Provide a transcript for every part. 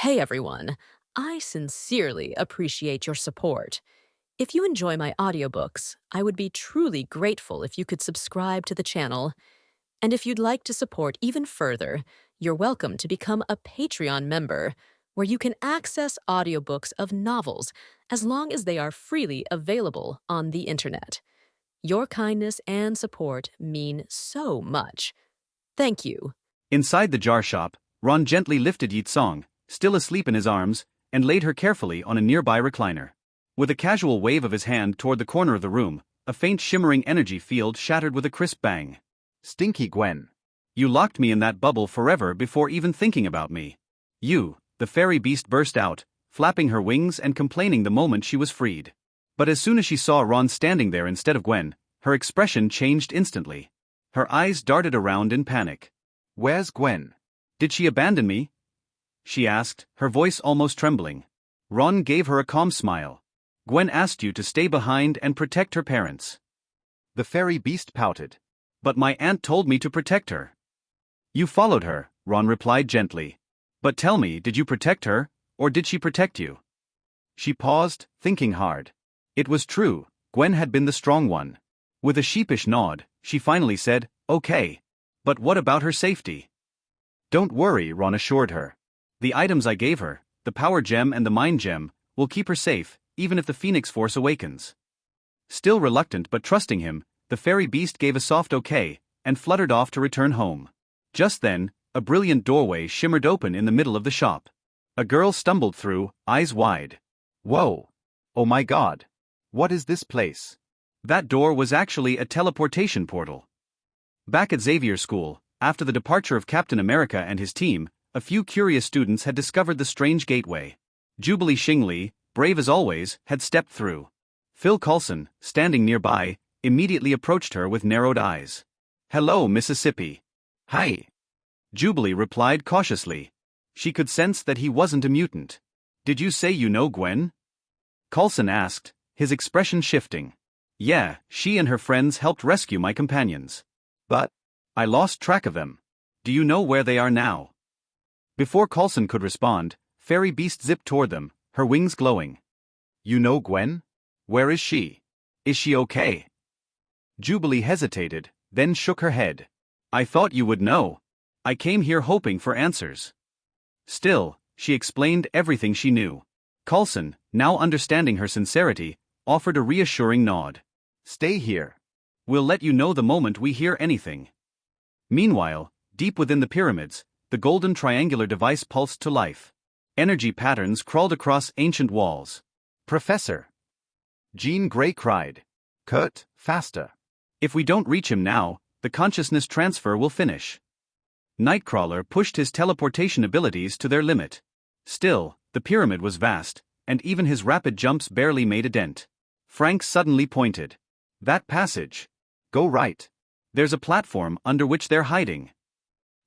Hey everyone, I sincerely appreciate your support. If you enjoy my audiobooks, I would be truly grateful if you could subscribe to the channel. And if you'd like to support even further, you're welcome to become a Patreon member, where you can access audiobooks of novels as long as they are freely available on the internet. Your kindness and support mean so much. Thank you. Inside the jar shop, Ron gently lifted Yi-Tsong, still asleep in his arms, and laid her carefully on a nearby recliner. With a casual wave of his hand toward the corner of the room, a faint shimmering energy field shattered with a crisp bang. Stinky Gwen. You locked me in that bubble forever before even thinking about me. You, the fairy beast burst out, flapping her wings and complaining the moment she was freed. But as soon as she saw Ron standing there instead of Gwen, her expression changed instantly. Her eyes darted around in panic. Where's Gwen? Did she abandon me? She asked, her voice almost trembling. Ron gave her a calm smile. Gwen asked you to stay behind and protect her parents. The fairy beast pouted. But my aunt told me to protect her. You followed her, Ron replied gently. But tell me, did you protect her, or did she protect you? She paused, thinking hard. It was true, Gwen had been the strong one. With a sheepish nod, she finally said, "Okay. But what about her safety?" "Don't worry," Ron assured her. "The items I gave her, the power gem and the mind gem, will keep her safe, even if the Phoenix Force awakens." Still reluctant but trusting him, the fairy beast gave a soft okay, and fluttered off to return home. Just then, a brilliant doorway shimmered open in the middle of the shop. A girl stumbled through, eyes wide. Whoa! Oh my god! What is this place? That door was actually a teleportation portal. Back at Xavier School, after the departure of Captain America and his team, a few curious students had discovered the strange gateway. Jubilee Xingli, brave as always, had stepped through. Phil Coulson, standing nearby, immediately approached her with narrowed eyes. "Hello, Mississippi." "Hi." Jubilee replied cautiously. She could sense that he wasn't a mutant. "Did you say you know Gwen?" Coulson asked, his expression shifting. "Yeah, she and her friends helped rescue my companions. But I lost track of them. Do you know where they are now?" Before Coulson could respond, Fairy Beast zipped toward them, her wings glowing. "You know Gwen? Where is she? Is she okay?" Jubilee hesitated, then shook her head. "I thought you would know. I came here hoping for answers." Still, she explained everything she knew. Coulson, now understanding her sincerity, offered a reassuring nod. "Stay here. We'll let you know the moment we hear anything." Meanwhile, deep within the pyramids, the golden triangular device pulsed to life. Energy patterns crawled across ancient walls. "Professor!" Jean Grey cried. "Kurt, faster." "If we don't reach him now, the consciousness transfer will finish." Nightcrawler pushed his teleportation abilities to their limit. Still, the pyramid was vast, and even his rapid jumps barely made a dent. Frank suddenly pointed. "That passage. Go right. There's a platform under which they're hiding."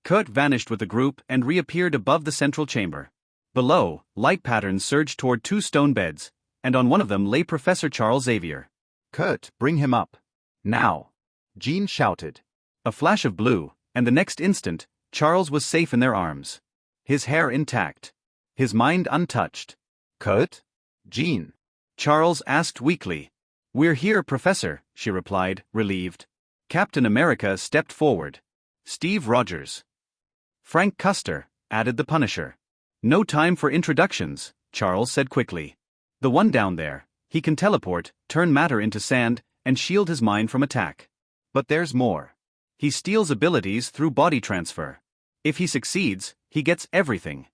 Kurt vanished with the group and reappeared above the central chamber. Below, light patterns surged toward two stone beds, and on one of them lay Professor Charles Xavier. "Kurt, bring him up. Now!" Jean shouted. A flash of blue, and the next instant, Charles was safe in their arms. His hair intact. His mind untouched. "Kurt? Jean?" Charles asked weakly. "We're here, Professor," she replied, relieved. Captain America stepped forward. "Steve Rogers." "Frank Custer," added the Punisher. "No time for introductions," Charles said quickly. "The one down there, he can teleport, turn matter into sand, and shield his mind from attack. But there's more. He steals abilities through body transfer. If he succeeds, he gets everything."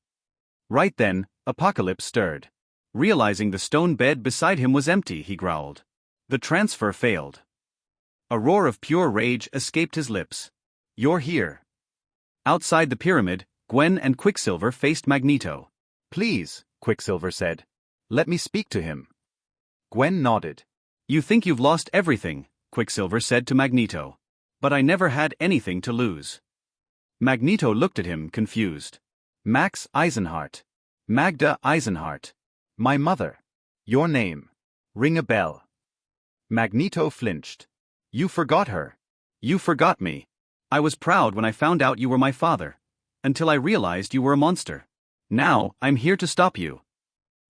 Right then, Apocalypse stirred. Realizing the stone bed beside him was empty, he growled. The transfer failed. A roar of pure rage escaped his lips. "You're here." Outside the pyramid, Gwen and Quicksilver faced Magneto. "Please," Quicksilver said. "Let me speak to him." Gwen nodded. "You think you've lost everything," Quicksilver said to Magneto. "But I never had anything to lose." Magneto looked at him, confused. "Max Eisenhart. Magda Eisenhart. My mother. Your name. Ring a bell." Magneto flinched. "You forgot her. You forgot me. I was proud when I found out you were my father. Until I realized you were a monster." Now, I'm here to stop you.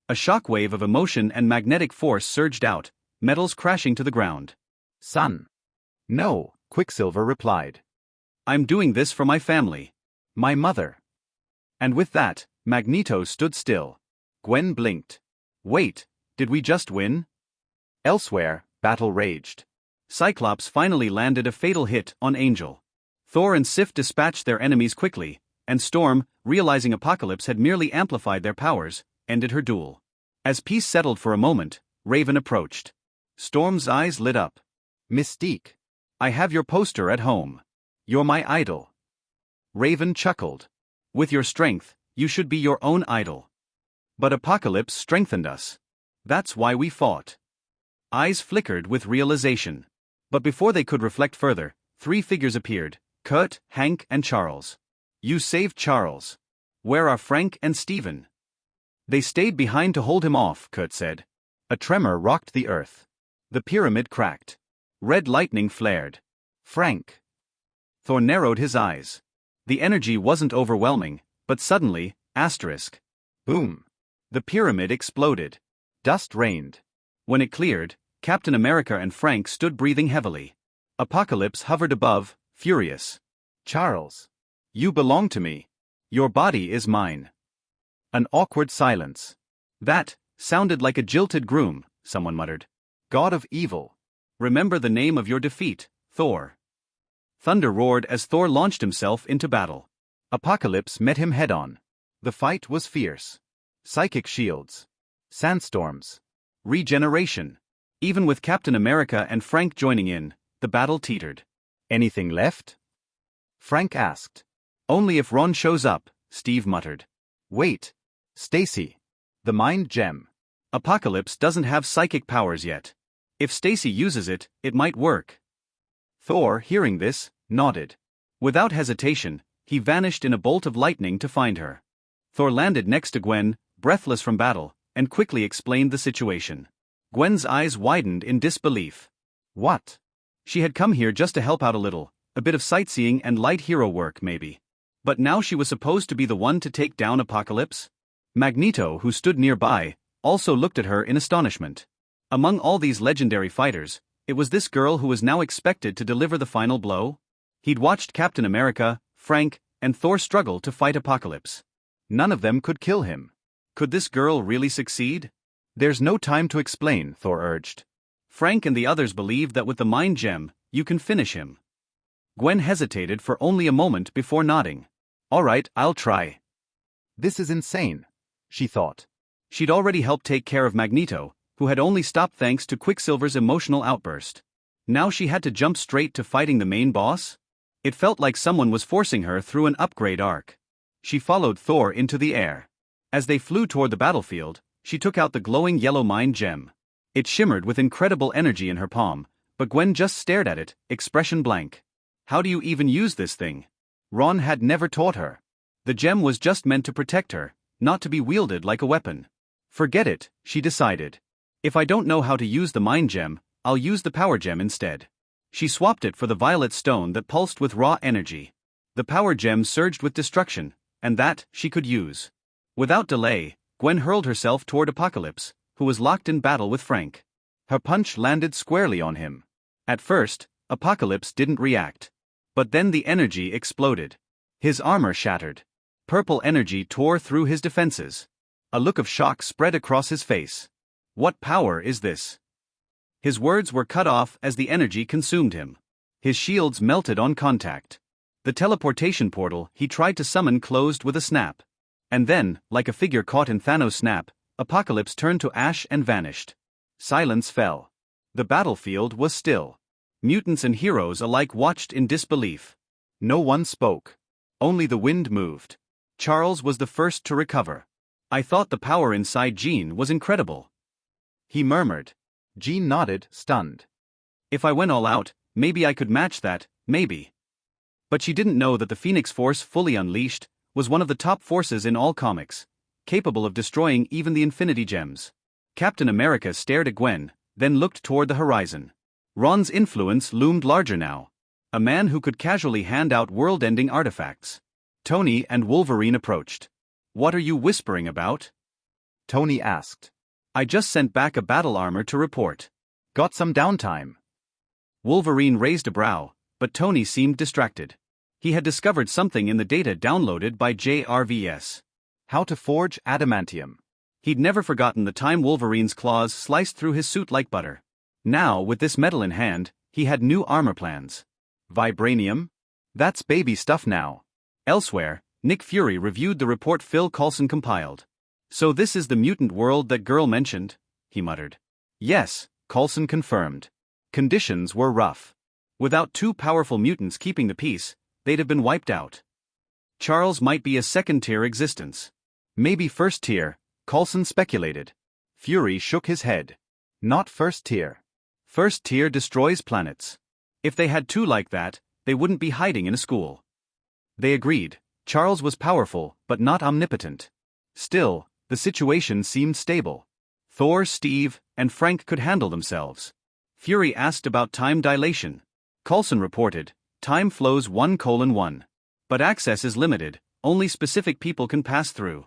A shockwave of emotion and magnetic force surged out, metals crashing to the ground. Son. No, Quicksilver replied. I'm doing this for my family. My mother. And with that, Magneto stood still. Gwen blinked. Wait, did we just win? Elsewhere, battle raged. Cyclops finally landed a fatal hit on Angel. Thor and Sif dispatched their enemies quickly, and Storm, realizing Apocalypse had merely amplified their powers, ended her duel. As peace settled for a moment, Raven approached. Storm's eyes lit up. Mystique. I have your poster at home. You're my idol. Raven chuckled. With your strength, you should be your own idol. But Apocalypse strengthened us. That's why we fought. Eyes flickered with realization. But before they could reflect further, three figures appeared: Kurt, Hank, and Charles. You saved Charles. Where are Frank and Steven? They stayed behind to hold him off, Kurt said. A tremor rocked the earth. The pyramid cracked. Red lightning flared. Frank. Thor narrowed his eyes. The energy wasn't overwhelming, but suddenly, Boom. The pyramid exploded. Dust rained. When it cleared, Captain America and Frank stood breathing heavily. Apocalypse hovered above, furious. Charles. You belong to me. Your body is mine. An awkward silence. That sounded like a jilted groom, someone muttered. God of evil. Remember the name of your defeat, Thor. Thunder roared as Thor launched himself into battle. Apocalypse met him head-on. The fight was fierce. Psychic shields. Sandstorms. Regeneration. Even with Captain America and Frank joining in, the battle teetered. Anything left? Frank asked. Only if Ron shows up, Steve muttered. Wait. Stacy. The mind gem. Apocalypse doesn't have psychic powers yet. If Stacy uses it, it might work. Thor, hearing this, nodded. Without hesitation, he vanished in a bolt of lightning to find her. Thor landed next to Gwen, breathless from battle, and quickly explained the situation. Gwen's eyes widened in disbelief. What? She had come here just to help out a little, a bit of sightseeing and light hero work maybe. But now she was supposed to be the one to take down Apocalypse? Magneto, who stood nearby, also looked at her in astonishment. Among all these legendary fighters, it was this girl who was now expected to deliver the final blow? He'd watched Captain America, Frank, and Thor struggle to fight Apocalypse. None of them could kill him. Could this girl really succeed? There's no time to explain, Thor urged. Frank and the others believed that with the mind gem, you can finish him. Gwen hesitated for only a moment before nodding. All right, I'll try. This is insane, she thought. She'd already helped take care of Magneto, who had only stopped thanks to Quicksilver's emotional outburst. Now she had to jump straight to fighting the main boss? It felt like someone was forcing her through an upgrade arc. She followed Thor into the air. As they flew toward the battlefield, she took out the glowing yellow mind gem. It shimmered with incredible energy in her palm, but Gwen just stared at it, expression blank. How do you even use this thing? Ron had never taught her. The gem was just meant to protect her, not to be wielded like a weapon. Forget it, she decided. If I don't know how to use the mind gem, I'll use the power gem instead. She swapped it for the violet stone that pulsed with raw energy. The power gem surged with destruction, and that she could use. Without delay, Gwen hurled herself toward Apocalypse, who was locked in battle with Frank. Her punch landed squarely on him. At first, Apocalypse didn't react. But then the energy exploded. His armor shattered. Purple energy tore through his defenses. A look of shock spread across his face. What power is this? His words were cut off as the energy consumed him. His shields melted on contact. The teleportation portal he tried to summon closed with a snap. And then, like a figure caught in Thanos' snap, Apocalypse turned to ash and vanished. Silence fell. The battlefield was still. Mutants and heroes alike watched in disbelief. No one spoke. Only the wind moved. Charles was the first to recover. I thought the power inside Jean was incredible. He murmured. Jean nodded, stunned. If I went all out, maybe I could match that, maybe. But she didn't know that the Phoenix Force fully unleashed was one of the top forces in all comics, capable of destroying even the Infinity Gems. Captain America stared at Gwen, then looked toward the horizon. Ron's influence loomed larger now. A man who could casually hand out world-ending artifacts. Tony and Wolverine approached. What are you whispering about? Tony asked. I just sent back a battle armor to report. Got some downtime. Wolverine raised a brow, but Tony seemed distracted. He had discovered something in the data downloaded by JRVS. How to forge adamantium. He'd never forgotten the time Wolverine's claws sliced through his suit like butter. Now, with this metal in hand, he had new armor plans. Vibranium? That's baby stuff now. Elsewhere, Nick Fury reviewed the report Phil Coulson compiled. So this is the mutant world that girl mentioned, he muttered. Yes, Coulson confirmed. Conditions were rough. Without two powerful mutants keeping the peace, they'd have been wiped out. Charles might be a second-tier existence. Maybe first tier, Coulson speculated. Fury shook his head. Not first tier. First tier destroys planets. If they had two like that, they wouldn't be hiding in a school. They agreed. Charles was powerful, but not omnipotent. Still, the situation seemed stable. Thor, Steve, and Frank could handle themselves. Fury asked about time dilation. Coulson reported, time flows 1:1. But access is limited, only specific people can pass through.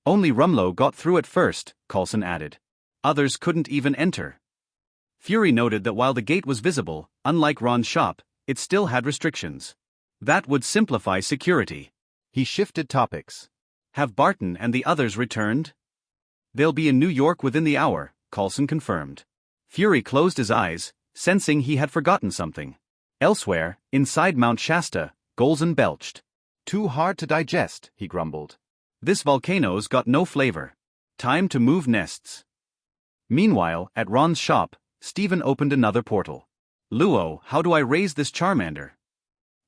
Only Rumlow got through at first, Coulson added. Others couldn't even enter. Fury noted that while the gate was visible, unlike Ron's shop, it still had restrictions. That would simplify security. He shifted topics. Have Barton and the others returned? They'll be in New York within the hour, Coulson confirmed. Fury closed his eyes, sensing he had forgotten something. Elsewhere, inside Mount Shasta, Golzon belched. Too hard to digest, he grumbled. This volcano's got no flavor. Time to move nests. Meanwhile, at Ron's shop, Stephen opened another portal. Luo, how do I raise this Charmander?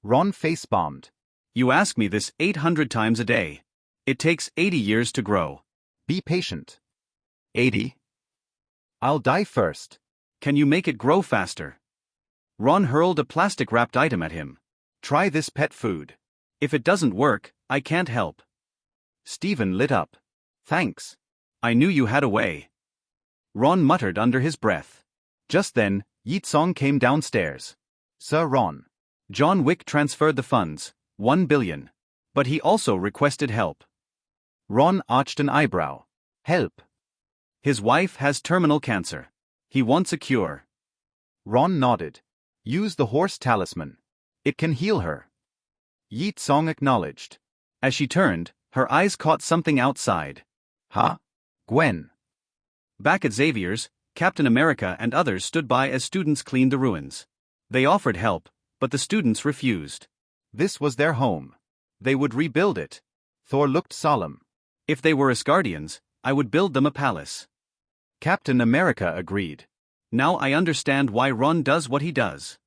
Ron face-bombed. You ask me this 800 times a day. It takes 80 years to grow. Be patient. 80? I'll die first. Can you make it grow faster? Ron hurled a plastic-wrapped item at him. Try this pet food. If it doesn't work, I can't help. Stephen lit up. Thanks. I knew you had a way. Ron muttered under his breath. Just then, Yitsong came downstairs. Sir Ron. John Wick transferred the funds, 1 billion. But he also requested help. Ron arched an eyebrow. Help. His wife has terminal cancer. He wants a cure. Ron nodded. Use the horse talisman. It can heal her. Yitsong acknowledged. As she turned, her eyes caught something outside. Huh? Gwen. Back at Xavier's, Captain America and others stood by as students cleaned the ruins. They offered help, but the students refused. This was their home. They would rebuild it. Thor looked solemn. If they were Asgardians, I would build them a palace. Captain America agreed. Now I understand why Ron does what he does.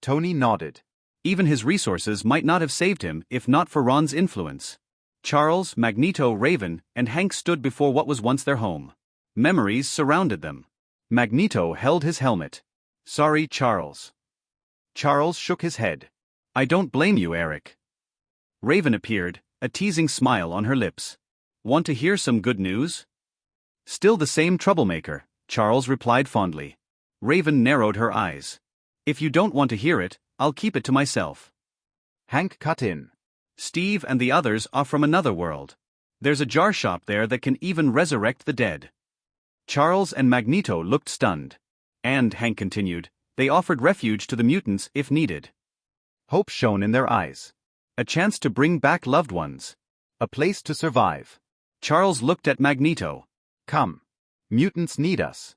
Tony nodded. Even his resources might not have saved him if not for Ron's influence. Charles, Magneto, Raven, and Hank stood before what was once their home. Memories surrounded them. Magneto held his helmet. Sorry, Charles. Charles shook his head. I don't blame you, Eric. Raven appeared, a teasing smile on her lips. Want to hear some good news? Still the same troublemaker, Charles replied fondly. Raven narrowed her eyes. If you don't want to hear it, I'll keep it to myself. Hank cut in. Steve and the others are from another world. There's a jar shop there that can even resurrect the dead. Charles and Magneto looked stunned. And, Hank continued, they offered refuge to the mutants if needed. Hope shone in their eyes. A chance to bring back loved ones. A place to survive. Charles looked at Magneto. Come. Mutants need us.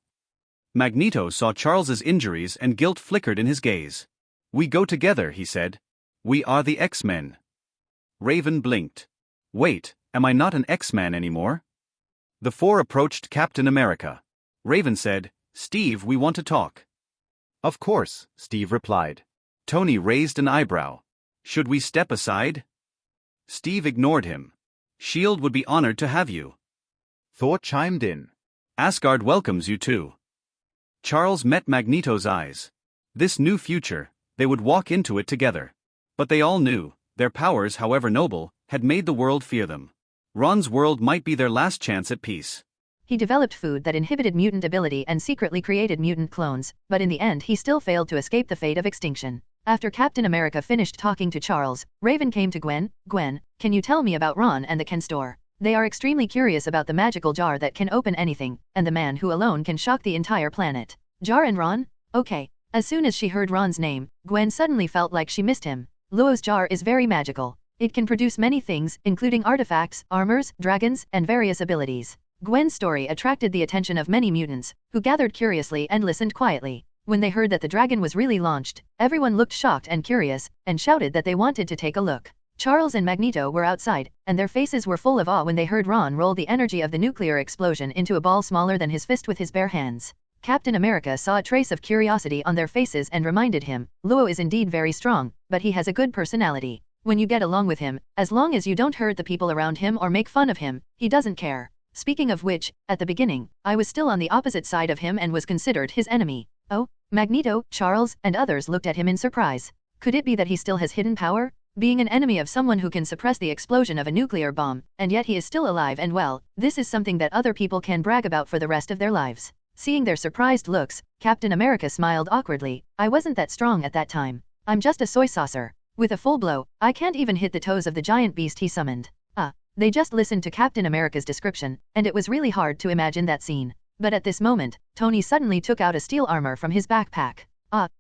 Magneto saw Charles's injuries and guilt flickered in his gaze. We go together, he said. We are the X-Men. Raven blinked. Wait, am I not an X-Man anymore? The four approached Captain America. Raven said, Steve, we want to talk. Of course, Steve replied. Tony raised an eyebrow. Should we step aside? Steve ignored him. S.H.I.E.L.D would be honored to have you. Thor chimed in. Asgard welcomes you too. Charles met Magneto's eyes. This new future, they would walk into it together. But they all knew, their powers, however noble, had made the world fear them. Ron's world might be their last chance at peace. He developed food that inhibited mutant ability and secretly created mutant clones, but in the end he still failed to escape the fate of extinction. After Captain America finished talking to Charles, Raven came to Gwen. Gwen, can you tell me about Ron and the Ken store? They are extremely curious about the magical jar that can open anything, and the man who alone can shock the entire planet. Jar and Ron? Okay. As soon as she heard Ron's name, Gwen suddenly felt like she missed him. Luo's jar is very magical. It can produce many things, including artifacts, armors, dragons, and various abilities. Gwen's story attracted the attention of many mutants, who gathered curiously and listened quietly. When they heard that the dragon was really launched, everyone looked shocked and curious, and shouted that they wanted to take a look. Charles and Magneto were outside, and their faces were full of awe when they heard Ron roll the energy of the nuclear explosion into a ball smaller than his fist with his bare hands. Captain America saw a trace of curiosity on their faces and reminded him, Luo is indeed very strong, but he has a good personality. When you get along with him, as long as you don't hurt the people around him or make fun of him, he doesn't care. Speaking of which, at the beginning, I was still on the opposite side of him and was considered his enemy. Oh? Magneto, Charles, and others looked at him in surprise. Could it be that he still has hidden power? Being an enemy of someone who can suppress the explosion of a nuclear bomb, and yet he is still alive and well, this is something that other people can brag about for the rest of their lives. Seeing their surprised looks, Captain America smiled awkwardly. I wasn't that strong at that time. I'm just a soy saucer. With a full blow, I can't even hit the toes of the giant beast he summoned. They just listened to Captain America's description, and it was really hard to imagine that scene. But at this moment, Tony suddenly took out a steel armor from his backpack.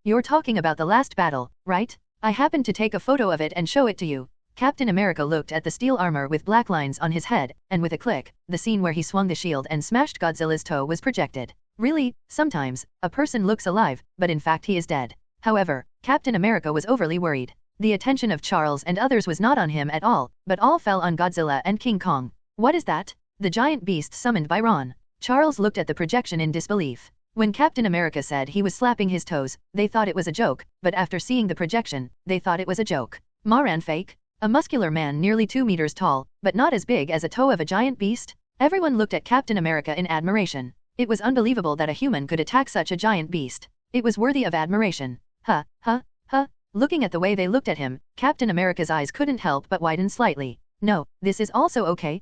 You're talking about the last battle, right? I happened to take a photo of it and show it to you. Captain America looked at the steel armor with black lines on his head, and with a click, the scene where he swung the shield and smashed Godzilla's toe was projected. Really, sometimes, a person looks alive, but in fact he is dead. However, Captain America was overly worried. The attention of Charles and others was not on him at all, but all fell on Godzilla and King Kong. What is that? The giant beast summoned by Ron. Charles looked at the projection in disbelief. When Captain America said he was slapping his toes, they thought it was a joke, but after seeing the projection, they thought it was a joke. FanFic? A muscular man nearly 2 meters tall, but not as big as a toe of a giant beast? Everyone looked at Captain America in admiration. It was unbelievable that a human could attack such a giant beast. It was worthy of admiration. Looking at the way they looked at him, Captain America's eyes couldn't help but widen slightly. No, this is also okay.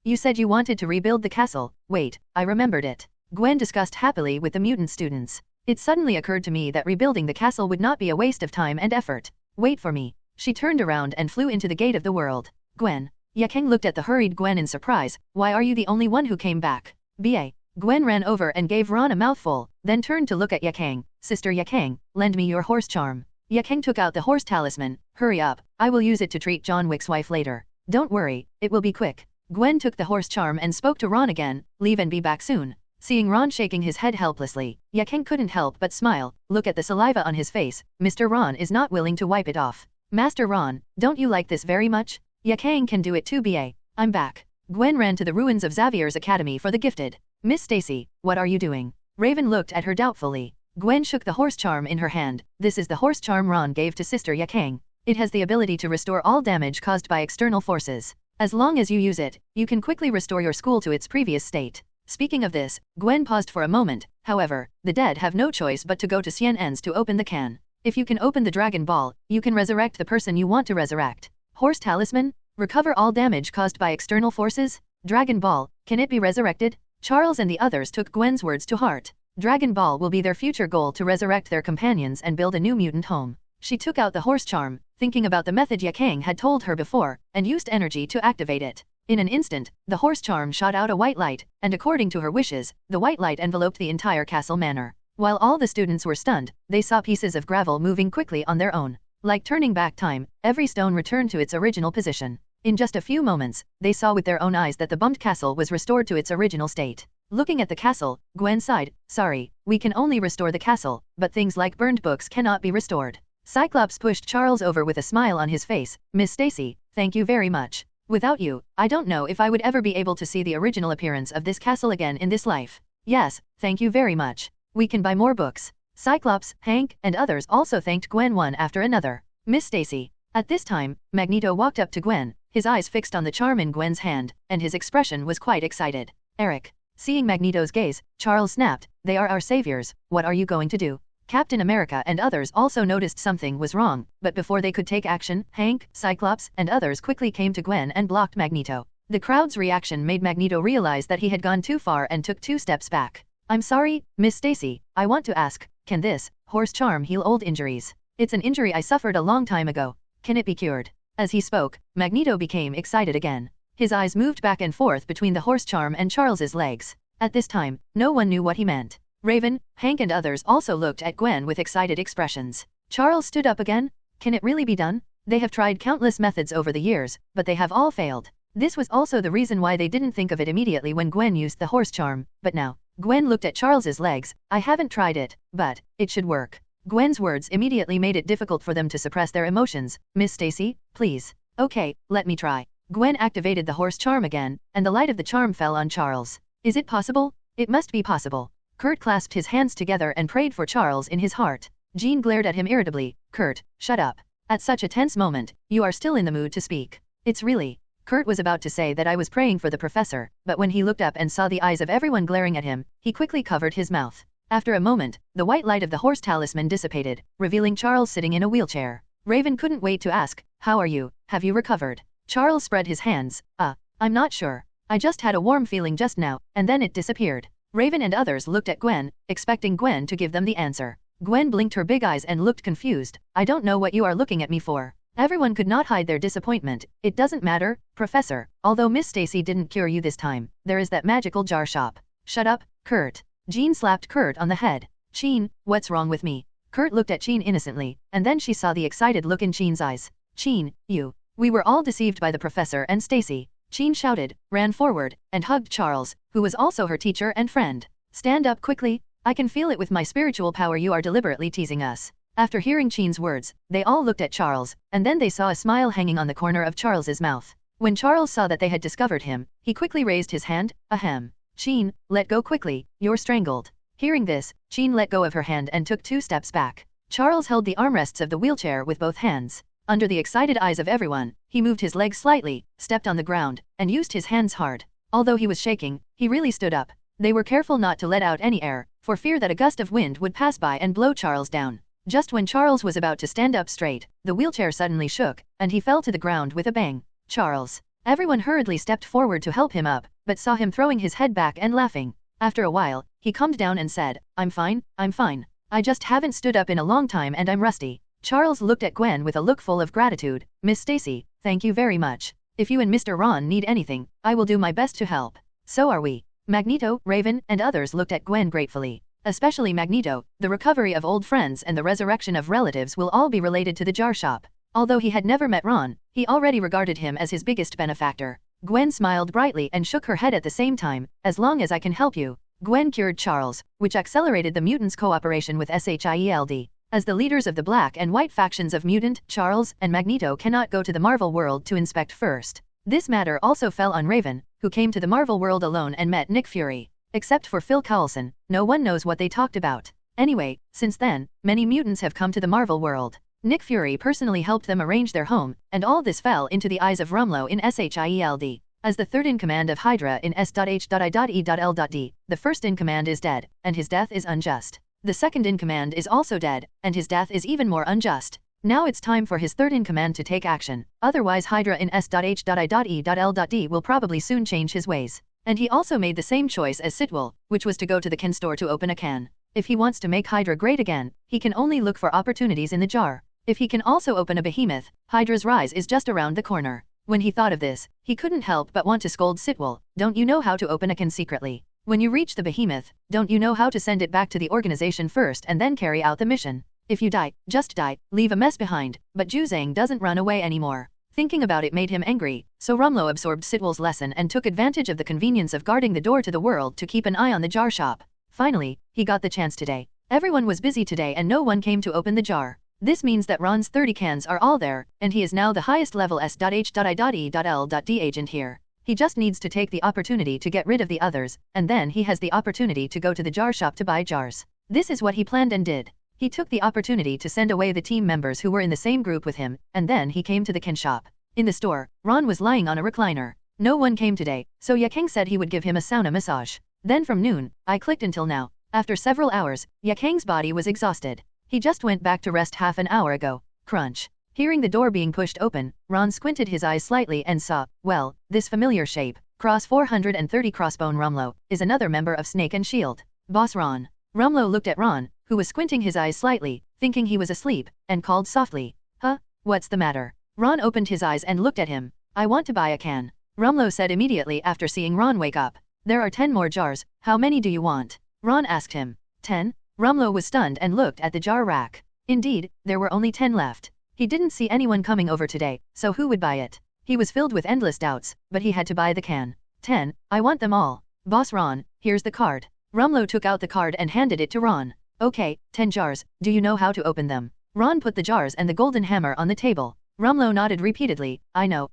You said you wanted to rebuild the castle. Wait, I remembered it. Gwen discussed happily with the mutant students. It suddenly occurred to me that rebuilding the castle would not be a waste of time and effort. Wait for me. She turned around and flew into the gate of the world. Gwen. Yaang looked at the hurried Gwen in surprise. Why are you the only one who came back? B.A. Gwen ran over and gave Ron a mouthful, then turned to look at Yaang. Sister Yaang, lend me your horse charm. Yaang took out the horse talisman. Hurry up, I will use it to treat John Wick's wife later. Don't worry, it will be quick. Gwen took the horse charm and spoke to Ron again, leave and be back soon. Seeing Ron shaking his head helplessly, Yaang couldn't help but smile. Look at the saliva on his face. Mr. Ron is not willing to wipe it off. Master Ron, don't you like this very much? Yaang can do it too. B.A. I'm back. Gwen ran to the ruins of Xavier's Academy for the Gifted. Miss Stacy, what are you doing? Raven looked at her doubtfully. Gwen shook the horse charm in her hand. This is the horse charm Ron gave to Sister Yaang. It has the ability to restore all damage caused by external forces. As long as you use it, you can quickly restore your school to its previous state. Speaking of this, Gwen paused for a moment. However, the dead have no choice but to go to CNNs to open the can. If you can open the Dragon Ball, you can resurrect the person you want to resurrect. Horse Talisman? Recover all damage caused by external forces? Dragon Ball, can it be resurrected? Charles and the others took Gwen's words to heart. Dragon Ball will be their future goal to resurrect their companions and build a new mutant home. She took out the horse charm, thinking about the method Yaang had told her before, and used energy to activate it. In an instant, the horse charm shot out a white light, and according to her wishes, the white light enveloped the entire castle manor. While all the students were stunned, they saw pieces of gravel moving quickly on their own. Like turning back time, every stone returned to its original position. In just a few moments, they saw with their own eyes that the bumped castle was restored to its original state. Looking at the castle, Gwen sighed. Sorry, we can only restore the castle, but things like burned books cannot be restored. Cyclops pushed Charles over with a smile on his face. Miss Stacy, thank you very much. Without you, I don't know if I would ever be able to see the original appearance of this castle again in this life. Yes, thank you very much. We can buy more books. Cyclops, Hank, and others also thanked Gwen one after another. Miss Stacy. At this time, Magneto walked up to Gwen, his eyes fixed on the charm in Gwen's hand, and his expression was quite excited. Eric. Seeing Magneto's gaze, Charles snapped, they are our saviors, what are you going to do? Captain America and others also noticed something was wrong, but before they could take action, Hank, Cyclops, and others quickly came to Gwen and blocked Magneto. The crowd's reaction made Magneto realize that he had gone too far and took 2 steps back. I'm sorry, Miss Stacy, I want to ask, can this horse charm heal old injuries? It's an injury I suffered a long time ago. Can it be cured? As he spoke, Magneto became excited again. His eyes moved back and forth between the horse charm and Charles's legs. At this time, no one knew what he meant. Raven, Hank and others also looked at Gwen with excited expressions. Charles stood up again? Can it really be done? They have tried countless methods over the years, but they have all failed. This was also the reason why they didn't think of it immediately when Gwen used the horse charm, but now. Gwen looked at Charles's legs. I haven't tried it, but it should work. Gwen's words immediately made it difficult for them to suppress their emotions. Miss Stacy, please. Okay, let me try. Gwen activated the horse charm again, and the light of the charm fell on Charles. Is it possible? It must be possible. Kurt clasped his hands together and prayed for Charles in his heart. Jean glared at him irritably. Kurt, shut up. At such a tense moment, you are still in the mood to speak. It's really. Kurt was about to say that I was praying for the professor, but when he looked up and saw the eyes of everyone glaring at him, he quickly covered his mouth. After a moment, the white light of the horse talisman dissipated, revealing Charles sitting in a wheelchair. Raven couldn't wait to ask, how are you? Have you recovered? Charles spread his hands. I'm not sure. I just had a warm feeling just now, and then it disappeared. Raven and others looked at Gwen, expecting Gwen to give them the answer. Gwen blinked her big eyes and looked confused. I don't know what you are looking at me for. Everyone could not hide their disappointment. It doesn't matter, Professor. Although Miss Stacy didn't cure you this time, there is that magical jar shop. Shut up, Kurt. Jean slapped Kurt on the head. Jean, what's wrong with me? Kurt looked at Jean innocently, and then she saw the excited look in Jean's eyes. Jean, you. We were all deceived by the professor and Stacy. Jean shouted, ran forward, and hugged Charles, who was also her teacher and friend. Stand up quickly. I can feel it with my spiritual power. You are deliberately teasing us. After hearing Jean's words, they all looked at Charles, and then they saw a smile hanging on the corner of Charles's mouth. When Charles saw that they had discovered him, he quickly raised his hand. Ahem. Jean, let go quickly, you're strangled. Hearing this, Jean let go of her hand and took 2 steps back. Charles held the armrests of the wheelchair with both hands. Under the excited eyes of everyone, he moved his legs slightly, stepped on the ground, and used his hands hard. Although he was shaking, he really stood up. They were careful not to let out any air, for fear that a gust of wind would pass by and blow Charles down. Just when Charles was about to stand up straight, the wheelchair suddenly shook, and he fell to the ground with a bang. Charles. Everyone hurriedly stepped forward to help him up, but saw him throwing his head back and laughing. After a while, he calmed down and said, I'm fine. I just haven't stood up in a long time and I'm rusty. Charles looked at Gwen with a look full of gratitude. Miss Stacy, thank you very much. If you and Mr. Ron need anything, I will do my best to help. So are we. Magneto, Raven, and others looked at Gwen gratefully. Especially Magneto. The recovery of old friends and the resurrection of relatives will all be related to the jar shop. Although he had never met Ron, he already regarded him as his biggest benefactor. Gwen smiled brightly and shook her head at the same time. As long as I can help you. Gwen cured Charles, which accelerated the mutants' cooperation with S.H.I.E.L.D. As the leaders of the black and white factions of Mutant, Charles and Magneto cannot go to the Marvel world to inspect first. This matter also fell on Raven, who came to the Marvel world alone and met Nick Fury. Except for Phil Coulson, no one knows what they talked about. Anyway, since then, many mutants have come to the Marvel world. Nick Fury personally helped them arrange their home, and all this fell into the eyes of Rumlow in S.H.I.E.L.D. As the third in command of Hydra in S.H.I.E.L.D, the first in command is dead, and his death is unjust. The second in command is also dead, and his death is even more unjust. Now it's time for his third in command to take action, otherwise Hydra in S.H.I.E.L.D will probably soon change his ways. And he also made the same choice as S.H.I.E.L.D, which was to go to the can store to open a can. If he wants to make Hydra great again, he can only look for opportunities in the jar. If he can also open a behemoth, Hydra's rise is just around the corner. When he thought of this, he couldn't help but want to scold S.H.I.E.L.D. Don't you know how to open a can secretly? When you reach the behemoth, don't you know how to send it back to the organization first and then carry out the mission? If you die, just die, leave a mess behind, but Zhang doesn't run away anymore. Thinking about it made him angry, so Rumlow absorbed S.H.I.E.L.D.'s lesson and took advantage of the convenience of guarding the door to the world to keep an eye on the jar shop. Finally, he got the chance today. Everyone was busy today and no one came to open the jar. This means that Ron's 30 cans are all there, and he is now the highest level S.H.I.E.L.D agent here. He just needs to take the opportunity to get rid of the others, and then he has the opportunity to go to the jar shop to buy jars. This is what he planned and did. He took the opportunity to send away the team members who were in the same group with him, and then he came to the can shop. In the store, Ron was lying on a recliner. No one came today, so Yaang said he would give him a sauna massage. Then from noon, I clicked until now. After several hours, Yaang's body was exhausted. He just went back to rest half an hour ago. Crunch. Hearing the door being pushed open, Ron squinted his eyes slightly and saw, well, this familiar shape, Cross 430 Crossbone Rumlow, is another member of Snake and S.H.I.E.L.D. Boss Ron. Rumlow looked at Ron, who was squinting his eyes slightly, thinking he was asleep, and called softly. Huh? What's the matter? Ron opened his eyes and looked at him. I want to buy a can. Rumlow said immediately after seeing Ron wake up. There are 10 more jars, how many do you want? Ron asked him. 10? Rumlow was stunned and looked at the jar rack. Indeed, there were only 10 left. He didn't see anyone coming over today, so who would buy it? He was filled with endless doubts, but he had to buy the can. 10, I want them all. Boss Ron, here's the card. Rumlow took out the card and handed it to Ron. Okay, 10 jars, do you know how to open them? Ron put the jars and the golden hammer on the table. Rumlow nodded repeatedly. I know.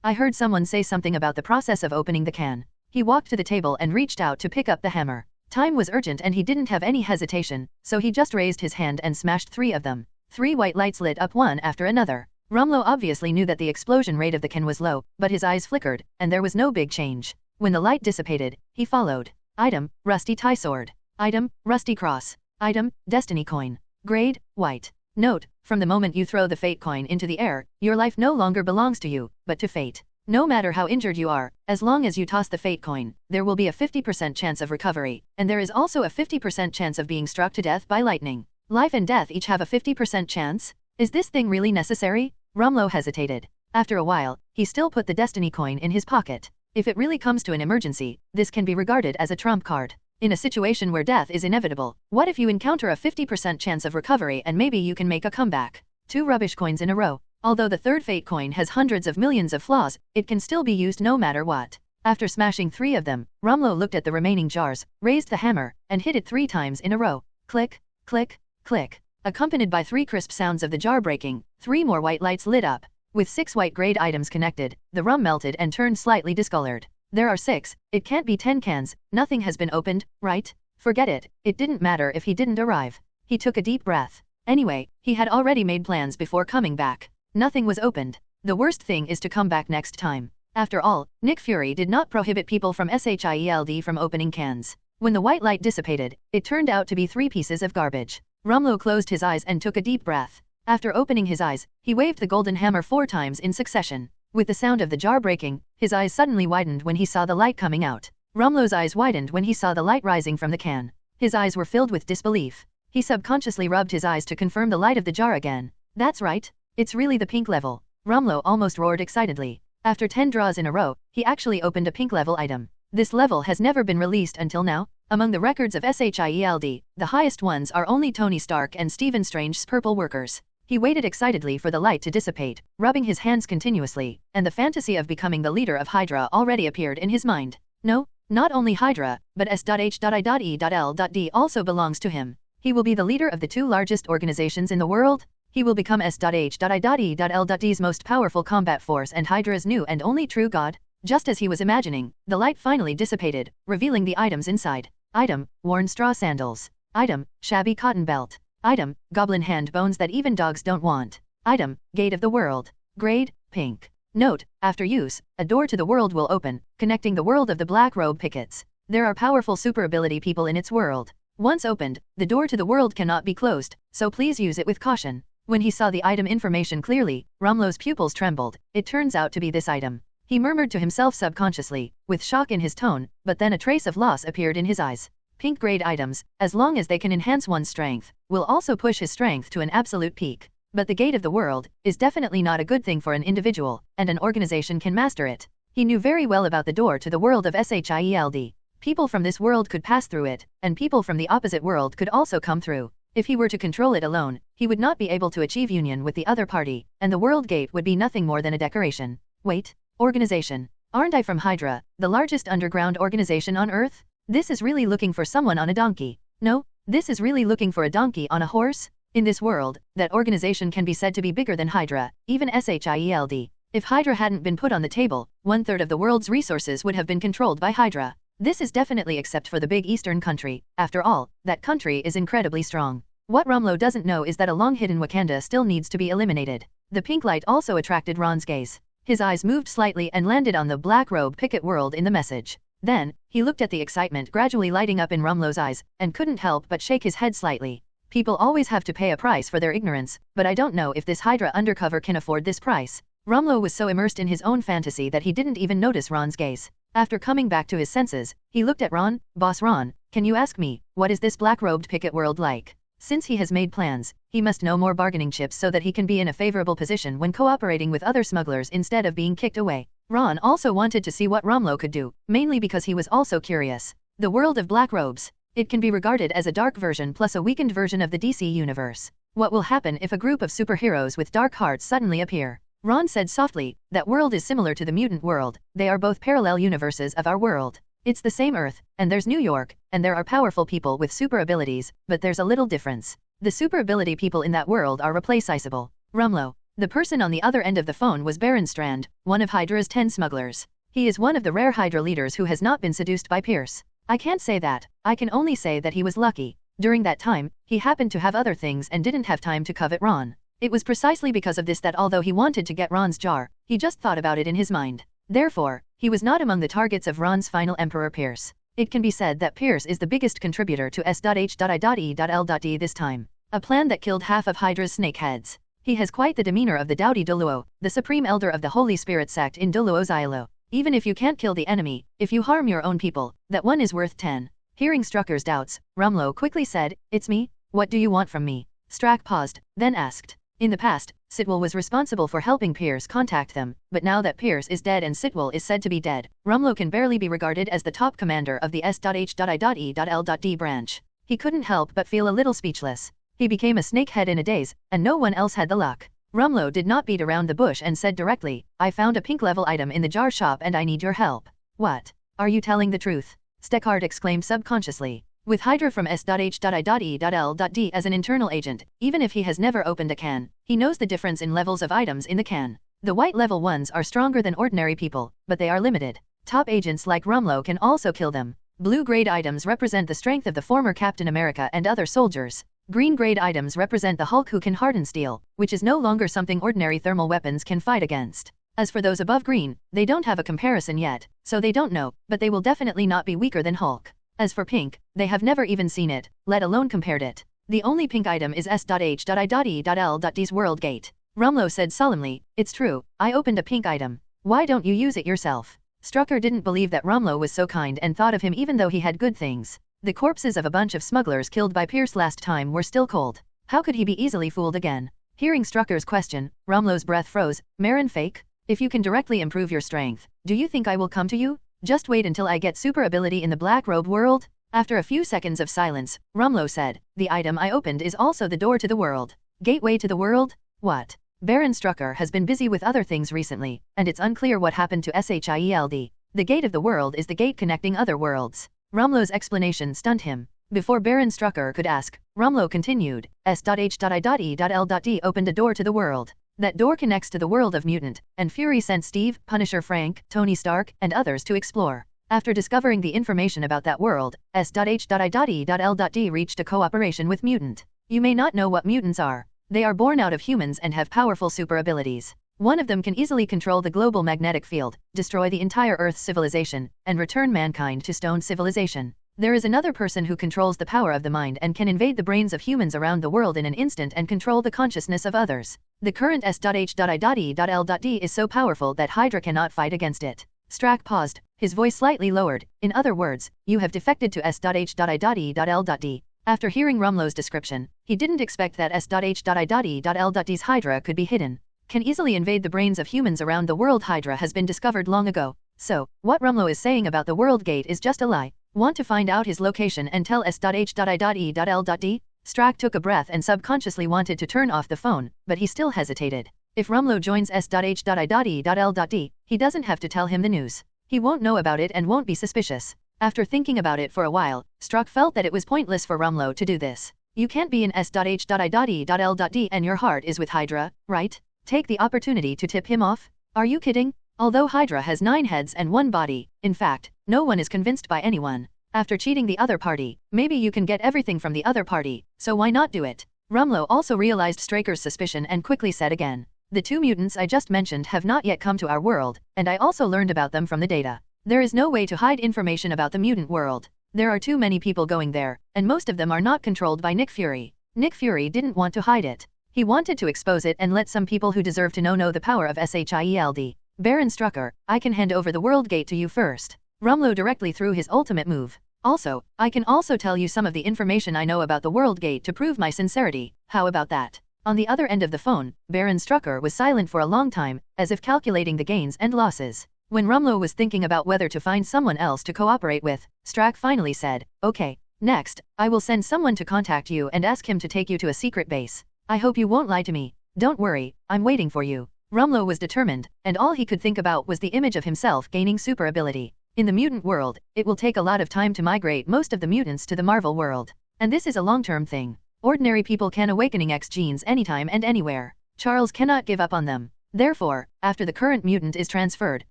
I heard someone say something about the process of opening the can. He walked to the table and reached out to pick up the hammer. Time was urgent and he didn't have any hesitation, so he just raised his hand and smashed 3 of them. 3 white lights lit up one after another. Rumlow obviously knew that the explosion rate of the can was low, but his eyes flickered, and there was no big change. When the light dissipated, he followed. Item, rusty tie sword. Item, rusty cross. Item, destiny coin. Grade, white. Note, from the moment you throw the fate coin into the air, your life no longer belongs to you, but to fate. No matter how injured you are, as long as you toss the fate coin, there will be a 50% chance of recovery, and there is also a 50% chance of being struck to death by lightning. Life and death each have a 50% chance? Is this thing really necessary? Rumlow hesitated. After a while, he still put the destiny coin in his pocket. If it really comes to an emergency, this can be regarded as a trump card. In a situation where death is inevitable, what if you encounter a 50% chance of recovery and maybe you can make a comeback? 2 rubbish coins in a row. Although the third fate coin has hundreds of millions of flaws, it can still be used no matter what. After smashing 3 of them, Rumlow looked at the remaining jars, raised the hammer, and hit it 3 times in a row. Click, click, click. Accompanied by 3 crisp sounds of the jar breaking, 3 more white lights lit up. With 6 white grade items connected, the rum melted and turned slightly discolored. There are 6, it can't be 10 cans, nothing has been opened, right? Forget it, it didn't matter if he didn't arrive. He took a deep breath. Anyway, he had already made plans before coming back. Nothing was opened. The worst thing is to come back next time. After all, Nick Fury did not prohibit people from S.H.I.E.L.D. from opening cans. When the white light dissipated, it turned out to be 3 pieces of garbage. Rumlow closed his eyes and took a deep breath. After opening his eyes, he waved the golden hammer 4 times in succession. With the sound of the jar breaking, his eyes suddenly widened when he saw the light coming out. Rumlow's eyes widened when he saw the light rising from the can. His eyes were filled with disbelief. He subconsciously rubbed his eyes to confirm the light of the jar again. That's right. It's really the pink level. Rumlow almost roared excitedly. After 10 draws in a row, he actually opened a pink level item. This level has never been released until now. Among the records of S.H.I.E.L.D., the highest ones are only Tony Stark and Stephen Strange's purple workers. He waited excitedly for the light to dissipate, rubbing his hands continuously, and the fantasy of becoming the leader of Hydra already appeared in his mind. No, not only Hydra, but S.H.I.E.L.D. also belongs to him. He will be the leader of the 2 largest organizations in the world. He will become S.H.I.E.L.D's most powerful combat force and Hydra's new and only true god. Just as he was imagining, the light finally dissipated, revealing the items inside. Item, worn straw sandals. Item, shabby cotton belt. Item, goblin hand bones that even dogs don't want. Item, gate of the world. Grade, pink. Note, after use, a door to the world will open, connecting the world of the Black Robe Pickets. There are powerful super ability people in its world. Once opened, the door to the world cannot be closed, so please use it with caution. When he saw the item information clearly, Rumlow's pupils trembled. It turns out to be this item. He murmured to himself subconsciously, with shock in his tone, but then a trace of loss appeared in his eyes. Pink grade items, as long as they can enhance one's strength, will also push his strength to an absolute peak. But the gate of the world is definitely not a good thing for an individual, and an organization can master it. He knew very well about the door to the world of S.H.I.E.L.D. People from this world could pass through it, and people from the opposite world could also come through. If he were to control it alone, he would not be able to achieve union with the other party, and the world gate would be nothing more than a decoration. Wait, organization. Aren't I from Hydra, the largest underground organization on Earth? This is really looking for someone on a donkey. No, this is really looking for a donkey on a horse? In this world, that organization can be said to be bigger than Hydra, even S.H.I.E.L.D. If Hydra hadn't been put on the table, 1/3 of the world's resources would have been controlled by Hydra. This is definitely except for the big eastern country. After all, that country is incredibly strong. What Rumlow doesn't know is that a long-hidden Wakanda still needs to be eliminated. The pink light also attracted Ron's gaze. His eyes moved slightly and landed on the Black Robe Picket world in the message. Then, he looked at the excitement gradually lighting up in Rumlow's eyes, and couldn't help but shake his head slightly. People always have to pay a price for their ignorance, but I don't know if this Hydra undercover can afford this price. Rumlow was so immersed in his own fantasy that he didn't even notice Ron's gaze. After coming back to his senses, he looked at Ron. Boss Ron, can you ask me, what is this black-robed picket world like? Since he has made plans, he must know more bargaining chips so that he can be in a favorable position when cooperating with other smugglers instead of being kicked away. Ron also wanted to see what Rumlow could do, mainly because he was also curious. The world of black robes. It can be regarded as a dark version plus a weakened version of the DC universe. What will happen if a group of superheroes with dark hearts suddenly appear? Ron said softly, that world is similar to the mutant world, they are both parallel universes of our world. It's the same Earth, and there's New York, and there are powerful people with super abilities, but there's a little difference. The super ability people in that world are replaceable. Rumlow. The person on the other end of the phone was Baron Strand, one of Hydra's 10 smugglers. He is one of the rare Hydra leaders who has not been seduced by Pierce. I can't say that, I can only say that he was lucky. During that time, he happened to have other things and didn't have time to covet Ron. It was precisely because of this that although he wanted to get Ron's jar, he just thought about it in his mind. Therefore, he was not among the targets of Ron's final Emperor Pierce. It can be said that Pierce is the biggest contributor to S.H.I.E.L.D this time. A plan that killed half of Hydra's snakeheads. He has quite the demeanor of the Doughty Duluo, the supreme elder of the Holy Spirit sect in Duluo's Ilo. Even if you can't kill the enemy, if you harm your own people, that one is worth 10. Hearing Strucker's doubts, Rumlow quickly said, "It's me, what do you want from me?" Strack paused, then asked. In the past, S.H.I.E.L.D was responsible for helping Pierce contact them, but now that Pierce is dead and S.H.I.E.L.D is said to be dead, Rumlow can barely be regarded as the top commander of the S.H.I.E.L.D branch. He couldn't help but feel a little speechless. He became a snakehead in a daze, and no one else had the luck. Rumlow did not beat around the bush and said directly, "I found a pink-level item in the jar shop and I need your help." "What? Are you telling the truth?" Steckard exclaimed subconsciously. With Hydra from S.H.I.E.L.D as an internal agent, even if he has never opened a can, he knows the difference in levels of items in the can. The white level ones are stronger than ordinary people, but they are limited. Top agents like Rumlow can also kill them. Blue-grade items represent the strength of the former Captain America and other soldiers. Green-grade items represent the Hulk who can harden steel, which is no longer something ordinary thermal weapons can fight against. As for those above green, they don't have a comparison yet, so they don't know, but they will definitely not be weaker than Hulk. As for pink, they have never even seen it, let alone compared it. The only pink item is S.H.I.E.L.D's World Gate. Rumlow said solemnly, "It's true, I opened a pink item. Why don't you use it yourself?" Strucker didn't believe that Rumlow was so kind and thought of him even though he had good things. The corpses of a bunch of smugglers killed by Pierce last time were still cold. How could he be easily fooled again? Hearing Strucker's question, Rumlow's breath froze. "Marin fake? If you can directly improve your strength, do you think I will come to you? Just wait until I get super ability in the black robe world?" After a few seconds of silence, Rumlow said, "The item I opened is also the door to the world. Gateway to the world? What?" Baron Strucker has been busy with other things recently, and it's unclear what happened to S.H.I.E.L.D. The gate of the world is the gate connecting other worlds. Rumlow's explanation stunned him. Before Baron Strucker could ask, Rumlow continued, S.H.I.E.L.D opened a door to the world. That door connects to the world of Mutant, and Fury sent Steve, Punisher Frank, Tony Stark, and others to explore. After discovering the information about that world, S.H.I.E.L.D reached a cooperation with Mutant. You may not know what mutants are. They are born out of humans and have powerful super abilities. One of them can easily control the global magnetic field, destroy the entire Earth's civilization, and return mankind to stone civilization. There is another person who controls the power of the mind and can invade the brains of humans around the world in an instant and control the consciousness of others. The current S.H.I.E.L.D is so powerful that Hydra cannot fight against it. Strack paused, his voice slightly lowered. "In other words, you have defected to S.H.I.E.L.D. After hearing Rumlow's description, he didn't expect that S.H.I.E.L.D's Hydra could be hidden. Can easily invade the brains of humans around the world. Hydra has been discovered long ago. So, what Rumlow is saying about the World Gate is just a lie. Want to find out his location and tell S.H.I.E.L.D? Strack took a breath and subconsciously wanted to turn off the phone, but he still hesitated. If Rumlow joins S.H.I.E.L.D, he doesn't have to tell him the news. He won't know about it and won't be suspicious. After thinking about it for a while, Strack felt that it was pointless for Rumlow to do this. You can't be in S.H.I.E.L.D and your heart is with Hydra, right? Take the opportunity to tip him off? Are you kidding? Although Hydra has 9 heads and 1 body, in fact, no one is convinced by anyone. After cheating the other party, maybe you can get everything from the other party, so why not do it? Rumlow also realized Straker's suspicion and quickly said again, "The 2 mutants I just mentioned have not yet come to our world, and I also learned about them from the data. There is no way to hide information about the mutant world. There are too many people going there, and most of them are not controlled by Nick Fury. Nick Fury didn't want to hide it. He wanted to expose it and let some people who deserve to know the power of S.H.I.E.L.D. Baron Strucker, I can hand over the World Gate to you first." Rumlow directly threw his ultimate move. "Also, I can also tell you some of the information I know about the World Gate to prove my sincerity. How about that?" On the other end of the phone, Baron Strucker was silent for a long time, as if calculating the gains and losses. When Rumlow was thinking about whether to find someone else to cooperate with, Strack finally said, okay. Next, I will send someone to contact you and ask him to take you to a secret base. I hope you won't lie to me. Don't worry, I'm waiting for you. Rumlow was determined, and all he could think about was the image of himself gaining super ability. In the mutant world, it will take a lot of time to migrate most of the mutants to the Marvel world. And this is a long-term thing. Ordinary people can awakening X genes anytime and anywhere. Charles cannot give up on them. Therefore, after the current mutant is transferred,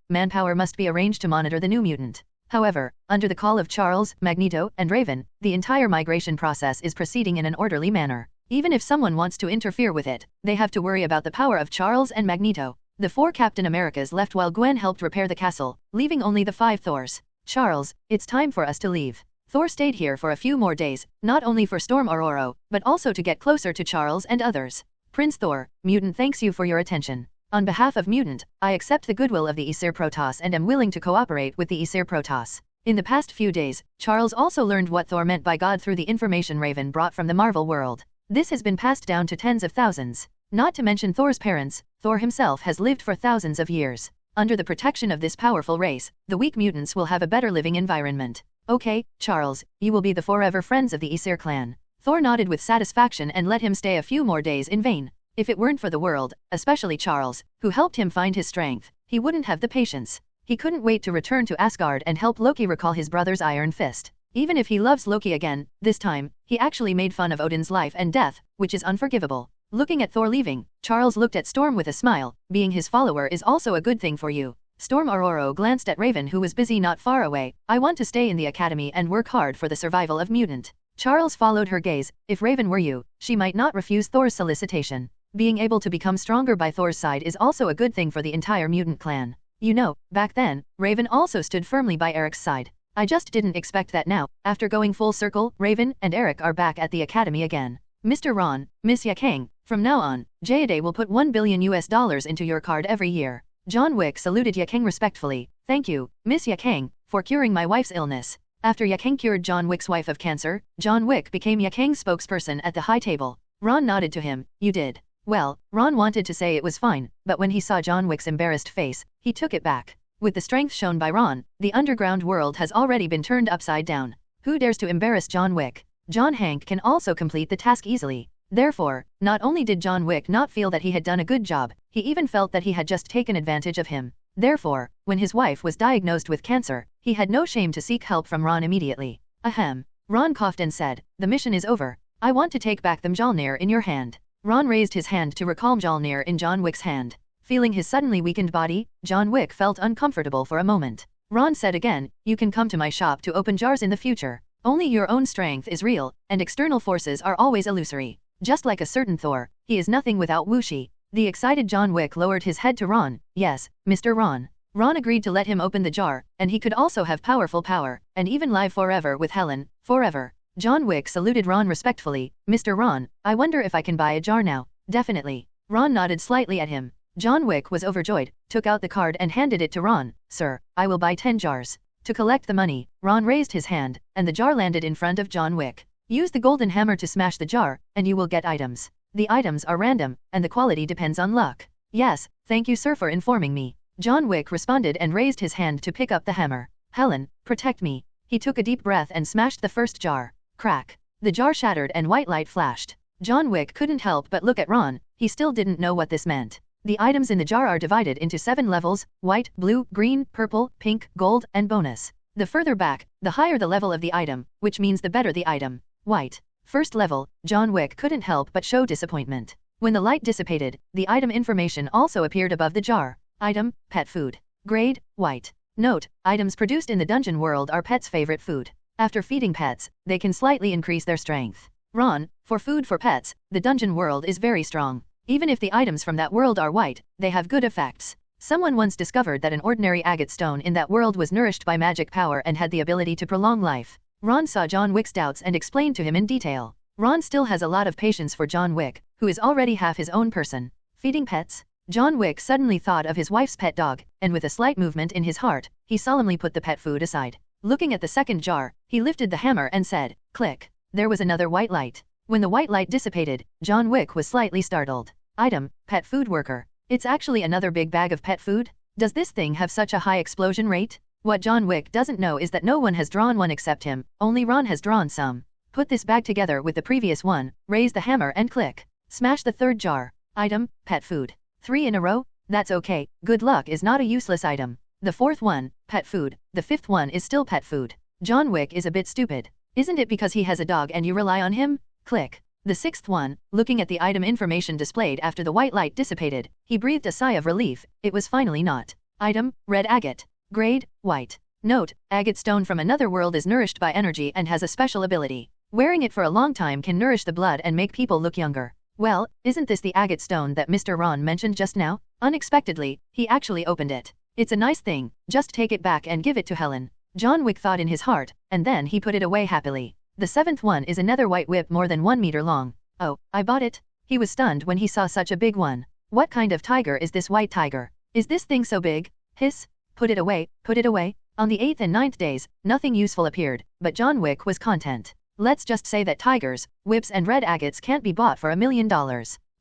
manpower must be arranged to monitor the new mutant. However, under the call of Charles, Magneto, and Raven, the entire migration process is proceeding in an orderly manner. Even if someone wants to interfere with it, they have to worry about the power of Charles and Magneto. The 4 Captain Americas left while Gwen helped repair the castle, leaving only the 5 Thors. Charles, it's time for us to leave. Thor stayed here for a few more days, not only for Storm Aurora, but also to get closer to Charles and others. Prince Thor, Mutant thanks you for your attention. On behalf of Mutant, I accept the goodwill of the Aesir Protoss and am willing to cooperate with the Aesir Protoss. In the past few days, Charles also learned what Thor meant by God through the information Raven brought from the Marvel world. This has been passed down to tens of thousands. Not to mention Thor's parents, Thor himself has lived for thousands of years. Under the protection of this powerful race, the weak mutants will have a better living environment. Okay, Charles, you will be the forever friends of the Aesir clan. Thor nodded with satisfaction and let him stay a few more days in vain. If it weren't for the world, especially Charles, who helped him find his strength, he wouldn't have the patience. He couldn't wait to return to Asgard and help Loki recall his brother's Iron Fist. Even if he loves Loki again, this time, he actually made fun of Odin's life and death, which is unforgivable. Looking at Thor leaving, Charles looked at Storm with a smile. Being his follower is also a good thing for you. Storm Aurora glanced at Raven who was busy not far away. I want to stay in the academy and work hard for the survival of Mutant. Charles followed her gaze. If Raven were you, she might not refuse Thor's solicitation. Being able to become stronger by Thor's side is also a good thing for the entire mutant clan. You know, back then, Raven also stood firmly by Eric's side. I just didn't expect that now. After going full circle, Raven and Eric are back at the academy again. Mr. Ron, Miss Yaang, from now on, Jade will put $1 billion into your card every year. John Wick saluted Yaang respectfully. Thank you, Miss Yaang, for curing my wife's illness. After Yaang cured John Wick's wife of cancer, John Wick became Yaang's spokesperson at the high table. Ron nodded to him. You did. Well, Ron wanted to say it was fine, but when he saw John Wick's embarrassed face, he took it back. With the strength shown by Ron, the underground world has already been turned upside down. Who dares to embarrass John Wick? John Hank can also complete the task easily. Therefore, not only did John Wick not feel that he had done a good job, he even felt that he had just taken advantage of him. Therefore, when his wife was diagnosed with cancer, he had no shame to seek help from Ron immediately. Ahem. Ron coughed and said, the mission is over. I want to take back the Mjolnir in your hand. Ron raised his hand to recall Mjolnir in John Wick's hand. Feeling his suddenly weakened body, John Wick felt uncomfortable for a moment. Ron said again, you can come to my shop to open jars in the future. Only your own strength is real, and external forces are always illusory. Just like a certain Thor, he is nothing without Wuxi. The excited John Wick lowered his head to Ron. Yes, Mr. Ron. Ron agreed to let him open the jar, and he could also have powerful power, and even live forever with Helen, forever. John Wick saluted Ron respectfully. Mr. Ron, I wonder if I can buy a jar now. Definitely. Ron nodded slightly at him. John Wick was overjoyed, took out the card and handed it to Ron. Sir, I will buy 10 jars. To collect the money, Ron raised his hand, and the jar landed in front of John Wick. Use the golden hammer to smash the jar, and you will get items. The items are random, and the quality depends on luck. Yes, thank you sir for informing me. John Wick responded and raised his hand to pick up the hammer. Helen, protect me. He took a deep breath and smashed the first jar. Crack. The jar shattered and white light flashed. John Wick couldn't help but look at Ron. He still didn't know what this meant. The items in the jar are divided into 7 levels: white, blue, green, purple, pink, gold, and bonus. The further back, the higher the level of the item, which means the better the item. White. First level. John Wick couldn't help but show disappointment. When the light dissipated, the item information also appeared above the jar. Item, pet food. Grade, white. Note, items produced in the dungeon world are pets' favorite food. After feeding pets, they can slightly increase their strength. Ron, for food for pets, the dungeon world is very strong. Even if the items from that world are white, they have good effects. Someone once discovered that an ordinary agate stone in that world was nourished by magic power and had the ability to prolong life. Ron saw John Wick's doubts and explained to him in detail. Ron still has a lot of patience for John Wick, who is already half his own person. Feeding pets? John Wick suddenly thought of his wife's pet dog, and with a slight movement in his heart, he solemnly put the pet food aside. Looking at the second jar, he lifted the hammer and said, click. There was another white light. When the white light dissipated, John Wick was slightly startled. Item, pet food worker. It's actually another big bag of pet food? Does this thing have such a high explosion rate? What John Wick doesn't know is that no one has drawn one except him, only Ron has drawn some. Put this bag together with the previous one, raise the hammer and click. Smash the third jar. Item, pet food. 3 in a row? That's okay, good luck is not a useless item. The fourth one, pet food, the fifth one is still pet food. John Wick is a bit stupid. Isn't it because he has a dog and you rely on him? Click. The sixth one, looking at the item information displayed after the white light dissipated, he breathed a sigh of relief, it was finally not. Item, red agate. Grade, white. Note, agate stone from another world is nourished by energy and has a special ability. Wearing it for a long time can nourish the blood and make people look younger. Well, isn't this the agate stone that Mr. Ron mentioned just now? Unexpectedly, he actually opened it. It's a nice thing, just take it back and give it to Helen. John Wick thought in his heart, and then he put it away happily. The seventh one is another white whip more than 1 meter long. Oh, I bought it? He was stunned when he saw such a big one. What kind of tiger is this white tiger? Is this thing so big? Hiss. Put it away, put it away. On the 8th and 9th days, nothing useful appeared, but John Wick was content. Let's just say that tigers, whips and red agates can't be bought for $1 million.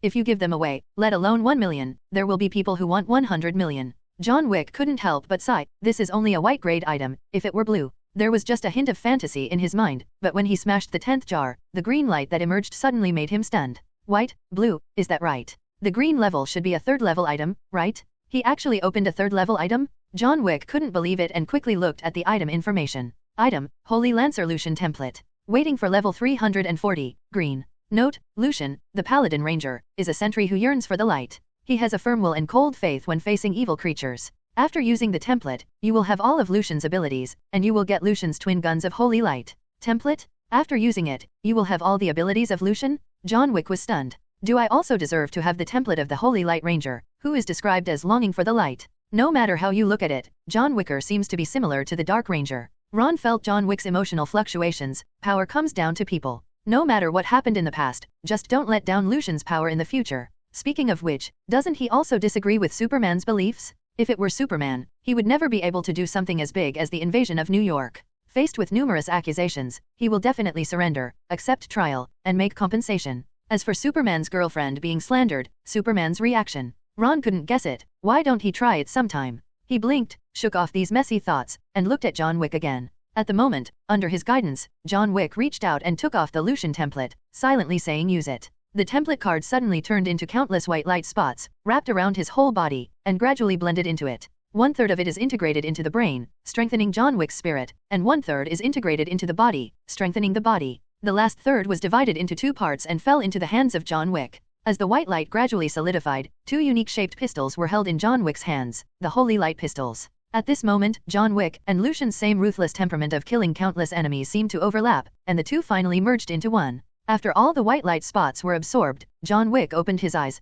If you give them away, let alone 1 million, there will be people who want 100 million. John Wick couldn't help but sigh, this is only a white grade item, if it were blue. There was just a hint of fantasy in his mind, but when he smashed the 10th jar, the green light that emerged suddenly made him stunned. White, blue, is that right? The green level should be a 3rd level item, right? He actually opened a 3rd level item? John Wick couldn't believe it and quickly looked at the item information. Item, Holy Lancer Lucian template. Waiting for level 340, green. Note, Lucian, the Paladin Ranger, is a sentry who yearns for the light. He has a firm will and cold faith when facing evil creatures. After using the template, you will have all of Lucian's abilities, and you will get Lucian's twin guns of Holy Light. Template? After using it, you will have all the abilities of Lucian? John Wick was stunned. Do I also deserve to have the template of the Holy Light Ranger, who is described as longing for the light? No matter how you look at it, John Wicker seems to be similar to the Dark Ranger. Ron felt John Wick's emotional fluctuations. Power comes down to people. No matter what happened in the past, just don't let down Lucian's power in the future. Speaking of which, doesn't he also disagree with Superman's beliefs? If it were Superman, he would never be able to do something as big as the invasion of New York. Faced with numerous accusations, he will definitely surrender, accept trial, and make compensation. As for Superman's girlfriend being slandered, Superman's reaction. Ron couldn't guess it. Why don't he try it sometime? He blinked, shook off these messy thoughts, and looked at John Wick again. At the moment, under his guidance, John Wick reached out and took off the Lucian template, silently saying use it. The template card suddenly turned into countless white light spots, wrapped around his whole body, and gradually blended into it. 1/3 of it is integrated into the brain, strengthening John Wick's spirit, and 1/3 is integrated into the body, strengthening the body. The last third was divided into 2 parts and fell into the hands of John Wick. As the white light gradually solidified, 2 unique shaped pistols were held in John Wick's hands, the Holy Light pistols. At this moment, John Wick and Lucian's same ruthless temperament of killing countless enemies seemed to overlap, and the 2 finally merged into one. After all the white light spots were absorbed, John Wick opened his eyes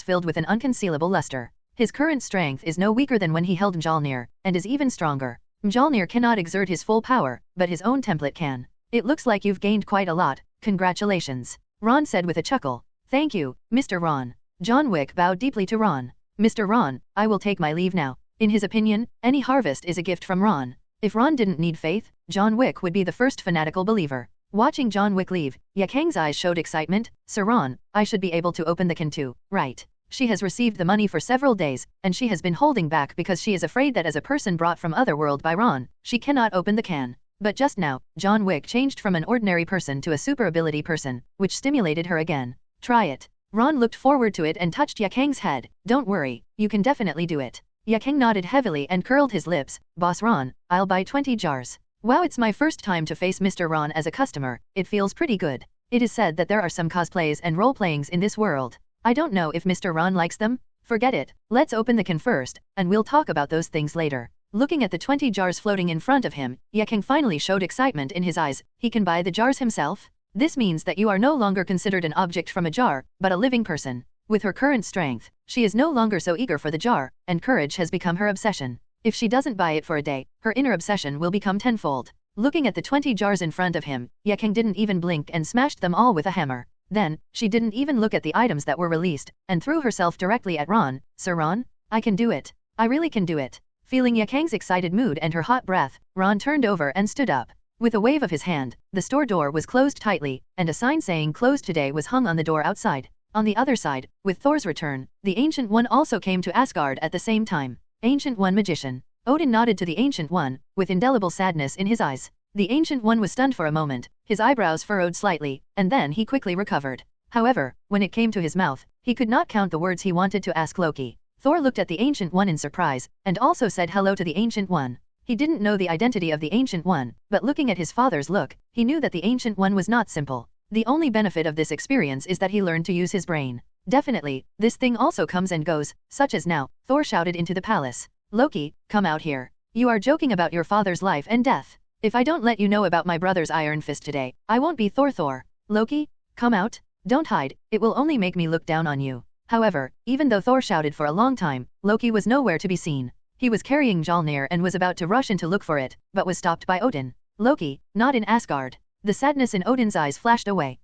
filled with an unconcealable luster. His current strength is no weaker than when he held Mjolnir, and is even stronger. Mjolnir cannot exert his full power, but his own template can. It looks like you've gained quite a lot, congratulations. Ron said with a chuckle. Thank you, Mr. Ron. John Wick bowed deeply to Ron. Mr. Ron, I will take my leave now. In his opinion, any harvest is a gift from Ron. If Ron didn't need faith, John Wick would be the first fanatical believer. Watching John Wick leave, Yaang's eyes showed excitement. Sir Ron, I should be able to open the can too, right? She has received the money for several days, and she has been holding back because she is afraid that as a person brought from Otherworld by Ron, she cannot open the can. But just now, John Wick changed from an ordinary person to a super ability person, which stimulated her again. Try it. Ron looked forward to it and touched Yaang's head. Don't worry, you can definitely do it. Yaang nodded heavily and curled his lips. Boss Ron, I'll buy 20 jars. Wow, it's my first time to face Mr. Ron as a customer. It feels pretty good. It is said that there are some cosplays and role-playings in this world. I don't know if Mr. Ron likes them. Forget it. Let's open the can first, and we'll talk about those things later. Looking at the 20 jars floating in front of him, Yaang finally showed excitement in his eyes. He can buy the jars himself? This means that you are no longer considered an object from a jar, but a living person. With her current strength, she is no longer so eager for the jar, and courage has become her obsession. If she doesn't buy it for a day, her inner obsession will become tenfold. Looking at the 20 jars in front of him, Yaang didn't even blink and smashed them all with a hammer. Then, she didn't even look at the items that were released, and threw herself directly at Ron. Sir Ron? I can do it. I really can do it. Feeling Yaang's excited mood and her hot breath, Ron turned over and stood up. With a wave of his hand, the store door was closed tightly, and a sign saying closed today was hung on the door outside. On the other side, with Thor's return, the Ancient One also came to Asgard at the same time. Ancient One Magician. Odin nodded to the Ancient One, with indelible sadness in his eyes. The Ancient One was stunned for a moment, his eyebrows furrowed slightly, and then he quickly recovered. However, when it came to his mouth, he could not count the words he wanted to ask Loki. Thor looked at the Ancient One in surprise, and also said hello to the Ancient One. He didn't know the identity of the Ancient One, but looking at his father's look, he knew that the Ancient One was not simple. The only benefit of this experience is that he learned to use his brain. Definitely, this thing also comes and goes, such as now, Thor shouted into the palace. Loki, come out here. You are joking about your father's life and death. If I don't let you know about my brother's Iron Fist today, I won't be Thor. Loki, come out. Don't hide, it will only make me look down on you. However, even though Thor shouted for a long time, Loki was nowhere to be seen. He was carrying Mjolnir and was about to rush in to look for it, but was stopped by Odin. Loki, not in Asgard. The sadness in Odin's eyes flashed away.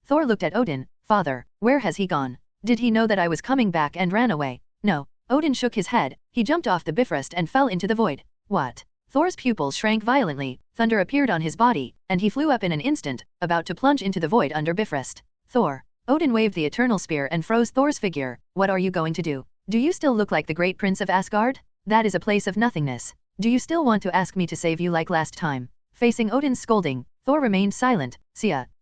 Thor looked at Odin. Father, where has he gone? Did he know that I was coming back and ran away? No. Odin shook his head, he jumped off the Bifrost and fell into the void. What? Thor's pupils shrank violently, thunder appeared on his body, and he flew up in an instant, about to plunge into the void under Bifrost. Thor. Odin waved the eternal spear and froze Thor's figure. What are you going to do? Do you still look like the great prince of Asgard? That is a place of nothingness. Do you still want to ask me to save you like last time? Facing Odin's scolding, Thor remained silent,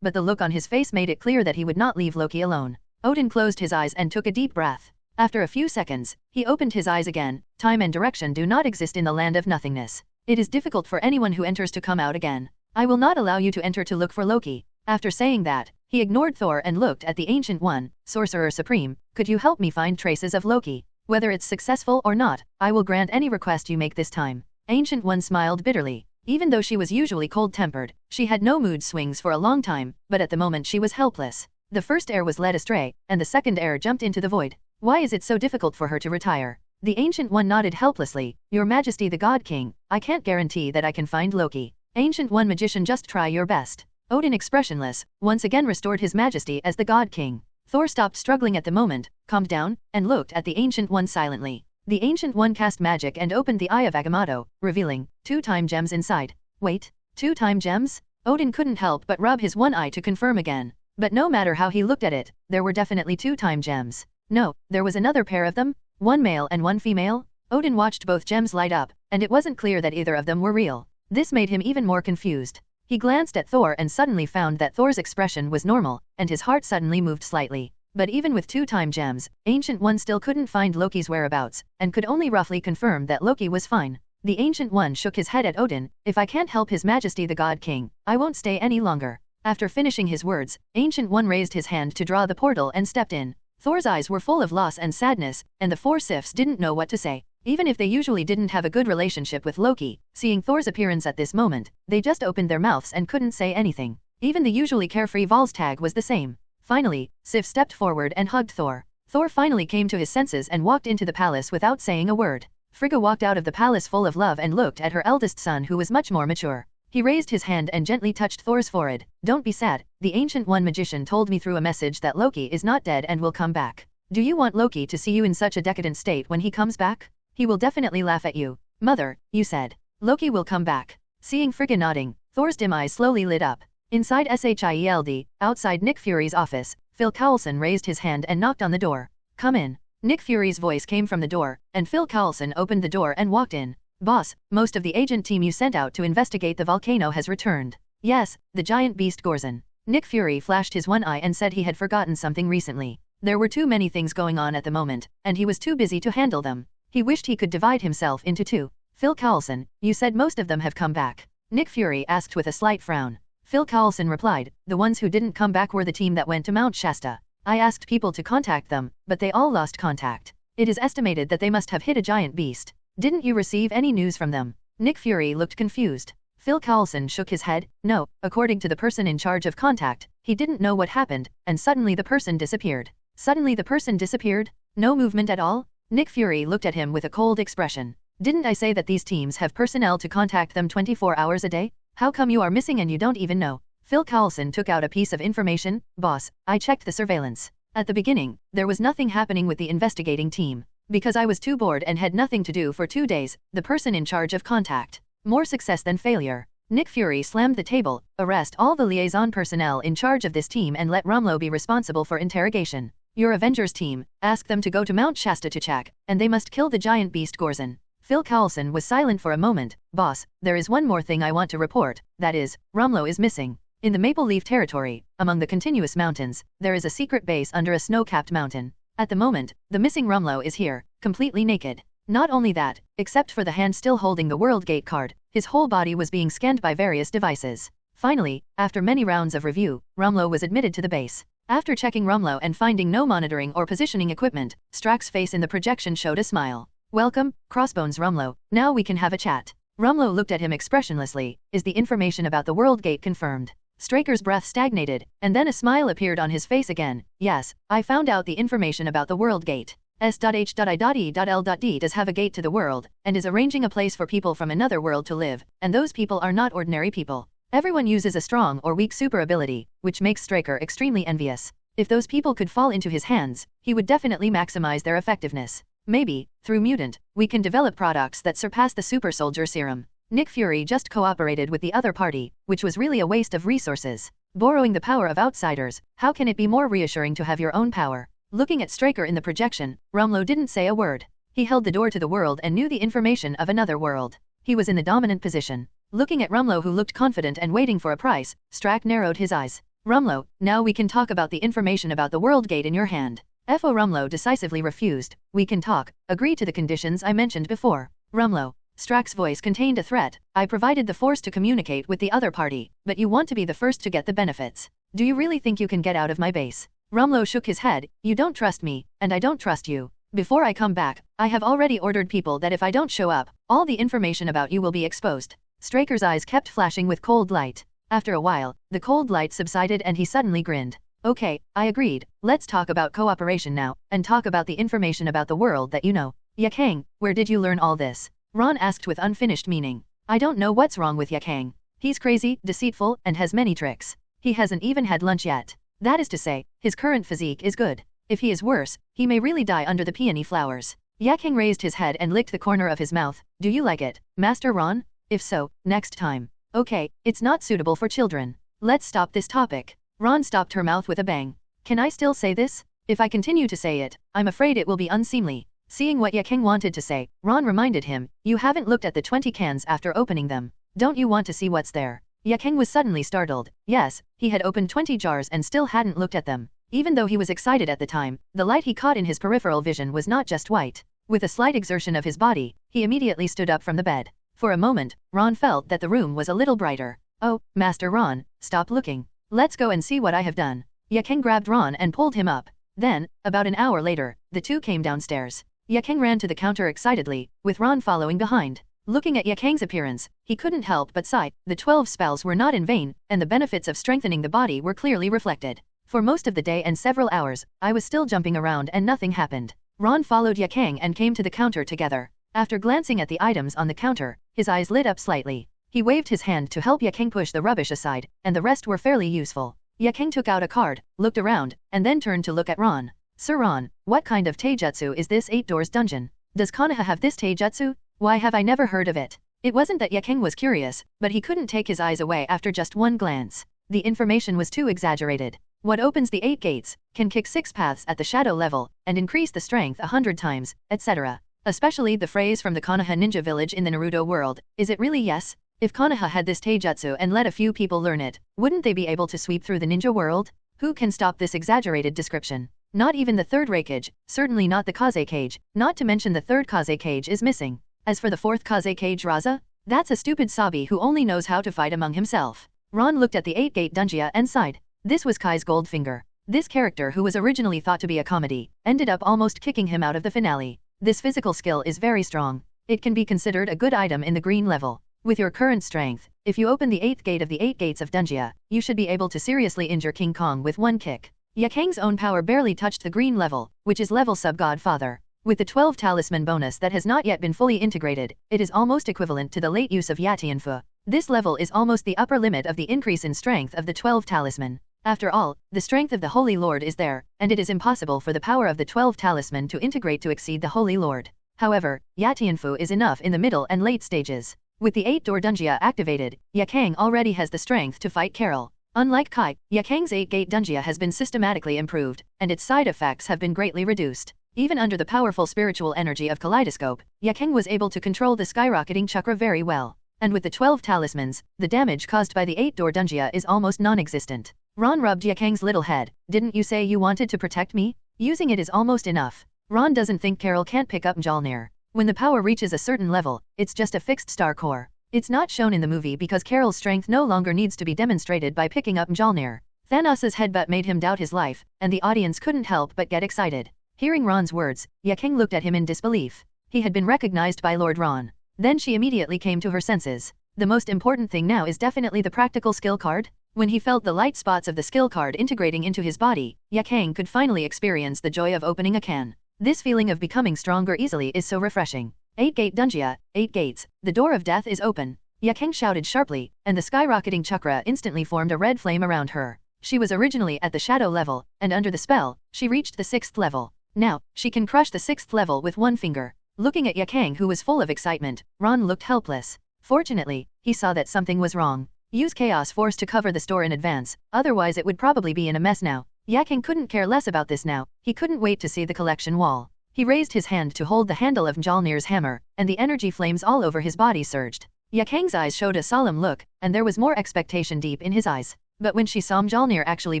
but the look on his face made it clear that he would not leave Loki alone. Odin closed his eyes and took a deep breath. After a few seconds, he opened his eyes again. Time and direction do not exist in the land of nothingness. It is difficult for anyone who enters to come out again. I will not allow you to enter to look for Loki. After saying that, he ignored Thor and looked at the Ancient One. Sorcerer Supreme, could you help me find traces of Loki? Whether it's successful or not, I will grant any request you make this time. Ancient One smiled bitterly. Even though she was usually cold-tempered, she had no mood swings for a long time, but at the moment she was helpless. The first heir was led astray, and the second heir jumped into the void. Why is it so difficult for her to retire? The Ancient One nodded helplessly. Your Majesty the God King, I can't guarantee that I can find Loki. Ancient One Magician, just try your best. Odin, expressionless, once again restored his majesty as the God King. Thor stopped struggling at the moment, calmed down, and looked at the Ancient One silently. The Ancient One cast magic and opened the Eye of Agamotto, revealing 2-time gems inside. Wait, 2-time gems? Odin couldn't help but rub his one eye to confirm again. But no matter how he looked at it, there were definitely 2-time gems. No, there was another pair of them, one male and one female. Odin watched both gems light up, and it wasn't clear that either of them were real. This made him even more confused. He glanced at Thor and suddenly found that Thor's expression was normal, and his heart suddenly moved slightly. But even with 2-time gems, Ancient One still couldn't find Loki's whereabouts, and could only roughly confirm that Loki was fine. The Ancient One shook his head at Odin. If I can't help His Majesty the God King, I won't stay any longer. After finishing his words, Ancient One raised his hand to draw the portal and stepped in. Thor's eyes were full of loss and sadness, and the 4 Sifs didn't know what to say. Even if they usually didn't have a good relationship with Loki, seeing Thor's appearance at this moment, they just opened their mouths and couldn't say anything. Even the usually carefree Volstagg was the same. Finally, Sif stepped forward and hugged Thor. Thor finally came to his senses and walked into the palace without saying a word. Frigga walked out of the palace full of love and looked at her eldest son, who was much more mature. He raised his hand and gently touched Thor's forehead. Don't be sad, the Ancient One Magician told me through a message that Loki is not dead and will come back. Do you want Loki to see you in such a decadent state when he comes back? He will definitely laugh at you. Mother, you said. Loki will come back. Seeing Frigga nodding, Thor's dim eyes slowly lit up. Inside S.H.I.E.L.D, outside Nick Fury's office, Phil Coulson raised his hand and knocked on the door. Come in. Nick Fury's voice came from the door, and Phil Coulson opened the door and walked in. Boss, most of the agent team you sent out to investigate the volcano has returned. Yes, the giant beast Gorzon. Nick Fury flashed his one eye and said he had forgotten something recently. There were too many things going on at the moment, and he was too busy to handle them. He wished he could divide himself into 2. Phil Coulson, you said most of them have come back. Nick Fury asked with a slight frown. Phil Coulson replied, the ones who didn't come back were the team that went to Mount Shasta. I asked people to contact them, but they all lost contact. It is estimated that they must have hit a giant beast. Didn't you receive any news from them? Nick Fury looked confused. Phil Coulson shook his head. No, according to the person in charge of contact, he didn't know what happened, and suddenly the person disappeared. Suddenly the person disappeared? No movement at all? Nick Fury looked at him with a cold expression. Didn't I say that these teams have personnel to contact them 24 hours a day? How come you are missing and you don't even know? Phil Coulson took out a piece of information. Boss, I checked the surveillance. At the beginning, there was nothing happening with the investigating team. Because I was too bored and had nothing to do for 2 days, the person in charge of contact. More success than failure. Nick Fury slammed the table. Arrest all the liaison personnel in charge of this team and let Romlo be responsible for interrogation. Your Avengers team, ask them to go to Mount Shasta to check, and they must kill the giant beast Gorzon. Phil Coulson was silent for a moment. Boss, there is one more thing I want to report, that is, Romlo is missing. In the Maple Leaf territory, among the continuous mountains, there is a secret base under a snow-capped mountain. At the moment, the missing Romlo is here, completely naked. Not only that, except for the hand still holding the World Gate card, his whole body was being scanned by various devices. Finally, after many rounds of review, Romlo was admitted to the base. After checking Romlo and finding no monitoring or positioning equipment, Strax's face in the projection showed a smile. Welcome, Crossbones Romlo, now we can have a chat. Romlo looked at him expressionlessly. Is the information about the World Gate confirmed? Straker's breath stagnated, and then a smile appeared on his face again. Yes, I found out the information about the World Gate. S.H.I.E.L.D does have a gate to the world, and is arranging a place for people from another world to live, and those people are not ordinary people. Everyone uses a strong or weak super ability, which makes Straker extremely envious. If those people could fall into his hands, he would definitely maximize their effectiveness. Maybe, through Mutant, we can develop products that surpass the super soldier serum. Nick Fury just cooperated with the other party, which was really a waste of resources. Borrowing the power of outsiders, how can it be more reassuring to have your own power? Looking at Straker in the projection, Romlo didn't say a word. He held the door to the world and knew the information of another world. He was in the dominant position. Looking at Romlo, who looked confident and waiting for a price, Strack narrowed his eyes. Romlo, now we can talk about the information about the World Gate in your hand. F.O. Romlo decisively refused. We can talk. Agree to the conditions I mentioned before. Romlo. Strax's voice contained a threat. I provided the force to communicate with the other party, but you want to be the first to get the benefits. Do you really think you can get out of my base? Romlo shook his head. You don't trust me, and I don't trust you. Before I come back, I have already ordered people that if I don't show up, all the information about you will be exposed. Straker's eyes kept flashing with cold light. After a while, the cold light subsided and he suddenly grinned. Okay, I agreed. Let's talk about cooperation now, and talk about the information about the world that you know. Yaang, where did you learn all this? Ron asked with unfinished meaning. I don't know what's wrong with Yaang. He's crazy, deceitful, and has many tricks. He hasn't even had lunch yet. That is to say, his current physique is good. If he is worse, he may really die under the peony flowers. Yaang raised his head and licked the corner of his mouth. Do you like it, Master Ron? If so, next time. Okay, it's not suitable for children. Let's stop this topic. Ron stopped her mouth with a bang. Can I still say this? If I continue to say it, I'm afraid it will be unseemly. Seeing what Yaang wanted to say, Ron reminded him, you haven't looked at the 20 cans after opening them. Don't you want to see what's there? Yaang was suddenly startled. Yes, he had opened 20 jars and still hadn't looked at them. Even though he was excited at the time, the light he caught in his peripheral vision was not just white. With a slight exertion of his body, he immediately stood up from the bed. For a moment, Ron felt that the room was a little brighter. Oh, Master Ron, stop looking. Let's go and see what I have done. Yaang grabbed Ron and pulled him up. Then, about an hour later, the two came downstairs. Yaang ran to the counter excitedly, with Ron following behind. Looking at Yaang's appearance, he couldn't help but sigh. The 12 spells were not in vain, and the benefits of strengthening the body were clearly reflected. For most of the day and several hours, I was still jumping around and nothing happened. Ron followed Yaang and came to the counter together. After glancing at the items on the counter, his eyes lit up slightly. He waved his hand to help Yaang push the rubbish aside, and the rest were fairly useful. Yaang took out a card, looked around, and then turned to look at Ron. Sir Ron, what kind of taijutsu is this 8 doors dungeon? Does Konoha have this taijutsu? Why have I never heard of it? It wasn't that Yaang was curious, but he couldn't take his eyes away after just one glance. The information was too exaggerated. What opens the 8 gates, can kick 6 paths at the shadow level, and increase the strength 100 times, etc. Especially the phrase from the Konoha ninja village in the Naruto world, is it really yes? If Konoha had this taijutsu and let a few people learn it, wouldn't they be able to sweep through the ninja world? Who can stop this exaggerated description? Not even the third Raikage, certainly not the Kaze Cage, not to mention the third Kaze Cage is missing. As for the fourth Kaze Cage Raza? That's a stupid Sabi who only knows how to fight among himself. Ron looked at the 8-gate Dungia and sighed. This was Kai's Goldfinger. This character, who was originally thought to be a comedy, ended up almost kicking him out of the finale. This physical skill is very strong. It can be considered a good item in the green level. With your current strength, if you open the 8th gate of the 8 gates of Dungia, you should be able to seriously injure King Kong with one kick. Yaang's own power barely touched the green level, which is level sub-godfather. With the 12 talisman bonus that has not yet been fully integrated, it is almost equivalent to the late use of Yatianfu. This level is almost the upper limit of the increase in strength of the 12 talisman. After all, the strength of the Holy Lord is there, and it is impossible for the power of the 12 talisman to integrate to exceed the Holy Lord. However, Yatianfu is enough in the middle and late stages. With the 8-door Dungia activated, Yaang already has the strength to fight Carol. Unlike Kai, Yaang's 8-gate Dungia has been systematically improved, and its side effects have been greatly reduced. Even under the powerful spiritual energy of Kaleidoscope, Yaang was able to control the skyrocketing chakra very well. And with the 12 talismans, the damage caused by the 8-door Dungia is almost non-existent. Ron rubbed Yaang's little head. Didn't you say you wanted to protect me? Using it is almost enough. Ron doesn't think Carol can't pick up Mjolnir. When the power reaches a certain level, it's just a fixed star core. It's not shown in the movie because Carol's strength no longer needs to be demonstrated by picking up Mjolnir. Thanos' headbutt made him doubt his life, and the audience couldn't help but get excited. Hearing Ron's words, Yaang looked at him in disbelief. He had been recognized by Lord Ron. Then she immediately came to her senses. The most important thing now is definitely the practical skill card. When he felt the light spots of the skill card integrating into his body, Yaang could finally experience the joy of opening a can. This feeling of becoming stronger easily is so refreshing. 8-gate Dungia, 8 gates, the door of death is open. Yaang shouted sharply, and the skyrocketing chakra instantly formed a red flame around her. She was originally at the shadow level, and under the spell, she reached the 6th level. Now, she can crush the 6th level with one finger. Looking at Yaang, who was full of excitement, Ron looked helpless. Fortunately, he saw that something was wrong. Use Chaos Force to cover the store in advance, otherwise it would probably be in a mess now. Yaang couldn't care less about this now. He couldn't wait to see the collection wall. He raised his hand to hold the handle of Mjolnir's hammer, and the energy flames all over his body surged. Yaang's eyes showed a solemn look, and there was more expectation deep in his eyes. But when she saw Mjolnir actually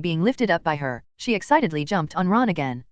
being lifted up by her, she excitedly jumped on Ron again.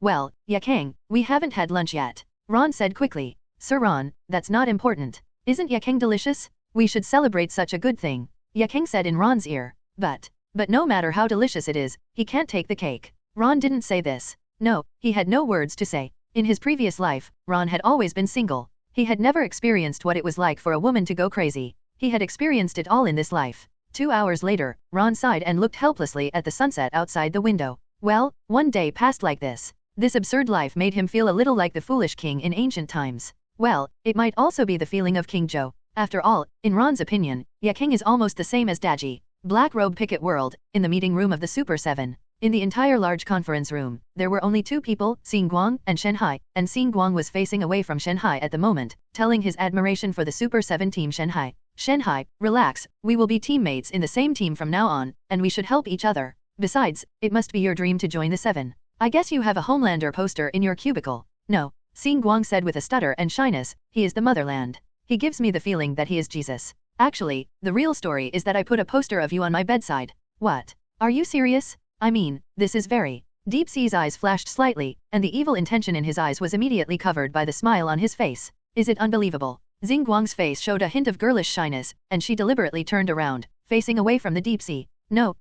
Well, Yaang, we haven't had lunch yet. Ron said quickly. Sir Ron, that's not important. Isn't Yaang delicious? We should celebrate such a good thing. Yaang said in Ron's ear. But no matter how delicious it is, he can't take the cake. Ron didn't say this. No, he had no words to say. In his previous life, Ron had always been single. He had never experienced what it was like for a woman to go crazy. He had experienced it all in this life. 2 hours later, Ron sighed and looked helplessly at the sunset outside the window. Well, one day passed like this. This absurd life made him feel a little like the foolish king in ancient times. Well, it might also be the feeling of King Joe. After all, in Ron's opinion, Yaang is almost the same as Daji. Black Robe Picket World, in the meeting room of the Super 7. In the entire large conference room, there were only 2 people, Xinguang and Shanghai, and Xinguang was facing away from Shanghai at the moment, telling his admiration for the Super 7 team Shanghai. Shanghai, relax, we will be teammates in the same team from now on, and we should help each other. Besides, it must be your dream to join the 7. I guess you have a Homelander poster in your cubicle. No, Xinguang said with a stutter and shyness, he is the motherland. He gives me the feeling that he is Jesus. Actually, the real story is that I put a poster of you on my bedside. What? Are you serious? I mean, this is very... Deep Sea's eyes flashed slightly, and the evil intention in his eyes was immediately covered by the smile on his face. Is it unbelievable? Xinguang's face showed a hint of girlish shyness, and she deliberately turned around, facing away from the Deep Sea. No,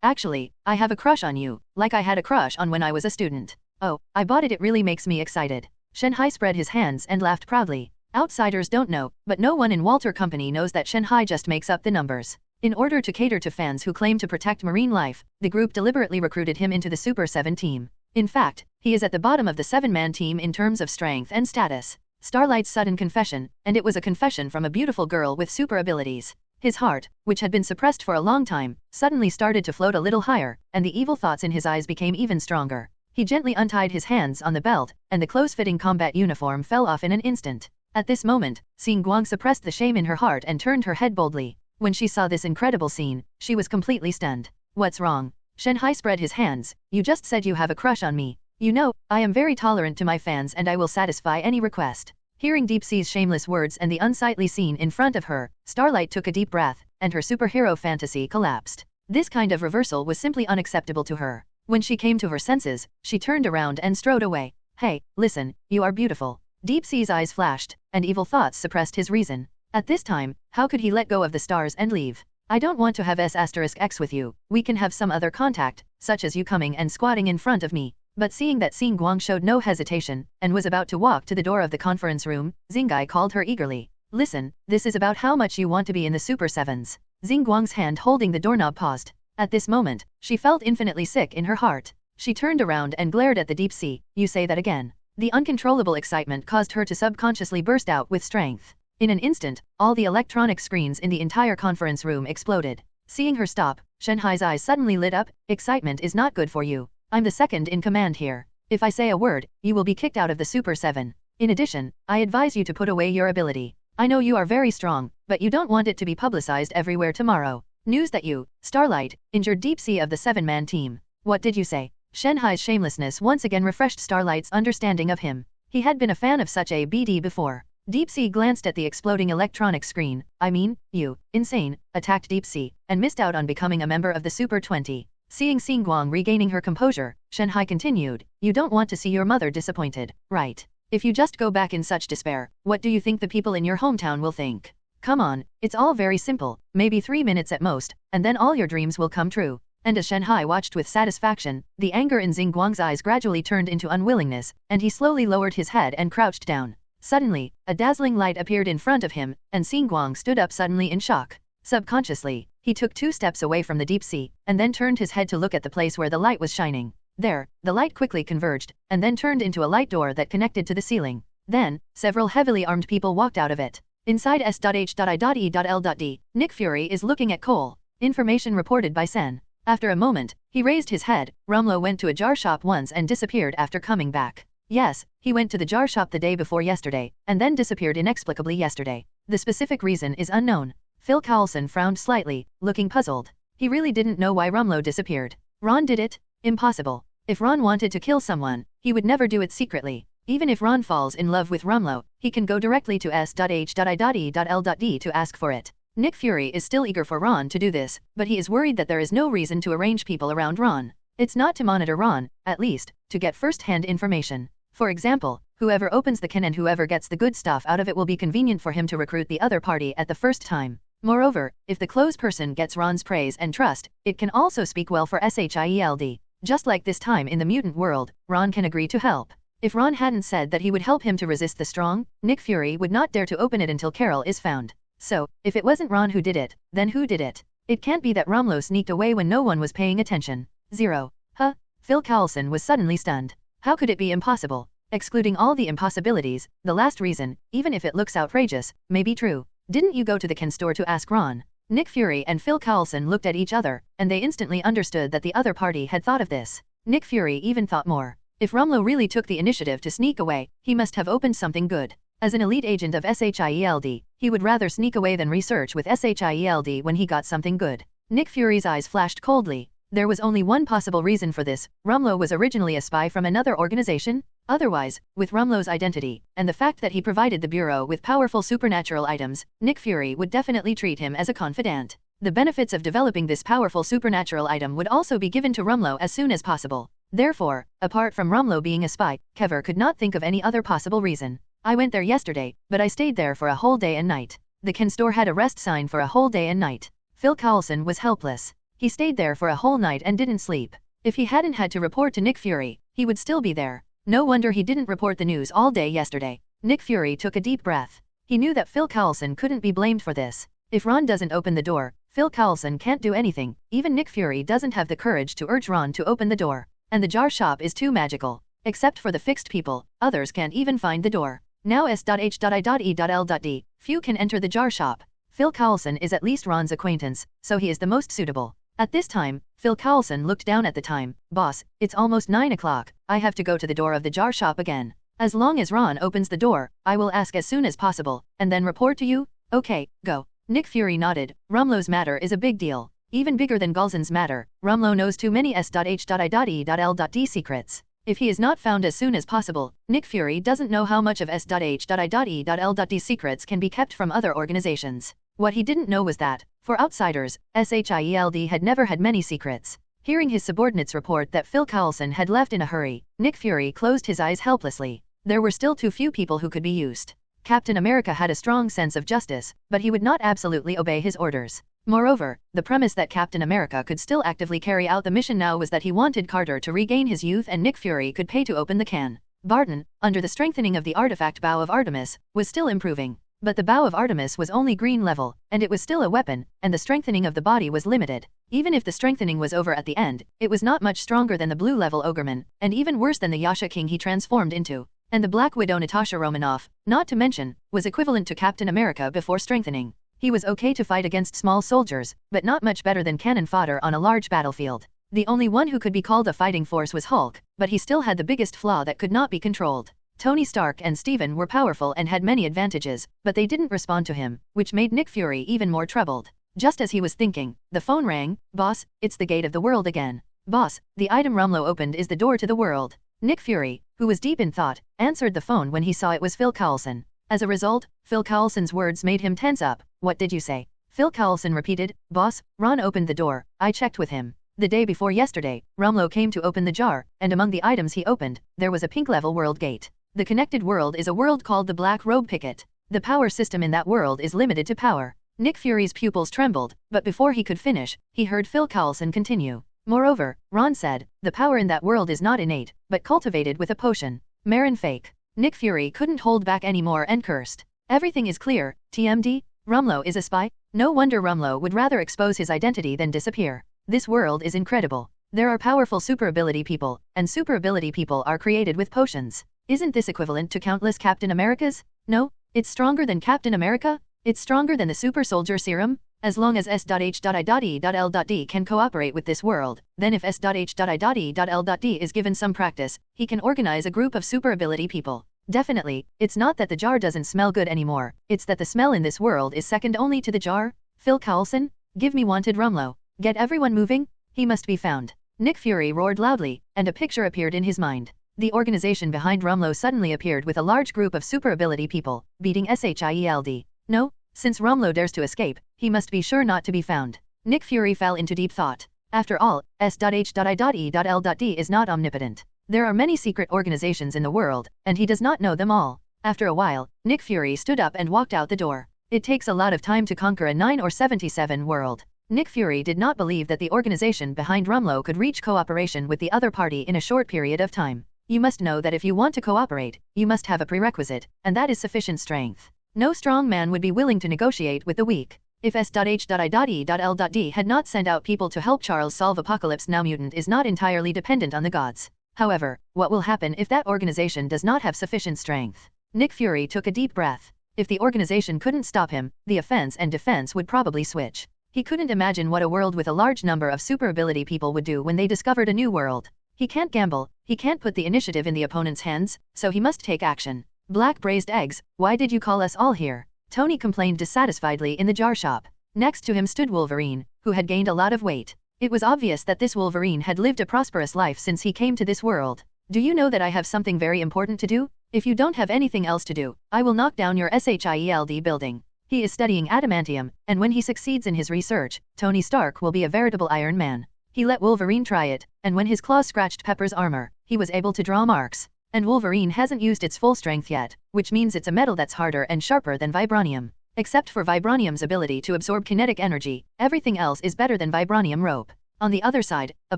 actually, I have a crush on you, like I had a crush on when I was a student. Oh, I bought it, it really makes me excited. Shanghai spread his hands and laughed proudly. Outsiders don't know, but no one in Walter Company knows that Shanghai just makes up the numbers. In order to cater to fans who claim to protect marine life, the group deliberately recruited him into the Super 7 team. In fact, he is at the bottom of the 7-man team in terms of strength and status. Starlight's sudden confession, and it was a confession from a beautiful girl with super abilities. His heart, which had been suppressed for a long time, suddenly started to float a little higher, and the evil thoughts in his eyes became even stronger. He gently untied his hands on the belt, and the close-fitting combat uniform fell off in an instant. At this moment, Xinguang suppressed the shame in her heart and turned her head boldly. When she saw this incredible scene, she was completely stunned. What's wrong? Shanghai spread his hands. You just said you have a crush on me. You know, I am very tolerant to my fans and I will satisfy any request. Hearing Deep Sea's shameless words and the unsightly scene in front of her, Starlight took a deep breath, and her superhero fantasy collapsed. This kind of reversal was simply unacceptable to her. When she came to her senses, she turned around and strode away. Hey, listen, you are beautiful. Deep Sea's eyes flashed, and evil thoughts suppressed his reason. At this time, how could he let go of the stars and leave? I don't want to have S*X with you, we can have some other contact, such as you coming and squatting in front of me. But seeing that Xinguang showed no hesitation, and was about to walk to the door of the conference room, Xingai called her eagerly. Listen, this is about how much you want to be in the Super 7s. Xinguang's hand holding the doorknob paused. At this moment, she felt infinitely sick in her heart. She turned around and glared at the Deep Sea. You say that again. The uncontrollable excitement caused her to subconsciously burst out with strength. In an instant, all the electronic screens in the entire conference room exploded. Seeing her stop, Shanghai's eyes suddenly lit up. Excitement is not good for you. I'm the second in command here. If I say a word, you will be kicked out of the Super 7. In addition, I advise you to put away your ability. I know you are very strong, but you don't want it to be publicized everywhere tomorrow. News that you, Starlight, injured Deep Sea of the 7-man team. What did you say? Shanghai's shamelessness once again refreshed Starlight's understanding of him. He had been a fan of such a BD before. Deep Sea glanced at the exploding electronic screen. I mean, you, insane, attacked Deep Sea, and missed out on becoming a member of the Super 20. Seeing Xinguang regaining her composure, Shanghai continued, you don't want to see your mother disappointed, right? If you just go back in such despair, what do you think the people in your hometown will think? Come on, it's all very simple, maybe 3 minutes at most, and then all your dreams will come true. And as Shanghai watched with satisfaction, the anger in Xinguang's eyes gradually turned into unwillingness, and he slowly lowered his head and crouched down. Suddenly, a dazzling light appeared in front of him, and Xinguang stood up suddenly in shock. Subconsciously, he took 2 steps away from the Deep Sea, and then turned his head to look at the place where the light was shining. There, the light quickly converged, and then turned into a light door that connected to the ceiling. Then, several heavily armed people walked out of it. Inside S.H.I.E.L.D, Nick Fury is looking at Cole. Information reported by Sen. After a moment, he raised his head. Rumlow went to a jar shop once and disappeared after coming back. Yes, he went to the jar shop the day before yesterday, and then disappeared inexplicably yesterday. The specific reason is unknown. Phil Coulson frowned slightly, looking puzzled. He really didn't know why Rumlow disappeared. Ron did it? Impossible. If Ron wanted to kill someone, he would never do it secretly. Even if Ron falls in love with Rumlow, he can go directly to S.H.I.E.L.D to ask for it. Nick Fury is still eager for Ron to do this, but he is worried that there is no reason to arrange people around Ron. It's not to monitor Ron, at least, to get first-hand information. For example, whoever opens the can and whoever gets the good stuff out of it will be convenient for him to recruit the other party at the first time. Moreover, if the close person gets Ron's praise and trust, it can also speak well for S.H.I.E.L.D. Just like this time in the mutant world, Ron can agree to help. If Ron hadn't said that he would help him to resist the strong, Nick Fury would not dare to open it until Carol is found. So, if it wasn't Ron who did it, then who did it? It can't be that Rumlow sneaked away when no one was paying attention. 0. Huh? Phil Coulson was suddenly stunned. How could it be impossible? Excluding all the impossibilities, the last reason, even if it looks outrageous, may be true. Didn't you go to the can store to ask Ron? Nick Fury and Phil Coulson looked at each other, and they instantly understood that the other party had thought of this. Nick Fury even thought more. If Rumlow really took the initiative to sneak away, he must have opened something good. As an elite agent of S.H.I.E.L.D, he would rather sneak away than research with S.H.I.E.L.D when he got something good. Nick Fury's eyes flashed coldly. There was only one possible reason for this. Rumlow was originally a spy from another organization? Otherwise, with Rumlow's identity, and the fact that he provided the Bureau with powerful supernatural items, Nick Fury would definitely treat him as a confidant. The benefits of developing this powerful supernatural item would also be given to Rumlow as soon as possible. Therefore, apart from Rumlow being a spy, Kever could not think of any other possible reason. I went there yesterday, but I stayed there for a whole day and night. The can store had a rest sign for a whole day and night. Phil Coulson was helpless. He stayed there for a whole night and didn't sleep. If he hadn't had to report to Nick Fury, he would still be there. No wonder he didn't report the news all day yesterday. Nick Fury took a deep breath. He knew that Phil Coulson couldn't be blamed for this. If Ron doesn't open the door, Phil Coulson can't do anything. Even Nick Fury doesn't have the courage to urge Ron to open the door. And the jar shop is too magical. Except for the fixed people, others can't even find the door. Now S.H.I.E.L.D, few can enter the jar shop. Phil Coulson is at least Ron's acquaintance, so he is the most suitable. At this time, Phil Coulson looked down at the time. Boss, it's almost 9 o'clock. I have to go to the door of the jar shop again. As long as Ron opens the door, I will ask as soon as possible, and then report to you? Okay, go. Nick Fury nodded. Rumlow's matter is a big deal. Even bigger than Gulzin's matter. Rumlow knows too many S.H.I.E.L.D secrets. If he is not found as soon as possible, Nick Fury doesn't know how much of S.H.I.E.L.D secrets can be kept from other organizations. What he didn't know was that, for outsiders, S.H.I.E.L.D had never had many secrets. Hearing his subordinates report that Phil Coulson had left in a hurry, Nick Fury closed his eyes helplessly. There were still too few people who could be used. Captain America had a strong sense of justice, but he would not absolutely obey his orders. Moreover, the premise that Captain America could still actively carry out the mission now was that he wanted Carter to regain his youth and Nick Fury could pay to open the can. Barton, under the strengthening of the artifact Bow of Artemis, was still improving. But the Bow of Artemis was only green level, and it was still a weapon, and the strengthening of the body was limited. Even if the strengthening was over at the end, it was not much stronger than the blue level Ogreman, and even worse than the Yasha King he transformed into. And the Black Widow Natasha Romanoff, not to mention, was equivalent to Captain America before strengthening. He was okay to fight against small soldiers, but not much better than cannon fodder on a large battlefield. The only one who could be called a fighting force was Hulk, but he still had the biggest flaw that could not be controlled. Tony Stark and Stephen were powerful and had many advantages, but they didn't respond to him, which made Nick Fury even more troubled. Just as he was thinking, the phone rang. Boss, it's the gate of the world again. Boss, the item Rumlow opened is the door to the world. Nick Fury, who was deep in thought, answered the phone when he saw it was Phil Coulson. As a result, Phil Coulson's words made him tense up. What did you say? Phil Coulson repeated. Boss, Ron opened the door. I checked with him. The day before yesterday, Rumlow came to open the jar, and among the items he opened, there was a pink-level world gate. The connected world is a world called the Black Robe Picket. The power system in that world is limited to power. Nick Fury's pupils trembled, but before he could finish, he heard Phil Coulson continue. Moreover, Ron said, the power in that world is not innate, but cultivated with a potion. Marin fake. Nick Fury couldn't hold back anymore and cursed. Everything is clear, TMD? Rumlow is a spy? No wonder Rumlow would rather expose his identity than disappear. This world is incredible. There are powerful super ability people, and super ability people are created with potions. Isn't this equivalent to countless Captain Americas? No? It's stronger than Captain America? It's stronger than the super soldier serum? As long as S.H.I.E.L.D can cooperate with this world, then if S.H.I.E.L.D is given some practice, he can organize a group of super ability people. Definitely, it's not that the jar doesn't smell good anymore, it's that the smell in this world is second only to the jar. Phil Coulson? Give me wanted Rumlow. Get everyone moving? He must be found. Nick Fury roared loudly, and a picture appeared in his mind. The organization behind Rumlow suddenly appeared with a large group of super ability people, beating S.H.I.E.L.D. No? Since Rumlow dares to escape, he must be sure not to be found. Nick Fury fell into deep thought. After all, S.H.I.E.L.D is not omnipotent. There are many secret organizations in the world, and he does not know them all. After a while, Nick Fury stood up and walked out the door. It takes a lot of time to conquer a 9 or 77 world. Nick Fury did not believe that the organization behind Rumlow could reach cooperation with the other party in a short period of time. You must know that if you want to cooperate, you must have a prerequisite, and that is sufficient strength. No strong man would be willing to negotiate with the weak. If S.H.I.E.L.D had not sent out people to help Charles solve Apocalypse Now, Mutant is not entirely dependent on the gods. However, what will happen if that organization does not have sufficient strength? Nick Fury took a deep breath. If the organization couldn't stop him, the offense and defense would probably switch. He couldn't imagine what a world with a large number of super ability people would do when they discovered a new world. He can't gamble, he can't put the initiative in the opponent's hands, so he must take action. Black braised eggs, why did you call us all here? Tony complained dissatisfiedly in the jar shop. Next to him stood Wolverine, who had gained a lot of weight. It was obvious that this Wolverine had lived a prosperous life since he came to this world. Do you know that I have something very important to do? If you don't have anything else to do, I will knock down your S.H.I.E.L.D building. He is studying adamantium, and when he succeeds in his research, Tony Stark will be a veritable Iron Man. He let Wolverine try it, and when his claws scratched Pepper's armor, he was able to draw marks. And Wolverine hasn't used its full strength yet, which means it's a metal that's harder and sharper than vibranium. Except for vibranium's ability to absorb kinetic energy, everything else is better than vibranium rope. On the other side, a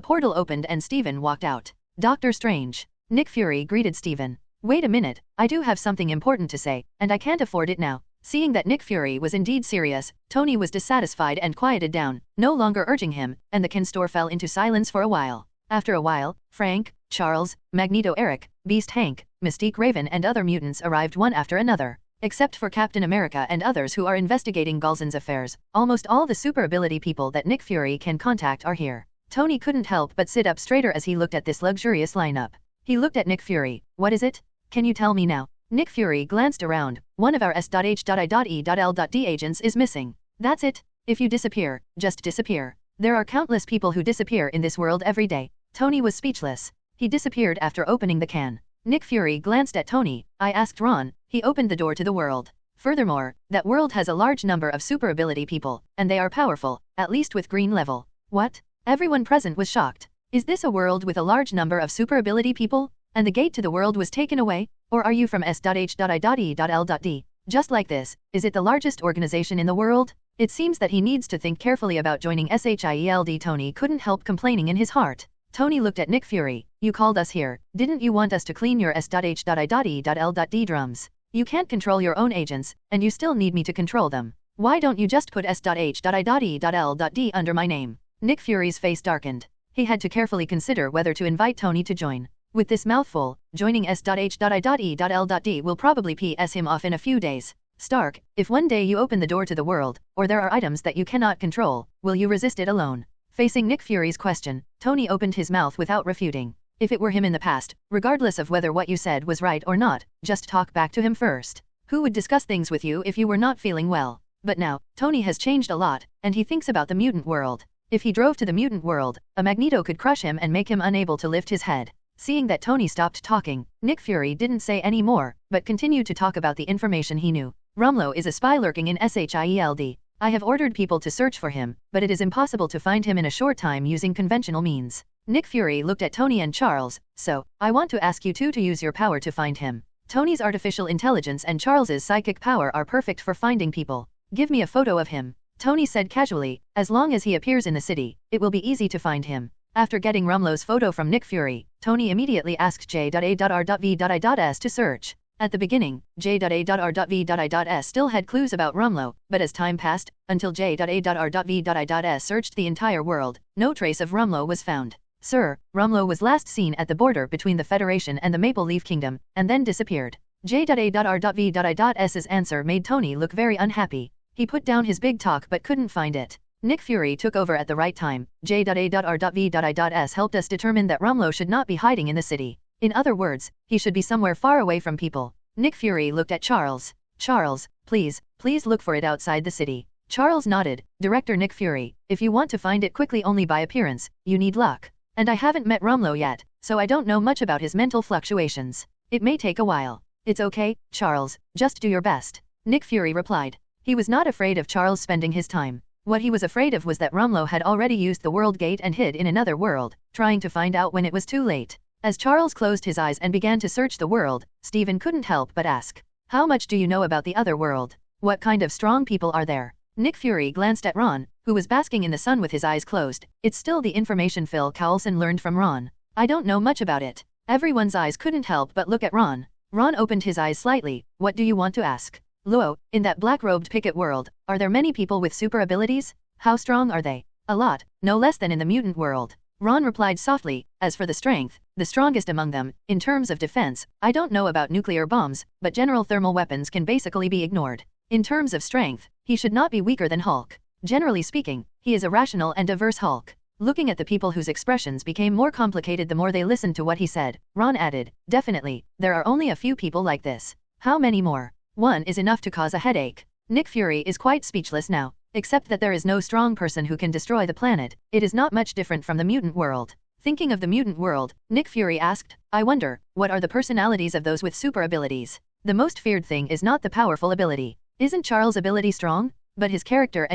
portal opened and Steven walked out. Doctor Strange. Nick Fury greeted Steven. Wait a minute, I do have something important to say, and I can't afford it now. Seeing that Nick Fury was indeed serious, Tony was dissatisfied and quieted down, no longer urging him, and the Ken store fell into silence for a while. After a while, Frank, Charles, Magneto Eric, Beast Hank, Mystique Raven and other mutants arrived one after another. Except for Captain America and others who are investigating Coulson's affairs, almost all the super ability people that Nick Fury can contact are here. Tony couldn't help but sit up straighter as he looked at this luxurious lineup. He looked at Nick Fury. What is it? Can you tell me now? Nick Fury glanced around. One of our S.H.I.E.L.D agents is missing. That's it. If you disappear, just disappear. There are countless people who disappear in this world every day. Tony was speechless. He disappeared after opening the can. Nick Fury glanced at Tony. I asked Ron. He opened the door to the world. Furthermore, that world has a large number of super ability people, and they are powerful, at least with green level. What? Everyone present was shocked. Is this a world with a large number of super ability people? And the gate to the world was taken away? Or are you from S.H.I.E.L.D? Just like this, is it the largest organization in the world? It seems that he needs to think carefully about joining S.H.I.E.L.D. Tony couldn't help complaining in his heart. Tony looked at Nick Fury. You called us here, didn't you want us to clean your S.H.I.E.L.D drums? You can't control your own agents, and you still need me to control them. Why don't you just put S.H.I.E.L.D under my name? Nick Fury's face darkened. He had to carefully consider whether to invite Tony to join. With this mouthful, joining S.H.I.E.L.D will probably piss him off in a few days. Stark, if one day you open the door to the world, or there are items that you cannot control, will you resist it alone? Facing Nick Fury's question, Tony opened his mouth without refuting. If it were him in the past, regardless of whether what you said was right or not, just talk back to him first. Who would discuss things with you if you were not feeling well? But now, Tony has changed a lot, and he thinks about the mutant world. If he drove to the mutant world, a Magneto could crush him and make him unable to lift his head. Seeing that Tony stopped talking, Nick Fury didn't say any more, but continued to talk about the information he knew. Rumlow is a spy lurking in S.H.I.E.L.D. I have ordered people to search for him, but it is impossible to find him in a short time using conventional means. Nick Fury looked at Tony and Charles, so, I want to ask you two to use your power to find him. Tony's artificial intelligence and Charles's psychic power are perfect for finding people. Give me a photo of him. Tony said casually, as long as he appears in the city, it will be easy to find him. After getting Rumlow's photo from Nick Fury, Tony immediately asked J.A.R.V.I.S to search. At the beginning, J.A.R.V.I.S still had clues about Rumlow, but as time passed, until J.A.R.V.I.S searched the entire world, no trace of Rumlow was found. Sir, Rumlow was last seen at the border between the Federation and the Maple Leaf Kingdom, and then disappeared. J.A.R.V.I's answer made Tony look very unhappy. He put down his big talk but couldn't find it. Nick Fury took over at the right time. J.A.R.V.I's helped us determine that Rumlow should not be hiding in the city. In other words, he should be somewhere far away from people. Nick Fury looked at Charles. Charles, please look for it outside the city. Charles nodded. Director Nick Fury, if you want to find it quickly only by appearance, you need luck. And I haven't met Rumlow yet, so I don't know much about his mental fluctuations. It may take a while. It's okay, Charles, just do your best. Nick Fury replied. He was not afraid of Charles spending his time. What he was afraid of was that Rumlow had already used the world gate and hid in another world, trying to find out when it was too late. As Charles closed his eyes and began to search the world, Stephen couldn't help but ask, how much do you know about the other world? What kind of strong people are there? Nick Fury glanced at Ron, who was basking in the sun with his eyes closed. It's still the information Phil Coulson learned from Ron. I don't know much about it. Everyone's eyes couldn't help but look at Ron. Ron opened his eyes slightly. What do you want to ask? Luo, in that black-robed picket world, are there many people with super abilities? How strong are they? A lot, no less than in the mutant world. Ron replied softly, as for the strength, the strongest among them, in terms of defense, I don't know about nuclear bombs, but general thermal weapons can basically be ignored. In terms of strength, he should not be weaker than Hulk. Generally speaking, he is a rational and diverse Hulk. Looking at the people whose expressions became more complicated the more they listened to what he said, Ron added, definitely, there are only a few people like this. How many more? One is enough to cause a headache. Nick Fury is quite speechless now. Except that there is no strong person who can destroy the planet, it is not much different from the mutant world. Thinking of the mutant world, Nick Fury asked, I wonder, what are the personalities of those with super abilities? The most feared thing is not the powerful ability. Isn't Charles' ability strong? But his character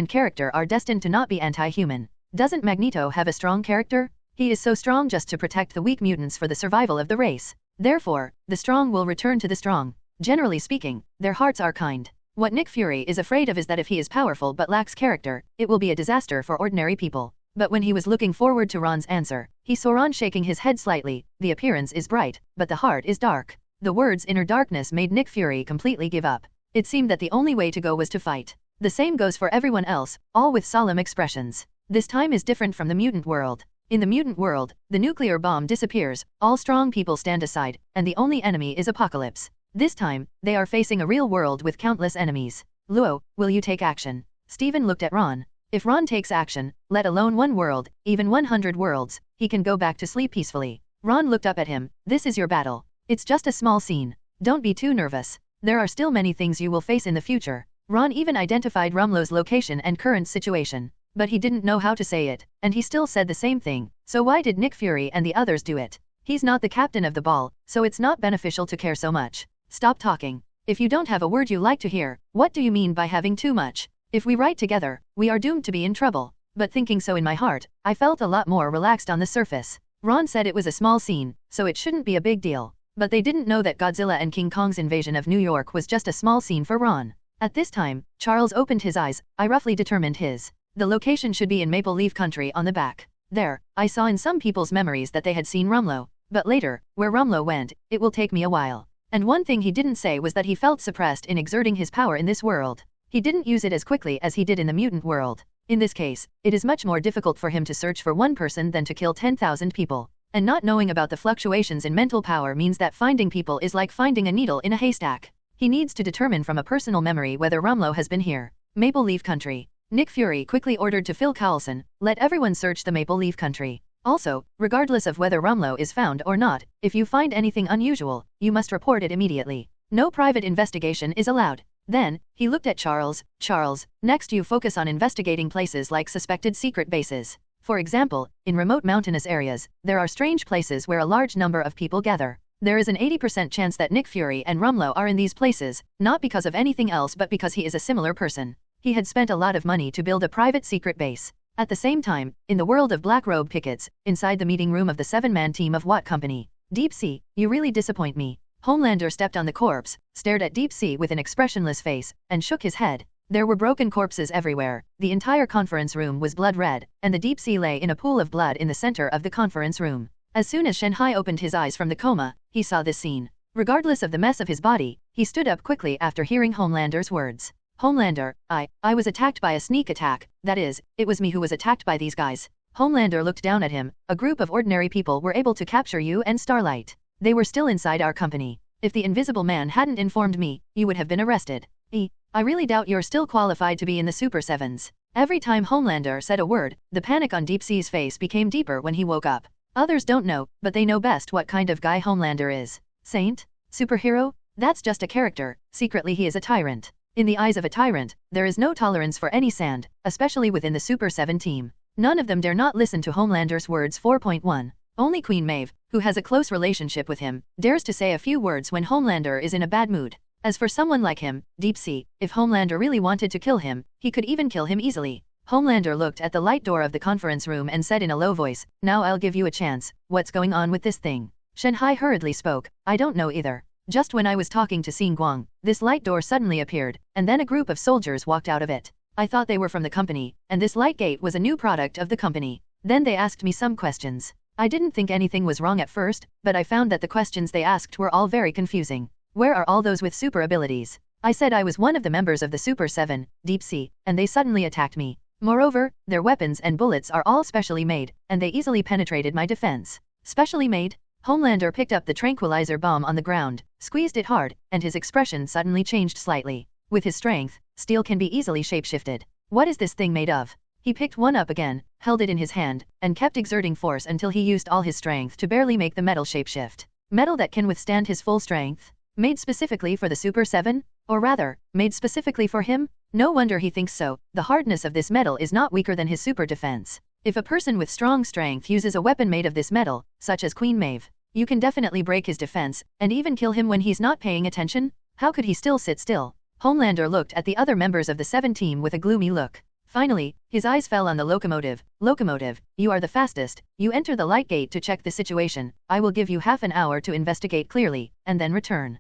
are destined to not be anti-human. Doesn't Magneto have a strong character? He is so strong just to protect the weak mutants for the survival of the race. Therefore, the strong will return to the strong. Generally speaking, their hearts are kind. What Nick Fury is afraid of is that if he is powerful but lacks character, it will be a disaster for ordinary people. But when he was looking forward to Ron's answer, he saw Ron shaking his head slightly. The appearance is bright, but the heart is dark. The words inner darkness made Nick Fury completely give up. It seemed that the only way to go was to fight. The same goes for everyone else, all with solemn expressions. This time is different from the mutant world. In the mutant world, the nuclear bomb disappears, all strong people stand aside, and the only enemy is apocalypse. This time, they are facing a real world with countless enemies. Luo, will you take action? Stephen looked at Ron. If Ron takes action, let alone one world, even 100 worlds, he can go back to sleep peacefully. Ron looked up at him. This is your battle. It's just a small scene. Don't be too nervous. There are still many things you will face in the future. Ron even identified Rumlow's location and current situation. But he didn't know how to say it, and he still said the same thing. So why did Nick Fury and the others do it? He's not the captain of the ball, so it's not beneficial to care so much. Stop talking. If you don't have a word you like to hear, what do you mean by having too much? If we write together, we are doomed to be in trouble. But thinking so in my heart, I felt a lot more relaxed on the surface. Ron said it was a small scene, so it shouldn't be a big deal. But they didn't know that Godzilla and King Kong's invasion of New York was just a small scene for Ron. At this time, Charles opened his eyes. I roughly determined the location should be in Maple Leaf Country on the back. There, I saw in some people's memories that they had seen Rumlow. But later, where Rumlow went, it will take me a while. And one thing he didn't say was that he felt suppressed in exerting his power in this world. He didn't use it as quickly as he did in the mutant world. In this case, it is much more difficult for him to search for one person than to kill 10,000 people. And not knowing about the fluctuations in mental power means that finding people is like finding a needle in a haystack. He needs to determine from a personal memory whether Rumlow has been here. Maple Leaf Country. Nick Fury quickly ordered to Phil Coulson, let everyone search the Maple Leaf Country. Also, regardless of whether Rumlow is found or not, if you find anything unusual, you must report it immediately. No private investigation is allowed. Then, he looked at Charles. Charles, next you focus on investigating places like suspected secret bases. For example, in remote mountainous areas, there are strange places where a large number of people gather. There is an 80% chance that Nick Fury and Rumlow are in these places, not because of anything else but because he is a similar person. He had spent a lot of money to build a private secret base. At the same time, in the world of black robe pickets, inside the meeting room of the 7-man team of What Company? Deep Sea, you really disappoint me. Homelander stepped on the corpse, stared at Deep Sea with an expressionless face, and shook his head. There were broken corpses everywhere, the entire conference room was blood red, and the Deep Sea lay in a pool of blood in the center of the conference room. As soon as S.H.I.E.L.D opened his eyes from the coma, he saw this scene. Regardless of the mess of his body, he stood up quickly after hearing Homelander's words. Homelander, I was attacked by a sneak attack, that is, it was me who was attacked by these guys. Homelander looked down at him. A group of ordinary people were able to capture you and Starlight. They were still inside our company. If the Invisible Man hadn't informed me, you would have been arrested. I really doubt you're still qualified to be in the Super Sevens. Every time Homelander said a word, the panic on Deep Sea's face became deeper when he woke up. Others don't know, but they know best what kind of guy Homelander is. Saint? Superhero? That's just a character. Secretly he is a tyrant. In the eyes of a tyrant, there is no tolerance for any sand, especially within the Super 7 team. None of them dare not listen to Homelander's words. 4.1. Only Queen Maeve, who has a close relationship with him, dares to say a few words when Homelander is in a bad mood. As for someone like him, Deep Sea, if Homelander really wanted to kill him, he could even kill him easily. Homelander looked at the light door of the conference room and said in a low voice, now I'll give you a chance. What's going on with this thing? S.H.I.E.L.D hurriedly spoke, I don't know either. Just when I was talking to Xin Guang, this light door suddenly appeared, and then a group of soldiers walked out of it. I thought they were from the company, and this light gate was a new product of the company. Then they asked me some questions. I didn't think anything was wrong at first, but I found that the questions they asked were all very confusing. Where are all those with super abilities? I said I was one of the members of the Super 7, Deep Sea, and they suddenly attacked me. Moreover, their weapons and bullets are all specially made, and they easily penetrated my defense. Specially made? Homelander picked up the tranquilizer bomb on the ground, squeezed it hard, and his expression suddenly changed slightly. With his strength, steel can be easily shapeshifted. What is this thing made of? He picked one up again, held it in his hand, and kept exerting force until he used all his strength to barely make the metal shapeshift. Metal that can withstand his full strength? Made specifically for the Super 7? Or rather, made specifically for him? No wonder he thinks so. The hardness of this metal is not weaker than his super defense. If a person with strong strength uses a weapon made of this metal, such as Queen Maeve, you can definitely break his defense, and even kill him when he's not paying attention? How could he still sit still? Homelander looked at the other members of the 7 team with a gloomy look. Finally, his eyes fell on the locomotive. Locomotive, you are the fastest. You enter the light gate to check the situation. I will give you half an hour to investigate clearly, and then return.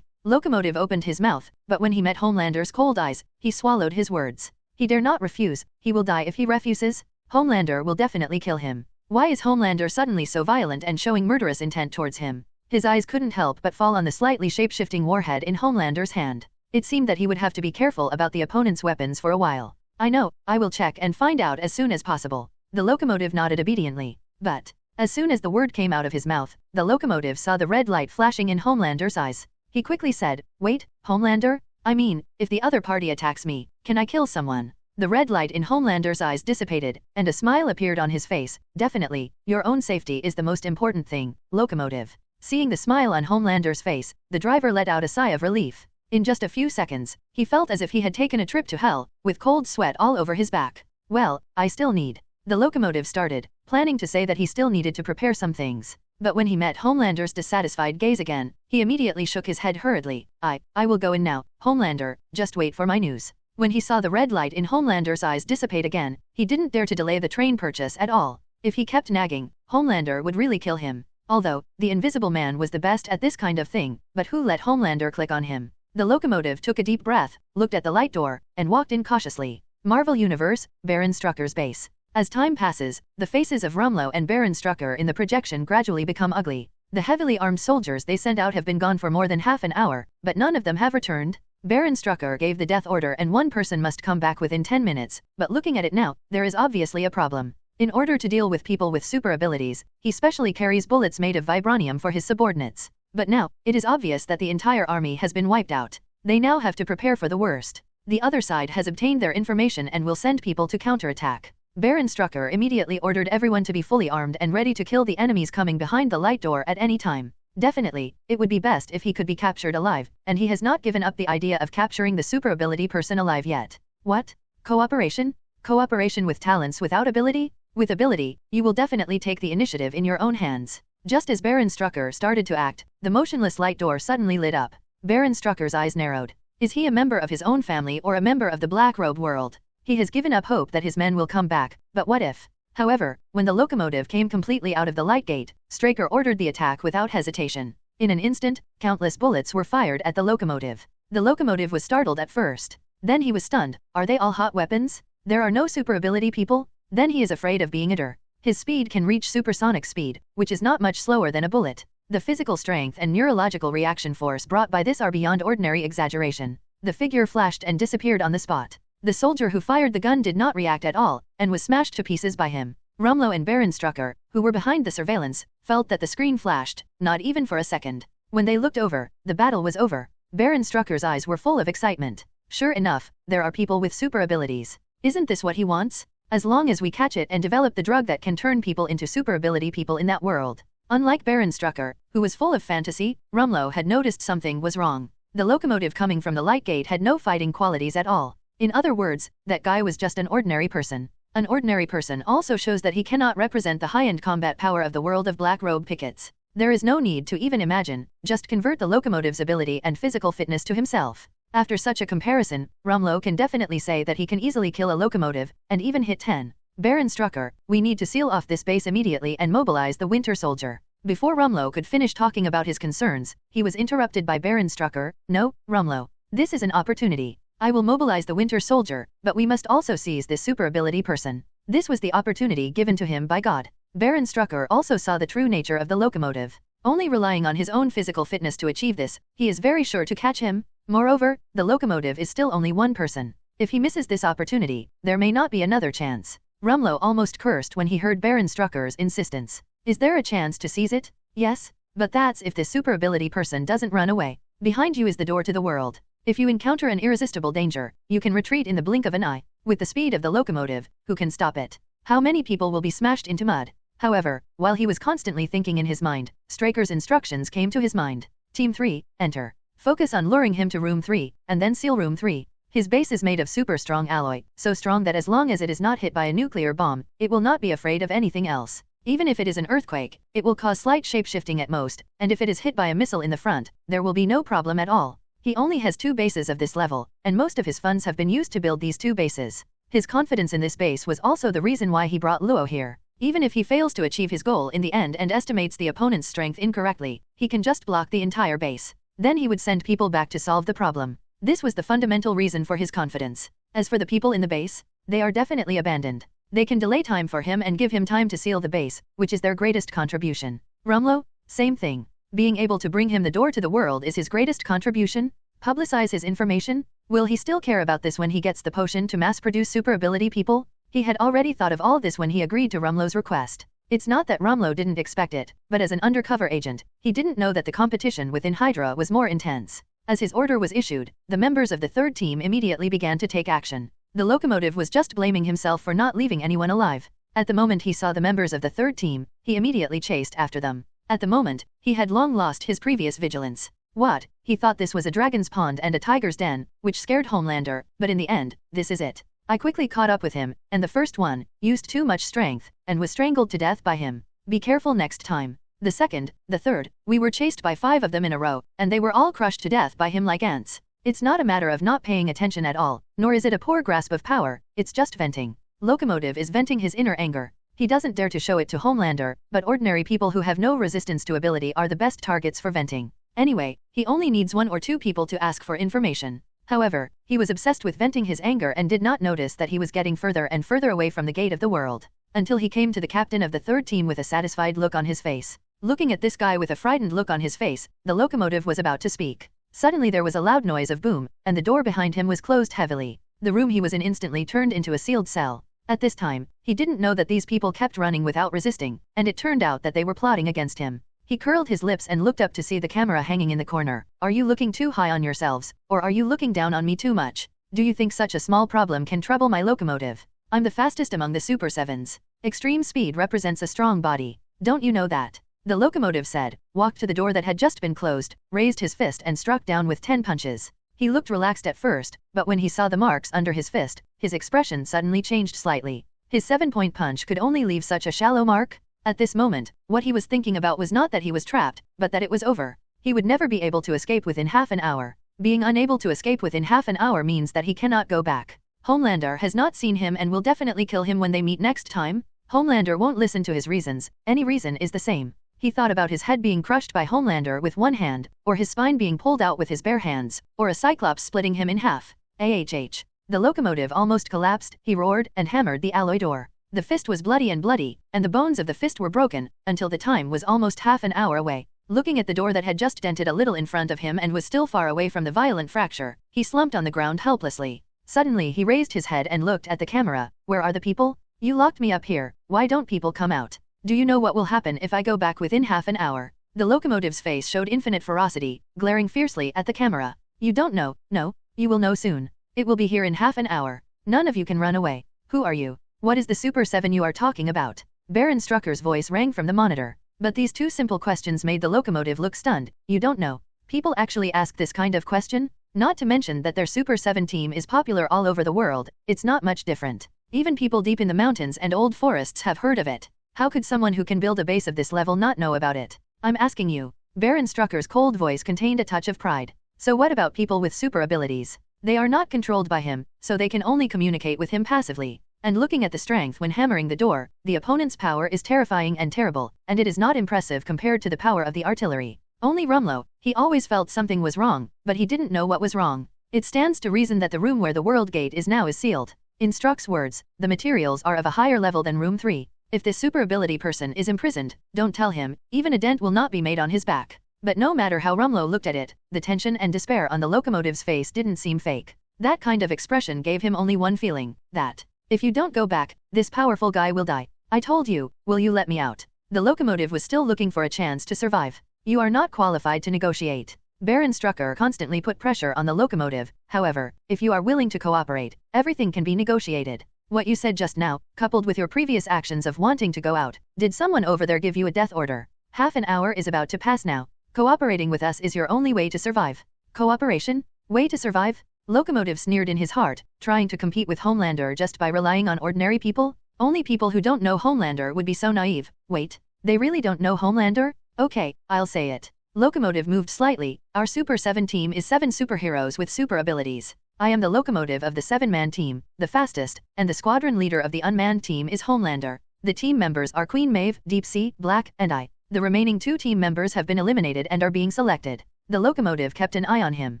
Locomotive opened his mouth, but when he met Homelander's cold eyes, he swallowed his words. He dare not refuse. He will die if he refuses. Homelander will definitely kill him. Why is Homelander suddenly so violent and showing murderous intent towards him? His eyes couldn't help but fall on the slightly shape-shifting warhead in Homelander's hand. It seemed that he would have to be careful about the opponent's weapons for a while. I know, I will check and find out as soon as possible. The locomotive nodded obediently. But, as soon as the word came out of his mouth, the locomotive saw the red light flashing in Homelander's eyes. He quickly said, wait, Homelander? I mean, if the other party attacks me, can I kill someone? The red light in Homelander's eyes dissipated, and a smile appeared on his face. Definitely, your own safety is the most important thing, locomotive. Seeing the smile on Homelander's face, the driver let out a sigh of relief. In just a few seconds, he felt as if he had taken a trip to hell, with cold sweat all over his back. Well, I still need. The locomotive started, planning to say that he still needed to prepare some things. But when he met Homelander's dissatisfied gaze again, he immediately shook his head hurriedly. I will go in now, Homelander, just wait for my news. When he saw the red light in Homelander's eyes dissipate again, he didn't dare to delay the train purchase at all. If he kept nagging, Homelander would really kill him. Although, the Invisible Man was the best at this kind of thing, but who let Homelander click on him? The locomotive took a deep breath, looked at the light door, and walked in cautiously. Marvel Universe, Baron Strucker's base. As time passes, the faces of Rumlow and Baron Strucker in the projection gradually become ugly. The heavily armed soldiers they sent out have been gone for more than half an hour, but none of them have returned. Baron Strucker gave the death order and one person must come back within 10 minutes, but looking at it now, there is obviously a problem. In order to deal with people with super abilities, he specially carries bullets made of vibranium for his subordinates. But now, it is obvious that the entire army has been wiped out. They now have to prepare for the worst. The other side has obtained their information and will send people to counterattack. Baron Strucker immediately ordered everyone to be fully armed and ready to kill the enemies coming behind the light door at any time. Definitely, it would be best if he could be captured alive, and he has not given up the idea of capturing the super ability person alive yet. What? Cooperation? Cooperation with talents without ability? With ability, you will definitely take the initiative in your own hands. Just as Baron Strucker started to act, the motionless light door suddenly lit up. Baron Strucker's eyes narrowed. Is he a member of his own family or a member of the Black Robe world? He has given up hope that his men will come back, but what if? However, when the locomotive came completely out of the light gate, Straker ordered the attack without hesitation. In an instant, countless bullets were fired at the locomotive. The locomotive was startled at first. Then he was stunned. Are they all hot weapons? There are no super ability people? Then he is afraid of being Hydra. His speed can reach supersonic speed, which is not much slower than a bullet. The physical strength and neurological reaction force brought by this are beyond ordinary exaggeration. The figure flashed and disappeared on the spot. The soldier who fired the gun did not react at all, and was smashed to pieces by him. Rumlow and Baron Strucker, who were behind the surveillance, felt that the screen flashed, not even for a second. When they looked over, the battle was over. Baron Strucker's eyes were full of excitement. Sure enough, there are people with super abilities. Isn't this what he wants? As long as we catch it and develop the drug that can turn people into super ability people in that world. Unlike Baron Strucker, who was full of fantasy, Rumlow had noticed something was wrong. The locomotive coming from the light gate had no fighting qualities at all. In other words, that guy was just an ordinary person. An ordinary person also shows that he cannot represent the high-end combat power of the world of Black Robe pickets. There is no need to even imagine, just convert the locomotive's ability and physical fitness to himself. After such a comparison, Rumlow can definitely say that he can easily kill a locomotive, and even hit 10. Baron Strucker, we need to seal off this base immediately and mobilize the Winter Soldier. Before Rumlow could finish talking about his concerns, he was interrupted by Baron Strucker. No, Rumlow. This is an opportunity. I will mobilize the Winter Soldier, but we must also seize this super ability person. This was the opportunity given to him by God. Baron Strucker also saw the true nature of the locomotive. Only relying on his own physical fitness to achieve this, he is very sure to catch him. Moreover, the locomotive is still only one person. If he misses this opportunity, there may not be another chance. Rumlow almost cursed when he heard Baron Strucker's insistence. Is there a chance to seize it? Yes, but that's if this super ability person doesn't run away. Behind you is the door to the world. If you encounter an irresistible danger, you can retreat in the blink of an eye. With the speed of the locomotive, who can stop it? How many people will be smashed into mud? However, while he was constantly thinking in his mind, Straker's instructions came to his mind. Team 3, enter. Focus on luring him to room 3, and then seal room 3. His base is made of super strong alloy, so strong that as long as it is not hit by a nuclear bomb, it will not be afraid of anything else. Even if it is an earthquake, it will cause slight shapeshifting at most, and if it is hit by a missile in the front, there will be no problem at all. He only has 2 bases of this level, and most of his funds have been used to build these 2 bases. His confidence in this base was also the reason why he brought Luo here. Even if he fails to achieve his goal in the end and estimates the opponent's strength incorrectly, he can just block the entire base. Then he would send people back to solve the problem. This was the fundamental reason for his confidence. As for the people in the base, they are definitely abandoned. They can delay time for him and give him time to seal the base, which is their greatest contribution. Rumlow, same thing. Being able to bring him the door to the world is his greatest contribution? Publicize his information? Will he still care about this when he gets the potion to mass-produce super ability people? He had already thought of all this when he agreed to Rumlow's request. It's not that Rumlow didn't expect it, but as an undercover agent, he didn't know that the competition within Hydra was more intense. As his order was issued, the members of the 3rd team immediately began to take action. The locomotive was just blaming himself for not leaving anyone alive. At the moment he saw the members of the 3rd team, he immediately chased after them. At the moment, he had long lost his previous vigilance. What? He thought this was a dragon's pond and a tiger's den, which scared Homelander, but in the end, this is it. I quickly caught up with him, and the first one used too much strength, and was strangled to death by him. Be careful next time. The second, the third, we were chased by 5 of them in a row, and they were all crushed to death by him like ants. It's not a matter of not paying attention at all, nor is it a poor grasp of power, it's just venting. Locomotive is venting his inner anger. He doesn't dare to show it to Homelander, but ordinary people who have no resistance to ability are the best targets for venting. Anyway, he only needs 1 or 2 people to ask for information. However, he was obsessed with venting his anger and did not notice that he was getting further and further away from the gate of the world, until he came to the captain of the 3rd team with a satisfied look on his face. Looking at this guy with a frightened look on his face, the locomotive was about to speak. Suddenly there was a loud noise of boom, and the door behind him was closed heavily. The room he was in instantly turned into a sealed cell. At this time, he didn't know that these people kept running without resisting, and it turned out that they were plotting against him. He curled his lips and looked up to see the camera hanging in the corner. Are you looking too high on yourselves, or are you looking down on me too much? Do you think such a small problem can trouble my locomotive? I'm the fastest among the Super 7s. Extreme speed represents a strong body. Don't you know that? The locomotive said, walked to the door that had just been closed, raised his fist and struck down with 10 punches. He looked relaxed at first, but when he saw the marks under his fist, his expression suddenly changed slightly. His 7-point punch could only leave such a shallow mark? At this moment, what he was thinking about was not that he was trapped, but that it was over. He would never be able to escape within half an hour. Being unable to escape within half an hour means that he cannot go back. Homelander has not seen him and will definitely kill him when they meet next time. Homelander won't listen to his reasons, any reason is the same. He thought about his head being crushed by Homelander with one hand, or his spine being pulled out with his bare hands, or a Cyclops splitting him in half. AHH. The locomotive almost collapsed, he roared, and hammered the alloy door. The fist was bloody, and the bones of the fist were broken, until the time was almost half an hour away. Looking at the door that had just dented a little in front of him and was still far away from the violent fracture, he slumped on the ground helplessly. Suddenly he raised his head and looked at the camera. Where are the people? You locked me up here, why don't people come out? Do you know what will happen if I go back within half an hour? The locomotive's face showed infinite ferocity, glaring fiercely at the camera. You don't know, no, you will know soon. It will be here in half an hour. None of you can run away. Who are you? What is the Super 7 you are talking about? Baron Strucker's voice rang from the monitor. But these two simple questions made the locomotive look stunned. You don't know. People actually ask this kind of question? Not to mention that their Super 7 team is popular all over the world, it's not much different. Even people deep in the mountains and old forests have heard of it. How could someone who can build a base of this level not know about it? I'm asking you. Baron Strucker's cold voice contained a touch of pride. So what about people with super abilities? They are not controlled by him, so they can only communicate with him passively. And looking at the strength when hammering the door, the opponent's power is terrifying and terrible, and it is not impressive compared to the power of the artillery. Only Rumlow, he always felt something was wrong, but he didn't know what was wrong. It stands to reason that the room where the world gate is now is sealed. In Struck's words, the materials are of a higher level than room 3. If this super ability person is imprisoned, don't tell him, even a dent will not be made on his back. But no matter how Rumlow looked at it, the tension and despair on the locomotive's face didn't seem fake. That kind of expression gave him only one feeling, that if you don't go back, this powerful guy will die. I told you, will you let me out? The locomotive was still looking for a chance to survive. You are not qualified to negotiate. Baron Strucker constantly put pressure on the locomotive. However, if you are willing to cooperate, everything can be negotiated. What you said just now, coupled with your previous actions of wanting to go out, did someone over there give you a death order? Half an hour is about to pass now. Cooperating with us is your only way to survive. Cooperation? Way to survive? Locomotive sneered in his heart, trying to compete with Homelander just by relying on ordinary people? Only people who don't know Homelander would be so naive. Wait, they really don't know Homelander? Okay, I'll say it. Locomotive moved slightly. Our Super 7 team is 7 superheroes with super abilities. I am the locomotive of the 7-man team, the fastest, and the squadron leader of the unmanned team is Homelander. The team members are Queen Maeve, Deep Sea, Black, and I. The remaining 2 team members have been eliminated and are being selected. The locomotive kept an eye on him.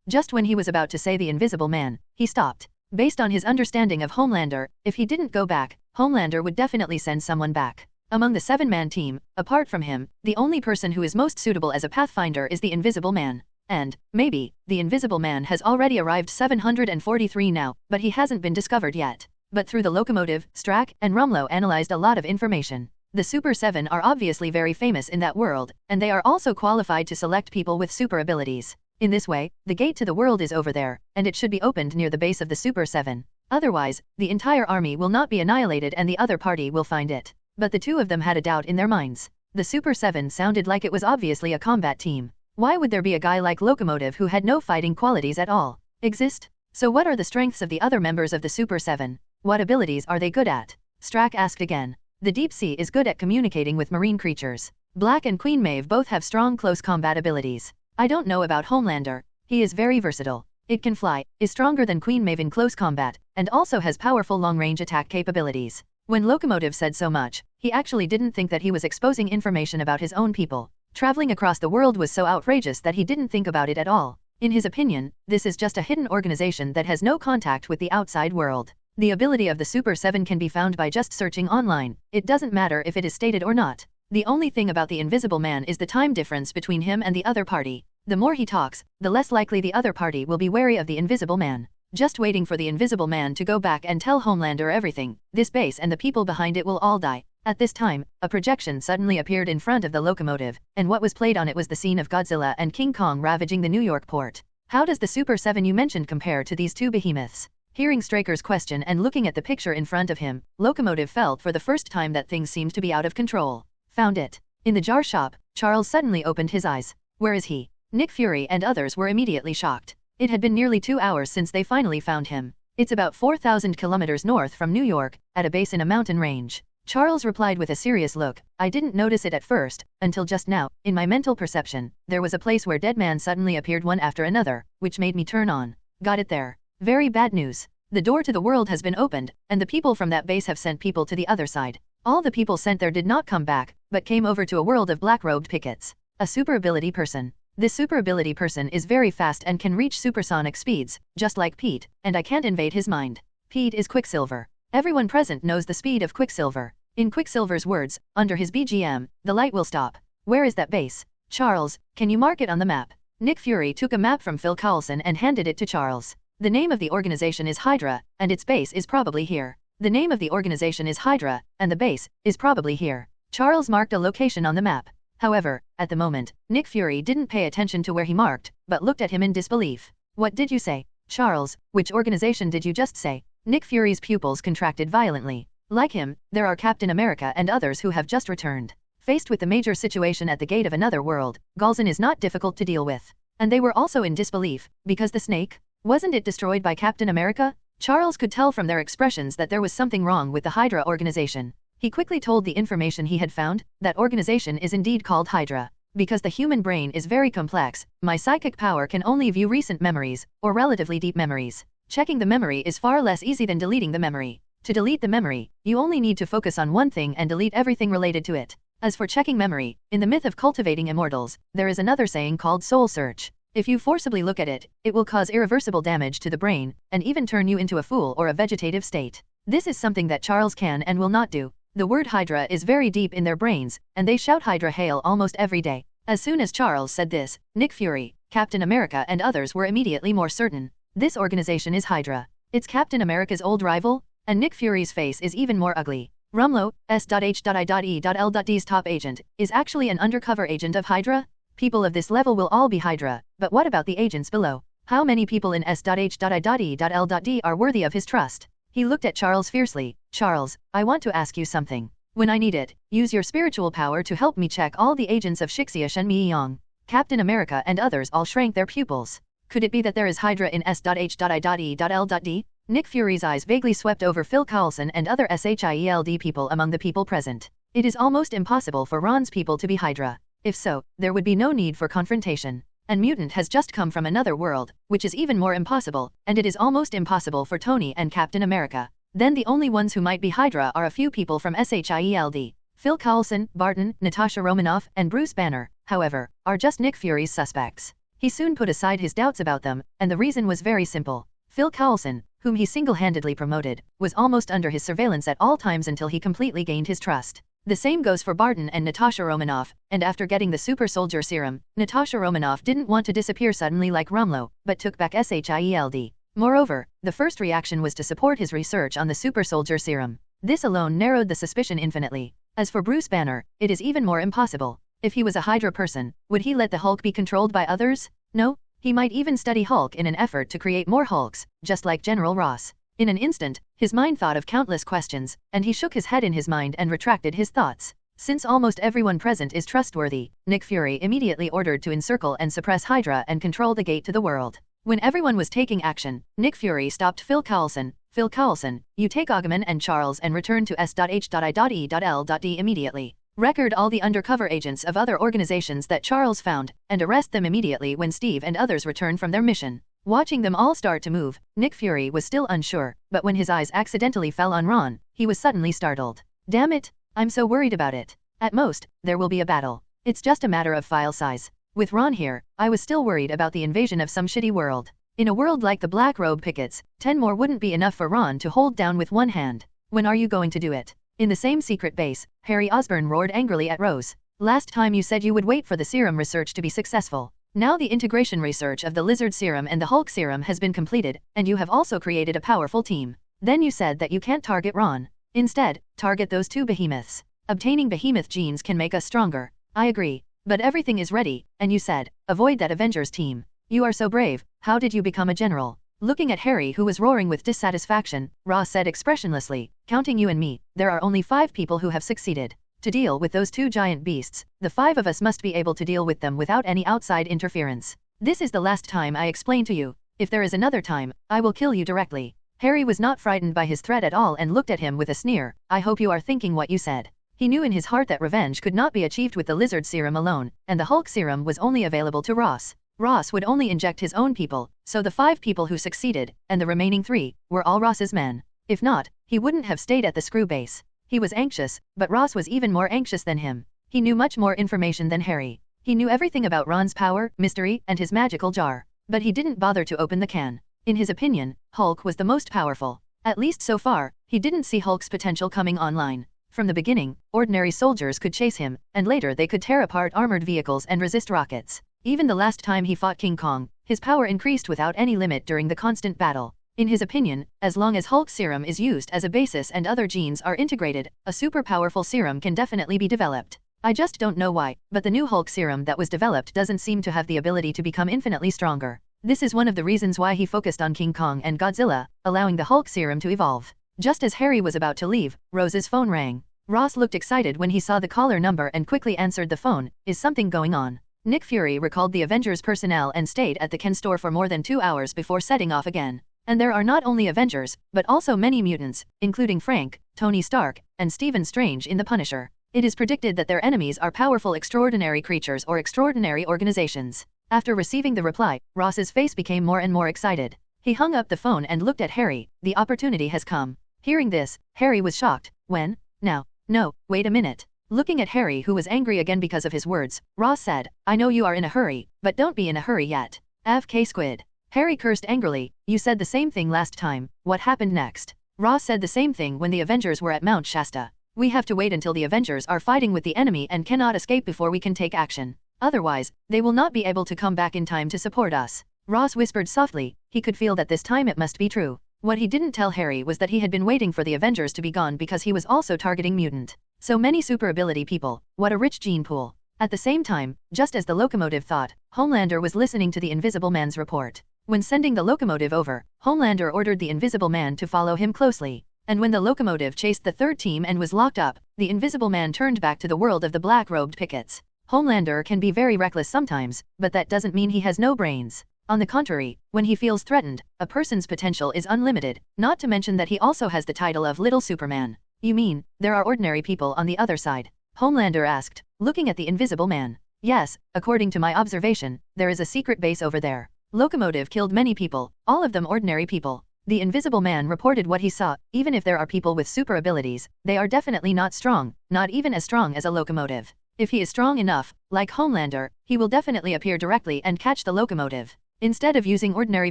Just when he was about to say the Invisible Man, he stopped. Based on his understanding of Homelander, if he didn't go back, Homelander would definitely send someone back. Among the 7-man team, apart from him, the only person who is most suitable as a Pathfinder is the Invisible Man. And, maybe, the Invisible Man has already arrived 743 now, but he hasn't been discovered yet. But through the locomotive, Strack and Rumlow analyzed a lot of information. The Super 7 are obviously very famous in that world, and they are also qualified to select people with super abilities. In this way, the gate to the world is over there, and it should be opened near the base of the Super 7. Otherwise, the entire army will not be annihilated and the other party will find it. But the two of them had a doubt in their minds. The Super 7 sounded like it was obviously a combat team. Why would there be a guy like Locomotive who had no fighting qualities at all? Exist? So what are the strengths of the other members of the Super 7? What abilities are they good at? Strack asked again. The Deep Sea is good at communicating with marine creatures. Black and Queen Maeve both have strong close combat abilities. I don't know about Homelander. He is very versatile. It can fly, is stronger than Queen Maeve in close combat, and also has powerful long-range attack capabilities. When Locomotive said so much, he actually didn't think that he was exposing information about his own people. Traveling across the world was so outrageous that he didn't think about it at all. In his opinion, this is just a hidden organization that has no contact with the outside world. The ability of the Super 7 can be found by just searching online. It doesn't matter if it is stated or not. The only thing about the Invisible Man is the time difference between him and the other party. The more he talks, the less likely the other party will be wary of the Invisible Man. Just waiting for the Invisible Man to go back and tell Homelander everything, this base and the people behind it will all die. At this time, a projection suddenly appeared in front of the locomotive, and what was played on it was the scene of Godzilla and King Kong ravaging the New York port. How does the Super 7 you mentioned compare to these two behemoths? Hearing Straker's question and looking at the picture in front of him, Locomotive felt for the first time that things seemed to be out of control. Found it. In the jar shop, Charles suddenly opened his eyes. Where is he? Nick Fury and others were immediately shocked. It had been nearly 2 hours since they finally found him. It's about 4,000 kilometers north from New York, at a base in a mountain range. Charles replied with a serious look. I didn't notice it at first, until just now. In my mental perception, there was a place where dead man suddenly appeared one after another, which made me turn on. Got it there. Very bad news. The door to the world has been opened, and the people from that base have sent people to the other side. All the people sent there did not come back, but came over to a world of black-robed pickets. A super ability person. This super ability person is very fast and can reach supersonic speeds, just like Pete, and I can't invade his mind. Pete is Quicksilver. Everyone present knows the speed of Quicksilver. In Quicksilver's words, under his BGM, the light will stop. Where is that base? Charles, can you mark it on the map? Nick Fury took a map from Phil Coulson and handed it to Charles. The name of the organization is Hydra, and its base is probably here. The name of the organization is Hydra, and the base is probably here. Charles marked a location on the map. However, at the moment, Nick Fury didn't pay attention to where he marked, but looked at him in disbelief. What did you say? Charles, which organization did you just say? Nick Fury's pupils contracted violently. Like him, there are Captain America and others who have just returned. Faced with the major situation at the gate of another world, Galzin is not difficult to deal with. And they were also in disbelief, because the snake? Wasn't it destroyed by Captain America? Charles could tell from their expressions that there was something wrong with the Hydra organization. He quickly told the information he had found. That organization is indeed called Hydra. Because the human brain is very complex, my psychic power can only view recent memories, or relatively deep memories. Checking the memory is far less easy than deleting the memory. To delete the memory, you only need to focus on one thing and delete everything related to it. As for checking memory, in the myth of cultivating immortals, there is another saying called soul search. If you forcibly look at it, it will cause irreversible damage to the brain, and even turn you into a fool or a vegetative state. This is something that Charles can and will not do. The word Hydra is very deep in their brains, and they shout Hydra hail almost every day. As soon as Charles said this, Nick Fury, Captain America and others were immediately more certain. This organization is Hydra. It's Captain America's old rival? And Nick Fury's face is even more ugly. Rumlow, S.H.I.E.L.D's top agent, is actually an undercover agent of Hydra? People of this level will all be Hydra, but what about the agents below? How many people in S.H.I.E.L.D are worthy of his trust? He looked at Charles fiercely. Charles, I want to ask you something. When I need it, use your spiritual power to help me check all the agents of S.H.I.E.L.D. Yaang, Captain America and others all shrank their pupils. Could it be that there is Hydra in S.H.I.E.L.D? Nick Fury's eyes vaguely swept over Phil Coulson and other S.H.I.E.L.D people among the people present. It is almost impossible for Ron's people to be Hydra. If so, there would be no need for confrontation. And Mutant has just come from another world, which is even more impossible, and it is almost impossible for Tony and Captain America. Then the only ones who might be Hydra are a few people from S.H.I.E.L.D. Phil Coulson, Barton, Natasha Romanoff, and Bruce Banner, however, are just Nick Fury's suspects. He soon put aside his doubts about them, and the reason was very simple. Phil Coulson, whom he single-handedly promoted, was almost under his surveillance at all times until he completely gained his trust. The same goes for Barton and Natasha Romanoff, and after getting the super soldier serum, Natasha Romanoff didn't want to disappear suddenly like Rumlow, but took back S.H.I.E.L.D. Moreover, the first reaction was to support his research on the super soldier serum. This alone narrowed the suspicion infinitely. As for Bruce Banner, it is even more impossible. If he was a Hydra person, would he let the Hulk be controlled by others? No, he might even study Hulk in an effort to create more Hulks, just like General Ross. In an instant, his mind thought of countless questions, and he shook his head in his mind and retracted his thoughts. Since almost everyone present is trustworthy, Nick Fury immediately ordered to encircle and suppress Hydra and control the gate to the world. When everyone was taking action, Nick Fury stopped Phil Coulson. Phil Coulson, you take Ogman and Charles and return to S.H.I.E.L.D immediately. Record all the undercover agents of other organizations that Charles found, and arrest them immediately when Steve and others return from their mission. Watching them all start to move, Nick Fury was still unsure, but when his eyes accidentally fell on Ron, he was suddenly startled. Damn it, I'm so worried about it. At most, there will be a battle. It's just a matter of file size. With Ron here, I was still worried about the invasion of some shitty world. In a world like the Black Robe Pickets, 10 more wouldn't be enough for Ron to hold down with one hand. When are you going to do it? In the same secret base, Harry Osborn roared angrily at Rose. Last time you said you would wait for the serum research to be successful. Now the integration research of the Lizard Serum and the Hulk Serum has been completed, and you have also created a powerful team. Then you said that you can't target Ron. Instead, target those two behemoths. Obtaining behemoth genes can make us stronger. I agree. But everything is ready, and you said, avoid that Avengers team. You are so brave, how did you become a general? Looking at Harry who was roaring with dissatisfaction, Ross said expressionlessly, counting you and me, there are only 5 people who have succeeded. To deal with those two giant beasts, the 5 of us must be able to deal with them without any outside interference. This is the last time I explain to you. If there is another time, I will kill you directly. Harry was not frightened by his threat at all and looked at him with a sneer. I hope you are thinking what you said. He knew in his heart that revenge could not be achieved with the lizard serum alone, and the Hulk serum was only available to Ross. Ross would only inject his own people, so the 5 people who succeeded, and the remaining 3, were all Ross's men. If not, he wouldn't have stayed at the screw base. He was anxious, but Ross was even more anxious than him. He knew much more information than Harry. He knew everything about Ron's power, mystery, and his magical jar. But he didn't bother to open the can. In his opinion, Hulk was the most powerful. At least so far, he didn't see Hulk's potential coming online. From the beginning, ordinary soldiers could chase him, and later they could tear apart armored vehicles and resist rockets. Even the last time he fought King Kong, his power increased without any limit during the constant battle. In his opinion, as long as Hulk's serum is used as a basis and other genes are integrated, a super powerful serum can definitely be developed. I just don't know why, but the new Hulk serum that was developed doesn't seem to have the ability to become infinitely stronger. This is one of the reasons why he focused on King Kong and Godzilla, allowing the Hulk serum to evolve. Just as Harry was about to leave, Rose's phone rang. Ross looked excited when he saw the caller number and quickly answered the phone. Is something going on? Nick Fury recalled the Avengers personnel and stayed at the Ken store for more than 2 hours before setting off again. And there are not only Avengers, but also many mutants, including Frank, Tony Stark, and Stephen Strange in The Punisher. It is predicted that their enemies are powerful extraordinary creatures or extraordinary organizations. After receiving the reply, Ross's face became more and more excited. He hung up the phone and looked at Harry. The opportunity has come. Hearing this, Harry was shocked. When? Now. No, wait a minute. Looking at Harry, who was angry again because of his words, Ross said, I know you are in a hurry, but don't be in a hurry yet. AFK squid. Harry cursed angrily. You said the same thing last time. What happened next? Ross said the same thing when the Avengers were at Mount Shasta. We have to wait until the Avengers are fighting with the enemy and cannot escape before we can take action. Otherwise, they will not be able to come back in time to support us. Ross whispered softly. He could feel that this time it must be true. What he didn't tell Harry was that he had been waiting for the Avengers to be gone because he was also targeting Mutant. So many super ability people, what a rich gene pool. At the same time, just as the locomotive thought, Homelander was listening to the Invisible Man's report. When sending the locomotive over, Homelander ordered the Invisible Man to follow him closely. And when the locomotive chased the third team and was locked up, the Invisible Man turned back to the world of the black-robed pickets. Homelander can be very reckless sometimes, but that doesn't mean he has no brains. On the contrary, when he feels threatened, a person's potential is unlimited, not to mention that he also has the title of Little Superman. You mean, there are ordinary people on the other side? Homelander asked, looking at the Invisible Man. Yes, according to my observation, there is a secret base over there. Locomotive killed many people, all of them ordinary people. The Invisible Man reported what he saw. Even if there are people with super abilities, they are definitely not strong, not even as strong as a locomotive. If he is strong enough, like Homelander, he will definitely appear directly and catch the locomotive. Instead of using ordinary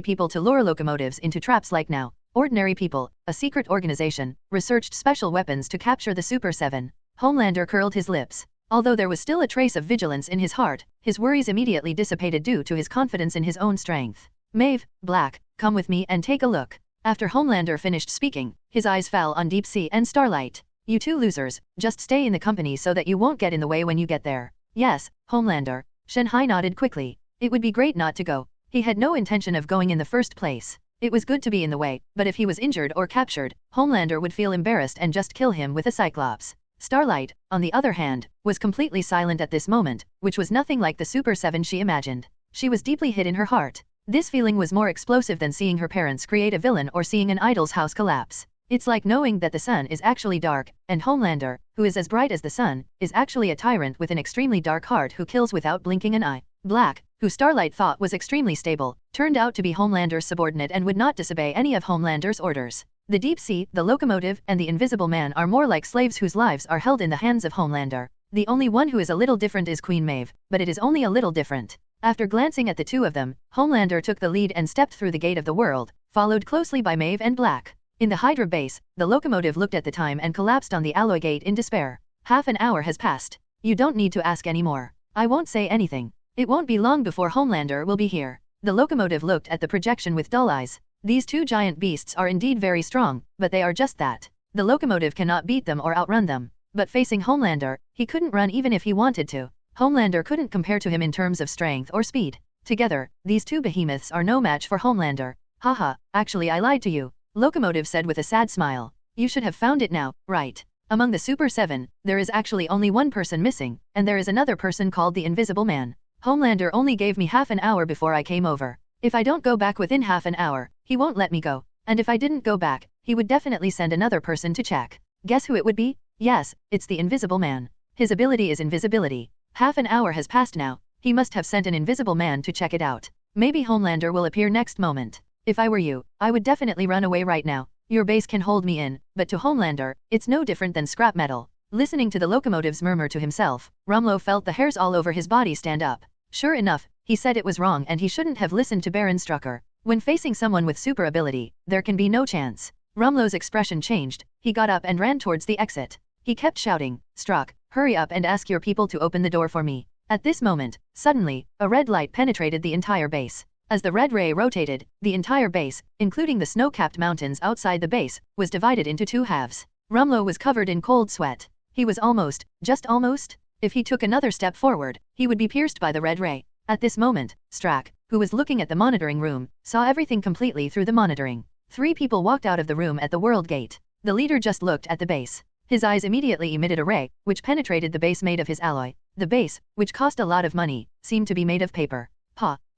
people to lure locomotives into traps like now, Ordinary People, a secret organization, researched special weapons to capture the Super 7. Homelander curled his lips. Although there was still a trace of vigilance in his heart, his worries immediately dissipated due to his confidence in his own strength. Maeve, Black, come with me and take a look. After Homelander finished speaking, his eyes fell on Deep Sea and Starlight. You two losers, just stay in the company so that you won't get in the way when you get there. Yes, Homelander. Shanghai nodded quickly. It would be great not to go. He had no intention of going in the first place. It was good to be in the way, but if he was injured or captured, Homelander would feel embarrassed and just kill him with a Cyclops. Starlight, on the other hand, was completely silent at this moment, which was nothing like the Super 7 she imagined. She was deeply hid in her heart. This feeling was more explosive than seeing her parents create a villain or seeing an idol's house collapse. It's like knowing that the sun is actually dark, and Homelander, who is as bright as the sun, is actually a tyrant with an extremely dark heart who kills without blinking an eye. Black, who Starlight thought was extremely stable, turned out to be Homelander's subordinate and would not disobey any of Homelander's orders. The Deep Sea, the Locomotive, and the Invisible Man are more like slaves whose lives are held in the hands of Homelander. The only one who is a little different is Queen Maeve, but it is only a little different. After glancing at the two of them, Homelander took the lead and stepped through the gate of the world, followed closely by Maeve and Black. In the Hydra base, the Locomotive looked at the time and collapsed on the alloy gate in despair. Half an hour has passed. You don't need to ask anymore. I won't say anything. It won't be long before Homelander will be here. The Locomotive looked at the projection with dull eyes. These two giant beasts are indeed very strong, but they are just that. The Locomotive cannot beat them or outrun them. But facing Homelander, he couldn't run even if he wanted to. Homelander couldn't compare to him in terms of strength or speed. Together, these two behemoths are no match for Homelander. Haha, actually I lied to you, Locomotive said with a sad smile. You should have found it now, right? Among the Super 7, there is actually only one person missing, and there is another person called the Invisible Man. Homelander only gave me half an hour before I came over. If I don't go back within half an hour, he won't let me go. And if I didn't go back, he would definitely send another person to check. Guess who it would be? Yes, it's the Invisible Man. His ability is invisibility. Half an hour has passed now. He must have sent an Invisible Man to check it out. Maybe Homelander will appear next moment. If I were you, I would definitely run away right now. Your base can hold me in, but to Homelander, it's no different than scrap metal. Listening to the locomotives murmur to himself, Rumlow felt the hairs all over his body stand up. Sure enough, he said it was wrong and he shouldn't have listened to Baron Strucker. When facing someone with super ability, there can be no chance. Rumlow's expression changed. He got up and ran towards the exit. He kept shouting, "Struck, hurry up and ask your people to open the door for me." At this moment, suddenly, a red light penetrated the entire base. As the red ray rotated, the entire base, including the snow-capped mountains outside the base, was divided into two halves. Rumlow was covered in cold sweat. He was just almost. If he took another step forward, he would be pierced by the red ray. At this moment, Strack, who was looking at the monitoring room, saw everything completely through the monitoring. 3 people walked out of the room at the world gate. The leader just looked at the base. His eyes immediately emitted a ray, which penetrated the base made of his alloy. The base, which cost a lot of money, seemed to be made of paper.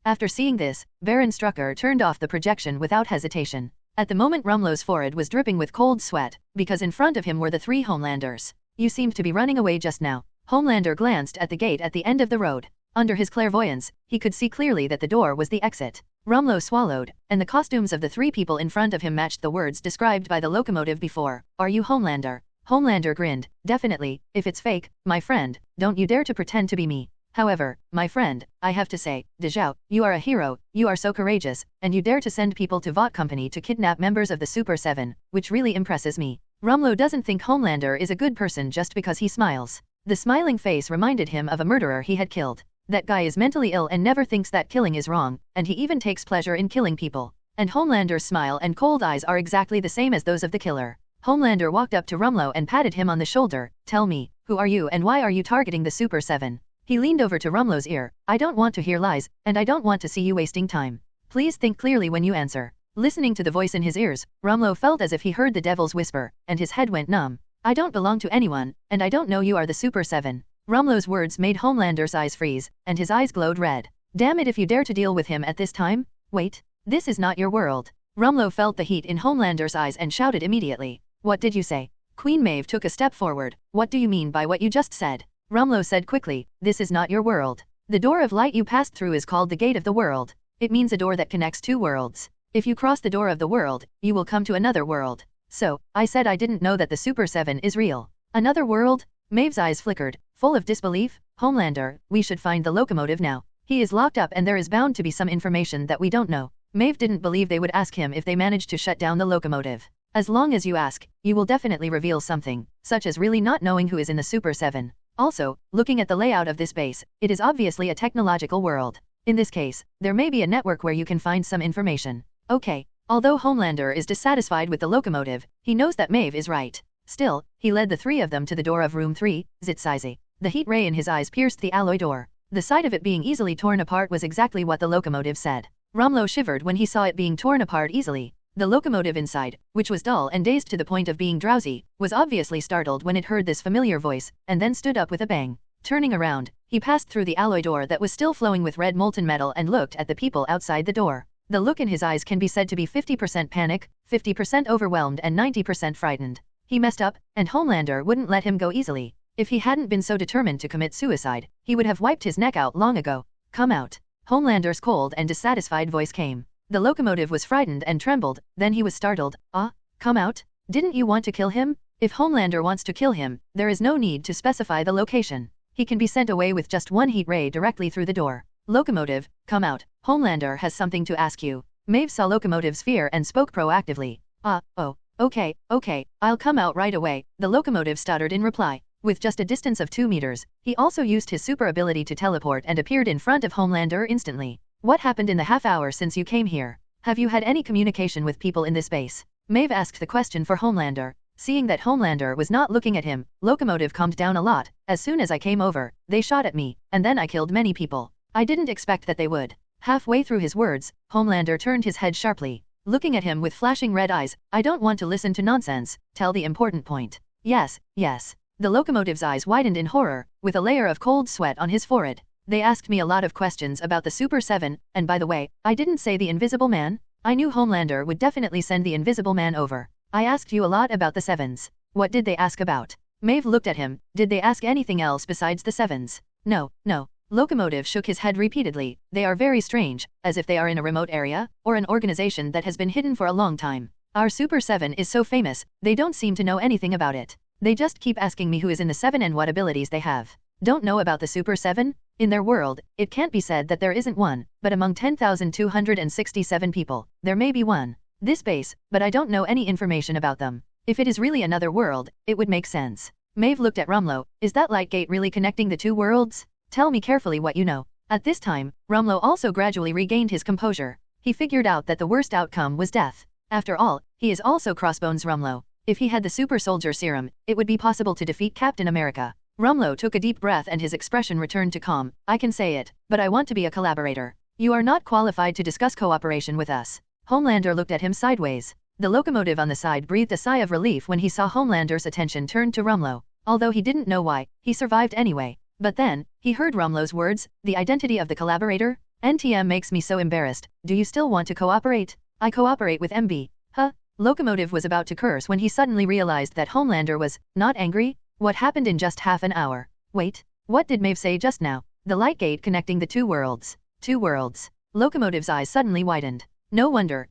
After seeing this, Baron Strucker turned off the projection without hesitation. At the moment Rumlow's forehead was dripping with cold sweat, because in front of him were the 3 Homelanders. "You seemed to be running away just now." Homelander glanced at the gate at the end of the road. Under his clairvoyance, he could see clearly that the door was the exit. Rumlow swallowed, and the costumes of the 3 people in front of him matched the words described by the locomotive before. "Are you Homelander?" Homelander grinned. "Definitely, if it's fake, my friend, don't you dare to pretend to be me. However, my friend, I have to say, Dezhou, you are a hero, you are so courageous, and you dare to send people to Vought Company to kidnap members of the Super 7, which really impresses me." Rumlow doesn't think Homelander is a good person just because he smiles. The smiling face reminded him of a murderer he had killed. That guy is mentally ill and never thinks that killing is wrong, and he even takes pleasure in killing people. And Homelander's smile and cold eyes are exactly the same as those of the killer. Homelander walked up to Rumlow and patted him on the shoulder. "Tell me, who are you and why are you targeting the Super 7? He leaned over to Rumlow's ear. "I don't want to hear lies, and I don't want to see you wasting time. Please think clearly when you answer." Listening to the voice in his ears, Rumlow felt as if he heard the devil's whisper, and his head went numb. "I don't belong to anyone, and I don't know you are the Super 7. Rumlow's words made Homelander's eyes freeze, and his eyes glowed red. "Damn it if you dare to deal with him at this time? Wait, this is not your world." Rumlow felt the heat in Homelander's eyes and shouted immediately. "What did you say?" Queen Maeve took a step forward. "What do you mean by what you just said?" Rumlow said quickly, "This is not your world. The door of light you passed through is called the Gate of the World. It means a door that connects 2 worlds. If you cross the door of the world, you will come to another world. So, I said I didn't know that the Super 7 is real. Another world?" Maeve's eyes flickered, full of disbelief. "Homelander, we should find the locomotive now. He is locked up and there is bound to be some information that we don't know." Maeve didn't believe they would ask him if they managed to shut down the locomotive. "As long as you ask, you will definitely reveal something, such as really not knowing who is in the Super 7. Also, looking at the layout of this base, it is obviously a technological world. In this case, there may be a network where you can find some information." Okay. Although Homelander is dissatisfied with the locomotive, he knows that Maeve is right. Still, he led the 3 of them to the door of room 3, Zitsize. The heat ray in his eyes pierced the alloy door. The sight of it being easily torn apart was exactly what the locomotive said. Rumlow shivered when he saw it being torn apart easily. The locomotive inside, which was dull and dazed to the point of being drowsy, was obviously startled when it heard this familiar voice, and then stood up with a bang. Turning around, he passed through the alloy door that was still flowing with red molten metal and looked at the people outside the door. The look in his eyes can be said to be 50% panic, 50% overwhelmed and 90% frightened. He messed up, and Homelander wouldn't let him go easily. If he hadn't been so determined to commit suicide, he would have wiped his neck out long ago. "Come out." Homelander's cold and dissatisfied voice came. The locomotive was frightened and trembled, then he was startled. Come out? Didn't you want to kill him?" If Homelander wants to kill him, there is no need to specify the location. He can be sent away with just 1 heat ray directly through the door. "Locomotive, come out. Homelander has something to ask you." Maeve saw Locomotive's fear and spoke proactively. Okay, I'll come out right away," the locomotive stuttered in reply. With just a distance of 2 meters, he also used his super ability to teleport and appeared in front of Homelander instantly. "What happened in the half hour since you came here? Have you had any communication with people in this base?" Maeve asked the question for Homelander. Seeing that Homelander was not looking at him, Locomotive calmed down a lot. "As soon as I came over, they shot at me, and then I killed many people. I didn't expect that they would." Halfway through his words, Homelander turned his head sharply. Looking at him with flashing red eyes, "I don't want to listen to nonsense, tell the important point." Yes, yes. The locomotive's eyes widened in horror, with a layer of cold sweat on his forehead. They asked me a lot of questions about the Super 7, and by the way, I didn't say the Invisible Man. I knew Homelander would definitely send the Invisible Man over. I asked you a lot about the Sevens. What did they ask about? Maeve looked at him. Did they ask anything else besides the Sevens? No, no. Locomotive shook his head repeatedly. They are very strange, as if they are in a remote area, or an organization that has been hidden for a long time. Our Super 7 is so famous, they don't seem to know anything about it. They just keep asking me who is in the 7 and what abilities they have. Don't know about the Super 7? In their world, it can't be said that there isn't one, but among 10,267 people, there may be one. This base, but I don't know any information about them. If it is really another world, it would make sense. Maeve looked at Rumlow. Is that light gate really connecting the two worlds? Tell me carefully what you know. At this time, Rumlow also gradually regained his composure. He figured out that the worst outcome was death. After all, he is also Crossbones Rumlow. If he had the super soldier serum, it would be possible to defeat Captain America. Rumlow took a deep breath and his expression returned to calm. I can say it, but I want to be a collaborator. You are not qualified to discuss cooperation with us. Homelander looked at him sideways. The locomotive on the side breathed a sigh of relief when he saw Homelander's attention turned to Rumlow. Although he didn't know why, he survived anyway. But then, he heard Rumlow's words, the identity of the collaborator? NTM makes me so embarrassed. Do you still want to cooperate? I cooperate with MB. Huh? Locomotive was about to curse when he suddenly realized that Homelander was not angry. What happened in just half an hour? Wait, what did Maeve say just now? The light gate connecting the two worlds. Two worlds. Locomotive's eyes suddenly widened. No wonder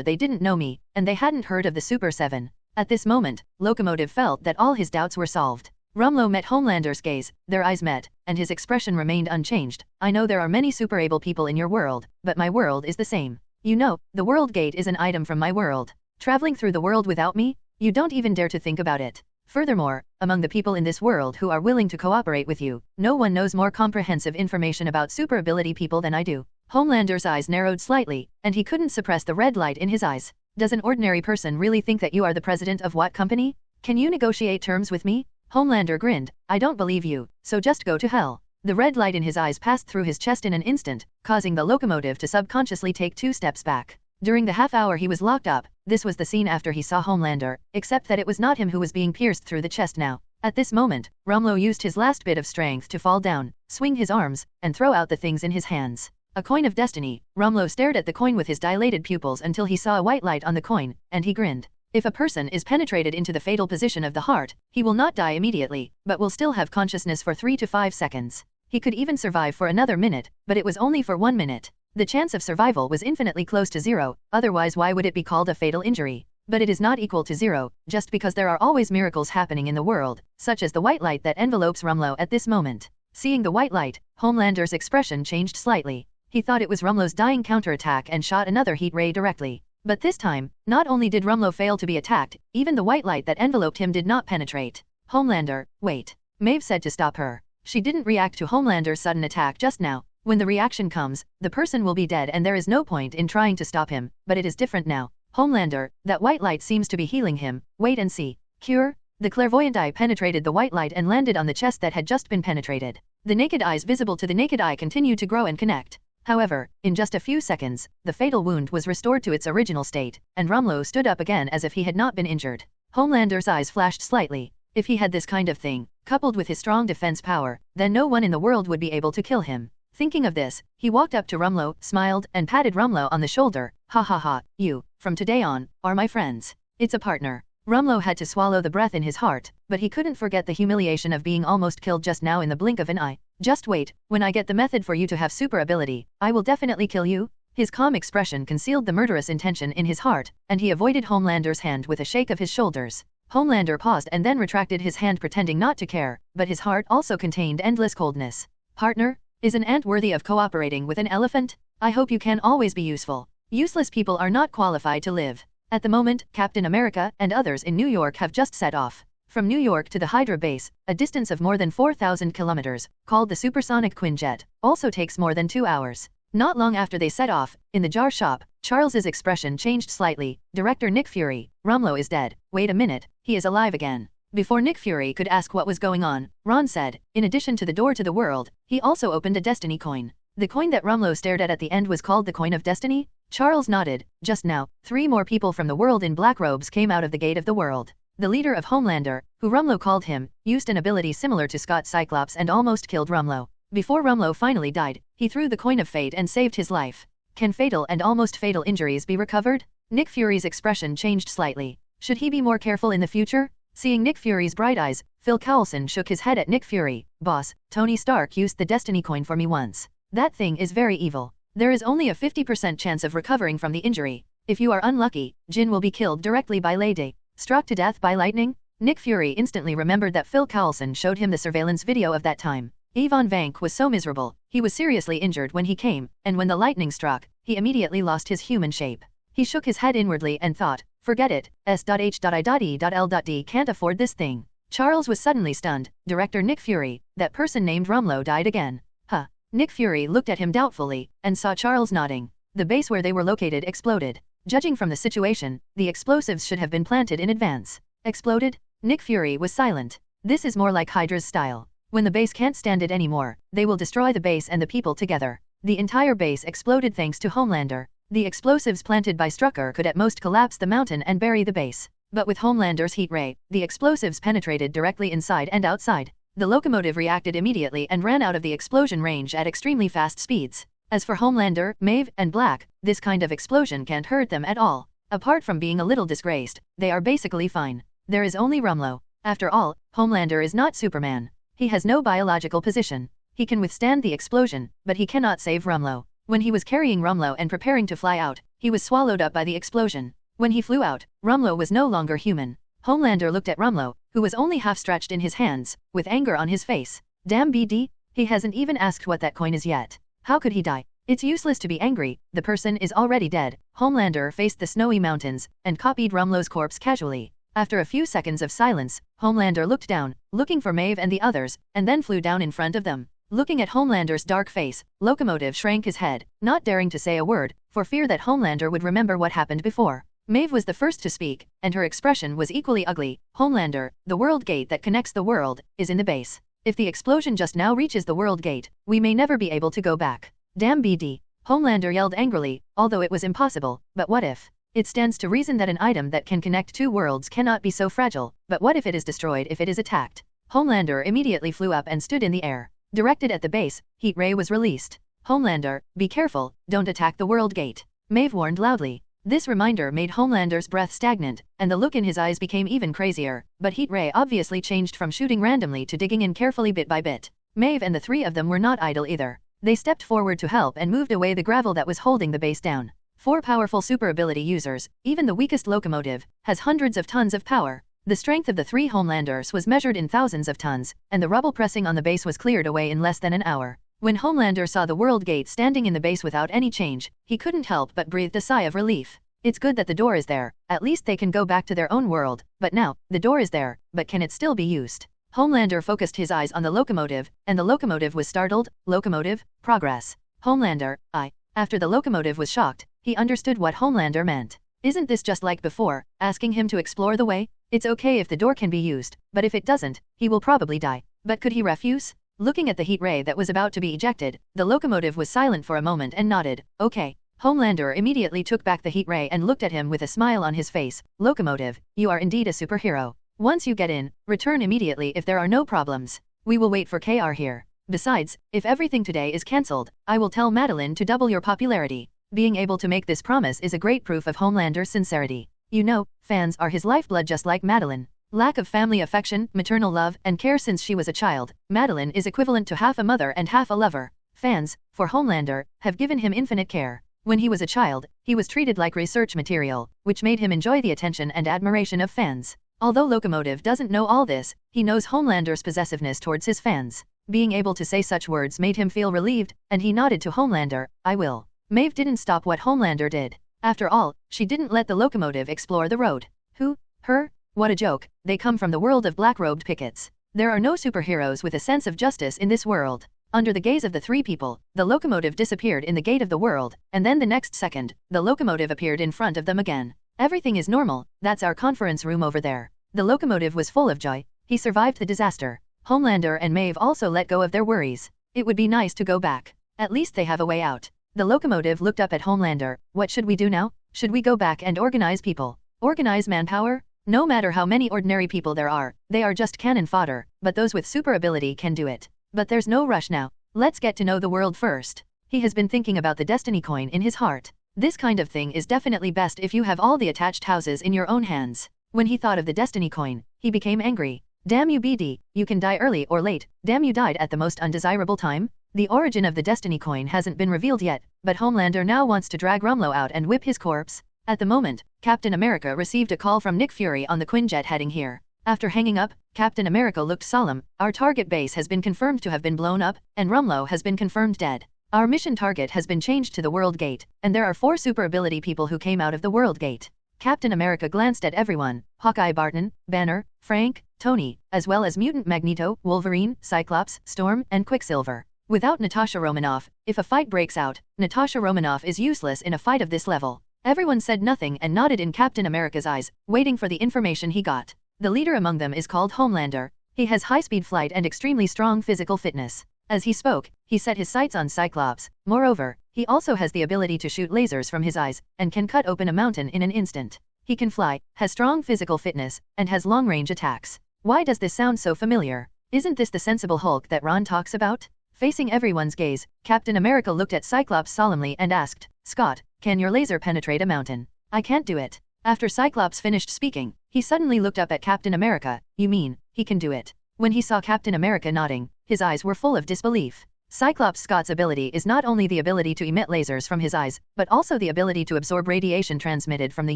they didn't know me, and they hadn't heard of the Super 7. At this moment, Locomotive felt that all his doubts were solved. Rumlow met Homelander's gaze, their eyes met, and his expression remained unchanged. I know there are many super able people in your world, but my world is the same. You know, the world gate is an item from my world. Traveling through the world without me? You don't even dare to think about it. Furthermore, among the people in this world who are willing to cooperate with you, no one knows more comprehensive information about super ability people than I do. Homelander's eyes narrowed slightly, and he couldn't suppress the red light in his eyes. Does an ordinary person really think that you are the president of what company? Can you negotiate terms with me? Homelander grinned. I don't believe you, so just go to hell. The red light in his eyes passed through his chest in an instant, causing the locomotive to subconsciously take 2 steps back. During the half hour he was locked up, this was the scene after he saw Homelander, except that it was not him who was being pierced through the chest now. At this moment, Rumlow used his last bit of strength to fall down, swing his arms, and throw out the things in his hands. A coin of destiny. Rumlow stared at the coin with his dilated pupils until he saw a white light on the coin, and he grinned. If a person is penetrated into the fatal position of the heart, he will not die immediately, but will still have consciousness for 3 to 5 seconds. He could even survive for another minute, but it was only for 1 minute. The chance of survival was infinitely close to 0, otherwise why would it be called a fatal injury? But it is not equal to 0, just because there are always miracles happening in the world, such as the white light that envelopes Rumlow at this moment. Seeing the white light, Homelander's expression changed slightly. He thought it was Rumlow's dying counterattack and shot another heat ray directly. But this time, not only did Rumlow fail to be attacked, even the white light that enveloped him did not penetrate. Homelander, wait. Maeve said to stop her. She didn't react to Homelander's sudden attack just now. When the reaction comes, the person will be dead and there is no point in trying to stop him, but it is different now. Homelander, that white light seems to be healing him. Wait and see. Cure? The clairvoyant eye penetrated the white light and landed on the chest that had just been penetrated. The naked eyes visible to the naked eye continued to grow and connect. However, in just a few seconds, the fatal wound was restored to its original state, and Rumlow stood up again as if he had not been injured. Homelander's eyes flashed slightly. If he had this kind of thing, coupled with his strong defense power, then no one in the world would be able to kill him. Thinking of this, he walked up to Rumlow, smiled, and patted Rumlow on the shoulder. Ha ha ha, you, from today on, are my friends. It's a partner. Rumlow had to swallow the breath in his heart, but he couldn't forget the humiliation of being almost killed just now in the blink of an eye. Just wait, when I get the method for you to have super ability, I will definitely kill you. His calm expression concealed the murderous intention in his heart, and he avoided Homelander's hand with a shake of his shoulders. Homelander paused and then retracted his hand pretending not to care, but his heart also contained endless coldness. Partner? Is an ant worthy of cooperating with an elephant? I hope you can always be useful. Useless people are not qualified to live. At the moment, Captain America and others in New York have just set off. From New York to the Hydra base, a distance of more than 4,000 kilometers, called the supersonic Quinjet, also takes more than 2 hours. Not long after they set off, in the jar shop, Charles's expression changed slightly. Director Nick Fury, Rumlow is dead. Wait a minute, he is alive again. Before Nick Fury could ask what was going on, Ron said, in addition to the door to the world, he also opened a destiny coin. The coin that Rumlow stared at the end was called the Coin of Destiny? Charles nodded. Just now, 3 more people from the world in black robes came out of the gate of the world. the leader of Homelander, who Rumlow called him, used an ability similar to Scott Cyclops and almost killed Rumlow. Before Rumlow finally died, he threw the coin of fate and saved his life. Can fatal and almost fatal injuries be recovered? Nick Fury's expression changed slightly. Should he be more careful in the future? Seeing Nick Fury's bright eyes, Phil Coulson shook his head at Nick Fury. Boss, Tony Stark used the Destiny coin for me once. That thing is very evil. There is only a 50% chance of recovering from the injury. If you are unlucky, Jin will be killed directly by Lady. Struck to death by lightning? Nick Fury instantly remembered that Phil Coulson showed him the surveillance video of that time. Yvonne Vank was so miserable, he was seriously injured when he came, and when the lightning struck, he immediately lost his human shape. He shook his head inwardly and thought, forget it, S.H.I.E.L.D can't afford this thing. Charles was suddenly stunned. Director Nick Fury, that person named Rumlow died again. Huh. Nick Fury looked at him doubtfully, and saw Charles nodding. The base where they were located exploded. Judging from the situation, the explosives should have been planted in advance. Exploded? Nick Fury was silent. This is more like Hydra's style. When the base can't stand it anymore, they will destroy the base and the people together. The entire base exploded thanks to Homelander. The explosives planted by Strucker could at most collapse the mountain and bury the base. But with Homelander's heat ray, the explosives penetrated directly inside and outside. The locomotive reacted immediately and ran out of the explosion range at extremely fast speeds. As for Homelander, Maeve, and Black, this kind of explosion can't hurt them at all. Apart from being a little disgraced, they are basically fine. There is only Rumlow. After all, Homelander is not Superman. He has no biological position. He can withstand the explosion, but he cannot save Rumlow. When he was carrying Rumlow and preparing to fly out, he was swallowed up by the explosion. When he flew out, Rumlow was no longer human. Homelander looked at Rumlow, who was only half stretched in his hands, with anger on his face. Damn BD, he hasn't even asked what that coin is yet. How could he die? It's useless to be angry, the person is already dead. Homelander faced the snowy mountains, and copied Rumlow's corpse casually. After a few seconds of silence, Homelander looked down, looking for Maeve and the others, and then flew down in front of them. Looking at Homelander's dark face, Locomotive shrank his head, not daring to say a word, for fear that Homelander would remember what happened before. Maeve was the first to speak, and her expression was equally ugly. Homelander, the world gate that connects the world, is in the base. If the explosion just now reaches the world gate, we may never be able to go back. Damn BD. Homelander yelled angrily, although it was impossible, but what if? It stands to reason that an item that can connect two worlds cannot be so fragile, but what if it is destroyed if it is attacked? Homelander immediately flew up and stood in the air. Directed at the base, heat ray was released. Homelander, be careful, don't attack the world gate. Maeve warned loudly. This reminder made Homelander's breath stagnant, and the look in his eyes became even crazier, but heat ray obviously changed from shooting randomly to digging in carefully bit by bit. Maeve and the three of them were not idle either. They stepped forward to help and moved away the gravel that was holding the base down. 4 powerful super ability users, even the weakest locomotive, has hundreds of tons of power. The strength of the 3 Homelanders was measured in thousands of tons, and the rubble pressing on the base was cleared away in less than an hour. When Homelander saw the world gate standing in the base without any change, he couldn't help but breathe a sigh of relief. It's good that the door is there, at least they can go back to their own world, but now, the door is there, but can it still be used? Homelander focused his eyes on the locomotive, and the locomotive was startled. Locomotive, progress. Homelander, I. After the locomotive was shocked, he understood what Homelander meant. Isn't this just like before, asking him to explore the way? It's okay if the door can be used, but if it doesn't, he will probably die. But could he refuse? Looking at the heat ray that was about to be ejected, the locomotive was silent for a moment and nodded. Okay. Homelander immediately took back the heat ray and looked at him with a smile on his face. Locomotive, you are indeed a superhero. Once you get in, return immediately if there are no problems. We will wait for KR here. Besides, if everything today is cancelled, I will tell Madeline to double your popularity. Being able to make this promise is a great proof of Homelander's sincerity. You know, fans are his lifeblood just like Madeline. Lack of family affection, maternal love, and care since she was a child, Madeline is equivalent to half a mother and half a lover. Fans, for Homelander, have given him infinite care. When he was a child, he was treated like research material, which made him enjoy the attention and admiration of fans. Although Locomotive doesn't know all this, he knows Homelander's possessiveness towards his fans. Being able to say such words made him feel relieved, and he nodded to Homelander. I will. Maeve didn't stop what Homelander did. After all, she didn't let the locomotive explore the road. Who? Her? What a joke. They come from the world of black-robed pickets. There are no superheroes with a sense of justice in this world. Under the gaze of the 3 people, the locomotive disappeared in the gate of the world, and then the next second, the locomotive appeared in front of them again. Everything is normal, that's our conference room over there. The locomotive was full of joy. He survived the disaster. Homelander and Maeve also let go of their worries. It would be nice to go back. At least they have a way out. The locomotive looked up at Homelander. What should we do now? Should we go back and organize people? Organize manpower? No matter how many ordinary people there are, they are just cannon fodder, but those with super ability can do it. But there's no rush now. Let's get to know the world first. He has been thinking about the destiny coin in his heart. This kind of thing is definitely best if you have all the attached houses in your own hands. When he thought of the destiny coin, he became angry. Damn you BD, you can die early or late, damn you died at the most undesirable time? The origin of the destiny coin hasn't been revealed yet, but Homelander now wants to drag Rumlow out and whip his corpse. At the moment, Captain America received a call from Nick Fury on the Quinjet heading here. After hanging up, Captain America looked solemn. Our target base has been confirmed to have been blown up, and Rumlow has been confirmed dead. Our mission target has been changed to the World Gate, and there are 4 super ability people who came out of the World Gate. Captain America glanced at everyone, Hawkeye Barton, Banner, Frank, Tony, as well as Mutant Magneto, Wolverine, Cyclops, Storm, and Quicksilver. Without Natasha Romanoff, if a fight breaks out, Natasha Romanoff is useless in a fight of this level. Everyone said nothing and nodded in Captain America's eyes, waiting for the information he got. The leader among them is called Homelander. He has high-speed flight and extremely strong physical fitness. As he spoke, he set his sights on Cyclops. Moreover, he also has the ability to shoot lasers from his eyes, and can cut open a mountain in an instant. He can fly, has strong physical fitness, and has long-range attacks. Why does this sound so familiar? Isn't this the sensible Hulk that Ron talks about? Facing everyone's gaze, Captain America looked at Cyclops solemnly and asked, Scott, can your laser penetrate a mountain? I can't do it. After Cyclops finished speaking, he suddenly looked up at Captain America. You mean, he can do it? When he saw Captain America nodding, his eyes were full of disbelief. Cyclops Scott's ability is not only the ability to emit lasers from his eyes, but also the ability to absorb radiation transmitted from the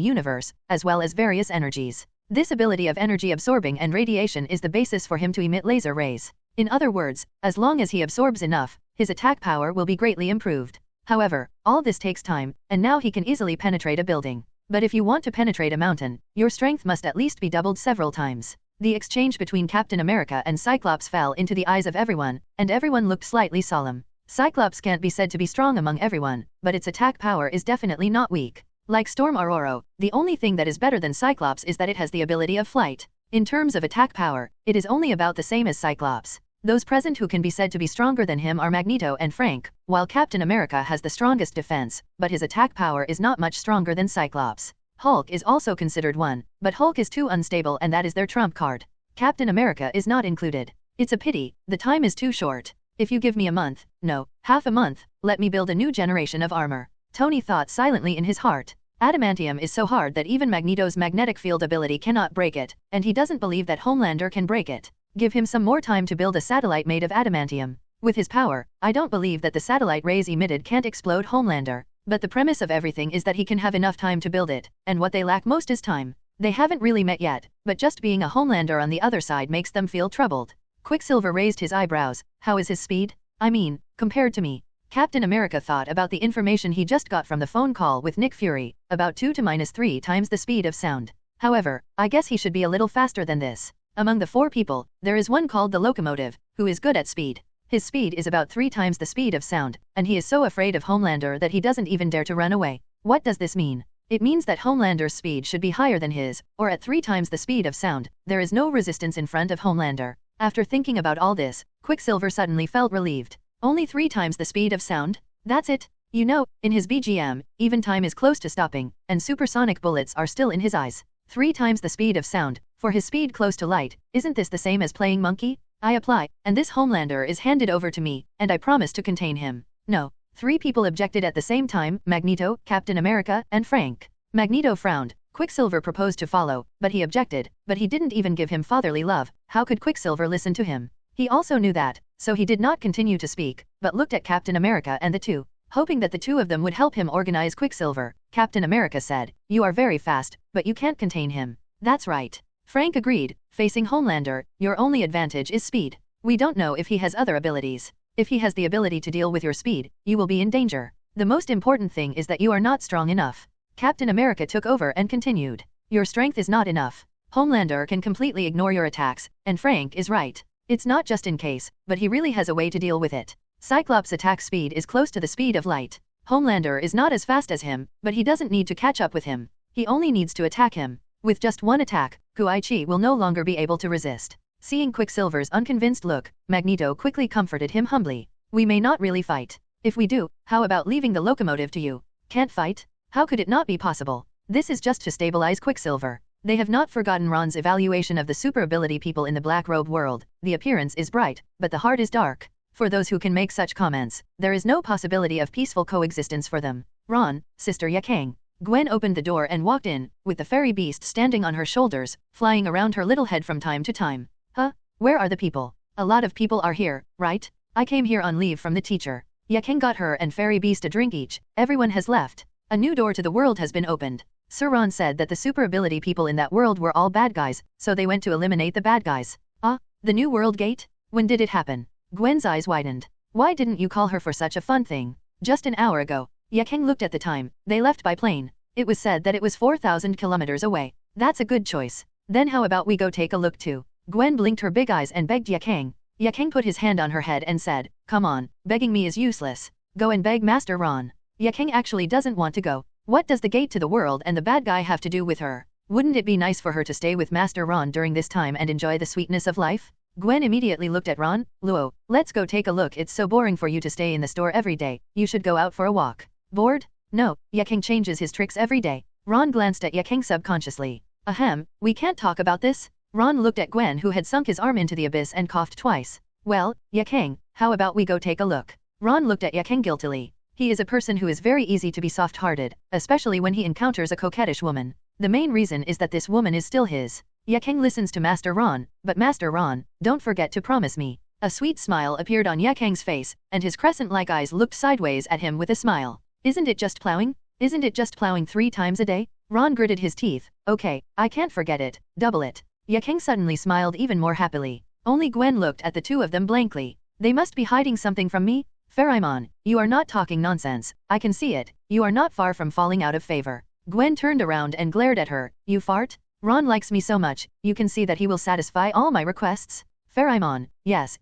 universe, as well as various energies. This ability of energy absorbing and radiation is the basis for him to emit laser rays. In other words, as long as he absorbs enough, his attack power will be greatly improved. However, all this takes time, and now he can easily penetrate a building. But if you want to penetrate a mountain, your strength must at least be doubled several times. The exchange between Captain America and Cyclops fell into the eyes of everyone, and everyone looked slightly solemn. Cyclops can't be said to be strong among everyone, but its attack power is definitely not weak. Like Storm or Oro, the only thing that is better than Cyclops is that it has the ability of flight. In terms of attack power, it is only about the same as Cyclops. Those present who can be said to be stronger than him are Magneto and Frank, while Captain America has the strongest defense, but his attack power is not much stronger than Cyclops. Hulk is also considered one, but Hulk is too unstable and that is their trump card. Captain America is not included. It's a pity, the time is too short. If you give me a month, no, half a month, let me build a new generation of armor. Tony thought silently in his heart. Adamantium is so hard that even Magneto's magnetic field ability cannot break it, and he doesn't believe that Homelander can break it. Give him some more time to build a satellite made of adamantium. With his power, I don't believe that the satellite rays emitted can't explode Homelander. But the premise of everything is that he can have enough time to build it, and what they lack most is time. They haven't really met yet, but just being a Homelander on the other side makes them feel troubled. Quicksilver raised his eyebrows. How is his speed? I mean, compared to me. Captain America thought about the information he just got from the phone call with Nick Fury, about 2 to -3 times the speed of sound. However, I guess he should be a little faster than this. Among the 4 people, there is one called the locomotive, who is good at speed. His speed is about 3 times the speed of sound, and he is so afraid of Homelander that he doesn't even dare to run away. What does this mean? It means that Homelander's speed should be higher than his, or at 3 times the speed of sound. There is no resistance in front of Homelander. After thinking about all this, Quicksilver suddenly felt relieved. Only 3 times the speed of sound? That's it? You know, in his BGM, even time is close to stopping, and supersonic bullets are still in his eyes. 3 times the speed of sound, for his speed close to light, isn't this the same as playing monkey? I apply, and this Homelander is handed over to me, and I promise to contain him. No. 3 people objected at the same time, Magneto, Captain America, and Frank. Magneto frowned. Quicksilver proposed to follow, but he objected, but he didn't even give him fatherly love. How could Quicksilver listen to him? He also knew that, so he did not continue to speak, but looked at Captain America and the 2. Hoping that the 2 of them would help him organize Quicksilver, Captain America said, "You are very fast, but you can't contain him." That's right. Frank agreed. Facing Homelander, your only advantage is speed. We don't know if he has other abilities. If he has the ability to deal with your speed, you will be in danger. The most important thing is that you are not strong enough. Captain America took over and continued. Your strength is not enough. Homelander can completely ignore your attacks, and Frank is right. It's not just in case, but he really has a way to deal with it. Cyclops' attack speed is close to the speed of light. Homelander is not as fast as him, but he doesn't need to catch up with him. He only needs to attack him. With just one attack, Shi will no longer be able to resist. Seeing Quicksilver's unconvinced look, Magneto quickly comforted him humbly. We may not really fight. If we do, how about leaving the locomotive to you? Can't fight? How could it not be possible? This is just to stabilize Quicksilver. They have not forgotten Ron's evaluation of the super ability people in the black robe world. The appearance is bright, but the heart is dark. For those who can make such comments, there is no possibility of peaceful coexistence for them. Ron, Sister Yaang. Gwen opened the door and walked in, with the fairy beast standing on her shoulders, flying around her little head from time to time. Huh? Where are the people? A lot of people are here, right? I came here on leave from the teacher. Yaang got her and fairy beast a drink each. Everyone has left. A new door to the world has been opened. Sir Ron said that the super ability people in that world were all bad guys, so they went to eliminate the bad guys. Ah, the new world gate? When did it happen? Gwen's eyes widened. Why didn't you call her for such a fun thing? Just an hour ago. Yaang looked at the time. They left by plane. It was said that it was 4,000 kilometers away. That's a good choice. Then how about we go take a look too? Gwen blinked her big eyes and begged Yaang. Yaang put his hand on her head and said, come on, begging me is useless. Go and beg Master Ron. Yaang actually doesn't want to go. What does the gate to the world and the bad guy have to do with her? Wouldn't it be nice for her to stay with Master Ron during this time and enjoy the sweetness of life? Gwen immediately looked at Ron. Luo, let's go take a look. It's so boring for you to stay in the store every day. You should go out for a walk. Bored? No, Yaang changes his tricks every day. Ron glanced at Yaang subconsciously. Ahem, we can't talk about this? Ron looked at Gwen, who had sunk his arm into the abyss and coughed twice. Well, Yaang, how about we go take a look? Ron looked at Yaang guiltily. He is a person who is very easy to be soft-hearted, especially when he encounters a coquettish woman. The main reason is that this woman is still his. Yaang listens to Master Ron, but Master Ron, don't forget to promise me. A sweet smile appeared on Yaang's face, and his crescent-like eyes looked sideways at him with a smile. Isn't it just plowing? Isn't it just plowing 3 times a day? Ron gritted his teeth. Okay, I can't forget it. Double it. Yaang suddenly smiled even more happily. Only Gwen looked at the two of them blankly. They must be hiding something from me? Pharamon, you are not talking nonsense. I can see it. You are not far from falling out of favor. Gwen turned around and glared at her. You fart? Ron likes me so much, you can see that he will satisfy all my requests? Pharamon, yes,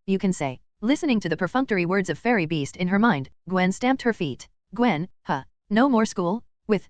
you can say. Listening to the perfunctory words of Fairy Beast in her mind, Gwen stamped her feet. Gwen, no more school? With,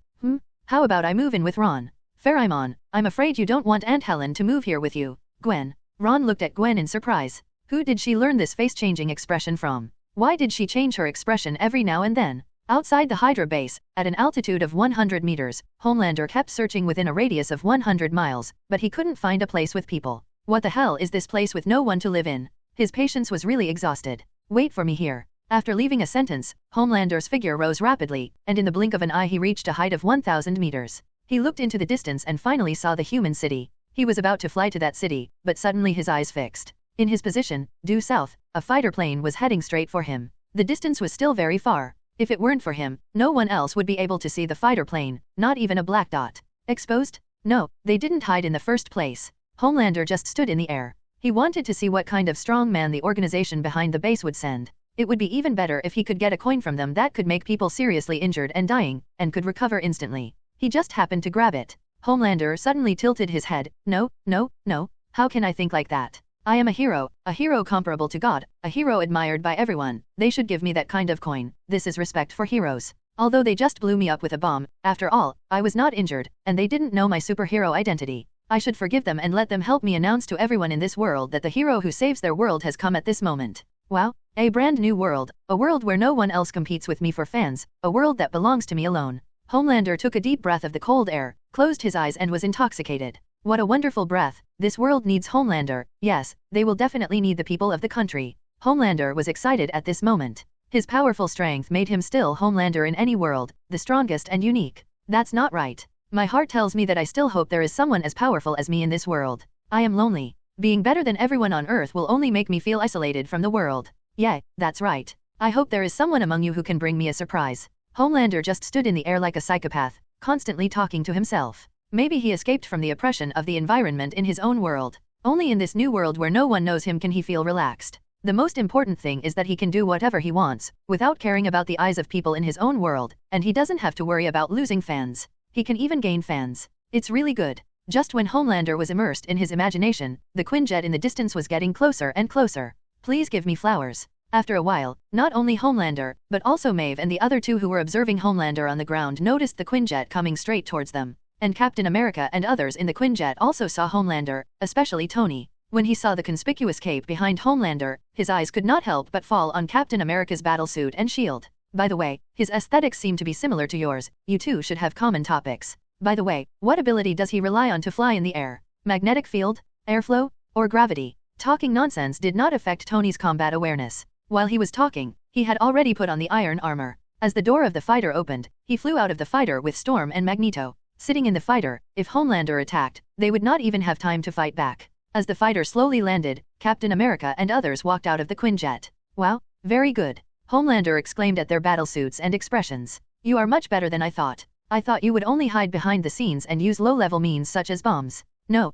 how about I move in with Ron? Pharamon, I'm afraid you don't want Aunt Helen to move here with you. Gwen. Ron looked at Gwen in surprise. Who did she learn this face-changing expression from? Why did she change her expression every now and then? Outside the Hydra base, at an altitude of 100 meters, Homelander kept searching within a radius of 100 miles, but he couldn't find a place with people. What the hell is this place with no one to live in? His patience was really exhausted. Wait for me here. After leaving a sentence, Homelander's figure rose rapidly, and in the blink of an eye he reached a height of 1,000 meters. He looked into the distance and finally saw the human city. He was about to fly to that city, but suddenly his eyes fixed. In his position, due south, a fighter plane was heading straight for him. The distance was still very far. If it weren't for him, no one else would be able to see the fighter plane, not even a black dot. Exposed? No, they didn't hide in the first place. Homelander just stood in the air. He wanted to see what kind of strong man the organization behind the base would send. It would be even better if he could get a coin from them that could make people seriously injured and dying, and could recover instantly. He just happened to grab it. Homelander suddenly tilted his head. No, how can I think like that? I am a hero comparable to God, a hero admired by everyone. They should give me that kind of coin. This is respect for heroes. Although they just blew me up with a bomb, after all, I was not injured, and they didn't know my superhero identity. I should forgive them and let them help me announce to everyone in this world that the hero who saves their world has come at this moment. Wow, a brand new world, a world where no one else competes with me for fans, a world that belongs to me alone. Homelander took a deep breath of the cold air, closed his eyes and was intoxicated. What a wonderful breath. This world needs Homelander. Yes, they will definitely need the people of the country. Homelander was excited at this moment. His powerful strength made him still Homelander in any world, the strongest and unique. That's not right. My heart tells me that I still hope there is someone as powerful as me in this world. I am lonely. Being better than everyone on Earth will only make me feel isolated from the world. Yeah, that's right. I hope there is someone among you who can bring me a surprise. Homelander just stood in the air like a psychopath, constantly talking to himself. Maybe he escaped from the oppression of the environment in his own world. Only in this new world where no one knows him can he feel relaxed. The most important thing is that he can do whatever he wants, without caring about the eyes of people in his own world, and he doesn't have to worry about losing fans. He can even gain fans. It's really good. Just when Homelander was immersed in his imagination, the Quinjet in the distance was getting closer and closer. Please give me flowers. After a while, not only Homelander, but also Maeve and the other two who were observing Homelander on the ground noticed the Quinjet coming straight towards them. And Captain America and others in the Quinjet also saw Homelander, especially Tony. When he saw the conspicuous cape behind Homelander, his eyes could not help but fall on Captain America's battlesuit and shield. By the way, his aesthetics seem to be similar to yours. You two should have common topics. By the way, what ability does he rely on to fly in the air? Magnetic field? Airflow? Or gravity? Talking nonsense did not affect Tony's combat awareness. While he was talking, he had already put on the iron armor. As the door of the fighter opened, he flew out of the fighter with Storm and Magneto. Sitting in the fighter, if Homelander attacked, they would not even have time to fight back. As the fighter slowly landed, Captain America and others walked out of the Quinjet. Wow, very good. Homelander exclaimed at their battlesuits and expressions. You are much better than I thought. I thought you would only hide behind the scenes and use low-level means such as bombs. No.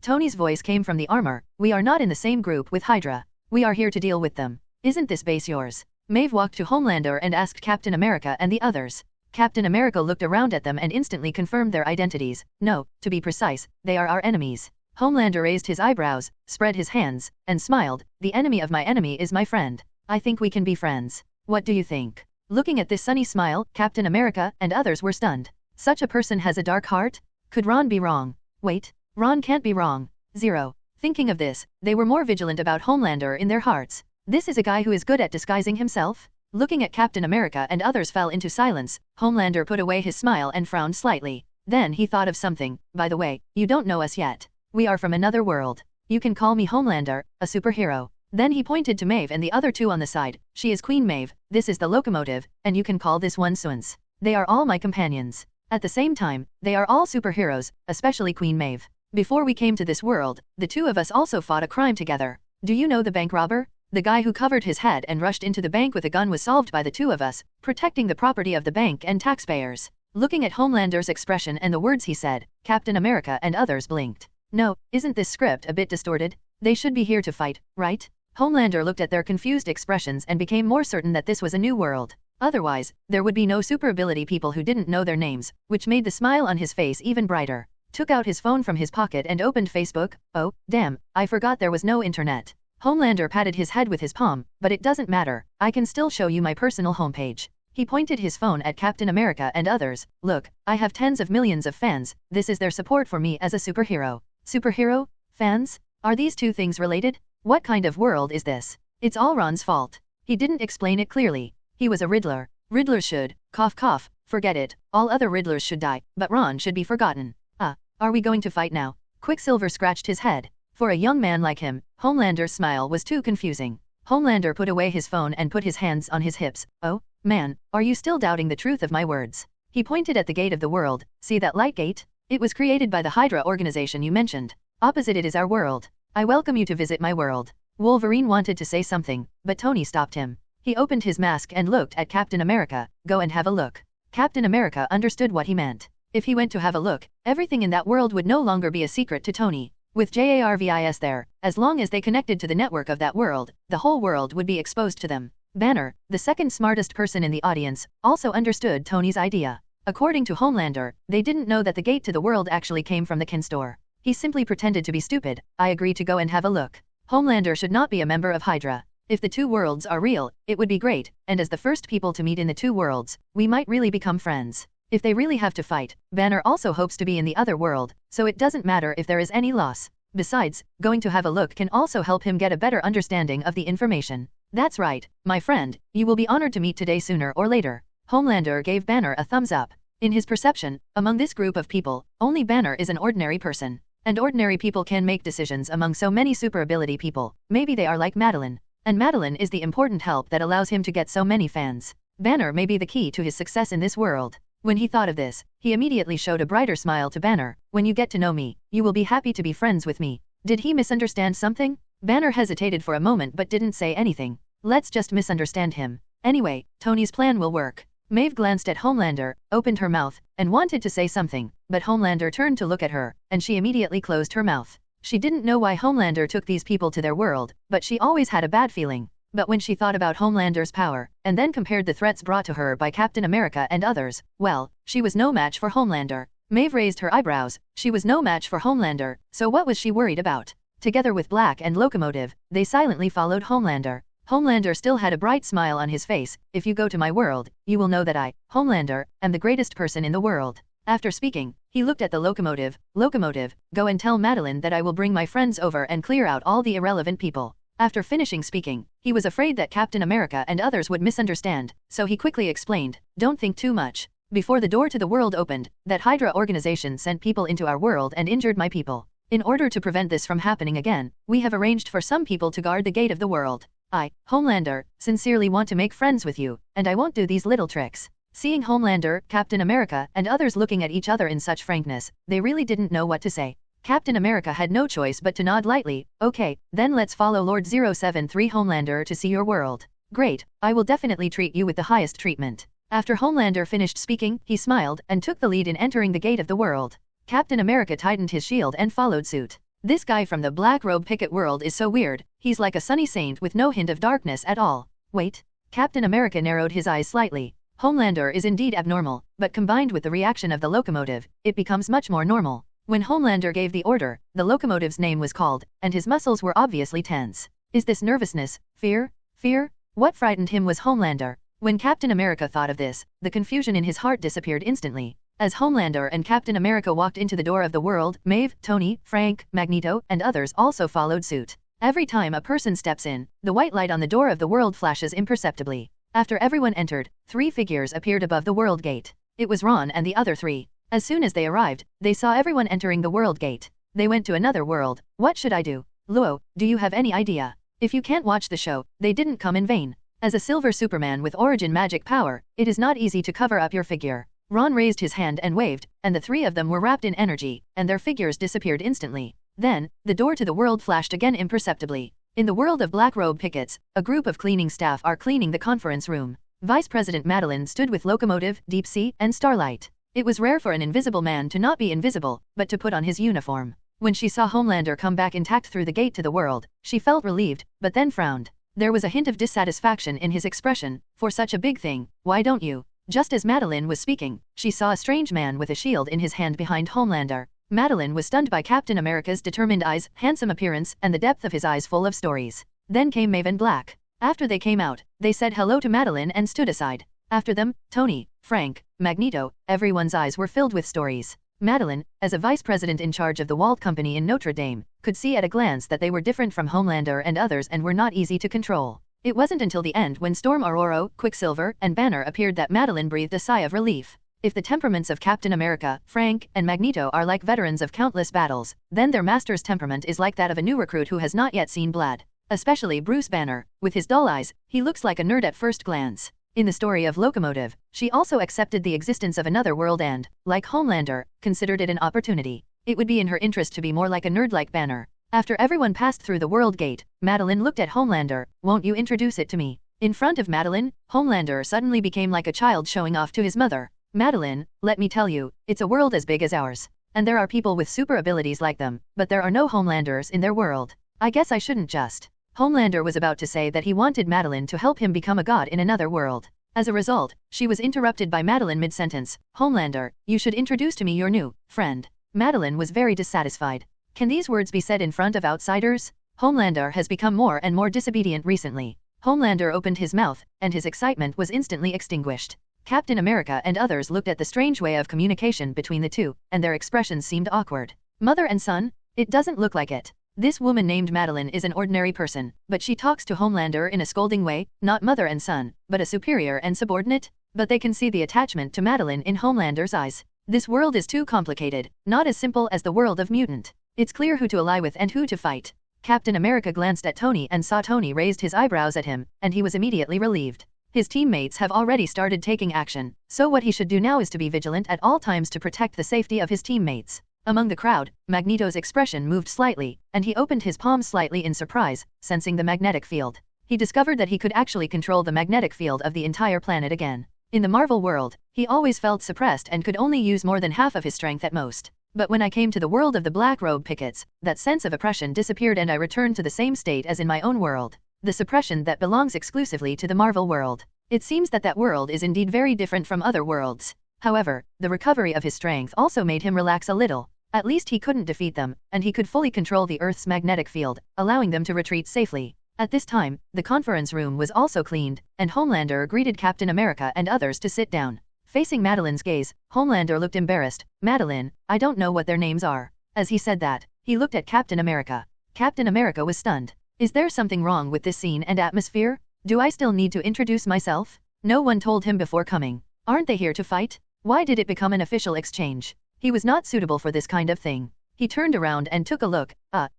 Tony's voice came from the armor. We are not in the same group with Hydra. We are here to deal with them. Isn't this base yours? Maeve walked to Homelander and asked Captain America and the others. Captain America looked around at them and instantly confirmed their identities. No, to be precise, they are our enemies. Homelander raised his eyebrows, spread his hands, and smiled. The enemy of my enemy is my friend. I think we can be friends. What do you think? Looking at this sunny smile, Captain America and others were stunned. Such a person has a dark heart? Could Ron be wrong? Wait, Ron can't be wrong. 0. Thinking of this, they were more vigilant about Homelander in their hearts. This is a guy who is good at disguising himself? Looking at Captain America and others fell into silence. Homelander put away his smile and frowned slightly. Then he thought of something. By the way, you don't know us yet. We are from another world. You can call me Homelander, a superhero. Then he pointed to Maeve and the other two on the side. She is Queen Maeve, this is the locomotive, and you can call this one Suns. They are all my companions. At the same time, they are all superheroes, especially Queen Maeve. Before we came to this world, the two of us also fought a crime together. Do you know the bank robber? The guy who covered his head and rushed into the bank with a gun was solved by the two of us, protecting the property of the bank and taxpayers. Looking at Homelander's expression and the words he said, Captain America and others blinked. No, isn't this script a bit distorted? They should be here to fight, right? Homelander looked at their confused expressions and became more certain that this was a new world. Otherwise, there would be no super ability people who didn't know their names, which made the smile on his face even brighter. Took out his phone from his pocket and opened Facebook. Oh, damn, I forgot there was no internet. Homelander patted his head with his palm, but it doesn't matter, I can still show you my personal homepage. He pointed his phone at Captain America and others. Look, I have tens of millions of fans, this is their support for me as a superhero. Superhero? Fans? Are these two things related? What kind of world is this? It's all Ron's fault. He didn't explain it clearly. He was a Riddler. Riddlers should, cough, forget it, all other Riddlers should die, but Ron should be forgotten. Are we going to fight now? Quicksilver scratched his head. For a young man like him, Homelander's smile was too confusing. Homelander put away his phone and put his hands on his hips. Oh, man, are you still doubting the truth of my words? He pointed at the gate of the world. See that light gate? It was created by the Hydra organization you mentioned. Opposite it is our world. I welcome you to visit my world. Wolverine wanted to say something, but Tony stopped him. He opened his mask and looked at Captain America. Go and have a look. Captain America understood what he meant. If he went to have a look, everything in that world would no longer be a secret to Tony. With JARVIS there, as long as they connected to the network of that world, the whole world would be exposed to them. Banner, the second smartest person in the audience, also understood Tony's idea. According to Homelander, they didn't know that the gate to the world actually came from the Ken store. He simply pretended to be stupid. I agree to go and have a look. Homelander should not be a member of Hydra. If the two worlds are real, it would be great, and as the first people to meet in the two worlds, we might really become friends. If they really have to fight, Banner also hopes to be in the other world, so it doesn't matter if there is any loss. Besides, going to have a look can also help him get a better understanding of the information. That's right, my friend, you will be honored to meet today sooner or later. Homelander gave Banner a thumbs up. In his perception, among this group of people, only Banner is an ordinary person. And ordinary people can make decisions among so many super ability people. Maybe they are like Madeline. And Madeline is the important help that allows him to get so many fans. Banner may be the key to his success in this world. When he thought of this, he immediately showed a brighter smile to Banner. When you get to know me, you will be happy to be friends with me. Did he misunderstand something? Banner hesitated for a moment but didn't say anything. Let's just misunderstand him. Anyway, Tony's plan will work. Maeve glanced at Homelander, opened her mouth, and wanted to say something, but Homelander turned to look at her, and she immediately closed her mouth. She didn't know why Homelander took these people to their world, but she always had a bad feeling. But when she thought about Homelander's power, and then compared the threats brought to her by Captain America and others, well, she was no match for Homelander. Maeve raised her eyebrows. She was no match for Homelander, so what was she worried about? Together with Black and Locomotive, they silently followed Homelander. Homelander still had a bright smile on his face. If you go to my world, you will know that I, Homelander, am the greatest person in the world. After speaking, he looked at the locomotive. Locomotive, go and tell Madeline that I will bring my friends over and clear out all the irrelevant people. After finishing speaking, he was afraid that Captain America and others would misunderstand, so he quickly explained, don't think too much. Before the door to the world opened, that Hydra organization sent people into our world and injured my people. In order to prevent this from happening again, we have arranged for some people to guard the gate of the world. I, Homelander, sincerely want to make friends with you, and I won't do these little tricks. Seeing Homelander, Captain America, and others looking at each other in such frankness, they really didn't know what to say. Captain America had no choice but to nod lightly. Okay, then let's follow Lord 073 Homelander to see your world. Great, I will definitely treat you with the highest treatment. After Homelander finished speaking, he smiled and took the lead in entering the gate of the world. Captain America tightened his shield and followed suit. This guy from the Black Robe Picket world is so weird, he's like a sunny saint with no hint of darkness at all. Wait. Captain America narrowed his eyes slightly. Homelander is indeed abnormal, but combined with the reaction of the locomotive, it becomes much more normal. When Homelander gave the order, the locomotive's name was called, and his muscles were obviously tense. Is this nervousness? Fear? Fear? What frightened him was Homelander. When Captain America thought of this, the confusion in his heart disappeared instantly. As Homelander and Captain America walked into the door of the world, Maeve, Tony, Frank, Magneto, and others also followed suit. Every time a person steps in, the white light on the door of the world flashes imperceptibly. After everyone entered, 3 figures appeared above the world gate. It was Ron and the other 3. As soon as they arrived, they saw everyone entering the world gate. They went to another world. What should I do? Luo, do you have any idea? If you can't watch the show, they didn't come in vain. As a silver Superman with origin magic power, it is not easy to cover up your figure. Ron raised his hand and waved, and the 3 of them were wrapped in energy, and their figures disappeared instantly. Then, the door to the world flashed again imperceptibly. In the world of Black Robe Pickets, a group of cleaning staff are cleaning the conference room. Vice President Madeline stood with Locomotive, Deep Sea, and Starlight. It was rare for an invisible man to not be invisible, but to put on his uniform. When she saw Homelander come back intact through the gate to the world, she felt relieved, but then frowned. There was a hint of dissatisfaction in his expression. For such a big thing, why don't you? Just as Madeline was speaking, she saw a strange man with a shield in his hand behind Homelander. Madeline was stunned by Captain America's determined eyes, handsome appearance, and the depth of his eyes full of stories. Then came Maeve and Black. After they came out, they said hello to Madeline and stood aside. After them, Tony, Frank, Magneto, everyone's eyes were filled with stories. Madeline, as a vice president in charge of the Walt Company in Notre Dame, could see at a glance that they were different from Homelander and others and were not easy to control. It wasn't until the end when Storm Aurora, Quicksilver, and Banner appeared that Madeline breathed a sigh of relief. If the temperaments of Captain America, Frank, and Magneto are like veterans of countless battles, then their master's temperament is like that of a new recruit who has not yet seen blood. Especially Bruce Banner, with his dull eyes, he looks like a nerd at first glance. In the story of Locomotive, she also accepted the existence of another world and, like Homelander, considered it an opportunity. It would be in her interest to be more like a nerd like Banner. After everyone passed through the world gate, Madeline looked at Homelander. Won't you introduce it to me? In front of Madeline, Homelander suddenly became like a child showing off to his mother. Madeline, let me tell you, it's a world as big as ours. And there are people with super abilities like them, but there are no Homelanders in their world. I guess I shouldn't just. Homelander was about to say that he wanted Madeline to help him become a god in another world. As a result, she was interrupted by Madeline mid-sentence. Homelander, you should introduce to me your new friend. Madeline was very dissatisfied. Can these words be said in front of outsiders? Homelander has become more and more disobedient recently. Homelander opened his mouth, and his excitement was instantly extinguished. Captain America and others looked at the strange way of communication between the two, and their expressions seemed awkward. Mother and son? It doesn't look like it. This woman named Madeline is an ordinary person, but she talks to Homelander in a scolding way, not mother and son, but a superior and subordinate. But they can see the attachment to Madeline in Homelander's eyes. This world is too complicated, not as simple as the world of Mutant. It's clear who to ally with and who to fight. Captain America glanced at Tony and saw Tony raised his eyebrows at him, and he was immediately relieved. His teammates have already started taking action, so what he should do now is to be vigilant at all times to protect the safety of his teammates. Among the crowd, Magneto's expression moved slightly, and he opened his palm slightly in surprise, sensing the magnetic field. He discovered that he could actually control the magnetic field of the entire planet again. In the Marvel world, he always felt suppressed and could only use more than half of his strength at most. But when I came to the world of the Black Robe Pickets, that sense of oppression disappeared and I returned to the same state as in my own world. The suppression that belongs exclusively to the Marvel world. It seems that that world is indeed very different from other worlds. However, the recovery of his strength also made him relax a little. At least he couldn't defeat them, and he could fully control the Earth's magnetic field, allowing them to retreat safely. At this time, the conference room was also cleaned, and Homelander greeted Captain America and others to sit down. Facing Madeline's gaze, Homelander looked embarrassed. Madeline, I don't know what their names are. As he said that, he looked at Captain America. Captain America was stunned. Is there something wrong with this scene and atmosphere? Do I still need to introduce myself? No one told him before coming. Aren't they here to fight? Why did it become an official exchange? He was not suitable for this kind of thing. He turned around and took a look.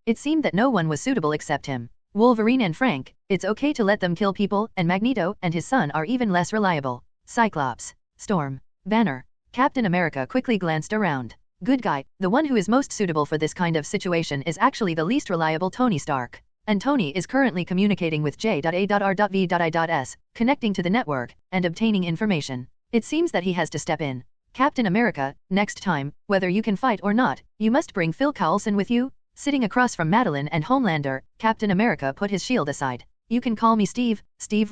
It seemed that no one was suitable except him. Wolverine and Frank, it's okay to let them kill people, and Magneto and his son are even less reliable. Cyclops, Storm, Banner. Captain America quickly glanced around. Good guy, the one who is most suitable for this kind of situation is actually the least reliable Tony Stark. And Tony is currently communicating with J.A.R.V.I.S, connecting to the network, and obtaining information. It seems that he has to step in. Captain America, next time, whether you can fight or not, you must bring Phil Coulson with you? Sitting across from Madeline and Homelander, Captain America put his shield aside. You can call me Steve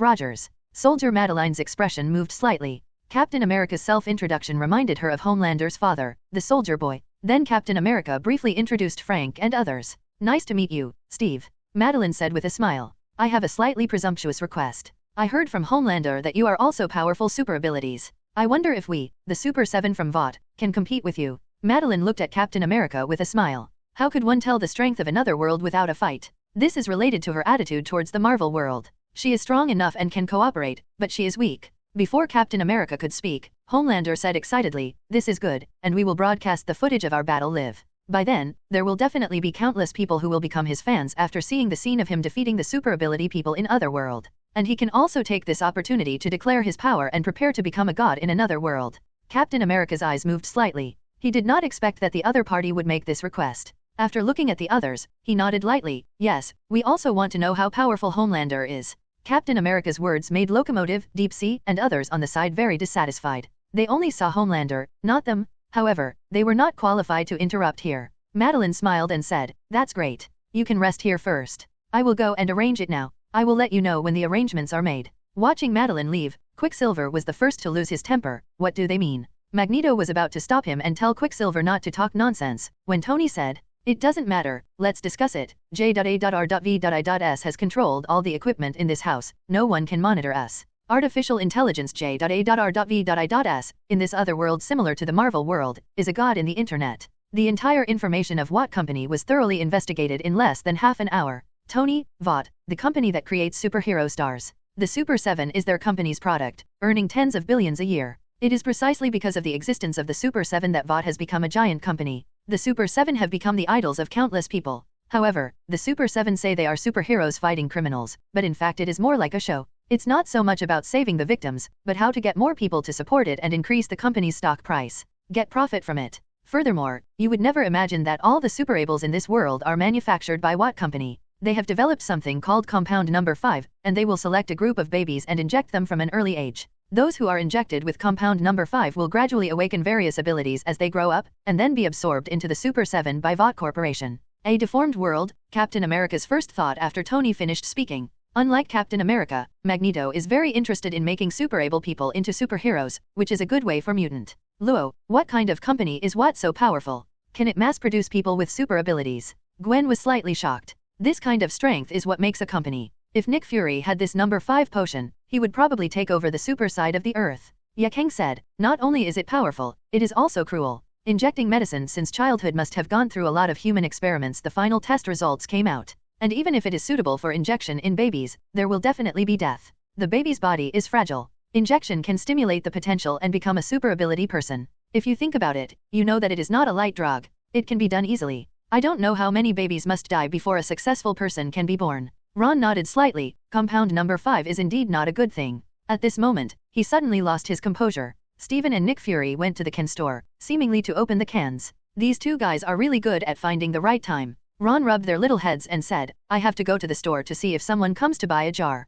Rogers. Soldier Madeline's expression moved slightly. Captain America's self-introduction reminded her of Homelander's father, the soldier boy. Then Captain America briefly introduced Frank and others. Nice to meet you, Steve. Madeline said with a smile. I have a slightly presumptuous request. I heard from Homelander that you are also powerful super abilities. I wonder if we, the Super 7 from Vought, can compete with you. Madeline looked at Captain America with a smile. How could one tell the strength of another world without a fight? This is related to her attitude towards the Marvel world. She is strong enough and can cooperate, but she is weak. Before Captain America could speak, Homelander said excitedly, this is good, and we will broadcast the footage of our battle live. By then, there will definitely be countless people who will become his fans after seeing the scene of him defeating the super ability people in Otherworld. And he can also take this opportunity to declare his power and prepare to become a god in another world. Captain America's eyes moved slightly. He did not expect that the other party would make this request. After looking at the others, he nodded lightly. Yes, we also want to know how powerful Homelander is. Captain America's words made Locomotive, Deep Sea, and others on the side very dissatisfied. They only saw Homelander, not them. However, they were not qualified to interrupt here. Madeline smiled and said, that's great. You can rest here first. I will go and arrange it now. I will let you know when the arrangements are made. Watching Madeline leave, Quicksilver was the first to lose his temper. What do they mean? Magneto was about to stop him and tell Quicksilver not to talk nonsense, when Tony said, it doesn't matter, let's discuss it. J.A.R.V.I.S has controlled all the equipment in this house, no one can monitor us. Artificial intelligence J.A.R.V.I.S, in this other world similar to the Marvel world, is a god in the internet. The entire information of Vought Company was thoroughly investigated in less than half an hour. Tony, Vought, the company that creates superhero stars. The Super 7 is their company's product, earning tens of billions a year. It is precisely because of the existence of the Super 7 that Vought has become a giant company. The Super 7 have become the idols of countless people. However, the Super 7 say they are superheroes fighting criminals, but in fact it is more like a show. It's not so much about saving the victims, but how to get more people to support it and increase the company's stock price. Get profit from it. Furthermore, you would never imagine that all the superables in this world are manufactured by Vought Company. They have developed something called Compound Number 5, and they will select a group of babies and inject them from an early age. Those who are injected with Compound Number 5 will gradually awaken various abilities as they grow up, and then be absorbed into the Super 7 by Vought Corporation. A deformed world, Captain America's first thought after Tony finished speaking. Unlike Captain America, Magneto is very interested in making superable people into superheroes, which is a good way for Mutant. Luo, what kind of company is Vought so powerful? Can it mass-produce people with super abilities? Gwen was slightly shocked. This kind of strength is what makes a company. If Nick Fury had this number 5 potion, he would probably take over the super side of the earth. Yaang said, not only is it powerful, it is also cruel. Injecting medicine since childhood must have gone through a lot of human experiments. The final test results came out. And even if it is suitable for injection in babies, there will definitely be death. The baby's body is fragile. Injection can stimulate the potential and become a super ability person. If you think about it, you know that it is not a light drug. It can be done easily. I don't know how many babies must die before a successful person can be born. Ron nodded slightly. Compound Number 5 is indeed not a good thing. At this moment, he suddenly lost his composure. Steven and Nick Fury went to the can store, seemingly to open the cans. These two guys are really good at finding the right time. Ron rubbed their little heads and said, I have to go to the store to see if someone comes to buy a jar.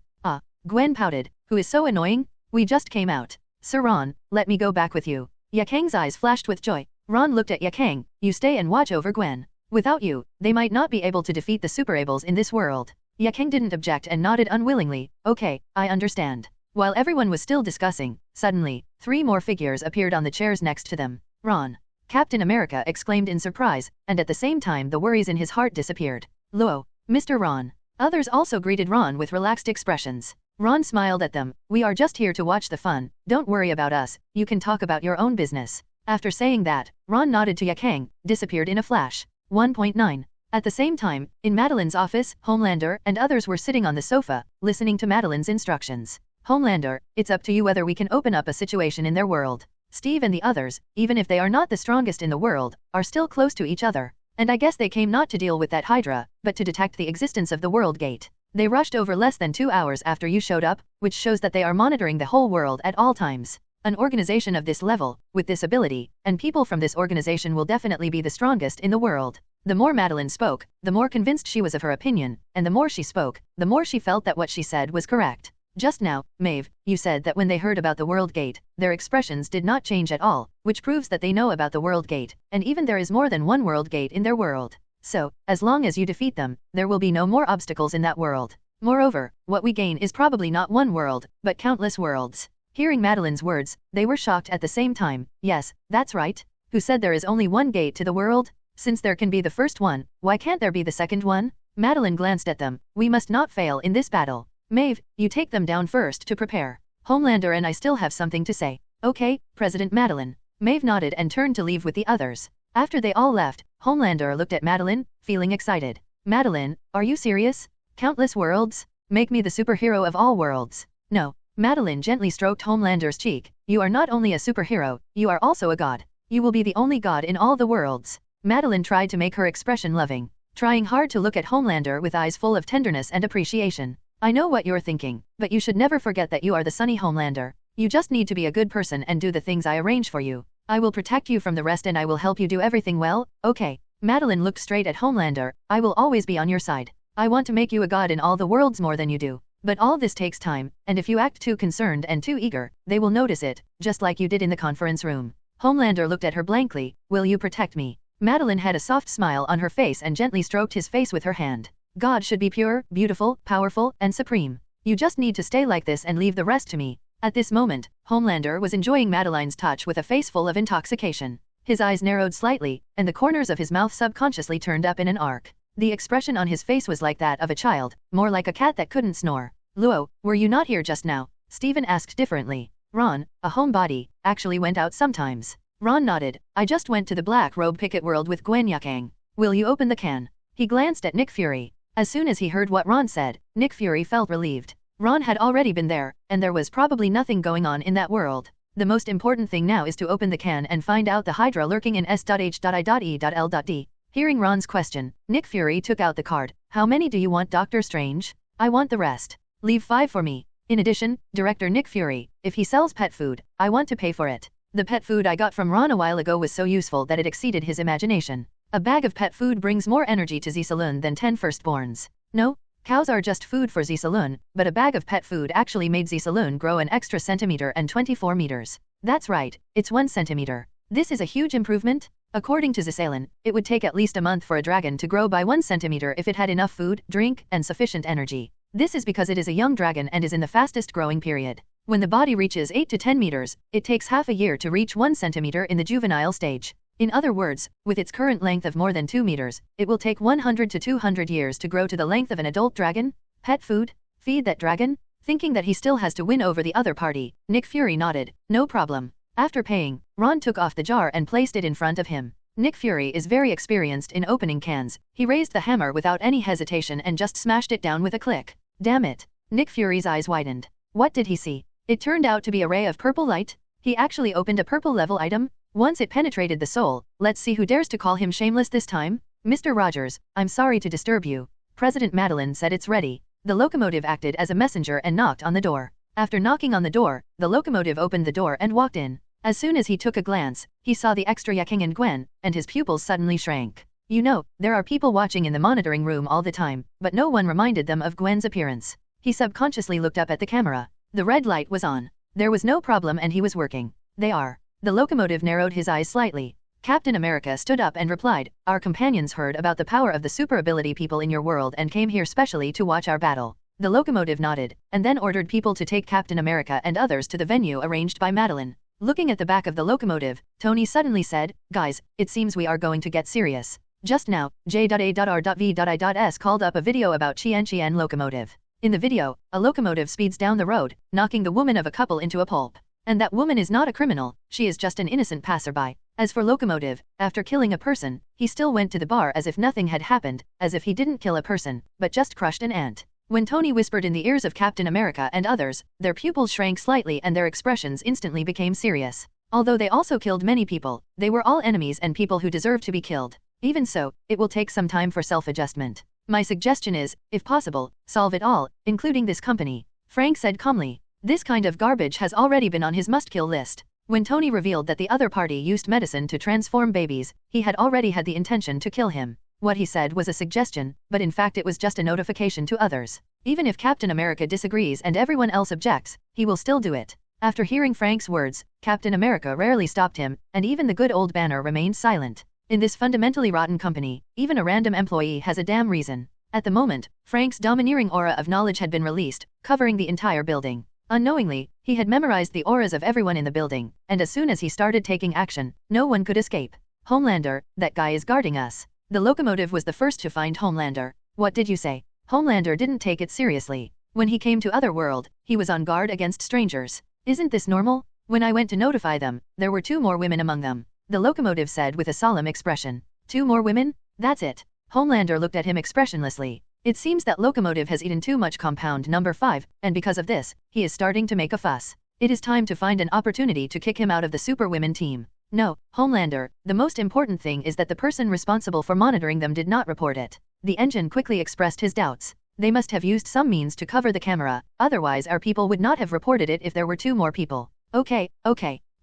Gwen pouted, who is so annoying? We just came out. Sir Ron, let me go back with you. Yaang's eyes flashed with joy. Ron looked at Yaang, you stay and watch over Gwen. Without you, they might not be able to defeat the superables in this world. Yaang didn't object and nodded unwillingly. Okay, I understand. While everyone was still discussing, suddenly, 3 more figures appeared on the chairs next to them. Ron. Captain America exclaimed in surprise, and at the same time the worries in his heart disappeared. Luo, Mr. Ron. Others also greeted Ron with relaxed expressions. Ron smiled at them. We are just here to watch the fun, don't worry about us, you can talk about your own business. After saying that, Ron nodded to Yaang, disappeared in a flash. 1.9. At the same time, in Madeline's office, Homelander and others were sitting on the sofa, listening to Madeline's instructions. Homelander, it's up to you whether we can open up a situation in their world. Steve and the others, even if they are not the strongest in the world, are still close to each other. And I guess they came not to deal with that Hydra, but to detect the existence of the World Gate. They rushed over less than 2 hours after you showed up, which shows that they are monitoring the whole world at all times. An organization of this level, with this ability, and people from this organization will definitely be the strongest in the world. The more Madeline spoke, the more convinced she was of her opinion, and the more she spoke, the more she felt that what she said was correct. Just now, Maeve, you said that when they heard about the World Gate, their expressions did not change at all, which proves that they know about the World Gate, and even there is more than one World Gate in their world. So, as long as you defeat them, there will be no more obstacles in that world. Moreover, what we gain is probably not one world, but countless worlds. Hearing Madeline's words, they were shocked at the same time. Yes, that's right. Who said there is only one gate to the world? Since there can be the first one, why can't there be the second one? Madeline glanced at them. We must not fail in this battle. Maeve, you take them down first to prepare. Homelander and I still have something to say. Okay, President Madeline. Maeve nodded and turned to leave with the others. After they all left, Homelander looked at Madeline, feeling excited. Madeline, are you serious? Countless worlds? Make me the superhero of all worlds. No. Madeline gently stroked Homelander's cheek. You are not only a superhero, you are also a god. You will be the only god in all the worlds. Madeline tried to make her expression loving, trying hard to look at Homelander with eyes full of tenderness and appreciation. I know what you're thinking, but you should never forget that you are the sunny Homelander. You just need to be a good person and do the things I arrange for you. I will protect you from the rest and I will help you do everything well, okay? Madeline looked straight at Homelander. I will always be on your side. I want to make you a god in all the worlds more than you do. But all this takes time, and if you act too concerned and too eager, they will notice it, just like you did in the conference room. Homelander looked at her blankly. Will you protect me? Madeline had a soft smile on her face and gently stroked his face with her hand. God should be pure, beautiful, powerful, and supreme. You just need to stay like this and leave the rest to me. At this moment, Homelander was enjoying Madeline's touch with a face full of intoxication. His eyes narrowed slightly, and the corners of his mouth subconsciously turned up in an arc. The expression on his face was like that of a child, more like a cat that couldn't snore. Luo, were you not here just now? Stephen asked differently. Ron, a homebody, actually went out sometimes. Ron nodded. I just went to the Black Robe Picket World with Gwen Yaang. Will you open the can? He glanced at Nick Fury. As soon as he heard what Ron said, Nick Fury felt relieved. Ron had already been there, and there was probably nothing going on in that world. The most important thing now is to open the can and find out the Hydra lurking in S.H.I.E.L.D. Hearing Ron's question, Nick Fury took out the card. How many do you want, Doctor Strange? I want the rest. Leave 5 for me. In addition, Director Nick Fury, if he sells pet food, I want to pay for it. The pet food I got from Ron a while ago was so useful that it exceeded his imagination. A bag of pet food brings more energy to S.H.I.E.L.D than 10 firstborns. No, cows are just food for S.H.I.E.L.D, but a bag of pet food actually made S.H.I.E.L.D grow an extra centimeter and 24 meters. That's right, it's 1 centimeter. This is a huge improvement. According to S.H.I.E.L.D, it would take at least a month for a dragon to grow by 1 centimeter if it had enough food, drink, and sufficient energy. This is because it is a young dragon and is in the fastest growing period. When the body reaches 8 to 10 meters, it takes half a year to reach 1 centimeter in the juvenile stage. In other words, with its current length of more than 2 meters, it will take 100 to 200 years to grow to the length of an adult dragon. Pet food? Feed that dragon? Thinking that he still has to win over the other party, Nick Fury nodded. No problem. After paying, Ron took off the jar and placed it in front of him. Nick Fury is very experienced in opening cans. He raised the hammer without any hesitation and just smashed it down with a click. Damn it. Nick Fury's eyes widened. What did he see? It turned out to be a ray of purple light. He actually opened a purple level item. Once it penetrated the soul, let's see who dares to call him shameless this time. Mr. Rogers, I'm sorry to disturb you. President Madeline said it's ready. The locomotive acted as a messenger and knocked on the door. After knocking on the door, the locomotive opened the door and walked in. As soon as he took a glance, he saw the extra Yaang and Gwen, and his pupils suddenly shrank. You know, there are people watching in the monitoring room all the time, but no one reminded them of Gwen's appearance. He subconsciously looked up at the camera. The red light was on. There was no problem and he was working. They are. The locomotive narrowed his eyes slightly. Captain America stood up and replied, our companions heard about the power of the super ability people in your world and came here specially to watch our battle. The locomotive nodded, and then ordered people to take Captain America and others to the venue arranged by Madeline. Looking at the back of the locomotive, Tony suddenly said, guys, it seems we are going to get serious. Just now, J.A.R.V.I.S called up a video about S.H.I.E.L.D locomotive. In the video, a locomotive speeds down the road, knocking the woman of a couple into a pulp. And that woman is not a criminal, she is just an innocent passerby. As for Locomotive, after killing a person, he still went to the bar as if nothing had happened, as if he didn't kill a person, but just crushed an ant. When Tony whispered in the ears of Captain America and others, their pupils shrank slightly and their expressions instantly became serious. Although they also killed many people, they were all enemies and people who deserve to be killed. Even so, it will take some time for self-adjustment. My suggestion is, if possible, solve it all, including this company. Frank said calmly. This kind of garbage has already been on his must-kill list. When Tony revealed that the other party used medicine to transform babies, he had already had the intention to kill him. What he said was a suggestion, but in fact it was just a notification to others. Even if Captain America disagrees and everyone else objects, he will still do it. After hearing Frank's words, Captain America rarely stopped him, and even the good old Banner remained silent. In this fundamentally rotten company, even a random employee has a damn reason. At the moment, Frank's domineering aura of knowledge had been released, covering the entire building. Unknowingly, he had memorized the auras of everyone in the building, and as soon as he started taking action, no one could escape. Homelander, that guy is guarding us. The locomotive was the first to find Homelander. What did you say? Homelander didn't take it seriously. When he came to Otherworld, he was on guard against strangers. Isn't this normal? When I went to notify them, there were 2 more women among them. The locomotive said with a solemn expression. 2 more women? That's it. Homelander looked at him expressionlessly. It seems that locomotive has eaten too much compound number 5, and because of this, he is starting to make a fuss. It is time to find an opportunity to kick him out of the Superwomen team. No, Homelander, the most important thing is that the person responsible for monitoring them did not report it. The engine quickly expressed his doubts. They must have used some means to cover the camera, otherwise our people would not have reported it if there were 2 more people. Okay.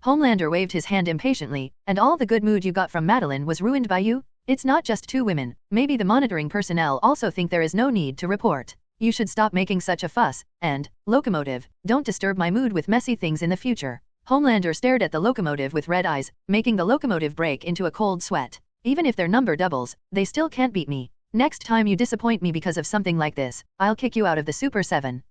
Homelander waved his hand impatiently, and all the good mood you got from Madeline was ruined by you? It's not just 2 women, maybe the monitoring personnel also think there is no need to report. You should stop making such a fuss, and, locomotive, don't disturb my mood with messy things in the future. Homelander stared at the locomotive with red eyes, making the locomotive break into a cold sweat. Even if their number doubles, they still can't beat me. Next time you disappoint me because of something like this, I'll kick you out of the Super 7.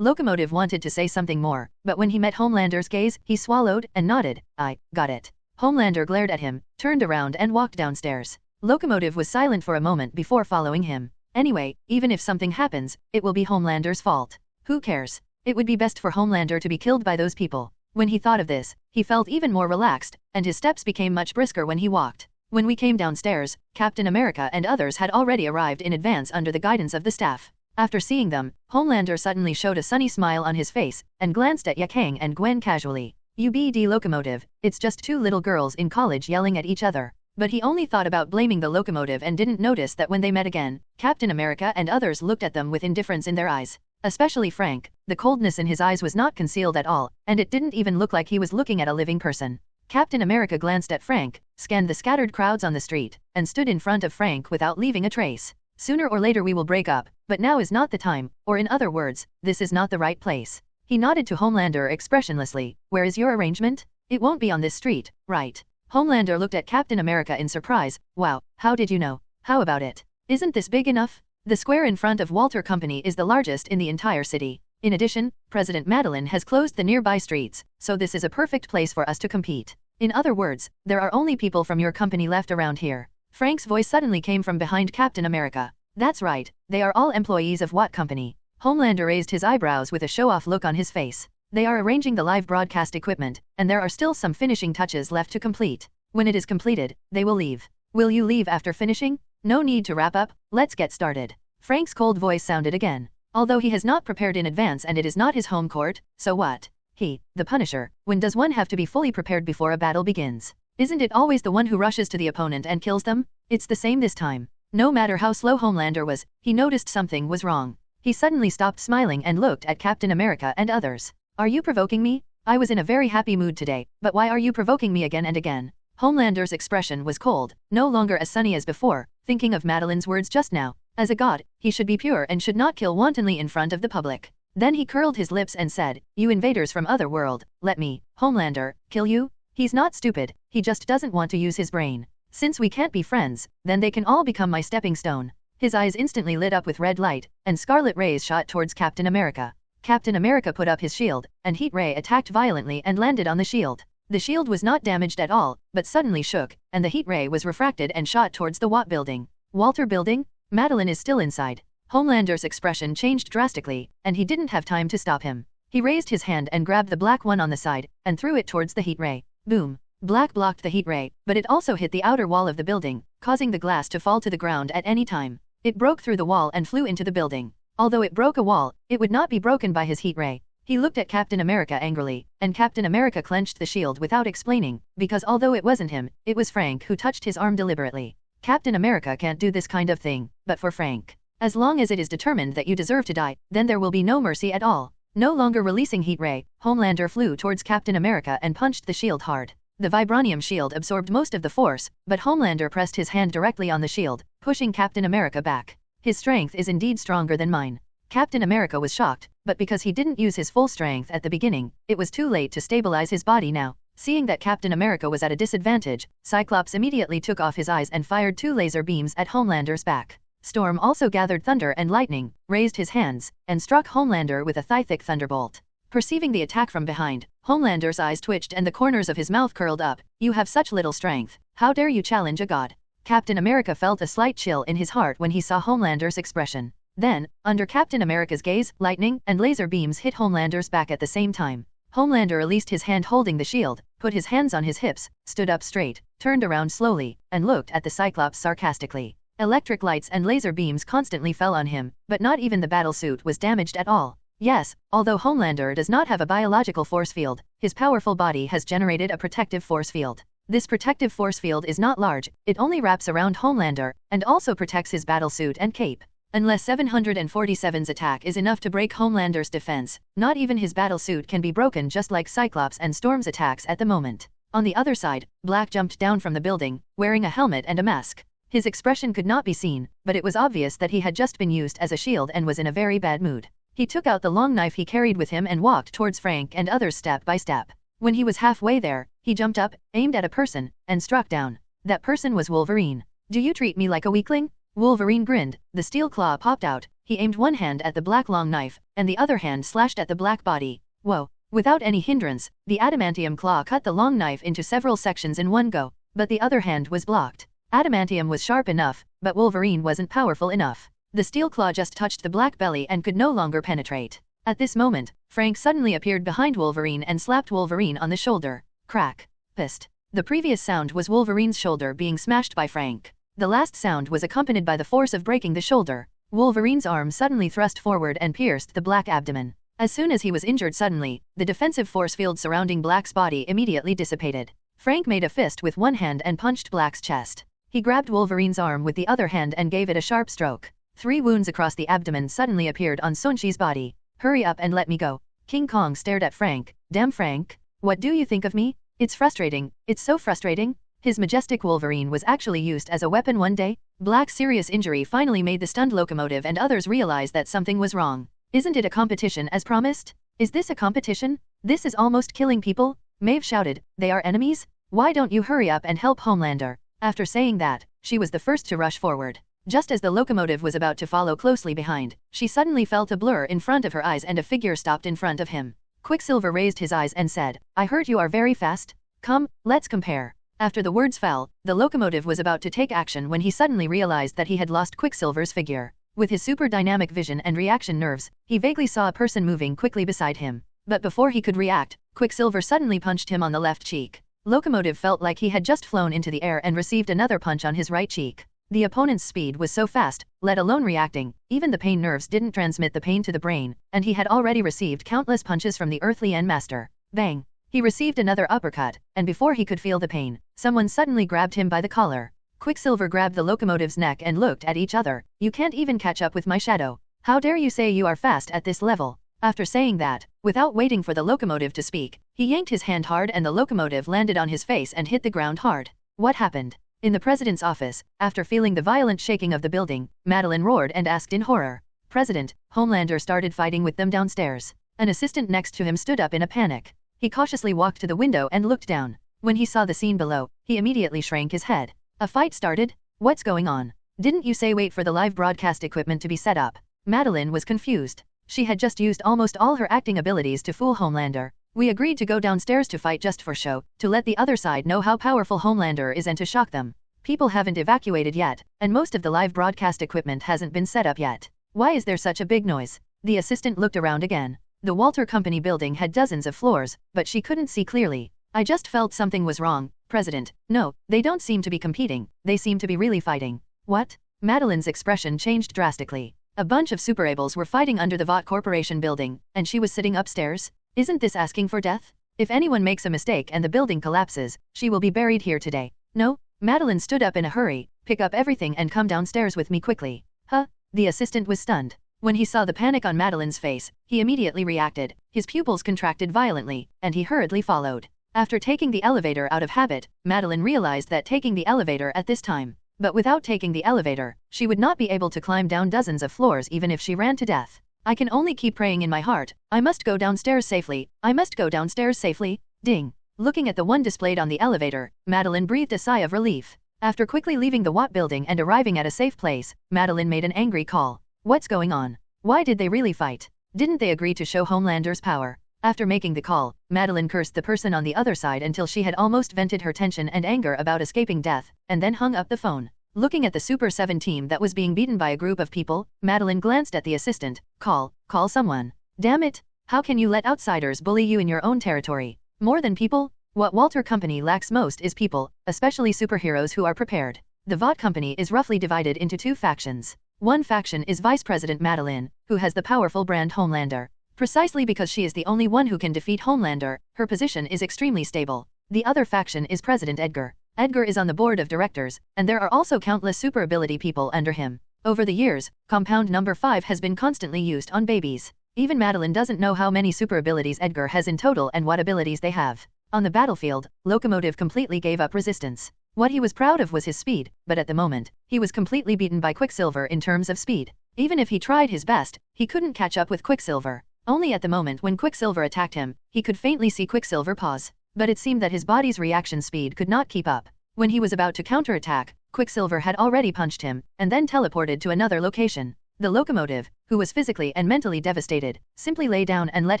Locomotive wanted to say something more, but when he met Homelander's gaze, he swallowed and nodded. I got it. Homelander glared at him, turned around and walked downstairs. Locomotive was silent for a moment before following him. Anyway, even if something happens, it will be Homelander's fault. Who cares? It would be best for Homelander to be killed by those people. When he thought of this, he felt even more relaxed, and his steps became much brisker when he walked. When we came downstairs, Captain America and others had already arrived in advance under the guidance of the staff. After seeing them, Homelander suddenly showed a sunny smile on his face, and glanced at Yaang and Gwen casually. UBD locomotive, it's just 2 little girls in college yelling at each other. But he only thought about blaming the locomotive and didn't notice that when they met again, Captain America and others looked at them with indifference in their eyes. Especially Frank, the coldness in his eyes was not concealed at all, and it didn't even look like he was looking at a living person. Captain America glanced at Frank, scanned the scattered crowds on the street, and stood in front of Frank without leaving a trace. Sooner or later we will break up, but now is not the time, or in other words, this is not the right place. He nodded to Homelander expressionlessly. Where is your arrangement? It won't be on this street, right? Homelander looked at Captain America in surprise. Wow, how did you know? How about it? Isn't this big enough? The square in front of Walter Company is the largest in the entire city. In addition, President Madeline has closed the nearby streets, so this is a perfect place for us to compete. In other words, there are only people from your company left around here. Frank's voice suddenly came from behind Captain America. That's right, they are all employees of what company? Homelander raised his eyebrows with a show-off look on his face. They are arranging the live broadcast equipment, and there are still some finishing touches left to complete. When it is completed, they will leave. Will you leave after finishing? No need to wrap up, let's get started. Frank's cold voice sounded again. Although he has not prepared in advance and it is not his home court, so what? He, the Punisher, when does one have to be fully prepared before a battle begins? Isn't it always the one who rushes to the opponent and kills them? It's the same this time. No matter how slow Homelander was, he noticed something was wrong. He suddenly stopped smiling and looked at Captain America and others. Are you provoking me? I was in a very happy mood today, but why are you provoking me again and again? Homelander's expression was cold, no longer as sunny as before, thinking of Madeline's words just now. As a god, he should be pure and should not kill wantonly in front of the public. Then he curled his lips and said, you invaders from Otherworld, let me, Homelander, kill you? He's not stupid, he just doesn't want to use his brain. Since we can't be friends, then they can all become my stepping stone. His eyes instantly lit up with red light, and scarlet rays shot towards Captain America. Captain America put up his shield, and heat ray attacked violently and landed on the shield. The shield was not damaged at all, but suddenly shook, and the heat ray was refracted and shot towards the Watt building. Walter building? Madeline is still inside. Homelander's expression changed drastically, and he didn't have time to stop him. He raised his hand and grabbed the black one on the side, and threw it towards the heat ray. Boom. Black blocked the heat ray, but it also hit the outer wall of the building, causing the glass to fall to the ground at any time. It broke through the wall and flew into the building. Although it broke a wall, it would not be broken by his heat ray. He looked at Captain America angrily, and Captain America clenched the shield without explaining, because although it wasn't him, it was Frank who touched his arm deliberately. Captain America can't do this kind of thing, but for Frank. As long as it is determined that you deserve to die, then there will be no mercy at all. No longer releasing heat ray, Homelander flew towards Captain America and punched the shield hard. The vibranium shield absorbed most of the force, but Homelander pressed his hand directly on the shield, pushing Captain America back. His strength is indeed stronger than mine. Captain America was shocked, but because he didn't use his full strength at the beginning, it was too late to stabilize his body now. Seeing that Captain America was at a disadvantage, Cyclops immediately took off his eyes and fired 2 laser beams at Homelander's back. Storm also gathered thunder and lightning, raised his hands, and struck Homelander with a thigh-thick thunderbolt. Perceiving the attack from behind, Homelander's eyes twitched and the corners of his mouth curled up. You have such little strength. How dare you challenge a god? Captain America felt a slight chill in his heart when he saw Homelander's expression. Then, under Captain America's gaze, lightning and laser beams hit Homelander's back at the same time. Homelander released his hand holding the shield, put his hands on his hips, stood up straight, turned around slowly, and looked at the Cyclops sarcastically. Electric lights and laser beams constantly fell on him, but not even the battlesuit was damaged at all. Yes, although Homelander does not have a biological force field, his powerful body has generated a protective force field. This protective force field is not large, it only wraps around Homelander, and also protects his battlesuit and cape. Unless 747's attack is enough to break Homelander's defense, not even his battlesuit can be broken, just like Cyclops and Storm's attacks at the moment. On the other side, Black jumped down from the building, wearing a helmet and a mask. His expression could not be seen, but it was obvious that he had just been used as a shield and was in a very bad mood. He took out the long knife he carried with him and walked towards Frank and others step by step. When he was halfway there, he jumped up, aimed at a person, and struck down. That person was Wolverine. Do you treat me like a weakling? Wolverine grinned, the steel claw popped out, he aimed one hand at the black long knife, and the other hand slashed at the black body. Whoa! Without any hindrance, the adamantium claw cut the long knife into several sections in one go, but the other hand was blocked. Adamantium was sharp enough, but Wolverine wasn't powerful enough. The steel claw just touched the black belly and could no longer penetrate. At this moment, Frank suddenly appeared behind Wolverine and slapped Wolverine on the shoulder. Crack. Pissed. The previous sound was Wolverine's shoulder being smashed by Frank. The last sound was accompanied by the force of breaking the shoulder. Wolverine's arm suddenly thrust forward and pierced the black abdomen. As soon as he was injured suddenly, the defensive force field surrounding Black's body immediately dissipated. Frank made a fist with one hand and punched Black's chest. He grabbed Wolverine's arm with the other hand and gave it a sharp stroke. 3 wounds across the abdomen suddenly appeared on Sun-Chi's body. Hurry up and let me go. King Kong stared at Frank. Damn Frank. What do you think of me? It's frustrating. It's so frustrating. His majestic Wolverine was actually used as a weapon one day. Black's serious injury finally made the stunned locomotive and others realize that something was wrong. Isn't it a competition as promised? Is this a competition? This is almost killing people. Maeve shouted, they are enemies? Why don't you hurry up and help Homelander? After saying that, she was the first to rush forward. Just as the locomotive was about to follow closely behind, she suddenly felt a blur in front of her eyes and a figure stopped in front of him. Quicksilver raised his eyes and said, I heard you are very fast. Come, let's compare. After the words fell, the locomotive was about to take action when he suddenly realized that he had lost Quicksilver's figure. With his super dynamic vision and reaction nerves, he vaguely saw a person moving quickly beside him. But before he could react, Quicksilver suddenly punched him on the left cheek. Locomotive felt like he had just flown into the air and received another punch on his right cheek. The opponent's speed was so fast, let alone reacting, even the pain nerves didn't transmit the pain to the brain, and he had already received countless punches from the earthly End Master. Bang! He received another uppercut, and before he could feel the pain, someone suddenly grabbed him by the collar. Quicksilver grabbed the locomotive's neck and looked at each other. You can't even catch up with my shadow. How dare you say you are fast at this level? After saying that, without waiting for the locomotive to speak, he yanked his hand hard and the locomotive landed on his face and hit the ground hard. What happened? In the president's office, after feeling the violent shaking of the building, Madeline roared and asked in horror. President, Homelander started fighting with them downstairs. An assistant next to him stood up in a panic. He cautiously walked to the window and looked down. When he saw the scene below, he immediately shrank his head. A fight started? What's going on? Didn't you say wait for the live broadcast equipment to be set up? Madeline was confused. She had just used almost all her acting abilities to fool Homelander. We agreed to go downstairs to fight just for show, to let the other side know how powerful Homelander is and to shock them. People haven't evacuated yet, and most of the live broadcast equipment hasn't been set up yet. Why is there such a big noise? The assistant looked around again. The Walter Company building had dozens of floors, but she couldn't see clearly. I just felt something was wrong, President. No, they don't seem to be competing, they seem to be really fighting. What? Madeline's expression changed drastically. A bunch of superables were fighting under the Vought Corporation building, and she was sitting upstairs? Isn't this asking for death? If anyone makes a mistake and the building collapses, she will be buried here today. No? Madeline stood up in a hurry. Pick up everything and come downstairs with me quickly. Huh? The assistant was stunned. When he saw the panic on Madeline's face, he immediately reacted. His pupils contracted violently, and he hurriedly followed. After taking the elevator out of habit, Madeline realized that taking the elevator at this time. But without taking the elevator, she would not be able to climb down dozens of floors even if she ran to death. I can only keep praying in my heart. I must go downstairs safely. I must go downstairs safely. Ding. Looking at the one displayed on the elevator, Madeline breathed a sigh of relief. After quickly leaving the Watt building and arriving at a safe place, Madeline made an angry call. What's going on? Why did they really fight? Didn't they agree to show Homelander's power? After making the call, Madeline cursed the person on the other side until she had almost vented her tension and anger about escaping death, and then hung up the phone. Looking at the Super 7 team that was being beaten by a group of people, Madeline glanced at the assistant. Call someone. Damn it! How can you let outsiders bully you in your own territory? More than people? What Walter Company lacks most is people, especially superheroes who are prepared. The Vought Company is roughly divided into two factions. One faction is Vice President Madeline, who has the powerful brand Homelander. Precisely because she is the only one who can defeat Homelander, her position is extremely stable. The other faction is President Edgar. Edgar is on the board of directors, and there are also countless super ability people under him. Over the years, compound number 5 has been constantly used on babies. Even Madeline doesn't know how many super abilities Edgar has in total and what abilities they have. On the battlefield, Locomotive completely gave up resistance. What he was proud of was his speed, but at the moment, he was completely beaten by Quicksilver in terms of speed. Even if he tried his best, he couldn't catch up with Quicksilver. Only at the moment when Quicksilver attacked him, he could faintly see Quicksilver pause. But it seemed that his body's reaction speed could not keep up. When he was about to counterattack, Quicksilver had already punched him, and then teleported to another location. The Locomotive, who was physically and mentally devastated, simply lay down and let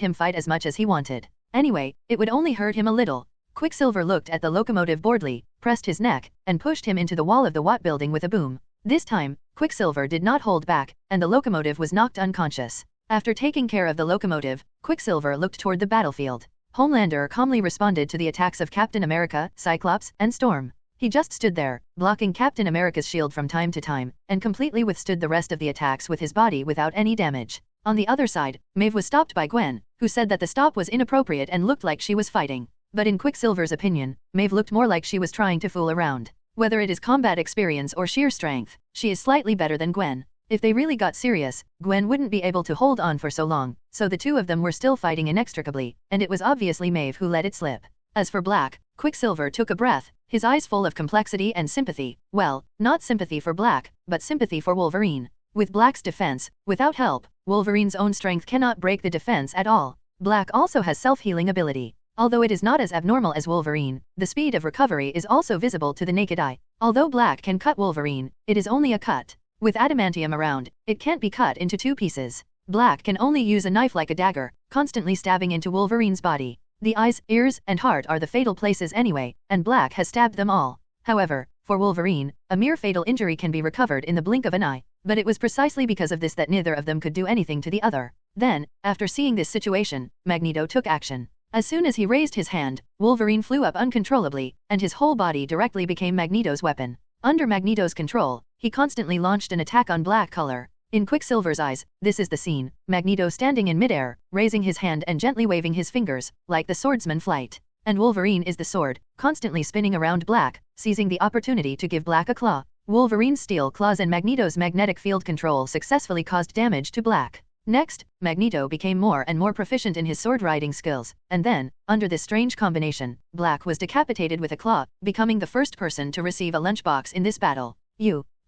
him fight as much as he wanted. Anyway, it would only hurt him a little. Quicksilver looked at the Locomotive boredly, pressed his neck, and pushed him into the wall of the Watt building with a boom. This time, Quicksilver did not hold back, and the Locomotive was knocked unconscious. After taking care of the Locomotive, Quicksilver looked toward the battlefield. Homelander calmly responded to the attacks of Captain America, Cyclops, and Storm. He just stood there, blocking Captain America's shield from time to time, and completely withstood the rest of the attacks with his body without any damage. On the other side, Maeve was stopped by Gwen, who said that the stop was inappropriate and looked like she was fighting. But in Quicksilver's opinion, Maeve looked more like she was trying to fool around. Whether it is combat experience or sheer strength, she is slightly better than Gwen. If they really got serious, Gwen wouldn't be able to hold on for so long, so the two of them were still fighting inextricably, and it was obviously Maeve who let it slip. As for Black, Quicksilver took a breath, his eyes full of complexity and sympathy. Well, not sympathy for Black, but sympathy for Wolverine. With Black's defense, without help, Wolverine's own strength cannot break the defense at all. Black also has self-healing ability. Although it is not as abnormal as Wolverine, the speed of recovery is also visible to the naked eye. Although Black can cut Wolverine, it is only a cut. With adamantium around, it can't be cut into two pieces. Black can only use a knife like a dagger, constantly stabbing into Wolverine's body. The eyes, ears, and heart are the fatal places anyway, and Black has stabbed them all. However, for Wolverine, a mere fatal injury can be recovered in the blink of an eye. But it was precisely because of this that neither of them could do anything to the other. Then, after seeing this situation, Magneto took action. As soon as he raised his hand, Wolverine flew up uncontrollably, and his whole body directly became Magneto's weapon. Under Magneto's control, he constantly launched an attack on Black color. In Quicksilver's eyes, this is the scene, Magneto standing in midair, raising his hand and gently waving his fingers, like the swordsman flight. And Wolverine is the sword, constantly spinning around Black, seizing the opportunity to give Black a claw. Wolverine's steel claws and Magneto's magnetic field control successfully caused damage to Black. Next, Magneto became more and more proficient in his sword-riding skills, and then, under this strange combination, Black was decapitated with a claw, becoming the first person to receive a lunchbox in this battle.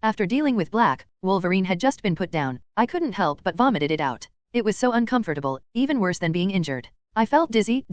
After dealing with Black, Wolverine had just been put down. I couldn't help but vomited it out. It was so uncomfortable, even worse than being injured. I felt dizzy,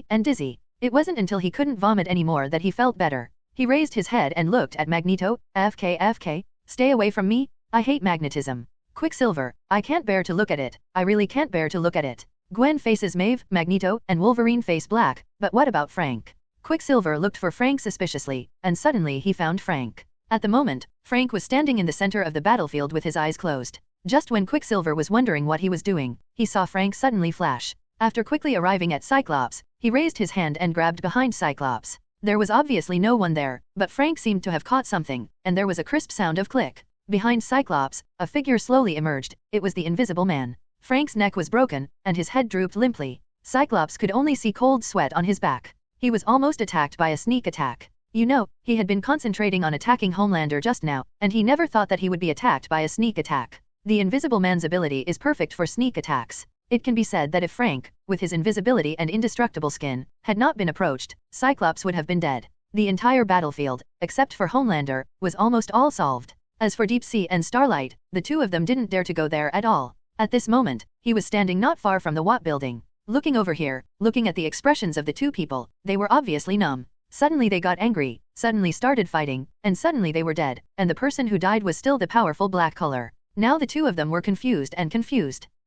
and dizzy. It wasn't until he couldn't vomit anymore that he felt better. He raised his head and looked at Magneto. FK, stay away from me. I hate magnetism. Quicksilver, I can't bear to look at it. I really can't bear to look at it. Gwen faces Maeve, Magneto, and Wolverine face Black, but what about Frank? Quicksilver looked for Frank suspiciously, and suddenly he found Frank. At the moment, Frank was standing in the center of the battlefield with his eyes closed. Just when Quicksilver was wondering what he was doing, he saw Frank suddenly flash. After quickly arriving at Cyclops, he raised his hand and grabbed behind Cyclops. There was obviously no one there, but Frank seemed to have caught something, and there was a crisp sound of click. Behind Cyclops, a figure slowly emerged. It was the Invisible Man. Frank's neck was broken, and his head drooped limply. Cyclops could only see cold sweat on his back. He was almost attacked by a sneak attack. You know, he had been concentrating on attacking Homelander just now, and he never thought that he would be attacked by a sneak attack. The Invisible Man's ability is perfect for sneak attacks. It can be said that if Frank, with his invisibility and indestructible skin, had not been approached, Cyclops would have been dead. The entire battlefield, except for Homelander, was almost all solved. As for Deep Sea and Starlight, the two of them didn't dare to go there at all. At this moment, he was standing not far from the Watt building. Looking over here, looking at the expressions of the two people, they were obviously numb. Suddenly they got angry, suddenly started fighting, and suddenly they were dead, and the person who died was still the powerful black color. Now the two of them were confused.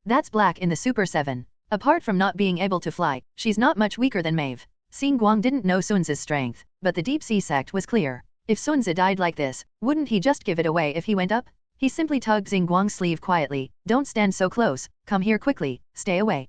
That's Black in the Super 7. Apart from not being able to fly, she's not much weaker than Maeve. Xinguang didn't know Sunzi's strength, but the Deep Sea sect was clear. If Sunzi died like this, wouldn't he just give it away if he went up? He simply tugged Xinguang's sleeve quietly. Don't stand so close, come here quickly, stay away.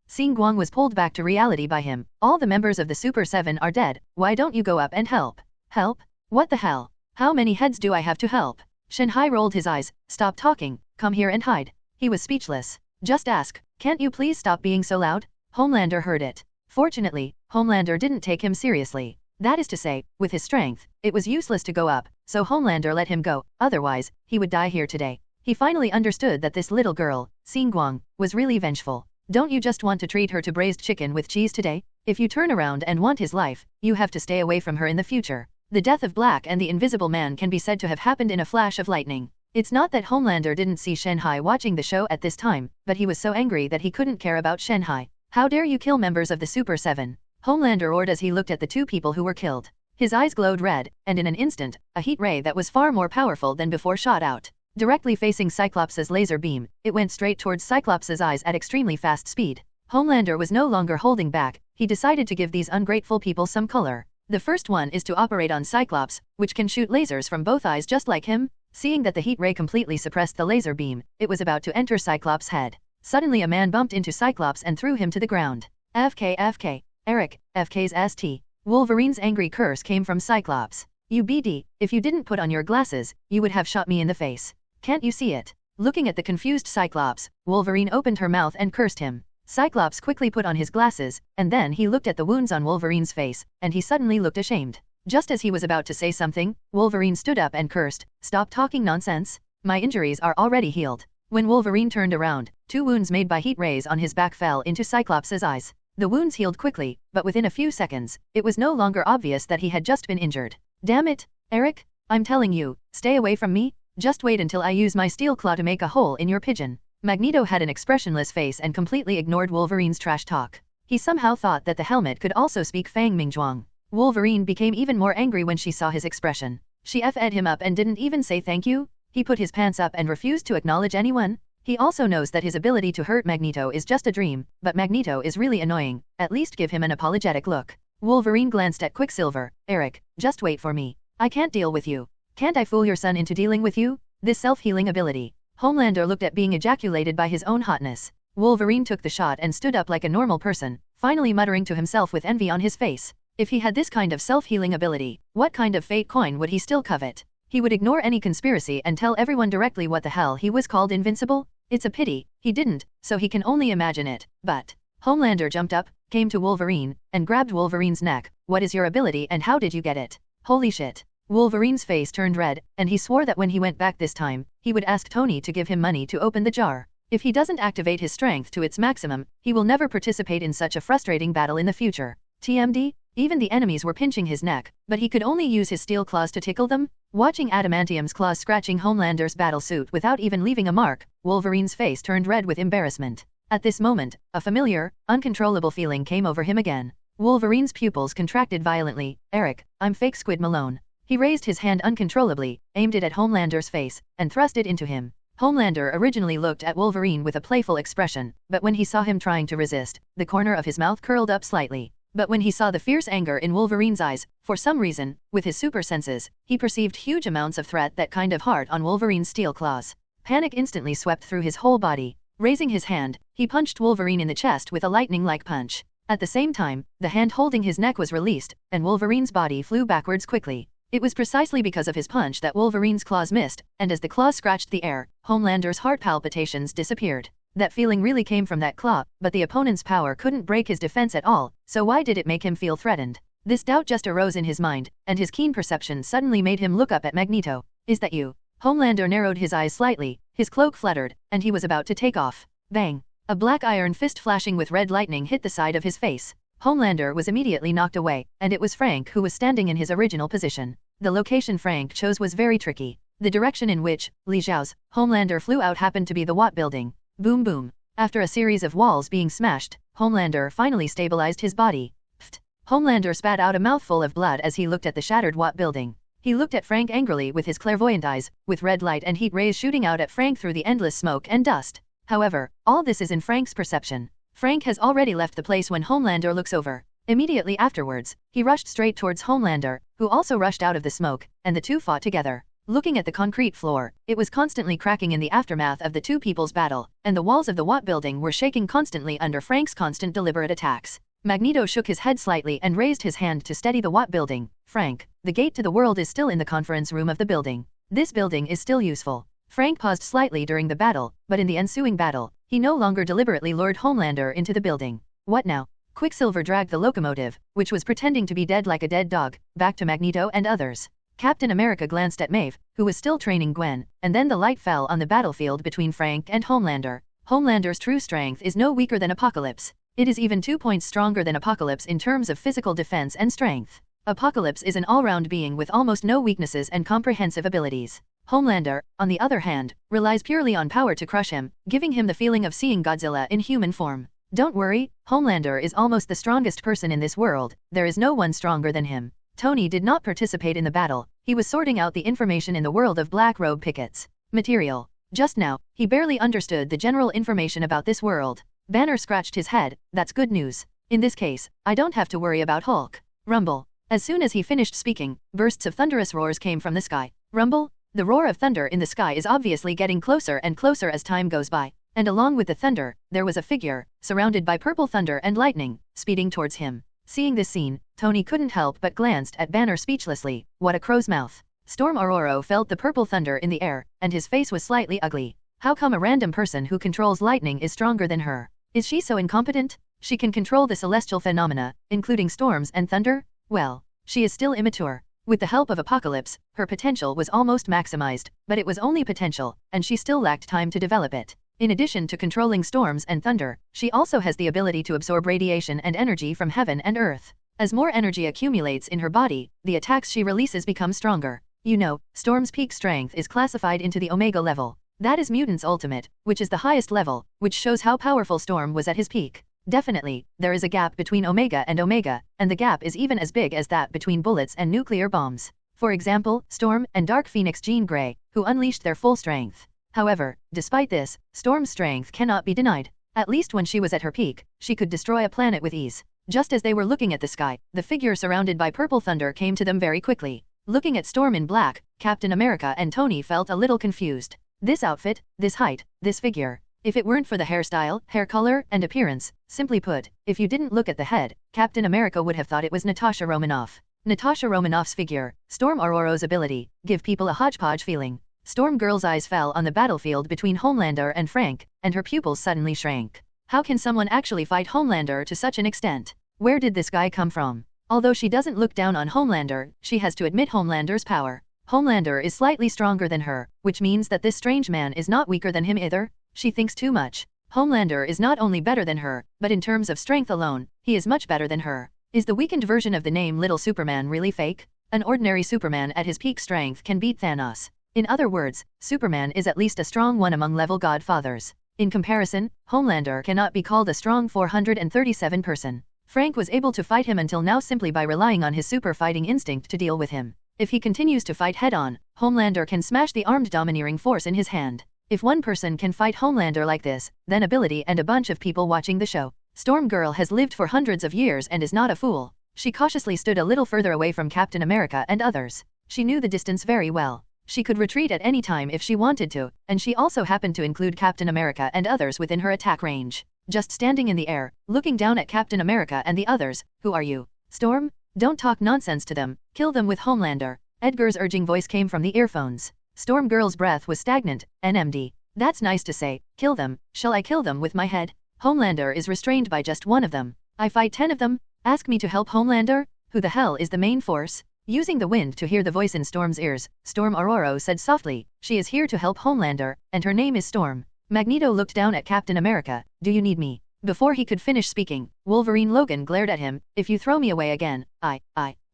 Xinguang was pulled back to reality by him. All the members of the Super 7 are dead, why don't you go up and help? Help? What the hell? How many heads do I have to help? Shanghai rolled his eyes. Stop talking, come here and hide. He was speechless. Just ask, can't you please stop being so loud? Homelander heard it. Fortunately, Homelander didn't take him seriously. That is to say, with his strength, it was useless to go up, so Homelander let him go, otherwise, he would die here today. He finally understood that this little girl, Xinguang, was really vengeful. Don't you just want to treat her to braised chicken with cheese today? If you turn around and want his life, you have to stay away from her in the future. The death of Black and the Invisible Man can be said to have happened in a flash of lightning. It's not that Homelander didn't see Shanghai watching the show at this time, but he was so angry that he couldn't care about Shanghai. How dare you kill members of the Super 7? Homelander roared as he looked at the two people who were killed. His eyes glowed red, and in an instant, a heat ray that was far more powerful than before shot out. Directly facing Cyclops' laser beam, it went straight towards Cyclops' eyes at extremely fast speed. Homelander was no longer holding back, he decided to give these ungrateful people some color. The first one is to operate on Cyclops, which can shoot lasers from both eyes just like him. Seeing that the heat ray completely suppressed the laser beam, it was about to enter Cyclops' head. Suddenly a man bumped into Cyclops and threw him to the ground. FK, Eric, FK's ST. Wolverine's angry curse came from Cyclops. You BD, if you didn't put on your glasses, you would have shot me in the face. Can't you see it? Looking at the confused Cyclops, Wolverine opened her mouth and cursed him. Cyclops quickly put on his glasses, and then he looked at the wounds on Wolverine's face, and he suddenly looked ashamed. Just as he was about to say something, Wolverine stood up and cursed, "Stop talking nonsense. My injuries are already healed." When Wolverine turned around, 2 wounds made by heat rays on his back fell into Cyclops' eyes. The wounds healed quickly, but within a few seconds, it was no longer obvious that he had just been injured. Damn it, Eric, I'm telling you, stay away from me. Just wait until I use my steel claw to make a hole in your pigeon. Magneto had an expressionless face and completely ignored Wolverine's trash talk. He somehow thought that the helmet could also speak Fang Mingzhuang. Wolverine became even more angry when she saw his expression. She F'd him up and didn't even say thank you? He put his pants up and refused to acknowledge anyone? He also knows that his ability to hurt Magneto is just a dream, but Magneto is really annoying, at least give him an apologetic look. Wolverine glanced at Quicksilver. Eric, just wait for me. I can't deal with you. Can't I fool your son into dealing with you? This self-healing ability. Homelander looked at being ejaculated by his own hotness. Wolverine took the shot and stood up like a normal person, finally muttering to himself with envy on his face. If he had this kind of self-healing ability, what kind of fate coin would he still covet? He would ignore any conspiracy and tell everyone directly what the hell he was called invincible? It's a pity, he didn't, so he can only imagine it, but... Homelander jumped up, came to Wolverine, and grabbed Wolverine's neck. What is your ability and how did you get it? Holy shit. Wolverine's face turned red, and he swore that when he went back this time, he would ask Tony to give him money to open the jar. If he doesn't activate his strength to its maximum, he will never participate in such a frustrating battle in the future. TMD? Even the enemies were pinching his neck, but he could only use his steel claws to tickle them. Watching Adamantium's claws scratching Homelander's battlesuit without even leaving a mark, Wolverine's face turned red with embarrassment. At this moment, a familiar, uncontrollable feeling came over him again. Wolverine's pupils contracted violently. Eric, I'm fake Squid Malone. He raised his hand uncontrollably, aimed it at Homelander's face, and thrust it into him. Homelander originally looked at Wolverine with a playful expression, but when he saw him trying to resist, the corner of his mouth curled up slightly. But when he saw the fierce anger in Wolverine's eyes, for some reason, with his super senses, he perceived huge amounts of threat that kind of hard on Wolverine's steel claws. Panic instantly swept through his whole body. Raising his hand, he punched Wolverine in the chest with a lightning-like punch. At the same time, the hand holding his neck was released, and Wolverine's body flew backwards quickly. It was precisely because of his punch that Wolverine's claws missed, and as the claws scratched the air, Homelander's heart palpitations disappeared. That feeling really came from that claw, but the opponent's power couldn't break his defense at all, so why did it make him feel threatened? This doubt just arose in his mind, and his keen perception suddenly made him look up at Magneto. Is that you? Homelander narrowed his eyes slightly, his cloak fluttered, and he was about to take off. Bang! A black iron fist flashing with red lightning hit the side of his face. Homelander was immediately knocked away, and it was Frank who was standing in his original position. The location Frank chose was very tricky. The direction in which Li Xiao's Homelander flew out happened to be the Watt building. Boom boom. After a series of walls being smashed, Homelander finally stabilized his body. Pfft. Homelander spat out a mouthful of blood as he looked at the shattered Watt building. He looked at Frank angrily with his clairvoyant eyes, with red light and heat rays shooting out at Frank through the endless smoke and dust. However, all this is in Frank's perception. Frank has already left the place when Homelander looks over. Immediately afterwards, he rushed straight towards Homelander, who also rushed out of the smoke, and the two fought together. Looking at the concrete floor, it was constantly cracking in the aftermath of the two people's battle, and the walls of the Watt building were shaking constantly under Frank's constant deliberate attacks. Magneto shook his head slightly and raised his hand to steady the Watt building. Frank, the gate to the world is still in the conference room of the building. This building is still useful. Frank paused slightly during the battle, but in the ensuing battle, he no longer deliberately lured Homelander into the building. What now? Quicksilver dragged the locomotive, which was pretending to be dead like a dead dog, back to Magneto and others. Captain America glanced at Maeve, who was still training Gwen, and then the light fell on the battlefield between Frank and Homelander. Homelander's true strength is no weaker than Apocalypse. It is even 2 points stronger than Apocalypse in terms of physical defense and strength. Apocalypse is an all-round being with almost no weaknesses and comprehensive abilities. Homelander, on the other hand, relies purely on power to crush him, giving him the feeling of seeing Godzilla in human form. Don't worry, Homelander is almost the strongest person in this world, there is no one stronger than him. Tony did not participate in the battle, he was sorting out the information in the world of Black Robe Pickets. Material. Just now, he barely understood the general information about this world. Banner scratched his head, that's good news. In this case, I don't have to worry about Hulk. Rumble. As soon as he finished speaking, bursts of thunderous roars came from the sky. Rumble? The roar of thunder in the sky is obviously getting closer and closer as time goes by, and along with the thunder, there was a figure, surrounded by purple thunder and lightning, speeding towards him. Seeing this scene, Tony couldn't help but glanced at Banner speechlessly. What a crow's mouth. Storm Aurora felt the purple thunder in the air, and his face was slightly ugly. How come a random person who controls lightning is stronger than her? Is she so incompetent? She can control the celestial phenomena, including storms and thunder? Well, she is still immature. With the help of Apocalypse, her potential was almost maximized, but it was only potential, and she still lacked time to develop it. In addition to controlling storms and thunder, she also has the ability to absorb radiation and energy from heaven and earth. As more energy accumulates in her body, the attacks she releases become stronger. You know, Storm's peak strength is classified into the Omega level. That is Mutant's ultimate, which is the highest level, which shows how powerful Storm was at his peak. Definitely, there is a gap between Omega, and the gap is even as big as that between bullets and nuclear bombs. For example, Storm and Dark Phoenix Jean Grey, who unleashed their full strength. However, despite this, Storm's strength cannot be denied. At least when she was at her peak, she could destroy a planet with ease. Just as they were looking at the sky, the figure surrounded by purple thunder came to them very quickly. Looking at Storm in black, Captain America and Tony felt a little confused. This outfit, this height, this figure. If it weren't for the hairstyle, hair color, and appearance, simply put, if you didn't look at the head, Captain America would have thought it was Natasha Romanoff. Natasha Romanoff's figure, Storm Aurora's ability, give people a hodgepodge feeling. Storm Girl's eyes fell on the battlefield between Homelander and Frank, and her pupils suddenly shrank. How can someone actually fight Homelander to such an extent? Where did this guy come from? Although she doesn't look down on Homelander, she has to admit Homelander's power. Homelander is slightly stronger than her, which means that this strange man is not weaker than him either. She thinks too much. Homelander is not only better than her, but in terms of strength alone, he is much better than her. Is the weakened version of the name Little Superman really fake? An ordinary Superman at his peak strength can beat Thanos. In other words, Superman is at least a strong one among level godfathers. In comparison, Homelander cannot be called a strong 437 person. Frank was able to fight him until now simply by relying on his super fighting instinct to deal with him. If he continues to fight head-on, Homelander can smash the armed domineering force in his hand. If one person can fight Homelander like this, then ability and a bunch of people watching the show. Storm Girl has lived for hundreds of years and is not a fool. She cautiously stood a little further away from Captain America and others. She knew the distance very well. She could retreat at any time if she wanted to, and she also happened to include Captain America and others within her attack range. Just standing in the air, looking down at Captain America and the others. Who are you? Storm? Don't talk nonsense to them, kill them with Homelander. Edgar's urging voice came from the earphones. Storm Girl's breath was stagnant. NMD. That's nice to say. Kill them. Shall I kill them with my head? Homelander is restrained by just one of them. I fight 10 of them? Ask me to help Homelander? Who the hell is the main force? Using the wind to hear the voice in Storm's ears, Storm Aurora said softly, she is here to help Homelander, and her name is Storm. Magneto looked down at Captain America. Do you need me? Before he could finish speaking, Wolverine Logan glared at him. If you throw me away again,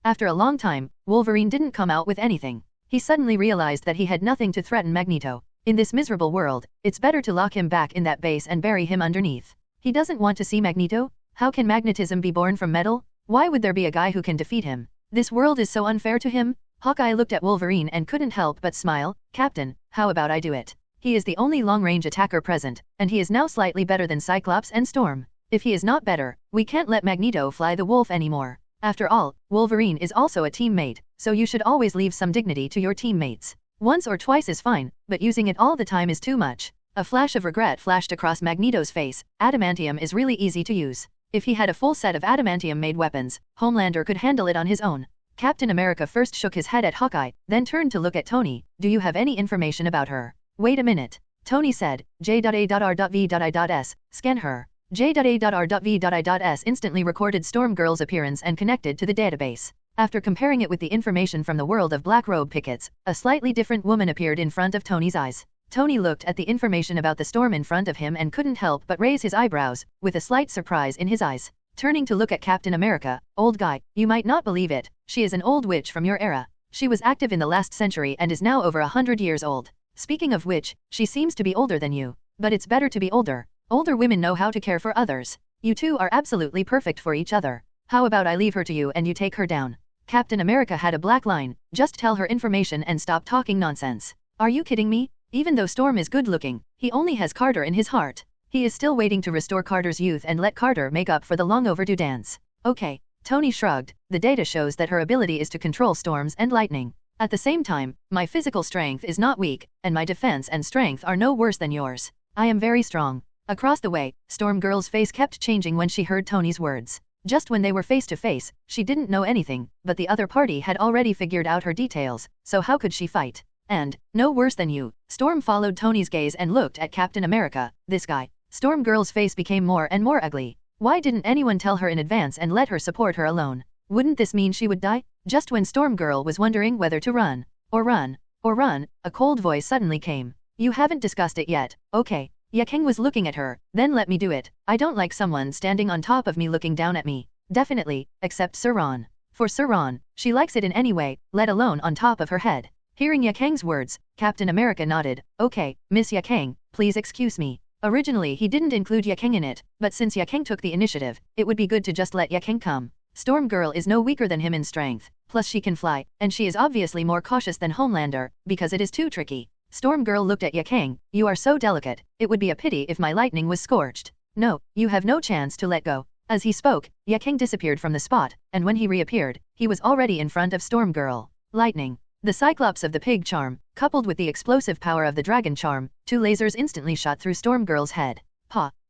After a long time, Wolverine didn't come out with anything. He suddenly realized that he had nothing to threaten Magneto. In this miserable world, it's better to lock him back in that base and bury him underneath. He doesn't want to see Magneto? How can magnetism be born from metal? Why would there be a guy who can defeat him? This world is so unfair to him? Hawkeye looked at Wolverine and couldn't help but smile. Captain, how about I do it? He is the only long-range attacker present, and he is now slightly better than Cyclops and Storm. If he is not better, we can't let Magneto fly the wolf anymore. After all, Wolverine is also a teammate, so you should always leave some dignity to your teammates. Once or twice is fine, but using it all the time is too much. A flash of regret flashed across Magneto's face. Adamantium is really easy to use. If he had a full set of adamantium-made weapons, Homelander could handle it on his own. Captain America first shook his head at Hawkeye, then turned to look at Tony. Do you have any information about her? Wait a minute. Tony said, J.A.R.V.I.S, scan her. J.A.R.V.I.S instantly recorded Storm Girl's appearance and connected to the database. After comparing it with the information from the world of Black Robe Pickets, a slightly different woman appeared in front of Tony's eyes. Tony looked at the information about the storm in front of him and couldn't help but raise his eyebrows, with a slight surprise in his eyes. Turning to look at Captain America, old guy, you might not believe it, she is an old witch from your era. She was active in the last century and is now over 100 years old. Speaking of which, she seems to be older than you. But it's better to be older. Older women know how to care for others. You two are absolutely perfect for each other. How about I leave her to you and you take her down? Captain America had a black line, just tell her information and stop talking nonsense. Are you kidding me? Even though Storm is good looking, he only has Carter in his heart. He is still waiting to restore Carter's youth and let Carter make up for the long overdue dance. Okay. Tony shrugged. The data shows that her ability is to control storms and lightning. At the same time, my physical strength is not weak, and my defense and strength are no worse than yours. I am very strong. Across the way, Storm Girl's face kept changing when she heard Tony's words. Just when they were face to face, she didn't know anything, but the other party had already figured out her details, so how could she fight? And, no worse than you. Storm followed Tony's gaze and looked at Captain America. This guy. Storm Girl's face became more and more ugly. Why didn't anyone tell her in advance and let her support her alone? Wouldn't this mean she would die? Just when Storm Girl was wondering whether to run, a cold voice suddenly came. You haven't discussed it yet, okay. Yaang was looking at her. Then let me do it. I don't like someone standing on top of me looking down at me. Definitely, except Sir Ron. For Sir Ron, she likes it in any way, let alone on top of her head. Hearing Yaang's words, Captain America nodded. Okay, Miss Yaang, please excuse me. Originally he didn't include Yaang in it, but since Yaang took the initiative, it would be good to just let Yaang come. Storm Girl is no weaker than him in strength, plus she can fly, and she is obviously more cautious than Homelander, because it is too tricky. Storm Girl looked at Yaang. You are so delicate, it would be a pity if my lightning was scorched. No, you have no chance to let go. As he spoke, Yaang disappeared from the spot, and when he reappeared, he was already in front of Storm Girl. Lightning. The Cyclops of the Pig charm, coupled with the explosive power of the Dragon charm, two lasers instantly shot through Storm Girl's head.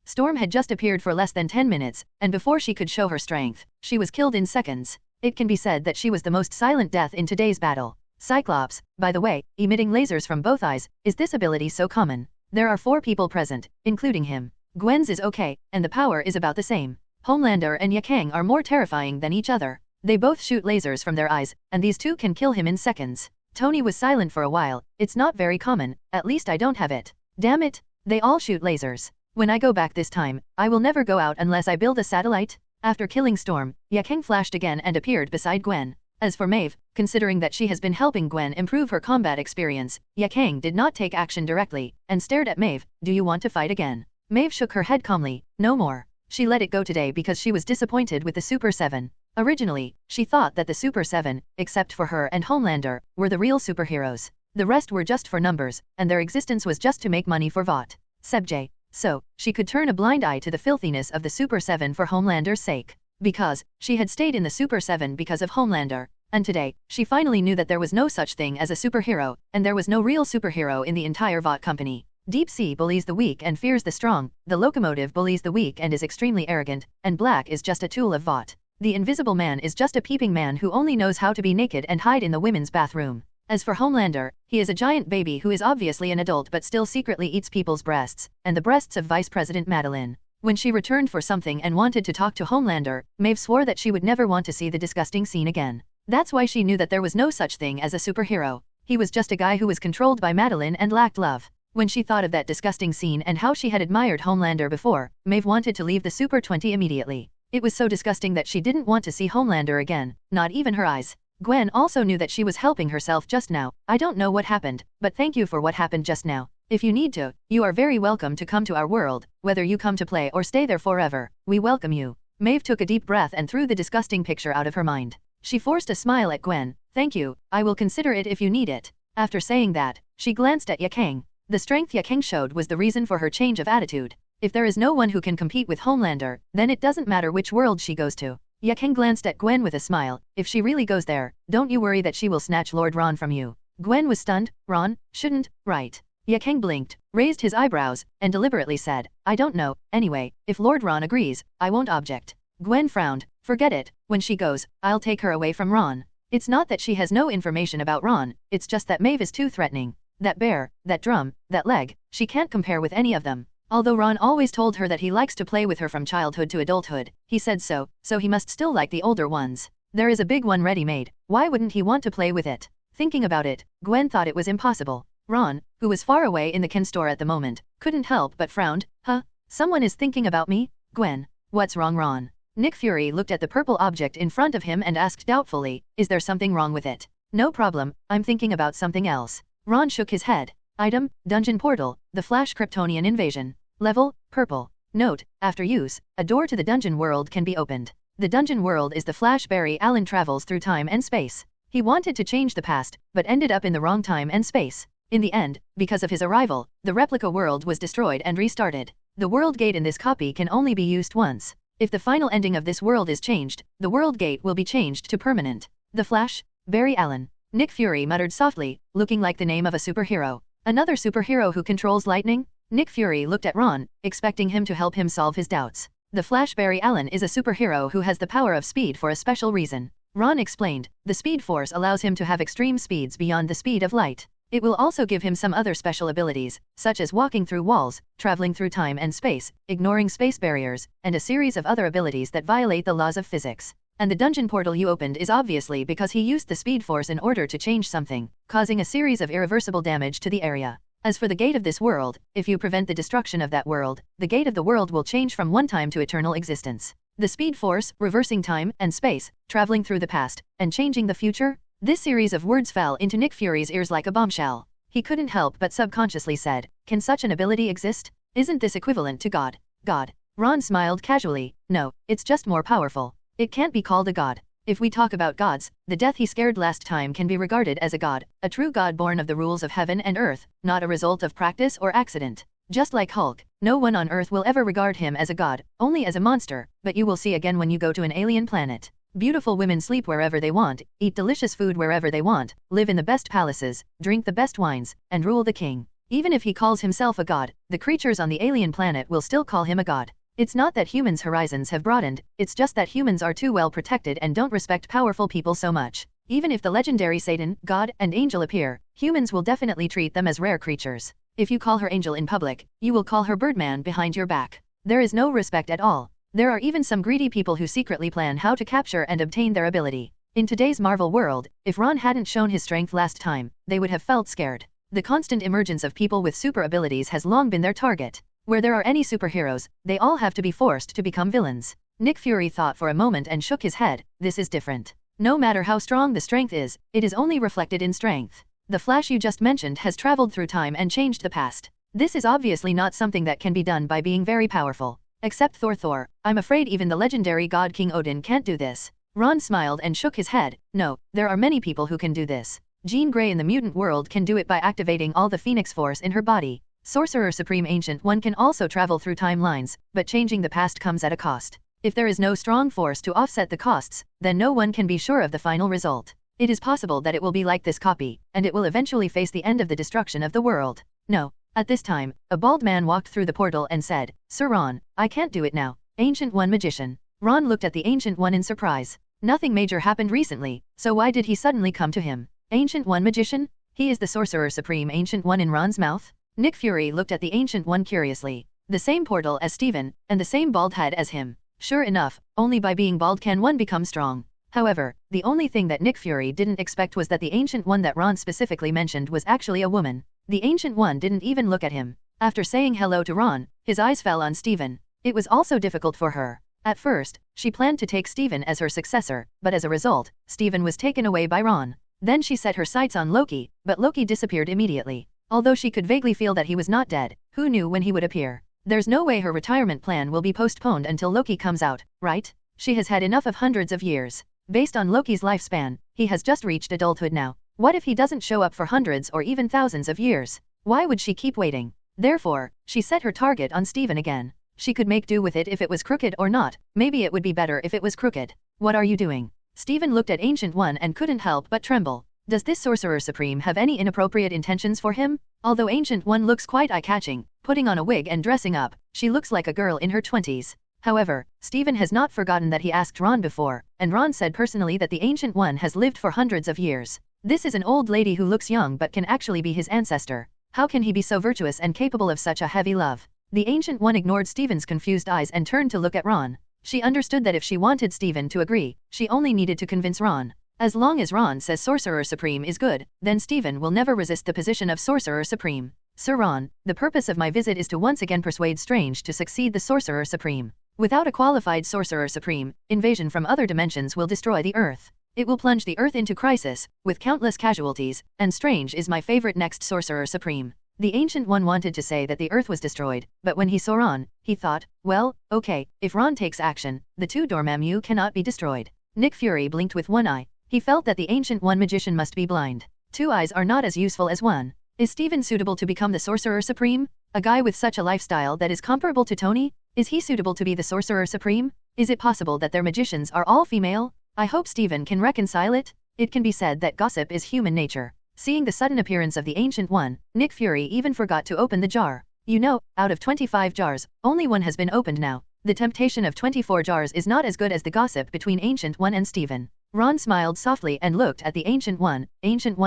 Storm had just appeared for less than 10 minutes, and before she could show her strength, she was killed in seconds. It can be said that she was the most silent death in today's battle. Cyclops, by the way, emitting lasers from both eyes, is this ability so common? There are 4 people present, including him. Gwen's is okay, and the power is about the same. Homelander and Yaang are more terrifying than each other. They both shoot lasers from their eyes, and these two can kill him in seconds. Tony was silent for a while. It's not very common, at least I don't have it. Damn it, they all shoot lasers. When I go back this time, I will never go out unless I build a satellite. After killing Storm, Yaang flashed again and appeared beside Gwen. As for Maeve, considering that she has been helping Gwen improve her combat experience, Yaang did not take action directly, and stared at Maeve. Do you want to fight again? Maeve shook her head calmly. No more. She let it go today because she was disappointed with the Super 7. Originally, she thought that the Super 7, except for her and Homelander, were the real superheroes. The rest were just for numbers, and their existence was just to make money for Vought. Seb. So, she could turn a blind eye to the filthiness of the Super 7 for Homelander's sake. Because, she had stayed in the Super 7 because of Homelander. And today, she finally knew that there was no such thing as a superhero, and there was no real superhero in the entire Vought company. Deep Sea bullies the weak and fears the strong, the locomotive bullies the weak and is extremely arrogant, and Black is just a tool of Vought. The Invisible Man is just a peeping man who only knows how to be naked and hide in the women's bathroom. As for Homelander, he is a giant baby who is obviously an adult but still secretly eats people's breasts, and the breasts of Vice President Madeline. When she returned for something and wanted to talk to Homelander, Maeve swore that she would never want to see the disgusting scene again. That's why she knew that there was no such thing as a superhero. He was just a guy who was controlled by Madeline and lacked love. When she thought of that disgusting scene and how she had admired Homelander before, Maeve wanted to leave the Super 20 immediately. It was so disgusting that she didn't want to see Homelander again, not even her eyes. Gwen also knew that she was helping herself just now. I don't know what happened, but thank you for what happened just now. If you need to, you are very welcome to come to our world, whether you come to play or stay there forever. We welcome you. Maeve took a deep breath and threw the disgusting picture out of her mind. She forced a smile at Gwen. Thank you, I will consider it if you need it. After saying that, she glanced at Yaang. The strength Yaang showed was the reason for her change of attitude. If there is no one who can compete with Homelander, then it doesn't matter which world she goes to. Yaang glanced at Gwen with a smile. If she really goes there, don't you worry that she will snatch Lord Ron from you. Gwen was stunned. Ron? Shouldn't, right? Yaang blinked, raised his eyebrows, and deliberately said, I don't know, anyway, if Lord Ron agrees, I won't object. Gwen frowned. Forget it, when she goes, I'll take her away from Ron. It's not that she has no information about Ron, it's just that Maeve is too threatening. That bear, that drum, that leg, she can't compare with any of them. Although Ron always told her that he likes to play with her from childhood to adulthood, he said so he must still like the older ones. There is a big one ready-made, why wouldn't he want to play with it? Thinking about it, Gwen thought it was impossible. Ron, who was far away in the Ken store at the moment, couldn't help but frowned. Huh? Someone is thinking about me? Gwen. What's wrong, Ron? Nick Fury looked at the purple object in front of him and asked doubtfully, is there something wrong with it? No problem, I'm thinking about something else. Ron shook his head. Item, Dungeon Portal, the Flash Kryptonian Invasion. Level, Purple. Note, after use, a door to the dungeon world can be opened. The dungeon world is the Flash Barry Allen travels through time and space. He wanted to change the past, but ended up in the wrong time and space. In the end, because of his arrival, the replica world was destroyed and restarted. The world gate in this copy can only be used once. If the final ending of this world is changed, the world gate will be changed to permanent. The Flash, Barry Allen. Nick Fury muttered softly, looking like the name of a superhero. Another superhero who controls lightning? Nick Fury looked at Ron, expecting him to help him solve his doubts. The Flash Barry Allen is a superhero who has the power of speed for a special reason. Ron explained, the Speed Force allows him to have extreme speeds beyond the speed of light. It will also give him some other special abilities, such as walking through walls, traveling through time and space, ignoring space barriers, and a series of other abilities that violate the laws of physics. And the dungeon portal you opened is obviously because he used the Speed Force in order to change something, causing a series of irreversible damage to the area. As for the gate of this world, if you prevent the destruction of that world, the gate of the world will change from one time to eternal existence. The Speed Force, reversing time and space, traveling through the past, and changing the future? This series of words fell into Nick Fury's ears like a bombshell. He couldn't help but subconsciously said, can such an ability exist? Isn't this equivalent to God? God. Ron smiled casually. No, it's just more powerful. It can't be called a god. If we talk about gods, the death he scared last time can be regarded as a god, a true god born of the rules of heaven and earth, not a result of practice or accident. Just like Hulk, no one on earth will ever regard him as a god, only as a monster, but you will see again when you go to an alien planet. Beautiful women sleep wherever they want, eat delicious food wherever they want, live in the best palaces, drink the best wines, and rule the king. Even if he calls himself a god, the creatures on the alien planet will still call him a god. It's not that humans' horizons have broadened, it's just that humans are too well protected and don't respect powerful people so much. Even if the legendary Satan, God, and Angel appear, humans will definitely treat them as rare creatures. If you call her Angel in public, you will call her Birdman behind your back. There is no respect at all. There are even some greedy people who secretly plan how to capture and obtain their ability. In today's Marvel world, if Ron hadn't shown his strength last time, they would have felt scared. The constant emergence of people with super abilities has long been their target. Where there are any superheroes, they all have to be forced to become villains. Nick Fury thought for a moment and shook his head. This is different. No matter how strong the strength is, it is only reflected in strength. The Flash you just mentioned has traveled through time and changed the past. This is obviously not something that can be done by being very powerful. Except Thor. I'm afraid even the legendary god King Odin can't do this. Ron smiled and shook his head. No, there are many people who can do this. Jean Grey in the mutant world can do it by activating all the Phoenix Force in her body. Sorcerer Supreme Ancient One can also travel through timelines, but changing the past comes at a cost. If there is no strong force to offset the costs, then no one can be sure of the final result. It is possible that it will be like this copy, and it will eventually face the end of the destruction of the world. No. At this time, a bald man walked through the portal and said, Sir Ron, I can't do it now. Ancient One Magician. Ron looked at the Ancient One in surprise. Nothing major happened recently, so why did he suddenly come to him? Ancient One magician? He is the Sorcerer Supreme Ancient One in Ron's mouth? Nick Fury looked at the Ancient One curiously. The same portal as Steven, and the same bald head as him. Sure enough, only by being bald can one become strong. However, the only thing that Nick Fury didn't expect was that the Ancient One that Ron specifically mentioned was actually a woman. The Ancient One didn't even look at him. After saying hello to Ron, his eyes fell on Steven. It was also difficult for her. At first, she planned to take Steven as her successor, but as a result, Steven was taken away by Ron. Then she set her sights on Loki, but Loki disappeared immediately. Although she could vaguely feel that he was not dead, who knew when he would appear? There's no way her retirement plan will be postponed until Loki comes out, right? She has had enough of hundreds of years. Based on Loki's lifespan, he has just reached adulthood now. What if he doesn't show up for hundreds or even thousands of years? Why would she keep waiting? Therefore, she set her target on Steven again. She could make do with it if it was crooked or not, maybe it would be better if it was crooked. What are you doing? Steven looked at Ancient One and couldn't help but tremble. Does this Sorcerer Supreme have any inappropriate intentions for him? Although Ancient One looks quite eye-catching, putting on a wig and dressing up, she looks like a girl in her 20s. However, Steven has not forgotten that he asked Ron before, and Ron said personally that the Ancient One has lived for hundreds of years. This is an old lady who looks young but can actually be his ancestor. How can he be so virtuous and capable of such a heavy love? The Ancient One ignored Steven's confused eyes and turned to look at Ron. She understood that if she wanted Steven to agree, she only needed to convince Ron. As long as Ron says Sorcerer Supreme is good, then Steven will never resist the position of Sorcerer Supreme. Sir Ron, the purpose of my visit is to once again persuade Strange to succeed the Sorcerer Supreme. Without a qualified Sorcerer Supreme, invasion from other dimensions will destroy the Earth. It will plunge the Earth into crisis, with countless casualties, and Strange is my favorite next Sorcerer Supreme. The Ancient One wanted to say that the Earth was destroyed, but when he saw Ron, he thought, well, okay, if Ron takes action, the two Dormammu cannot be destroyed. Nick Fury blinked with one eye. He felt that the Ancient One magician must be blind. Two eyes are not as useful as one. Is Steven suitable to become the Sorcerer Supreme? A guy with such a lifestyle that is comparable to Tony? Is he suitable to be the Sorcerer Supreme? Is it possible that their magicians are all female? I hope Steven can reconcile it. It can be said that gossip is human nature. Seeing the sudden appearance of the Ancient One, Nick Fury even forgot to open the jar. You know, out of 25 jars, only one has been opened now. The temptation of 24 jars is not as good as the gossip between Ancient One and Steven. Ron smiled softly and looked at the Ancient One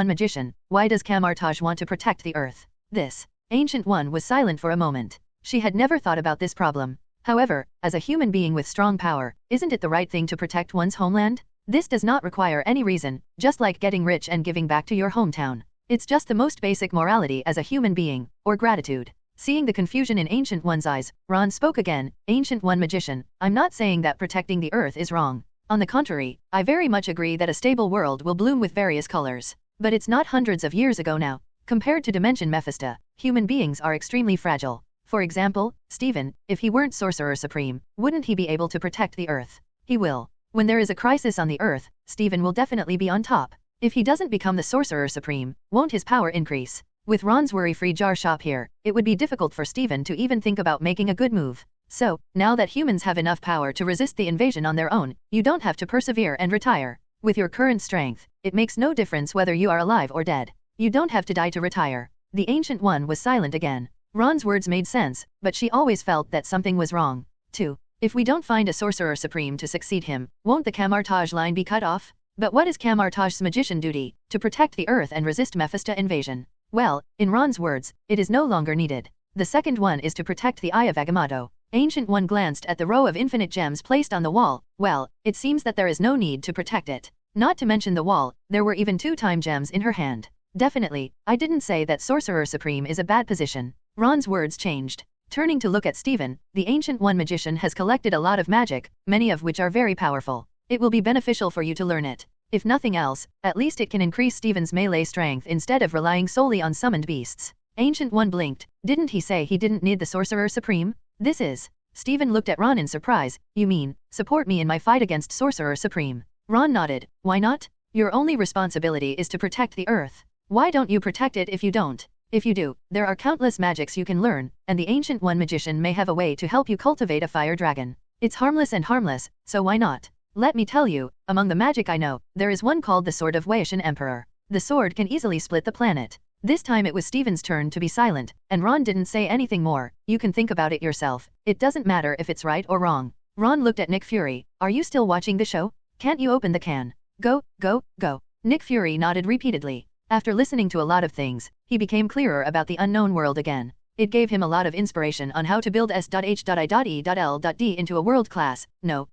magician, why does Kamar-Taj want to protect the Earth? This. Ancient One was silent for a moment. She had never thought about this problem. However, as a human being with strong power, isn't it the right thing to protect one's homeland? This does not require any reason, just like getting rich and giving back to your hometown. It's just the most basic morality as a human being, or gratitude. Seeing the confusion in Ancient One's eyes, Ron spoke again, Ancient One magician, I'm not saying that protecting the Earth is wrong. On the contrary, I very much agree that a stable world will bloom with various colors. But it's not hundreds of years ago now. Compared to Dimension Mephisto, human beings are extremely fragile. For example, Steven, if he weren't Sorcerer Supreme, wouldn't he be able to protect the Earth? He will. When there is a crisis on the Earth, Steven will definitely be on top. If he doesn't become the Sorcerer Supreme, won't his power increase? With Ron's worry-free jar shop here, it would be difficult for Steven to even think about making a good move. So, now that humans have enough power to resist the invasion on their own, you don't have to persevere and retire. With your current strength, it makes no difference whether you are alive or dead. You don't have to die to retire. The Ancient One was silent again. Ron's words made sense, but she always felt that something was wrong. 2. If we don't find a Sorcerer Supreme to succeed him, won't the Kamar-Taj line be cut off? But what is Kamar-Taj's magician duty? To protect the Earth and resist Mephisto invasion. Well, in Ron's words, it is no longer needed. The second one is to protect the Eye of Agamotto. Ancient One glanced at the row of infinite gems placed on the wall. Well, it seems that there is no need to protect it. Not to mention the wall, there were even 2 time gems in her hand. Definitely, I didn't say that Sorcerer Supreme is a bad position. Ron's words changed. Turning to look at Steven, the Ancient One magician has collected a lot of magic, many of which are very powerful. It will be beneficial for you to learn it. If nothing else, at least it can increase Steven's melee strength instead of relying solely on summoned beasts. Ancient One blinked. Didn't he say he didn't need the Sorcerer Supreme? This is. Steven looked at Ron in surprise. You mean, support me in my fight against Sorcerer Supreme? Ron nodded. Why not? Your only responsibility is to protect the Earth. Why don't you protect it if you don't? If you do, there are countless magics you can learn, and the Ancient One magician may have a way to help you cultivate a fire dragon. It's harmless and harmless, so why not? Let me tell you, among the magic I know, there is one called the Sword of Waishan Emperor. The sword can easily split the planet. This time it was Steven's turn to be silent, and Ron didn't say anything more. You can think about it yourself. It doesn't matter if it's right or wrong. Ron looked at Nick Fury. Are you still watching the show? Can't you open the can? Go, go, go. Nick Fury nodded repeatedly. After listening to a lot of things, he became clearer about the unknown world again. It gave him a lot of inspiration on how to build S.H.I.E.L.D into a world-class,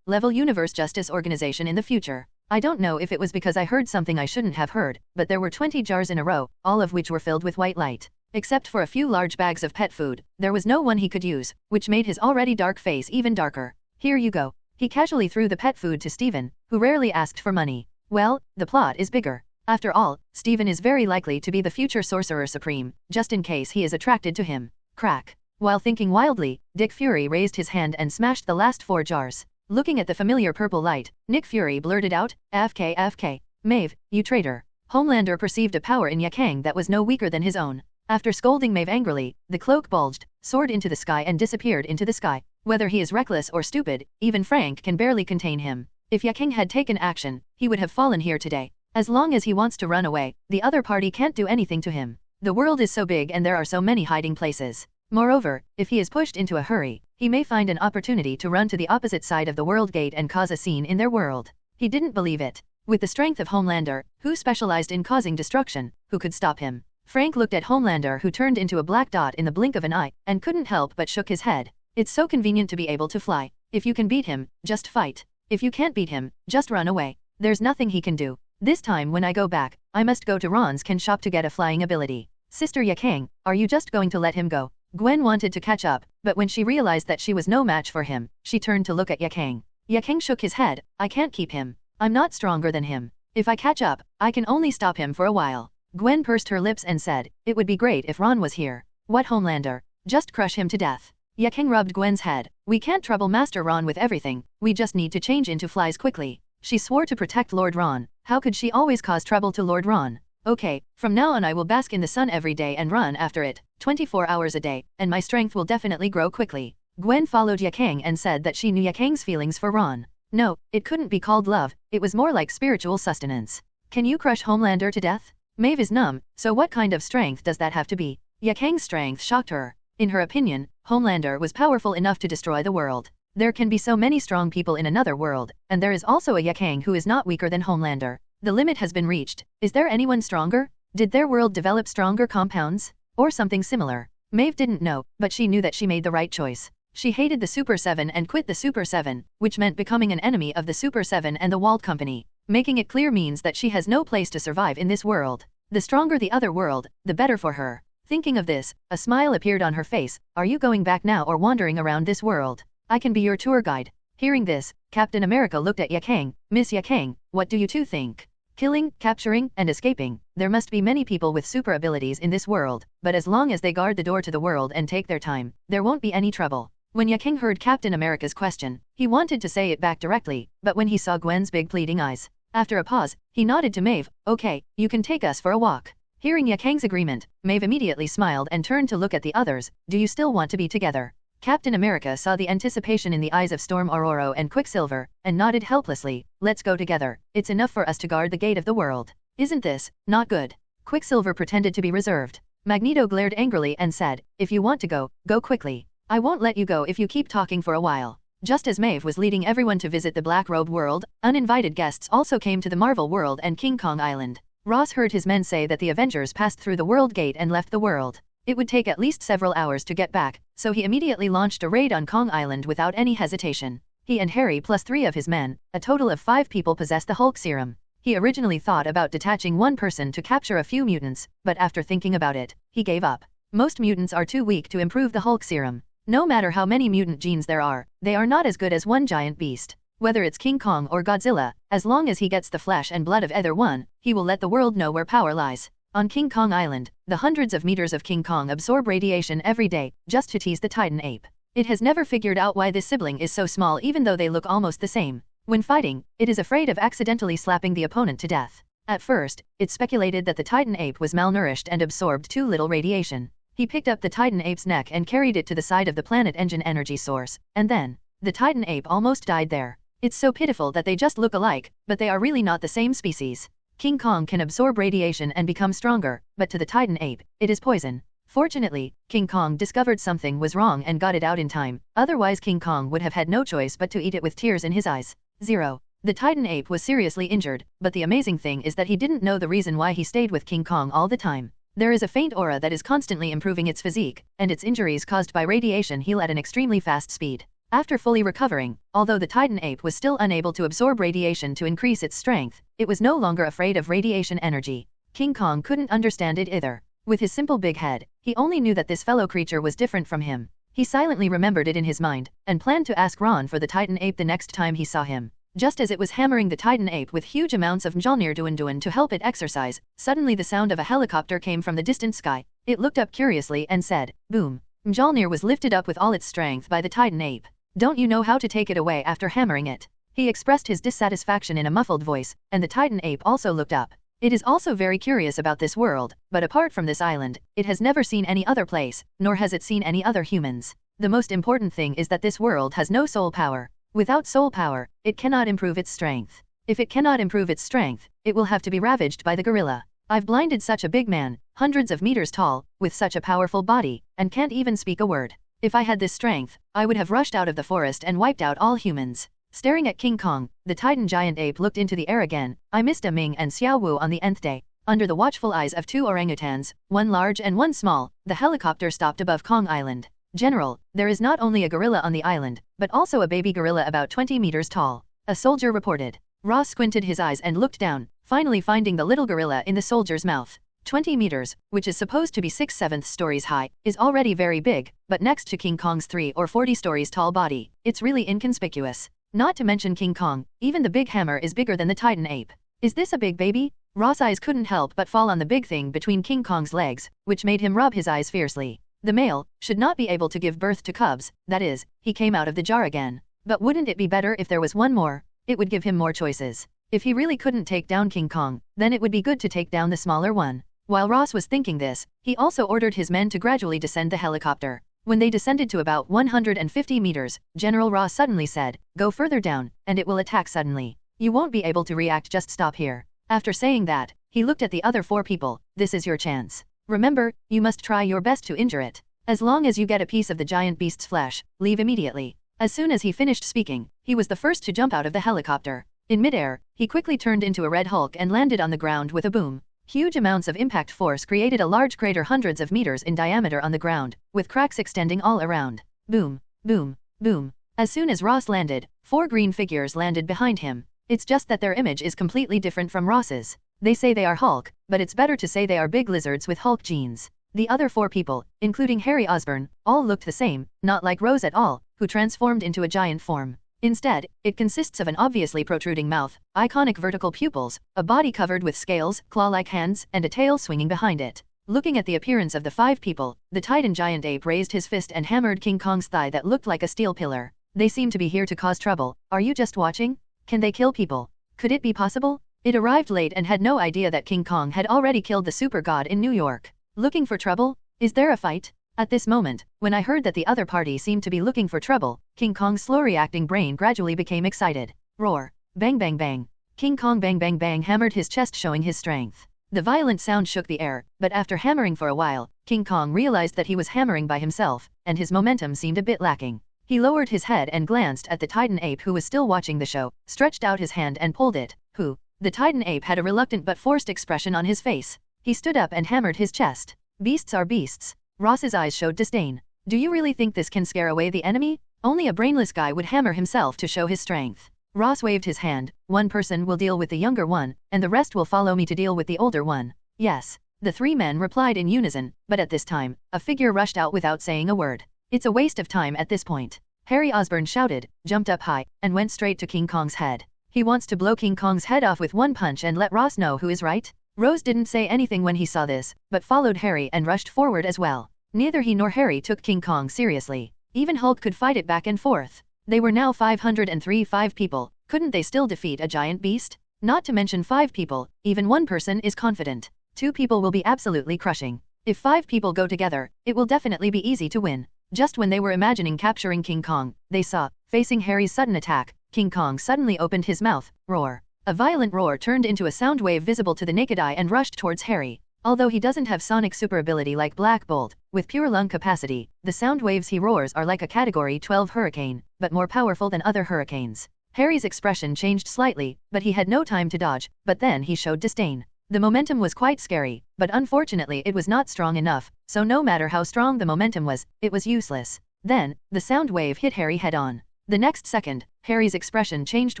level universe justice organization in the future. I don't know if it was because I heard something I shouldn't have heard, but there were 20 jars in a row, all of which were filled with white light. Except for a few large bags of pet food, there was no one he could use, which made his already dark face even darker. Here you go. He casually threw the pet food to Steven, who rarely asked for money. Well, the plot is bigger. After all, Steven is very likely to be the future Sorcerer Supreme, just in case he is attracted to him. Crack. While thinking wildly, Nick Fury raised his hand and smashed the last 4 jars. Looking at the familiar purple light, Nick Fury blurted out, AFK AFK. Maeve, you traitor. Homelander perceived a power in Yaang that was no weaker than his own. After scolding Maeve angrily, the cloak bulged, soared into the sky and disappeared into the sky. Whether he is reckless or stupid, even Frank can barely contain him. If Yaang had taken action, he would have fallen here today. As long as he wants to run away, the other party can't do anything to him. The world is so big and there are so many hiding places. Moreover, if he is pushed into a hurry, he may find an opportunity to run to the opposite side of the world gate and cause a scene in their world. He didn't believe it. With the strength of Homelander, who specialized in causing destruction, who could stop him? Frank looked at Homelander, who turned into a black dot in the blink of an eye, and couldn't help but shook his head. It's so convenient to be able to fly. If you can beat him, just fight. If you can't beat him, just run away. There's nothing he can do. This time when I go back, I must go to Ron's can shop to get a flying ability. Sister Yaang, are you just going to let him go? Gwen wanted to catch up, but when she realized that she was no match for him, she turned to look at Yaang. Yaang shook his head. I can't keep him. I'm not stronger than him. If I catch up, I can only stop him for a while. Gwen pursed her lips and said, it would be great if Ron was here. What, Homelander? Just crush him to death. Yaang rubbed Gwen's head. We can't trouble Master Ron with everything, we just need to change into flies quickly. She swore to protect Lord Ron. How could she always cause trouble to Lord Ron? Okay, from now on I will bask in the sun every day and run after it, 24 hours a day, and my strength will definitely grow quickly. Gwen followed Yaang and said that she knew Yaang's feelings for Ron. No, it couldn't be called love, it was more like spiritual sustenance. Can you crush Homelander to death? Maeve is numb, so what kind of strength does that have to be? Yaang's strength shocked her. In her opinion, Homelander was powerful enough to destroy the world. There can be so many strong people in another world, and there is also a Yaang who is not weaker than Homelander. The limit has been reached. Is there anyone stronger? Did their world develop stronger compounds? Or something similar? Maeve didn't know, but she knew that she made the right choice. She hated the Super 7 and quit the Super 7, which meant becoming an enemy of the Super 7 and the Walled Company. Making it clear means that she has no place to survive in this world. The stronger the other world, the better for her. Thinking of this, a smile appeared on her face. Are you going back now or wandering around this world? I can be your tour guide. Hearing this, Captain America looked at Yaang. Miss Yaang, what do you two think? Killing, capturing, and escaping. There must be many people with super abilities in this world, but as long as they guard the door to the world and take their time, there won't be any trouble. When Yaang heard Captain America's question, he wanted to say it back directly, but when he saw Gwen's big pleading eyes, after a pause, he nodded to Maeve. Okay, you can take us for a walk. Hearing Yaang's agreement, Maeve immediately smiled and turned to look at the others. Do you still want to be together? Captain America saw the anticipation in the eyes of Storm Aurora and Quicksilver, and nodded helplessly. Let's go together. It's enough for us to guard the gate of the world. Isn't this not good? Quicksilver pretended to be reserved. Magneto glared angrily and said, if you want to go, go quickly. I won't let you go if you keep talking for a while. Just as Maeve was leading everyone to visit the Black Robe world, uninvited guests also came to the Marvel world and King Kong Island. Ross heard his men say that the Avengers passed through the world gate and left the world. It would take at least several hours to get back, so he immediately launched a raid on Kong Island without any hesitation. He and Harry plus 3 of his men, a total of 5 people, possessed the Hulk serum. He originally thought about detaching one person to capture a few mutants, but after thinking about it, he gave up. Most mutants are too weak to improve the Hulk serum. No matter how many mutant genes there are, they are not as good as one giant beast. Whether it's King Kong or Godzilla, as long as he gets the flesh and blood of either one, he will let the world know where power lies. On King Kong Island, the hundreds of meters of King Kong absorb radiation every day, just to tease the Titan ape. It has never figured out why this sibling is so small even though they look almost the same. When fighting, it is afraid of accidentally slapping the opponent to death. At first, it speculated that the Titan ape was malnourished and absorbed too little radiation. He picked up the Titan ape's neck and carried it to the side of the planet engine energy source, and then, the Titan ape almost died there. It's so pitiful that they just look alike, but they are really not the same species. King Kong can absorb radiation and become stronger, but to the Titan ape, it is poison. Fortunately, King Kong discovered something was wrong and got it out in time, otherwise King Kong would have had no choice but to eat it with tears in his eyes. 0. The Titan ape was seriously injured, but the amazing thing is that he didn't know the reason why he stayed with King Kong all the time. There is a faint aura that is constantly improving its physique, and its injuries caused by radiation heal at an extremely fast speed. After fully recovering, although the Titan ape was still unable to absorb radiation to increase its strength, it was no longer afraid of radiation energy. King Kong couldn't understand it either. With his simple big head, he only knew that this fellow creature was different from him. He silently remembered it in his mind, and planned to ask Ron for the Titan ape the next time he saw him. Just as it was hammering the Titan ape with huge amounts of Mjolnir Duin to help it exercise, suddenly the sound of a helicopter came from the distant sky. It looked up curiously and said, "Boom." Mjolnir was lifted up with all its strength by the Titan ape. "Don't you know how to take it away after hammering it?" He expressed his dissatisfaction in a muffled voice, and the Titan ape also looked up. It is also very curious about this world, but apart from this island, it has never seen any other place, nor has it seen any other humans. The most important thing is that this world has no soul power. Without soul power, it cannot improve its strength. If it cannot improve its strength, it will have to be ravaged by the gorilla. I've blinded such a big man, hundreds of meters tall, with such a powerful body, and can't even speak a word. If I had this strength, I would have rushed out of the forest and wiped out all humans. Staring at King Kong, the Titan giant ape looked into the air again. I missed a Ming and Xiao Wu on the nth day. Under the watchful eyes of 2 orangutans, one large and one small, the helicopter stopped above Kong Island. "General, there is not only a gorilla on the island, but also a baby gorilla about 20 meters tall," a soldier reported. Ross squinted his eyes and looked down, finally finding the little gorilla in the soldier's mouth. 20 meters, which is supposed to be 6/7 stories high, is already very big, but next to King Kong's 3 or 40 stories tall body, it's really inconspicuous. Not to mention King Kong, even the big hammer is bigger than the Titan ape. Is this a big baby? Ross' eyes couldn't help but fall on the big thing between King Kong's legs, which made him rub his eyes fiercely. The male should not be able to give birth to cubs, that is, he came out of the jar again. But wouldn't it be better if there was one more? It would give him more choices. If he really couldn't take down King Kong, then it would be good to take down the smaller one. While Ross was thinking this, he also ordered his men to gradually descend the helicopter. When they descended to about 150 meters, General Ross suddenly said, "Go further down, and it will attack suddenly. You won't be able to react, just stop here." After saying that, he looked at the other 4 people. "This is your chance. Remember, you must try your best to injure it. As long as you get a piece of the giant beast's flesh, leave immediately." As soon as he finished speaking, he was the first to jump out of the helicopter. In midair, he quickly turned into a red Hulk and landed on the ground with a boom. Huge amounts of impact force created a large crater hundreds of meters in diameter on the ground, with cracks extending all around. Boom, boom, boom. As soon as Ross landed, 4 green figures landed behind him. It's just that their image is completely different from Ross's. They say they are Hulk, but it's better to say they are big lizards with Hulk genes. The other 4 people, including Harry Osborn, all looked the same, not like Rose at all, who transformed into a giant form. Instead, it consists of an obviously protruding mouth, iconic vertical pupils, a body covered with scales, claw-like hands, and a tail swinging behind it. Looking at the appearance of the 5 people, the Titan giant ape raised his fist and hammered King Kong's thigh that looked like a steel pillar. "They seem to be here to cause trouble. Are you just watching? Can they kill people? Could it be possible?" It arrived late and had no idea that King Kong had already killed the super god in New York. "Looking for trouble? Is there a fight?" At this moment, when I heard that the other party seemed to be looking for trouble, King Kong's slow-reacting brain gradually became excited. Roar. Bang bang bang. King Kong bang bang bang hammered his chest, showing his strength. The violent sound shook the air, but after hammering for a while, King Kong realized that he was hammering by himself, and his momentum seemed a bit lacking. He lowered his head and glanced at the Titan ape, who was still watching the show, stretched out his hand and pulled it. "Who?" The Titan ape had a reluctant but forced expression on his face. He stood up and hammered his chest. "Beasts are beasts." Ross's eyes showed disdain. "Do you really think this can scare away the enemy? Only a brainless guy would hammer himself to show his strength." Ross waved his hand. "One person will deal with the younger one, and the rest will follow me to deal with the older one." "Yes." The 3 men replied in unison, but at this time, a figure rushed out without saying a word. "It's a waste of time at this point." Harry Osborn shouted, jumped up high, and went straight to King Kong's head. He wants to blow King Kong's head off with one punch and let Ross know who is right? Rose didn't say anything when he saw this, but followed Harry and rushed forward as well. Neither he nor Harry took King Kong seriously. Even Hulk could fight it back and forth. They were now 503 people. Couldn't they still defeat a giant beast? Not to mention 5 people, even one person is confident. 2 people will be absolutely crushing. If 5 people go together, it will definitely be easy to win. Just when they were imagining capturing King Kong, they saw, facing Harry's sudden attack, King Kong suddenly opened his mouth. Roar. A violent roar turned into a sound wave visible to the naked eye and rushed towards Harry. Although he doesn't have sonic super ability like Black Bolt, with pure lung capacity. The sound waves he roars are like a Category 12 hurricane, but more powerful than other hurricanes. Harry's expression changed slightly, but he had no time to dodge, but then he showed disdain. The momentum was quite scary, but unfortunately it was not strong enough, so no matter how strong the momentum was, it was useless. Then, the sound wave hit Harry head-on. The next second, Harry's expression changed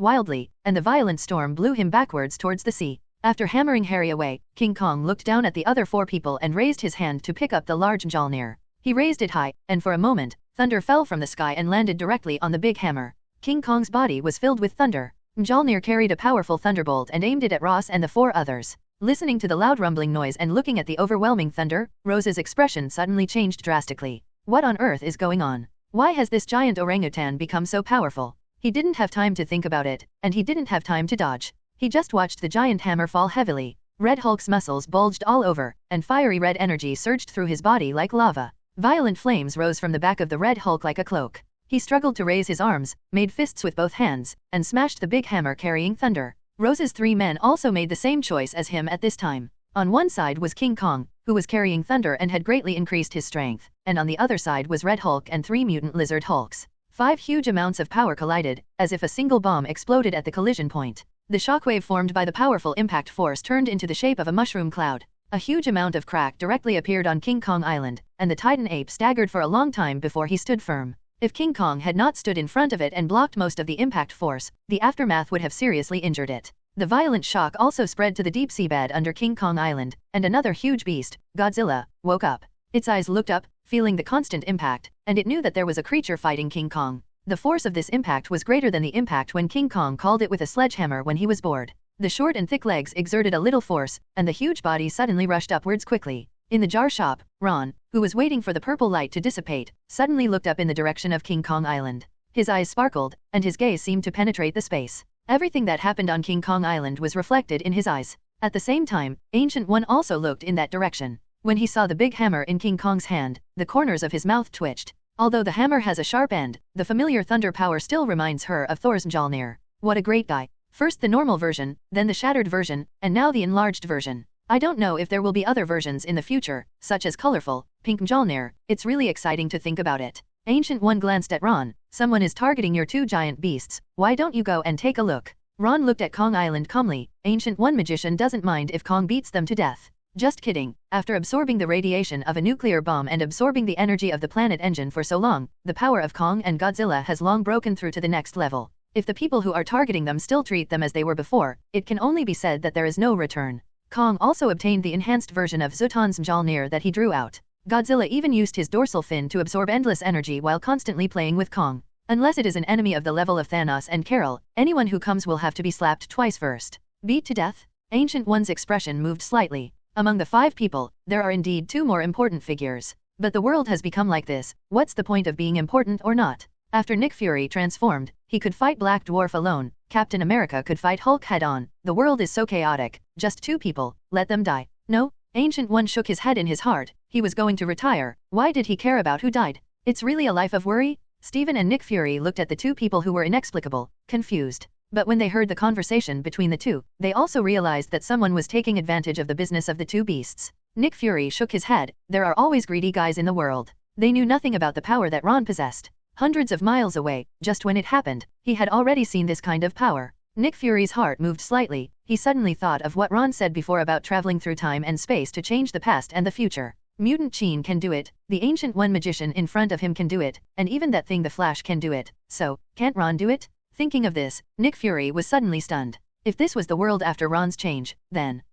wildly, and the violent storm blew him backwards towards the sea. After hammering Harry away, King Kong looked down at the other 4 people and raised his hand to pick up the large Mjolnir. He raised it high, and for a moment, thunder fell from the sky and landed directly on the big hammer. King Kong's body was filled with thunder. Mjolnir carried a powerful thunderbolt and aimed it at Ross and the 4 others. Listening to the loud rumbling noise and looking at the overwhelming thunder, Rose's expression suddenly changed drastically. What on earth is going on? Why has this giant orangutan become so powerful? He didn't have time to think about it, and he didn't have time to dodge. He just watched the giant hammer fall heavily. Red Hulk's muscles bulged all over, and fiery red energy surged through his body like lava. Violent flames rose from the back of the Red Hulk like a cloak. He struggled to raise his arms, made fists with both hands, and smashed the big hammer carrying thunder. Rose's 3 men also made the same choice as him at this time. On one side was King Kong, who was carrying thunder and had greatly increased his strength, and on the other side was Red Hulk and 3 mutant lizard Hulks. 5 huge amounts of power collided, as if a single bomb exploded at the collision point. The shockwave formed by the powerful impact force turned into the shape of a mushroom cloud. A huge amount of crack directly appeared on King Kong Island, and the Titan ape staggered for a long time before he stood firm. If King Kong had not stood in front of it and blocked most of the impact force, the aftermath would have seriously injured it. The violent shock also spread to the deep seabed under King Kong Island, and another huge beast, Godzilla, woke up. Its eyes looked up, feeling the constant impact, and it knew that there was a creature fighting King Kong. The force of this impact was greater than the impact when King Kong called it with a sledgehammer when he was bored. The short and thick legs exerted a little force, and the huge body suddenly rushed upwards quickly. In the jar shop, Ron, who was waiting for the purple light to dissipate, suddenly looked up in the direction of King Kong Island. His eyes sparkled, and his gaze seemed to penetrate the space. Everything that happened on King Kong Island was reflected in his eyes. At the same time, Ancient One also looked in that direction. When he saw the big hammer in King Kong's hand, the corners of his mouth twitched. Although the hammer has a sharp end, the familiar thunder power still reminds her of Thor's Mjolnir. What a great guy. First the normal version, then the shattered version, and now the enlarged version. I don't know if there will be other versions in the future, such as colorful, pink Mjolnir. It's really exciting to think about it. Ancient One glanced at Ron. Someone is targeting your 2 giant beasts. Why don't you go and take a look? Ron looked at Kong Island calmly. Ancient One magician doesn't mind if Kong beats them to death. Just kidding. After absorbing the radiation of a nuclear bomb and absorbing the energy of the planet engine for so long, the power of Kong and Godzilla has long broken through to the next level. If the people who are targeting them still treat them as they were before, it can only be said that there is no return. Kong also obtained the enhanced version of Zutan's Mjolnir that he drew out. Godzilla even used his dorsal fin to absorb endless energy while constantly playing with Kong. Unless it is an enemy of the level of Thanos and Carol, anyone who comes will have to be slapped twice first. Beat to death? Ancient One's expression moved slightly. Among the 5 people, there are indeed 2 more important figures. But the world has become like this. What's the point of being important or not? After Nick Fury transformed, he could fight Black Dwarf alone. Captain America could fight Hulk head-on. The world is so chaotic. Just 2 people. Let them die. No? Ancient One shook his head in his heart. He was going to retire. Why did he care about who died? It's really a life of worry? Stephen and Nick Fury looked at the 2 people who were inexplicable, confused. But when they heard the conversation between the 2, they also realized that someone was taking advantage of the business of the 2 beasts. Nick Fury shook his head. There are always greedy guys in the world. They knew nothing about the power that Ron possessed. Hundreds of miles away, just when it happened, he had already seen this kind of power. Nick Fury's heart moved slightly. He suddenly thought of what Ron said before about traveling through time and space to change the past and the future. Mutant Sheen can do it, the Ancient One magician in front of him can do it, and even that thing the Flash can do it. So, can't Ron do it? Thinking of this, Nick Fury was suddenly stunned. If this was the world after Ron's change, then...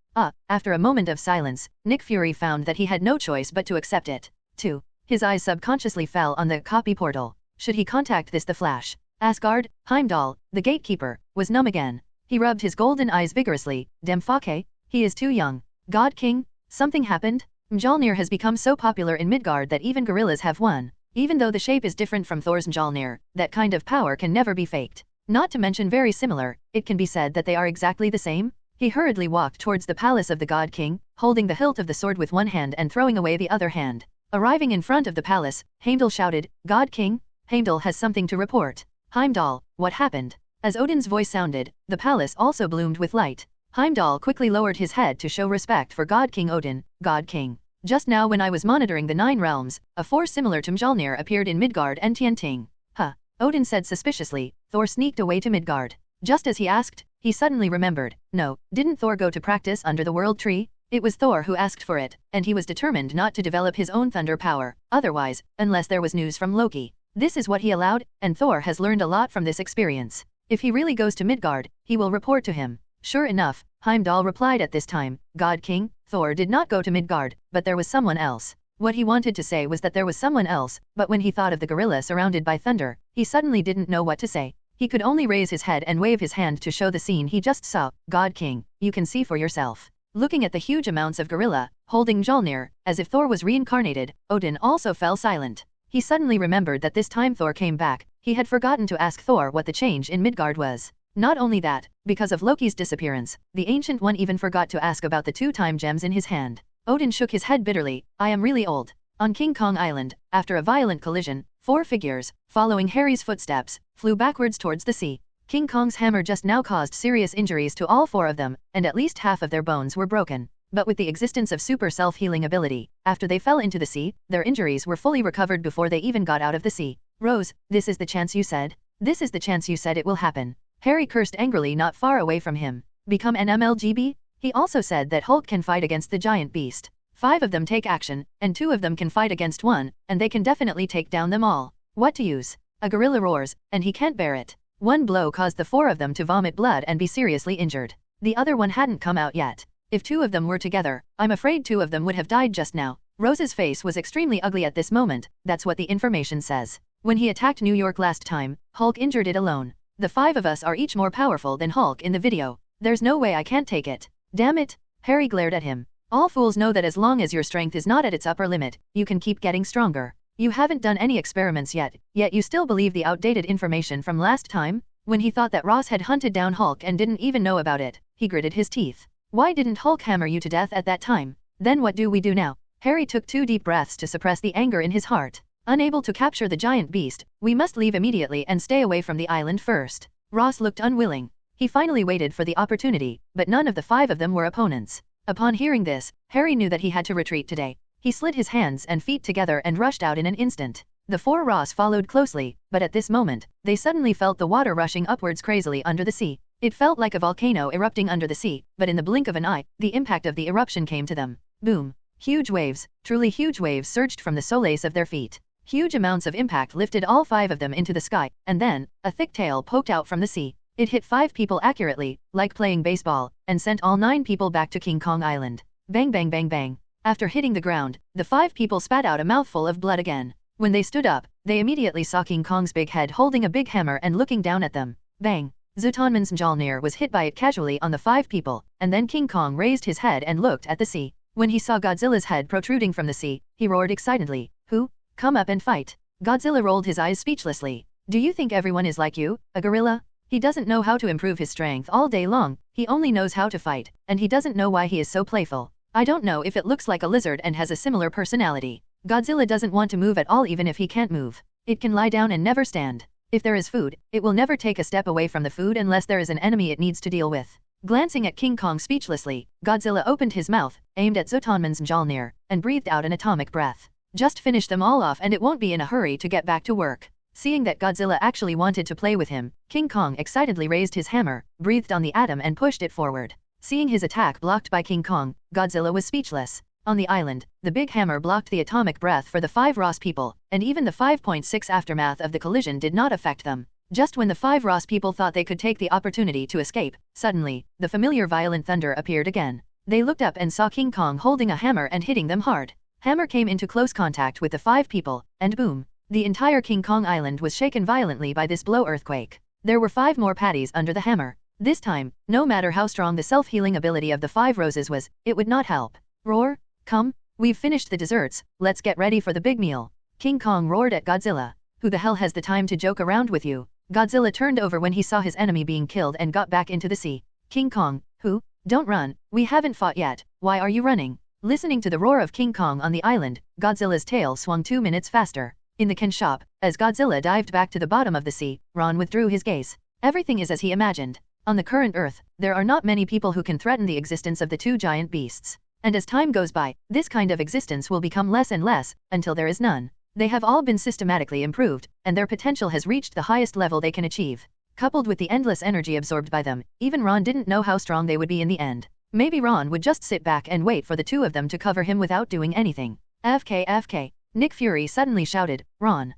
after a moment of silence, Nick Fury found that he had no choice but to accept it. 2. His eyes subconsciously fell on the copy portal. Should he contact this the Flash? Asgard, Heimdall, the gatekeeper, was numb again. He rubbed his golden eyes vigorously. Dem Fake? He is too young. God King? Something happened? Mjolnir has become so popular in Midgard that even gorillas have one. Even though the shape is different from Thor's Mjolnir, that kind of power can never be faked. Not to mention very similar, it can be said that they are exactly the same. He hurriedly walked towards the palace of the God King, holding the hilt of the sword with one hand and throwing away the other hand. Arriving in front of the palace, Heimdall shouted, God King? Heimdall has something to report. Heimdall, what happened? As Odin's voice sounded, the palace also bloomed with light. Heimdall quickly lowered his head to show respect for God King Odin. God King. Just now when I was monitoring the 9 realms, a force similar to Mjolnir appeared in Midgard and Tianting. Huh. Odin said suspiciously. Thor sneaked away to Midgard. Just as he asked, he suddenly remembered. No, didn't Thor go to practice under the World Tree? It was Thor who asked for it, and he was determined not to develop his own thunder power, otherwise, unless there was news from Loki. This is what he allowed, and Thor has learned a lot from this experience. If he really goes to Midgard, he will report to him. Sure enough, Heimdall replied at this time, God King, Thor did not go to Midgard, but there was someone else. What he wanted to say was that there was someone else, but when he thought of the gorilla surrounded by thunder, he suddenly didn't know what to say. He could only raise his head and wave his hand to show the scene he just saw. God King, you can see for yourself. Looking at the huge amounts of gorilla, holding Mjolnir, as if Thor was reincarnated, Odin also fell silent. He suddenly remembered that this time Thor came back, he had forgotten to ask Thor what the change in Midgard was. Not only that, because of Loki's disappearance, the Ancient One even forgot to ask about the 2 time gems in his hand. Odin shook his head bitterly. I am really old. On King Kong Island, after a violent collision, 4 figures, following Harry's footsteps, flew backwards towards the sea. King Kong's hammer just now caused serious injuries to all 4 of them, and at least half of their bones were broken. But with the existence of super self-healing ability, after they fell into the sea, their injuries were fully recovered before they even got out of the sea. Rose, this is the chance you said? This is the chance you said it will happen. Harry cursed angrily not far away from him. Become an MLGB? He also said that Hulk can fight against the giant beast. 5 of them take action, and 2 of them can fight against 1, and they can definitely take down them all. What to use? A gorilla roars, and he can't bear it. 1 blow caused the 4 of them to vomit blood and be seriously injured. The other one hadn't come out yet. If 2 of them were together, I'm afraid 2 of them would have died just now. Rose's face was extremely ugly at this moment, that's what the information says. When he attacked New York last time, Hulk injured it alone. The 5 of us are each more powerful than Hulk in the video. There's no way I can't take it. Damn it! Harry glared at him. All fools know that as long as your strength is not at its upper limit, you can keep getting stronger. You haven't done any experiments yet you still believe the outdated information from last time? When he thought that Ross had hunted down Hulk and didn't even know about it, he gritted his teeth. Why didn't Hulk hammer you to death at that time? Then what do we do now? Harry took 2 deep breaths to suppress the anger in his heart. Unable to capture the giant beast, we must leave immediately and stay away from the island first. Ross looked unwilling. He finally waited for the opportunity, but none of the 5 of them were opponents. Upon hearing this, Harry knew that he had to retreat today. He slid his hands and feet together and rushed out in an instant. The 4 Ross followed closely, but at this moment, they suddenly felt the water rushing upwards crazily under the sea. It felt like a volcano erupting under the sea, but in the blink of an eye, the impact of the eruption came to them. Boom! Huge waves, truly huge waves surged from the soles of their feet. Huge amounts of impact lifted all 5 of them into the sky, and then, a thick tail poked out from the sea. It hit 5 people accurately, like playing baseball, and sent all 9 people back to King Kong Island. Bang bang bang bang. After hitting the ground, the 5 people spat out a mouthful of blood again. When they stood up, they immediately saw King Kong's big head holding a big hammer and looking down at them. Bang! Zutanman's Mjolnir was hit by it casually on the 5 people, and then King Kong raised his head and looked at the sea. When he saw Godzilla's head protruding from the sea, he roared excitedly. Who? Come up and fight. Godzilla rolled his eyes speechlessly. Do you think everyone is like you, a gorilla? He doesn't know how to improve his strength all day long, he only knows how to fight, and he doesn't know why he is so playful. I don't know if it looks like a lizard and has a similar personality. Godzilla doesn't want to move at all even if he can't move. It can lie down and never stand. If there is food, it will never take a step away from the food unless there is an enemy it needs to deal with. Glancing at King Kong speechlessly, Godzilla opened his mouth, aimed at Zutanman's Mjolnir, and breathed out an atomic breath. Just finish them all off and it won't be in a hurry to get back to work. Seeing that Godzilla actually wanted to play with him, King Kong excitedly raised his hammer, breathed on the atom and pushed it forward. Seeing his attack blocked by King Kong, Godzilla was speechless. On the island, the big hammer blocked the atomic breath for the 5 Ross people, and even the 5.6 aftermath of the collision did not affect them. Just when the 5 Ross people thought they could take the opportunity to escape, suddenly, the familiar violent thunder appeared again. They looked up and saw King Kong holding a hammer and hitting them hard. Hammer came into close contact with the 5 people, and boom! The entire King Kong Island was shaken violently by this blow earthquake. There were 5 more patties under the hammer. This time, no matter how strong the self-healing ability of the 5 roses was, it would not help. Roar! Come, we've finished the desserts, let's get ready for the big meal. King Kong roared at Godzilla. Who the hell has the time to joke around with you? Godzilla turned over when he saw his enemy being killed and got back into the sea. King Kong, who? Don't run, we haven't fought yet, why are you running? Listening to the roar of King Kong on the island, Godzilla's tail swung 2 minutes faster. In the can shop, as Godzilla dived back to the bottom of the sea, Ron withdrew his gaze. Everything is as he imagined. On the current Earth, there are not many people who can threaten the existence of the 2 giant beasts. And as time goes by, this kind of existence will become less and less, until there is none. They have all been systematically improved, and their potential has reached the highest level they can achieve. Coupled with the endless energy absorbed by them, even Ron didn't know how strong they would be in the end. Maybe Ron would just sit back and wait for the two of them to cover him without doing anything. FK. Nick Fury suddenly shouted, Ron,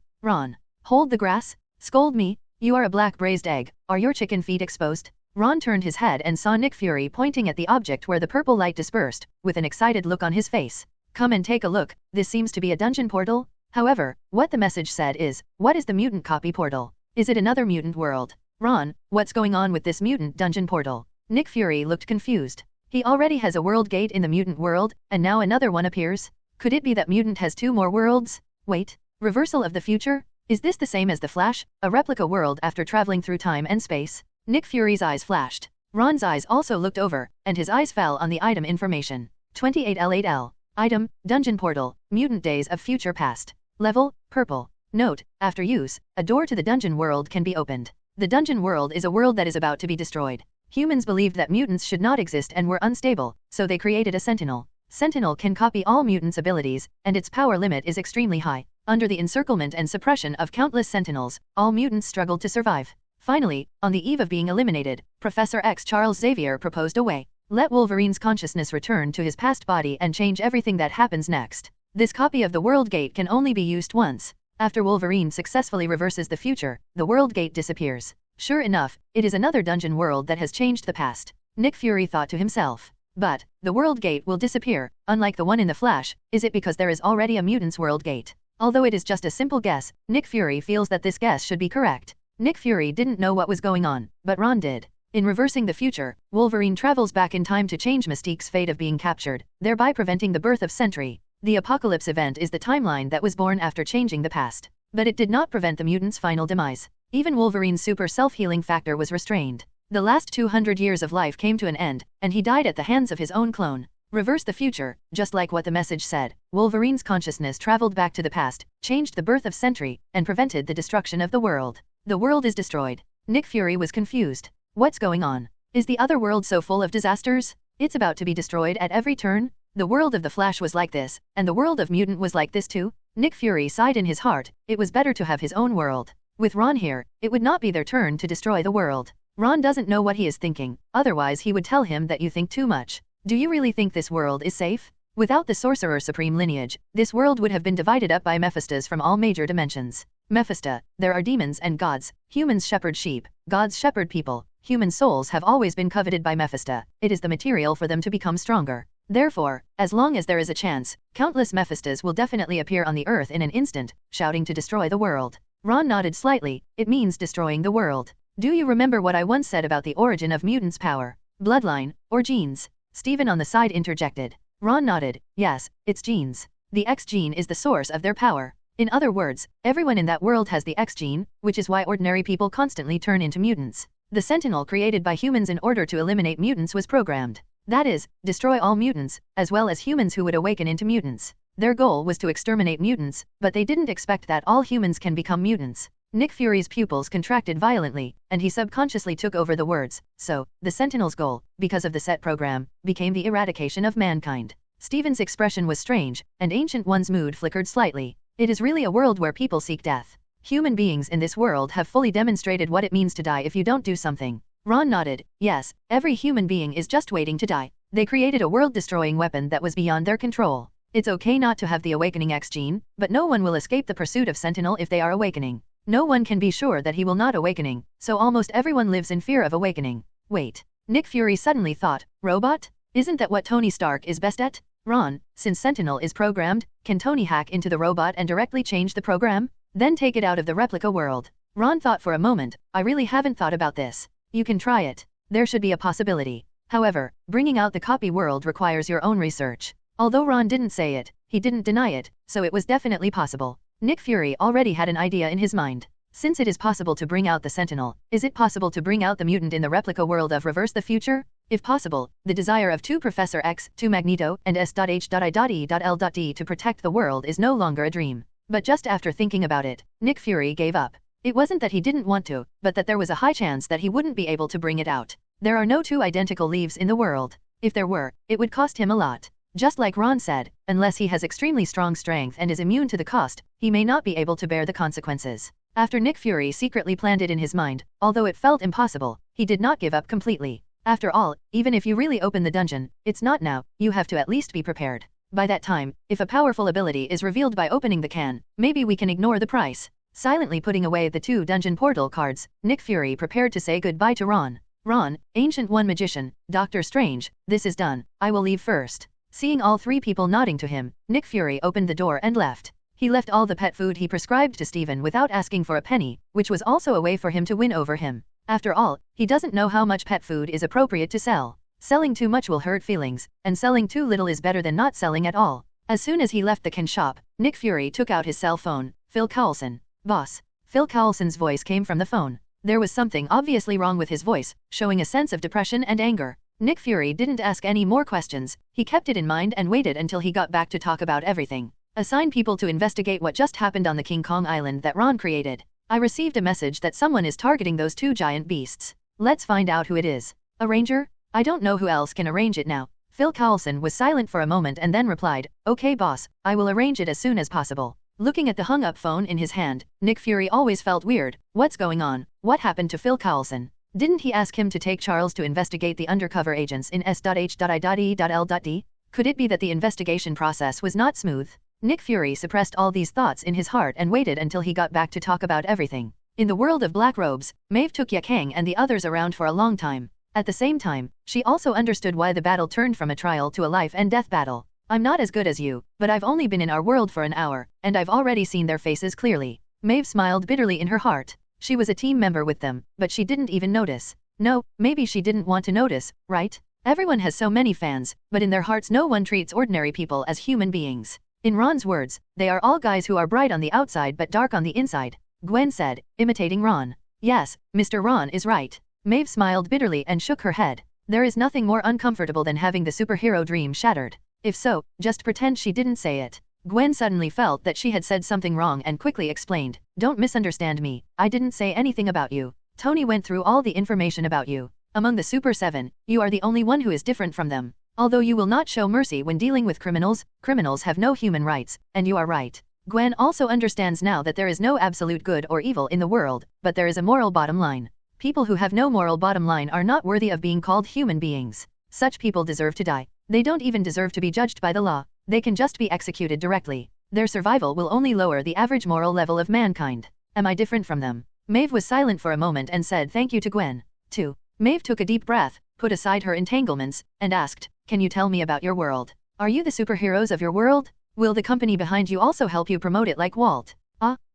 hold the grass? Scold me? You are a black braised egg, are your chicken feet exposed? Ron turned his head and saw Nick Fury pointing at the object where the purple light dispersed, with an excited look on his face. Come and take a look, this seems to be a dungeon portal? However, what the message said is, what is the mutant copy portal? Is it another mutant world? Ron, what's going on with this mutant dungeon portal? Nick Fury looked confused. He already has a world gate in the mutant world, and now another one appears? Could it be that mutant has 2 more worlds? Wait, reversal of the future? Is this the same as the Flash, a replica world after traveling through time and space? Nick Fury's eyes flashed. Ron's eyes also looked over, and his eyes fell on the item information. 28L8L. Item, Dungeon Portal, Mutant Days of Future Past. Level, Purple. Note, after use, a door to the dungeon world can be opened. The dungeon world is a world that is about to be destroyed. Humans believed that mutants should not exist and were unstable, so they created a Sentinel. Sentinel can copy all mutants' abilities, and its power limit is extremely high. Under the encirclement and suppression of countless Sentinels, all mutants struggled to survive. Finally, on the eve of being eliminated, Professor X Charles Xavier proposed a way. Let Wolverine's consciousness return to his past body and change everything that happens next. This copy of the World Gate can only be used once. After Wolverine successfully reverses the future, the World Gate disappears. Sure enough, it is another dungeon world that has changed the past. Nick Fury thought to himself. But, the World Gate will disappear, unlike the one in the Flash, is it because there is already a Mutants World Gate? Although it is just a simple guess, Nick Fury feels that this guess should be correct. Nick Fury didn't know what was going on, but Ron did. In reversing the future, Wolverine travels back in time to change Mystique's fate of being captured, thereby preventing the birth of Sentry. The Apocalypse event is the timeline that was born after changing the past. But it did not prevent the mutants' final demise. Even Wolverine's super self-healing factor was restrained. The last 200 years of life came to an end, and he died at the hands of his own clone. Reverse the future, just like what the message said. Wolverine's consciousness traveled back to the past, changed the birth of Sentry, and prevented the destruction of the world. The world is destroyed. Nick Fury was confused. What's going on? Is the other world so full of disasters? It's about to be destroyed at every turn? The world of the Flash was like this, and the world of Mutant was like this too? Nick Fury sighed in his heart. It was better to have his own world. With Ron here, it would not be their turn to destroy the world. Ron doesn't know what he is thinking, otherwise he would tell him that you think too much. Do you really think this world is safe? Without the Sorcerer Supreme lineage, this world would have been divided up by Mephistas from all major dimensions. Mephista, there are demons and gods, humans shepherd sheep, gods shepherd people, human souls have always been coveted by Mephista, it is the material for them to become stronger. Therefore, as long as there is a chance, countless Mephistas will definitely appear on the earth in an instant, shouting to destroy the world. Ron nodded slightly, it means destroying the world. Do you remember what I once said about the origin of mutants' power? Bloodline, or genes? Steven on the side interjected. Ron nodded, yes, it's genes. The X gene is the source of their power. In other words, everyone in that world has the X gene, which is why ordinary people constantly turn into mutants. The Sentinel created by humans in order to eliminate mutants was programmed. That is, destroy all mutants, as well as humans who would awaken into mutants. Their goal was to exterminate mutants, but they didn't expect that all humans can become mutants. Nick Fury's pupils contracted violently, and he subconsciously took over the words. So, the Sentinel's goal, because of the set program, became the eradication of mankind. Steven's expression was strange, and Ancient One's mood flickered slightly. It is really a world where people seek death. Human beings in this world have fully demonstrated what it means to die if you don't do something. Ron nodded, yes, every human being is just waiting to die. They created a world-destroying weapon that was beyond their control. It's okay not to have the awakening X gene, but no one will escape the pursuit of Sentinel if they are awakening. No one can be sure that he will not awakening, so almost everyone lives in fear of awakening. Wait. Nick Fury suddenly thought, robot? Isn't that what Tony Stark is best at? Ron, since Sentinel is programmed, can Tony hack into the robot and directly change the program? Then take it out of the replica world. Ron thought for a moment, I really haven't thought about this. You can try it. There should be a possibility. However, bringing out the copy world requires your own research. Although Ron didn't say it, he didn't deny it, so it was definitely possible. Nick Fury already had an idea in his mind. Since it is possible to bring out the Sentinel, is it possible to bring out the mutant in the replica world of Reverse the Future? If possible, the desire of Professor X, Magneto, and S.H.I.E.L.D to protect the world is no longer a dream. But just after thinking about it, Nick Fury gave up. It wasn't that he didn't want to, but that there was a high chance that he wouldn't be able to bring it out. There are no 2 identical leaves in the world. If there were, it would cost him a lot. Just like Ron said, unless he has extremely strong strength and is immune to the cost, he may not be able to bear the consequences. After Nick Fury secretly planned it in his mind, although it felt impossible, he did not give up completely. After all, even if you really open the dungeon, it's not now, you have to at least be prepared. By that time, if a powerful ability is revealed by opening the can, maybe we can ignore the price. Silently putting away the 2 dungeon portal cards, Nick Fury prepared to say goodbye to Ron. Ron, Ancient One Magician, Doctor Strange, this is done, I will leave first. Seeing all 3 people nodding to him, Nick Fury opened the door and left. He left all the pet food he prescribed to Steven without asking for a penny, which was also a way for him to win over him. After all, he doesn't know how much pet food is appropriate to sell. Selling too much will hurt feelings, and selling too little is better than not selling at all. As soon as he left the can shop, Nick Fury took out his cell phone. Phil Coulson. Boss. Phil Coulson's voice came from the phone. There was something obviously wrong with his voice, showing a sense of depression and anger. Nick Fury didn't ask any more questions, he kept it in mind and waited until he got back to talk about everything. Assign people to investigate what just happened on the King Kong Island that Ron created. I received a message that someone is targeting those 2 giant beasts. Let's find out who it is. A ranger? I don't know who else can arrange it now. Phil Coulson was silent for a moment and then replied, okay boss, I will arrange it as soon as possible. Looking at the hung-up phone in his hand, Nick Fury always felt weird. What's going on? What happened to Phil Coulson? Didn't he ask him to take Charles to investigate the undercover agents in S.H.I.E.L.D? Could it be that the investigation process was not smooth? Nick Fury suppressed all these thoughts in his heart and waited until he got back to talk about everything. In the world of black robes, Maeve took Yaang and the others around for a long time. At the same time, she also understood why the battle turned from a trial to a life and death battle. I'm not as good as you, but I've only been in our world for an hour, and I've already seen their faces clearly. Maeve smiled bitterly in her heart. She was a team member with them, but she didn't even notice. No, maybe she didn't want to notice, right? Everyone has so many fans, but in their hearts no one treats ordinary people as human beings. In Ron's words, they are all guys who are bright on the outside but dark on the inside. Gwen said, imitating Ron. Yes, Mr. Ron is right. Maeve smiled bitterly and shook her head. There is nothing more uncomfortable than having the superhero dream shattered. If so, just pretend she didn't say it. Gwen suddenly felt that she had said something wrong and quickly explained, don't misunderstand me, I didn't say anything about you. Tony went through all the information about you. Among the Super 7, you are the only one who is different from them. Although you will not show mercy when dealing with criminals, criminals have no human rights, and you are right. Gwen also understands now that there is no absolute good or evil in the world, but there is a moral bottom line. People who have no moral bottom line are not worthy of being called human beings. Such people deserve to die. They don't even deserve to be judged by the law. They can just be executed directly. Their survival will only lower the average moral level of mankind. Am I different from them? Maeve was silent for a moment and said thank you to Gwen. 2. Maeve took a deep breath, put aside her entanglements, and asked, can you tell me about your world? Are you the superheroes of your world? Will the company behind you also help you promote it like Walt?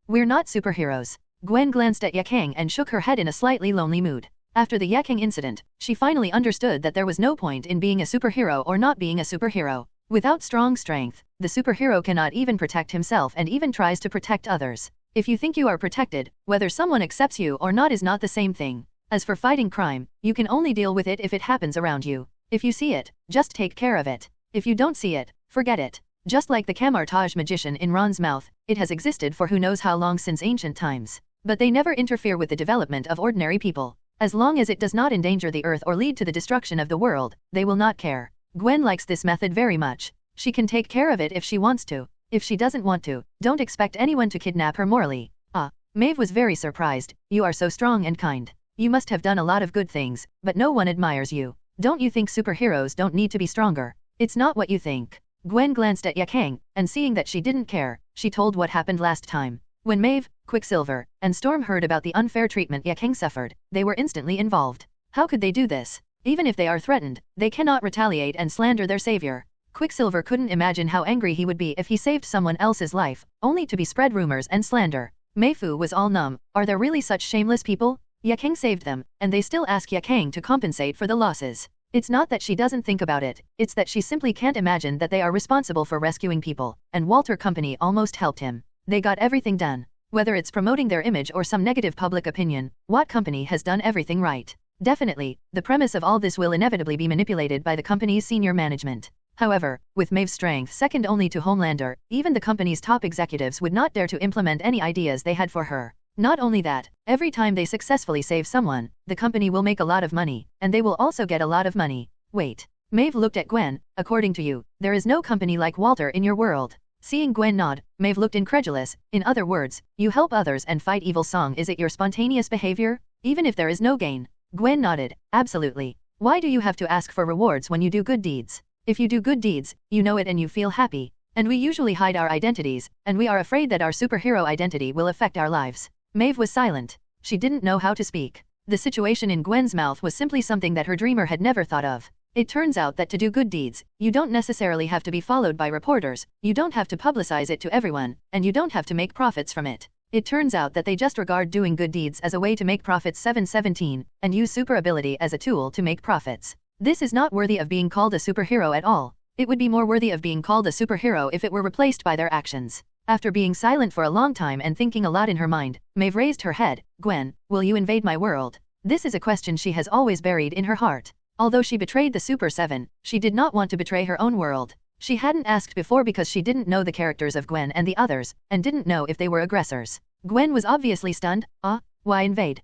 We're not superheroes. Gwen glanced at Yaang and shook her head in a slightly lonely mood. After the Yaang incident, she finally understood that there was no point in being a superhero or not being a superhero. Without strong strength, the superhero cannot even protect himself and even tries to protect others. If you think you are protected, whether someone accepts you or not is not the same thing. As for fighting crime, you can only deal with it if it happens around you. If you see it, just take care of it. If you don't see it, forget it. Just like the camouflage magician in Ron's mouth, it has existed for who knows how long since ancient times. But they never interfere with the development of ordinary people. As long as it does not endanger the earth or lead to the destruction of the world, they will not care. Gwen likes this method very much. She can take care of it if she wants to. If she doesn't want to, don't expect anyone to kidnap her morally. Maeve was very surprised. You are so strong and kind. You must have done a lot of good things, but no one admires you. Don't you think superheroes don't need to be stronger? It's not what you think. Gwen glanced at Yaang, and seeing that she didn't care, she told what happened last time. When Maeve, Quicksilver, and Storm heard about the unfair treatment Yaang suffered, they were instantly involved. How could they do this? Even if they are threatened, they cannot retaliate and slander their savior. Quicksilver couldn't imagine how angry he would be if he saved someone else's life, only to be spread rumors and slander. Meifu was all numb. Are there really such shameless people? Yaang saved them, and they still ask Yaang to compensate for the losses. It's not that she doesn't think about it, it's that she simply can't imagine that they are responsible for rescuing people, and Walter Company almost helped him. They got everything done. Whether it's promoting their image or some negative public opinion, Watt Company has done everything right. Definitely, the premise of all this will inevitably be manipulated by the company's senior management. However, with Maeve's strength second only to Homelander, even the company's top executives would not dare to implement any ideas they had for her. Not only that, every time they successfully save someone, the company will make a lot of money, and they will also get a lot of money. Wait, Maeve looked at Gwen. According to you, there is no company like Walter in your world. Seeing Gwen nod, Maeve looked incredulous. In other words, you help others and fight evil. Is it your spontaneous behavior? Even if there is no gain? Gwen nodded. Absolutely. Why do you have to ask for rewards when you do good deeds? If you do good deeds, you know it and you feel happy. And we usually hide our identities, and we are afraid that our superhero identity will affect our lives. Maeve was silent. She didn't know how to speak. The situation in Gwen's mouth was simply something that her dreamer had never thought of. It turns out that to do good deeds, you don't necessarily have to be followed by reporters, you don't have to publicize it to everyone, and you don't have to make profits from it. It turns out that they just regard doing good deeds as a way to make profits 717, and use super ability as a tool to make profits. This is not worthy of being called a superhero at all. It would be more worthy of being called a superhero if it were replaced by their actions. After being silent for a long time and thinking a lot in her mind, Maeve raised her head. Gwen, will you invade my world? This is a question she has always buried in her heart. Although she betrayed the Super 7, she did not want to betray her own world. She hadn't asked before because she didn't know the characters of Gwen and the others, and didn't know if they were aggressors. Gwen was obviously stunned. Why invade?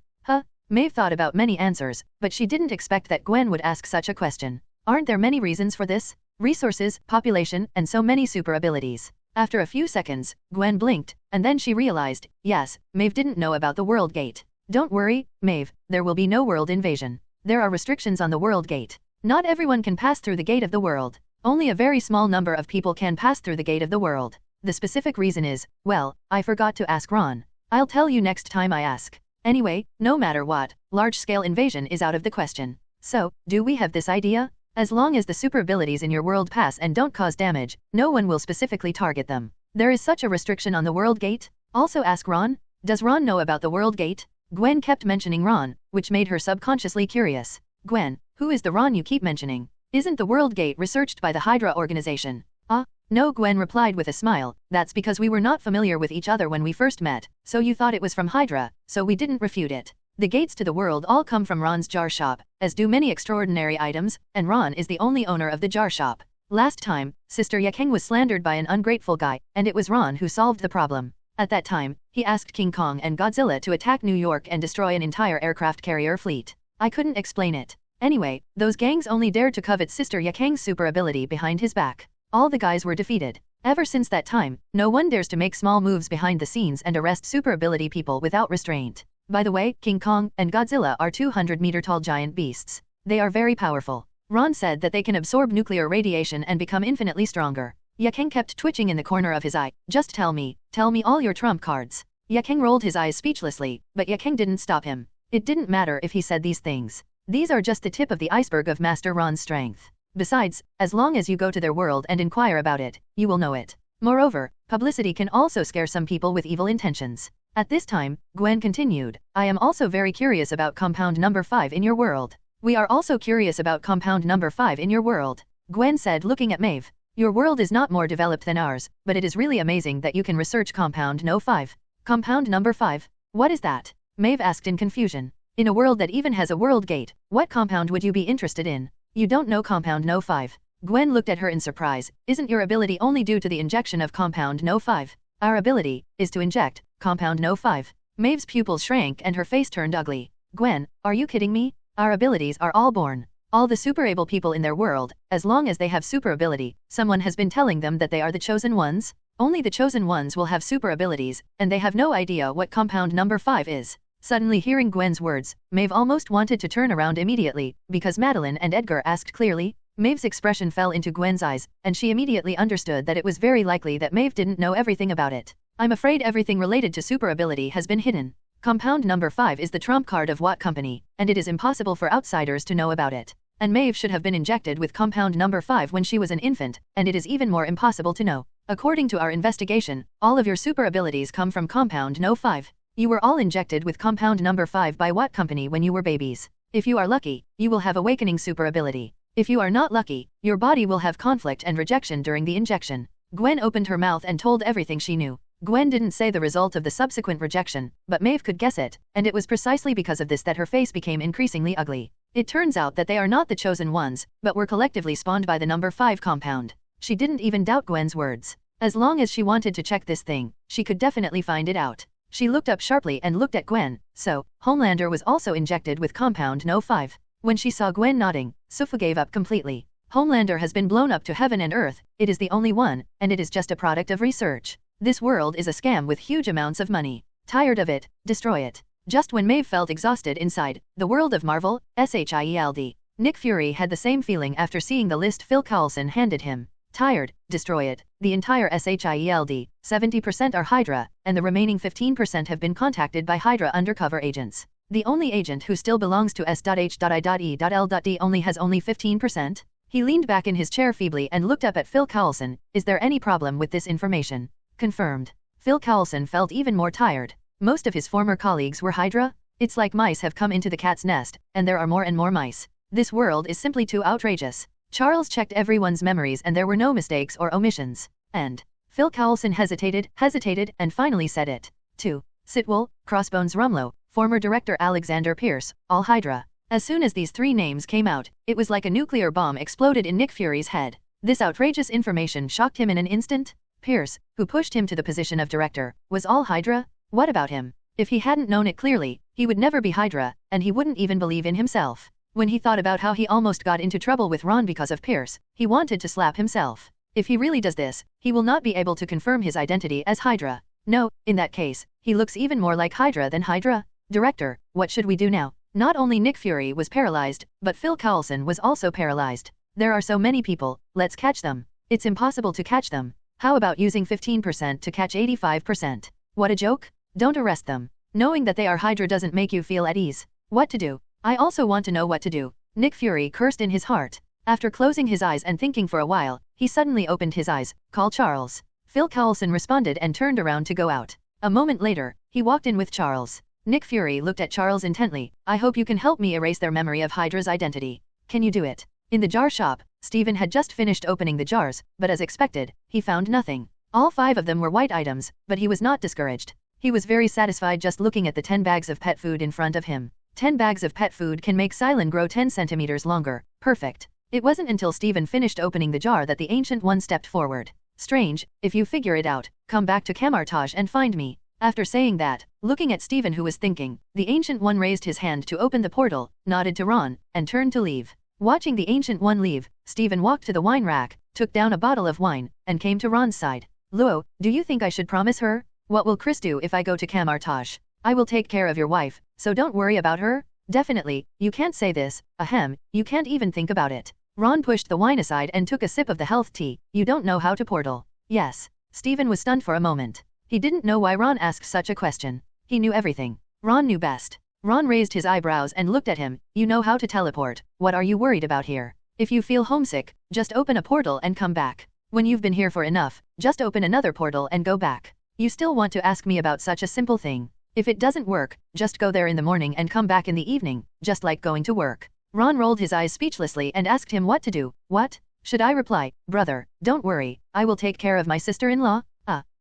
Maeve thought about many answers, but she didn't expect that Gwen would ask such a question. Aren't there many reasons for this? Resources, population, and so many super abilities. After a few seconds, Gwen blinked, and then she realized, yes, Maeve didn't know about the World Gate. Don't worry, Maeve, there will be no world invasion. There are restrictions on the World Gate. Not everyone can pass through the gate of the world. Only a very small number of people can pass through the gate of the world. The specific reason is, well, I forgot to ask Ron. I'll tell you next time I ask. Anyway, no matter what, large-scale invasion is out of the question. So, do we have this idea? As long as the super abilities in your world pass and don't cause damage, no one will specifically target them. There is such a restriction on the World Gate? Also ask Ron. Does Ron know about the World Gate? Gwen kept mentioning Ron, which made her subconsciously curious. Gwen, who is the Ron you keep mentioning? Isn't the World Gate researched by the Hydra organization? No, Gwen replied with a smile. That's because we were not familiar with each other when we first met, so you thought it was from Hydra, so we didn't refute it. The gates to the world all come from Ron's jar shop, as do many extraordinary items, and Ron is the only owner of the jar shop. Last time, Sister Yaang was slandered by an ungrateful guy, and it was Ron who solved the problem. At that time, he asked King Kong and Godzilla to attack New York and destroy an entire aircraft carrier fleet. I couldn't explain it. Anyway, those gangs only dared to covet Sister Yaang's super ability behind his back. All the guys were defeated. Ever since that time, no one dares to make small moves behind the scenes and arrest super ability people without restraint. By the way, King Kong and Godzilla are 200-meter-tall giant beasts. They are very powerful. Ron said that they can absorb nuclear radiation and become infinitely stronger. Yaang kept twitching in the corner of his eye. Just tell me all your trump cards. Yaang rolled his eyes speechlessly, but Yaang didn't stop him. It didn't matter if he said these things. These are just the tip of the iceberg of Master Ron's strength. Besides, as long as you go to their world and inquire about it, you will know it. Moreover, publicity can also scare some people with evil intentions. At this time, Gwen continued, I am also very curious about compound number 5 in your world. We are also curious about compound number 5 in your world. Gwen said, looking at Maeve. Your world is not more developed than ours, but it is really amazing that you can research compound no 5. Compound number 5? What is that? Maeve asked in confusion. In a world that even has a world gate, what compound would you be interested in? You don't know compound no 5. Gwen looked at her in surprise. Isn't your ability only due to the injection of compound no 5? Our ability is to inject compound no 5. Maeve's pupils shrank and her face turned ugly. Gwen, are you kidding me? Our abilities are all born. All the super able people in their world, as long as they have super ability, someone has been telling them that they are the chosen ones. Only the chosen ones will have super abilities, and they have no idea what compound number 5 is. Suddenly hearing Gwen's words, Maeve almost wanted to turn around immediately, because Madeline and Edgar asked clearly. Maeve's expression fell into Gwen's eyes, and she immediately understood that it was very likely that Maeve didn't know everything about it. I'm afraid everything related to super ability has been hidden. Compound number 5 is the trump card of Watt Company, and it is impossible for outsiders to know about it. And Maeve should have been injected with compound number 5 when she was an infant, and it is even more impossible to know. According to our investigation, all of your super abilities come from compound no 5. You were all injected with compound number 5 by Watt Company when you were babies. If you are lucky, you will have awakening super ability. If you are not lucky, your body will have conflict and rejection during the injection. Gwen opened her mouth and told everything she knew. Gwen didn't say the result of the subsequent rejection, but Maeve could guess it, and it was precisely because of this that her face became increasingly ugly. It turns out that they are not the chosen ones, but were collectively spawned by the number 5 compound. She didn't even doubt Gwen's words. As long as she wanted to check this thing, she could definitely find it out. She looked up sharply and looked at Gwen. So, Homelander was also injected with compound no 5. When she saw Gwen nodding, Sufu gave up completely. Homelander has been blown up to heaven and earth, it is the only one, and it is just a product of research. This world is a scam with huge amounts of money. Tired of it, destroy it. Just when Maeve felt exhausted inside the world of Marvel, S.H.I.E.L.D. Nick Fury had the same feeling after seeing the list Phil Coulson handed him. Tired, destroy it. The entire S.H.I.E.L.D., 70% are Hydra, and the remaining 15% have been contacted by Hydra undercover agents. The only agent who still belongs to S.H.I.E.L.D. only has 15%. He leaned back in his chair feebly and looked up at Phil Coulson. Is there any problem with this information? Confirmed. Phil Coulson felt even more tired. Most of his former colleagues were Hydra. It's like mice have come into the cat's nest, and there are more and more mice. This world is simply too outrageous. Charles checked everyone's memories and there were no mistakes or omissions. And Phil Coulson hesitated, and finally said it. 2. Sitwell, Crossbones Rumlow, former director Alexander Pierce, all Hydra. As soon as these three names came out, it was like a nuclear bomb exploded in Nick Fury's head. This outrageous information shocked him in an instant. Pierce, who pushed him to the position of director, was all Hydra? What about him? If he hadn't known it clearly, he would never be Hydra, and he wouldn't even believe in himself. When he thought about how he almost got into trouble with Ron because of Pierce, he wanted to slap himself. If he really does this, he will not be able to confirm his identity as Hydra. No, in that case, he looks even more like Hydra than Hydra. Director, what should we do now? Not only Nick Fury was paralyzed, but Phil Coulson was also paralyzed. There are so many people, let's catch them. It's impossible to catch them. How about using 15% to catch 85%? What a joke? Don't arrest them. Knowing that they are Hydra doesn't make you feel at ease. What to do? I also want to know what to do. Nick Fury cursed in his heart. After closing his eyes and thinking for a while, he suddenly opened his eyes. Call Charles. Phil Coulson responded and turned around to go out. A moment later, he walked in with Charles. Nick Fury looked at Charles intently. I hope you can help me erase their memory of Hydra's identity. Can you do it? In the jar shop, Stephen had just finished opening the jars, but as expected, he found nothing. All 5 of them were white items, but he was not discouraged. He was very satisfied just looking at the 10 bags of pet food in front of him. 10 bags of pet food can make Silent grow 10 centimeters longer. Perfect. It wasn't until Stephen finished opening the jar that the Ancient One stepped forward. Strange, if you figure it out, come back to Camartage and find me. After saying that, looking at Stephen who was thinking, the Ancient One raised his hand to open the portal, nodded to Ron, and turned to leave. Watching the Ancient One leave, Stephen walked to the wine rack, took down a bottle of wine, and came to Ron's side. Luo, do you think I should promise her? What will Chris do if I go to Camartage? I will take care of your wife, so don't worry about her. Definitely, you can't say this, ahem, you can't even think about it. Ron pushed the wine aside and took a sip of the health tea. You don't know how to portal. Yes. Stephen was stunned for a moment. He didn't know why Ron asked such a question. He knew everything. Ron knew best. Ron raised his eyebrows and looked at him. You know how to teleport. What are you worried about here? If you feel homesick, just open a portal and come back. When you've been here for enough, just open another portal and go back. You still want to ask me about such a simple thing. If it doesn't work, just go there in the morning and come back in the evening, just like going to work. Ron rolled his eyes speechlessly and asked him what to do. What? Should I reply, brother, don't worry, I will take care of my sister-in-law?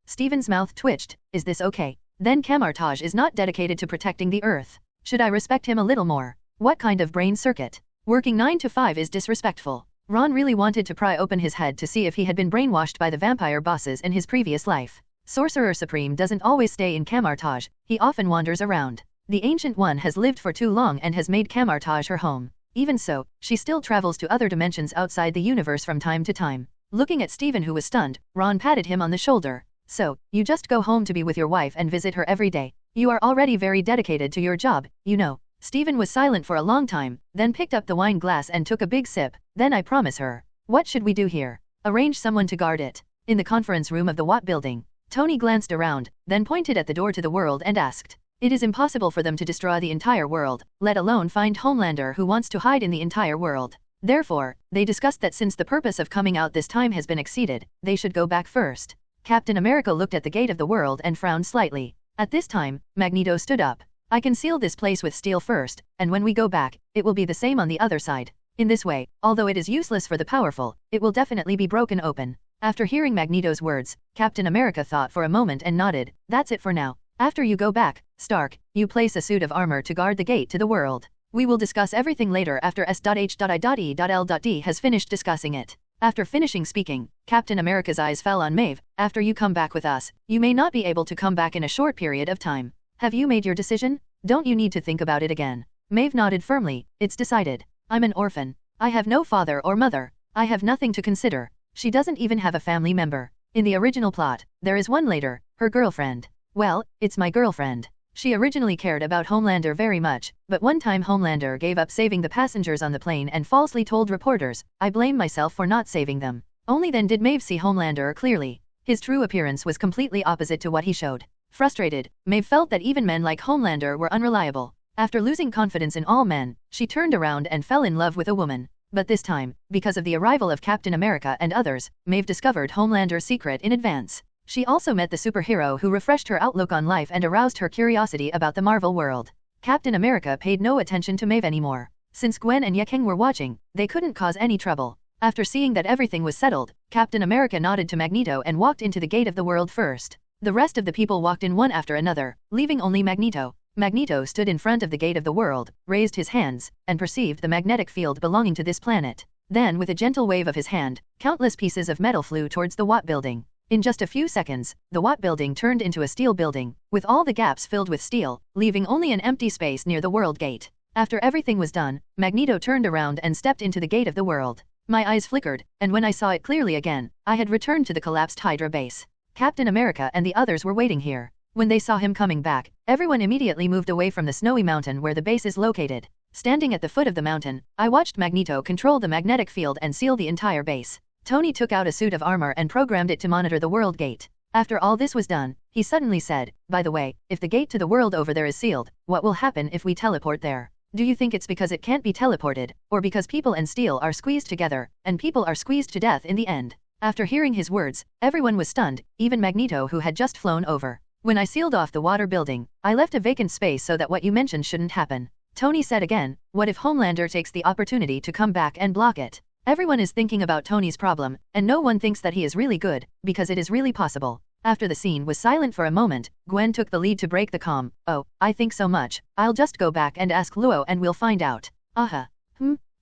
Stephen's mouth twitched. Is this okay? Then Camartage is not dedicated to protecting the Earth. Should I respect him a little more? What kind of brain circuit? Working 9 to 5 is disrespectful. Ron really wanted to pry open his head to see if he had been brainwashed by the vampire bosses in his previous life. Sorcerer Supreme doesn't always stay in Camartage, he often wanders around. The Ancient One has lived for too long and has made Camartage her home. Even so, she still travels to other dimensions outside the universe from time to time. Looking at Stephen who was stunned, Ron patted him on the shoulder. So, you just go home to be with your wife and visit her every day. You are already very dedicated to your job, you know. Stephen was silent for a long time, then picked up the wine glass and took a big sip. Then I promise her. What should we do here? Arrange someone to guard it. In the conference room of the Watt building, Tony glanced around, then pointed at the door to the world and asked. It is impossible for them to destroy the entire world, let alone find Homelander who wants to hide in the entire world. Therefore, they discussed that since the purpose of coming out this time has been exceeded, they should go back first. Captain America looked at the gate of the world and frowned slightly. At this time, Magneto stood up. I can seal this place with steel first, and when we go back, it will be the same on the other side. In this way, although it is useless for the powerful, it will definitely be broken open. After hearing Magneto's words, Captain America thought for a moment and nodded. That's it for now. After you go back, Stark, you place a suit of armor to guard the gate to the world. We will discuss everything later after S.H.I.E.L.D. has finished discussing it. After finishing speaking, Captain America's eyes fell on Maeve. After you come back with us, you may not be able to come back in a short period of time. Have you made your decision? Don't you need to think about it again? Maeve nodded firmly. It's decided. I'm an orphan. I have no father or mother. I have nothing to consider. She doesn't even have a family member. In the original plot, there is one later, her girlfriend. Well, it's my girlfriend. She originally cared about Homelander very much, but one time Homelander gave up saving the passengers on the plane and falsely told reporters, I blame myself for not saving them. Only then did Maeve see Homelander clearly. His true appearance was completely opposite to what he showed. Frustrated, Maeve felt that even men like Homelander were unreliable. After losing confidence in all men, she turned around and fell in love with a woman. But this time, because of the arrival of Captain America and others, Maeve discovered Homelander's secret in advance. She also met the superhero who refreshed her outlook on life and aroused her curiosity about the Marvel world. Captain America paid no attention to Maeve anymore. Since Gwen and Yaang were watching, they couldn't cause any trouble. After seeing that everything was settled, Captain America nodded to Magneto and walked into the gate of the world first. The rest of the people walked in one after another, leaving only Magneto. Magneto stood in front of the gate of the world, raised his hands, and perceived the magnetic field belonging to this planet. Then with a gentle wave of his hand, countless pieces of metal flew towards the Watt building. In just a few seconds, the Watt building turned into a steel building, with all the gaps filled with steel, leaving only an empty space near the world gate. After everything was done, Magneto turned around and stepped into the gate of the world. My eyes flickered, and when I saw it clearly again, I had returned to the collapsed Hydra base. Captain America and the others were waiting here. When they saw him coming back, everyone immediately moved away from the snowy mountain where the base is located. Standing at the foot of the mountain, I watched Magneto control the magnetic field and seal the entire base. Tony took out a suit of armor and programmed it to monitor the world gate. After all this was done, he suddenly said, by the way, if the gate to the world over there is sealed, what will happen if we teleport there? Do you think it's because it can't be teleported, or because people and steel are squeezed together, and people are squeezed to death in the end? After hearing his words, everyone was stunned, even Magneto who had just flown over. When I sealed off the water building, I left a vacant space so that what you mentioned shouldn't happen. Tony said again, what if Homelander takes the opportunity to come back and block it? Everyone is thinking about Tony's problem, and no one thinks that he is really good, because it is really possible. After the scene was silent for a moment, Gwen took the lead to break the calm. Oh, I think so much. I'll just go back and ask Luo and we'll find out. Aha.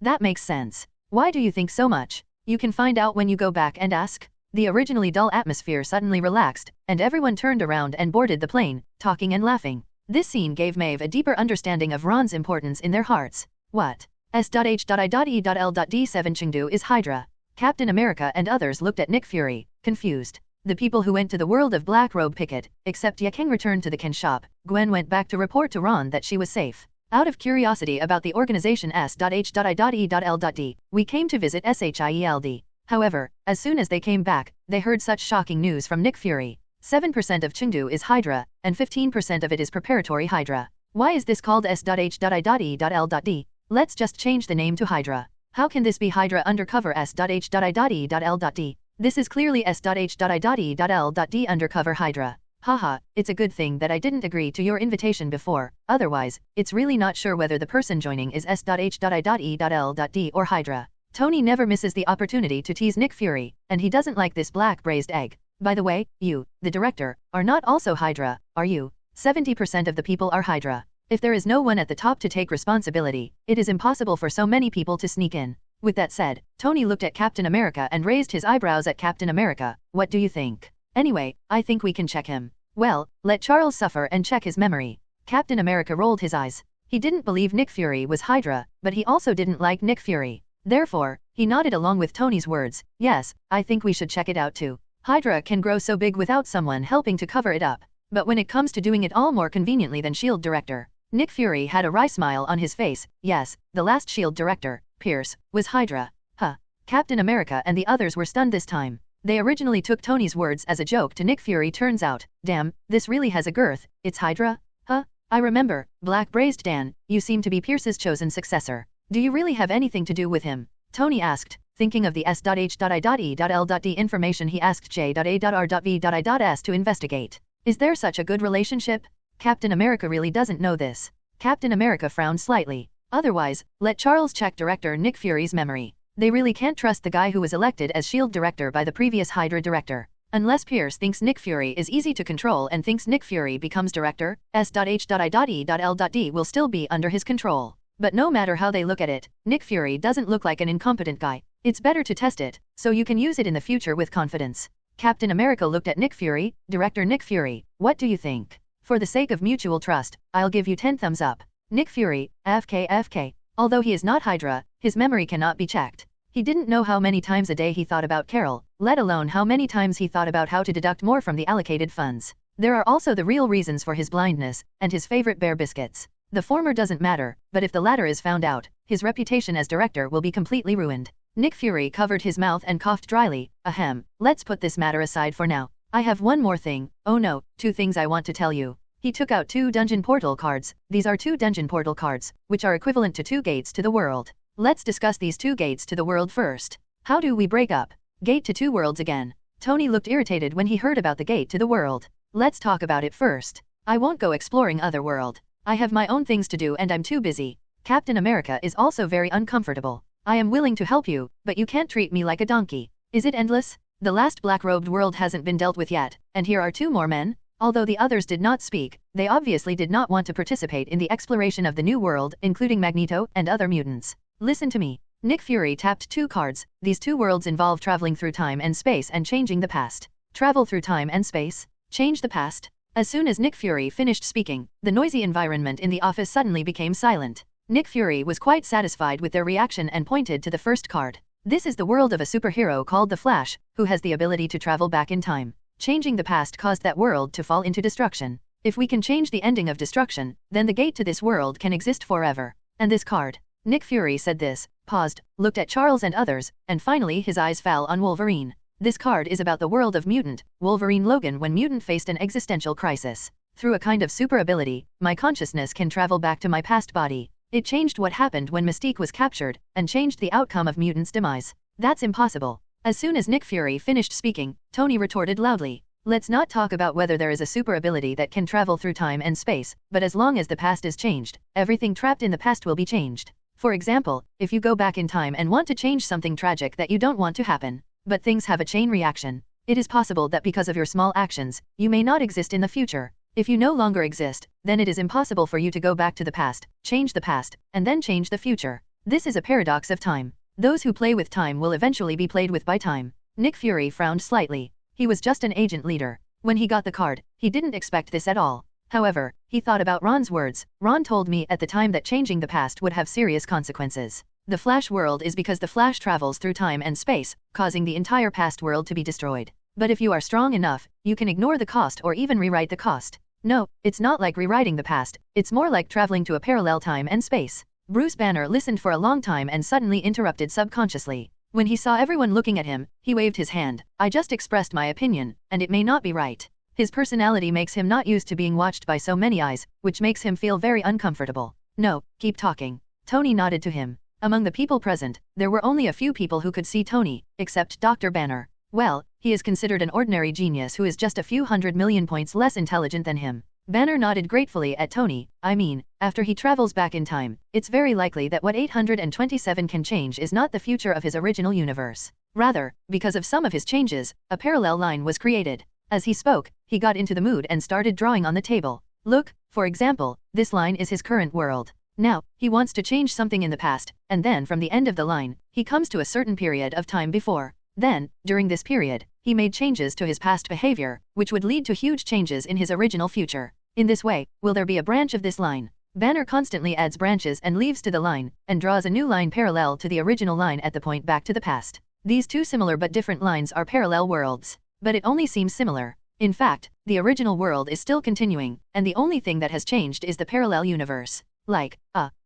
That makes sense. Why do you think so much? You can find out when you go back and ask? The originally dull atmosphere suddenly relaxed, and everyone turned around and boarded the plane, talking and laughing. This scene gave Maeve a deeper understanding of Ron's importance in their hearts. What? S.H.I.E.L.D. 7 Chengdu is Hydra. Captain America and others looked at Nick Fury, confused. The people who went to the world of Black Robe Picket, except Yaang returned to the Ken shop. Gwen went back to report to Ron that she was safe. Out of curiosity about the organization S.H.I.E.L.D, we came to visit S.H.I.E.L.D. However, as soon as they came back, they heard such shocking news from Nick Fury. 7% of Chengdu is Hydra, and 15% of it is preparatory Hydra. Why is this called S.H.I.E.L.D? Let's just change the name to Hydra. How can this be Hydra undercover S.H.I.E.L.D? This is clearly S.H.I.E.L.D undercover Hydra. Haha, it's a good thing that I didn't agree to your invitation before, otherwise, it's really not sure whether the person joining is S.H.I.E.L.D or Hydra. Tony never misses the opportunity to tease Nick Fury, and he doesn't like this black braised egg. By the way, you, the director, are not also Hydra, are you? 70% of the people are Hydra. If there is no one at the top to take responsibility, it is impossible for so many people to sneak in. With that said, Tony looked at Captain America and raised his eyebrows at Captain America. What do you think? Anyway, I think we can check him. Well, let Charles suffer and check his memory. Captain America rolled his eyes. He didn't believe Nick Fury was Hydra, but he also didn't like Nick Fury. Therefore, he nodded along with Tony's words. Yes, I think we should check it out too. Hydra can grow so big without someone helping to cover it up. But when it comes to doing it all more conveniently than S.H.I.E.L.D. director, Nick Fury had a wry smile on his face. Yes, the last S.H.I.E.L.D. director, Pierce, was Hydra. Huh. Captain America and the others were stunned this time. They originally took Tony's words as a joke to Nick Fury. Turns out, damn, this really has a girth. It's Hydra? Huh? I remember, Black Braised Dan, you seem to be Pierce's chosen successor. Do you really have anything to do with him? Tony asked, thinking of the S.H.I.E.L.D information he asked J.A.R.V.I.S to investigate. Is there such a good relationship? Captain America really doesn't know this. Captain America frowned slightly. Otherwise, let Charles check director Nick Fury's memory. They really can't trust the guy who was elected as S.H.I.E.L.D. director by the previous Hydra director. Unless Pierce thinks Nick Fury is easy to control and thinks Nick Fury becomes director, S.H.I.E.L.D will still be under his control. But no matter how they look at it, Nick Fury doesn't look like an incompetent guy. It's better to test it, so you can use it in the future with confidence. Captain America looked at Nick Fury. Director Nick Fury, what do you think? For the sake of mutual trust, I'll give you 10 thumbs up. Nick Fury, FK. Although he is not Hydra, his memory cannot be checked. He didn't know how many times a day he thought about Carol, let alone how many times he thought about how to deduct more from the allocated funds. There are also the real reasons for his blindness, and his favorite bear biscuits. The former doesn't matter, but if the latter is found out, his reputation as director will be completely ruined. Nick Fury covered his mouth and coughed dryly. Ahem, let's put this matter aside for now. I have one more thing. Oh no, 2 things I want to tell you. He took out 2 dungeon portal cards. These are 2 dungeon portal cards, which are equivalent to 2 gates to the world. Let's discuss these 2 gates to the world first. How do we break up? Gate to 2 worlds again. Tony looked irritated when he heard about the gate to the world. Let's talk about it first. I won't go exploring other world. I have my own things to do and I'm too busy. Captain America is also very uncomfortable. I am willing to help you, but you can't treat me like a donkey. Is it endless? The last black-robed world hasn't been dealt with yet, and here are 2 more men? Although the others did not speak, they obviously did not want to participate in the exploration of the new world, including Magneto and other mutants. Listen to me. Nick Fury tapped 2 cards. These 2 worlds involve traveling through time and space and changing the past. Travel through time and space? Change the past? As soon as Nick Fury finished speaking, the noisy environment in the office suddenly became silent. Nick Fury was quite satisfied with their reaction and pointed to the first card. This is the world of a superhero called the Flash, who has the ability to travel back in time. Changing the past caused that world to fall into destruction. If we can change the ending of destruction, then the gate to this world can exist forever. And this card. Nick Fury said this, paused, looked at Charles and others, and finally his eyes fell on Wolverine. This card is about the world of Mutant, Wolverine Logan when Mutant faced an existential crisis. Through a kind of super ability, my consciousness can travel back to my past body. It changed what happened when Mystique was captured, and changed the outcome of Mutant's demise. That's impossible. As soon as Nick Fury finished speaking, Tony retorted loudly. Let's not talk about whether there is a super ability that can travel through time and space, but as long as the past is changed, everything trapped in the past will be changed. For example, if you go back in time and want to change something tragic that you don't want to happen, but things have a chain reaction, it is possible that because of your small actions, you may not exist in the future. If you no longer exist, then it is impossible for you to go back to the past, change the past, and then change the future. This is a paradox of time. Those who play with time will eventually be played with by time. Nick Fury frowned slightly. He was just an agent leader. When he got the card, he didn't expect this at all. However, he thought about Ron's words. Ron told me at the time that changing the past would have serious consequences. The Flash world is because the Flash travels through time and space, causing the entire past world to be destroyed. But if you are strong enough, you can ignore the cost or even rewrite the cost. No, it's not like rewriting the past, it's more like traveling to a parallel time and space. Bruce Banner listened for a long time and suddenly interrupted subconsciously. When he saw everyone looking at him, he waved his hand. I just expressed my opinion, and it may not be right. His personality makes him not used to being watched by so many eyes, which makes him feel very uncomfortable. No, keep talking. Tony nodded to him. Among the people present, there were only a few people who could see Tony, except Dr. Banner. Well, he is considered an ordinary genius who is just a few 100 million points less intelligent than him. Banner nodded gratefully at Tony. I mean, after he travels back in time, it's very likely that what 827 can change is not the future of his original universe. Rather, because of some of his changes, a parallel line was created. As he spoke, he got into the mood and started drawing on the table. Look, for example, this line is his current world. Now, he wants to change something in the past, and then from the end of the line, he comes to a certain period of time before. Then, during this period, he made changes to his past behavior, which would lead to huge changes in his original future. In this way, will there be a branch of this line? Banner constantly adds branches and leaves to the line, and draws a new line parallel to the original line at the point back to the past. These two similar but different lines are parallel worlds. But it only seems similar. In fact, the original world is still continuing, and the only thing that has changed is the parallel universe.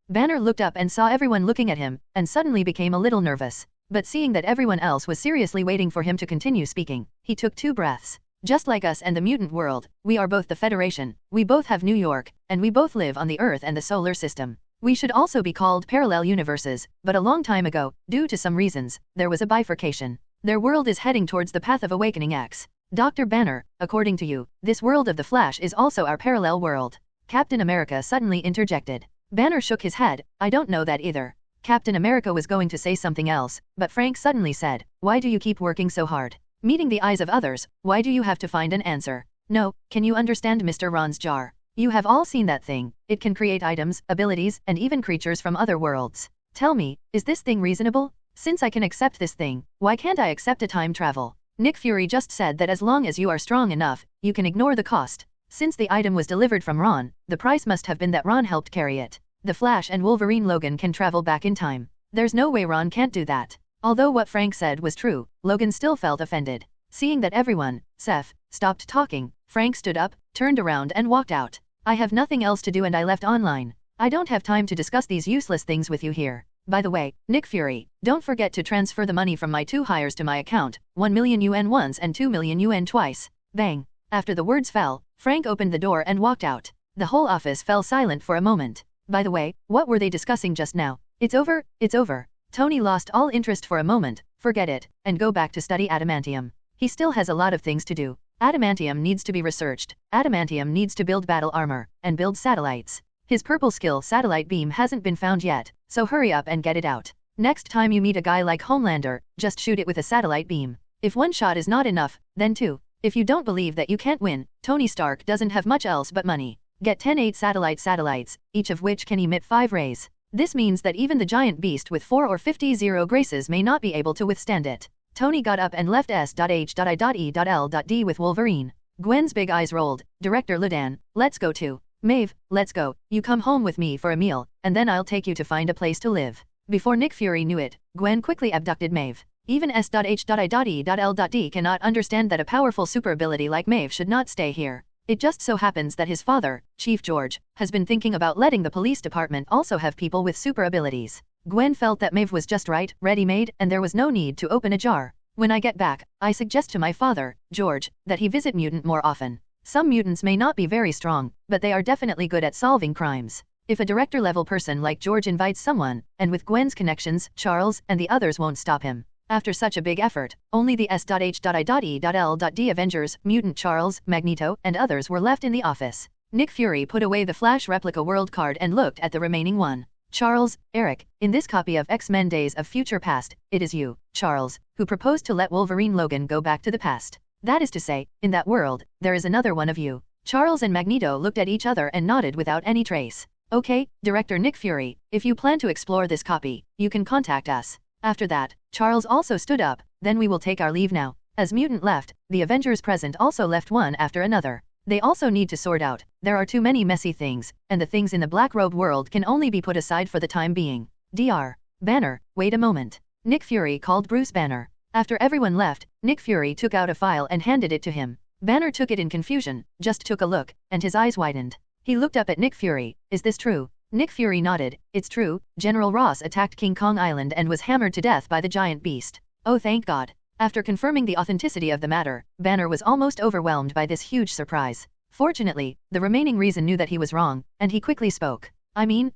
Banner looked up and saw everyone looking at him, and suddenly became a little nervous. But seeing that everyone else was seriously waiting for him to continue speaking, he took 2 breaths. Just like us and the mutant world, we are both the Federation, we both have New York, and we both live on the Earth and the solar system. We should also be called parallel universes, but a long time ago, due to some reasons, there was a bifurcation. Their world is heading towards the path of awakening X. Dr. Banner, according to you, this world of the Flash is also our parallel world. Captain America suddenly interjected. Banner shook his head. I don't know that either. Captain America was going to say something else, but Frank suddenly said, why do you keep working so hard? Meeting the eyes of others, why do you have to find an answer? No, can you understand Mr. Ron's jar? You have all seen that thing. It can create items, abilities, and even creatures from other worlds. Tell me, is this thing reasonable? Since I can accept this thing, why can't I accept a time travel? Nick Fury just said that as long as you are strong enough, you can ignore the cost. Since the item was delivered from Ron, the price must have been that Ron helped carry it. The Flash and Wolverine Logan can travel back in time. There's no way Ron can't do that. Although what Frank said was true, Logan still felt offended. Seeing that everyone, Seth, stopped talking, Frank stood up, turned around and walked out. I have nothing else to do and I left online. I don't have time to discuss these useless things with you here. By the way, Nick Fury, don't forget to transfer the money from my 2 hires to my account, 1 million yuan once and 2 million yuan twice. Bang. After the words fell, Frank opened the door and walked out. The whole office fell silent for a moment. By the way, what were they discussing just now? It's over, it's over. Tony lost all interest for a moment, forget it, and go back to study adamantium. He still has a lot of things to do. Adamantium needs to be researched, adamantium needs to build battle armor, and build satellites. His purple skill satellite beam hasn't been found yet, so hurry up and get it out. Next time you meet a guy like Homelander, just shoot it with a satellite beam. If 1 shot is not enough, then 2. If you don't believe that you can't win, Tony Stark doesn't have much else but money. Get 10 8 satellites, each of which can emit 5 rays. This means that even the giant beast with 4 or 50 zero graces may not be able to withstand it. Tony got up and left S.H.I.E.L.D with Wolverine. Gwen's big eyes rolled. Director Ludan, let's go too. Maeve, let's go. You come home with me for a meal, and then I'll take you to find a place to live. Before Nick Fury knew it, Gwen quickly abducted Maeve. Even S.H.I.E.L.D cannot understand that a powerful super ability like Maeve should not stay here. It just so happens that his father, Chief George, has been thinking about letting the police department also have people with super abilities. Gwen felt that Maeve was just right, ready-made, and there was no need to open a jar. When I get back, I suggest to my father, George, that he visit Mutant more often. Some mutants may not be very strong, but they are definitely good at solving crimes. If a director-level person like George invites someone, and with Gwen's connections, Charles and the others won't stop him. After such a big effort, only the S.H.I.E.L.D Avengers, Mutant Charles, Magneto, and others were left in the office. Nick Fury put away the Flash replica world card and looked at the remaining one. Charles, Eric, in this copy of X-Men Days of Future Past, it is you, Charles, who proposed to let Wolverine Logan go back to the past. That is to say, in that world, there is another one of you. Charles and Magneto looked at each other and nodded without any trace. Okay, Director Nick Fury, if you plan to explore this copy, you can contact us. After that, Charles also stood up, then we will take our leave now. As Mutant left, the Avengers present also left one after another. They also need to sort out, there are too many messy things, and the things in the Black Robe world can only be put aside for the time being. Dr. Banner, wait a moment. Nick Fury called Bruce Banner. After everyone left, Nick Fury took out a file and handed it to him. Banner took it in confusion, just took a look, and his eyes widened. He looked up at Nick Fury. Is this true? Nick Fury nodded. It's true, General Ross attacked King Kong Island and was hammered to death by the giant beast. Oh thank God. After confirming the authenticity of the matter, Banner was almost overwhelmed by this huge surprise. Fortunately, the remaining reason knew that he was wrong, and he quickly spoke. I'm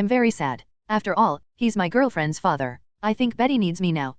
very sad. After all, he's my girlfriend's father. I think Betty needs me now.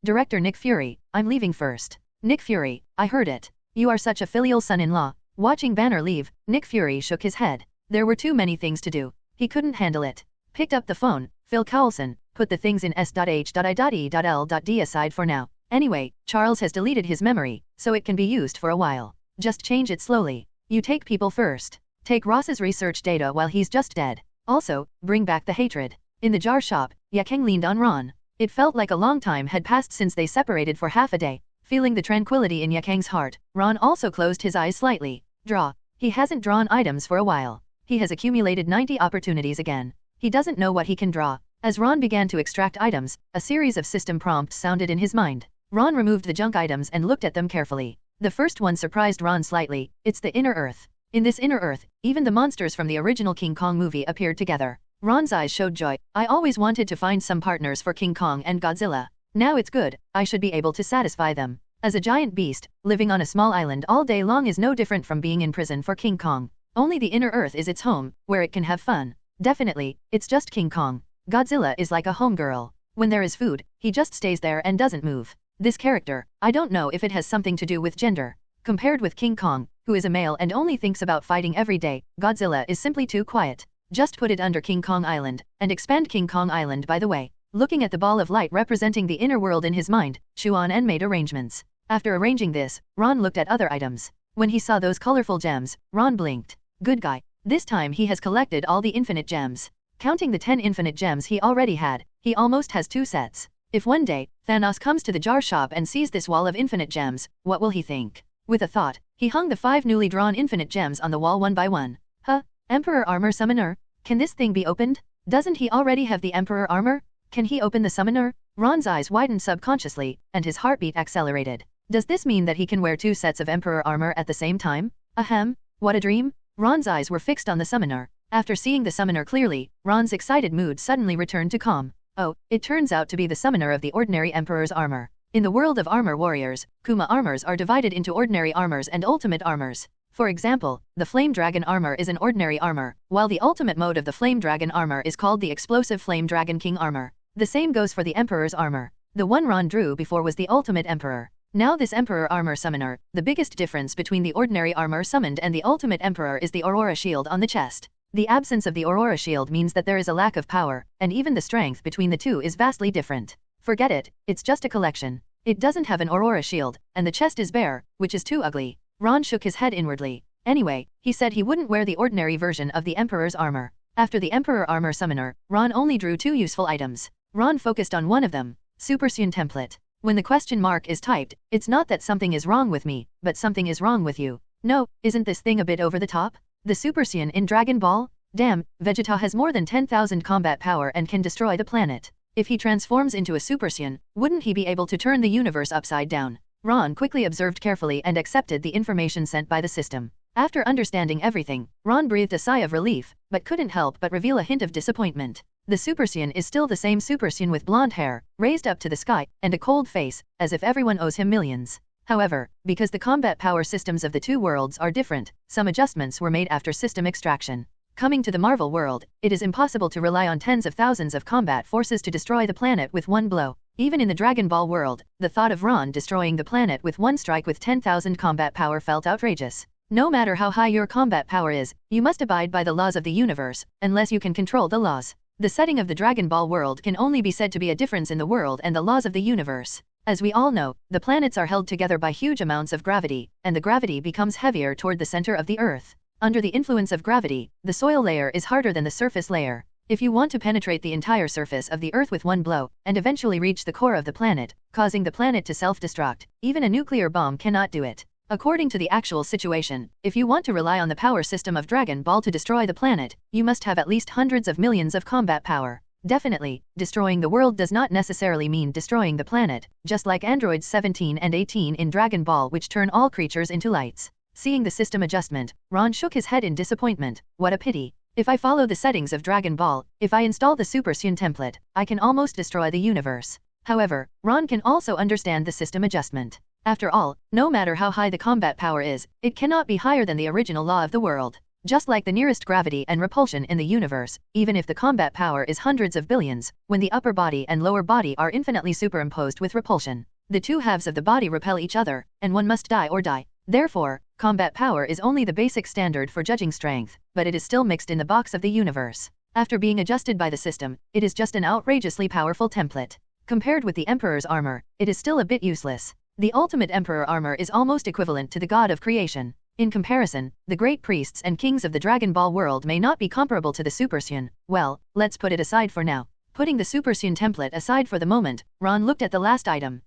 Director Nick Fury, I'm leaving first. Nick Fury, I heard it. You are such a filial son-in-law. Watching Banner leave, Nick Fury shook his head. There were too many things to do. He couldn't handle it. Picked up the phone. Phil Coulson, put the things in S.H.I.E.L.D aside for now. Anyway, Charles has deleted his memory, so it can be used for a while. Just change it slowly. You take people first. Take Ross's research data while he's just dead. Also, bring back the hatred. In the jar shop, Yaang leaned on Ron. It felt like a long time had passed since they separated for half a day. Feeling the tranquility in Yaang's heart, Ron also closed his eyes slightly. Draw. He hasn't drawn items for a while. He has accumulated 90 opportunities again. He doesn't know what he can draw. As Ron began to extract items, a series of system prompts sounded in his mind. Ron removed the junk items and looked at them carefully. The first one surprised Ron slightly. It's the Inner Earth. In this Inner Earth, even the monsters from the original King Kong movie appeared together. Ron's eyes showed joy. I always wanted to find some partners for King Kong and Godzilla. Now it's good, I should be able to satisfy them. As a giant beast, living on a small island all day long is no different from being in prison for King Kong. Only the Inner Earth is its home, where it can have fun. Definitely, it's just King Kong. Godzilla is like a homegirl. When there is food, he just stays there and doesn't move. This character, I don't know if it has something to do with gender. Compared with King Kong, who is a male and only thinks about fighting every day, Godzilla is simply too quiet. Just put it under King Kong Island, and expand King Kong Island by the way. Looking at the ball of light representing the inner world in his mind, Chuan and made arrangements. After arranging this, Ron looked at other items. When he saw those colorful gems, Ron blinked. Good guy. This time he has collected all the infinite gems. Counting the 10 infinite gems he already had, he almost has 2 sets. If one day, Thanos comes to the jar shop and sees this wall of infinite gems, what will he think? With a thought, he hung the 5 newly drawn infinite gems on the wall one by one. Emperor Armor Summoner? Can this thing be opened? Doesn't he already have the Emperor Armor? Can he open the Summoner? Ron's eyes widened subconsciously, and his heartbeat accelerated. Does this mean that he can wear 2 sets of Emperor armor at the same time? Ahem, what a dream? Ron's eyes were fixed on the summoner. After seeing the summoner clearly, Ron's excited mood suddenly returned to calm. Oh, it turns out to be the summoner of the ordinary Emperor's armor. In the world of armor warriors, Kuma armors are divided into ordinary armors and ultimate armors. For example, the Flame Dragon armor is an ordinary armor, while the ultimate mode of the Flame Dragon armor is called the Explosive Flame Dragon King armor. The same goes for the Emperor's armor. The one Ron drew before was the Ultimate Emperor. Now this Emperor armor summoner, the biggest difference between the ordinary armor summoned and the Ultimate Emperor is the Aurora Shield on the chest. The absence of the Aurora Shield means that there is a lack of power, and even the strength between the two is vastly different. Forget it, it's just a collection. It doesn't have an Aurora Shield, and the chest is bare, which is too ugly. Ron shook his head inwardly. Anyway, he said he wouldn't wear the ordinary version of the Emperor's armor. After the Emperor armor summoner, Ron only drew 2 useful items. Ron focused on one of them, Supercian template. When the question mark is typed, it's not that something is wrong with me, but something is wrong with you. No, isn't this thing a bit over the top? The Supercian in Dragon Ball? Damn, Vegeta has more than 10,000 combat power and can destroy the planet. If he transforms into a Supercian, wouldn't he be able to turn the universe upside down? Ron quickly observed carefully and accepted the information sent by the system. After understanding everything, Ron breathed a sigh of relief, but couldn't help but reveal a hint of disappointment. The Supercian is still the same Supercian with blonde hair, raised up to the sky, and a cold face, as if everyone owes him millions. However, because the combat power systems of the 2 worlds are different, some adjustments were made after system extraction. Coming to the Marvel world, it is impossible to rely on tens of thousands of combat forces to destroy the planet with one blow. Even in the Dragon Ball world, the thought of Ron destroying the planet with one strike with 10,000 combat power felt outrageous. No matter how high your combat power is, you must abide by the laws of the universe, unless you can control the laws. The setting of the Dragon Ball world can only be said to be a difference in the world and the laws of the universe. As we all know, the planets are held together by huge amounts of gravity, and the gravity becomes heavier toward the center of the Earth. Under the influence of gravity, the soil layer is harder than the surface layer. If you want to penetrate the entire surface of the Earth with one blow, and eventually reach the core of the planet, causing the planet to self-destruct, even a nuclear bomb cannot do it. According to the actual situation, if you want to rely on the power system of Dragon Ball to destroy the planet, you must have at least hundreds of millions of combat power. Definitely, destroying the world does not necessarily mean destroying the planet, just like androids 17 and 18 in Dragon Ball which turn all creatures into lights. Seeing the system adjustment, Ron shook his head in disappointment. What a pity. If I follow the settings of Dragon Ball, if I install the Supercian template, I can almost destroy the universe. However, Ron can also understand the system adjustment. After all, no matter how high the combat power is, it cannot be higher than the original law of the world. Just like the nearest gravity and repulsion in the universe, even if the combat power is hundreds of billions, when the upper body and lower body are infinitely superimposed with repulsion, the 2 halves of the body repel each other, and one must die or die. Therefore, combat power is only the basic standard for judging strength, but it is still mixed in the box of the universe. After being adjusted by the system, it is just an outrageously powerful template. Compared with the Emperor's armor, it is still a bit useless. The Ultimate Emperor armor is almost equivalent to the God of Creation. In comparison, the great priests and kings of the Dragon Ball world may not be comparable to the Supercian. Well, let's put it aside for now. Putting the Supercian template aside for the moment, Ron looked at the last item.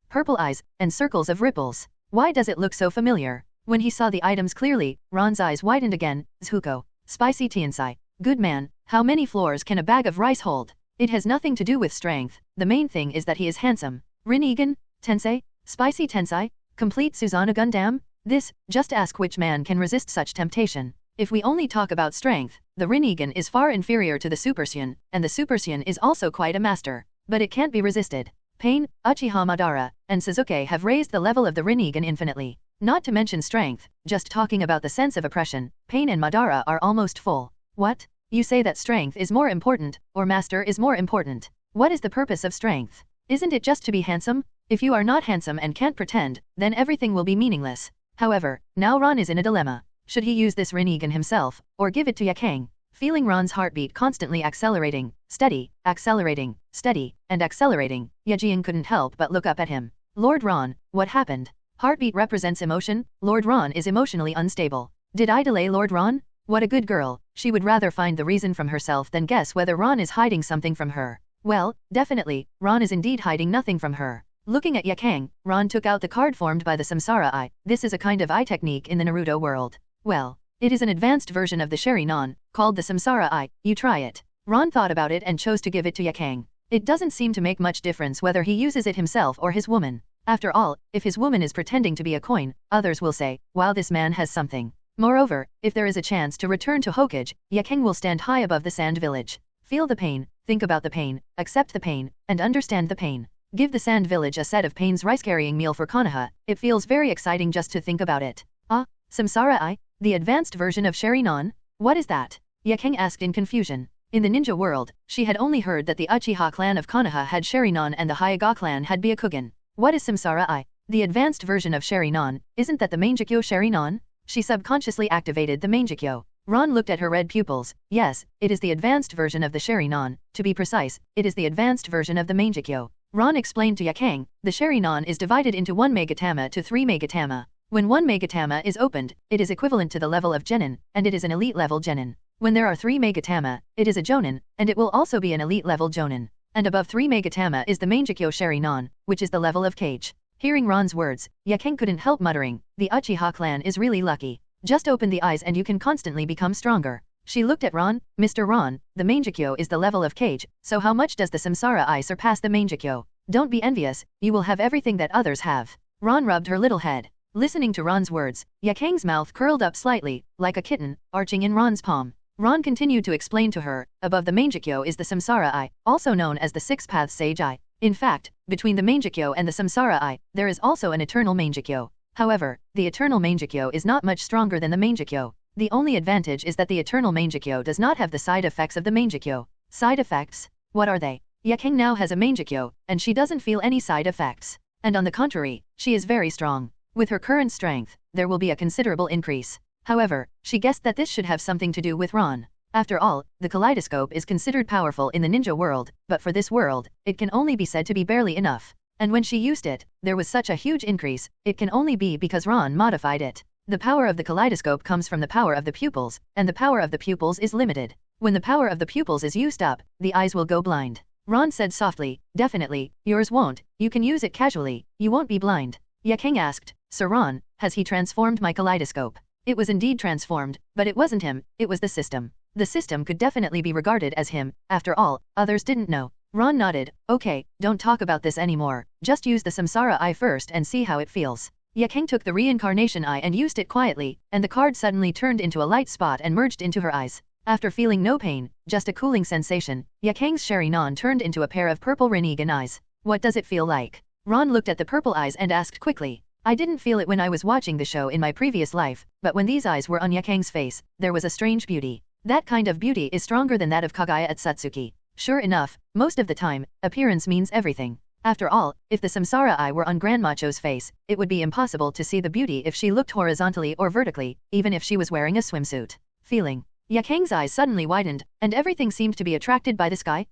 Purple eyes, and circles of ripples. Why does it look so familiar? When he saw the items clearly, Ron's eyes widened again. Zuko. Spicy Tiansai. Good man, how many floors can a bag of rice hold? It has nothing to do with strength, the main thing is that he is handsome. Rinnegan? Tensei? Spicy Tensai? Complete Susanna Gundam? This, just ask which man can resist such temptation. If we only talk about strength, the Rinnegan is far inferior to the Supercian, and the Supercian is also quite a master. But it can't be resisted. Pain, Uchiha Madara, and Sasuke have raised the level of the Rinnegan infinitely. Not to mention strength, just talking about the sense of oppression, Pain and Madara are almost full. What? You say that strength is more important, or master is more important. What is the purpose of strength? Isn't it just to be handsome? If you are not handsome and can't pretend, then everything will be meaningless. However, now Ron is in a dilemma. Should he use this Rinnegan himself, or give it to Yaang? Feeling Ron's heartbeat constantly accelerating, steady, accelerating, steady, and accelerating, Yajian couldn't help but look up at him. Lord Ron, what happened? Heartbeat represents emotion, Lord Ron is emotionally unstable. Did I delay Lord Ron? What a good girl, she would rather find the reason from herself than guess whether Ron is hiding something from her. Well, definitely, Ron is indeed hiding nothing from her. Looking at Yaang, Ron took out the card formed by the Samsara Eye. This is a kind of eye technique in the Naruto world. Well, it is an advanced version of the Sharingan, called the Samsara Eye. You try it. Ron thought about it and chose to give it to Yaang. It doesn't seem to make much difference whether he uses it himself or his woman. After all, if his woman is pretending to be a coin, others will say, wow, this man has something. Moreover, if there is a chance to return to Hokage, Yaang will stand high above the Sand Village. Feel the pain, think about the pain, accept the pain, and understand the pain. Give the Sand Village a set of Pain's rice-carrying meal for Konoha. It feels very exciting just to think about it. Ah, Samsara, the advanced version of Sharingan? What is that? Yaang asked in confusion. In the ninja world, she had only heard that the Uchiha clan of Konoha had Sharingan and the Hyuga clan had Byakugan. What is Samsara? The advanced version of Sharingan, isn't that the Mangekyo Sharingan? She subconsciously activated the Mangekyo. Ron looked at her red pupils. Yes, it is the advanced version of the Sharingan. To be precise, it is the advanced version of the Mangekyo. Ron explained to Yaang, the Sharingan is divided into 1 Megatama to 3 Megatama. When 1 Megatama is opened, it is equivalent to the level of Genin, and it is an elite level Genin. When there are 3 Megatama, it is a Jonin, and it will also be an elite level Jonin. And above 3 Megatama is the Mangekyo Sharingan, which is the level of Kage. Hearing Ron's words, Yaang couldn't help muttering, the Uchiha clan is really lucky. Just open the eyes and you can constantly become stronger. She looked at Ron. Mr. Ron, the Mangekyo is the level of Kage, so how much does the Samsara surpass the Mangekyo? Don't be envious, you will have everything that others have. Ron rubbed her little head. Listening to Ron's words, Yaang's mouth curled up slightly, like a kitten, arching in Ron's palm. Ron continued to explain to her, above the Mangekyo is the Samsara also known as the Six Paths Sage In fact, between the Mangekyo and the Samsara there is also an eternal Mangekyo. However, the eternal Mangekyo is not much stronger than the Mangekyo. The only advantage is that the eternal Mangekyo does not have the side effects of the Mangekyo. Side effects? What are they? Yaang now has a Mangekyo, and she doesn't feel any side effects. And on the contrary, she is very strong. With her current strength, there will be a considerable increase. However, she guessed that this should have something to do with Ron. After all, the kaleidoscope is considered powerful in the ninja world, but for this world, it can only be said to be barely enough. And when she used it, there was such a huge increase, it can only be because Ron modified it. The power of the kaleidoscope comes from the power of the pupils, and the power of the pupils is limited. When the power of the pupils is used up, the eyes will go blind. Ron said softly, definitely, yours won't, you can use it casually, you won't be blind. Yaang asked, Sir Ron, has he transformed my kaleidoscope? It was indeed transformed, but it wasn't him, it was the system. The system could definitely be regarded as him, after all, others didn't know. Ron nodded, okay, don't talk about this anymore, just use the Samsara first and see how it feels. Yaang took the reincarnation eye and used it quietly, and the card suddenly turned into a light spot and merged into her eyes. After feeling no pain, just a cooling sensation, Yaang's Sharingan turned into a pair of purple Rinnegan eyes. What does it feel like? Ron looked at the purple eyes and asked quickly. I didn't feel it when I was watching the show in my previous life, but when these eyes were on Yaang's face, there was a strange beauty. That kind of beauty is stronger than that of Kaguya at Satsuki. Sure enough, most of the time, appearance means everything. After all, if the Samsara were on Grandmacho's face, it would be impossible to see the beauty if she looked horizontally or vertically, even if she was wearing a swimsuit. Feeling. Yaang's eyes suddenly widened, and everything seemed to be attracted by the sky.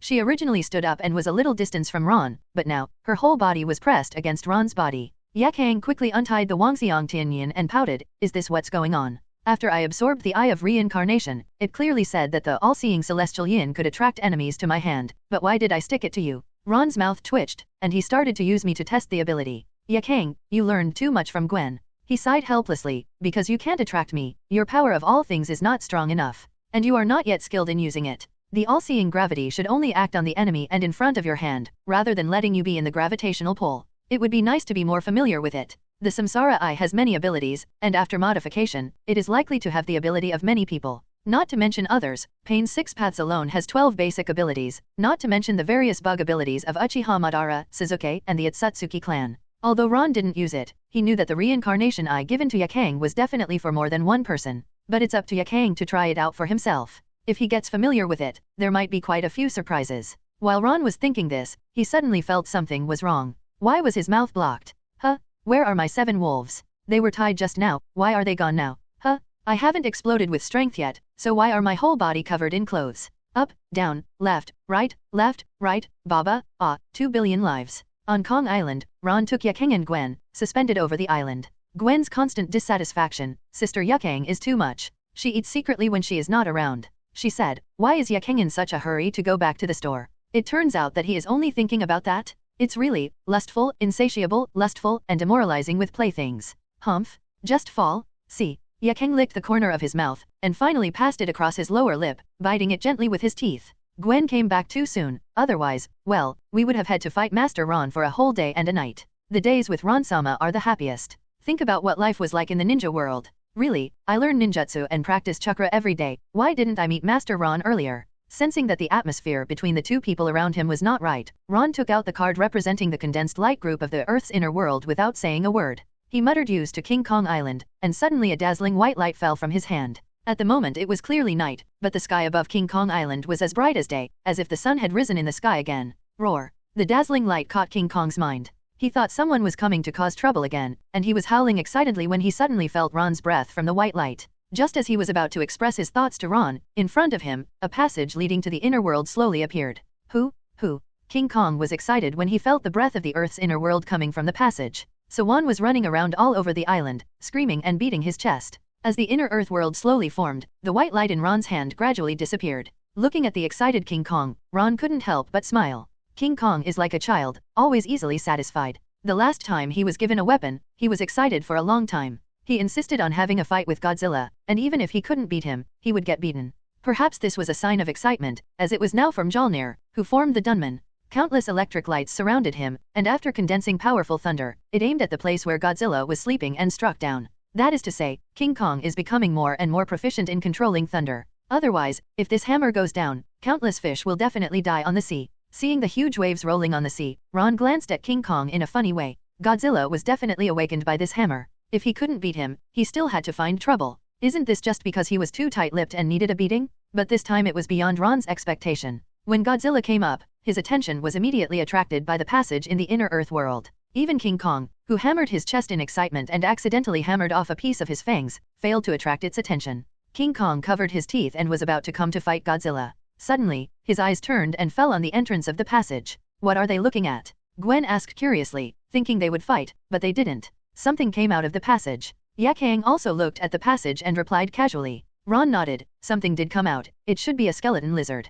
She originally stood up and was a little distance from Ron, but now, her whole body was pressed against Ron's body. Yaang quickly untied the Wangxiang Tianyin and pouted, is this what's going on? After I absorbed the Eye of Reincarnation, it clearly said that the all-seeing celestial yin could attract enemies to my hand, but why did I stick it to you? Ron's mouth twitched, and he started to use me to test the ability. Yaang, you learned too much from Gwen. He sighed helplessly, because you can't attract me, your power of all things is not strong enough. And you are not yet skilled in using it. The all-seeing gravity should only act on the enemy and in front of your hand, rather than letting you be in the gravitational pull. It would be nice to be more familiar with it. The Samsara Eye has many abilities, and after modification, it is likely to have the ability of many people. Not to mention others, Pain's 6 Paths alone has 12 basic abilities, not to mention the various bug abilities of Uchiha Madara, Suzuki, and the Otsutsuki clan. Although Ron didn't use it, he knew that the reincarnation eye given to Yaang was definitely for more than one person. But it's up to Yaang to try it out for himself. If he gets familiar with it, there might be quite a few surprises. While Ron was thinking this, he suddenly felt something was wrong. Why was his mouth blocked? Where are my 7 wolves? They were tied just now, why are they gone now? I haven't exploded with strength yet, so why are my whole body covered in clothes? Up, down, left, right, Baba, 2 billion lives. On Kong Island, Ron took Yaang and Gwen, suspended over the island. Gwen's constant dissatisfaction, Sister Yaang is too much. She eats secretly when she is not around. She said, why is Yaang in such a hurry to go back to the store? It turns out that he is only thinking about that. It's really, lustful, insatiable, lustful, and demoralizing with playthings. Humph, just fall, see. Yaang licked the corner of his mouth, and finally passed it across his lower lip, biting it gently with his teeth. Gwen came back too soon, otherwise, well, we would have had to fight Master Ron for a whole day and a night. The days with Ron-sama are the happiest. Think about what life was like in the ninja world. Really, I learn ninjutsu and practice chakra every day. Why didn't I meet Master Ron earlier? Sensing that the atmosphere between the two people around him was not right, Ron took out the card representing the condensed light group of the Earth's inner world without saying a word. He muttered "use" to King Kong Island, and suddenly a dazzling white light fell from his hand. At the moment it was clearly night, but the sky above King Kong Island was as bright as day, as if the sun had risen in the sky again. Roar! The dazzling light caught King Kong's mind. He thought someone was coming to cause trouble again, and he was howling excitedly when he suddenly felt Ron's breath from the white light. Just as he was about to express his thoughts to Ron, in front of him, a passage leading to the inner world slowly appeared. Who? King Kong was excited when he felt the breath of the Earth's inner world coming from the passage. Wan was running around all over the island, screaming and beating his chest. As the inner Earth world slowly formed, the white light in Ron's hand gradually disappeared. Looking at the excited King Kong, Ron couldn't help but smile. King Kong is like a child, always easily satisfied. The last time he was given a weapon, he was excited for a long time. He insisted on having a fight with Godzilla, and even if he couldn't beat him, he would get beaten. Perhaps this was a sign of excitement, as it was now from Mjolnir, who formed the Dunman. Countless electric lights surrounded him, and after condensing powerful thunder, it aimed at the place where Godzilla was sleeping and struck down. That is to say, King Kong is becoming more and more proficient in controlling thunder. Otherwise, if this hammer goes down, countless fish will definitely die on the sea. Seeing the huge waves rolling on the sea, Ron glanced at King Kong in a funny way. Godzilla was definitely awakened by this hammer. If he couldn't beat him, he still had to find trouble. Isn't this just because he was too tight-lipped and needed a beating? But this time it was beyond Ron's expectation. When Godzilla came up, his attention was immediately attracted by the passage in the inner Earth world. Even King Kong, who hammered his chest in excitement and accidentally hammered off a piece of his fangs, failed to attract its attention. King Kong covered his teeth and was about to come to fight Godzilla. Suddenly, his eyes turned and fell on the entrance of the passage. What are they looking at? Gwen asked curiously, thinking they would fight, but they didn't. Something came out of the passage. Yaang also looked at the passage and replied casually. Ron nodded. Something did come out. It should be a skeleton lizard.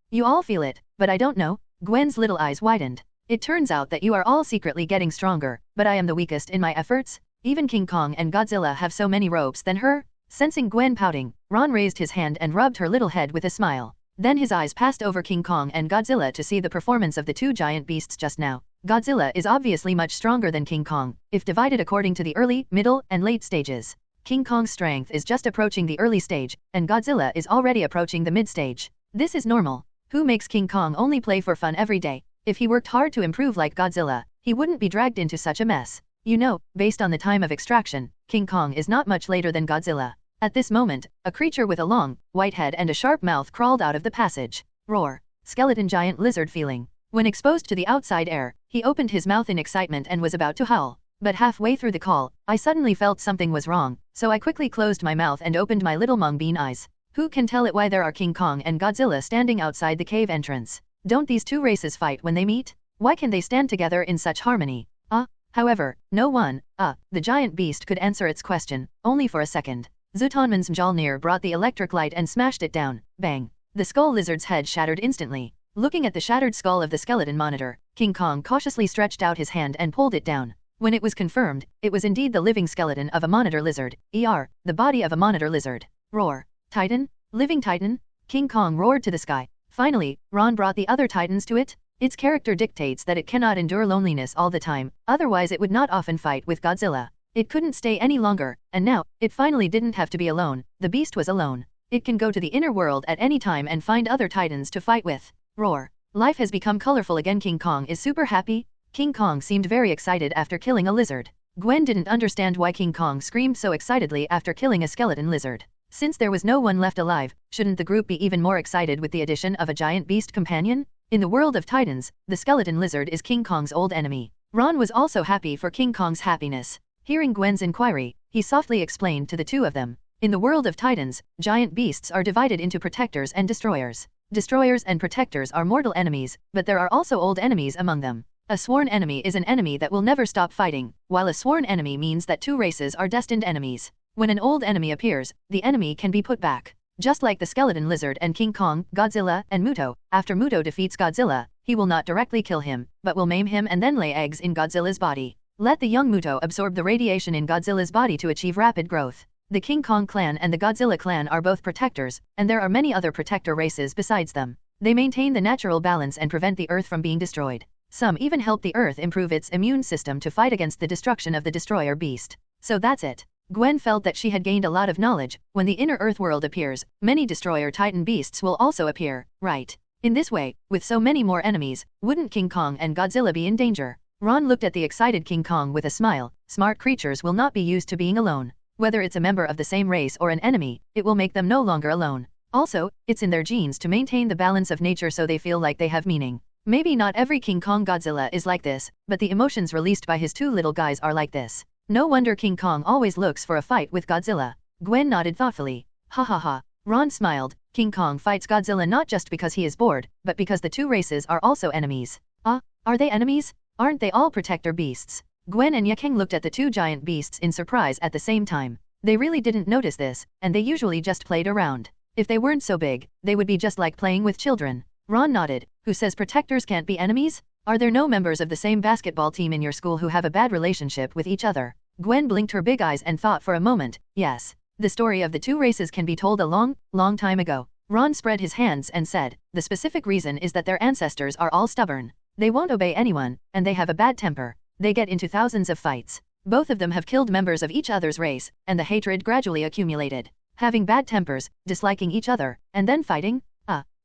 You all feel it, but I don't know. Gwen's little eyes widened. It turns out that you are all secretly getting stronger, but I am the weakest in my efforts. Even King Kong and Godzilla have so many ropes than her. Sensing Gwen pouting, Ron raised his hand and rubbed her little head with a smile. Then his eyes passed over King Kong and Godzilla to see the performance of the two giant beasts just now. Godzilla is obviously much stronger than King Kong, if divided according to the early, middle, and late stages. King Kong's strength is just approaching the early stage, and Godzilla is already approaching the mid stage. This is normal. Who makes King Kong only play for fun every day? If he worked hard to improve like Godzilla, he wouldn't be dragged into such a mess. You know, based on the time of extraction, King Kong is not much later than Godzilla. At this moment, a creature with a long, white head and a sharp mouth crawled out of the passage. Roar! Skeleton giant lizard feeling. When exposed to the outside air, he opened his mouth in excitement and was about to howl. But halfway through the call, I suddenly felt something was wrong, so I quickly closed my mouth and opened my little mung bean eyes. Who can tell it why there are King Kong and Godzilla standing outside the cave entrance? Don't these two races fight when they meet? Why can they stand together in such harmony? However, no one, the giant beast could answer its question, only for a second. Zutanman's Mjolnir brought the electric light and smashed it down. Bang! The skull lizard's head shattered instantly. Looking at the shattered skull of the skeleton monitor, King Kong cautiously stretched out his hand and pulled it down. When it was confirmed, it was indeed the living skeleton of a monitor lizard, the body of a monitor lizard. Roar! Titan? Living Titan? King Kong roared to the sky. Finally, Ron brought the other titans to it. Its character dictates that it cannot endure loneliness all the time, otherwise it would not often fight with Godzilla. It couldn't stay any longer, and now, it finally didn't have to be alone. The beast was alone. It can go to the inner world at any time and find other titans to fight with. Roar! Life has become colorful again. King Kong is super happy. King Kong seemed very excited after killing a lizard. Gwen didn't understand why King Kong screamed so excitedly after killing a skeleton lizard. Since there was no one left alive, shouldn't the group be even more excited with the addition of a giant beast companion? In the world of Titans, the skeleton lizard is King Kong's old enemy. Ron was also happy for King Kong's happiness. Hearing Gwen's inquiry, he softly explained to the two of them. In the world of Titans, giant beasts are divided into protectors and destroyers. Destroyers and protectors are mortal enemies, but there are also old enemies among them. A sworn enemy is an enemy that will never stop fighting, while a sworn enemy means that two races are destined enemies. When an old enemy appears, the enemy can be put back. Just like the skeleton lizard and King Kong, Godzilla, and Muto, after Muto defeats Godzilla, he will not directly kill him, but will maim him and then lay eggs in Godzilla's body. Let the young Muto absorb the radiation in Godzilla's body to achieve rapid growth. The King Kong clan and the Godzilla clan are both protectors, and there are many other protector races besides them. They maintain the natural balance and prevent the Earth from being destroyed. Some even help the Earth improve its immune system to fight against the destruction of the destroyer beast. So that's it. Gwen felt that she had gained a lot of knowledge. When the inner Earth world appears, many destroyer titan beasts will also appear, right? In this way, with so many more enemies, wouldn't King Kong and Godzilla be in danger? Ron looked at the excited King Kong with a smile. Smart creatures will not be used to being alone. Whether it's a member of the same race or an enemy, it will make them no longer alone. Also, it's in their genes to maintain the balance of nature so they feel like they have meaning. Maybe not every King Kong Godzilla is like this, but the emotions released by his two little guys are like this. No wonder King Kong always looks for a fight with Godzilla. Gwen nodded thoughtfully. Ha ha ha. Ron smiled. King Kong fights Godzilla not just because he is bored, but because the two races are also enemies. Are they enemies? Aren't they all protector beasts? Gwen and Yaang looked at the two giant beasts in surprise at the same time. They really didn't notice this, and they usually just played around. If they weren't so big, they would be just like playing with children. Ron nodded. Who says protectors can't be enemies? Are there no members of the same basketball team in your school who have a bad relationship with each other? Gwen blinked her big eyes and thought for a moment. Yes. The story of the two races can be told a long time ago. Ron spread his hands and said, the specific reason is that their ancestors are all stubborn. They won't obey anyone, and they have a bad temper. They get into thousands of fights. Both of them have killed members of each other's race, and the hatred gradually accumulated. Having bad tempers, disliking each other, and then fighting?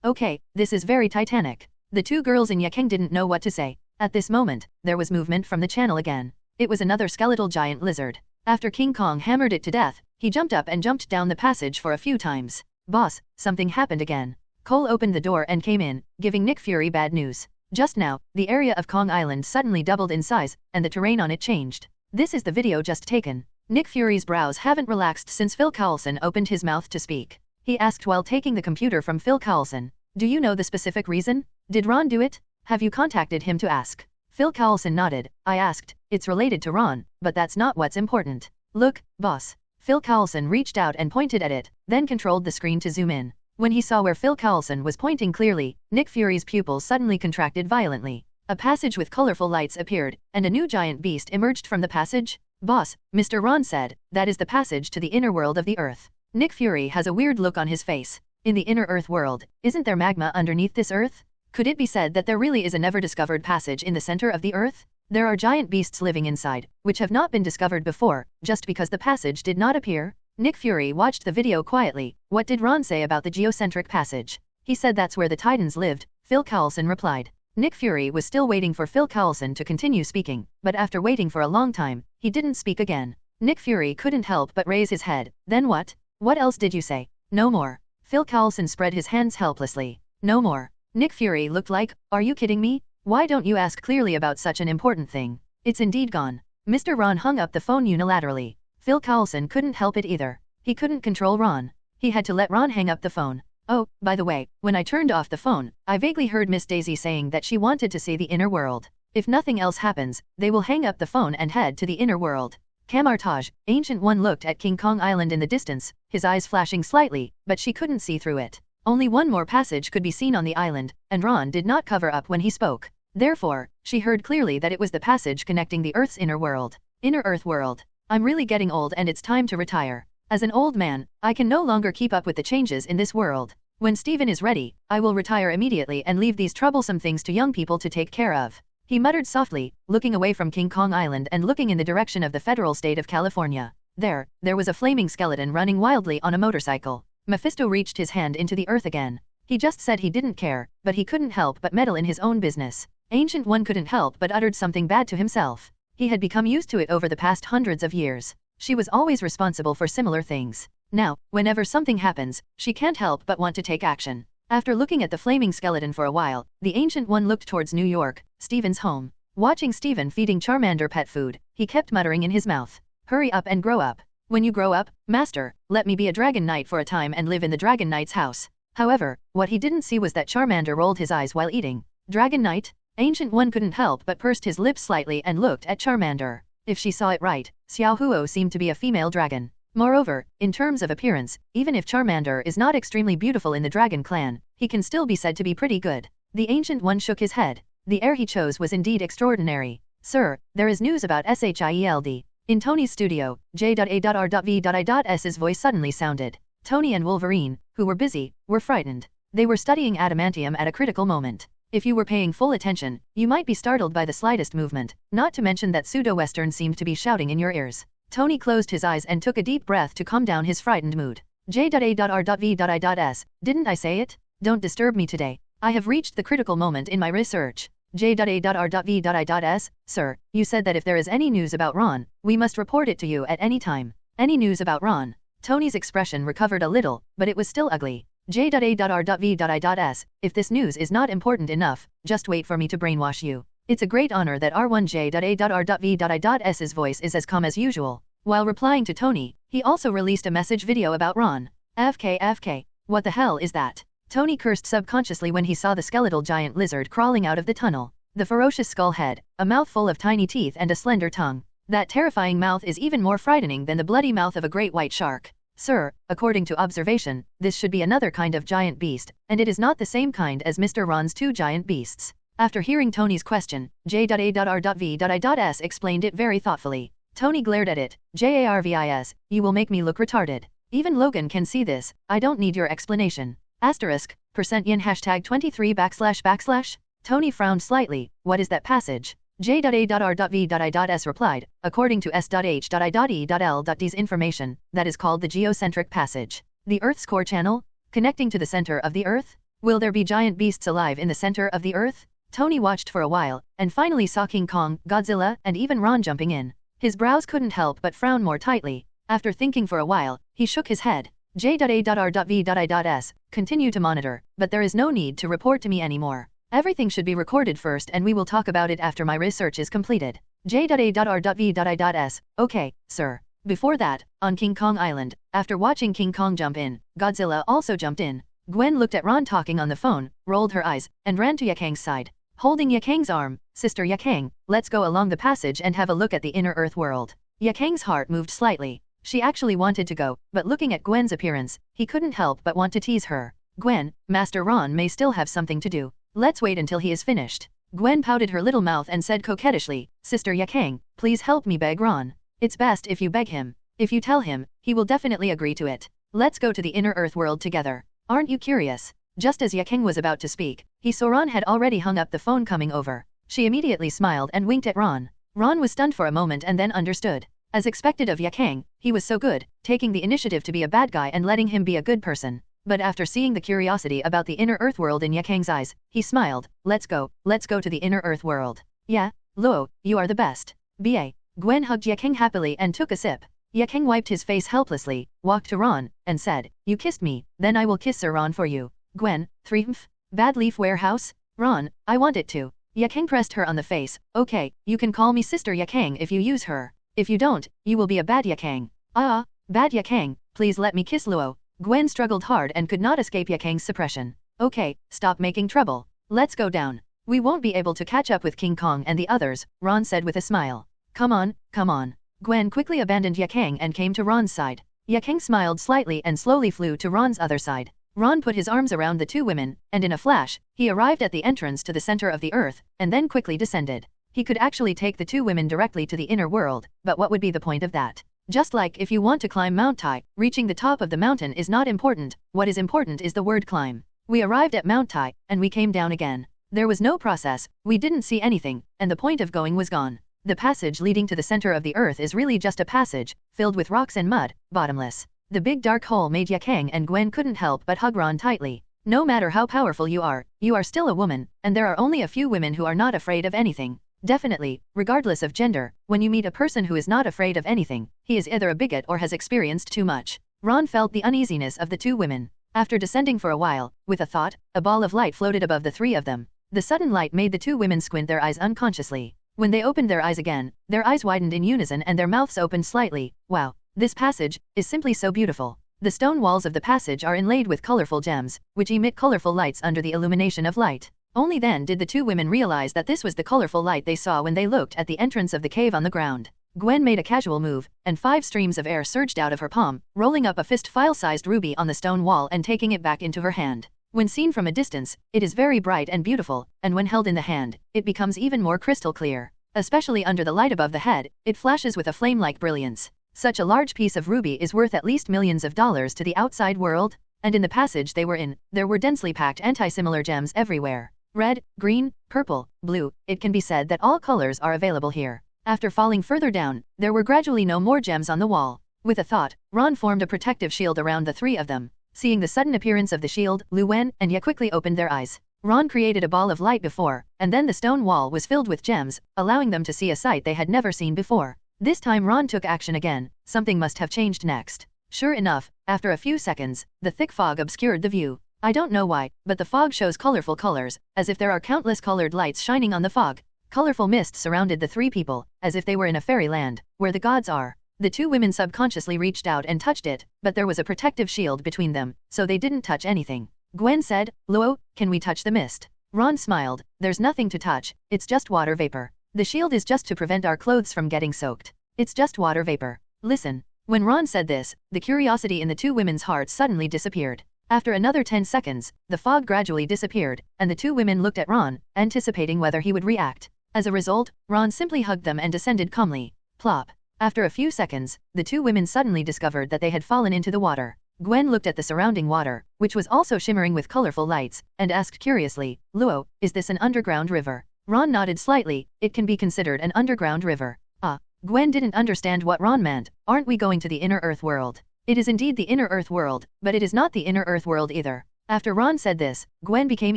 Okay, this is very Titanic. The two girls in Yaang didn't know what to say. At this moment, there was movement from the channel again. It was another skeletal giant lizard. After King Kong hammered it to death, he jumped up and jumped down the passage for a few times. Boss, something happened again. Cole opened the door and came in, giving Nick Fury bad news. Just now, the area of Kong Island suddenly doubled in size, and the terrain on it changed. This is the video just taken. Nick Fury's brows haven't relaxed since Phil Coulson opened his mouth to speak. He asked while taking the computer from Phil Coulson. Do you know the specific reason? Did Ron do it? Have you contacted him to ask? Phil Coulson nodded. I asked. It's related to Ron, but that's not what's important. Look, boss. Phil Coulson reached out and pointed at it, then controlled the screen to zoom in. When he saw where Phil Coulson was pointing clearly, Nick Fury's pupils suddenly contracted violently. A passage with colorful lights appeared, and a new giant beast emerged from the passage. Boss, Mr. Ron said, that is the passage to the inner world of the Earth. Nick Fury has a weird look on his face. In the inner Earth world, isn't there magma underneath this Earth? Could it be said that there really is a never-discovered passage in the center of the Earth? There are giant beasts living inside, which have not been discovered before, just because the passage did not appear? Nick Fury watched the video quietly. What did Ron say about the geocentric passage? He said that's where the Titans lived, Phil Coulson replied. Nick Fury was still waiting for Phil Coulson to continue speaking, but after waiting for a long time, he didn't speak again. Nick Fury couldn't help but raise his head. Then what? What else did you say? No more. Phil Coulson spread his hands helplessly. No more. Nick Fury looked like, are you kidding me? Why don't you ask clearly about such an important thing? It's indeed gone. Mr. Ron hung up the phone unilaterally. Phil Coulson couldn't help it either. He couldn't control Ron. He had to let Ron hang up the phone. Oh, by the way, when I turned off the phone, I vaguely heard Miss Daisy saying that she wanted to see the inner world. If nothing else happens, they will hang up the phone and head to the inner world. Camartage, Ancient One looked at King Kong Island in the distance, his eyes flashing slightly, but she couldn't see through it. Only one more passage could be seen on the island, and Ron did not cover up when he spoke. Therefore, she heard clearly that it was the passage connecting the Earth's inner world. Inner Earth world. I'm really getting old and it's time to retire. As an old man, I can no longer keep up with the changes in this world. When Steven is ready, I will retire immediately and leave these troublesome things to young people to take care of. He muttered softly, looking away from King Kong Island and looking in the direction of the federal state of California. There was a flaming skeleton running wildly on a motorcycle. Mephisto reached his hand into the earth again. He just said he didn't care, but he couldn't help but meddle in his own business. Ancient One couldn't help but uttered something bad to himself. He had become used to it over the past hundreds of years. She was always responsible for similar things. Now, whenever something happens, she can't help but want to take action. After looking at the flaming skeleton for a while, the Ancient One looked towards New York, Steven's home. Watching Steven feeding Charmander pet food, he kept muttering in his mouth. Hurry up and grow up. When you grow up, Master, let me be a Dragon Knight for a time and live in the Dragon Knight's house. However, what he didn't see was that Charmander rolled his eyes while eating. Dragon Knight? Ancient One couldn't help but pursed his lips slightly and looked at Charmander. If she saw it right, Xiao Huo seemed to be a female dragon. Moreover, in terms of appearance, even if Charmander is not extremely beautiful in the Dragon Clan, he can still be said to be pretty good. The Ancient One shook his head. The heir he chose was indeed extraordinary. Sir, there is news about S.H.I.E.L.D. In Tony's studio, J.A.R.V.I.'s voice suddenly sounded. Tony and Wolverine, who were busy, were frightened. They were studying adamantium at a critical moment. If you were paying full attention, you might be startled by the slightest movement, not to mention that pseudo-Western seemed to be shouting in your ears. Tony closed his eyes and took a deep breath to calm down his frightened mood. J.A.R.V.I.S. Didn't I say it? Don't disturb me today. I have reached the critical moment in my research. J.A.R.V.I.S. Sir, you said that if there is any news about Ron, we must report it to you at any time. Any news about Ron? Tony's expression recovered a little, but it was still ugly. J.A.R.V.I.S. If this news is not important enough, just wait for me to brainwash you. It's a great honor that R1J.A.R.V.I.S.'s voice is as calm as usual. While replying to Tony, he also released a message video about Ron. FK. What the hell is that? Tony cursed subconsciously when he saw the skeletal giant lizard crawling out of the tunnel. The ferocious skull head, a mouth full of tiny teeth and a slender tongue. That terrifying mouth is even more frightening than the bloody mouth of a great white shark. Sir, according to observation, this should be another kind of giant beast, and it is not the same kind as Mr. Ron's two giant beasts. After hearing Tony's question, J.A.R.V.I.S. explained it very thoughtfully. Tony glared at it. JARVIS, you will make me look retarded. Even Logan can see this, I don't need your explanation. Asterisk, %yin #23 //. Tony frowned slightly, what is that passage? J.A.R.V.I.S. replied, according to S.H.I.E.L.D's information, that is called the geocentric passage. The Earth's core channel? Connecting to the center of the Earth? Will there be giant beasts alive in the center of the Earth? Tony watched for a while, and finally saw King Kong, Godzilla, and even Ron jumping in. His brows couldn't help but frown more tightly. After thinking for a while, he shook his head. J.A.R.V.I.S. Continue to monitor, but there is no need to report to me anymore. Everything should be recorded first and we will talk about it after my research is completed. J.A.R.V.I.S. Okay, sir. Before that, on King Kong Island, after watching King Kong jump in, Godzilla also jumped in. Gwen looked at Ron talking on the phone, rolled her eyes, and ran to Yaang's side. Holding Yaang's arm, Sister Yaang, let's go along the passage and have a look at the inner Earth world. Yaang's heart moved slightly. She actually wanted to go, but looking at Gwen's appearance, he couldn't help but want to tease her. Gwen, Master Ron may still have something to do. Let's wait until he is finished. Gwen pouted her little mouth and said coquettishly, Sister Yaang, please help me beg Ron. It's best if you beg him. If you tell him, he will definitely agree to it. Let's go to the inner Earth world together. Aren't you curious? Just as Yaang was about to speak, he saw Ron had already hung up the phone coming over. She immediately smiled and winked at Ron. Ron was stunned for a moment and then understood. As expected of Yaang, he was so good, taking the initiative to be a bad guy and letting him be a good person. But after seeing the curiosity about the inner Earth world in Yaang's eyes, he smiled. Let's go to the inner Earth world. Yeah, Lo, you are the best. B.A. Gwen hugged Yaang happily and took a sip. Yaang wiped his face helplessly, walked to Ron, and said, you kissed me, then I will kiss Sir Ron for you. Gwen, Threemph? Bad Leaf Warehouse? Ron, I want it to. Yaang pressed her on the face. Okay, you can call me Sister Yaang if you use her. If you don't, you will be a bad Yaang. Bad Yaang, please let me kiss Luo. Gwen struggled hard and could not escape Yaang's suppression. Okay, stop making trouble. Let's go down. We won't be able to catch up with King Kong and the others, Ron said with a smile. Come on. Gwen quickly abandoned Yaang and came to Ron's side. Yaang smiled slightly and slowly flew to Ron's other side. Ron put his arms around the two women, and in a flash, he arrived at the entrance to the center of the Earth, and then quickly descended. He could actually take the two women directly to the inner world, but what would be the point of that? Just like if you want to climb Mount Tai, reaching the top of the mountain is not important, what is important is the word climb. We arrived at Mount Tai, and we came down again. There was no process, we didn't see anything, and the point of going was gone. The passage leading to the center of the Earth is really just a passage, filled with rocks and mud, bottomless. The big dark hole made Yaang and Gwen couldn't help but hug Ron tightly. No matter how powerful you are still a woman, and there are only a few women who are not afraid of anything. Definitely, regardless of gender, when you meet a person who is not afraid of anything, he is either a bigot or has experienced too much. Ron felt the uneasiness of the two women. After descending for a while, with a thought, a ball of light floated above the three of them. The sudden light made the two women squint their eyes unconsciously. When they opened their eyes again, their eyes widened in unison and their mouths opened slightly. Wow, this passage is simply so beautiful. The stone walls of the passage are inlaid with colorful gems, which emit colorful lights under the illumination of light. Only then did the two women realize that this was the colorful light they saw when they looked at the entrance of the cave on the ground. Gwen made a casual move, and 5 streams of air surged out of her palm, rolling up a fist-file-sized ruby on the stone wall and taking it back into her hand. When seen from a distance, it is very bright and beautiful, and when held in the hand, it becomes even more crystal clear. Especially under the light above the head, it flashes with a flame-like brilliance. Such a large piece of ruby is worth at least millions of dollars to the outside world. and in the passage they were in, there were densely packed anti-similar gems everywhere. Red, green, purple, blue, it can be said that all colors are available here. After falling further down, there were gradually no more gems on the wall. With a thought, Ron formed a protective shield around the three of them. Seeing the sudden appearance of the shield, Wen and Ye quickly opened their eyes. Ron created a ball of light before, and then the stone wall was filled with gems, allowing them to see a sight they had never seen before. This time Ron took action again. Something must have changed next. Sure enough, after a few seconds, the thick fog obscured the view. I don't know why, but the fog shows colorful colors, as if there are countless colored lights shining on the fog. Colorful mist surrounded the three people, as if they were in a fairyland, where the gods are. The two women subconsciously reached out and touched it, but there was a protective shield between them, so they didn't touch anything. Gwen said, "Luo, can we touch the mist?" Ron smiled, "There's nothing to touch, it's just water vapor. The shield is just to prevent our clothes from getting soaked. It's just water vapor. Listen." When Ron said this, the curiosity in the two women's hearts suddenly disappeared. After another 10 seconds, the fog gradually disappeared, and the two women looked at Ron, anticipating whether he would react. As a result, Ron simply hugged them and descended calmly. Plop. After a few seconds, the two women suddenly discovered that they had fallen into the water. Gwen looked at the surrounding water, which was also shimmering with colorful lights, and asked curiously, "Luo, is this an underground river?" Ron nodded slightly, "It can be considered an underground river." Ah. Gwen didn't understand what Ron meant. "Aren't we going to the inner Earth world?" It is indeed the inner Earth world, but it is not the inner Earth world either. After Ron said this, Gwen became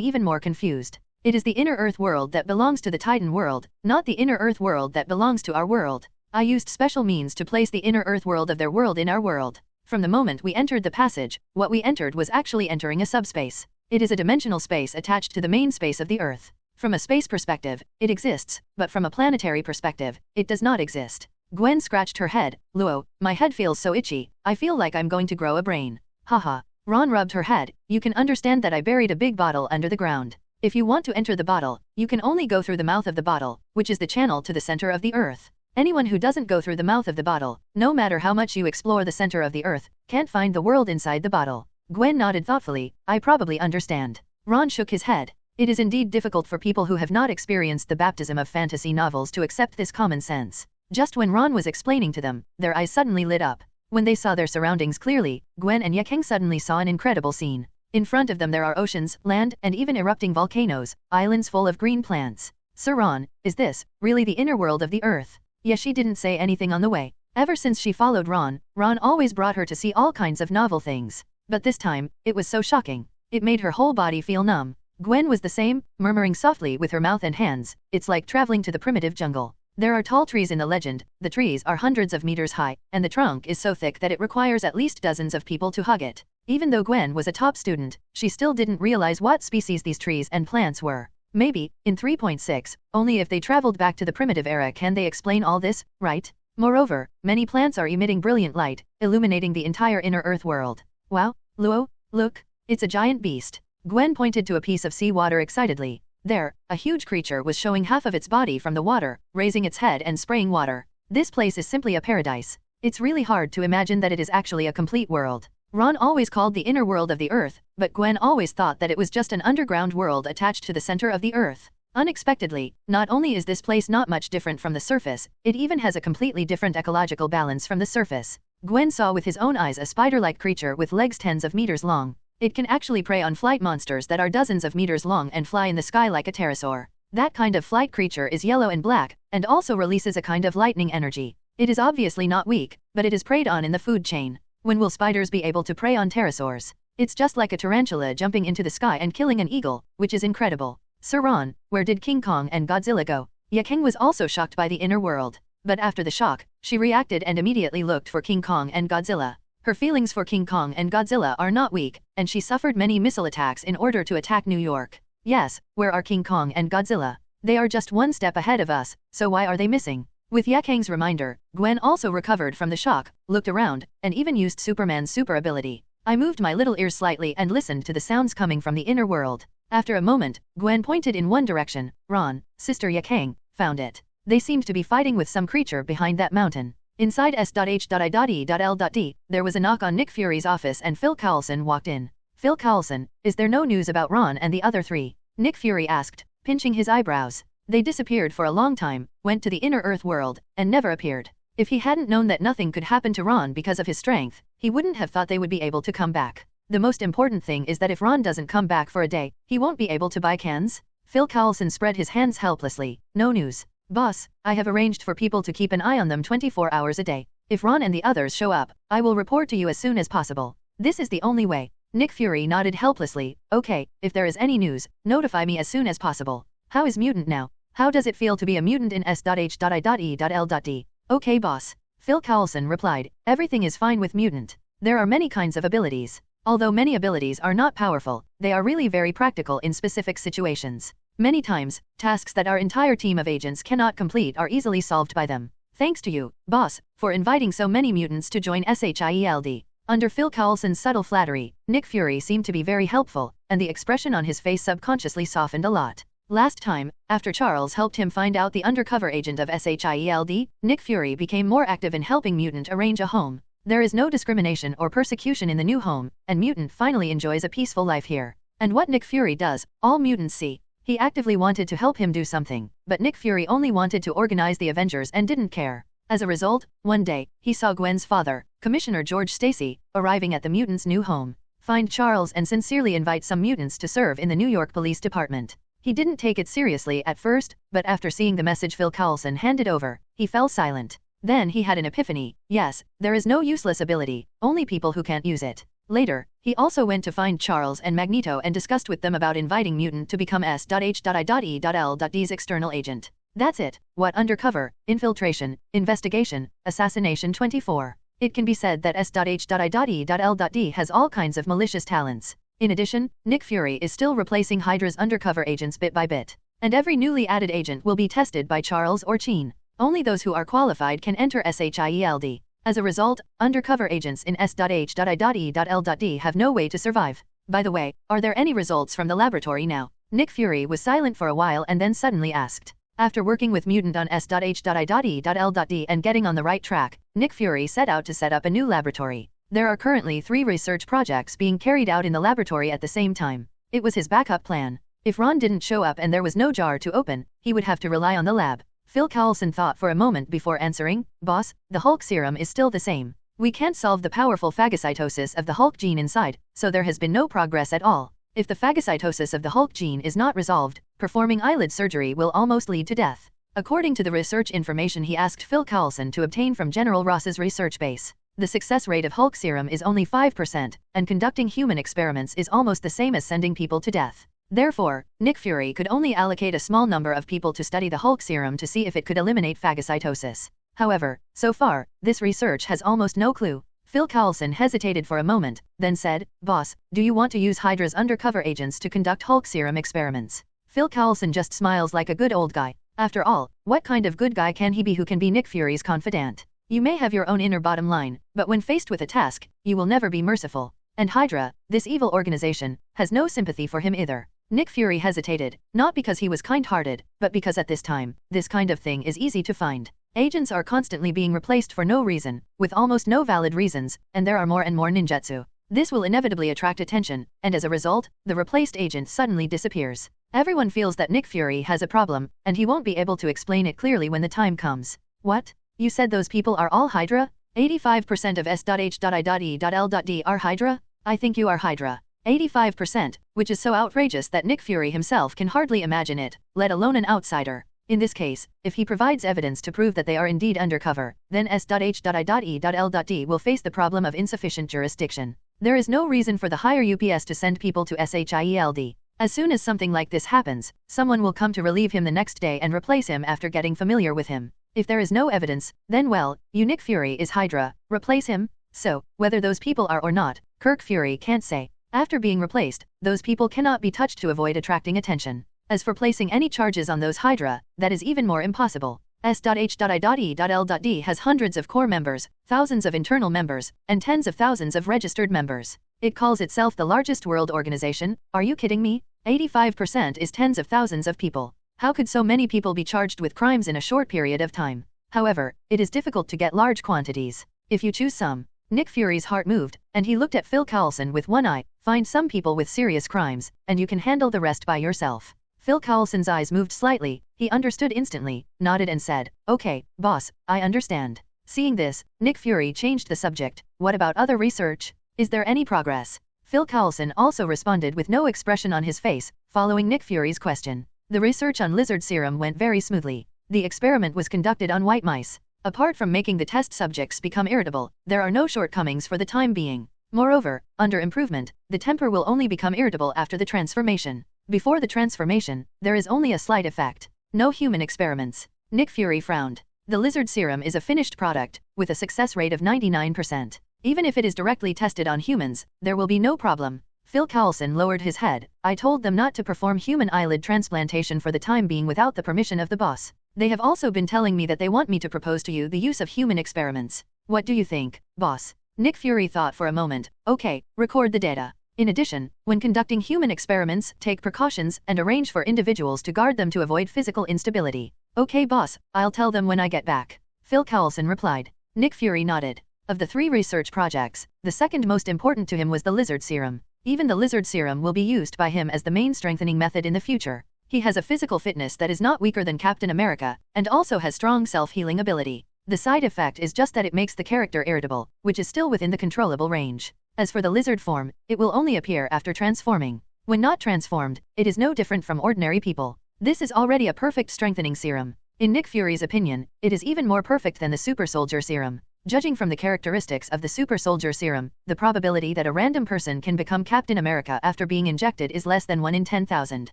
even more confused. It is the inner Earth world that belongs to the Titan world, not the inner Earth world that belongs to our world. I used special means to place the inner Earth world of their world in our world. From the moment we entered the passage, what we entered was actually entering a subspace. It is a dimensional space attached to the main space of the Earth. From a space perspective, it exists, but from a planetary perspective, it does not exist. Gwen scratched her head. "Luo, my head feels so itchy, I feel like I'm going to grow a brain." Haha. Ron rubbed her head. "You can understand that I buried a big bottle under the ground. If you want to enter the bottle, you can only go through the mouth of the bottle, which is the channel to the center of the Earth. Anyone who doesn't go through the mouth of the bottle, no matter how much you explore the center of the Earth, can't find the world inside the bottle." Gwen nodded thoughtfully. "I probably understand." Ron shook his head. It is indeed difficult for people who have not experienced the baptism of fantasy novels to accept this common sense. Just when Ron was explaining to them, their eyes suddenly lit up. When they saw their surroundings clearly, Gwen and Yaang suddenly saw an incredible scene. In front of them there are oceans, land, and even erupting volcanoes, islands full of green plants. "Sir Ron, is this really the inner world of the Earth?" She didn't say anything on the way. Ever since she followed Ron always brought her to see all kinds of novel things. But this time, it was so shocking. It made her whole body feel numb. Gwen was the same, murmuring softly with her mouth and hands, "It's like traveling to the primitive jungle. There are tall trees in the legend, the trees are hundreds of meters high, and the trunk is so thick that it requires at least dozens of people to hug it." Even though Gwen was a top student, she still didn't realize what species these trees and plants were. Maybe, in 3.6, only if they traveled back to the primitive era can they explain all this, right? Moreover, many plants are emitting brilliant light, illuminating the entire inner Earth world. "Wow, Luo, look, it's a giant beast." Gwen pointed to a piece of sea water excitedly. There, a huge creature was showing half of its body from the water, raising its head and spraying water. This place is simply a paradise. It's really hard to imagine that it is actually a complete world. Ron always called the inner world of the Earth, but Gwen always thought that it was just an underground world attached to the center of the Earth. Unexpectedly, not only is this place not much different from the surface, it even has a completely different ecological balance from the surface. Gwen saw with his own eyes a spider-like creature with legs tens of meters long. It can actually prey on flight monsters that are dozens of meters long and fly in the sky like a pterosaur. That kind of flight creature is yellow and black, and also releases a kind of lightning energy. It is obviously not weak, but it is preyed on in the food chain. When will spiders be able to prey on pterosaurs? It's just like a tarantula jumping into the sky and killing an eagle, which is incredible. "Sir Ron, where did King Kong and Godzilla go?" Yaang was also shocked by the inner world. But after the shock, she reacted and immediately looked for King Kong and Godzilla. Her feelings for King Kong and Godzilla are not weak, and she suffered many missile attacks in order to attack New York. Yes, where are King Kong and Godzilla? They are just one step ahead of us, so why are they missing? With Yaang's reminder, Gwen also recovered from the shock, looked around, and even used Superman's super ability. "I moved my little ears slightly and listened to the sounds coming from the inner world." After a moment, Gwen pointed in one direction. "Ron, Sister Yaang, found it. They seemed to be fighting with some creature behind that mountain." Inside S.H.I.E.L.D, there was a knock on Nick Fury's office and Phil Coulson walked in. "Phil Coulson, is there no news about Ron and the other three?" Nick Fury asked, pinching his eyebrows. "They disappeared for a long time, went to the inner Earth world, and never appeared. If he hadn't known that nothing could happen to Ron because of his strength, he wouldn't have thought they would be able to come back." The most important thing is that if Ron doesn't come back for a day, he won't be able to buy cans? Phil Coulson spread his hands helplessly. No news. Boss, I have arranged for people to keep an eye on them 24 hours a day. If Ron and the others show up, I will report to you as soon as possible. This is the only way. Nick Fury nodded helplessly. Okay, if there is any news, notify me as soon as possible. How is Mutant now? How does it feel to be a mutant in S.H.I.E.L.D? Okay boss. Phil Coulson replied. Everything is fine with Mutant. There are many kinds of abilities. Although many abilities are not powerful, they are really very practical in specific situations. Many times, tasks that our entire team of agents cannot complete are easily solved by them. Thanks to you, boss, for inviting so many mutants to join S.H.I.E.L.D. Under Phil Coulson's subtle flattery, Nick Fury seemed to be very helpful, and the expression on his face subconsciously softened a lot. Last time, after Charles helped him find out the undercover agent of S.H.I.E.L.D, Nick Fury became more active in helping Mutant arrange a home. There is no discrimination or persecution in the new home, and Mutant finally enjoys a peaceful life here. And what Nick Fury does, all mutants see. He actively wanted to help him do something, but Nick Fury only wanted to organize the Avengers and didn't care. As a result, one day, he saw Gwen's father, Commissioner George Stacy, arriving at the mutants' new home, find Charles and sincerely invite some mutants to serve in the New York Police Department. He didn't take it seriously at first, but after seeing the message Phil Coulson handed over, he fell silent. Then he had an epiphany. Yes, there is no useless ability, only people who can't use it. Later, he also went to find Charles and Magneto and discussed with them about inviting Mutant to become S.H.I.E.L.D's external agent. That's it. What undercover, infiltration, investigation, assassination 24. It can be said that S.H.I.E.L.D has all kinds of malicious talents. In addition, Nick Fury is still replacing Hydra's undercover agents bit by bit. And every newly added agent will be tested by Charles or Cheen. Only those who are qualified can enter S.H.I.E.L.D. As a result, undercover agents in S.H.I.E.L.D have no way to survive. By the way, are there any results from the laboratory now? Nick Fury was silent for a while and then suddenly asked. After working with Mutant on S.H.I.E.L.D and getting on the right track, Nick Fury set out to set up a new laboratory. There are currently 3 research projects being carried out in the laboratory at the same time. It was his backup plan. If Ron didn't show up and there was no jar to open, he would have to rely on the lab. Phil Coulson thought for a moment before answering. Boss, the Hulk serum is still the same. We can't solve the powerful phagocytosis of the Hulk gene inside, so there has been no progress at all. If the phagocytosis of the Hulk gene is not resolved, performing eyelid surgery will almost lead to death. According to the research information he asked Phil Coulson to obtain from General Ross's research base, the success rate of Hulk serum is only 5%, and conducting human experiments is almost the same as sending people to death. Therefore, Nick Fury could only allocate a small number of people to study the Hulk serum to see if it could eliminate phagocytosis. However, so far, this research has almost no clue. Phil Coulson hesitated for a moment, then said, Boss, do you want to use Hydra's undercover agents to conduct Hulk serum experiments? Phil Coulson just smiles like a good old guy. After all, what kind of good guy can he be who can be Nick Fury's confidant? You may have your own inner bottom line, but when faced with a task, you will never be merciful. And Hydra, this evil organization, has no sympathy for him either. Nick Fury hesitated, not because he was kind-hearted, but because at this time, this kind of thing is easy to find. Agents are constantly being replaced for no reason, with almost no valid reasons, and there are more and more ninjutsu. This will inevitably attract attention, and as a result, the replaced agent suddenly disappears. Everyone feels that Nick Fury has a problem, and he won't be able to explain it clearly when the time comes. What? You said those people are all Hydra? 85% of S.H.I.E.L.D are Hydra? I think you are Hydra. 85%, which is so outrageous that Nick Fury himself can hardly imagine it, let alone an outsider. In this case, if he provides evidence to prove that they are indeed undercover, then S.H.I.E.L.D will face the problem of insufficient jurisdiction. There is no reason for the higher UPS to send people to S.H.I.E.L.D. As soon as something like this happens, someone will come to relieve him the next day and replace him after getting familiar with him. If there is no evidence, then well, Nick Fury is Hydra, replace him? So, whether those people are or not, Kirk Fury can't say. After being replaced, those people cannot be touched to avoid attracting attention. As for placing any charges on those Hydra, that is even more impossible. S.H.I.E.L.D has hundreds of core members, thousands of internal members, and tens of thousands of registered members. It calls itself the largest world organization. Are you kidding me? 85% is tens of thousands of people. How could so many people be charged with crimes in a short period of time? However, it is difficult to get large quantities. If you choose some. Nick Fury's heart moved, and he looked at Phil Coulson with one eye. Find some people with serious crimes, and you can handle the rest by yourself. Phil Coulson's eyes moved slightly. He understood instantly, nodded and said, Okay, boss, I understand. Seeing this, Nick Fury changed the subject. What about other research? Is there any progress? Phil Coulson also responded with no expression on his face, following Nick Fury's question. The research on lizard serum went very smoothly. The experiment was conducted on white mice. Apart from making the test subjects become irritable, there are no shortcomings for the time being. Moreover, under improvement, the temper will only become irritable after the transformation. Before the transformation, there is only a slight effect. No human experiments. Nick Fury frowned. The lizard serum is a finished product, with a success rate of 99%. Even if it is directly tested on humans, there will be no problem. Phil Coulson lowered his head. I told them not to perform human eyelid transplantation for the time being without the permission of the boss. They have also been telling me that they want me to propose to you the use of human experiments. What do you think, boss? Nick Fury thought for a moment. Okay, record the data. In addition, when conducting human experiments, take precautions and arrange for individuals to guard them to avoid physical instability. Okay boss, I'll tell them when I get back. Phil Coulson replied. Nick Fury nodded. Of the 3 research projects, the second most important to him was the lizard serum. Even the lizard serum will be used by him as the main strengthening method in the future. He has a physical fitness that is not weaker than Captain America, and also has strong self-healing ability. The side effect is just that it makes the character irritable, which is still within the controllable range. As for the lizard form, it will only appear after transforming. When not transformed, it is no different from ordinary people. This is already a perfect strengthening serum. In Nick Fury's opinion, it is even more perfect than the super soldier serum. Judging from the characteristics of the super soldier serum, the probability that a random person can become Captain America after being injected is less than 1 in 10,000.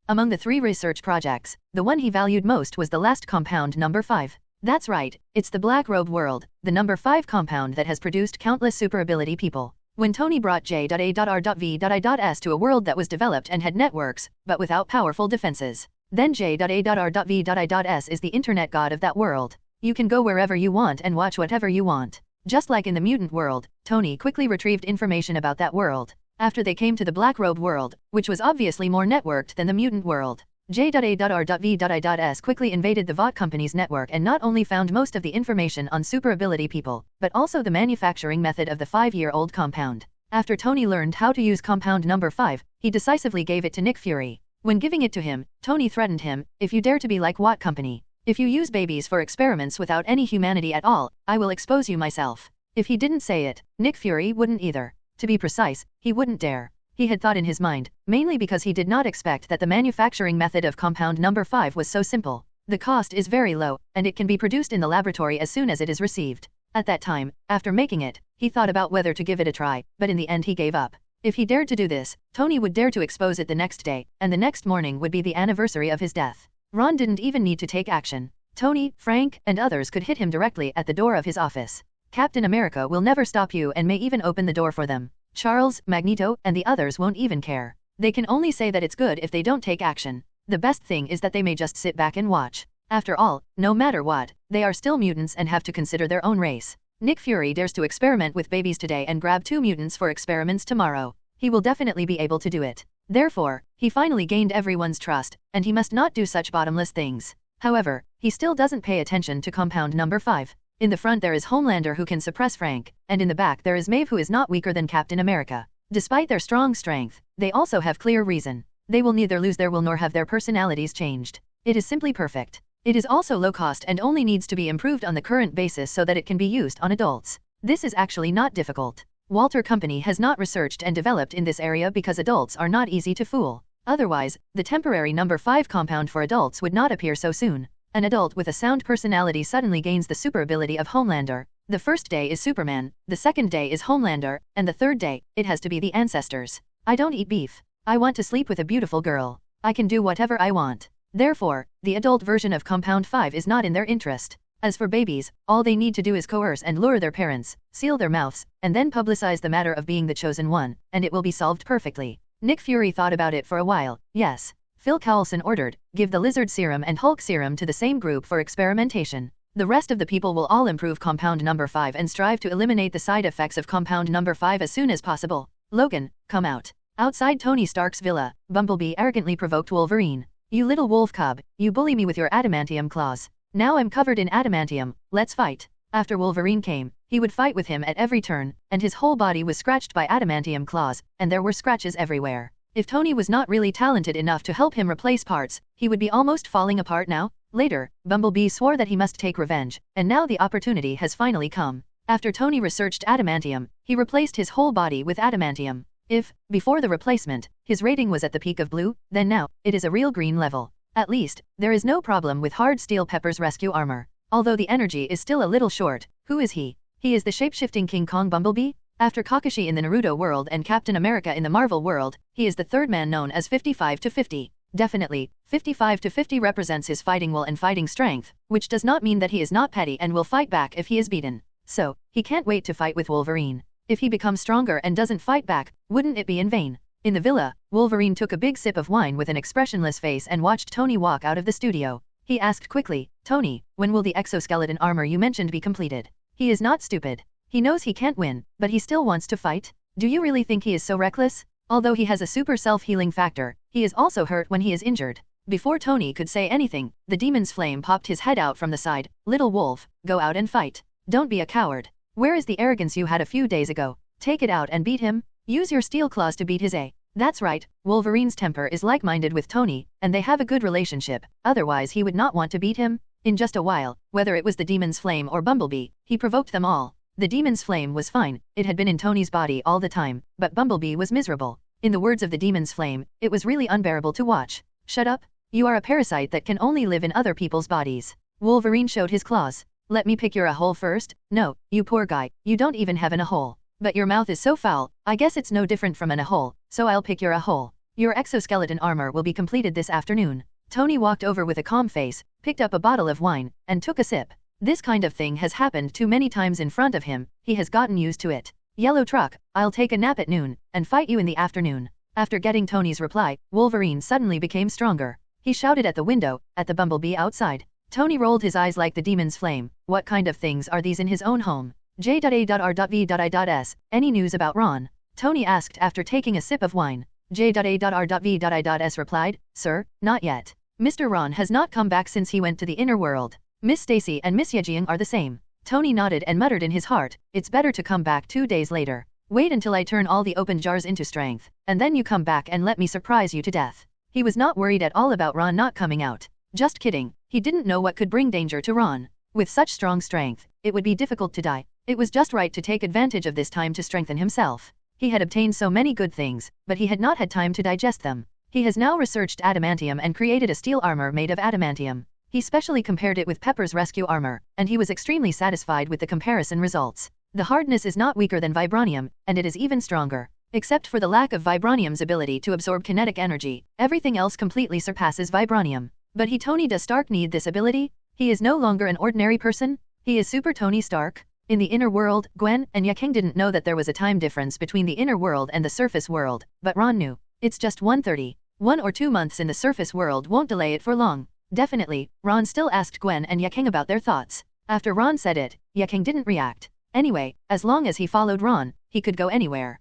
Among the 3 research projects, the one he valued most was the last compound number 5. That's right, it's the Black Robe World, the number 5 compound that has produced countless super ability people. When Tony brought J.A.R.V.I.S to a world that was developed and had networks, but without powerful defenses, then J.A.R.V.I.S is the internet god of that world. You can go wherever you want and watch whatever you want. Just like in the mutant world, Tony quickly retrieved information about that world. After they came to the Black Robe World, which was obviously more networked than the mutant world, J.A.R.V.I.S quickly invaded the Vought company's network and not only found most of the information on super ability people, but also the manufacturing method of the 5-year-old compound. After Tony learned how to use compound number 5, he decisively gave it to Nick Fury. When giving it to him, Tony threatened him, if you dare to be like Vought company, if you use babies for experiments without any humanity at all, I will expose you myself. If he didn't say it, Nick Fury wouldn't either. To be precise, he wouldn't dare. He had thought in his mind, mainly because he did not expect that the manufacturing method of compound number 5 was so simple. The cost is very low, and it can be produced in the laboratory as soon as it is received. At that time, after making it, he thought about whether to give it a try, but in the end he gave up. If he dared to do this, Tony would dare to expose it the next day, and the next morning would be the anniversary of his death. Ron didn't even need to take action. Tony, Frank, and others could hit him directly at the door of his office. Captain America will never stop you and may even open the door for them. Charles, Magneto, and the others won't even care. They can only say that it's good if they don't take action. The best thing is that they may just sit back and watch. After all, no matter what, they are still mutants and have to consider their own race. Nick Fury dares to experiment with babies today and grab 2 mutants for experiments tomorrow. He will definitely be able to do it. Therefore, he finally gained everyone's trust, and he must not do such bottomless things. However, he still doesn't pay attention to compound number 5. In the front there is Homelander who can suppress Frank, and in the back there is Maeve who is not weaker than Captain America. Despite their strong strength, they also have clear reason. They will neither lose their will nor have their personalities changed. It is simply perfect. It is also low cost and only needs to be improved on the current basis so that it can be used on adults. This is actually not difficult. Walter Company has not researched and developed in this area because adults are not easy to fool. Otherwise, the temporary number 5 compound for adults would not appear so soon. An adult with a sound personality suddenly gains the super ability of Homelander. The first day is Superman, the second day is Homelander, and the third day, it has to be the ancestors. I don't eat beef. I want to sleep with a beautiful girl. I can do whatever I want. Therefore, the adult version of Compound 5 is not in their interest. As for babies, all they need to do is coerce and lure their parents, seal their mouths, and then publicize the matter of being the chosen one, and it will be solved perfectly. Nick Fury thought about it for a while. Yes. Phil Coulson ordered, give the Lizard Serum and Hulk Serum to the same group for experimentation. The rest of the people will all improve Compound number 5 and strive to eliminate the side effects of Compound number 5 as soon as possible. Logan, come out. Outside Tony Stark's villa, Bumblebee arrogantly provoked Wolverine. You little wolf cub, you bully me with your adamantium claws. Now I'm covered in adamantium, let's fight. After Wolverine came, he would fight with him at every turn, and his whole body was scratched by adamantium claws, and there were scratches everywhere. If Tony was not really talented enough to help him replace parts, he would be almost falling apart now. Later, Bumblebee swore that he must take revenge, and now the opportunity has finally come. After Tony researched adamantium, he replaced his whole body with adamantium. If, before the replacement, his rating was at the peak of blue, then now, it is a real green level. At least, there is no problem with hard steel Pepper's rescue armor. Although the energy is still a little short, who is he? He is the shape-shifting King Kong Bumblebee? After Kakashi in the Naruto world and Captain America in the Marvel world, he is the third man known as 55 to 50. Definitely, 55 to 50 represents his fighting will and fighting strength, which does not mean that he is not petty and will fight back if he is beaten. So, he can't wait to fight with Wolverine. If he becomes stronger and doesn't fight back, wouldn't it be in vain? In the villa, Wolverine took a big sip of wine with an expressionless face and watched Tony walk out of the studio. He asked quickly, Tony, when will the exoskeleton armor you mentioned be completed? He is not stupid. He knows he can't win, but he still wants to fight? Do you really think he is so reckless? Although he has a super self-healing factor, he is also hurt when he is injured. Before Tony could say anything, the demon's flame popped his head out from the side. Little wolf, go out and fight. Don't be a coward. Where is the arrogance you had a few days ago? Take it out and beat him. Use your steel claws to beat his A. That's right, Wolverine's temper is like-minded with Tony, and they have a good relationship, otherwise he would not want to beat him. In just a while, whether it was the demon's flame or Bumblebee, he provoked them all. The demon's flame was fine, it had been in Tony's body all the time, but Bumblebee was miserable. In the words of the demon's flame, it was really unbearable to watch. Shut up, you are a parasite that can only live in other people's bodies. Wolverine showed his claws. Let me pick your a hole first. No, you poor guy, you don't even have a hole. But your mouth is so foul, I guess it's no different from a hole, so I'll pick your a hole. Your exoskeleton armor will be completed this afternoon. Tony walked over with a calm face, picked up a bottle of wine, and took a sip. This kind of thing has happened too many times in front of him, he has gotten used to it. Yellow truck, I'll take a nap at noon, and fight you in the afternoon. After getting Tony's reply, Wolverine suddenly became stronger. He shouted at the window, at the Bumblebee outside. Tony rolled his eyes like the demon's flame. What kind of things are these in his own home? J.A.R.V.I.S. Any news about Ron? Tony asked after taking a sip of wine. J.A.R.V.I.S. replied, Sir, not yet. Mr. Ron has not come back since he went to the inner world. Miss Stacy and Miss Yaang are the same. Tony nodded and muttered in his heart, it's better to come back 2 days later. Wait until I turn all the open jars into strength, and then you come back and let me surprise you to death. He was not worried at all about Ron not coming out. Just kidding, he didn't know what could bring danger to Ron. With such strong strength, it would be difficult to die. It was just right to take advantage of this time to strengthen himself. He had obtained so many good things, but he had not had time to digest them. He has now researched adamantium and created a steel armor made of adamantium. He specially compared it with Pepper's rescue armor, and he was extremely satisfied with the comparison results. The hardness is not weaker than vibranium, and it is even stronger. Except for the lack of vibranium's ability to absorb kinetic energy, everything else completely surpasses vibranium. But Tony does Stark need this ability? He is no longer an ordinary person? He is Super Tony Stark? In the inner world, Gwen and Yaang didn't know that there was a time difference between the inner world and the surface world, but Ron knew. It's just 1:30. 1 or 2 months in the surface world won't delay it for long. Definitely, Ron still asked Gwen and Yaang about their thoughts. After Ron said it, Yaang didn't react. Anyway, as long as he followed Ron, he could go anywhere.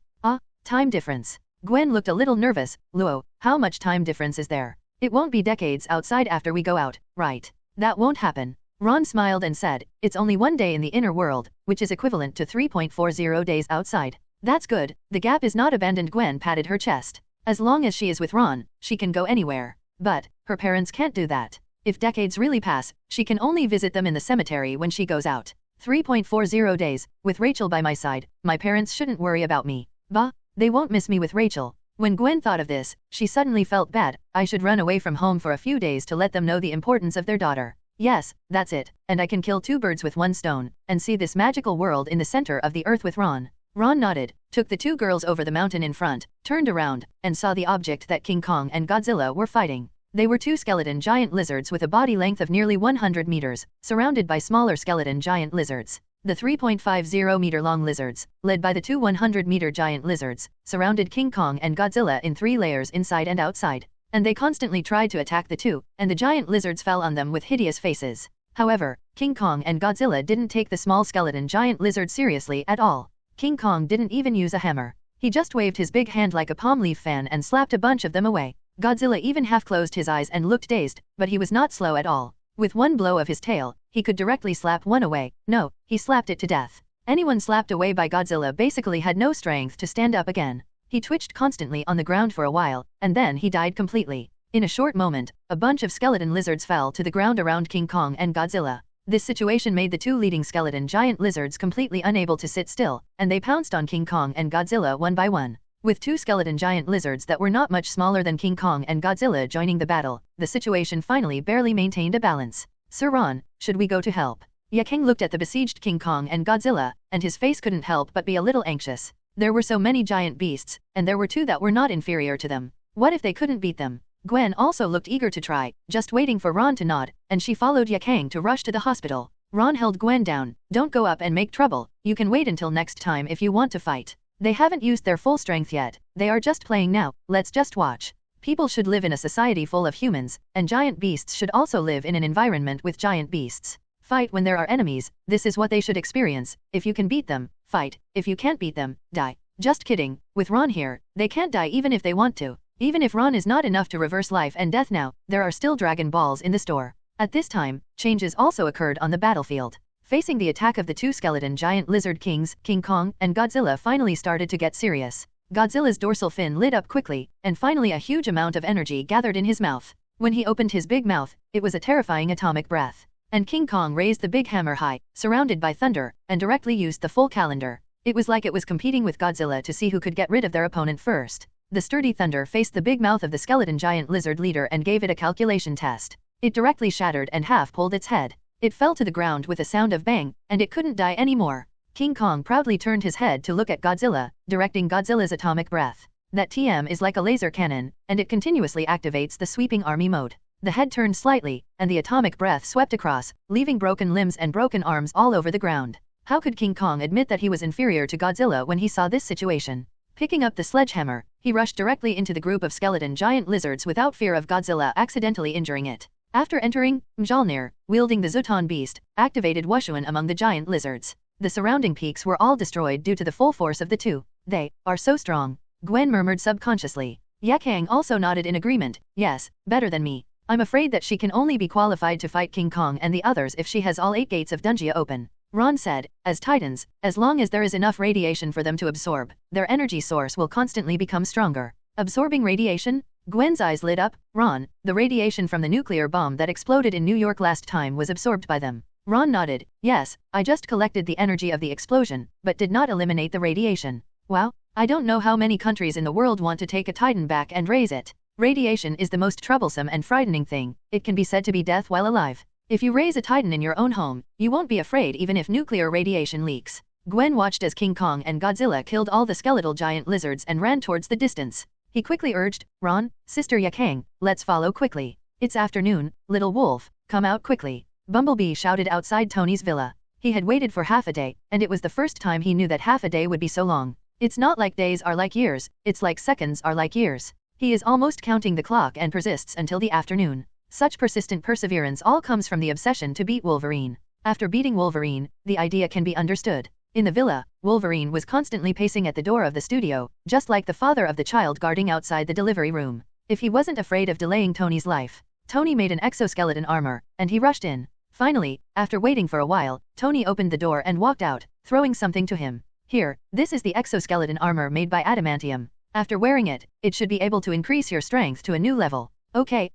Time difference. Gwen looked a little nervous. Luo, how much time difference is there? It won't be decades outside after we go out, right? That won't happen. Ron smiled and said, it's only 1 day in the inner world, which is equivalent to 3.40 days outside. That's good, the gap is not abandoned. Gwen patted her chest. As long as she is with Ron, she can go anywhere. But, her parents can't do that. If decades really pass, she can only visit them in the cemetery when she goes out. 3.40 days, with Rachel by my side, my parents shouldn't worry about me. Bah, they won't miss me with Rachel. When Gwen thought of this, she suddenly felt bad. I should run away from home for a few days to let them know the importance of their daughter. Yes, that's it, and I can kill 2 birds with 1 stone, and see this magical world in the center of the earth with Ron. Ron nodded, took the 2 girls over the mountain in front, turned around, and saw the object that King Kong and Godzilla were fighting. They were 2 skeleton giant lizards with a body length of nearly 100 meters, surrounded by smaller skeleton giant lizards. The 3.50 meter long lizards, led by the 2 100-meter giant lizards, surrounded King Kong and Godzilla in 3 layers inside and outside. And they constantly tried to attack the 2, and the giant lizards fell on them with hideous faces. However, King Kong and Godzilla didn't take the small skeleton giant lizard seriously at all. King Kong didn't even use a hammer. He just waved his big hand like a palm leaf fan and slapped a bunch of them away. Godzilla even half closed his eyes and looked dazed, but he was not slow at all. With 1 blow of his tail, he could directly slap one away. No, he slapped it to death. Anyone slapped away by Godzilla basically had no strength to stand up again. He twitched constantly on the ground for a while, and then he died completely. In a short moment, a bunch of skeleton lizards fell to the ground around King Kong and Godzilla. This situation made the 2 leading skeleton giant lizards completely unable to sit still, and they pounced on King Kong and Godzilla one by one. With two skeleton giant lizards that were not much smaller than King Kong and Godzilla joining the battle, the situation finally barely maintained a balance. Sir Ron, should we go to help? Yaang looked at the besieged King Kong and Godzilla, and his face couldn't help but be a little anxious. There were so many giant beasts, and there were two that were not inferior to them. What if they couldn't beat them? Gwen also looked eager to try, just waiting for Ron to nod, and she followed Yaang to rush to the hospital. Ron held Gwen down. Don't go up and make trouble, you can wait until next time if you want to fight. They haven't used their full strength yet, they are just playing now, let's just watch. People should live in a society full of humans, and giant beasts should also live in an environment with giant beasts. Fight when there are enemies, this is what they should experience. If you can beat them, fight. If you can't beat them, die. Just kidding, with Ron here, they can't die even if they want to. Even if Ron is not enough to reverse life and death now, there are still Dragon Balls in the store. At this time, changes also occurred on the battlefield. Facing the attack of the two skeleton giant lizard kings, King Kong and Godzilla finally started to get serious. Godzilla's dorsal fin lit up quickly, and finally a huge amount of energy gathered in his mouth. When he opened his big mouth, it was a terrifying atomic breath. And King Kong raised the big hammer high, surrounded by thunder, and directly used the full calendar. It was like it was competing with Godzilla to see who could get rid of their opponent first. The sturdy thunder faced the big mouth of the skeleton giant lizard leader and gave it a calculation test. It directly shattered and half pulled its head. It fell to the ground with a sound of bang, and it couldn't die anymore. King Kong proudly turned his head to look at Godzilla, directing Godzilla's atomic breath. That TM is like a laser cannon, and it continuously activates the sweeping army mode. The head turned slightly, and the atomic breath swept across, leaving broken limbs and broken arms all over the ground. How could King Kong admit that he was inferior to Godzilla when he saw this situation? Picking up the sledgehammer, he rushed directly into the group of skeleton giant lizards without fear of Godzilla accidentally injuring it. After entering, Mjolnir, wielding the Zutan beast, activated Wushuan among the giant lizards. The surrounding peaks were all destroyed due to the full force of the two. They are so strong, Gwen murmured subconsciously. Yaang also nodded in agreement. Yes, better than me. I'm afraid that she can only be qualified to fight King Kong and the others if she has all 8 gates of Dungia open. Ron said, as Titans, as long as there is enough radiation for them to absorb, their energy source will constantly become stronger. Absorbing radiation? Gwen's eyes lit up. Ron, the radiation from the nuclear bomb that exploded in New York last time was absorbed by them. Ron nodded. Yes, I just collected the energy of the explosion, but did not eliminate the radiation. Wow, I don't know how many countries in the world want to take a Titan back and raise it. Radiation is the most troublesome and frightening thing. It can be said to be death while alive. If you raise a Titan in your own home, you won't be afraid even if nuclear radiation leaks. Gwen watched as King Kong and Godzilla killed all the skeletal giant lizards and ran towards the distance. He quickly urged, Ron, Sister Yaang, let's follow quickly. It's afternoon, little wolf, come out quickly. Bumblebee shouted outside Tony's villa. He had waited for half a day, and it was the first time he knew that half a day would be so long. It's not like days are like years, it's like seconds are like years. He is almost counting the clock and persists until the afternoon. Such persistent perseverance all comes from the obsession to beat Wolverine. After beating Wolverine, the idea can be understood. In the villa, Wolverine was constantly pacing at the door of the studio, just like the father of the child guarding outside the delivery room. If he wasn't afraid of delaying Tony's life, Tony made an exoskeleton armor, and he rushed in. Finally, after waiting for a while, Tony opened the door and walked out, throwing something to him. Here, this is the exoskeleton armor made by adamantium. After wearing it, it should be able to increase your strength to a new level. Okay.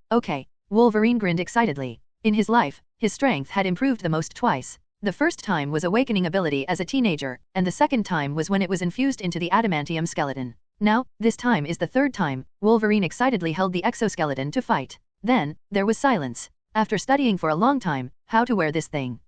Wolverine grinned excitedly. In his life, his strength had improved the most twice. The first time was awakening ability as a teenager, and the second time was when it was infused into the adamantium skeleton. Now, this time is the third time. Wolverine excitedly held the exoskeleton to fight. Then, there was silence. After studying for a long time, how to wear this thing.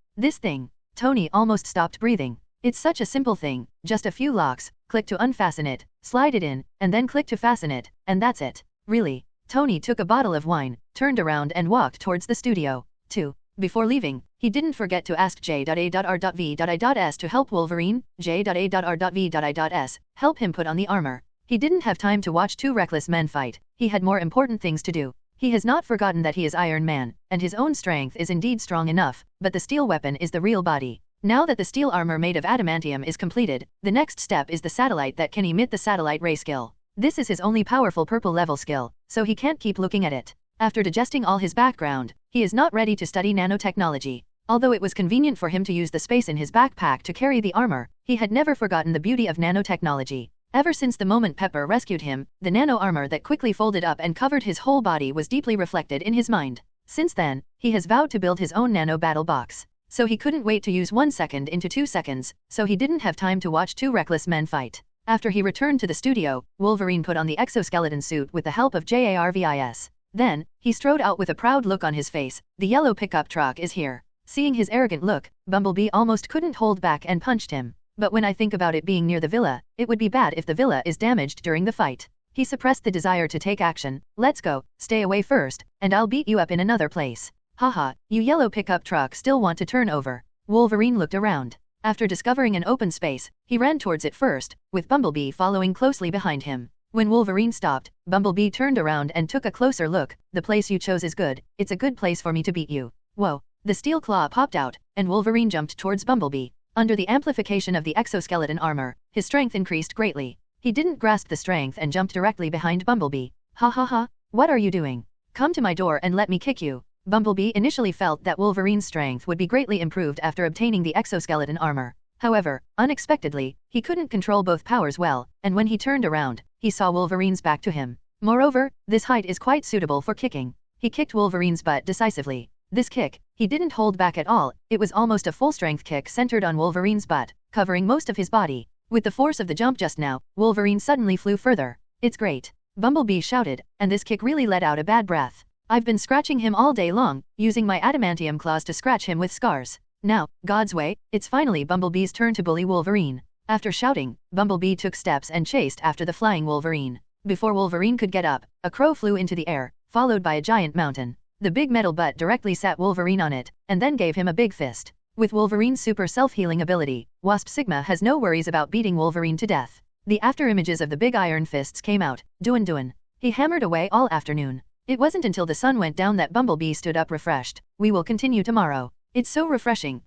Tony almost stopped breathing. It's such a simple thing, just a few locks, click to unfasten it, slide it in, and then click to fasten it, and that's it. Really? Tony took a bottle of wine, turned around and walked towards the studio. 2. Before leaving, he didn't forget to ask J.A.R.V.I.S to help Wolverine. J.A.R.V.I.S help him put on the armor. He didn't have time to watch two reckless men fight, he had more important things to do. He has not forgotten that he is Iron Man, and his own strength is indeed strong enough, but the steel weapon is the real body. Now that the steel armor made of adamantium is completed, the next step is the satellite that can emit the satellite ray skill. This is his only powerful purple level skill, so he can't keep looking at it. After digesting all his background, he is not ready to study nanotechnology. Although it was convenient for him to use the space in his backpack to carry the armor, he had never forgotten the beauty of nanotechnology. Ever since the moment Pepper rescued him, the nano armor that quickly folded up and covered his whole body was deeply reflected in his mind. Since then, he has vowed to build his own nano battle box. So he couldn't wait to use 1 second into 2 seconds, so he didn't have time to watch two reckless men fight. After he returned to the studio, Wolverine put on the exoskeleton suit with the help of Jarvis. Then, he strode out with a proud look on his face. The yellow pickup truck is here. Seeing his arrogant look, Bumblebee almost couldn't hold back and punched him. But when I think about it being near the villa, it would be bad if the villa is damaged during the fight. He suppressed the desire to take action. Let's go, stay away first, and I'll beat you up in another place. Haha, you yellow pickup truck still want to turn over. Wolverine looked around. After discovering an open space, he ran towards it first, with Bumblebee following closely behind him. When Wolverine stopped, Bumblebee turned around and took a closer look. The place you chose is good. It's a good place for me to beat you. Whoa. The steel claw popped out, and Wolverine jumped towards Bumblebee. Under the amplification of the exoskeleton armor, his strength increased greatly. He didn't grasp the strength and jumped directly behind Bumblebee. Ha ha ha, what are you doing? Come to my door and let me kick you. Bumblebee initially felt that Wolverine's strength would be greatly improved after obtaining the exoskeleton armor. However, unexpectedly, he couldn't control both powers well, and when he turned around, he saw Wolverine's back to him. Moreover, this height is quite suitable for kicking. He kicked Wolverine's butt decisively. This kick, he didn't hold back at all. It was almost a full-strength kick centered on Wolverine's butt, covering most of his body. With the force of the jump just now, Wolverine suddenly flew further. It's great. Bumblebee shouted, and this kick really let out a bad breath. I've been scratching him all day long, using my adamantium claws to scratch him with scars. Now, God's way, it's finally Bumblebee's turn to bully Wolverine. After shouting, Bumblebee took steps and chased after the flying Wolverine. Before Wolverine could get up, a crow flew into the air, followed by a giant mountain. The big metal butt directly sat Wolverine on it, and then gave him a big fist. With Wolverine's super self-healing ability, Wasp Sigma has no worries about beating Wolverine to death. The after-images of the big iron fists came out. Duin. He hammered away all afternoon. It wasn't until the sun went down that Bumblebee stood up refreshed. We will continue tomorrow. It's so refreshing,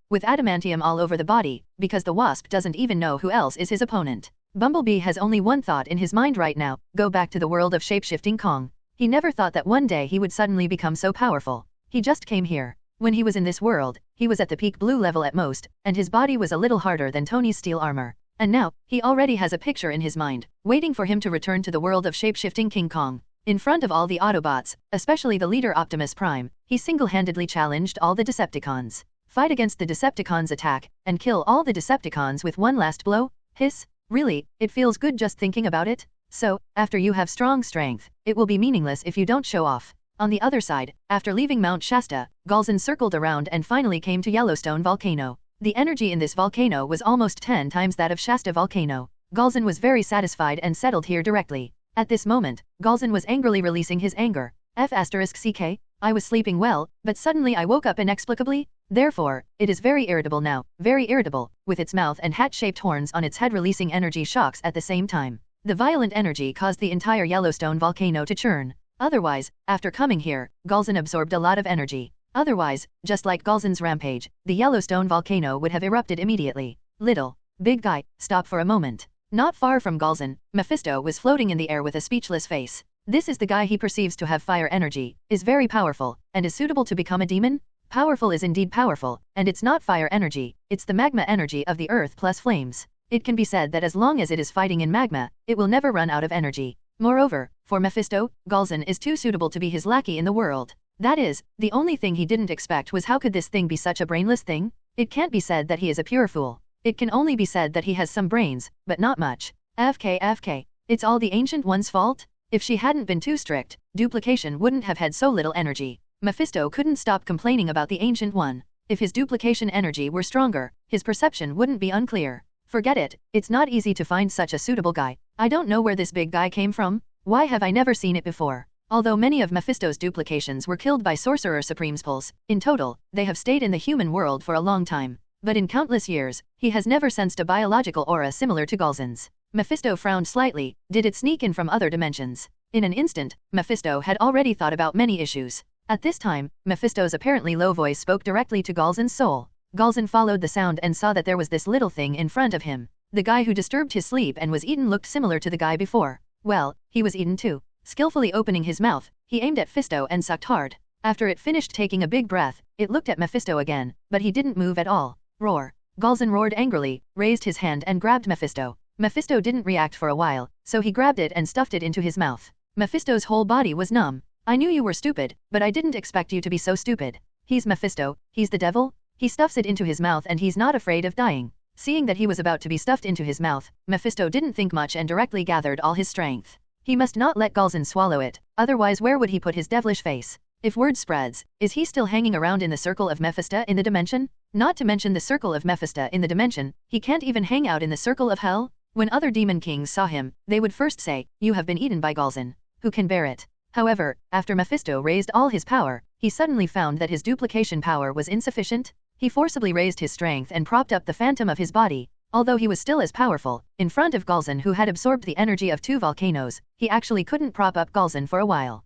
with adamantium all over the body, because the Wasp doesn't even know who else is his opponent. Bumblebee has only one thought in his mind right now, go back to the world of shape-shifting Kong. He never thought that one day he would suddenly become so powerful. He just came here. When he was in this world, he was at the peak blue level at most, and his body was a little harder than Tony's steel armor. And now, he already has a picture in his mind, waiting for him to return to the world of shape-shifting King Kong. In front of all the Autobots, especially the leader Optimus Prime, he single-handedly challenged all the Decepticons. Fight against the Decepticons' attack, and kill all the Decepticons with one last blow? Hiss? Really, it feels good just thinking about it? So, after you have strong strength, it will be meaningless if you don't show off. On the other side, after leaving Mount Shasta, Galzin circled around and finally came to Yellowstone Volcano. The energy in this volcano was almost 10 times that of Shasta Volcano. Galzin was very satisfied and settled here directly. At this moment, Galzin was angrily releasing his anger. F***ck, I was sleeping well, but suddenly I woke up inexplicably. Therefore, it is very irritable now, very irritable, with its mouth and hat-shaped horns on its head releasing energy shocks at the same time. The violent energy caused the entire Yellowstone volcano to churn. Otherwise, after coming here, Galzin absorbed a lot of energy. Otherwise, just like Galzin's rampage, the Yellowstone volcano would have erupted immediately. Little, big guy, stop for a moment. Not far from Galzin, Mephisto was floating in the air with a speechless face. This is the guy he perceives to have fire energy, is very powerful, and is suitable to become a demon? Powerful is indeed powerful, and it's not fire energy, it's the magma energy of the earth plus flames. It can be said that as long as it is fighting in magma, it will never run out of energy. Moreover, for Mephisto, Galzin is too suitable to be his lackey in the world. That is, the only thing he didn't expect was how could this thing be such a brainless thing? It can't be said that he is a pure fool. It can only be said that he has some brains, but not much. FK. It's all the Ancient One's fault? If she hadn't been too strict, duplication wouldn't have had so little energy. Mephisto couldn't stop complaining about the Ancient One. If his duplication energy were stronger, his perception wouldn't be unclear. Forget it, it's not easy to find such a suitable guy. I don't know where this big guy came from. Why have I never seen it before? Although many of Mephisto's duplications were killed by Sorcerer Supreme's pulse, in total, they have stayed in the human world for a long time. But in countless years, he has never sensed a biological aura similar to Galzin's. Mephisto frowned slightly. Did it sneak in from other dimensions? In an instant, Mephisto had already thought about many issues. At this time, Mephisto's apparently low voice spoke directly to Galzin's soul. Galzin followed the sound and saw that there was this little thing in front of him. The guy who disturbed his sleep and was eaten looked similar to the guy before. Well, he was eaten too. Skillfully opening his mouth, he aimed at Fisto and sucked hard. After it finished taking a big breath, it looked at Mephisto again, but he didn't move at all. Roar. Galzin roared angrily, raised his hand and grabbed Mephisto. Mephisto didn't react for a while, so he grabbed it and stuffed it into his mouth. Mephisto's whole body was numb. I knew you were stupid, but I didn't expect you to be so stupid. He's Mephisto, he's the devil. He stuffs it into his mouth and he's not afraid of dying. Seeing that he was about to be stuffed into his mouth, Mephisto didn't think much and directly gathered all his strength. He must not let Galzin swallow it, otherwise where would he put his devilish face? If word spreads, is he still hanging around in the circle of Mephisto in the dimension? Not to mention the circle of Mephisto in the dimension, he can't even hang out in the circle of hell? When other demon kings saw him, they would first say, "You have been eaten by Galzin. Who can bear it?" However, after Mephisto raised all his power, he suddenly found that his duplication power was insufficient. He forcibly raised his strength and propped up the phantom of his body. Although he was still as powerful, in front of Galzin who had absorbed the energy of 2 volcanoes, he actually couldn't prop up Galzin for a while.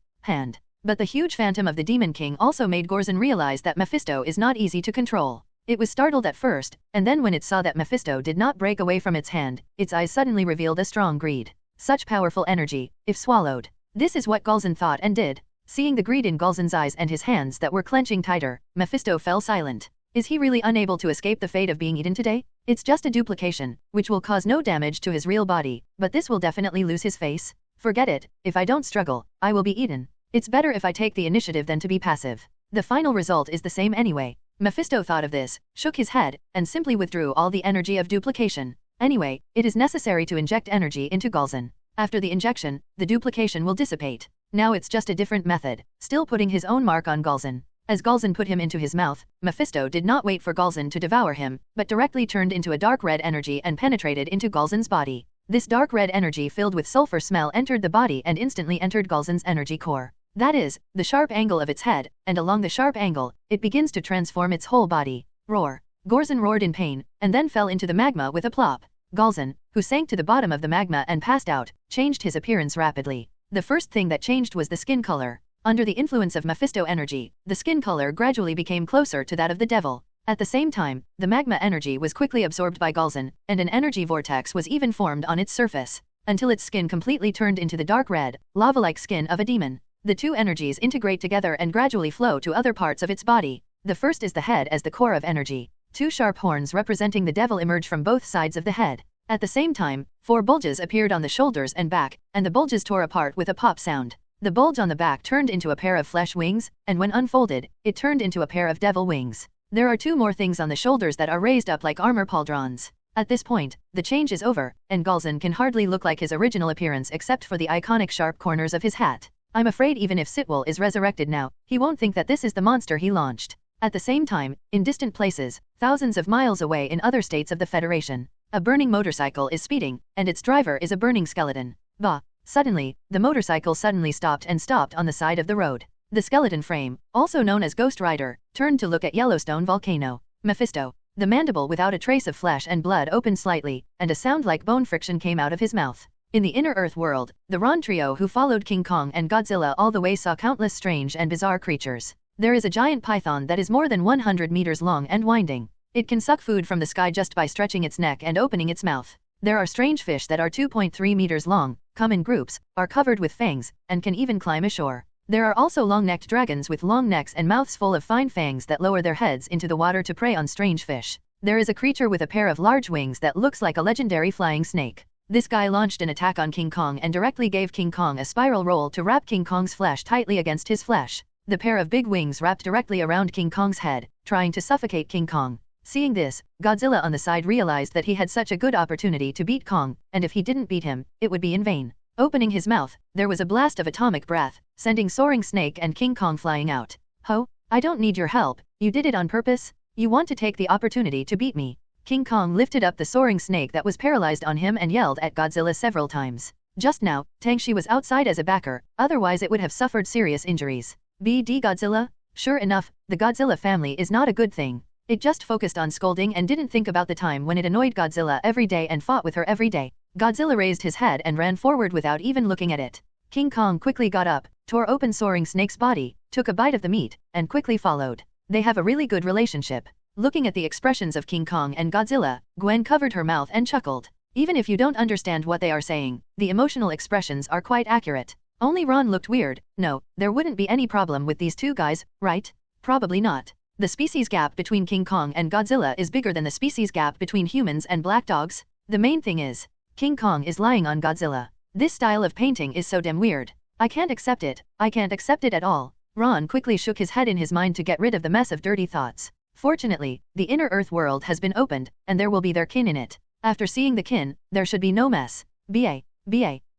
But the huge phantom of the Demon King also made Galzin realize that Mephisto is not easy to control. It was startled at first, and then when it saw that Mephisto did not break away from its hand, its eyes suddenly revealed a strong greed. Such powerful energy, if swallowed. This is what Galzin thought and did. Seeing the greed in Galzin's eyes and his hands that were clenching tighter, Mephisto fell silent. Is he really unable to escape the fate of being eaten today? It's just a duplication, which will cause no damage to his real body, but this will definitely lose his face. Forget it, if I don't struggle, I will be eaten. It's better if I take the initiative than to be passive. The final result is the same anyway. Mephisto thought of this, shook his head, and simply withdrew all the energy of duplication. Anyway, it is necessary to inject energy into Galzin. After the injection, the duplication will dissipate. Now it's just a different method, still putting his own mark on Galzin. As Galzin put him into his mouth, Mephisto did not wait for Galzin to devour him, but directly turned into a dark red energy and penetrated into Galzin's body. This dark red energy filled with sulfur smell entered the body and instantly entered Galzin's energy core. That is, the sharp angle of its head, and along the sharp angle, it begins to transform its whole body. Roar. Galzin roared in pain, and then fell into the magma with a plop. Galzin, who sank to the bottom of the magma and passed out, changed his appearance rapidly. The first thing that changed was the skin color. Under the influence of Mephisto energy, the skin color gradually became closer to that of the devil. At the same time, the magma energy was quickly absorbed by Galzin, and an energy vortex was even formed on its surface, until its skin completely turned into the dark red, lava-like skin of a demon. The two energies integrate together and gradually flow to other parts of its body. The first is the head as the core of energy. 2 sharp horns representing the devil emerge from both sides of the head. At the same time, 4 bulges appeared on the shoulders and back, and the bulges tore apart with a pop sound. The bulge on the back turned into a pair of flesh wings, and when unfolded, it turned into a pair of devil wings. There are 2 more things on the shoulders that are raised up like armor pauldrons. At this point, the change is over, and Galzin can hardly look like his original appearance except for the iconic sharp corners of his hat. I'm afraid even if S.H.I.E.L.D is resurrected now, he won't think that this is the monster he launched. At the same time, in distant places, thousands of miles away in other states of the Federation, a burning motorcycle is speeding, and its driver is a burning skeleton. Bah! Suddenly, the motorcycle suddenly stopped on the side of the road. The skeleton frame, also known as Ghost Rider, turned to look at Yellowstone volcano. Mephisto. The mandible without a trace of flesh and blood opened slightly, and a sound like bone friction came out of his mouth. In the inner Earth world, the Ron trio who followed King Kong and Godzilla all the way saw countless strange and bizarre creatures. There is a giant python that is more than 100 meters long and winding. It can suck food from the sky just by stretching its neck and opening its mouth. There are strange fish that are 2.3 meters long, come in groups, are covered with fangs, and can even climb ashore. There are also long-necked dragons with long necks and mouths full of fine fangs that lower their heads into the water to prey on strange fish. There is a creature with a pair of large wings that looks like a legendary flying snake. This guy launched an attack on King Kong and directly gave King Kong a spiral roll to wrap King Kong's flesh tightly against his flesh. The pair of big wings wrapped directly around King Kong's head, trying to suffocate King Kong. Seeing this, Godzilla on the side realized that he had such a good opportunity to beat Kong, and if he didn't beat him, it would be in vain. Opening his mouth, there was a blast of atomic breath, sending Soaring Snake and King Kong flying out. Ho! I don't need your help, you did it on purpose? You want to take the opportunity to beat me? King Kong lifted up the Soaring Snake that was paralyzed on him and yelled at Godzilla several times. Just now, Tang-Shi was outside as a backer, otherwise it would have suffered serious injuries. BD Godzilla? Sure enough, the Godzilla family is not a good thing. It just focused on scolding and didn't think about the time when it annoyed Godzilla every day and fought with her every day. Godzilla raised his head and ran forward without even looking at it. King Kong quickly got up, tore open Soaring Snake's body, took a bite of the meat, and quickly followed. They have a really good relationship. Looking at the expressions of King Kong and Godzilla, Gwen covered her mouth and chuckled. Even if you don't understand what they are saying, the emotional expressions are quite accurate. Only Ron looked weird. No, there wouldn't be any problem with these two guys, right? Probably not. The species gap between King Kong and Godzilla is bigger than the species gap between humans and black dogs. The main thing is, King Kong is lying on Godzilla. This style of painting is so damn weird. I can't accept it. I can't accept it at all. Ron quickly shook his head in his mind to get rid of the mess of dirty thoughts. Fortunately, the inner Earth world has been opened, and there will be their kin in it. After seeing the kin, there should be no mess. B.A.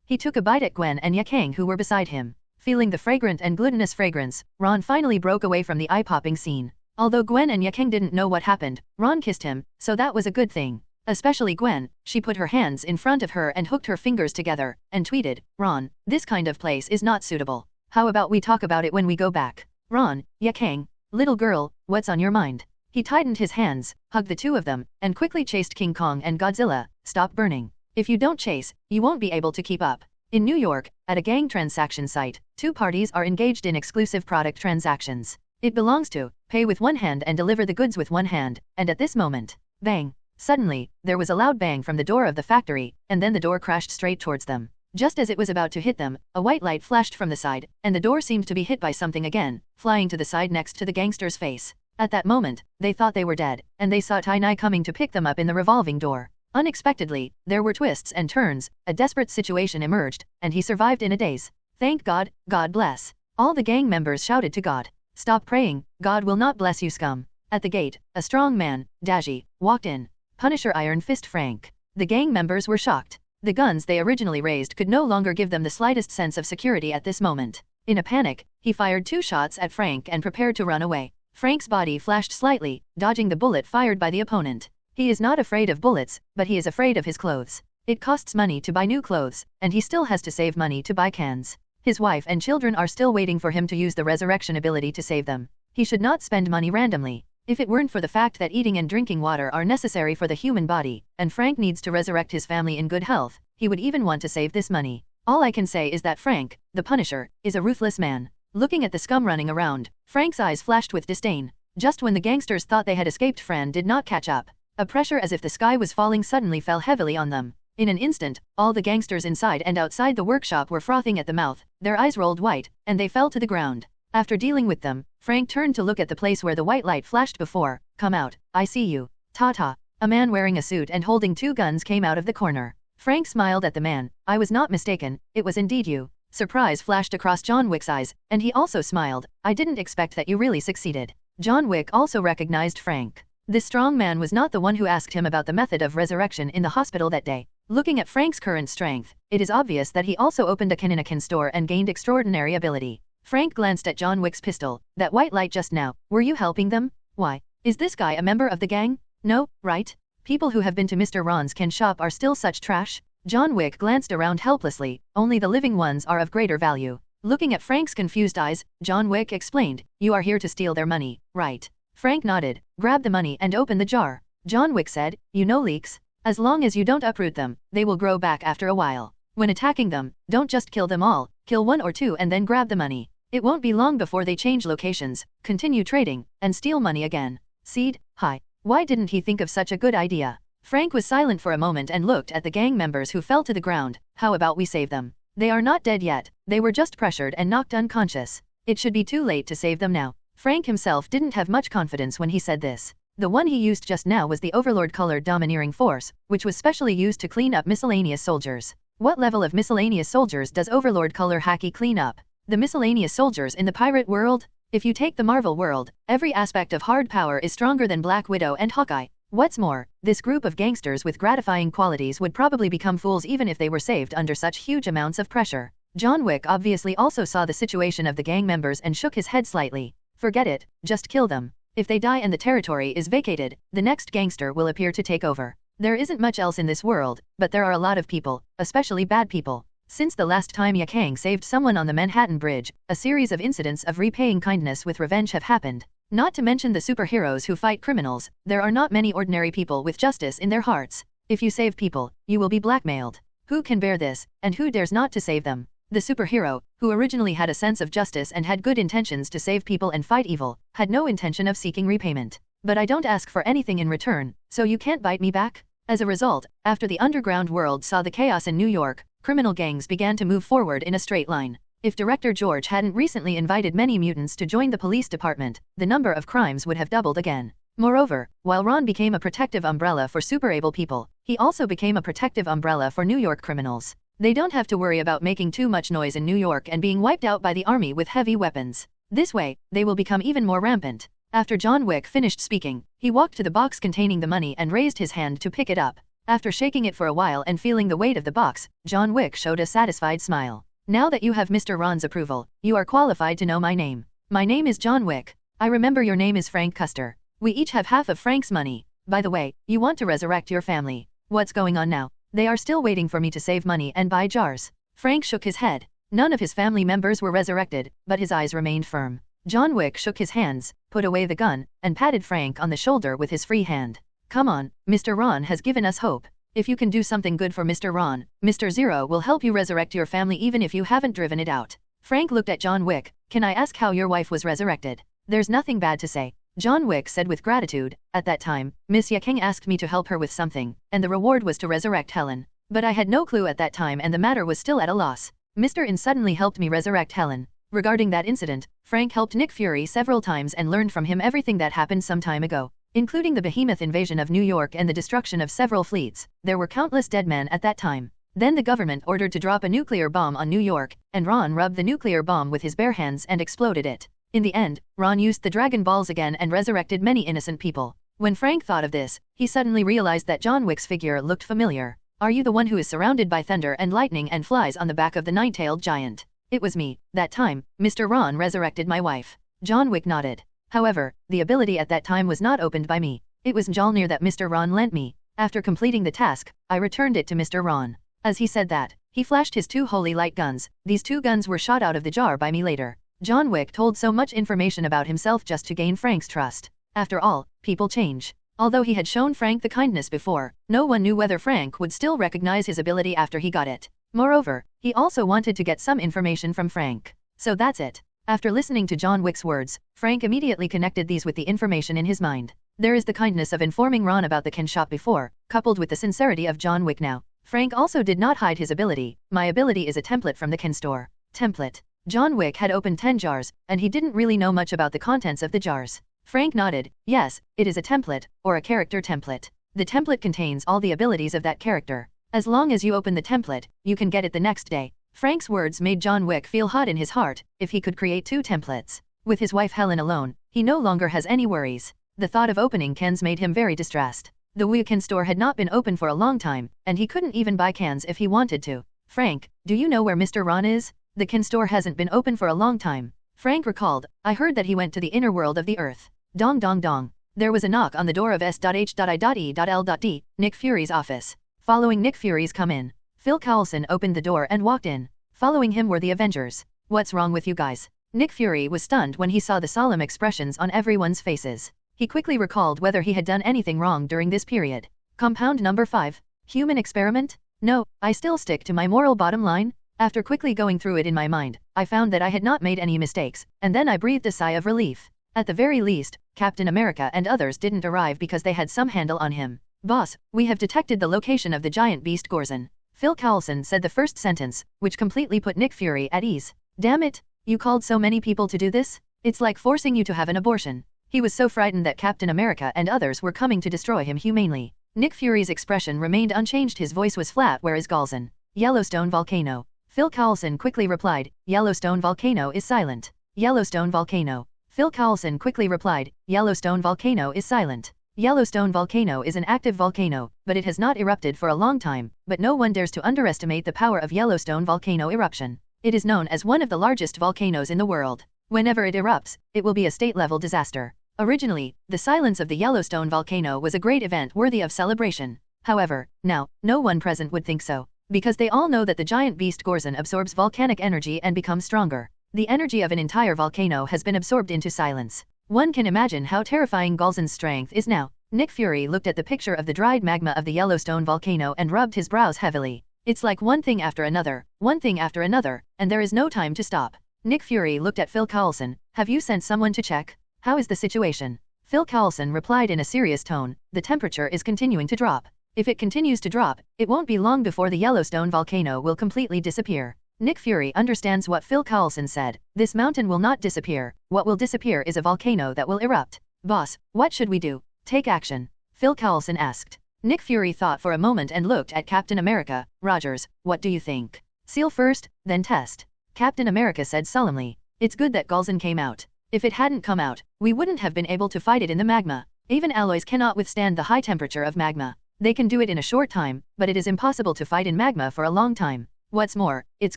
He took a bite at Gwen and Yaang who were beside him. Feeling the fragrant and glutinous fragrance, Ron finally broke away from the eye-popping scene. Although Gwen and Yaang didn't know what happened, Ron kissed him, so that was a good thing. Especially Gwen, she put her hands in front of her and hooked her fingers together, and tweeted, "Ron, this kind of place is not suitable. How about we talk about it when we go back?" Ron, Yaang, little girl, what's on your mind? He tightened his hands, hugged the two of them, and quickly chased King Kong and Godzilla. Stop burning. If you don't chase, you won't be able to keep up. In New York, at a gang transaction site, two parties are engaged in exclusive product transactions. It belongs to pay with one hand and deliver the goods with one hand, and at this moment, bang. Suddenly, there was a loud bang from the door of the factory, and then the door crashed straight towards them. Just as it was about to hit them, a white light flashed from the side, and the door seemed to be hit by something again, flying to the side next to the gangster's face. At that moment, they thought they were dead, and they saw Tai coming to pick them up in the revolving door. Unexpectedly, there were twists and turns, a desperate situation emerged, and he survived in a daze. Thank God, God bless. All the gang members shouted to God. Stop praying, God will not bless you scum. At the gate, a strong man, Daji, walked in. Punisher Iron Fist Frank. The gang members were shocked. The guns they originally raised could no longer give them the slightest sense of security at this moment. In a panic, he fired 2 shots at Frank and prepared to run away. Frank's body flashed slightly, dodging the bullet fired by the opponent. He is not afraid of bullets, but he is afraid of his clothes. It costs money to buy new clothes, and he still has to save money to buy cans. His wife and children are still waiting for him to use the resurrection ability to save them. He should not spend money randomly. If it weren't for the fact that eating and drinking water are necessary for the human body, and Frank needs to resurrect his family in good health, he would even want to save this money. All I can say is that Frank, the Punisher, is a ruthless man. Looking at the scum running around, Frank's eyes flashed with disdain. Just when the gangsters thought they had escaped, Fran did not catch up. A pressure as if the sky was falling suddenly fell heavily on them. In an instant, all the gangsters inside and outside the workshop were frothing at the mouth, their eyes rolled white, and they fell to the ground. After dealing with them, Frank turned to look at the place where the white light flashed before. Come out, I see you. Ta-ta. A man wearing a suit and holding 2 guns came out of the corner. Frank smiled at the man. I was not mistaken, it was indeed you. Surprise flashed across John Wick's eyes, and he also smiled. I didn't expect that you really succeeded. John Wick also recognized Frank. This strong man was not the one who asked him about the method of resurrection in the hospital that day. Looking at Frank's current strength, it is obvious that he also opened a Kaninakan store and gained extraordinary ability. Frank glanced at John Wick's pistol. That white light just now, were you helping them? Why? Is this guy a member of the gang? No, right? People who have been to Mr. Ron's can shop are still such trash? John Wick glanced around helplessly. Only the living ones are of greater value. Looking at Frank's confused eyes, John Wick explained, you are here to steal their money, right? Frank nodded, grabbed the money and opened the jar. John Wick said, you know leaks? As long as you don't uproot them, they will grow back after a while. When attacking them, don't just kill them all, kill 1 or 2 and then grab the money. It won't be long before they change locations, continue trading, and steal money again. S.H.I.E.L.D, hi. Why didn't he think of such a good idea? Frank was silent for a moment and looked at the gang members who fell to the ground. How about we save them? They are not dead yet, they were just pressured and knocked unconscious. It should be too late to save them now. Frank himself didn't have much confidence when he said this. The one he used just now was the Overlord-colored domineering force, which was specially used to clean up miscellaneous soldiers. What level of miscellaneous soldiers does Overlord color Hacky clean up? The miscellaneous soldiers in the pirate world? If you take the Marvel world, every aspect of hard power is stronger than Black Widow and Hawkeye. What's more, this group of gangsters with gratifying qualities would probably become fools even if they were saved under such huge amounts of pressure. John Wick obviously also saw the situation of the gang members and shook his head slightly. Forget it, just kill them. If they die and the territory is vacated, the next gangster will appear to take over. There isn't much else in this world, but there are a lot of people, especially bad people. Since the last time Yaang saved someone on the Manhattan Bridge, a series of incidents of repaying kindness with revenge have happened. Not to mention the superheroes who fight criminals, there are not many ordinary people with justice in their hearts. If you save people, you will be blackmailed. Who can bear this, and who dares not to save them? The superhero, who originally had a sense of justice and had good intentions to save people and fight evil, had no intention of seeking repayment. But I don't ask for anything in return, so you can't bite me back? As a result, after the underground world saw the chaos in New York, criminal gangs began to move forward in a straight line. If Director George hadn't recently invited many mutants to join the police department, the number of crimes would have doubled again. Moreover, while Ron became a protective umbrella for super-able people, he also became a protective umbrella for New York criminals. They don't have to worry about making too much noise in New York and being wiped out by the army with heavy weapons. This way, they will become even more rampant. After John Wick finished speaking, he walked to the box containing the money and raised his hand to pick it up. After shaking it for a while and feeling the weight of the box, John Wick showed a satisfied smile. Now that you have Mr. Ron's approval, you are qualified to know my name. My name is John Wick. I remember your name is Frank Custer. We each have half of Frank's money. By the way, you want to resurrect your family. What's going on now? They are still waiting for me to save money and buy jars. Frank shook his head. None of his family members were resurrected, but his eyes remained firm. John Wick shook his hands, put away the gun, and patted Frank on the shoulder with his free hand. Come on, Mr. Ron has given us hope. If you can do something good for Mr. Ron, Mr. Zero will help you resurrect your family even if you haven't driven it out. Frank looked at John Wick. Can I ask how your wife was resurrected? There's nothing bad to say. John Wick said with gratitude. At that time, Miss Yaang asked me to help her with something, and the reward was to resurrect Helen. But I had no clue at that time and the matter was still at a loss. Mr. In suddenly helped me resurrect Helen. Regarding that incident, Frank helped Nick Fury several times and learned from him everything that happened some time ago, including the behemoth invasion of New York and the destruction of several fleets. There were countless dead men at that time. Then the government ordered to drop a nuclear bomb on New York, and Ron rubbed the nuclear bomb with his bare hands and exploded it. In the end, Ron used the Dragon Balls again and resurrected many innocent people. When Frank thought of this, he suddenly realized that John Wick's figure looked familiar. Are you the one who is surrounded by thunder and lightning and flies on the back of the nine-tailed giant? It was me. That time, Mr. Ron resurrected my wife. John Wick nodded. However, the ability at that time was not opened by me. It was Mjolnir that Mr. Ron lent me. After completing the task, I returned it to Mr. Ron. As he said that, he flashed his two holy light guns. These two guns were shot out of the jar by me later. John Wick told so much information about himself just to gain Frank's trust. After all, people change. Although he had shown Frank the kindness before, no one knew whether Frank would still recognize his ability after he got it. Moreover, he also wanted to get some information from Frank. So that's it. After listening to John Wick's words, Frank immediately connected these with the information in his mind. There is the kindness of informing Ron about the Ken shop before, coupled with the sincerity of John Wick now. Frank also did not hide his ability. My ability is a template from the Ken store. Template. John Wick had opened 10 jars, and he didn't really know much about the contents of the jars. Frank nodded. Yes, it is a template, or a character template. The template contains all the abilities of that character. As long as you open the template, you can get it the next day. Frank's words made John Wick feel hot in his heart. If he could create 2 templates. With his wife Helen alone, he no longer has any worries. The thought of opening cans made him very distressed. The Wick store had not been open for a long time, and he couldn't even buy cans if he wanted to. Frank, do you know where Mr. Ron is? The Ken store hasn't been open for a long time. Frank recalled. I heard that he went to the inner world of the earth. Dong dong dong. There was a knock on the door of S.H.I.E.L.D, Nick Fury's office. Following Nick Fury's come in, Phil Coulson opened the door and walked in. Following him were the Avengers. What's wrong with you guys? Nick Fury was stunned when he saw the solemn expressions on everyone's faces. He quickly recalled whether he had done anything wrong during this period. Compound number 5. Human experiment? No, I still stick to my moral bottom line. After quickly going through it in my mind, I found that I had not made any mistakes, and then I breathed a sigh of relief. At the very least, Captain America and others didn't arrive because they had some handle on him. Boss, we have detected the location of the giant beast Gorzon. Phil Coulson said the first sentence, which completely put Nick Fury at ease. Damn it, you called so many people to do this? It's like forcing you to have an abortion. He was so frightened that Captain America and others were coming to destroy him humanely. Nick Fury's expression remained unchanged. His voice was flat. Where is Gorzon? Yellowstone volcano. Phil Coulson quickly replied. Yellowstone volcano is silent. Yellowstone volcano. Phil Coulson quickly replied. Yellowstone volcano is silent. Yellowstone volcano is an active volcano, but it has not erupted for a long time, but no one dares to underestimate the power of Yellowstone volcano eruption. It is known as one of the largest volcanoes in the world. Whenever it erupts, it will be a state-level disaster. Originally, the silence of the Yellowstone volcano was a great event worthy of celebration. However, now, no one present would think so, because they all know that the giant beast Gorzon absorbs volcanic energy and becomes stronger. The energy of an entire volcano has been absorbed into silence. One can imagine how terrifying Gorzon's strength is now. Nick Fury looked at the picture of the dried magma of the Yellowstone volcano and rubbed his brows heavily. It's like one thing after another, and there is no time to stop. Nick Fury looked at Phil Coulson. Have you sent someone to check? How is the situation? Phil Coulson replied in a serious tone. The temperature is continuing to drop. If it continues to drop, it won't be long before the Yellowstone volcano will completely disappear. Nick Fury understands what Phil Coulson said. This mountain will not disappear. What will disappear is a volcano that will erupt. Boss, what should we do? Take action. Phil Coulson asked. Nick Fury thought for a moment and looked at Captain America. Rogers, what do you think? Seal first, then test. Captain America said solemnly. It's good that Gorzon came out. If it hadn't come out, we wouldn't have been able to fight it in the magma. Even alloys cannot withstand the high temperature of magma. They can do it in a short time, but it is impossible to fight in magma for a long time. What's more, it's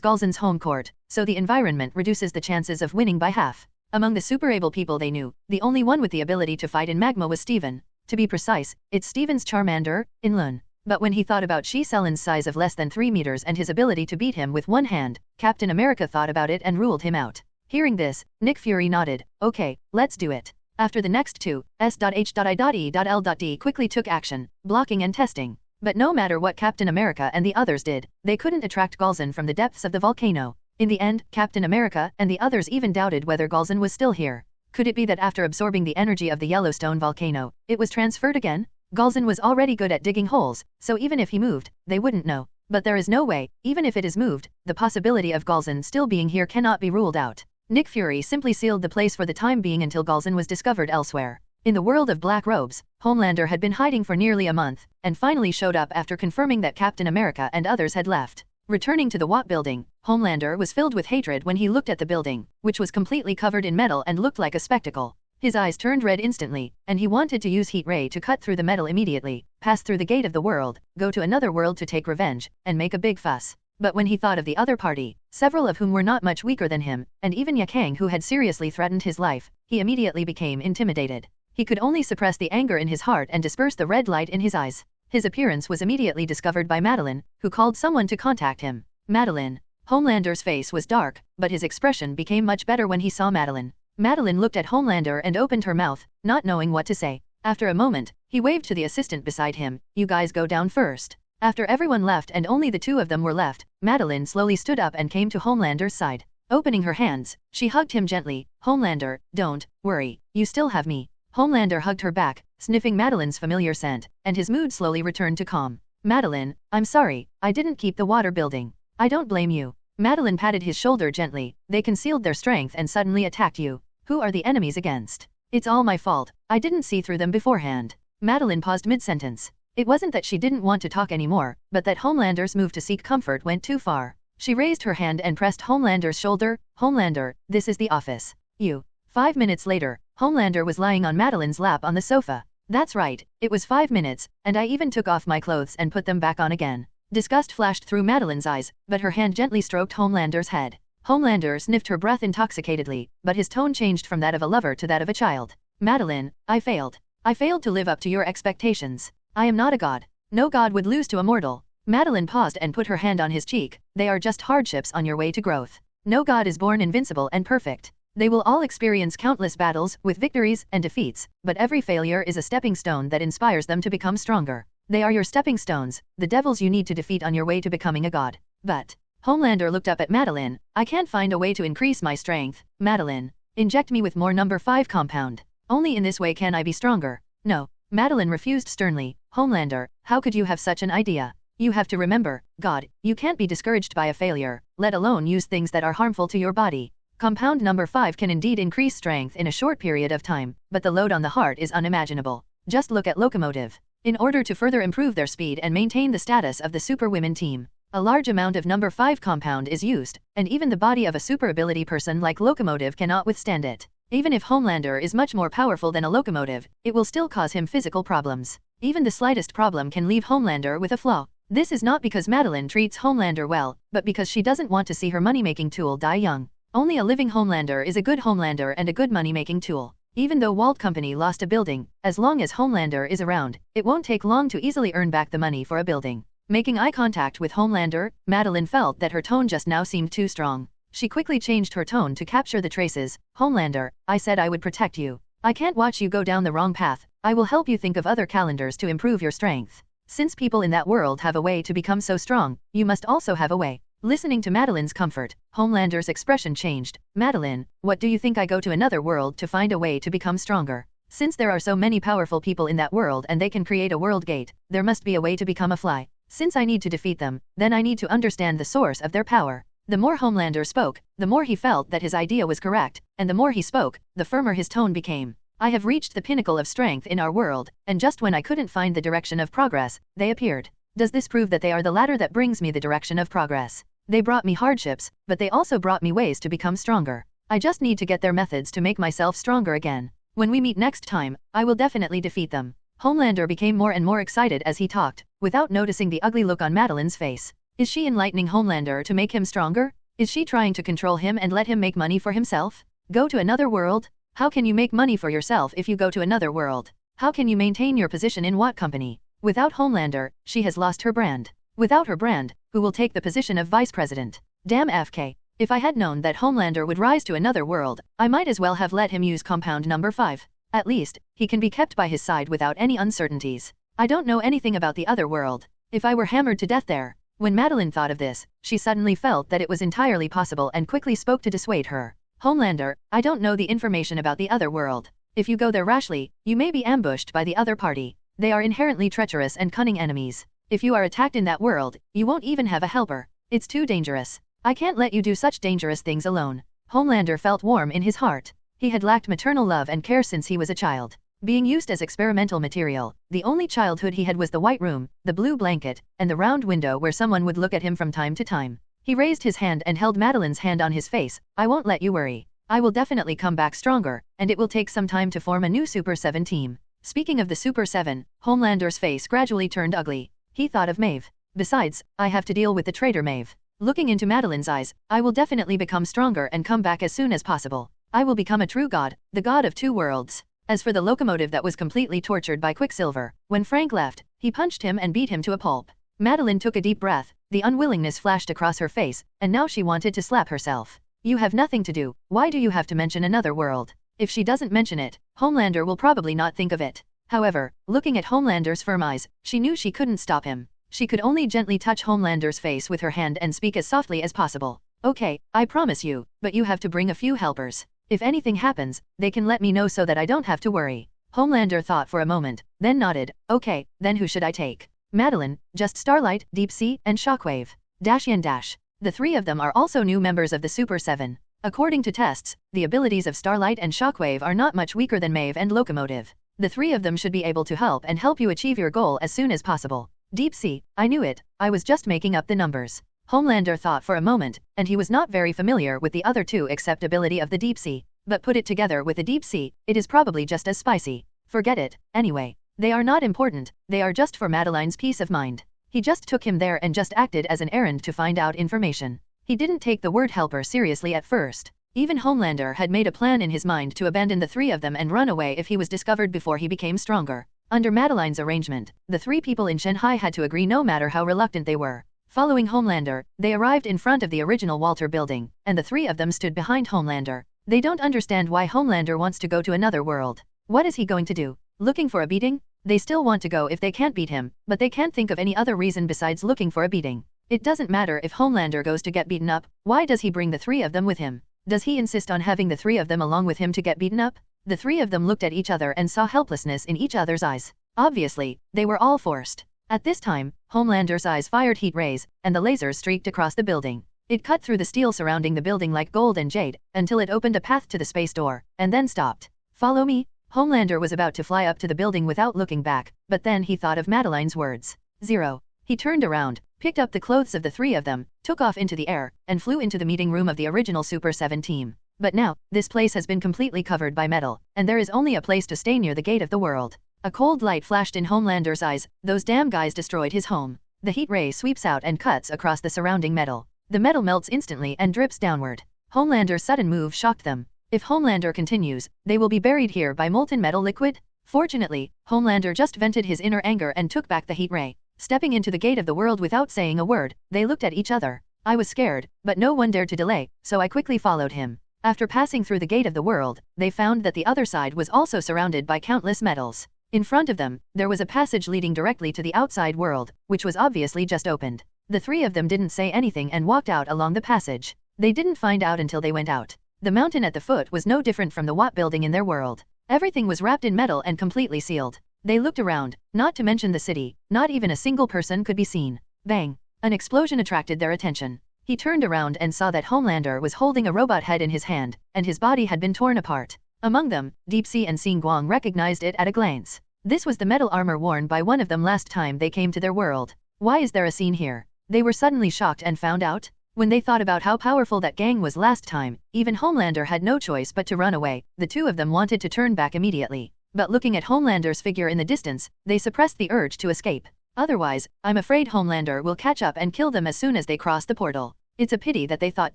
Galzen's home court, so the environment reduces the chances of winning by half. Among the super able people they knew, the only one with the ability to fight in magma was Steven. To be precise, it's Steven's Charmander, Inlun. But when he thought about S.H.I.E.L.D's size of less than 3 meters and his ability to beat him with one hand, Captain America thought about it and ruled him out. Hearing this, Nick Fury nodded. Okay, let's do it. After the next two, S.H.I.E.L.D quickly took action, blocking and testing. But no matter what Captain America and the others did, they couldn't attract Galzen from the depths of the volcano. In the end, Captain America and the others even doubted whether Galzen was still here. Could it be that after absorbing the energy of the Yellowstone volcano, it was transferred again? Galzen was already good at digging holes, so even if he moved, they wouldn't know. But there is no way, even if it is moved, the possibility of Galzen still being here cannot be ruled out. Nick Fury simply sealed the place for the time being until Galzen was discovered elsewhere. In the world of Black Robes, Homelander had been hiding for nearly a month, and finally showed up after confirming that Captain America and others had left. Returning to the Watt building, Homelander was filled with hatred when he looked at the building, which was completely covered in metal and looked like a spectacle. His eyes turned red instantly, and he wanted to use heat ray to cut through the metal immediately, pass through the gate of the world, go to another world to take revenge, and make a big fuss. But when he thought of the other party, several of whom were not much weaker than him, and even Yaang who had seriously threatened his life, he immediately became intimidated. He could only suppress the anger in his heart and disperse the red light in his eyes. His appearance was immediately discovered by Madeline, who called someone to contact him. Madeline. Homelander's face was dark, but his expression became much better when he saw Madeline. Madeline looked at Homelander and opened her mouth, not knowing what to say. After a moment, he waved to the assistant beside him. You guys go down first. After everyone left and only the two of them were left, Madeline slowly stood up and came to Homelander's side. Opening her hands, she hugged him gently. Homelander, don't worry, you still have me. Homelander hugged her back, sniffing Madeline's familiar scent, and his mood slowly returned to calm. Madeline, I'm sorry, I didn't keep the water building. I don't blame you. Madeline patted his shoulder gently. They concealed their strength and suddenly attacked you. Who are the enemies against? It's all my fault. I didn't see through them beforehand. Madeline paused mid-sentence. It wasn't that she didn't want to talk anymore, but that Homelander's move to seek comfort went too far. She raised her hand and pressed Homelander's shoulder. Homelander, this is the office. You. 5 minutes later, Homelander was lying on Madeline's lap on the sofa. That's right, it was 5 minutes, and I even took off my clothes and put them back on again. Disgust flashed through Madeline's eyes, but her hand gently stroked Homelander's head. Homelander sniffed her breath intoxicatedly, but his tone changed from that of a lover to that of a child. Madeline, I failed. I failed to live up to your expectations. I am not a god. No god would lose to a mortal. Madeline paused and put her hand on his cheek. They are just hardships on your way to growth. No god is born invincible and perfect. They will all experience countless battles, with victories and defeats, but every failure is a stepping stone that inspires them to become stronger. They are your stepping stones, the devils you need to defeat on your way to becoming a god. But Homelander looked up at Madeline. I can't find a way to increase my strength. Madeline, inject me with more number 5 compound. Only in this way can I be stronger. No. Madeline refused sternly. Homelander, how could you have such an idea? You have to remember, God, you can't be discouraged by a failure, let alone use things that are harmful to your body. Compound number 5 can indeed increase strength in a short period of time, but the load on the heart is unimaginable. Just look at Locomotive. In order to further improve their speed and maintain the status of the Superwomen team, a large amount of number 5 compound is used, and even the body of a super ability person like Locomotive cannot withstand it. Even if Homelander is much more powerful than a Locomotive, it will still cause him physical problems. Even the slightest problem can leave Homelander with a flaw. This is not because Madeline treats Homelander well, but because she doesn't want to see her money-making tool die young. Only a living Homelander is a good Homelander and a good money-making tool. Even though Walt Company lost a building, as long as Homelander is around, it won't take long to easily earn back the money for a building. Making eye contact with Homelander, Madeline felt that her tone just now seemed too strong. She quickly changed her tone to capture the traces. Homelander, I said I would protect you. I can't watch you go down the wrong path. I will help you think of other calendars to improve your strength. Since people in that world have a way to become so strong, you must also have a way. Listening to Madeline's comfort, Homelander's expression changed. Madeline, what do you think I go to another world to find a way to become stronger? Since there are so many powerful people in that world and they can create a world gate, there must be a way to become a fly. Since I need to defeat them, then I need to understand the source of their power. The more Homelander spoke, the more he felt that his idea was correct, and the more he spoke, the firmer his tone became. I have reached the pinnacle of strength in our world, and just when I couldn't find the direction of progress, they appeared. Does this prove that they are the ladder that brings me the direction of progress? They brought me hardships, but they also brought me ways to become stronger. I just need to get their methods to make myself stronger again. When we meet next time, I will definitely defeat them. Homelander became more and more excited as he talked, without noticing the ugly look on Madeline's face. Is she enlightening Homelander to make him stronger? Is she trying to control him and let him make money for himself? Go to another world? How can you make money for yourself if you go to another world? How can you maintain your position in what company? Without Homelander, she has lost her brand. Without her brand, who will take the position of vice president? Damn FK. If I had known that Homelander would rise to another world, I might as well have let him use compound number 5. At least, he can be kept by his side without any uncertainties. I don't know anything about the other world. If I were hammered to death there. When Madeline thought of this, she suddenly felt that it was entirely possible and quickly spoke to dissuade her. Homelander, I don't know the information about the other world. If you go there rashly, you may be ambushed by the other party. They are inherently treacherous and cunning enemies. If you are attacked in that world, you won't even have a helper. It's too dangerous. I can't let you do such dangerous things alone. Homelander felt warm in his heart. He had lacked maternal love and care since he was a child. Being used as experimental material, the only childhood he had was the white room, the blue blanket, and the round window where someone would look at him from time to time. He raised his hand and held Madeline's hand on his face. I won't let you worry. I will definitely come back stronger, and it will take some time to form a new Super 7 team. Speaking of the Super 7, Homelander's face gradually turned ugly. He thought of Maeve. Besides, I have to deal with the traitor Maeve. Looking into Madeline's eyes, I will definitely become stronger and come back as soon as possible. I will become a true god, the god of two worlds. As for the locomotive that was completely tortured by Quicksilver, when Frank left, he punched him and beat him to a pulp. Madeline took a deep breath, the unwillingness flashed across her face, and now she wanted to slap herself. You have nothing to do, why do you have to mention another world? If she doesn't mention it, Homelander will probably not think of it. However, looking at Homelander's firm eyes, she knew she couldn't stop him. She could only gently touch Homelander's face with her hand and speak as softly as possible. Okay, I promise you, but you have to bring a few helpers. If anything happens, they can let me know so that I don't have to worry. Homelander thought for a moment, then nodded. Okay, then who should I take? Madeline, just Starlight, Deep Sea, and Shockwave. Dash. The three of them are also new members of the Super 7. According to tests, the abilities of Starlight and Shockwave are not much weaker than Maeve and Locomotive. The three of them should be able to help you achieve your goal as soon as possible. Deep Sea, I knew it, I was just making up the numbers. Homelander thought for a moment, and he was not very familiar with the other two except ability of the Deep Sea. But put it together with the Deep Sea, it is probably just as spicy. Forget it, anyway. They are not important, they are just for Madeline's peace of mind. He just took him there and just acted as an errand to find out information. He didn't take the word helper seriously at first. Even Homelander had made a plan in his mind to abandon the three of them and run away if he was discovered before he became stronger. Under Madeline's arrangement, the three people in Shanghai had to agree no matter how reluctant they were. Following Homelander, they arrived in front of the original Walter building, and the three of them stood behind Homelander. They don't understand why Homelander wants to go to another world. What is he going to do? Looking for a beating? They still want to go if they can't beat him, but they can't think of any other reason besides looking for a beating. It doesn't matter if Homelander goes to get beaten up, why does he bring the three of them with him? Does he insist on having the three of them along with him to get beaten up? The three of them looked at each other and saw helplessness in each other's eyes. Obviously, they were all forced. At this time, Homelander's eyes fired heat rays, and the lasers streaked across the building. It cut through the steel surrounding the building like gold and jade, until it opened a path to the space door, and then stopped. Follow me? Homelander was about to fly up to the building without looking back, but then he thought of Madeline's words. 0. He turned around, picked up the clothes of the three of them, took off into the air, and flew into the meeting room of the original Super 7 team. But now, this place has been completely covered by metal, and there is only a place to stay near the gate of the world. A cold light flashed in Homelander's eyes, those damn guys destroyed his home. The heat ray sweeps out and cuts across the surrounding metal. The metal melts instantly and drips downward. Homelander's sudden move shocked them. If Homelander continues, they will be buried here by molten metal liquid? Fortunately, Homelander just vented his inner anger and took back the heat ray. Stepping into the gate of the world without saying a word, they looked at each other. I was scared, but no one dared to delay, so I quickly followed him. After passing through the gate of the world, they found that the other side was also surrounded by countless metals. In front of them, there was a passage leading directly to the outside world, which was obviously just opened. The three of them didn't say anything and walked out along the passage. They didn't find out until they went out. The mountain at the foot was no different from the Watt building in their world. Everything was wrapped in metal and completely sealed. They looked around, not to mention the city, not even a single person could be seen. Bang! An explosion attracted their attention. He turned around and saw that Homelander was holding a robot head in his hand, and his body had been torn apart. Among them, Deep Sea and Xing Guang recognized it at a glance. This was the metal armor worn by one of them last time they came to their world. Why is there a scene here? They were suddenly shocked and found out. When they thought about how powerful that gang was last time, even Homelander had no choice but to run away. The two of them wanted to turn back immediately. But looking at Homelander's figure in the distance, they suppressed the urge to escape. Otherwise, I'm afraid Homelander will catch up and kill them as soon as they cross the portal. It's a pity that they thought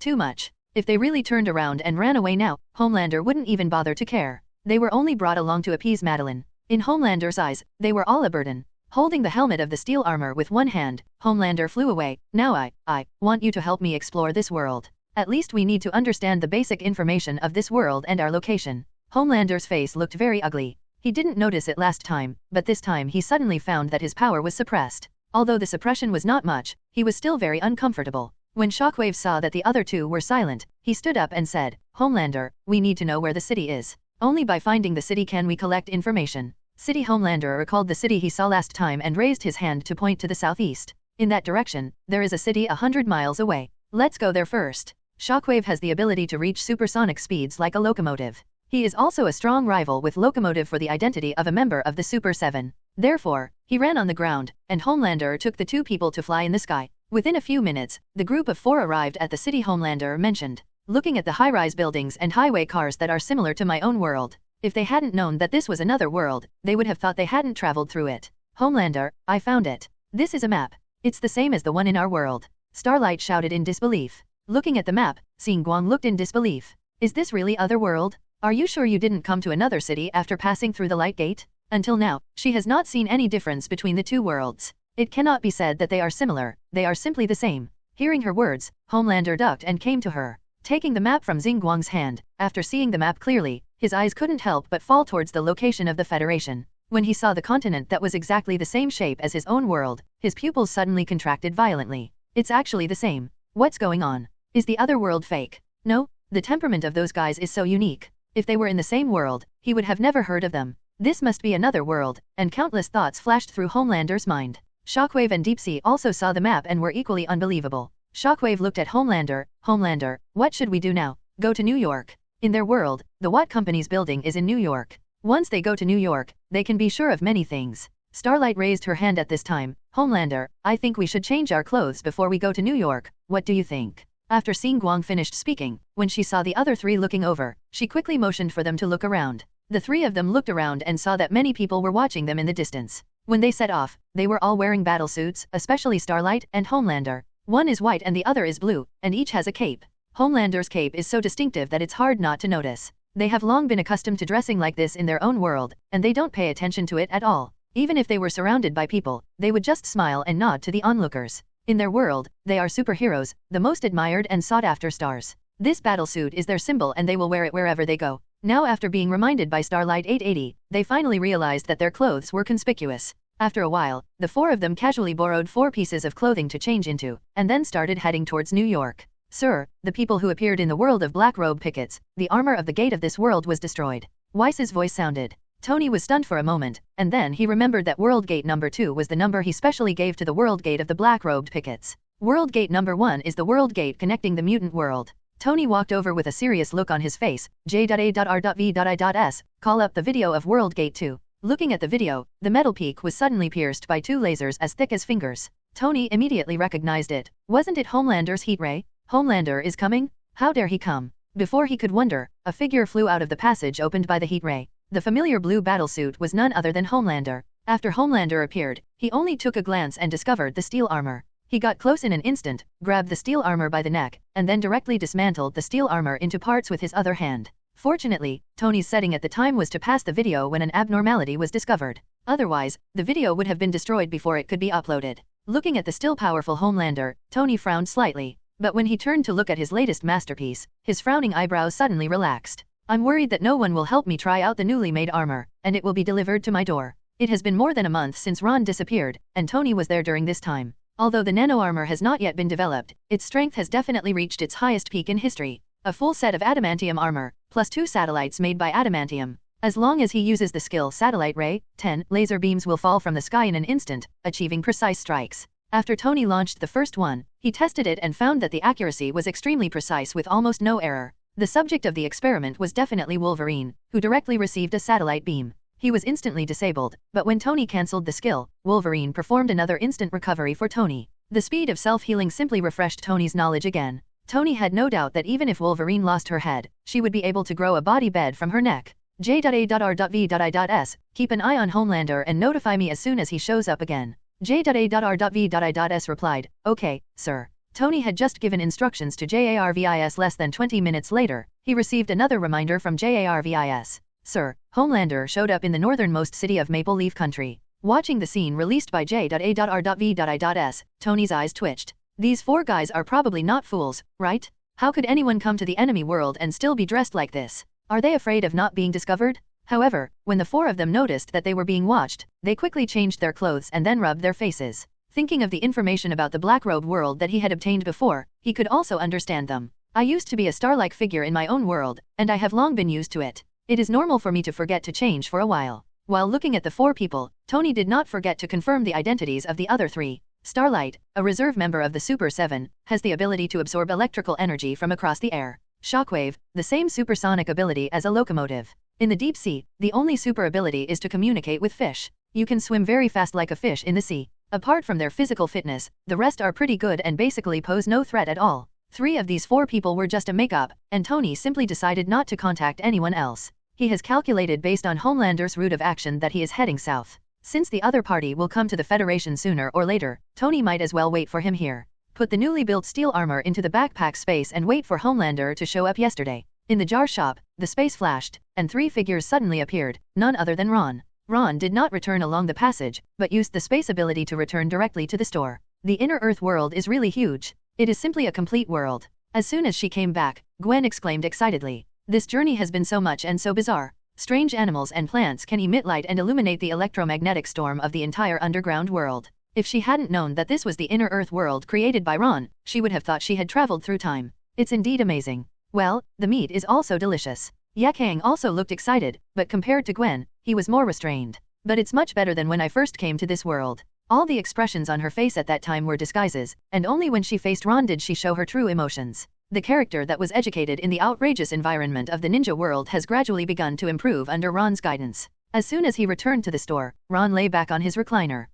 too much. If they really turned around and ran away now, Homelander wouldn't even bother to care. They were only brought along to appease Madeline. In Homelander's eyes, they were all a burden. Holding the helmet of the steel armor with one hand, Homelander flew away. Now I want you to help me explore this world. At least we need to understand the basic information of this world and our location. Homelander's face looked very ugly. He didn't notice it last time, but this time he suddenly found that his power was suppressed. Although the suppression was not much, he was still very uncomfortable. When Shockwave saw that the other two were silent, he stood up and said, Homelander, we need to know where the city is. Only by finding the city can we collect information. City. Homelander recalled the city he saw last time and raised his hand to point to the southeast. In that direction, there is a city 100 miles away. Let's go there first. Shockwave has the ability to reach supersonic speeds like a locomotive. He is also a strong rival with Locomotive for the identity of a member of the Super 7. Therefore, he ran on the ground, and Homelander took the two people to fly in the sky. Within a few minutes, the group of four arrived at the city Homelander mentioned. Looking at the high-rise buildings and highway cars that are similar to my own world, if they hadn't known that this was another world, they would have thought they hadn't traveled through it. Homelander, I found it. This is a map. It's the same as the one in our world. Starlight shouted in disbelief. Looking at the map, Guang looked in disbelief. Is this really other world? Are you sure you didn't come to another city after passing through the light gate? Until now, she has not seen any difference between the two worlds. It cannot be said that they are similar, they are simply the same. Hearing her words, Homelander ducked and came to her. Taking the map from Guang's hand, after seeing the map clearly, his eyes couldn't help but fall towards the location of the Federation. When he saw the continent that was exactly the same shape as his own world, his pupils suddenly contracted violently. It's actually the same. What's going on? Is the other world fake? No, the temperament of those guys is so unique. If they were in the same world, he would have never heard of them. This must be another world, and countless thoughts flashed through Homelander's mind. Shockwave and Deepsea also saw the map and were equally unbelievable. Shockwave looked at Homelander. Homelander, what should we do now? Go to New York. In their world, the Watt Company's building is in New York. Once they go to New York, they can be sure of many things. Starlight raised her hand at this time. Homelander, I think we should change our clothes before we go to New York. What do you think? After Guang finished speaking, when she saw the other three looking over, she quickly motioned for them to look around. The three of them looked around and saw that many people were watching them in the distance. When they set off, they were all wearing battle suits, especially Starlight and Homelander. One is white and the other is blue, and each has a cape. Homelander's cape is so distinctive that it's hard not to notice. They have long been accustomed to dressing like this in their own world, and they don't pay attention to it at all. Even if they were surrounded by people, they would just smile and nod to the onlookers. In their world, they are superheroes, the most admired and sought-after stars. This battlesuit is their symbol and they will wear it wherever they go. Now after being reminded by Starlight 880, they finally realized that their clothes were conspicuous. After a while, the four of them casually borrowed 4 pieces of clothing to change into, and then started heading towards New York. Sir, the people who appeared in the world of Black Robe Pickets, the armor of the gate of this world was destroyed. Weiss's voice sounded. Tony was stunned for a moment, and then he remembered that World Gate number 2 was the number he specially gave to the World Gate of the Black Robed Pickets. World Gate number 1 is the World Gate connecting the mutant world. Tony walked over with a serious look on his face. J.A.R.V.I.S. Call up the video of World Gate 2. Looking at the video, the metal peak was suddenly pierced by 2 lasers as thick as fingers. Tony immediately recognized it. Wasn't it Homelander's heat ray? Homelander is coming? How dare he come? Before he could wonder, a figure flew out of the passage opened by the heat ray. The familiar blue battlesuit was none other than Homelander. After Homelander appeared, he only took a glance and discovered the steel armor. He got close in an instant, grabbed the steel armor by the neck, and then directly dismantled the steel armor into parts with his other hand. Fortunately, Tony's setting at the time was to pass the video when an abnormality was discovered. Otherwise, the video would have been destroyed before it could be uploaded. Looking at the still powerful Homelander, Tony frowned slightly. But when he turned to look at his latest masterpiece, his frowning eyebrows suddenly relaxed. I'm worried that no one will help me try out the newly made armor, and it will be delivered to my door. It has been more than a month since Ron disappeared, and Tony was there during this time. Although the nano armor has not yet been developed, its strength has definitely reached its highest peak in history. A full set of adamantium armor, plus 2 satellites made by adamantium. As long as he uses the skill Satellite Ray, 10 laser beams will fall from the sky in an instant, achieving precise strikes. After Tony launched the first one, he tested it and found that the accuracy was extremely precise with almost no error. The subject of the experiment was definitely Wolverine, who directly received a satellite beam. He was instantly disabled, but when Tony cancelled the skill, Wolverine performed another instant recovery for Tony. The speed of self-healing simply refreshed Tony's knowledge again. Tony had no doubt that even if Wolverine lost her head, she would be able to grow a body bed from her neck. J.A.R.V.I.S. Keep an eye on Homelander and notify me as soon as he shows up again. J.A.R.V.I.S. replied, okay, sir. Tony had just given instructions to JARVIS. Less than 20 minutes later, he received another reminder from JARVIS. Sir, Homelander showed up in the northernmost city of Maple Leaf Country. Watching the scene released by J.A.R.V.I.S., Tony's eyes twitched. These four guys are probably not fools, right? How could anyone come to the enemy world and still be dressed like this? Are they afraid of not being discovered? However, when the four of them noticed that they were being watched, they quickly changed their clothes and then rubbed their faces. Thinking of the information about the Black Robe world that he had obtained before, he could also understand them. I used to be a star-like figure in my own world, and I have long been used to it. It is normal for me to forget to change for a while. While looking at the four people, Tony did not forget to confirm the identities of the other three. Starlight, a reserve member of the Super 7, has the ability to absorb electrical energy from across the air. Shockwave, the same supersonic ability as a locomotive. In the deep sea, the only super ability is to communicate with fish. You can swim very fast like a fish in the sea. Apart from their physical fitness, the rest are pretty good and basically pose no threat at all. 3 of these 4 people were just a makeup, and Tony simply decided not to contact anyone else. He has calculated based on Homelander's route of action that he is heading south. Since the other party will come to the Federation sooner or later, Tony might as well wait for him here. Put the newly built steel armor into the backpack space and wait for Homelander to show up yesterday. In the jar shop, the space flashed, and 3 figures suddenly appeared, none other than Ron. Ron did not return along the passage, but used the space ability to return directly to the store. The inner Earth world is really huge. It is simply a complete world. As soon as she came back, Gwen exclaimed excitedly. This journey has been so much and so bizarre. Strange animals and plants can emit light and illuminate the electromagnetic storm of the entire underground world. If she hadn't known that this was the inner Earth world created by Ron, she would have thought she had traveled through time. It's indeed amazing. Well, the meat is also delicious. Yaang also looked excited, but compared to Gwen, he was more restrained. But it's much better than when I first came to this world. All the expressions on her face at that time were disguises, and only when she faced Ron did she show her true emotions. The character that was educated in the outrageous environment of the ninja world has gradually begun to improve under Ron's guidance. As soon as he returned to the store, Ron lay back on his recliner.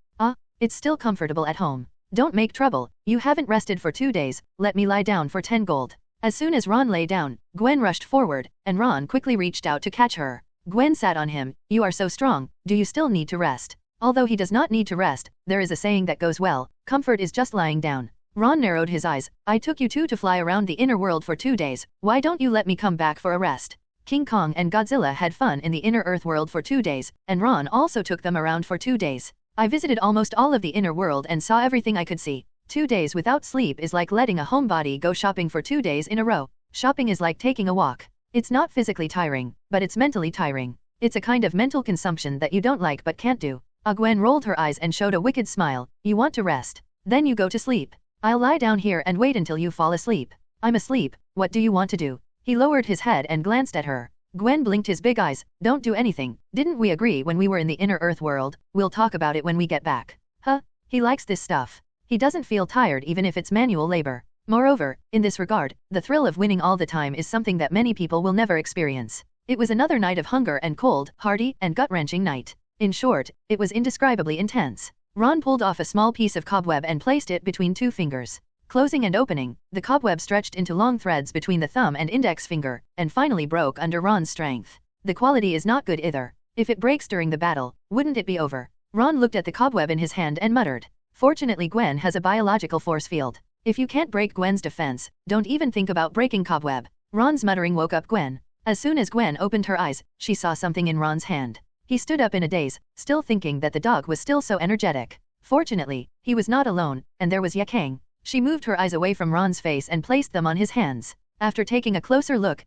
It's still comfortable at home. Don't make trouble, you haven't rested for 2 days, let me lie down for 10 gold. As soon as Ron lay down, Gwen rushed forward, and Ron quickly reached out to catch her. Gwen sat on him. You are so strong, do you still need to rest? Although he does not need to rest, there is a saying that goes well, comfort is just lying down. Ron narrowed his eyes. I took you two to fly around the inner world for 2 days, why don't you let me come back for a rest? King Kong and Godzilla had fun in the inner Earth world for 2 days, and Ron also took them around for 2 days. I visited almost all of the inner world and saw everything I could see. 2 days without sleep is like letting a homebody go shopping for 2 days in a row. Shopping is like taking a walk. It's not physically tiring, but it's mentally tiring. It's a kind of mental consumption that you don't like but can't do. Gwen rolled her eyes and showed a wicked smile. You want to rest? Then you go to sleep. I'll lie down here and wait until you fall asleep. I'm asleep, what do you want to do? He lowered his head and glanced at her. Gwen blinked his big eyes. Don't do anything. Didn't we agree when we were in the inner Earth world? We'll talk about it when we get back. Huh? He likes this stuff. He doesn't feel tired even if it's manual labor. Moreover, in this regard, the thrill of winning all the time is something that many people will never experience. It was another night of hunger and cold, hardy, and gut-wrenching night. In short, it was indescribably intense. Ron pulled off a small piece of cobweb and placed it between 2 fingers. Closing and opening, the cobweb stretched into long threads between the thumb and index finger, and finally broke under Ron's strength. The quality is not good either. If it breaks during the battle, wouldn't it be over? Ron looked at the cobweb in his hand and muttered. Fortunately Gwen has a biological force field. If you can't break Gwen's defense, don't even think about breaking cobweb. Ron's muttering woke up Gwen. As soon as Gwen opened her eyes, she saw something in Ron's hand. He stood up in a daze, still thinking that the dog was still so energetic. Fortunately, he was not alone, and there was Yaang. She moved her eyes away from Ron's face and placed them on his hands. After taking a closer look,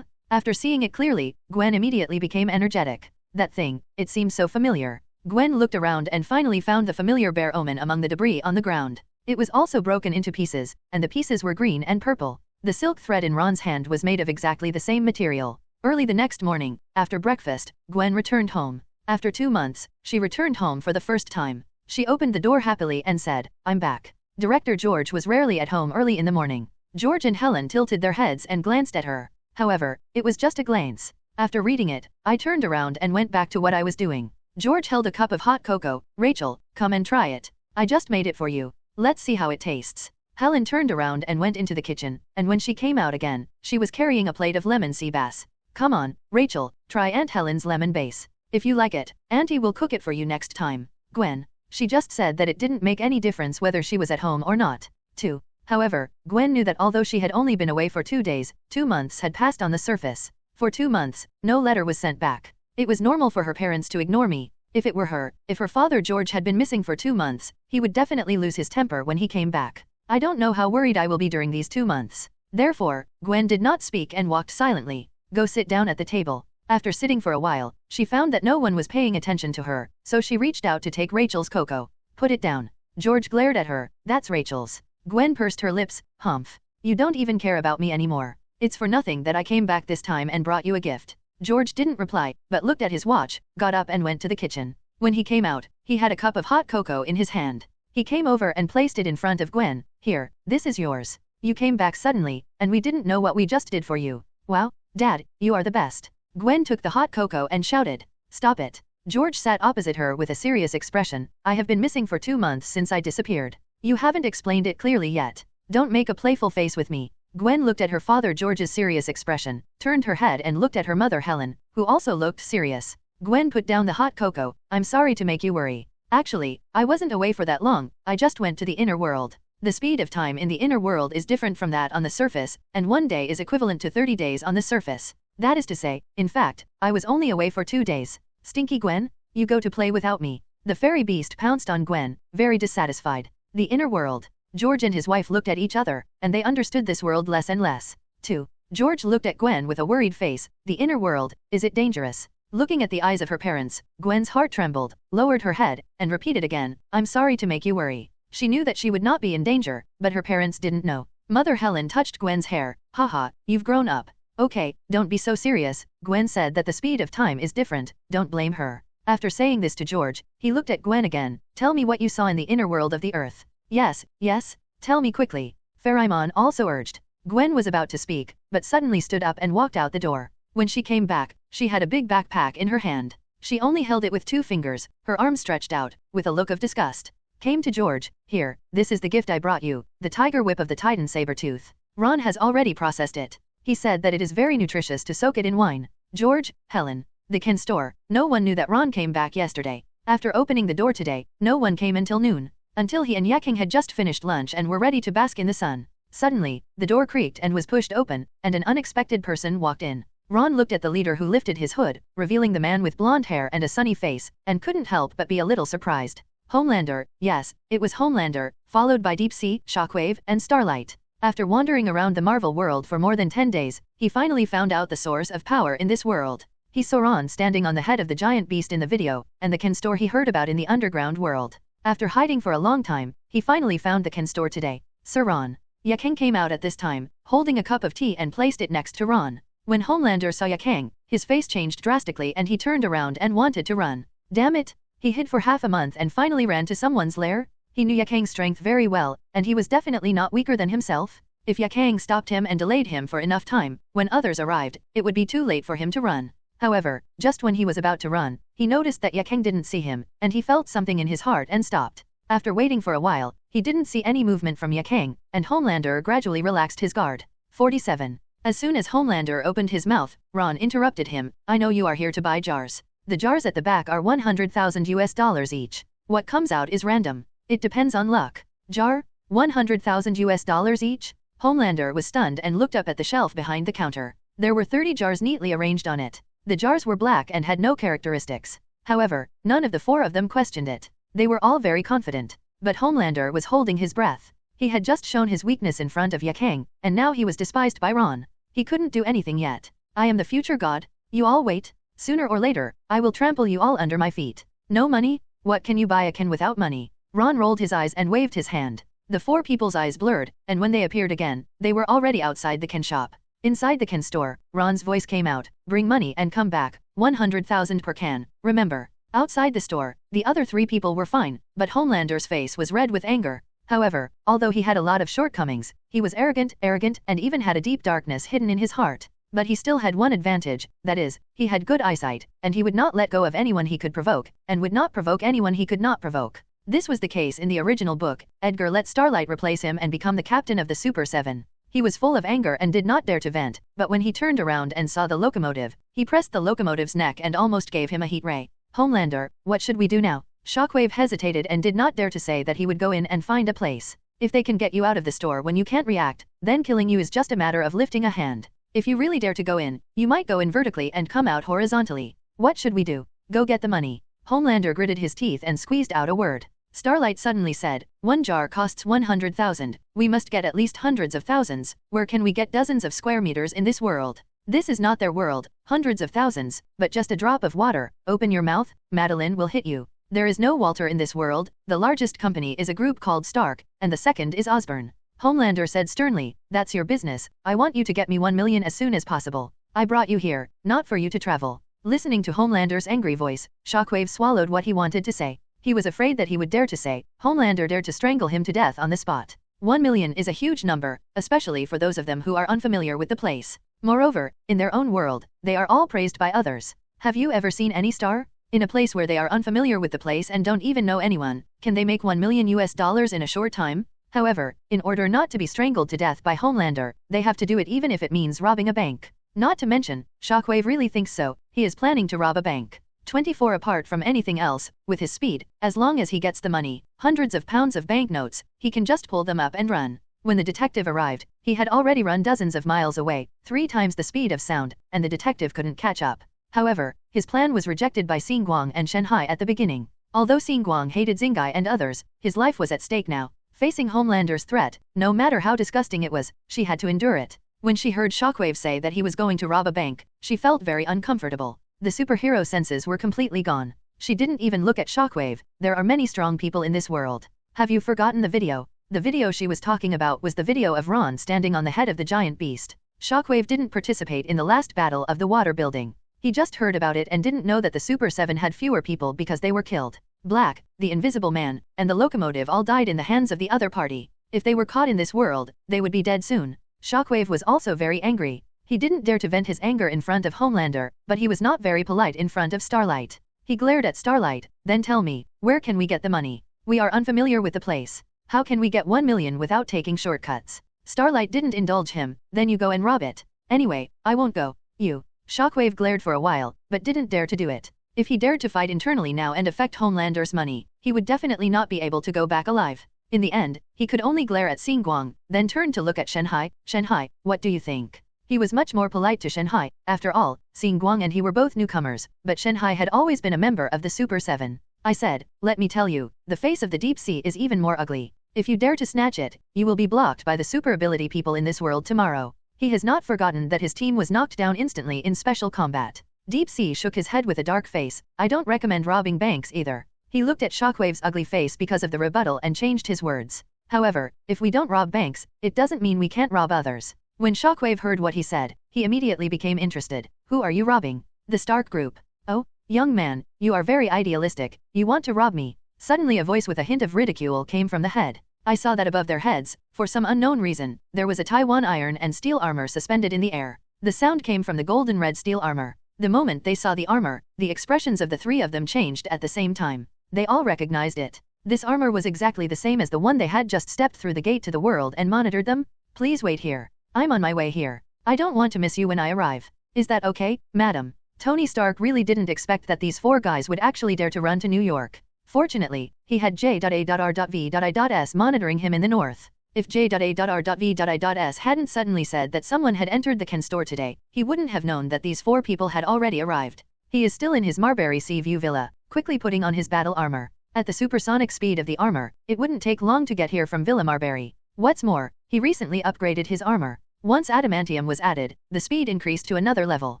After seeing it clearly, Gwen immediately became energetic. That thing, it seemed so familiar. Gwen looked around and finally found the familiar bear omen among the debris on the ground. It was also broken into pieces, and the pieces were green and purple. The silk thread in Ron's hand was made of exactly the same material. Early the next morning, after breakfast, Gwen returned home. After 2 months, she returned home for the first time. She opened the door happily and said, I'm back. Director George was rarely at home early in the morning. George and Helen tilted their heads and glanced at her. However, it was just a glance. After reading it, I turned around and went back to what I was doing. George held a cup of hot cocoa. Rachel, come and try it. I just made it for you. Let's see how it tastes. Helen turned around and went into the kitchen, and when she came out again, she was carrying a plate of lemon sea bass. Come on, Rachel, try Aunt Helen's lemon base. If you like it, Auntie will cook it for you next time. Gwen. She just said that it didn't make any difference whether she was at home or not. 2. However, Gwen knew that although she had only been away for 2 days, 2 months had passed on the surface. For 2 months, no letter was sent back. It was normal for her parents to ignore me. If it were her, if her father George had been missing for 2 months, he would definitely lose his temper when he came back. I don't know how worried I will be during these 2 months. Therefore, Gwen did not speak and walked silently. Go sit down at the table. After sitting for a while, she found that no one was paying attention to her, so she reached out to take Rachel's cocoa. Put it down. George glared at her. That's Rachel's. Gwen pursed her lips. Humph. You don't even care about me anymore. It's for nothing that I came back this time and brought you a gift. George didn't reply, but looked at his watch, got up and went to the kitchen. When he came out, he had a cup of hot cocoa in his hand. He came over and placed it in front of Gwen. Here, this is yours. You came back suddenly, and we didn't know what we just did for you. Wow, Dad, you are the best. Gwen took the hot cocoa and shouted. Stop it. George sat opposite her with a serious expression. I have been missing for 2 months since I disappeared. You haven't explained it clearly yet. Don't make a playful face with me. Gwen looked at her father George's serious expression, turned her head and looked at her mother Helen, who also looked serious. Gwen put down the hot cocoa. I'm sorry to make you worry. Actually, I wasn't away for that long, I just went to the inner world. The speed of time in the inner world is different from that on the surface, and 1 day is equivalent to 30 days on the surface. That is to say, in fact, I was only away for 2 days. Stinky Gwen, you go to play without me. The fairy beast pounced on Gwen, very dissatisfied. The inner world. George and his wife looked at each other, and they understood this world less and less. 2. George looked at Gwen with a worried face. The inner world, is it dangerous? Looking at the eyes of her parents, Gwen's heart trembled, lowered her head, and repeated again, I'm sorry to make you worry. She knew that she would not be in danger, but her parents didn't know. Mother Helen touched Gwen's hair. Haha, you've grown up. Okay, don't be so serious. Gwen said that the speed of time is different, don't blame her. After saying this to George, he looked at Gwen again. Tell me what you saw in the inner world of the earth. Yes, tell me quickly. Pharamon also urged. Gwen was about to speak, but suddenly stood up and walked out the door. When she came back, she had a big backpack in her hand. She only held it with 2 fingers, her arms stretched out, with a look of disgust. Came to George. Here, this is the gift I brought you, the tiger whip of the Titan saber-tooth. Ron has already processed it. He said that it is very nutritious to soak it in wine. George, Helen. The Ken store. No one knew that Ron came back yesterday. After opening the door today, no one came until noon. Until he and Yaang had just finished lunch and were ready to bask in the sun. Suddenly, the door creaked and was pushed open, and an unexpected person walked in. Ron looked at the leader who lifted his hood, revealing the man with blonde hair and a sunny face, and couldn't help but be a little surprised. Homelander, yes, it was Homelander, followed by Deep Sea, Shockwave, and Starlight. After wandering around the Marvel world for more than 10 days, he finally found out the source of power in this world. He saw Ron standing on the head of the giant beast in the video, and the Ken store he heard about in the underground world. After hiding for a long time, he finally found the Ken store today. Sir Ron. Yaang came out at this time, holding a cup of tea and placed it next to Ron. When Homelander saw Yaang, his face changed drastically and he turned around and wanted to run. Damn it! He hid for half a month and finally ran to someone's lair? He knew Yaang's strength very well, and he was definitely not weaker than himself. If Yaang stopped him and delayed him for enough time, when others arrived, it would be too late for him to run. However, just when he was about to run, he noticed that Yaang didn't see him, and he felt something in his heart and stopped. After waiting for a while, he didn't see any movement from Yaang, and Homelander gradually relaxed his guard. 47. As soon as Homelander opened his mouth, Ron interrupted him. I know you are here to buy jars. The jars at the back are $100,000 each. What comes out is random. It depends on luck. Jar? $100,000 each? Homelander was stunned and looked up at the shelf behind the counter. There were 30 jars neatly arranged on it. The jars were black and had no characteristics. However, none of the 4 of them questioned it. They were all very confident. But Homelander was holding his breath. He had just shown his weakness in front of Yaang, and now he was despised by Ron. He couldn't do anything yet. I am the future god. You all wait. Sooner or later, I will trample you all under my feet. No money? What can you buy a Ken without money? Ron rolled his eyes and waved his hand. The 4 people's eyes blurred, and when they appeared again, they were already outside the Ken shop. Inside the Ken store, Ron's voice came out. Bring money and come back. 100,000 per can. Remember. Outside the store, the other 3 people were fine, but Homelander's face was red with anger. However, although he had a lot of shortcomings, he was arrogant, and even had a deep darkness hidden in his heart. But he still had one advantage, that is, he had good eyesight, and he would not let go of anyone he could provoke, and would not provoke anyone he could not provoke. This was the case in the original book. Edgar let Starlight replace him and become the captain of the Super 7. He was full of anger and did not dare to vent, but when he turned around and saw the locomotive, he pressed the locomotive's neck and almost gave him a heat ray. Homelander, what should we do now? Shockwave hesitated and did not dare to say that he would go in and find a place. If they can get you out of the store when you can't react, then killing you is just a matter of lifting a hand. If you really dare to go in, you might go in vertically and come out horizontally. What should we do? Go get the money. Homelander gritted his teeth and squeezed out a word. Starlight suddenly said, "One jar costs 100,000. We must get at least hundreds of thousands. Where can we get dozens of square meters in this world? This is not their world, hundreds of thousands, but just a drop of water. Open your mouth, Madeline will hit you. There is no Walter in this world. The largest company is a group called Stark, and the second is Osborn." Homelander said sternly, "That's your business. I want you to get me 1 million as soon as possible. I brought you here, not for you to travel." Listening to Homelander's angry voice, Shockwave swallowed what he wanted to say. He was afraid that he would dare to say, Homelander dared to strangle him to death on the spot. 1 million is a huge number, especially for those of them who are unfamiliar with the place. Moreover, in their own world, they are all praised by others. Have you ever seen any star? In a place where they are unfamiliar with the place and don't even know anyone, can they make $1 million in a short time? However, in order not to be strangled to death by Homelander, they have to do it even if it means robbing a bank. Not to mention, Shockwave really thinks so. He is planning to rob a bank. 24 apart from anything else, with his speed, as long as he gets the money, hundreds of pounds of banknotes, he can just pull them up and run. When the detective arrived, he had already run dozens of miles away, 3 times the speed of sound, and the detective couldn't catch up. However, his plan was rejected by Xinguang and Shanghai at the beginning. Although Xinguang hated Xingai and others, his life was at stake now. Facing Homelander's threat, no matter how disgusting it was, she had to endure it. When she heard Shockwave say that he was going to rob a bank, she felt very uncomfortable. The superhero senses were completely gone. She didn't even look at Shockwave. There are many strong people in this world. Have you forgotten the video? The video she was talking about was the video of Ron standing on the head of the giant beast. Shockwave didn't participate in the last battle of the water building. He just heard about it and didn't know that the Super 7 had fewer people because they were killed. Black, the Invisible Man, and the locomotive all died in the hands of the other party. If they were caught in this world, they would be dead soon. Shockwave was also very angry. He didn't dare to vent his anger in front of Homelander, but he was not very polite in front of Starlight. He glared at Starlight, "Then tell me, where can we get the money? We are unfamiliar with the place. How can we get 1 million without taking shortcuts?" Starlight didn't indulge him, "Then you go and rob it." "Anyway, I won't go. You." Shockwave glared for a while, but didn't dare to do it. If he dared to fight internally now and affect Homelander's money, he would definitely not be able to go back alive. In the end, he could only glare at Xinguang, then turn to look at Shanghai. "Shanghai, what do you think?" He was much more polite to Shanghai. After all, Xinguang and he were both newcomers, but Shanghai had always been a member of the Super 7. "I said, let me tell you, the face of the deep sea is even more ugly. If you dare to snatch it, you will be blocked by the super ability people in this world tomorrow." He has not forgotten that his team was knocked down instantly in special combat. Deep Sea shook his head with a dark face. "I don't recommend robbing banks either." He looked at Shockwave's ugly face because of the rebuttal and changed his words. "However, if we don't rob banks, it doesn't mean we can't rob others." When Shockwave heard what he said, he immediately became interested. "Who are you robbing?" "The Stark Group." "Oh, young man, you are very idealistic. You want to rob me?" Suddenly a voice with a hint of ridicule came from the head. I saw that above their heads, for some unknown reason, there was a Taiwan iron and steel armor suspended in the air. The sound came from the golden red steel armor. The moment they saw the armor, the expressions of the 3 of them changed at the same time. They all recognized it. This armor was exactly the same as the one they had just stepped through the gate to the world and monitored them. "Please wait here. I'm on my way here. I don't want to miss you when I arrive. Is that okay, madam?" Tony Stark really didn't expect that these 4 guys would actually dare to run to New York. Fortunately, he had J.A.R.V.I.S monitoring him in the north. If J.A.R.V.I.S hadn't suddenly said that someone had entered the Ken store today, he wouldn't have known that these 4 people had already arrived. He is still in his Marbury Sea View villa, quickly putting on his battle armor. At the supersonic speed of the armor, it wouldn't take long to get here from Villa Marbury. What's more, he recently upgraded his armor. Once adamantium was added, the speed increased to another level.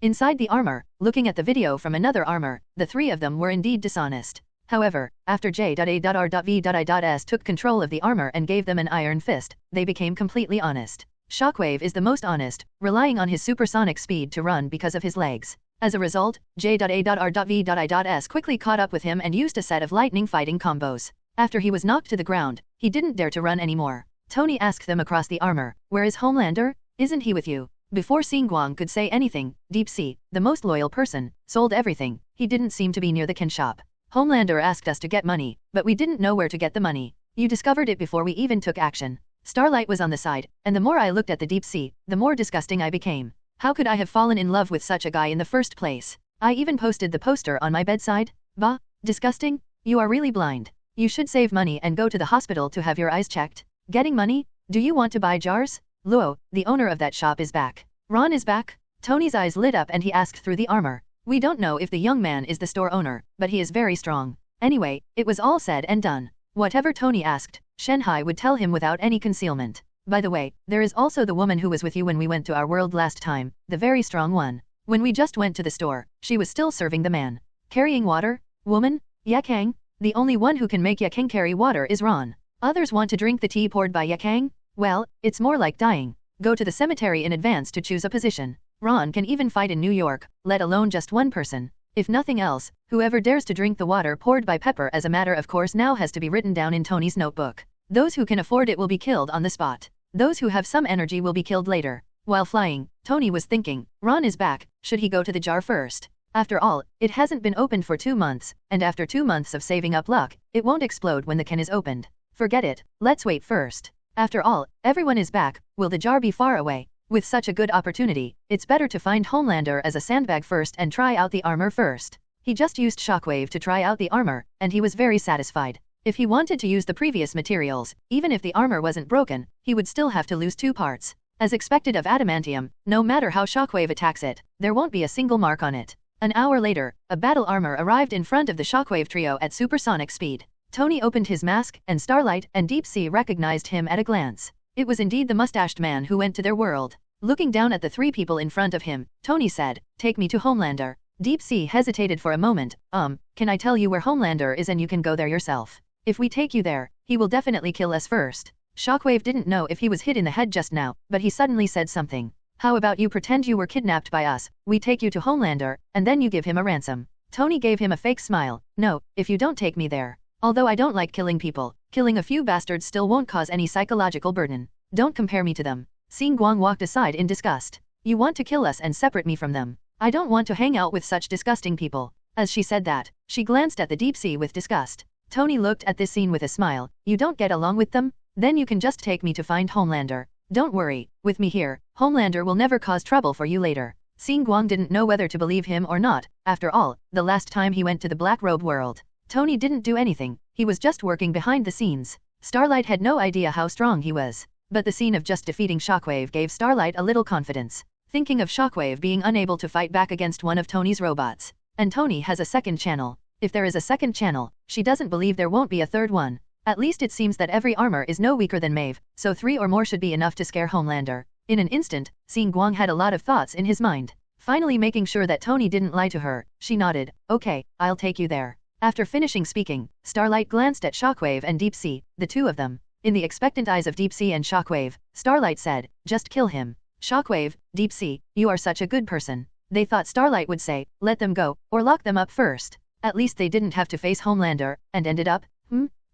Inside the armor, looking at the video from another armor, the 3 of them were indeed dishonest. However, after J.A.R.V.I.S took control of the armor and gave them an iron fist, they became completely honest. Shockwave is the most honest, relying on his supersonic speed to run because of his legs. As a result, J.A.R.V.I.S quickly caught up with him and used a set of lightning fighting combos. After he was knocked to the ground, he didn't dare to run anymore. Tony asked them across the armor, "Where is Homelander? Isn't he with you?" Before Xinguang could say anything, Deep Sea, the most loyal person, sold everything. He didn't seem to be near the Ken shop. Homelander asked us to get money, but we didn't know where to get the money. You discovered it before we even took action. Starlight was on the side, and the more I looked at the deep sea, the more disgusting I became. How could I have fallen in love with such a guy in the first place? I even posted the poster on my bedside. Bah, disgusting? You are really blind. You should save money and go to the hospital to have your eyes checked. Getting money? Do you want to buy jars? Luo, the owner of that shop, is back. Ron is back? Tony's eyes lit up and he asked through the armor. We don't know if the young man is the store owner, but he is very strong. Anyway, it was all said and done. Whatever Tony asked, Shanghai would tell him without any concealment. By the way, there is also the woman who was with you when we went to our world last time, the very strong one. When we just went to the store, she was still serving the man. Carrying water? Woman? Yaang? The only one who can make Yaang carry water is Ron. Others want to drink the tea poured by Yaang? Well, it's more like dying. Go to the cemetery in advance to choose a position. Ron can even fight in New York, let alone just one person. If nothing else, whoever dares to drink the water poured by Pepper as a matter of course now has to be written down in Tony's notebook. Those who can afford it will be killed on the spot. Those who have some energy will be killed later. While flying, Tony was thinking, Ron is back, should he go to the jar first? After all, it hasn't been opened for 2 months, and after 2 months of saving up luck, it won't explode when the can is opened. Forget it, let's wait first. After all, everyone is back, will the jar be far away? With such a good opportunity, it's better to find Homelander as a sandbag first and try out the armor first. He just used Shockwave to try out the armor, and he was very satisfied. If he wanted to use the previous materials, even if the armor wasn't broken, he would still have to lose 2 parts. As expected of adamantium, no matter how Shockwave attacks it, there won't be a single mark on it. An hour later, a battle armor arrived in front of the Shockwave trio at supersonic speed. Tony opened his mask, and Starlight and Deep Sea recognized him at a glance. It was indeed the mustached man who went to their world. Looking down at the 3 people in front of him, Tony said, "Take me to Homelander." Deep Sea hesitated for a moment. Can I tell you where Homelander is and you can go there yourself? If we take you there, he will definitely kill us first. Shockwave didn't know if he was hit in the head just now, but he suddenly said something. How about you pretend you were kidnapped by us, we take you to Homelander, and then you give him a ransom. Tony gave him a fake smile. No, if you don't take me there. Although I don't like killing people, killing a few bastards still won't cause any psychological burden. Don't compare me to them. Xing Guang walked aside in disgust. You want to kill us and separate me from them. I don't want to hang out with such disgusting people. As she said that, she glanced at the deep sea with disgust. Tony looked at this scene with a smile. You don't get along with them? Then you can just take me to find Homelander. Don't worry, with me here, Homelander will never cause trouble for you later. Xing Guang didn't know whether to believe him or not. After all, the last time he went to the Black Robe world, Tony didn't do anything, he was just working behind the scenes. Starlight had no idea how strong he was. But the scene of just defeating Shockwave gave Starlight a little confidence. Thinking of Shockwave being unable to fight back against one of Tony's robots. And Tony has a second channel. If there is a second channel, she doesn't believe there won't be a third one. At least it seems that every armor is no weaker than Maeve, so 3 or more should be enough to scare Homelander. In an instant, Xing Guang had a lot of thoughts in his mind. Finally making sure that Tony didn't lie to her, she nodded. Okay, I'll take you there. After finishing speaking, Starlight glanced at Shockwave and Deep Sea, the 2 of them. In the expectant eyes of Deep Sea and Shockwave, Starlight said, just kill him. Shockwave, Deep Sea, you are such a good person. They thought Starlight would say, let them go, or lock them up first. At least they didn't have to face Homelander, and ended up,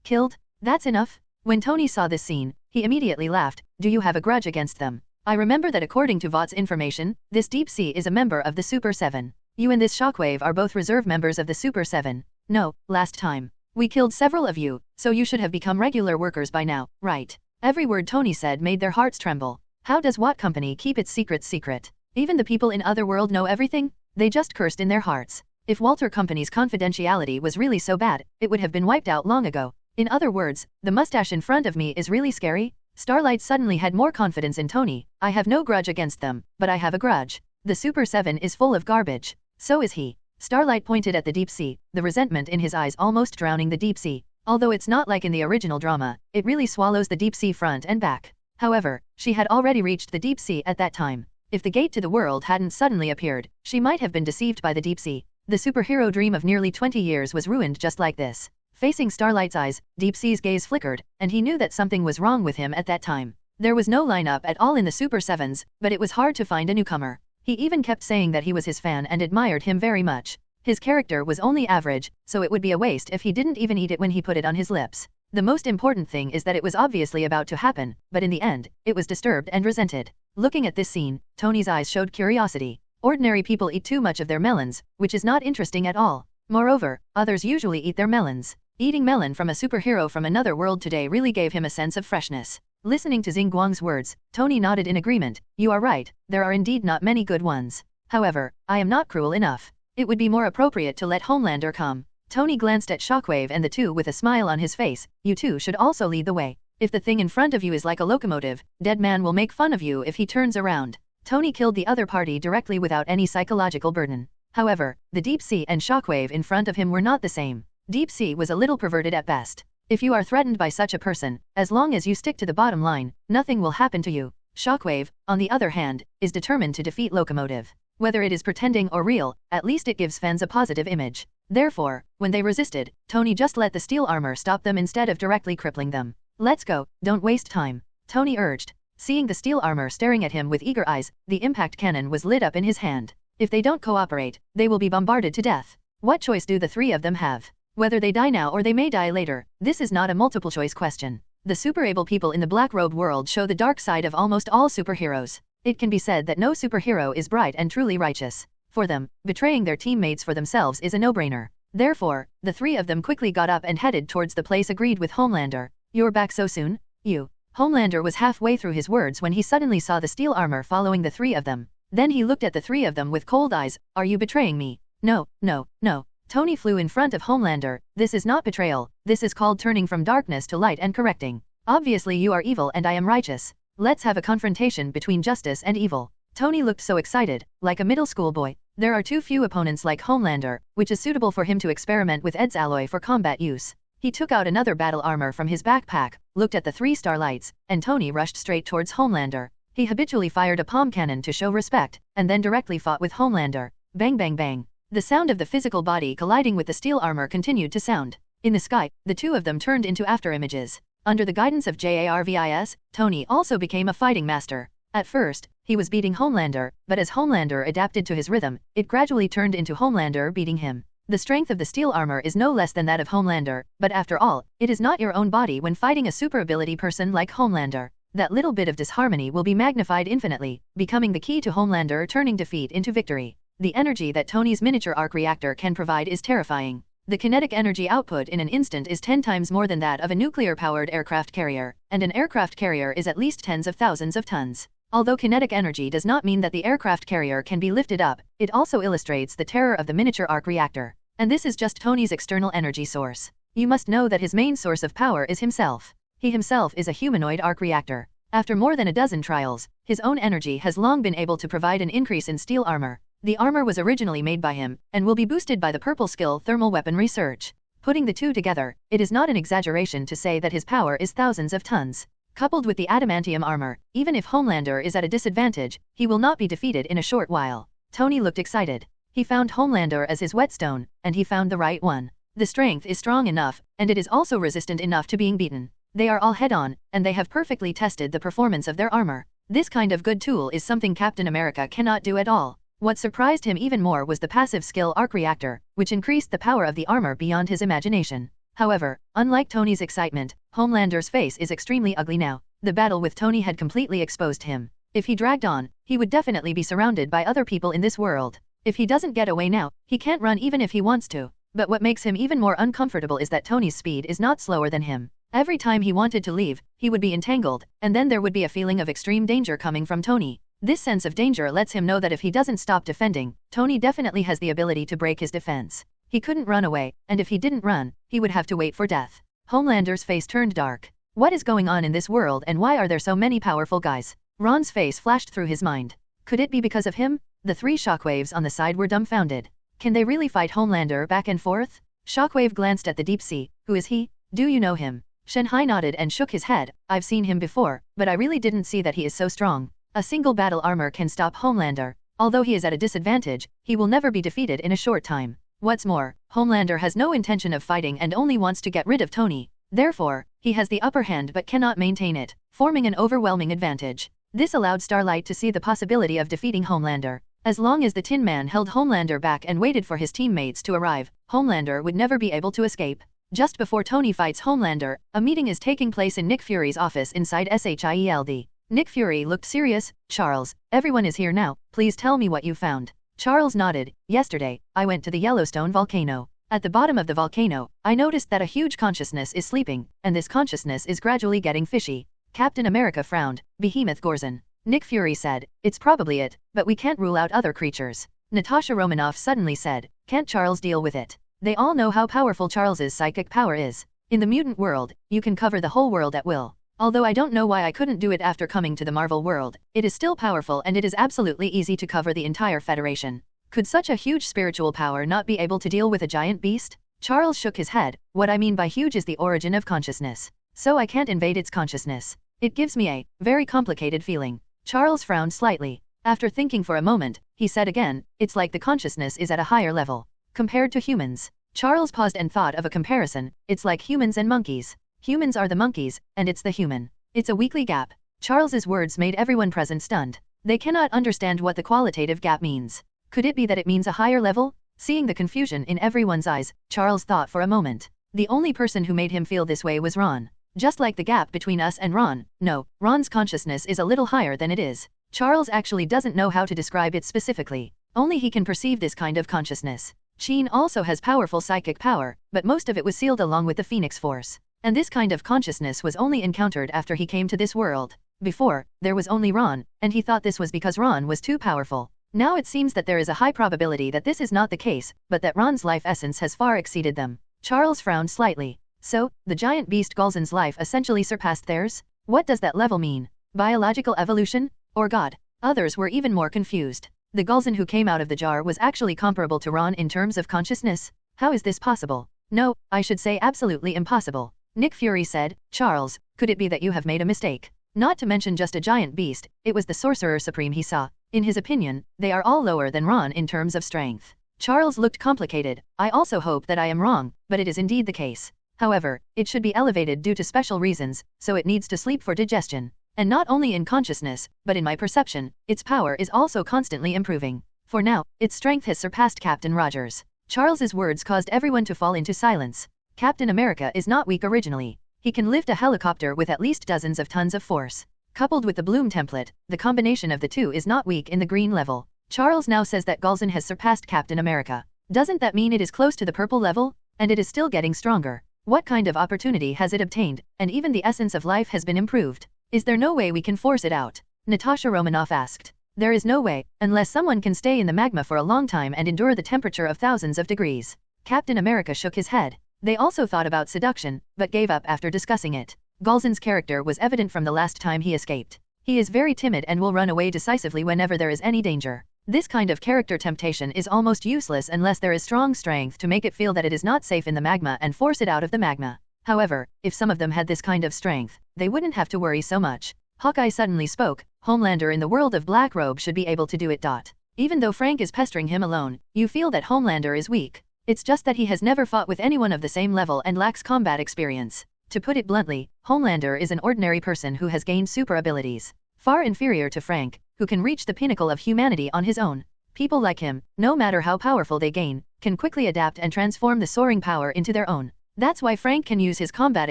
killed? That's enough. When Tony saw this scene, he immediately laughed. Do you have a grudge against them? I remember that according to Vought's information, this Deep Sea is a member of the Super 7. You and this Shockwave are both reserve members of the Super 7. No, last time. We killed several of you, so you should have become regular workers by now, right? Every word Tony said made their hearts tremble. How does Watt Company keep its secrets secret? Even the people in Otherworld know everything? They just cursed in their hearts. If Walter Company's confidentiality was really so bad, it would have been wiped out long ago. In other words, the mustache in front of me is really scary? Starlight suddenly had more confidence in Tony. I have no grudge against them, but I have a grudge. The Super 7 is full of garbage. So is he. Starlight pointed at the Deep Sea, the resentment in his eyes almost drowning the Deep Sea. Although it's not like in the original drama, it really swallows the Deep Sea front and back. However, she had already reached the Deep Sea at that time. If the gate to the world hadn't suddenly appeared, she might have been deceived by the Deep Sea. The superhero dream of nearly 20 years was ruined just like this. Facing Starlight's eyes, Deep Sea's gaze flickered, and he knew that something was wrong with him at that time. There was no lineup at all in the Super 7s, but it was hard to find a newcomer. He even kept saying that he was his fan and admired him very much. His character was only average, so it would be a waste if he didn't even eat it when he put it on his lips. The most important thing is that it was obviously about to happen, but in the end, it was disturbed and resented. Looking at this scene, Tony's eyes showed curiosity. Ordinary people eat too much of their melons, which is not interesting at all. Moreover, others usually eat their melons. Eating melon from a superhero from another world today really gave him a sense of freshness. Listening to Xinguang's words, Tony nodded in agreement. You are right, there are indeed not many good ones. However, I am not cruel enough. It would be more appropriate to let Homelander come. Tony glanced at Shockwave and the two with a smile on his face. You two should also lead the way. If the thing in front of you is like a locomotive, Dead Man will make fun of you if he turns around. Tony killed the other party directly without any psychological burden. However, the Deep Sea and Shockwave in front of him were not the same. Deep Sea was a little perverted at best. If you are threatened by such a person, as long as you stick to the bottom line, nothing will happen to you. Shockwave, on the other hand, is determined to defeat Locomotive. Whether it is pretending or real, at least it gives fans a positive image. Therefore, when they resisted, Tony just let the steel armor stop them instead of directly crippling them. Let's go, don't waste time. Tony urged. Seeing the steel armor staring at him with eager eyes, the impact cannon was lit up in his hand. If they don't cooperate, they will be bombarded to death. What choice do the three of them have? Whether they die now or they may die later, this is not a multiple choice question. The super-able people in the black robe world show the dark side of almost all superheroes. It can be said that no superhero is bright and truly righteous. For them, betraying their teammates for themselves is a no-brainer. Therefore, the three of them quickly got up and headed towards the place agreed with Homelander. You're back so soon? You. Homelander was halfway through his words when he suddenly saw the steel armor following the three of them. Then he looked at the three of them with cold eyes. Are you betraying me? No, no, no. Tony flew in front of Homelander. This is not betrayal, this is called turning from darkness to light and correcting. Obviously you are evil and I am righteous. Let's have a confrontation between justice and evil. Tony looked so excited, like a middle school boy. There are too few opponents like Homelander, which is suitable for him to experiment with Ed's alloy for combat use. He took out another battle armor from his backpack, looked at the three starlights, and Tony rushed straight towards Homelander. He habitually fired a palm cannon to show respect, and then directly fought with Homelander. Bang bang bang. The sound of the physical body colliding with the steel armor continued to sound. In the sky, the two of them turned into afterimages. Under the guidance of JARVIS, Tony also became a fighting master. At first, he was beating Homelander, but as Homelander adapted to his rhythm, it gradually turned into Homelander beating him. The strength of the steel armor is no less than that of Homelander, but after all, it is not your own body when fighting a super ability person like Homelander. That little bit of disharmony will be magnified infinitely, becoming the key to Homelander turning defeat into victory. The energy that Tony's miniature arc reactor can provide is terrifying. The kinetic energy output in an instant is 10 times more than that of a nuclear-powered aircraft carrier, and an aircraft carrier is at least tens of thousands of tons. Although kinetic energy does not mean that the aircraft carrier can be lifted up, it also illustrates the terror of the miniature arc reactor. And this is just Tony's external energy source. You must know that his main source of power is himself. He himself is a humanoid arc reactor. After more than a dozen trials, his own energy has long been able to provide an increase in steel armor. The armor was originally made by him, and will be boosted by the purple skill thermal weapon research. Putting the two together, it is not an exaggeration to say that his power is thousands of tons. Coupled with the adamantium armor, even if Homelander is at a disadvantage, he will not be defeated in a short while. Tony looked excited. He found Homelander as his whetstone, and he found the right one. The strength is strong enough, and it is also resistant enough to being beaten. They are all head-on, and they have perfectly tested the performance of their armor. This kind of good tool is something Captain America cannot do at all. What surprised him even more was the passive skill arc reactor, which increased the power of the armor beyond his imagination. However, unlike Tony's excitement, Homelander's face is extremely ugly now. The battle with Tony had completely exposed him. If he dragged on, he would definitely be surrounded by other people in this world. If he doesn't get away now, he can't run even if he wants to. But what makes him even more uncomfortable is that Tony's speed is not slower than him. Every time he wanted to leave, he would be entangled, and then there would be a feeling of extreme danger coming from Tony. This sense of danger lets him know that if he doesn't stop defending, Tony definitely has the ability to break his defense. He couldn't run away, and if he didn't run, he would have to wait for death. Homelander's face turned dark. What is going on in this world and why are there so many powerful guys? Ron's face flashed through his mind. Could it be because of him? The three shockwaves on the side were dumbfounded. Can they really fight Homelander back and forth? Shockwave glanced at the Deep Sea. Who is he? Do you know him? Shenhai nodded and shook his head. I've seen him before, but I really didn't see that he is so strong. A single battle armor can stop Homelander. Although he is at a disadvantage, he will never be defeated in a short time. What's more, Homelander has no intention of fighting and only wants to get rid of Tony. Therefore, he has the upper hand but cannot maintain it, forming an overwhelming advantage. This allowed Starlight to see the possibility of defeating Homelander. As long as the Tin Man held Homelander back and waited for his teammates to arrive, Homelander would never be able to escape. Just before Tony fights Homelander, a meeting is taking place in Nick Fury's office inside S.H.I.E.L.D. Nick Fury looked serious. Charles, everyone is here now, please tell me what you found. Charles nodded. Yesterday, I went to the Yellowstone volcano. At the bottom of the volcano, I noticed that a huge consciousness is sleeping, and this consciousness is gradually getting fishy. Captain America frowned. Behemoth Gorzon. Nick Fury said, it's probably it, but we can't rule out other creatures. Natasha Romanoff suddenly said, can't Charles deal with it? They all know how powerful Charles's psychic power is. In the mutant world, you can cover the whole world at will. Although I don't know why I couldn't do it after coming to the Marvel world, it is still powerful and it is absolutely easy to cover the entire Federation. Could such a huge spiritual power not be able to deal with a giant beast? Charles shook his head. What I mean by huge is the origin of consciousness. So I can't invade its consciousness. It gives me a very complicated feeling. Charles frowned slightly. After thinking for a moment, he said again, it's like the consciousness is at a higher level. Compared to humans. Charles paused and thought of a comparison. It's like humans and monkeys. Humans are the monkeys, and it's the human. It's a weekly gap. Charles's words made everyone present stunned. They cannot understand what the qualitative gap means. Could it be that it means a higher level? Seeing the confusion in everyone's eyes, Charles thought for a moment. The only person who made him feel this way was Ron. Just like the gap between us and Ron. No, Ron's consciousness is a little higher than it is. Charles actually doesn't know how to describe it specifically. Only he can perceive this kind of consciousness. S.H.I.E.L.D also has powerful psychic power, but most of it was sealed along with the Phoenix Force. And this kind of consciousness was only encountered after he came to this world. Before, there was only Ron, and he thought this was because Ron was too powerful. Now it seems that there is a high probability that this is not the case, but that Ron's life essence has far exceeded them. Charles frowned slightly. So, the giant beast Golzon's life essentially surpassed theirs? What does that level mean? Biological evolution? Or God? Others were even more confused. The Golzon who came out of the jar was actually comparable to Ron in terms of consciousness? How is this possible? No, I should say absolutely impossible. Nick Fury said, Charles, could it be that you have made a mistake? Not to mention just a giant beast, it was the Sorcerer Supreme he saw. In his opinion, they are all lower than Ron in terms of strength. Charles looked complicated. I also hope that I am wrong, but it is indeed the case. However, it should be elevated due to special reasons, so it needs to sleep for digestion. And not only in consciousness, but in my perception, its power is also constantly improving. For now, its strength has surpassed Captain Rogers. Charles's words caused everyone to fall into silence. Captain America is not weak originally. He can lift a helicopter with at least dozens of tons of force. Coupled with the Bloom template, the combination of the two is not weak in the green level. Charles now says that Golzon has surpassed Captain America. Doesn't that mean it is close to the purple level? And it is still getting stronger. What kind of opportunity has it obtained? And even the essence of life has been improved. Is there no way we can force it out? Natasha Romanoff asked. There is no way, unless someone can stay in the magma for a long time and endure the temperature of thousands of degrees. Captain America shook his head. They also thought about seduction, but gave up after discussing it. Golzon's character was evident from the last time he escaped. He is very timid and will run away decisively whenever there is any danger. This kind of character temptation is almost useless unless there is strong strength to make it feel that it is not safe in the magma and force it out of the magma. However, if some of them had this kind of strength, they wouldn't have to worry so much. Hawkeye suddenly spoke. Homelander in the world of Black Robe should be able to do it. Even though Frank is pestering him alone, you feel that Homelander is weak. It's just that he has never fought with anyone of the same level and lacks combat experience. To put it bluntly, Homelander is an ordinary person who has gained super abilities, far inferior to Frank, who can reach the pinnacle of humanity on his own. People like him, no matter how powerful they gain, can quickly adapt and transform the soaring power into their own. That's why Frank can use his combat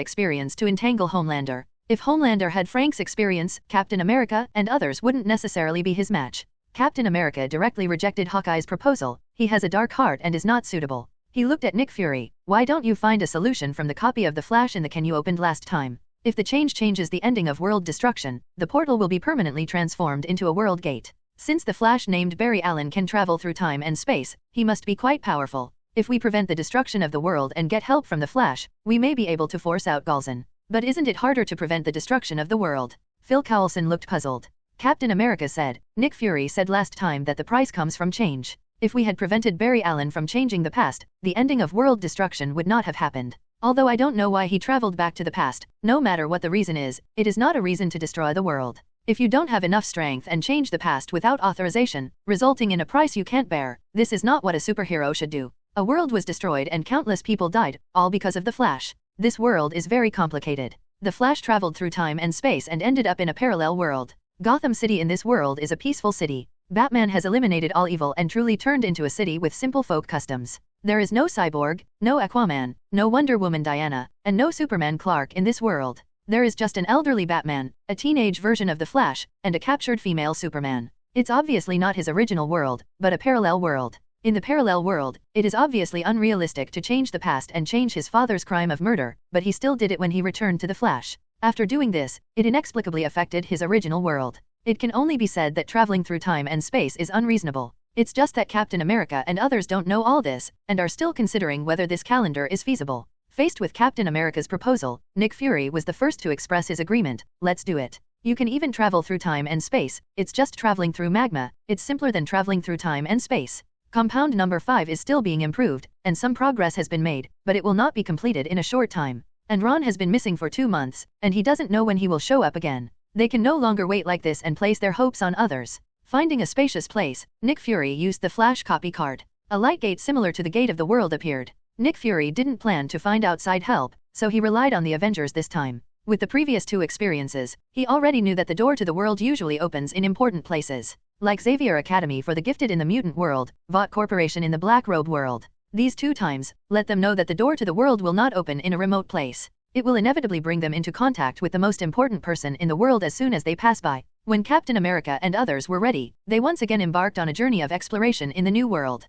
experience to entangle Homelander. If Homelander had Frank's experience, Captain America and others wouldn't necessarily be his match. Captain America directly rejected Hawkeye's proposal. He has a dark heart and is not suitable. He looked at Nick Fury. Why don't you find a solution from the copy of The Flash in the can you opened last time? If the change changes the ending of world destruction, the portal will be permanently transformed into a world gate. Since the Flash named Barry Allen can travel through time and space, he must be quite powerful. If we prevent the destruction of the world and get help from the Flash, we may be able to force out Golzon. But isn't it harder to prevent the destruction of the world? Phil Coulson looked puzzled. Captain America said, Nick Fury said last time that the price comes from change. If we had prevented Barry Allen from changing the past, the ending of world destruction would not have happened. Although I don't know why he traveled back to the past, no matter what the reason is, it is not a reason to destroy the world. If you don't have enough strength and change the past without authorization, resulting in a price you can't bear, this is not what a superhero should do. A world was destroyed and countless people died, all because of the Flash. This world is very complicated. The Flash traveled through time and space and ended up in a parallel world. Gotham City in this world is a peaceful city. Batman has eliminated all evil and truly turned into a city with simple folk customs. There is no Cyborg, no Aquaman, no Wonder Woman Diana, and no Superman Clark in this world. There is just an elderly Batman, a teenage version of the Flash, and a captured female Superman. It's obviously not his original world, but a parallel world. In the parallel world, it is obviously unrealistic to change the past and change his father's crime of murder, but he still did it when he returned to the Flash. After doing this, it inexplicably affected his original world. It can only be said that traveling through time and space is unreasonable. It's just that Captain America and others don't know all this, and are still considering whether this calendar is feasible. Faced with Captain America's proposal, Nick Fury was the first to express his agreement. Let's do it. You can even travel through time and space, it's just traveling through magma, it's simpler than traveling through time and space. Compound number 5 is still being improved, and some progress has been made, but it will not be completed in a short time. And Ron has been missing for 2 months, and he doesn't know when he will show up again. They can no longer wait like this and place their hopes on others. Finding a spacious place, Nick Fury used the Flash copy card. A light gate similar to the Gate of the World appeared. Nick Fury didn't plan to find outside help, so he relied on the Avengers this time. With the previous 2 experiences, he already knew that the door to the world usually opens in important places. Like Xavier Academy for the gifted in the mutant world, Vought Corporation in the black robe world. These 2 times, let them know that the door to the world will not open in a remote place. It will inevitably bring them into contact with the most important person in the world as soon as they pass by. When Captain America and others were ready, they once again embarked on a journey of exploration in the new world.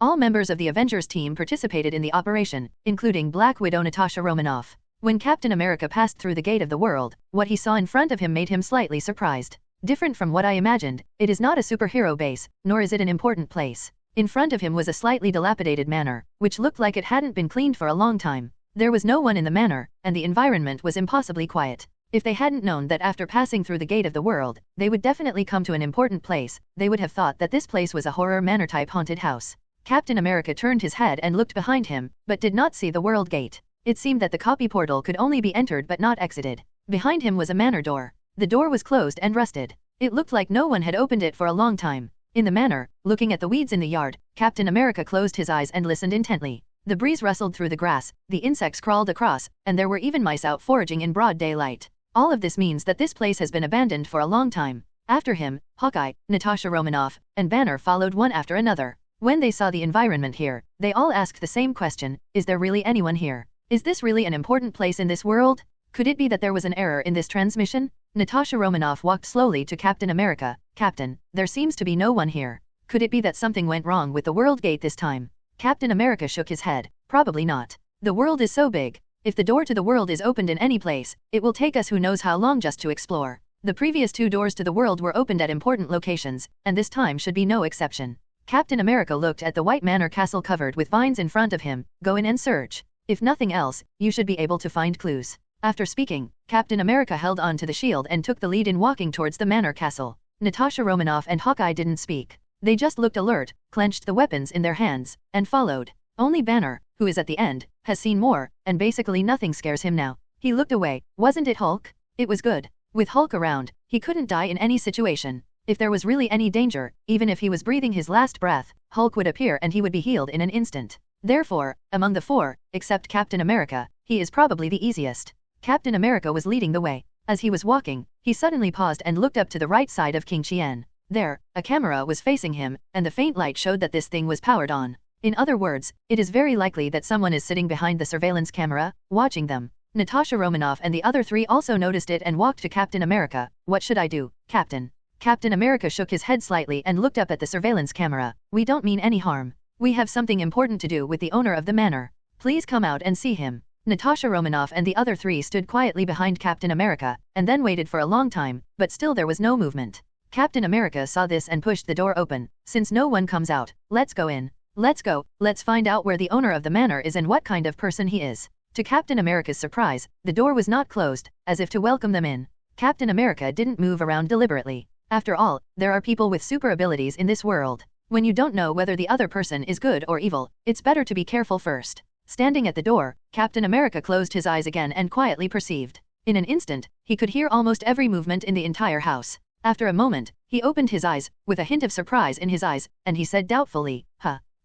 All members of the Avengers team participated in the operation, including Black Widow Natasha Romanoff. When Captain America passed through the Gate of the World, what he saw in front of him made him slightly surprised. Different from what I imagined, it is not a superhero base, nor is it an important place. In front of him was a slightly dilapidated manor, which looked like it hadn't been cleaned for a long time. There was no one in the manor, and the environment was impossibly quiet. If they hadn't known that after passing through the Gate of the World, they would definitely come to an important place, they would have thought that this place was a horror manor-type haunted house. Captain America turned his head and looked behind him, but did not see the World Gate. It seemed that the copy portal could only be entered but not exited. Behind him was a manor door. The door was closed and rusted. It looked like no one had opened it for a long time. In the manor, looking at the weeds in the yard, Captain America closed his eyes and listened intently. The breeze rustled through the grass, the insects crawled across, and there were even mice out foraging in broad daylight. All of this means that this place has been abandoned for a long time. After him, Hawkeye, Natasha Romanoff, and Banner followed one after another. When they saw the environment here, they all asked the same question: is there really anyone here? Is this really an important place in this world? Could it be that there was an error in this transmission? Natasha Romanoff walked slowly to Captain America. Captain, there seems to be no one here. Could it be that something went wrong with the World Gate this time? Captain America shook his head. Probably not. The world is so big. If the door to the world is opened in any place, it will take us who knows how long just to explore. The previous 2 doors to the world were opened at important locations, and this time should be no exception. Captain America looked at the white manor castle covered with vines in front of him. Go in and search. If nothing else, you should be able to find clues. After speaking, Captain America held on to the shield and took the lead in walking towards the manor castle. Natasha Romanoff and Hawkeye didn't speak. They just looked alert, clenched the weapons in their hands, and followed. Only Banner, who is at the end, has seen more, and basically nothing scares him now. He looked away. Wasn't it Hulk? It was good. With Hulk around, he couldn't die in any situation. If there was really any danger, even if he was breathing his last breath, Hulk would appear and he would be healed in an instant. Therefore, among the 4, except Captain America, he is probably the easiest. Captain America was leading the way. As he was walking, he suddenly paused and looked up to the right side of King Chien. There, a camera was facing him, and the faint light showed that this thing was powered on. In other words, it is very likely that someone is sitting behind the surveillance camera, watching them. Natasha Romanoff and the other 3 also noticed it and walked to Captain America. What should I do, Captain? Captain America shook his head slightly and looked up at the surveillance camera. We don't mean any harm. We have something important to do with the owner of the manor. Please come out and see him. Natasha Romanoff and the other 3 stood quietly behind Captain America, and then waited for a long time, but still there was no movement. Captain America saw this and pushed the door open. Since no one comes out, let's go in. Let's go, let's find out where the owner of the manor is and what kind of person he is. To Captain America's surprise, the door was not closed, as if to welcome them in. Captain America didn't move around deliberately. After all, there are people with super abilities in this world. When you don't know whether the other person is good or evil, it's better to be careful first. Standing at the door, Captain America closed his eyes again and quietly perceived. In an instant, he could hear almost every movement in the entire house. After a moment, he opened his eyes, with a hint of surprise in his eyes, and he said doubtfully,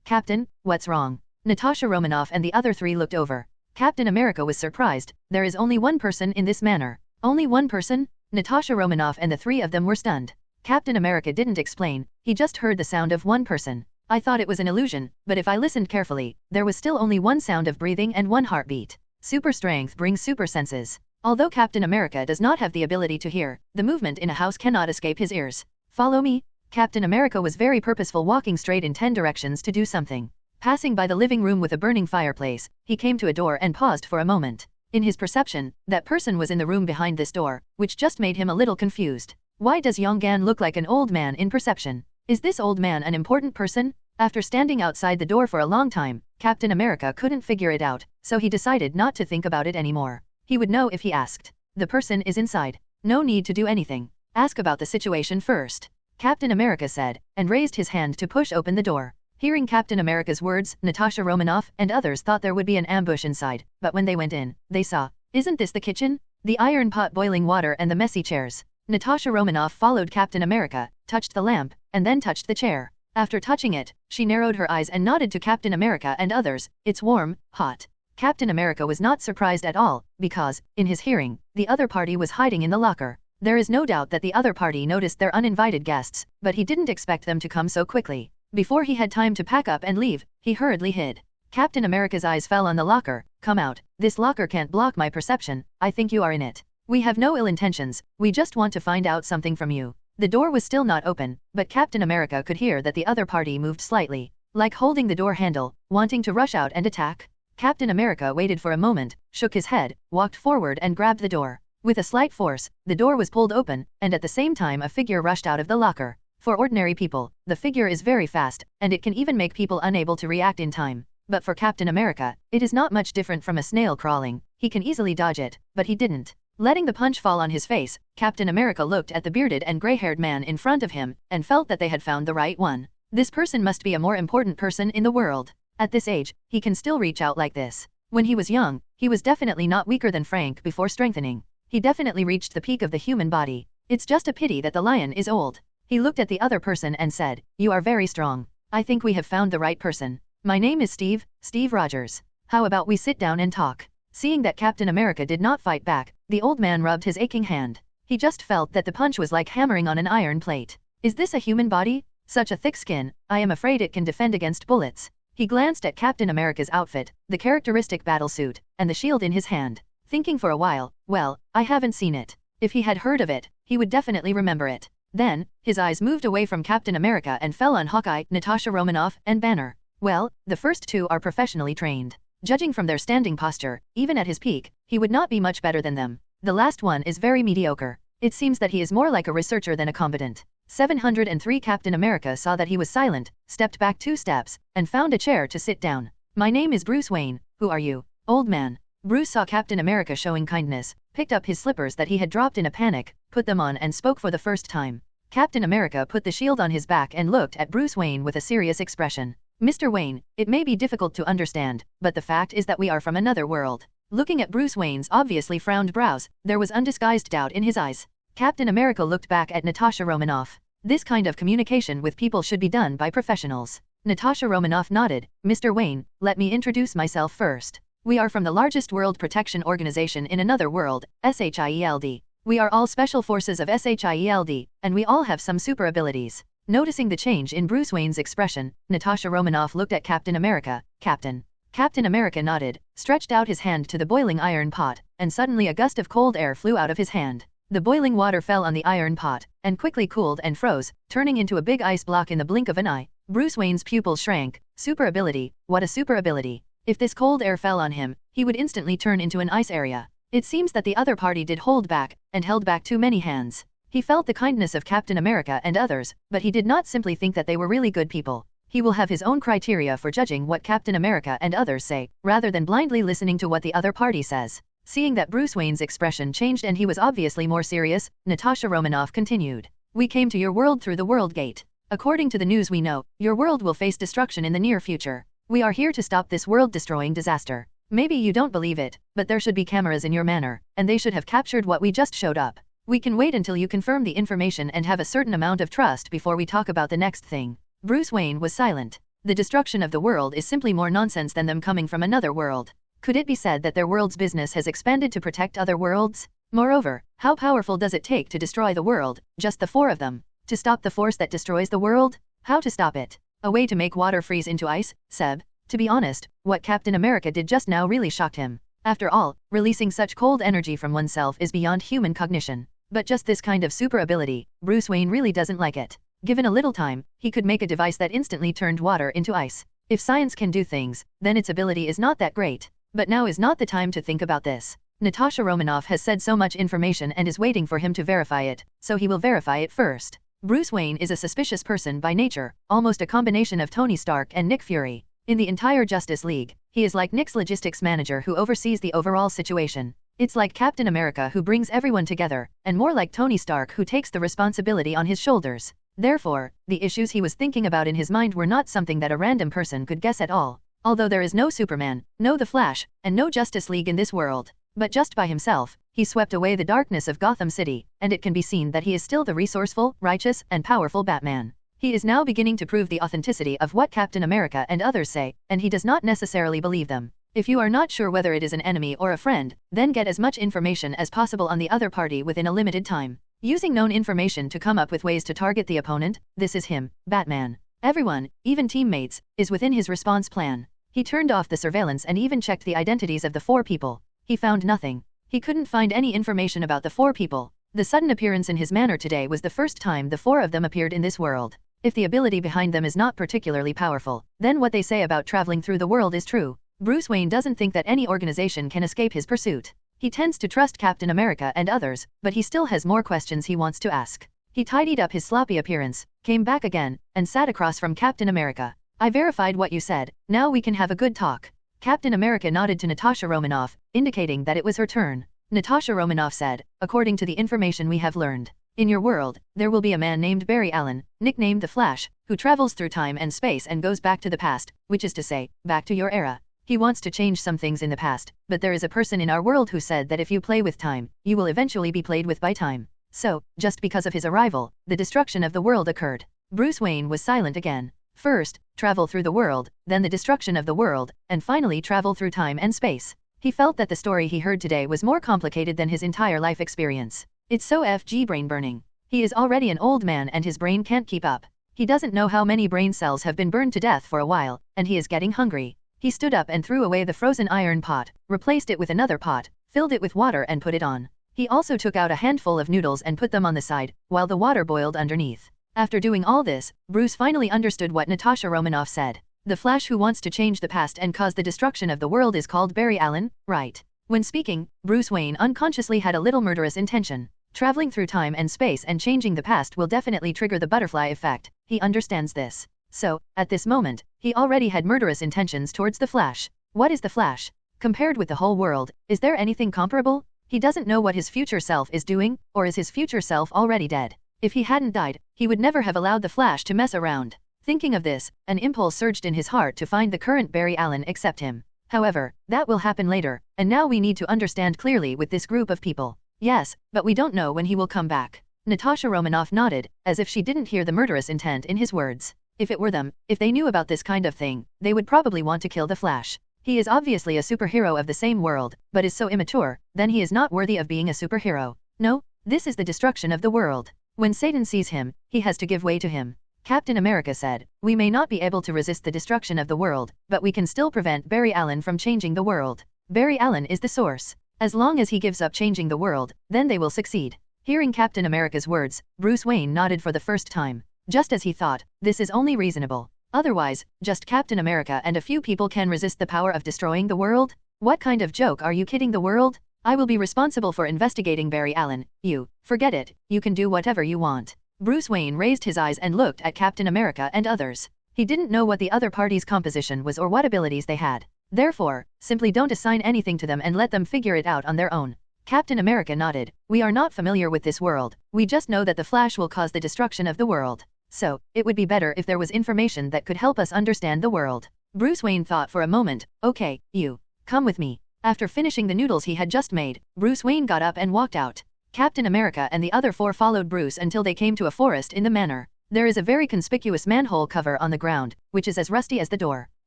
Captain, what's wrong? Natasha Romanoff and the other 3 looked over. Captain America was surprised. There is only one person in this manor. Only one person? Natasha Romanoff and the 3 of them were stunned. Captain America didn't explain, he just heard the sound of one person. I thought it was an illusion, but if I listened carefully, there was still only one sound of breathing and one heartbeat. Super strength brings super senses. Although Captain America does not have the ability to hear, the movement in a house cannot escape his ears. Follow me. Captain America was very purposeful, walking straight in 10 directions to do something. Passing by the living room with a burning fireplace, he came to a door and paused for a moment. In his perception, that person was in the room behind this door, which just made him a little confused. Why does Yaang look like an old man in perception? Is this old man an important person? After standing outside the door for a long time, Captain America couldn't figure it out, so he decided not to think about it anymore. He would know if he asked. The person is inside. No need to do anything. Ask about the situation first, Captain America said, and raised his hand to push open the door. Hearing Captain America's words, Natasha Romanoff and others thought there would be an ambush inside, but when they went in, they saw, isn't this the kitchen? The iron pot, boiling water and the messy chairs. Natasha Romanoff followed Captain America, touched the lamp, and then touched the chair. After touching it, she narrowed her eyes and nodded to Captain America and others, it's warm, hot. Captain America was not surprised at all, because, in his hearing, the other party was hiding in the locker. There is no doubt that the other party noticed their uninvited guests, but he didn't expect them to come so quickly. Before he had time to pack up and leave, he hurriedly hid. Captain America's eyes fell on the locker. Come out. This locker can't block my perception. I think you are in it. We have no ill intentions, we just want to find out something from you. The door was still not open, but Captain America could hear that the other party moved slightly, like holding the door handle, wanting to rush out and attack. Captain America waited for a moment, shook his head, walked forward and grabbed the door. With a slight force, the door was pulled open, and at the same time a figure rushed out of the locker. For ordinary people, the figure is very fast, and it can even make people unable to react in time. But for Captain America, it is not much different from a snail crawling. He can easily dodge it, but he didn't. Letting the punch fall on his face, Captain America looked at the bearded and gray-haired man in front of him, and felt that they had found the right one. This person must be a more important person in the world. At this age, he can still reach out like this. When he was young, he was definitely not weaker than Frank before strengthening. He definitely reached the peak of the human body. It's just a pity that the lion is old. He looked at the other person and said, you are very strong. I think we have found the right person. My name is Steve Rogers. How about we sit down and talk? Seeing that Captain America did not fight back, the old man rubbed his aching hand. He just felt that the punch was like hammering on an iron plate. Is this a human body? Such a thick skin, I am afraid it can defend against bullets. He glanced at Captain America's outfit, the characteristic battle suit, and the shield in his hand, thinking for a while, well, I haven't seen it. If he had heard of it, he would definitely remember it. Then, his eyes moved away from Captain America and fell on Hawkeye, Natasha Romanoff, and Banner. Well, the first two are professionally trained. Judging from their standing posture, even at his peak, he would not be much better than them. The last one is very mediocre. It seems that he is more like a researcher than a combatant. 703 Captain America saw that he was silent, stepped back 2 steps, and found a chair to sit down. My name is Bruce Wayne, who are you? Old man. Bruce saw Captain America showing kindness, picked up his slippers that he had dropped in a panic, put them on and spoke for the first time. Captain America put the shield on his back and looked at Bruce Wayne with a serious expression. Mr. Wayne, it may be difficult to understand, but the fact is that we are from another world. Looking at Bruce Wayne's obviously frowned brows, there was undisguised doubt in his eyes. Captain America looked back at Natasha Romanoff. This kind of communication with people should be done by professionals. Natasha Romanoff nodded. Mr. Wayne, let me introduce myself first. We are from the largest world protection organization in another world, S.H.I.E.L.D. We are all special forces of S.H.I.E.L.D, and we all have some super abilities. Noticing the change in Bruce Wayne's expression, Natasha Romanoff looked at Captain America. Captain. Captain America nodded, stretched out his hand to the boiling iron pot, and suddenly a gust of cold air flew out of his hand. The boiling water fell on the iron pot, and quickly cooled and froze, turning into a big ice block in the blink of an eye. Bruce Wayne's pupils shrank. Super ability, what a super ability. If this cold air fell on him, he would instantly turn into an ice area. It seems that the other party did hold back, and held back too many hands. He felt the kindness of Captain America and others, but he did not simply think that they were really good people. He will have his own criteria for judging what Captain America and others say, rather than blindly listening to what the other party says. Seeing that Bruce Wayne's expression changed and he was obviously more serious, Natasha Romanoff continued. We came to your world through the World Gate. According to the news we know, your world will face destruction in the near future. We are here to stop this world-destroying disaster. Maybe you don't believe it, but there should be cameras in your manor, and they should have captured what we just showed up. We can wait until you confirm the information and have a certain amount of trust before we talk about the next thing. Bruce Wayne was silent. The destruction of the world is simply more nonsense than them coming from another world. Could it be said that their world's business has expanded to protect other worlds? Moreover, how powerful does it take to destroy the world, just the 4 of them? To stop the force that destroys the world? How to stop it? A way to make water freeze into ice? Seb? To be honest, what Captain America did just now really shocked him. After all, releasing such cold energy from oneself is beyond human cognition. But just this kind of super ability, Bruce Wayne really doesn't like it. Given a little time, he could make a device that instantly turned water into ice. If science can do things, then its ability is not that great. But now is not the time to think about this. Natasha Romanoff has said so much information and is waiting for him to verify it, so he will verify it first. Bruce Wayne is a suspicious person by nature, almost a combination of Tony Stark and Nick Fury. In the entire Justice League, he is like Nick's logistics manager who oversees the overall situation. It's like Captain America who brings everyone together, and more like Tony Stark who takes the responsibility on his shoulders. Therefore, the issues he was thinking about in his mind were not something that a random person could guess at all. Although there is no Superman, no The Flash, and no Justice League in this world. But just by himself, he swept away the darkness of Gotham City, and it can be seen that he is still the resourceful, righteous, and powerful Batman. He is now beginning to prove the authenticity of what Captain America and others say, and he does not necessarily believe them. If you are not sure whether it is an enemy or a friend, then get as much information as possible on the other party within a limited time. Using known information to come up with ways to target the opponent, this is him, Batman. Everyone, even teammates, is within his response plan. He turned off the surveillance and even checked the identities of the 4 people. He found nothing. He couldn't find any information about the 4 people. The sudden appearance in his manor today was the first time the 4 of them appeared in this world. If the ability behind them is not particularly powerful, then what they say about traveling through the world is true. Bruce Wayne doesn't think that any organization can escape his pursuit. He tends to trust Captain America and others, but he still has more questions he wants to ask. He tidied up his sloppy appearance, came back again, and sat across from Captain America. I verified what you said, now we can have a good talk. Captain America nodded to Natasha Romanoff, indicating that it was her turn. Natasha Romanoff said, according to the information we have learned, in your world, there will be a man named Barry Allen, nicknamed the Flash, who travels through time and space and goes back to the past, which is to say, back to your era. He wants to change some things in the past, but there is a person in our world who said that if you play with time, you will eventually be played with by time. So, just because of his arrival, the destruction of the world occurred. Bruce Wayne was silent again. First, travel through the world, then the destruction of the world, and finally travel through time and space. He felt that the story he heard today was more complicated than his entire life experience. It's so FG brain burning. He is already an old man and his brain can't keep up. He doesn't know how many brain cells have been burned to death for a while, and he is getting hungry. He stood up and threw away the frozen iron pot, replaced it with another pot, filled it with water and put it on. He also took out a handful of noodles and put them on the side, while the water boiled underneath. After doing all this, Bruce finally understood what Natasha Romanoff said. The Flash who wants to change the past and cause the destruction of the world is called Barry Allen, right? When speaking, Bruce Wayne unconsciously had a little murderous intention. Traveling through time and space and changing the past will definitely trigger the butterfly effect. He understands this. So, at this moment, he already had murderous intentions towards the Flash. What is the Flash? Compared with the whole world, is there anything comparable? He doesn't know what his future self is doing, or is his future self already dead? If he hadn't died, he would never have allowed the Flash to mess around. Thinking of this, an impulse surged in his heart to find the current Barry Allen except him. However, that will happen later, and now we need to understand clearly with this group of people. Yes, but we don't know when he will come back. Natasha Romanoff nodded, as if she didn't hear the murderous intent in his words. If it were them, if they knew about this kind of thing, they would probably want to kill the Flash. He is obviously a superhero of the same world, but is so immature, then he is not worthy of being a superhero. No, this is the destruction of the world. When Satan sees him, he has to give way to him. Captain America said, we may not be able to resist the destruction of the world, but we can still prevent Barry Allen from changing the world. Barry Allen is the source. As long as he gives up changing the world, then they will succeed. Hearing Captain America's words, Bruce Wayne nodded for the first time. Just as he thought, this is only reasonable. Otherwise, just Captain America and a few people can resist the power of destroying the world? What kind of joke are you kidding the world? I will be responsible for investigating Barry Allen. You, forget it, you can do whatever you want. Bruce Wayne raised his eyes and looked at Captain America and others. He didn't know what the other party's composition was or what abilities they had. Therefore, simply don't assign anything to them and let them figure it out on their own. Captain America nodded. We are not familiar with this world, we just know that the Flash will cause the destruction of the world. So, it would be better if there was information that could help us understand the world. Bruce Wayne thought for a moment. Okay, you. Come with me. After finishing the noodles he had just made, Bruce Wayne got up and walked out. Captain America and the other 4 followed Bruce until they came to a forest in the manor. There is a very conspicuous manhole cover on the ground, which is as rusty as the door.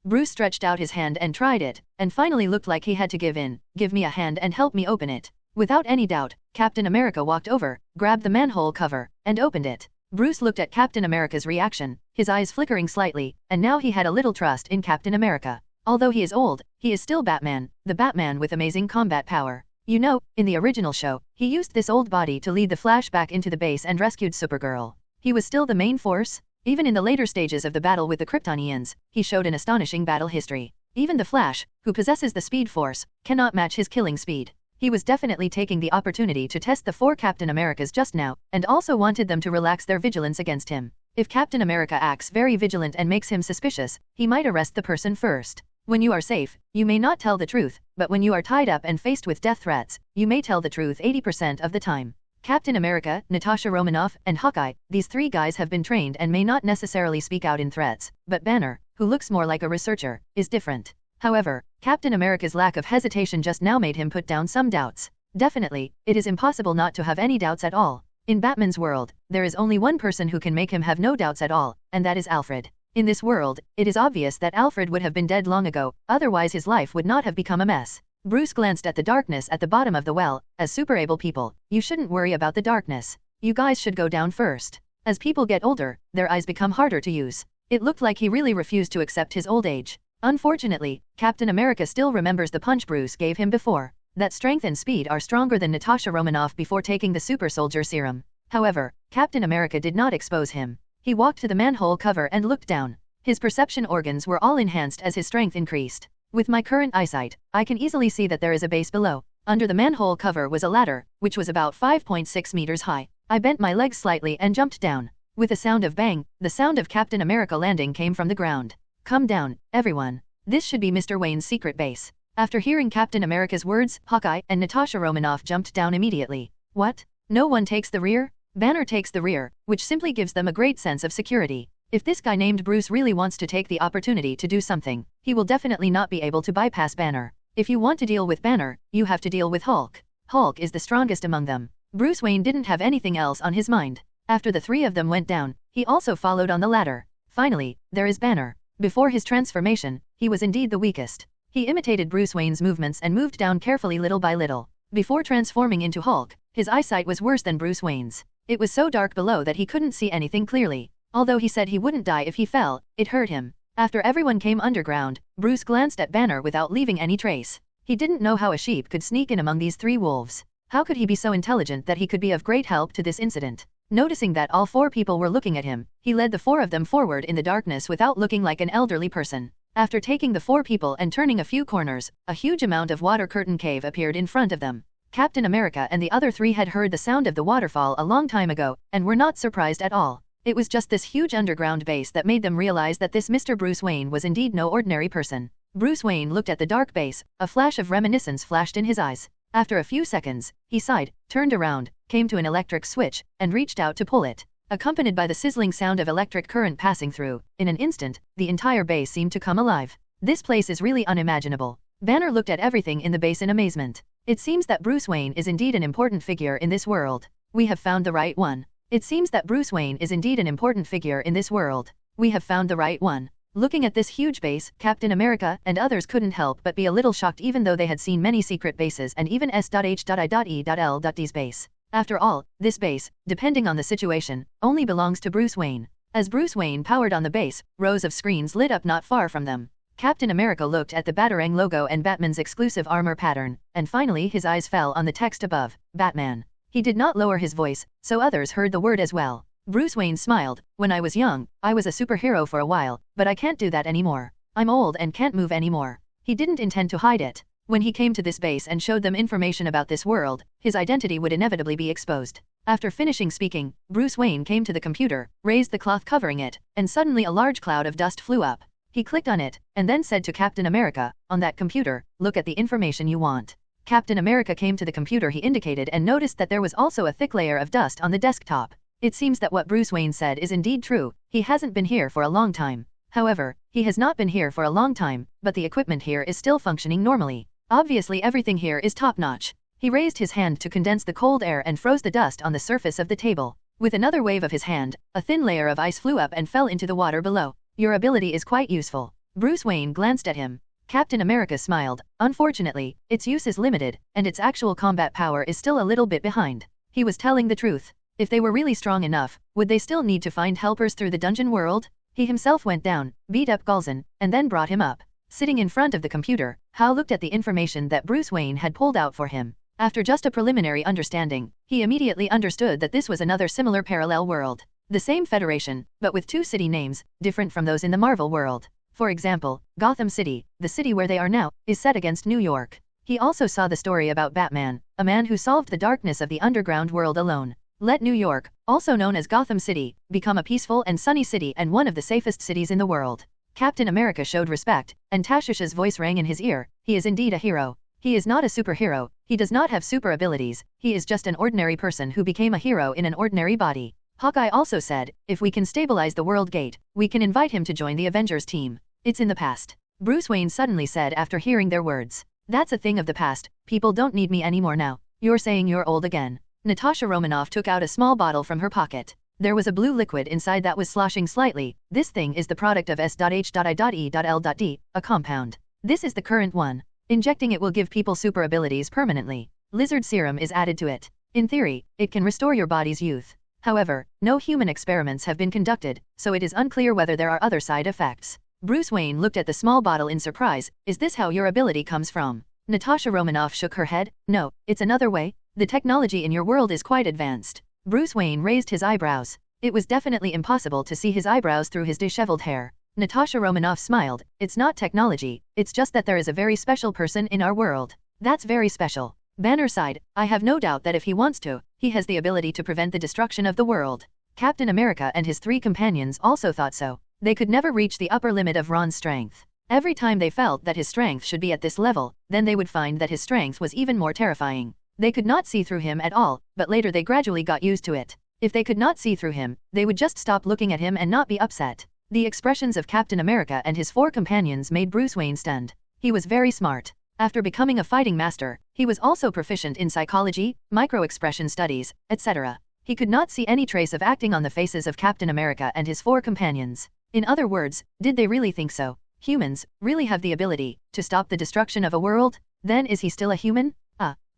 Bruce stretched out his hand and tried it, and finally looked like he had to give in. Give me a hand and help me open it. Without any doubt, Captain America walked over, grabbed the manhole cover, and opened it. Bruce looked at Captain America's reaction, his eyes flickering slightly, and now he had a little trust in Captain America. Although he is old, he is still Batman, the Batman with amazing combat power. You know, in the original show, he used this old body to lead the Flash back into the base and rescued Supergirl. He was still the main force? Even in the later stages of the battle with the Kryptonians, he showed an astonishing battle history. Even the Flash, who possesses the Speed Force, cannot match his killing speed. He was definitely taking the opportunity to test the 4 Captain Americas just now, and also wanted them to relax their vigilance against him. If Captain America acts very vigilant and makes him suspicious, he might arrest the person first. When you are safe, you may not tell the truth, but when you are tied up and faced with death threats, you may tell the truth 80% of the time. Captain America, Natasha Romanoff, and Hawkeye, these 3 guys have been trained and may not necessarily speak out in threats, but Banner, who looks more like a researcher, is different. However, Captain America's lack of hesitation just now made him put down some doubts. Definitely, it is impossible not to have any doubts at all. In Batman's world, there is only one person who can make him have no doubts at all, and that is Alfred. In this world, it is obvious that Alfred would have been dead long ago, otherwise his life would not have become a mess. Bruce glanced at the darkness at the bottom of the well. As super able people, you shouldn't worry about the darkness. You guys should go down first. As people get older, their eyes become harder to use. It looked like he really refused to accept his old age. Unfortunately, Captain America still remembers the punch Bruce gave him before. That strength and speed are stronger than Natasha Romanoff before taking the super soldier serum. However, Captain America did not expose him. He walked to the manhole cover and looked down. His perception organs were all enhanced as his strength increased. With my current eyesight, I can easily see that there is a base below. Under the manhole cover was a ladder, which was about 5.6 meters high. I bent my legs slightly and jumped down. With a sound of bang, the sound of Captain America landing came from the ground. Come down, everyone. This should be Mr. Wayne's secret base. After hearing Captain America's words, Hawkeye and Natasha Romanoff jumped down immediately. What? No one takes the rear? Banner takes the rear, which simply gives them a great sense of security. If this guy named Bruce really wants to take the opportunity to do something, he will definitely not be able to bypass Banner. If you want to deal with Banner, you have to deal with Hulk. Hulk is the strongest among them. Bruce Wayne didn't have anything else on his mind. After the 3 of them went down, he also followed on the ladder. Finally, there is Banner. Before his transformation, he was indeed the weakest. He imitated Bruce Wayne's movements and moved down carefully little by little. Before transforming into Hulk, his eyesight was worse than Bruce Wayne's. It was so dark below that he couldn't see anything clearly. Although he said he wouldn't die if he fell, it hurt him. After everyone came underground, Bruce glanced at Banner without leaving any trace. He didn't know how a sheep could sneak in among these 3 wolves. How could he be so intelligent that he could be of great help to this incident? Noticing that all 4 people were looking at him, he led the 4 of them forward in the darkness without looking like an elderly person. After taking the 4 people and turning a few corners, a huge amount of water curtain cave appeared in front of them. Captain America and the other 3 had heard the sound of the waterfall a long time ago, and were not surprised at all. It was just this huge underground base that made them realize that this Mr. Bruce Wayne was indeed no ordinary person. Bruce Wayne looked at the dark base, a flash of reminiscence flashed in his eyes. After a few seconds, he sighed, turned around, came to an electric switch, and reached out to pull it. Accompanied by the sizzling sound of electric current passing through, in an instant, the entire base seemed to come alive. This place is really unimaginable. Banner looked at everything in the base in amazement. It seems that Bruce Wayne is indeed an important figure in this world. We have found the right one. It seems that Bruce Wayne is indeed an important figure in this world. We have found the right one. Looking at this huge base, Captain America and others couldn't help but be a little shocked even though they had seen many secret bases and even S.H.I.E.L.D's base. After all, this base, depending on the situation, only belongs to Bruce Wayne. As Bruce Wayne powered on the base, rows of screens lit up not far from them. Captain America looked at the Batarang logo and Batman's exclusive armor pattern, and finally his eyes fell on the text above, Batman. He did not lower his voice, so others heard the word as well. Bruce Wayne smiled. When I was young, I was a superhero for a while, but I can't do that anymore. I'm old and can't move anymore. He didn't intend to hide it. When he came to this base and showed them information about this world, his identity would inevitably be exposed. After finishing speaking, Bruce Wayne came to the computer, raised the cloth covering it, and suddenly a large cloud of dust flew up. He clicked on it, and then said to Captain America, on that computer, look at the information you want. Captain America came to the computer he indicated and noticed that there was also a thick layer of dust on the desktop. It seems that what Bruce Wayne said is indeed true. He hasn't been here for a long time. However, he has not been here for a long time, but the equipment here is still functioning normally. Obviously everything here is top-notch. He raised his hand to condense the cold air and froze the dust on the surface of the table. With another wave of his hand, a thin layer of ice flew up and fell into the water below. Your ability is quite useful. Bruce Wayne glanced at him. Captain America smiled. Unfortunately, its use is limited, and its actual combat power is still a little bit behind. He was telling the truth. If they were really strong enough, would they still need to find helpers through the dungeon world? He himself went down, beat up Galzin, and then brought him up. Sitting in front of the computer, Hal looked at the information that Bruce Wayne had pulled out for him. After just a preliminary understanding, he immediately understood that this was another similar parallel world. The same federation, but with two city names, different from those in the Marvel world. For example, Gotham City, the city where they are now, is set against New York. He also saw the story about Batman, a man who solved the darkness of the underground world alone. Let New York, also known as Gotham City, become a peaceful and sunny city and one of the safest cities in the world. Captain America showed respect, and Tashush's voice rang in his ear. He is indeed a hero. He is not a superhero, he does not have super abilities, he is just an ordinary person who became a hero in an ordinary body. Hawkeye also said, if we can stabilize the World Gate, we can invite him to join the Avengers team. It's in the past. Bruce Wayne suddenly said after hearing their words. That's a thing of the past, people don't need me anymore now. You're saying you're old again. Natasha Romanoff took out a small bottle from her pocket. There was a blue liquid inside that was sloshing slightly. This thing is the product of S.H.I.E.L.D, a compound. This is the current one. Injecting it will give people super abilities permanently. Lizard serum is added to it. In theory, it can restore your body's youth. However, no human experiments have been conducted, so it is unclear whether there are other side effects. Bruce Wayne looked at the small bottle in surprise. Is this how your ability comes from? Natasha Romanoff shook her head. No, it's another way. The technology in your world is quite advanced. Bruce Wayne raised his eyebrows. It was definitely impossible to see his eyebrows through his disheveled hair. Natasha Romanoff smiled. It's not technology, it's just that there is a very special person in our world. That's very special. Banner sighed. I have no doubt that if he wants to, he has the ability to prevent the destruction of the world. Captain America and his three companions also thought so. They could never reach the upper limit of Ron's strength. Every time they felt that his strength should be at this level, then they would find that his strength was even more terrifying. They could not see through him at all, but later they gradually got used to it. If they could not see through him, they would just stop looking at him and not be upset. The expressions of Captain America and his four companions made Bruce Wayne stunned. He was very smart. After becoming a fighting master, he was also proficient in psychology, micro-expression studies, etc. He could not see any trace of acting on the faces of Captain America and his four companions. In other words, did they really think so? Humans really have the ability to stop the destruction of a world? Then is he still a human?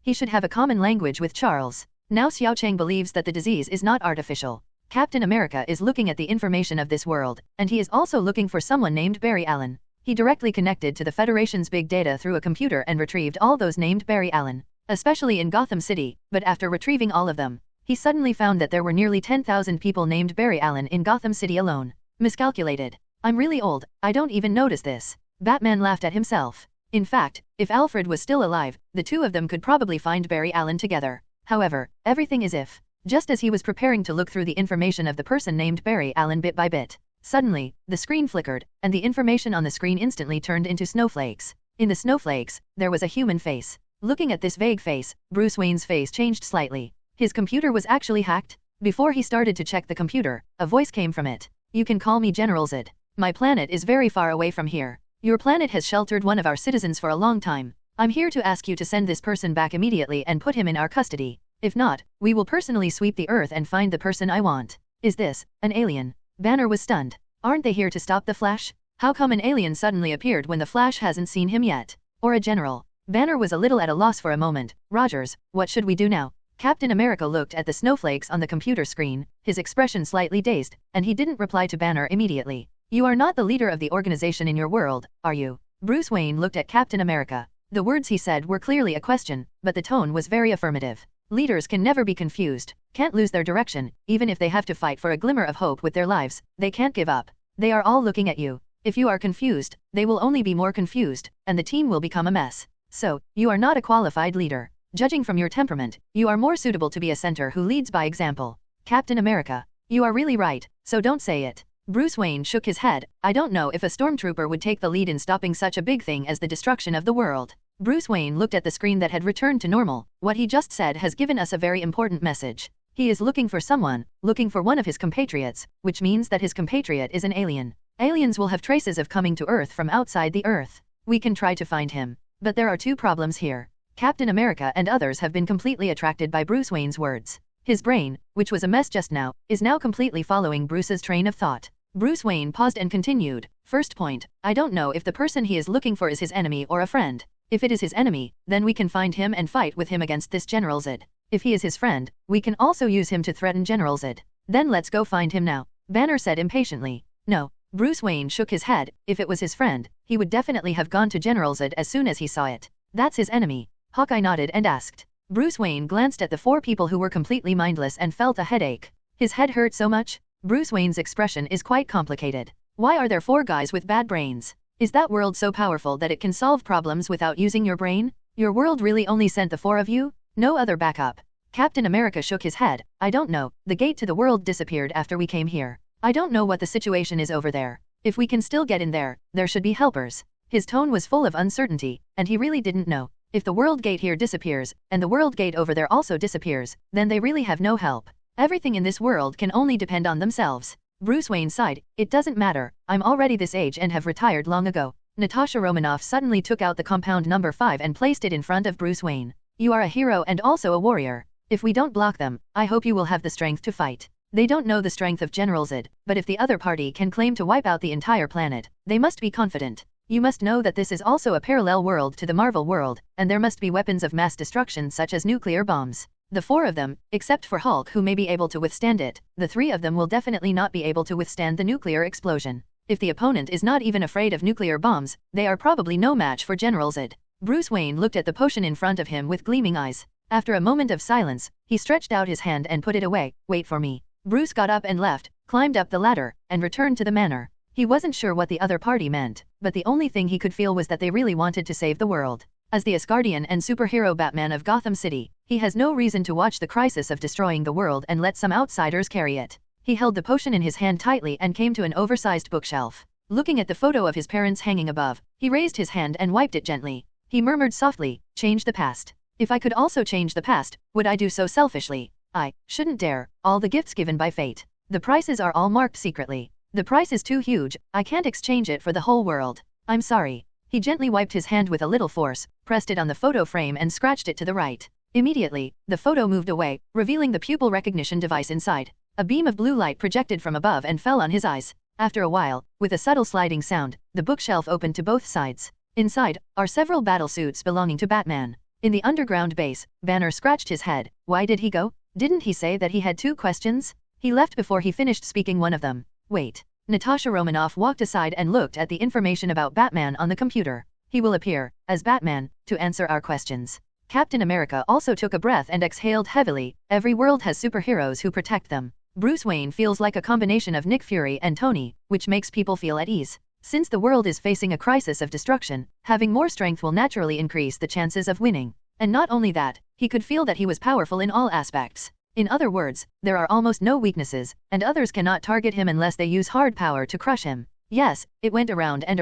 He should have a common language with Charles. Now Xiao Chang believes that the disease is not artificial. Captain America is looking at the information of this world, and he is also looking for someone named Barry Allen. He directly connected to the Federation's big data through a computer and retrieved all those named Barry Allen, especially in Gotham City, but after retrieving all of them, he suddenly found that there were nearly 10,000 people named Barry Allen in Gotham City alone. Miscalculated. I'm really old, I don't even notice this. Batman laughed at himself. In fact, if Alfred was still alive, the two of them could probably find Barry Allen together. However, everything is if. Just as he was preparing to look through the information of the person named Barry Allen bit by bit, suddenly, the screen flickered, and the information on the screen instantly turned into snowflakes. In the snowflakes, there was a human face. Looking at this vague face, Bruce Wayne's face changed slightly. His computer was actually hacked. Before he started to check the computer, a voice came from it. You can call me General Z. My planet is very far away from here. Your planet has sheltered one of our citizens for a long time. I'm here to ask you to send this person back immediately and put him in our custody. If not, we will personally sweep the earth and find the person I want. Is this an alien? Banner was stunned. Aren't they here to stop the Flash? How come an alien suddenly appeared when the Flash hasn't seen him yet? Or a general? Banner was a little at a loss for a moment. Rogers, what should we do now? Captain America looked at the snowflakes on the computer screen, his expression slightly dazed, and he didn't reply to Banner immediately. You are not the leader of the organization in your world, are you? Bruce Wayne looked at Captain America. The words he said were clearly a question, but the tone was very affirmative. Leaders can never be confused, can't lose their direction, even if they have to fight for a glimmer of hope with their lives, they can't give up. They are all looking at you. If you are confused, they will only be more confused, and the team will become a mess. So, you are not a qualified leader. Judging from your temperament, you are more suitable to be a center who leads by example. Captain America, you are really right, so don't say it. Bruce Wayne shook his head. I don't know if a stormtrooper would take the lead in stopping such a big thing as the destruction of the world. Bruce Wayne looked at the screen that had returned to normal. What he just said has given us a very important message. He is looking for someone, looking for one of his compatriots, which means that his compatriot is an alien. Aliens will have traces of coming to Earth from outside the Earth. We can try to find him. But there are two problems here. Captain America and others have been completely attracted by Bruce Wayne's words. His brain, which was a mess just now, is now completely following Bruce's train of thought. Bruce Wayne paused and continued. First point, I don't know if the person he is looking for is his enemy or a friend. If it is his enemy, then we can find him and fight with him against this General Z. If he is his friend, we can also use him to threaten General Z. Then let's go find him now. Banner said impatiently. No. Bruce Wayne shook his head. If it was his friend, he would definitely have gone to General Z as soon as he saw it. That's his enemy. Hawkeye nodded and asked. Bruce Wayne glanced at the four people who were completely mindless and felt a headache. His head hurt so much. Bruce Wayne's expression is quite complicated. Why are there 4 guys with bad brains? Is that world so powerful that it can solve problems without using your brain? Your world really only sent the 4 of you? No other backup? Captain America shook his head. I don't know, the gate to the world disappeared after we came here. I don't know what the situation is over there. If we can still get in there, there should be helpers. His tone was full of uncertainty, and he really didn't know. If the world gate here disappears, and the world gate over there also disappears, then they really have no help. Everything in this world can only depend on themselves. Bruce Wayne sighed. It doesn't matter, I'm already this age and have retired long ago. Natasha Romanoff suddenly took out the compound number 5 and placed it in front of Bruce Wayne. You are a hero and also a warrior. If we don't block them, I hope you will have the strength to fight. They don't know the strength of General Z, but if the other party can claim to wipe out the entire planet, they must be confident. You must know that this is also a parallel world to the Marvel world, and there must be weapons of mass destruction such as nuclear bombs. The 4 of them, except for Hulk who may be able to withstand it, the 3 of them will definitely not be able to withstand the nuclear explosion. If the opponent is not even afraid of nuclear bombs, they are probably no match for General Z. Bruce Wayne looked at the potion in front of him with gleaming eyes. After a moment of silence, he stretched out his hand and put it away. Wait for me. Bruce got up and left, climbed up the ladder, and returned to the manor. He wasn't sure what the other party meant, but the only thing he could feel was that they really wanted to save the world. As the Asgardian and superhero Batman of Gotham City, he has no reason to watch the crisis of destroying the world and let some outsiders carry it. He held the potion in his hand tightly and came to an oversized bookshelf. Looking at the photo of his parents hanging above, he raised his hand and wiped it gently. He murmured softly, "Change the past. If I could also change the past, would I do so selfishly? I shouldn't dare. All the gifts given by fate. The prices are all marked secretly. The price is too huge, I can't exchange it for the whole world. I'm sorry." He gently wiped his hand with a little force, pressed it on the photo frame and scratched it to the right. Immediately, the photo moved away, revealing the pupil recognition device inside. A beam of blue light projected from above and fell on his eyes. After a while, with a subtle sliding sound, the bookshelf opened to both sides. Inside are several battle suits belonging to Batman. In the underground base, Banner scratched his head. Why did he go? Didn't he say that he had 2 questions? He left before he finished speaking one of them. Wait. Natasha Romanoff walked aside and looked at the information about Batman on the computer. He will appear, as Batman, to answer our questions. Captain America also took a breath and exhaled heavily. Every world has superheroes who protect them. Bruce Wayne feels like a combination of Nick Fury and Tony, which makes people feel at ease. Since the world is facing a crisis of destruction, having more strength will naturally increase the chances of winning. And not only that, he could feel that he was powerful in all aspects. In other words, there are almost no weaknesses, and others cannot target him unless they use hard power to crush him. Yes, it went around, and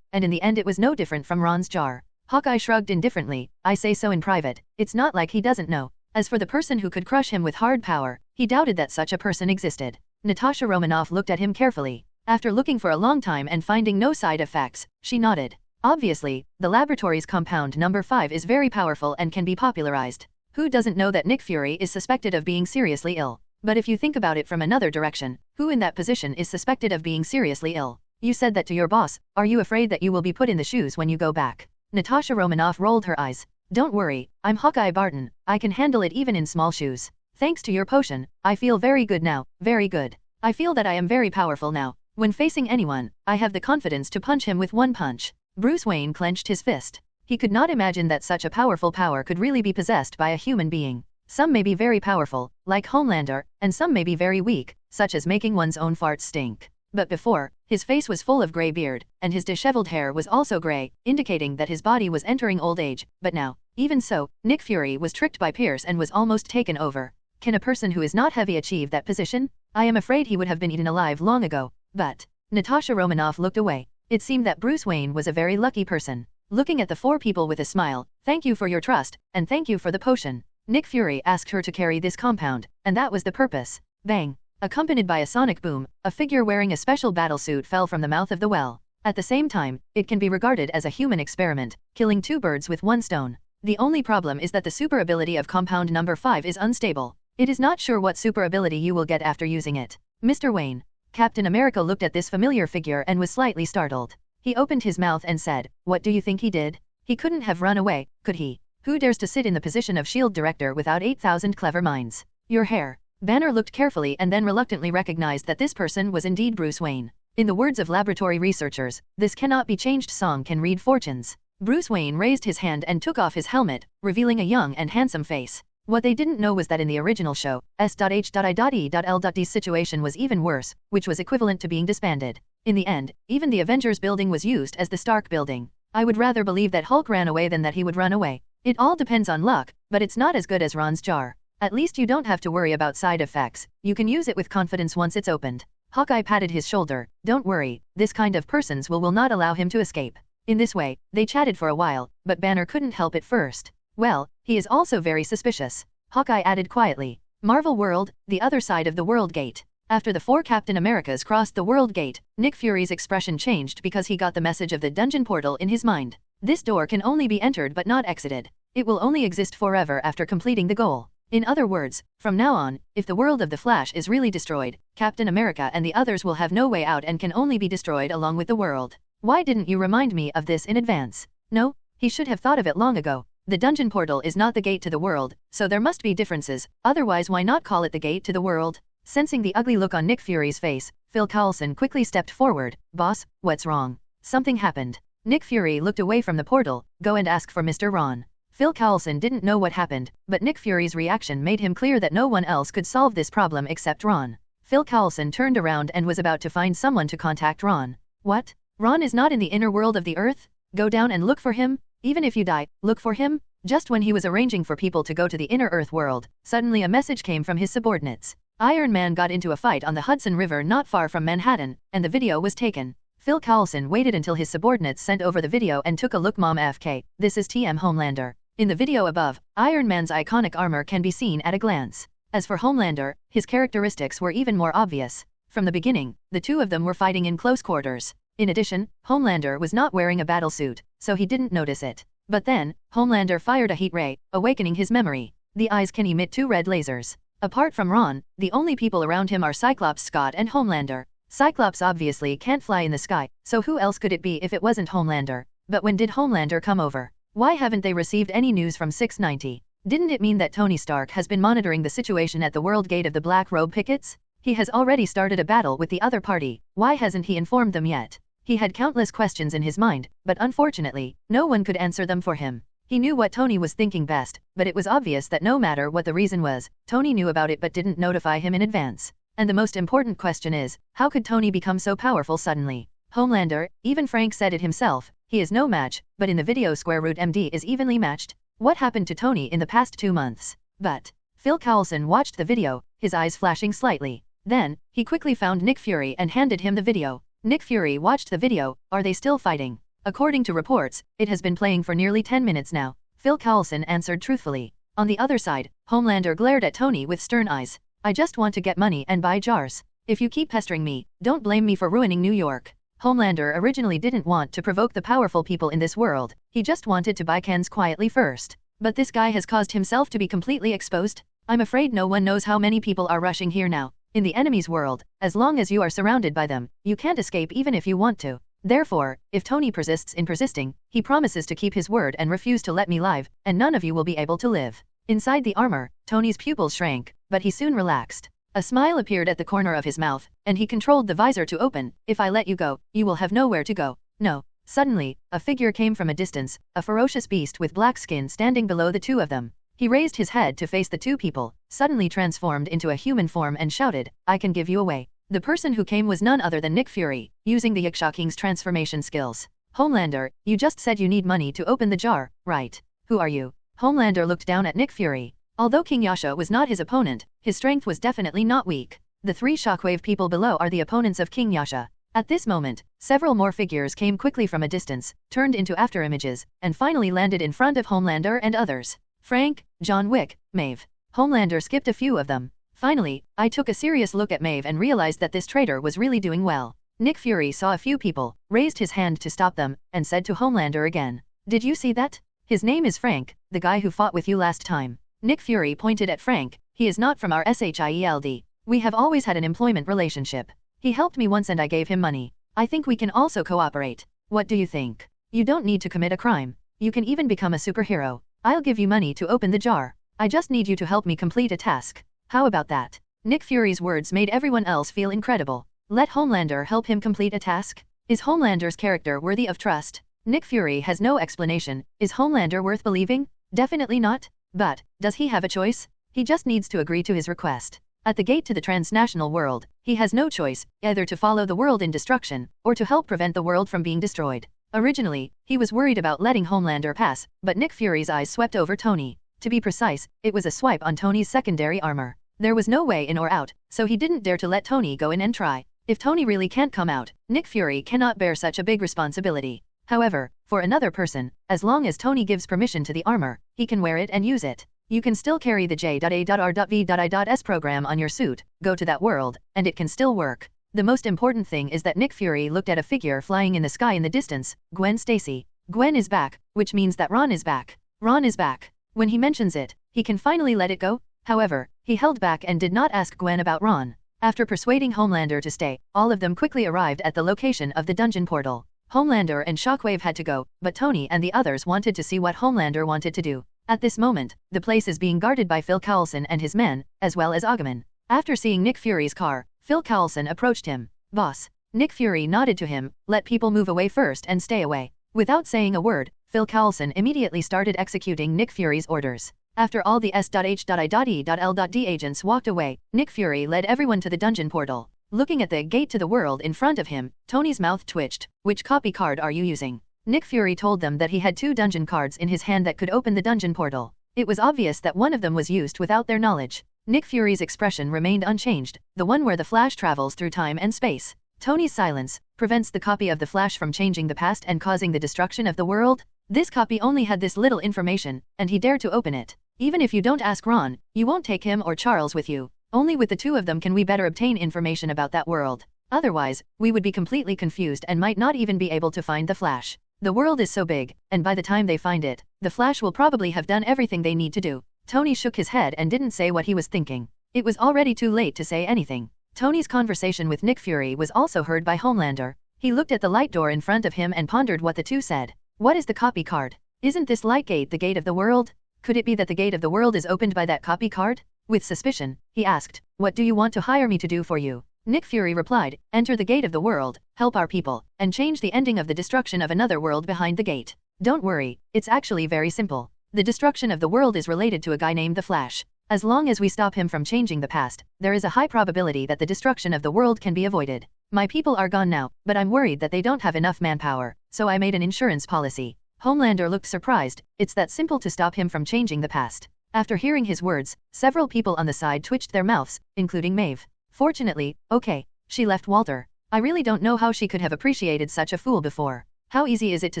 in the end it was no different from Ron's jar. Hawkeye shrugged indifferently. I say so in private. It's not like he doesn't know. As for the person who could crush him with hard power, he doubted that such a person existed. Natasha Romanoff looked at him carefully. After looking for a long time and finding no side effects, she nodded. Obviously, the laboratory's compound number 5 is very powerful and can be popularized. Who doesn't know that Nick Fury is suspected of being seriously ill? But if you think about it from another direction, who in that position is suspected of being seriously ill? You said that to your boss. Are you afraid that you will be put in the shoes when you go back? Natasha Romanoff rolled her eyes. Don't worry, I'm Hawkeye Barton. I can handle it even in small shoes. Thanks to your potion, I feel very good now, very good. I feel that I am very powerful now. When facing anyone, I have the confidence to punch him with one punch. Bruce Wayne clenched his fist. He could not imagine that such a powerful power could really be possessed by a human being. Some may be very powerful, like Homelander, and some may be very weak, such as making one's own farts stink. But before, his face was full of gray beard, and his disheveled hair was also gray, indicating that his body was entering old age. But now, even so, Nick Fury was tricked by Pierce and was almost taken over. Can a person who is not heavy achieve that position? I am afraid he would have been eaten alive long ago. But Natasha Romanoff looked away. It seemed that Bruce Wayne was a very lucky person. Looking at the 4 people with a smile, thank you for your trust, and thank you for the potion. Nick Fury asked her to carry this compound, and that was the purpose. Bang! Accompanied by a sonic boom, a figure wearing a special battlesuit fell from the mouth of the well. At the same time, it can be regarded as a human experiment, killing 2 birds with 1 stone. The only problem is that the super ability of compound number 5 is unstable. It is not sure what super ability you will get after using it. Mr. Wayne. Captain America looked at this familiar figure and was slightly startled. He opened his mouth and said, "What do you think he did? He couldn't have run away, could he? Who dares to sit in the position of S.H.I.E.L.D. director without 8,000 clever minds? Your hair." Banner looked carefully and then reluctantly recognized that this person was indeed Bruce Wayne. In the words of laboratory researchers, this cannot be changed song can read fortunes. Bruce Wayne raised his hand and took off his helmet, revealing a young and handsome face. What they didn't know was that in the original show, S.H.I.E.L.D's situation was even worse, which was equivalent to being disbanded. In the end, even the Avengers building was used as the Stark building. I would rather believe that Hulk ran away than that he would run away. It all depends on luck, but it's not as good as Ron's jar. At least you don't have to worry about side effects, you can use it with confidence once it's opened. Hawkeye patted his shoulder. Don't worry, this kind of person's will not allow him to escape. In this way, they chatted for a while, but Banner couldn't help it first. Well, he is also very suspicious. Hawkeye added quietly. Marvel World, the other side of the World Gate. After the 4 Captain Americas crossed the World Gate, Nick Fury's expression changed because he got the message of the dungeon portal in his mind. This door can only be entered but not exited. It will only exist forever after completing the goal. In other words, from now on, if the world of the Flash is really destroyed, Captain America and the others will have no way out and can only be destroyed along with the world. Why didn't you remind me of this in advance? No, he should have thought of it long ago. The dungeon portal is not the gate to the world, so there must be differences, otherwise why not call it the gate to the world? Sensing the ugly look on Nick Fury's face, Phil Coulson quickly stepped forward. Boss, what's wrong? Something happened. Nick Fury looked away from the portal. Go and ask for Mr. Ron. Phil Coulson didn't know what happened, but Nick Fury's reaction made him clear that no one else could solve this problem except Ron. Phil Coulson turned around and was about to find someone to contact Ron. What? Ron is not in the inner world of the Earth? Go down and look for him? Even if you die, look for him? Just when he was arranging for people to go to the inner Earth world, suddenly a message came from his subordinates. Iron Man got into a fight on the Hudson River not far from Manhattan, and the video was taken. Phil Coulson waited until his subordinates sent over the video and took a look. Mom FK, this is TM Homelander. In the video above, Iron Man's iconic armor can be seen at a glance. As for Homelander, his characteristics were even more obvious. From the beginning, the two of them were fighting in close quarters. In addition, Homelander was not wearing a battlesuit, so he didn't notice it. But then, Homelander fired a heat ray, awakening his memory. The eyes can emit 2 red lasers. Apart from Ron, the only people around him are Cyclops, Scott and Homelander. Cyclops obviously can't fly in the sky, so who else could it be if it wasn't Homelander? But when did Homelander come over? Why haven't they received any news from 690? Didn't it mean that Tony Stark has been monitoring the situation at the World Gate of the Black Robe Pickets? He has already started a battle with the other party. Why hasn't he informed them yet? He had countless questions in his mind, but unfortunately, no one could answer them for him. He knew what Tony was thinking best, but it was obvious that no matter what the reason was, Tony knew about it but didn't notify him in advance. And the most important question is, how could Tony become so powerful suddenly? Homelander, even Frank said it himself, he is no match, but in the video Square Root MD is evenly matched. What happened to Tony in the past 2 months? But Phil Coulson watched the video, his eyes flashing slightly. Then, he quickly found Nick Fury and handed him the video. Nick Fury watched the video. Are they still fighting? According to reports, it has been playing for nearly 10 minutes now. Phil Coulson answered truthfully. On the other side, Homelander glared at Tony with stern eyes. I just want to get money and buy jars. If you keep pestering me, don't blame me for ruining New York. Homelander originally didn't want to provoke the powerful people in this world, he just wanted to buy cans quietly first. But this guy has caused himself to be completely exposed. I'm afraid no one knows how many people are rushing here now. In the enemy's world, as long as you are surrounded by them, you can't escape even if you want to. Therefore, if Tony persists in persisting, he promises to keep his word and refuse to let me live, and none of you will be able to live. Inside the armor, Tony's pupils shrank, but he soon relaxed. A smile appeared at the corner of his mouth, and he controlled the visor to open. If I let you go, you will have nowhere to go. No. Suddenly, a figure came from a distance, a ferocious beast with black skin standing below the two of them. He raised his head to face the two people, suddenly transformed into a human form and shouted, I can give you away. The person who came was none other than Nick Fury, using the King's transformation skills. Homelander, you just said you need money to open the jar, right? Who are you? Homelander looked down at Nick Fury. Although King Yasha was not his opponent, his strength was definitely not weak. The 3 Shockwave people below are the opponents of King Yasha. At this moment, several more figures came quickly from a distance, turned into afterimages, and finally landed in front of Homelander and others. Frank, John Wick, Maeve. Homelander skipped a few of them. Finally, I took a serious look at Maeve and realized that this traitor was really doing well. Nick Fury saw a few people, raised his hand to stop them, and said to Homelander again, did you see that? His name is Frank, the guy who fought with you last time. Nick Fury pointed at Frank. He is not from our S.H.I.E.L.D. We have always had an employment relationship. He helped me once and I gave him money. I think we can also cooperate. What do you think? You don't need to commit a crime. You can even become a superhero. I'll give you money to open the jar. I just need you to help me complete a task. How about that? Nick Fury's words made everyone else feel incredible. Let Homelander help him complete a task? Is Homelander's character worthy of trust? Nick Fury has no explanation. Is Homelander worth believing? Definitely not. But, does he have a choice? He just needs to agree to his request. At the gate to the transnational world, he has no choice, either to follow the world in destruction, or to help prevent the world from being destroyed. Originally, he was worried about letting Homelander pass, but Nick Fury's eyes swept over Tony. To be precise, it was a swipe on Tony's secondary armor. There was no way in or out, so he didn't dare to let Tony go in and try. If Tony really can't come out, Nick Fury cannot bear such a big responsibility. However, for another person, as long as Tony gives permission to the armor, he can wear it and use it. You can still carry the J.A.R.V.I.S program on your suit, go to that world, and it can still work. The most important thing is that Nick Fury looked at a figure flying in the sky in the distance, Gwen Stacy. Gwen is back, which means that Ron is back. Ron is back. When he mentions it, he can finally let it go. However, he held back and did not ask Gwen about Ron. After persuading Homelander to stay, all of them quickly arrived at the location of the dungeon portal. Homelander and Shockwave had to go, but Tony and the others wanted to see what Homelander wanted to do. At this moment, the place is being guarded by Phil Coulson and his men, as well as Agumon. After seeing Nick Fury's car, Phil Coulson approached him. Boss. Nick Fury nodded to him, let people move away first and stay away. Without saying a word, Phil Coulson immediately started executing Nick Fury's orders. After all the S.H.I.E.L.D agents walked away, Nick Fury led everyone to the dungeon portal. Looking at the gate to the world in front of him, Tony's mouth twitched. Which copy card are you using? Nick Fury told them that he had 2 dungeon cards in his hand that could open the dungeon portal. It was obvious that one of them was used without their knowledge. Nick Fury's expression remained unchanged, the one where the Flash travels through time and space. Tony's silence prevents the copy of the Flash from changing the past and causing the destruction of the world. This copy only had this little information, and he dared to open it. Even if you don't ask Ron, you won't take him or Charles with you. Only with the 2 of them can we better obtain information about that world. Otherwise, we would be completely confused and might not even be able to find the Flash. The world is so big, and by the time they find it, the Flash will probably have done everything they need to do. Tony shook his head and didn't say what he was thinking. It was already too late to say anything. Tony's conversation with Nick Fury was also heard by Homelander. He looked at the light door in front of him and pondered what the 2 said. What is the copy card? Isn't this light gate the gate of the world? Could it be that the gate of the world is opened by that copy card? With suspicion, he asked, what do you want to hire me to do for you? Nick Fury replied, enter the gate of the world, help our people, and change the ending of the destruction of another world behind the gate. Don't worry, it's actually very simple. The destruction of the world is related to a guy named the Flash. As long as we stop him from changing the past, there is a high probability that the destruction of the world can be avoided. My people are gone now, but I'm worried that they don't have enough manpower, so I made an insurance policy. Homelander looked surprised. It's that simple to stop him from changing the past. After hearing his words, several people on the side twitched their mouths, including Maeve. Fortunately, okay, she left Walter. I really don't know how she could have appreciated such a fool before. How easy is it to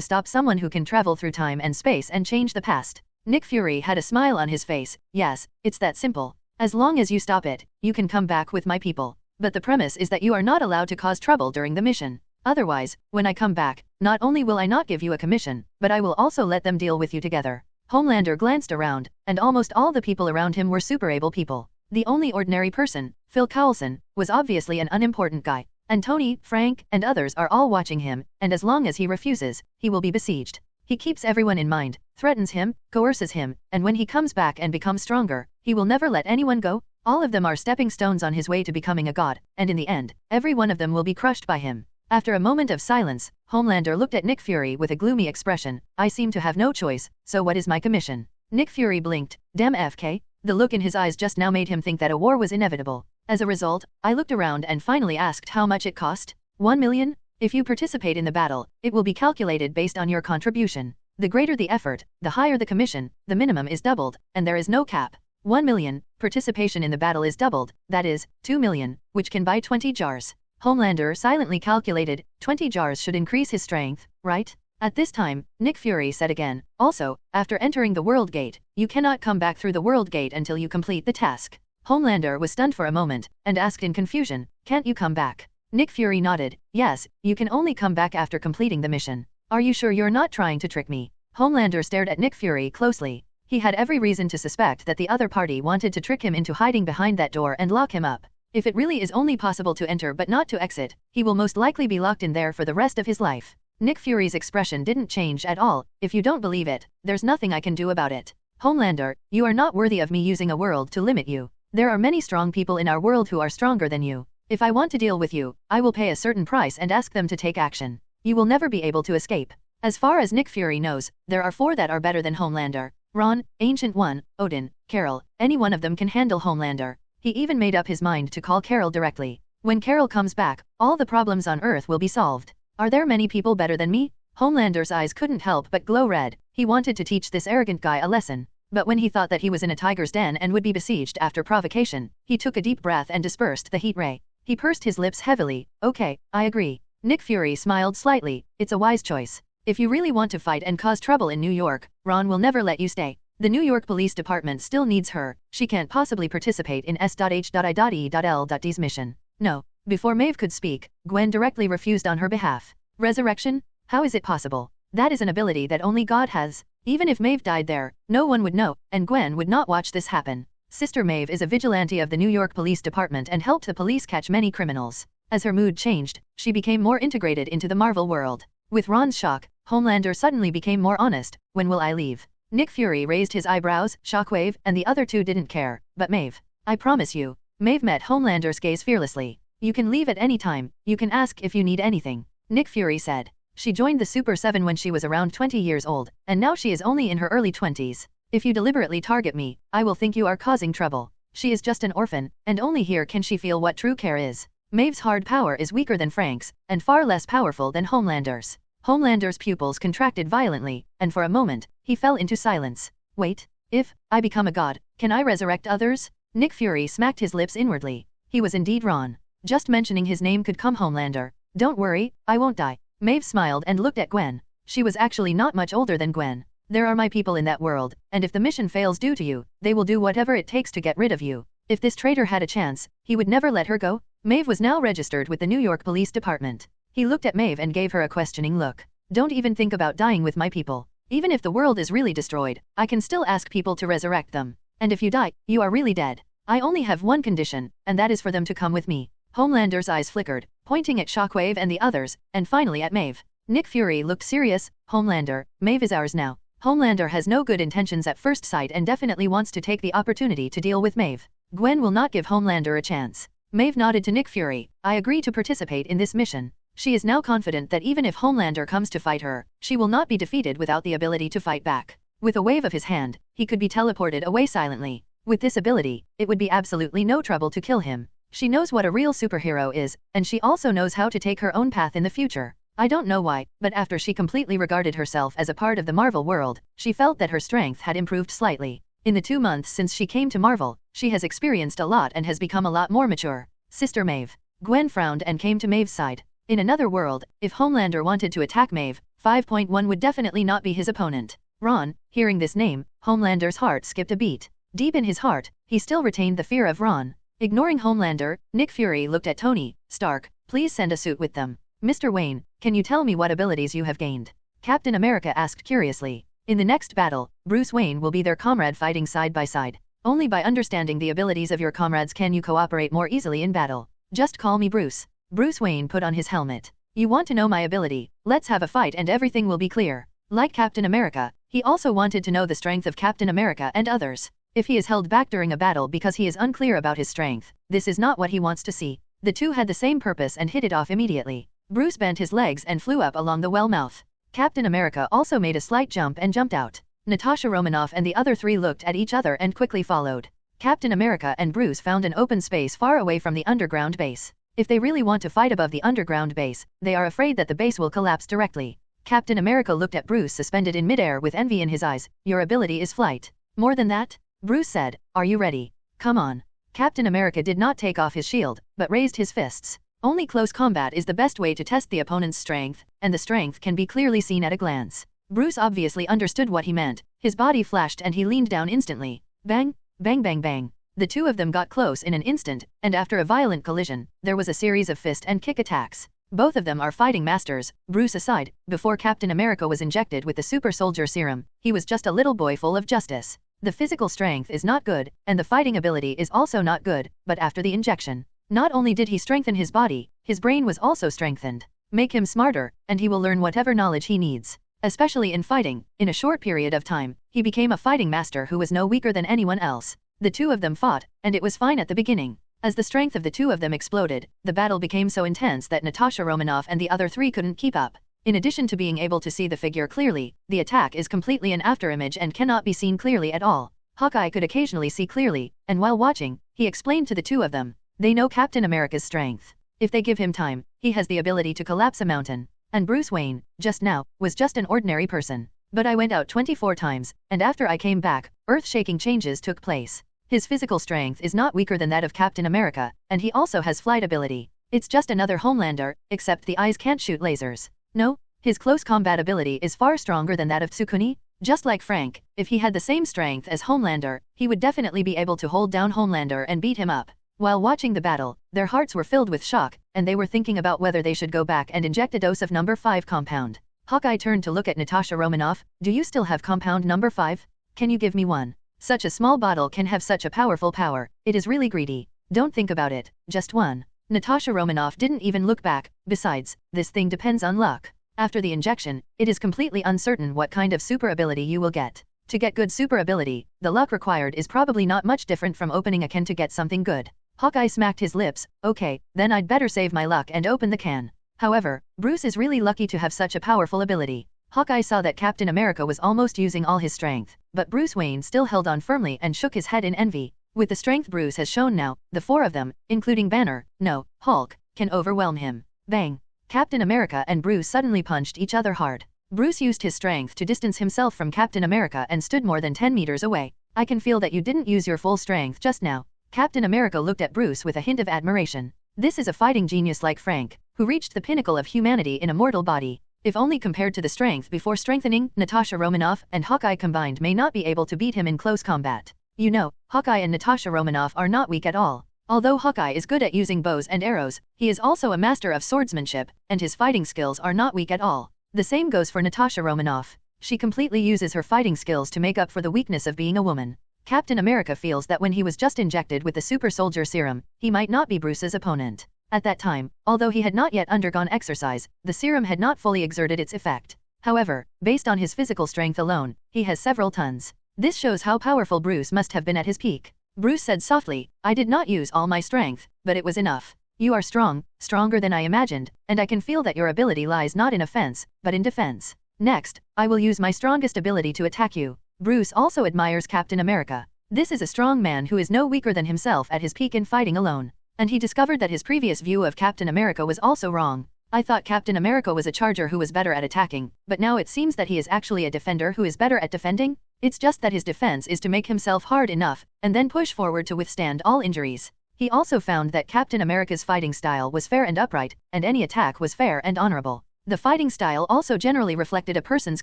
stop someone who can travel through time and space and change the past? Nick Fury had a smile on his face. Yes, it's that simple. As long as you stop it, you can come back with my people. But the premise is that you are not allowed to cause trouble during the mission. Otherwise, when I come back, not only will I not give you a commission, but I will also let them deal with you together. Homelander glanced around, and almost all the people around him were super-able people. The only ordinary person, Phil Coulson, was obviously an unimportant guy, and Tony, Frank, and others are all watching him, and as long as he refuses, he will be besieged. He keeps everyone in mind, threatens him, coerces him, and when he comes back and becomes stronger, he will never let anyone go. All of them are stepping stones on his way to becoming a god, and in the end, every one of them will be crushed by him. After a moment of silence, Homelander looked at Nick Fury with a gloomy expression. I seem to have no choice, so what is my commission? Nick Fury blinked. Damn FK. The look in his eyes just now made him think that a war was inevitable. As a result, I looked around and finally asked how much it cost. 1 million? If you participate in the battle, it will be calculated based on your contribution. The greater the effort, the higher the commission, the minimum is doubled, and there is no cap. 1 million, participation in the battle is doubled, that is, 2 million, which can buy 20 jars. Homelander silently calculated, 20 jars should increase his strength, right? At this time, Nick Fury said again, also, after entering the World Gate, you cannot come back through the World Gate until you complete the task. Homelander was stunned for a moment, and asked in confusion, can't you come back? Nick Fury nodded, yes, you can only come back after completing the mission. Are you sure you're not trying to trick me? Homelander stared at Nick Fury closely. He had every reason to suspect that the other party wanted to trick him into hiding behind that door and lock him up. If it really is only possible to enter but not to exit, he will most likely be locked in there for the rest of his life. Nick Fury's expression didn't change at all. If you don't believe it, there's nothing I can do about it. Homelander, you are not worthy of me using a world to limit you. There are many strong people in our world who are stronger than you. If I want to deal with you, I will pay a certain price and ask them to take action. You will never be able to escape. As far as Nick Fury knows, there are 4 that are better than Homelander. Ron, Ancient One, Odin, Carol, any one of them can handle Homelander. He even made up his mind to call Carol directly. When Carol comes back, all the problems on Earth will be solved. Are there many people better than me? Homelander's eyes couldn't help but glow red. He wanted to teach this arrogant guy a lesson. But when he thought that he was in a tiger's den and would be besieged after provocation, he took a deep breath and dispersed the heat ray. He pursed his lips heavily. Okay, I agree. Nick Fury smiled slightly. It's a wise choice. If you really want to fight and cause trouble in New York, Ron will never let you stay. The New York Police Department still needs her. She can't possibly participate in S.H.I.E.L.D's mission. No. Before Maeve could speak, Gwen directly refused on her behalf. Resurrection? How is it possible? That is an ability that only God has. Even if Maeve died there, no one would know, and Gwen would not watch this happen. Sister Maeve is a vigilante of the New York Police Department and helped the police catch many criminals. As her mood changed, she became more integrated into the Marvel world. With Ron's shock, Homelander suddenly became more honest. When will I leave? Nick Fury raised his eyebrows. Shockwave and the other two didn't care. But Maeve. I promise you. Maeve met Homelander's gaze fearlessly. You can leave at any time. You can ask if you need anything. Nick Fury said. She joined the Super 7 when she was around 20 years old, and now she is only in her early 20s. If you deliberately target me, I will think you are causing trouble. She is just an orphan, and only here can she feel what true care is. Maeve's hard power is weaker than Frank's, and far less powerful than Homelander's. Homelander's pupils contracted violently, and for a moment, he fell into silence. Wait, if I become a god, can I resurrect others? Nick Fury smacked his lips inwardly. He was indeed Ron. Just mentioning his name could calm Homelander. Don't worry, I won't die. Maeve smiled and looked at Gwen. She was actually not much older than Gwen. There are my people in that world, and if the mission fails due to you, they will do whatever it takes to get rid of you. If this traitor had a chance, he would never let her go. Maeve was now registered with the New York Police Department. He looked at Maeve and gave her a questioning look. Don't even think about dying with my people. Even if the world is really destroyed, I can still ask people to resurrect them. And if you die, you are really dead. I only have one condition, and that is for them to come with me. Homelander's eyes flickered, pointing at Shockwave and the others, and finally at Maeve. Nick Fury looked serious. Homelander, Maeve is ours now. Homelander has no good intentions at first sight and definitely wants to take the opportunity to deal with Maeve. Gwen will not give Homelander a chance. Maeve nodded to Nick Fury. I agree to participate in this mission. She is now confident that even if Homelander comes to fight her, she will not be defeated without the ability to fight back. With a wave of his hand, he could be teleported away silently. With this ability, it would be absolutely no trouble to kill him. She knows what a real superhero is, and she also knows how to take her own path in the future. I don't know why, but after she completely regarded herself as a part of the Marvel world, she felt that her strength had improved slightly. In the 2 months since she came to Marvel, she has experienced a lot and has become a lot more mature. Sister Maeve. Gwen frowned and came to Maeve's side. In another world, if Homelander wanted to attack Maeve, 5.1 would definitely not be his opponent. Ron, hearing this name, Homelander's heart skipped a beat. Deep in his heart, he still retained the fear of Ron. Ignoring Homelander, Nick Fury looked at Tony Stark. Please send a suit with them. Mr. Wayne, can you tell me what abilities you have gained? Captain America asked curiously. In the next battle, Bruce Wayne will be their comrade fighting side by side. Only by understanding the abilities of your comrades can you cooperate more easily in battle. Just call me Bruce. Bruce Wayne put on his helmet. You want to know my ability? Let's have a fight and everything will be clear. Like Captain America, he also wanted to know the strength of Captain America and others. If he is held back during a battle because he is unclear about his strength, this is not what he wants to see. The two had the same purpose and hit it off immediately. Bruce bent his legs and flew up along the well mouth. Captain America also made a slight jump and jumped out. Natasha Romanoff and the other three looked at each other and quickly followed. Captain America and Bruce found an open space far away from the underground base. If they really want to fight above the underground base, they are afraid that the base will collapse directly. Captain America looked at Bruce suspended in midair with envy in his eyes. Your ability is flight. More than that? Bruce said. Are you ready? Come on. Captain America did not take off his shield, but raised his fists. Only close combat is the best way to test the opponent's strength, and the strength can be clearly seen at a glance. Bruce obviously understood what he meant. His body flashed and he leaned down instantly. Bang, bang, bang, bang. The two of them got close in an instant, and after a violent collision, there was a series of fist and kick attacks. Both of them are fighting masters, Bruce aside. Before Captain America was injected with the super soldier serum, he was just a little boy full of justice. The physical strength is not good, and the fighting ability is also not good, but after the injection, not only did he strengthen his body, his brain was also strengthened. Make him smarter, and he will learn whatever knowledge he needs. Especially in fighting, in a short period of time, he became a fighting master who was no weaker than anyone else. The two of them fought, and it was fine at the beginning. As the strength of the two of them exploded, the battle became so intense that Natasha Romanoff and the other three couldn't keep up. In addition to being able to see the figure clearly, the attack is completely an afterimage and cannot be seen clearly at all. Hawkeye could occasionally see clearly, and while watching, he explained to the two of them. They know Captain America's strength. If they give him time, he has the ability to collapse a mountain. And Bruce Wayne, just now, was just an ordinary person. But I went out 24 times, and after I came back, earth-shaking changes took place. His physical strength is not weaker than that of Captain America, and he also has flight ability. It's just another Homelander, except the eyes can't shoot lasers. No, his close combat ability is far stronger than that of Tsukuni. Just like Frank, if he had the same strength as Homelander, he would definitely be able to hold down Homelander and beat him up. While watching the battle, their hearts were filled with shock, and they were thinking about whether they should go back and inject a dose of number 5 compound. Hawkeye turned to look at Natasha Romanoff. Do you still have compound number 5? Can you give me one? Such a small bottle can have such a powerful power. It is really greedy. Don't think about it, just one. Natasha Romanoff didn't even look back. Besides, this thing depends on luck. After the injection, it is completely uncertain what kind of super ability you will get. To get good super ability, the luck required is probably not much different from opening a can to get something good. Hawkeye smacked his lips. Okay, then I'd better save my luck and open the can. However, Bruce is really lucky to have such a powerful ability. Hawkeye saw that Captain America was almost using all his strength, but Bruce Wayne still held on firmly and shook his head in envy. With the strength Bruce has shown now, the four of them, including Banner, no, Hulk, can overwhelm him. Bang! Captain America and Bruce suddenly punched each other hard. Bruce used his strength to distance himself from Captain America and stood more than 10 meters away. I can feel that you didn't use your full strength just now. Captain America looked at Bruce with a hint of admiration. This is a fighting genius like Frank, who reached the pinnacle of humanity in a mortal body. If only compared to the strength before strengthening, Natasha Romanoff and Hawkeye combined may not be able to beat him in close combat. You know, Hawkeye and Natasha Romanoff are not weak at all. Although Hawkeye is good at using bows and arrows, he is also a master of swordsmanship, and his fighting skills are not weak at all. The same goes for Natasha Romanoff. She completely uses her fighting skills to make up for the weakness of being a woman. Captain America feels that when he was just injected with the super soldier serum, he might not be Bruce's opponent. At that time, although he had not yet undergone exercise, the serum had not fully exerted its effect. However, based on his physical strength alone, he has several tons. This shows how powerful Bruce must have been at his peak. Bruce said softly, I did not use all my strength, but it was enough. You are strong, stronger than I imagined, and I can feel that your ability lies not in offense, but in defense. Next, I will use my strongest ability to attack you. Bruce also admires Captain America. This is a strong man who is no weaker than himself at his peak in fighting alone. And he discovered that his previous view of Captain America was also wrong. I thought Captain America was a charger who was better at attacking, but now it seems that he is actually a defender who is better at defending? It's just that his defense is to make himself hard enough, and then push forward to withstand all injuries. He also found that Captain America's fighting style was fair and upright, and any attack was fair and honorable. The fighting style also generally reflected a person's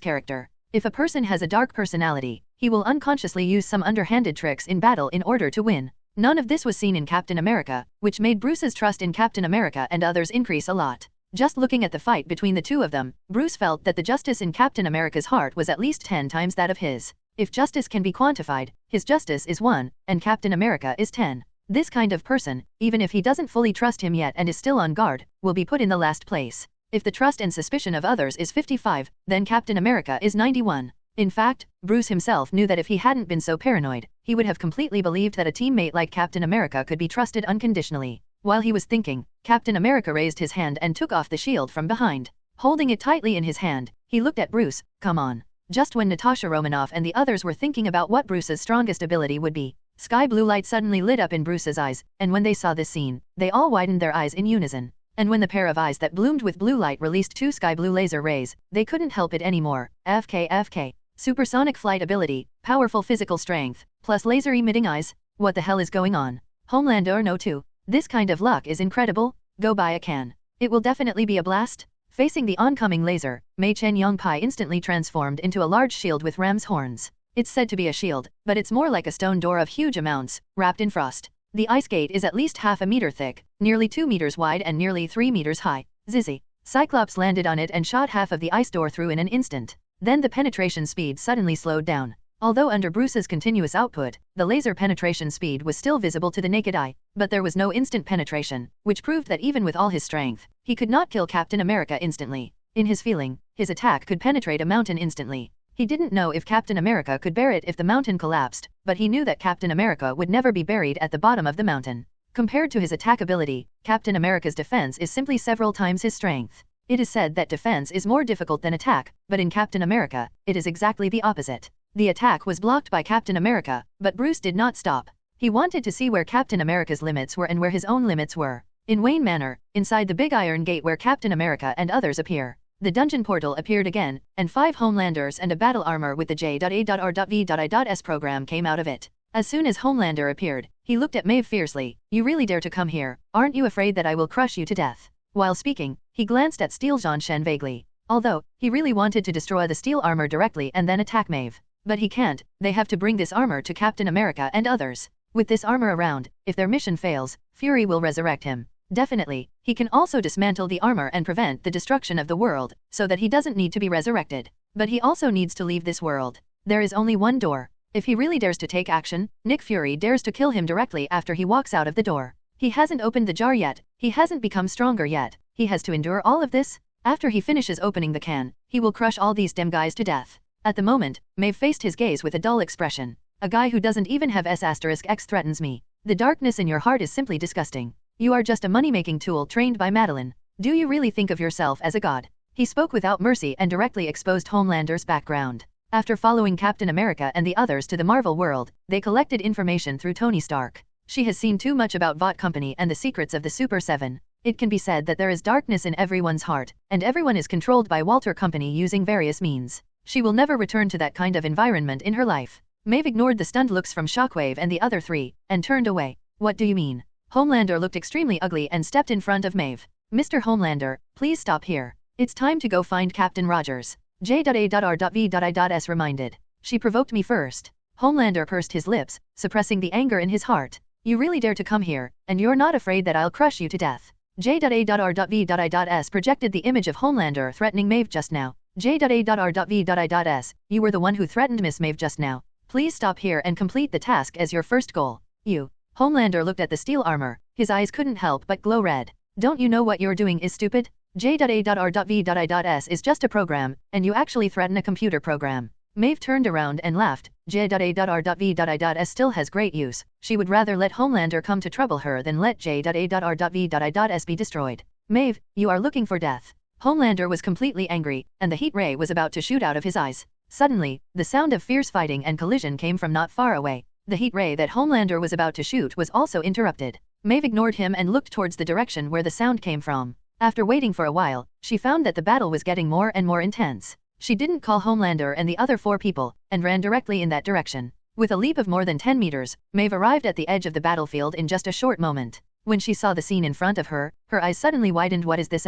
character. If a person has a dark personality, he will unconsciously use some underhanded tricks in battle in order to win. None of this was seen in Captain America, which made Bruce's trust in Captain America and others increase a lot. Just looking at the fight between the two of them, Bruce felt that the justice in Captain America's heart was at least 10 times that of his. If justice can be quantified, his justice is 1, and Captain America is 10. This kind of person, even if he doesn't fully trust him yet and is still on guard, will be put in the last place. If the trust and suspicion of others is 55, then Captain America is 91. In fact, Bruce himself knew that if he hadn't been so paranoid, he would have completely believed that a teammate like Captain America could be trusted unconditionally. While he was thinking, Captain America raised his hand and took off the shield from behind. Holding it tightly in his hand, he looked at Bruce. Come on. Just when Natasha Romanoff and the others were thinking about what Bruce's strongest ability would be, sky blue light suddenly lit up in Bruce's eyes, and when they saw this scene, they all widened their eyes in unison. And when the pair of eyes that bloomed with blue light released 2 sky blue laser rays, they couldn't help it anymore. FK. Supersonic flight ability, powerful physical strength, plus laser emitting eyes. What the hell is going on? Homelander no too. This kind of luck is incredible. Go buy a can. It will definitely be a blast. Facing the oncoming laser, Mei Chen Yongpai instantly transformed into a large shield with ram's horns. It's said to be a shield, but it's more like a stone door of huge amounts, wrapped in frost. The ice gate is at least half a meter thick, nearly 2 meters wide and nearly 3 meters high. Zizzy. Cyclops landed on it and shot half of the ice door through in an instant. Then the penetration speed suddenly slowed down. Although under Bruce's continuous output, the laser penetration speed was still visible to the naked eye, but there was no instant penetration, which proved that even with all his strength, he could not kill Captain America instantly. In his feeling, his attack could penetrate a mountain instantly. He didn't know if Captain America could bear it if the mountain collapsed, but he knew that Captain America would never be buried at the bottom of the mountain. Compared to his attack ability, Captain America's defense is simply several times his strength. It is said that defense is more difficult than attack, but in Captain America, it is exactly the opposite. The attack was blocked by Captain America, but Bruce did not stop. He wanted to see where Captain America's limits were and where his own limits were. In Wayne Manor, inside the big iron gate where Captain America and others appear, the dungeon portal appeared again, and 5 Homelanders and a battle armor with the J.A.R.V.I.S program came out of it. As soon as Homelander appeared, he looked at Maeve fiercely. You really dare to come here, aren't you afraid that I will crush you to death? While speaking, he glanced at Steel Jean-Shen vaguely. Although, he really wanted to destroy the steel armor directly and then attack Maeve. But he can't, they have to bring this armor to Captain America and others. With this armor around, if their mission fails, Fury will resurrect him. Definitely, he can also dismantle the armor and prevent the destruction of the world, so that he doesn't need to be resurrected. But he also needs to leave this world. There is only one door. If he really dares to take action, Nick Fury dares to kill him directly after he walks out of the door. He hasn't opened the jar yet, he hasn't become stronger yet, he has to endure all of this? After he finishes opening the can, he will crush all these damn guys to death. At the moment, Maeve faced his gaze with a dull expression. A guy who doesn't even have S*X threatens me. The darkness in your heart is simply disgusting. You are just a money-making tool trained by Madeline. Do you really think of yourself as a god? He spoke without mercy and directly exposed Homelander's background. After following Captain America and the others to the Marvel world, they collected information through Tony Stark. She has seen too much about Vought Company and the secrets of the Super 7. It can be said that there is darkness in everyone's heart, and everyone is controlled by Walter Company using various means. She will never return to that kind of environment in her life. Maeve ignored the stunned looks from Shockwave and the other 3, and turned away. What do you mean? Homelander looked extremely ugly and stepped in front of Maeve. Mr. Homelander, please stop here. It's time to go find Captain Rogers. J.A.R.V.I.S reminded. She provoked me first. Homelander pursed his lips, suppressing the anger in his heart. You really dare to come here, and you're not afraid that I'll crush you to death. J.A.R.V.I.S projected the image of Homelander threatening Maeve just now. J.A.R.V.I.S, you were the one who threatened Miss Maeve just now. Please stop here and complete the task as your first goal. You. Homelander looked at the steel armor, his eyes couldn't help but glow red. Don't you know what you're doing is stupid? J.A.R.V.I.S is just a program, and you actually threaten a computer program. Maeve turned around and laughed. J.A.R.V.I.S still has great use. She would rather let Homelander come to trouble her than let J.A.R.V.I.S be destroyed. Maeve, you are looking for death. Homelander was completely angry, and the heat ray was about to shoot out of his eyes. Suddenly, the sound of fierce fighting and collision came from not far away. The heat ray that Homelander was about to shoot was also interrupted. Maeve ignored him and looked towards the direction where the sound came from. After waiting for a while, she found that the battle was getting more and more intense. She didn't call Homelander and the other 4 people, and ran directly in that direction. With a leap of more than 10 meters, Maeve arrived at the edge of the battlefield in just a short moment. When she saw the scene in front of her, her eyes suddenly widened. What is this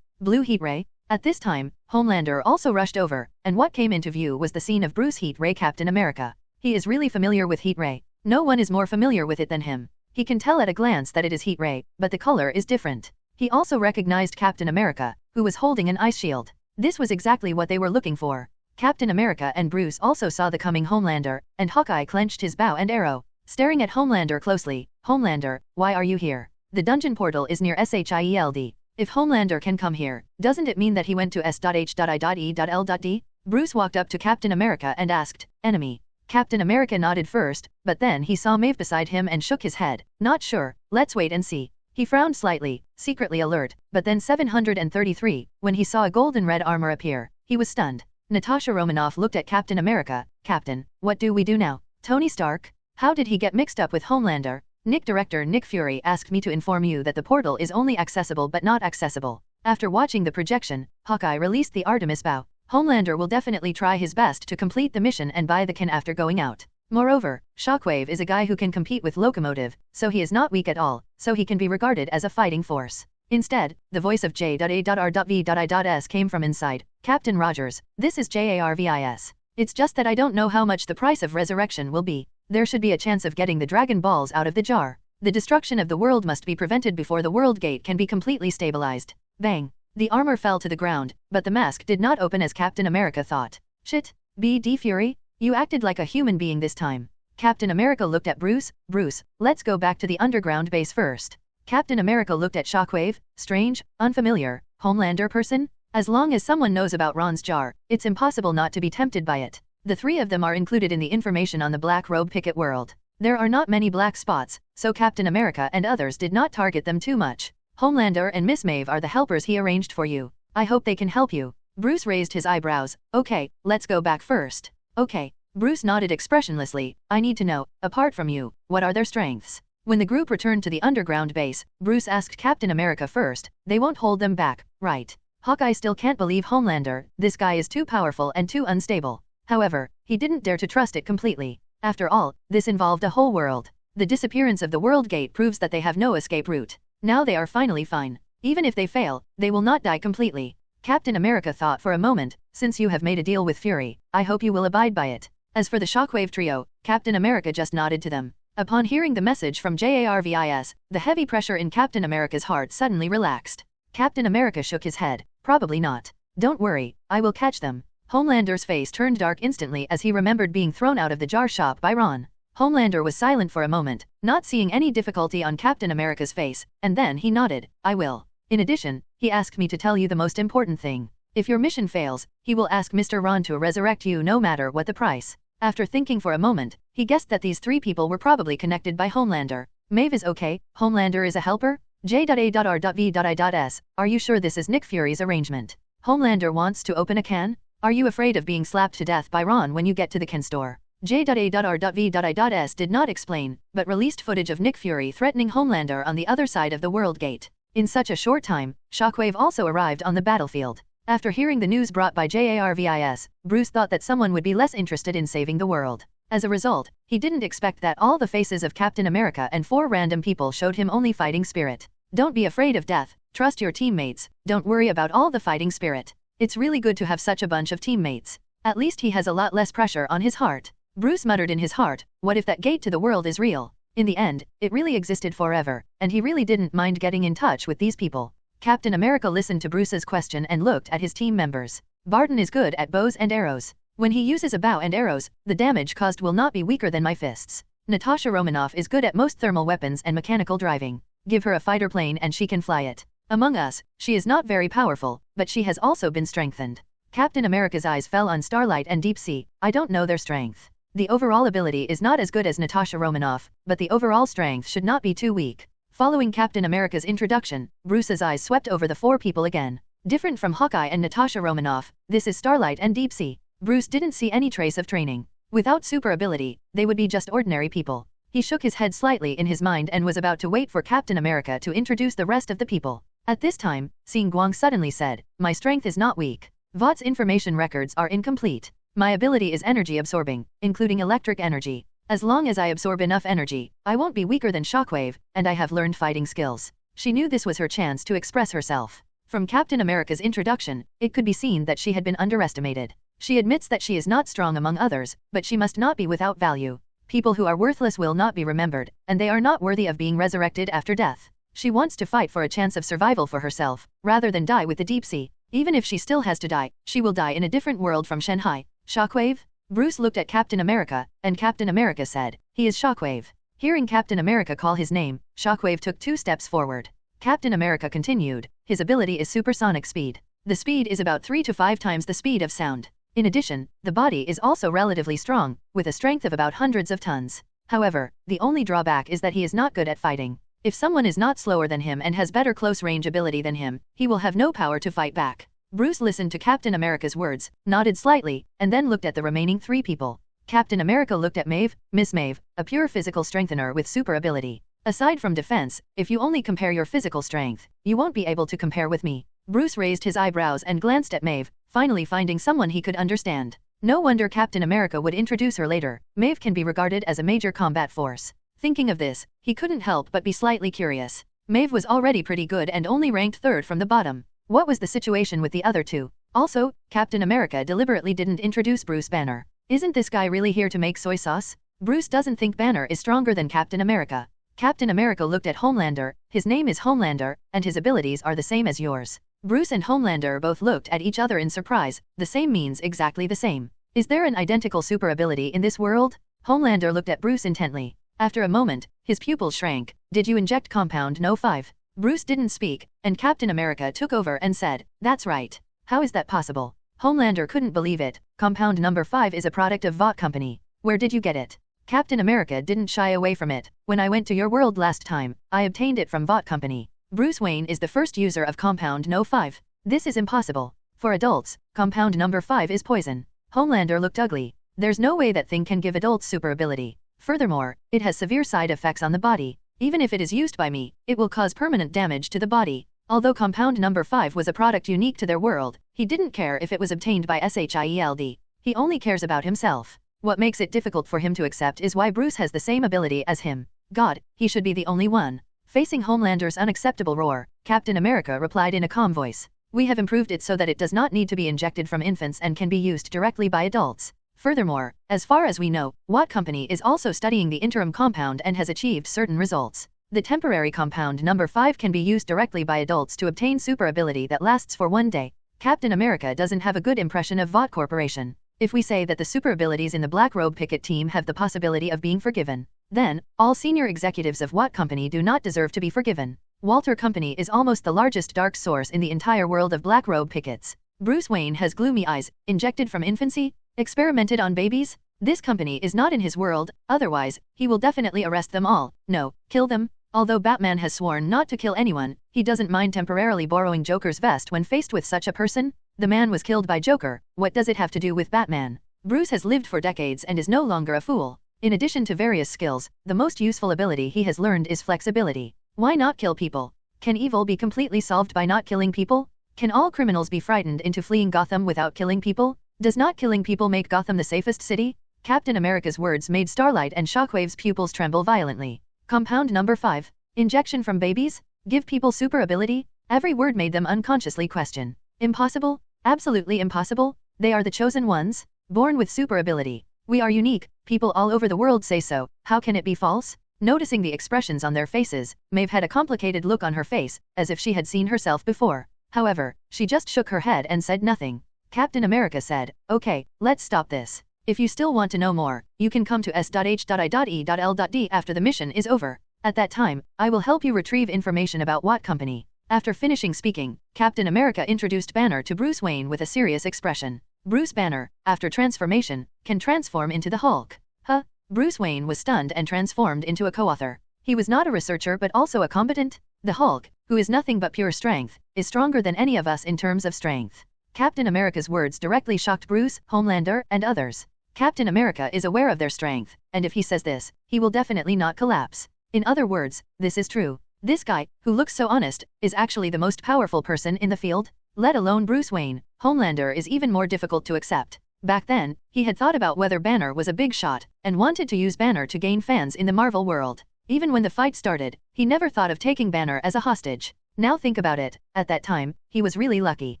blue heat ray? At this time, Homelander also rushed over, and what came into view was the scene of Bruce Heat Ray Captain America. He is really familiar with heat ray. No one is more familiar with it than him. He can tell at a glance that it is heat ray, but the color is different. He also recognized Captain America, who was holding an ice shield. This was exactly what they were looking for. Captain America and Bruce also saw the coming Homelander, and Hawkeye clenched his bow and arrow, staring at Homelander closely. Homelander, why are you here? The dungeon portal is near S.H.I.E.L.D. If Homelander can come here, doesn't it mean that he went to S.H.I.E.L.D? Bruce walked up to Captain America and asked, enemy. Captain America nodded first, but then he saw Maeve beside him and shook his head. Not sure, let's wait and see. He frowned slightly, secretly alert, but then 733, when he saw a golden red armor appear, he was stunned. Natasha Romanoff looked at Captain America. Captain, what do we do now? Tony Stark? How did he get mixed up with Homelander? Director Nick Fury asked me to inform you that the portal is only accessible but not accessible. After watching the projection, Hawkeye released the Artemis bow. Homelander will definitely try his best to complete the mission and buy the can after going out. Moreover, Shockwave is a guy who can compete with Locomotive, so he is not weak at all, so he can be regarded as a fighting force. Instead, the voice of J.A.R.V.I.S came from inside. Captain Rogers, this is J.A.R.V.I.S. It's just that I don't know how much the price of resurrection will be. There should be a chance of getting the Dragon Balls out of the jar. The destruction of the world must be prevented before the World Gate can be completely stabilized. Bang! The armor fell to the ground, but the mask did not open as Captain America thought. Shit, B.D. Fury? You acted like a human being this time. Captain America looked at Bruce. Bruce, let's go back to the underground base first. Captain America looked at Shockwave. Strange, unfamiliar, Homelander person? As long as someone knows about Ron's jar, it's impossible not to be tempted by it. The 3 of them are included in the information on the Black Robe Picket world. There are not many black spots, so Captain America and others did not target them too much. Homelander and Miss Maeve are the helpers he arranged for you. I hope they can help you. Bruce raised his eyebrows. Okay, let's go back first. Okay. Bruce nodded expressionlessly. I need to know, apart from you, what are their strengths? When the group returned to the underground base, Bruce asked Captain America first. They won't hold them back, right? Hawkeye still can't believe Homelander. This guy is too powerful and too unstable. However, he didn't dare to trust it completely. After all, this involved a whole world. The disappearance of the World Gate proves that they have no escape route. Now they are finally fine. Even if they fail, they will not die completely. Captain America thought for a moment. Since you have made a deal with Fury, I hope you will abide by it. As for the Shockwave trio, Captain America just nodded to them. Upon hearing the message from JARVIS, the heavy pressure in Captain America's heart suddenly relaxed. Captain America shook his head. Probably not. Don't worry, I will catch them. Homelander's face turned dark instantly as he remembered being thrown out of the jar shop by Ron. Homelander was silent for a moment, not seeing any difficulty on Captain America's face, and then he nodded. I will. In addition, he asked me to tell you the most important thing. If your mission fails, he will ask Mr. Ron to resurrect you no matter what the price. After thinking for a moment, he guessed that these three people were probably connected by Homelander. Maeve is okay, Homelander is a helper? J.A.R.V.I.S. Are you sure this is Nick Fury's arrangement? Homelander wants to open a can? Are you afraid of being slapped to death by Ron when you get to the can store? J.A.R.V.I.S. did not explain, but released footage of Nick Fury threatening Homelander on the other side of the World Gate. In such a short time, Shockwave also arrived on the battlefield. After hearing the news brought by JARVIS, Bruce thought that someone would be less interested in saving the world. As a result, he didn't expect that all the faces of Captain America and 4 random people showed him only fighting spirit. Don't be afraid of death, trust your teammates, don't worry about all the fighting spirit. It's really good to have such a bunch of teammates. At least he has a lot less pressure on his heart. Bruce muttered in his heart, what if that gate to the world is real? In the end, it really existed forever, and he really didn't mind getting in touch with these people. Captain America listened to Bruce's question and looked at his team members. Barton is good at bows and arrows. When he uses a bow and arrows, the damage caused will not be weaker than my fists. Natasha Romanoff is good at most thermal weapons and mechanical driving. Give her a fighter plane and she can fly it. Among us, she is not very powerful, but she has also been strengthened. Captain America's eyes fell on Starlight and Deep Sea. I don't know their strength. The overall ability is not as good as Natasha Romanoff, but the overall strength should not be too weak. Following Captain America's introduction, Bruce's eyes swept over the 4 people again. Different from Hawkeye and Natasha Romanoff, this is Starlight and Deep Sea. Bruce didn't see any trace of training. Without super ability, they would be just ordinary people. He shook his head slightly in his mind and was about to wait for Captain America to introduce the rest of the people. At this time, Seeing Guang suddenly said, my strength is not weak. Vought's information records are incomplete. My ability is energy absorbing, including electric energy. As long as I absorb enough energy, I won't be weaker than Shockwave, and I have learned fighting skills. She knew this was her chance to express herself. From Captain America's introduction, it could be seen that she had been underestimated. She admits that she is not strong among others, but she must not be without value. People who are worthless will not be remembered, and they are not worthy of being resurrected after death. She wants to fight for a chance of survival for herself, rather than die with the deep sea. Even if she still has to die, she will die in a different world from Shanghai. Shockwave? Bruce looked at Captain America, and Captain America said, he is Shockwave. Hearing Captain America call his name, Shockwave took 2 steps forward. Captain America continued, his ability is supersonic speed. The speed is about 3 to 5 times the speed of sound. In addition, the body is also relatively strong, with a strength of about hundreds of tons. However, the only drawback is that he is not good at fighting. If someone is not slower than him and has better close-range ability than him, he will have no power to fight back. Bruce listened to Captain America's words, nodded slightly, and then looked at the remaining 3 people. Captain America looked at Maeve, Miss Maeve, a pure physical strengthener with super ability. Aside from defense, if you only compare your physical strength, you won't be able to compare with me. Bruce raised his eyebrows and glanced at Maeve, finally finding someone he could understand. No wonder Captain America would introduce her later. Maeve can be regarded as a major combat force. Thinking of this, he couldn't help but be slightly curious. Maeve was already pretty good and only ranked 3rd from the bottom. What was the situation with the other 2? Also, Captain America deliberately didn't introduce Bruce Banner. Isn't this guy really here to make soy sauce? Bruce doesn't think Banner is stronger than Captain America. Captain America looked at Homelander, his name is Homelander, and his abilities are the same as yours. Bruce and Homelander both looked at each other in surprise, the same means exactly the same. Is there an identical super ability in this world? Homelander looked at Bruce intently. After a moment, his pupils shrank. Did you inject compound No. 5? Bruce didn't speak, and Captain America took over and said, that's right. How is that possible? Homelander couldn't believe it. Compound No. 5 is a product of Vought Company. Where did you get it? Captain America didn't shy away from it. When I went to your world last time, I obtained it from Vought Company. Bruce Wayne is the first user of Compound No. 5. This is impossible. For adults, compound number 5 is poison. Homelander looked ugly. There's no way that thing can give adults super ability. Furthermore, it has severe side effects on the body. Even if it is used by me, it will cause permanent damage to the body. Although compound number 5 was a product unique to their world, he didn't care if it was obtained by S.H.I.E.L.D. He only cares about himself. What makes it difficult for him to accept is why Bruce has the same ability as him. God, he should be the only one. Facing Homelander's unacceptable roar, Captain America replied in a calm voice. We have improved it so that it does not need to be injected from infants and can be used directly by adults. Furthermore, as far as we know, Watt Company is also studying the interim compound and has achieved certain results. The temporary compound number 5 can be used directly by adults to obtain super ability that lasts for 1 day. Captain America doesn't have a good impression of Vought Corporation. If we say that the super abilities in the Black Robe Picket team have the possibility of being forgiven, then, all senior executives of Watt Company do not deserve to be forgiven. Walter Company is almost the largest dark source in the entire world of Black Robe Pickets. Bruce Wayne has gloomy eyes, injected from infancy, experimented on babies? This company is not in his world, otherwise, he will definitely arrest them all, no, kill them. Although Batman has sworn not to kill anyone, he doesn't mind temporarily borrowing Joker's vest when faced with such a person. The man was killed by Joker, what does it have to do with Batman? Bruce has lived for decades and is no longer a fool. In addition to various skills, the most useful ability he has learned is flexibility. Why not kill people? Can evil be completely solved by not killing people? Can all criminals be frightened into fleeing Gotham without killing people? Does not killing people make Gotham the safest city? Captain America's words made Starlight and Shockwave's pupils tremble violently. Compound number 5. Injection from babies? Give people super ability? Every word made them unconsciously question. Impossible? Absolutely impossible? They are the chosen ones? Born with super ability. We are unique, people all over the world say so, how can it be false? Noticing the expressions on their faces, Maeve had a complicated look on her face, as if she had seen herself before. However, she just shook her head and said nothing. Captain America said, okay, let's stop this. If you still want to know more, you can come to S.H.I.E.L.D after the mission is over. At that time, I will help you retrieve information about Watt Company. After finishing speaking, Captain America introduced Banner to Bruce Wayne with a serious expression. Bruce Banner, after transformation, can transform into the Hulk. Huh? Bruce Wayne was stunned and transformed into a co-author. He was not a researcher but also a combatant. The Hulk, who is nothing but pure strength, is stronger than any of us in terms of strength. Captain America's words directly shocked Bruce, Homelander, and others. Captain America is aware of their strength, and if he says this, he will definitely not collapse. In other words, this is true. This guy, who looks so honest, is actually the most powerful person in the field, let alone Bruce Wayne. Homelander is even more difficult to accept. Back then, he had thought about whether Banner was a big shot, and wanted to use Banner to gain fans in the Marvel world. Even when the fight started, he never thought of taking Banner as a hostage. Now think about it, at that time, he was really lucky.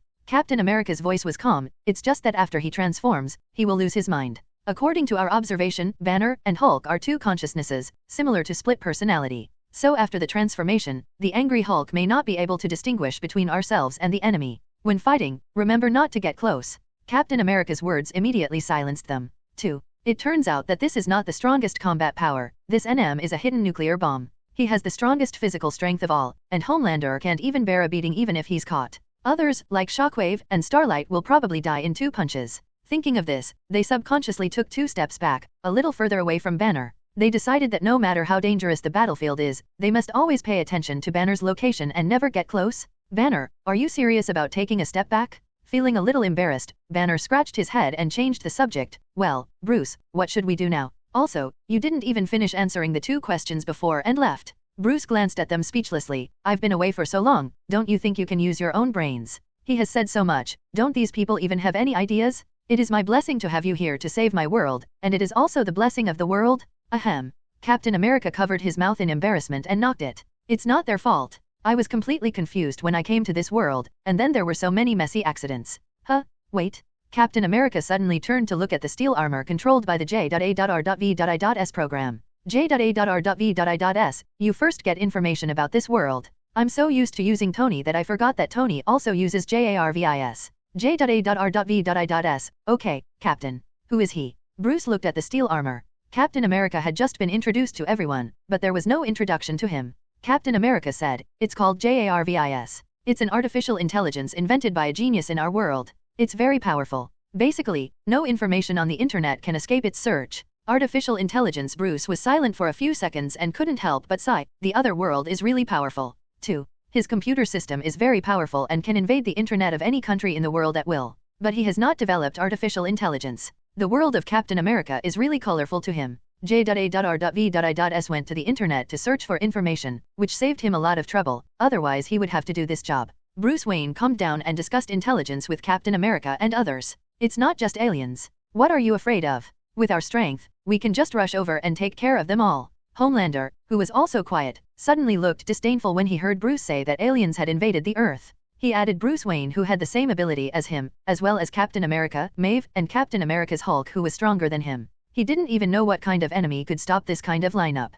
Captain America's voice was calm, it's just that after he transforms, he will lose his mind. According to our observation, Banner and Hulk are two consciousnesses, similar to split personality. So after the transformation, the angry Hulk may not be able to distinguish between ourselves and the enemy. When fighting, remember not to get close. Captain America's words immediately silenced them. 2. It turns out that this is not the strongest combat power, this NM is a hidden nuclear bomb. He has the strongest physical strength of all, and Homelander can't even bear a beating even if he's caught. Others, like Shockwave and Starlight, will probably die in 2 punches. Thinking of this, they subconsciously took 2 steps back, a little further away from Banner. They decided that no matter how dangerous the battlefield is, they must always pay attention to Banner's location and never get close. Banner, are you serious about taking a step back? Feeling a little embarrassed, Banner scratched his head and changed the subject. Well, Bruce, what should we do now? Also, you didn't even finish answering the 2 questions before and left. Bruce glanced at them speechlessly. I've been away for so long, don't you think you can use your own brains? He has said so much, don't these people even have any ideas? It is my blessing to have you here to save my world, and it is also the blessing of the world. Ahem. Captain America covered his mouth in embarrassment and knocked it. It's not their fault. I was completely confused when I came to this world, and then there were so many messy accidents. Huh? Wait. Captain America suddenly turned to look at the steel armor controlled by the J.A.R.V.I.S program. J.A.R.V.I.S, you first get information about this world. I'm so used to using Tony that I forgot that Tony also uses J.A.R.V.I.S. J.A.R.V.I.S. Okay, Captain. Who is he? Bruce looked at the steel armor. Captain America had just been introduced to everyone, but there was no introduction to him. Captain America said, it's called J.A.R.V.I.S. It's an artificial intelligence invented by a genius in our world. It's very powerful. Basically, no information on the internet can escape its search. Artificial intelligence. Bruce was silent for a few seconds and couldn't help but sigh. The other world is really powerful. 2. His computer system is very powerful and can invade the internet of any country in the world at will. But he has not developed artificial intelligence. The world of Captain America is really colorful to him. J.A.R.V.I.S went to the internet to search for information, which saved him a lot of trouble, otherwise he would have to do this job. Bruce Wayne calmed down and discussed intelligence with Captain America and others. It's not just aliens. What are you afraid of? With our strength, we can just rush over and take care of them all. Homelander, who was also quiet, suddenly looked disdainful when he heard Bruce say that aliens had invaded the Earth. He added Bruce Wayne, who had the same ability as him, as well as Captain America, Maeve, and Captain America's Hulk, who was stronger than him. He didn't even know what kind of enemy could stop this kind of lineup.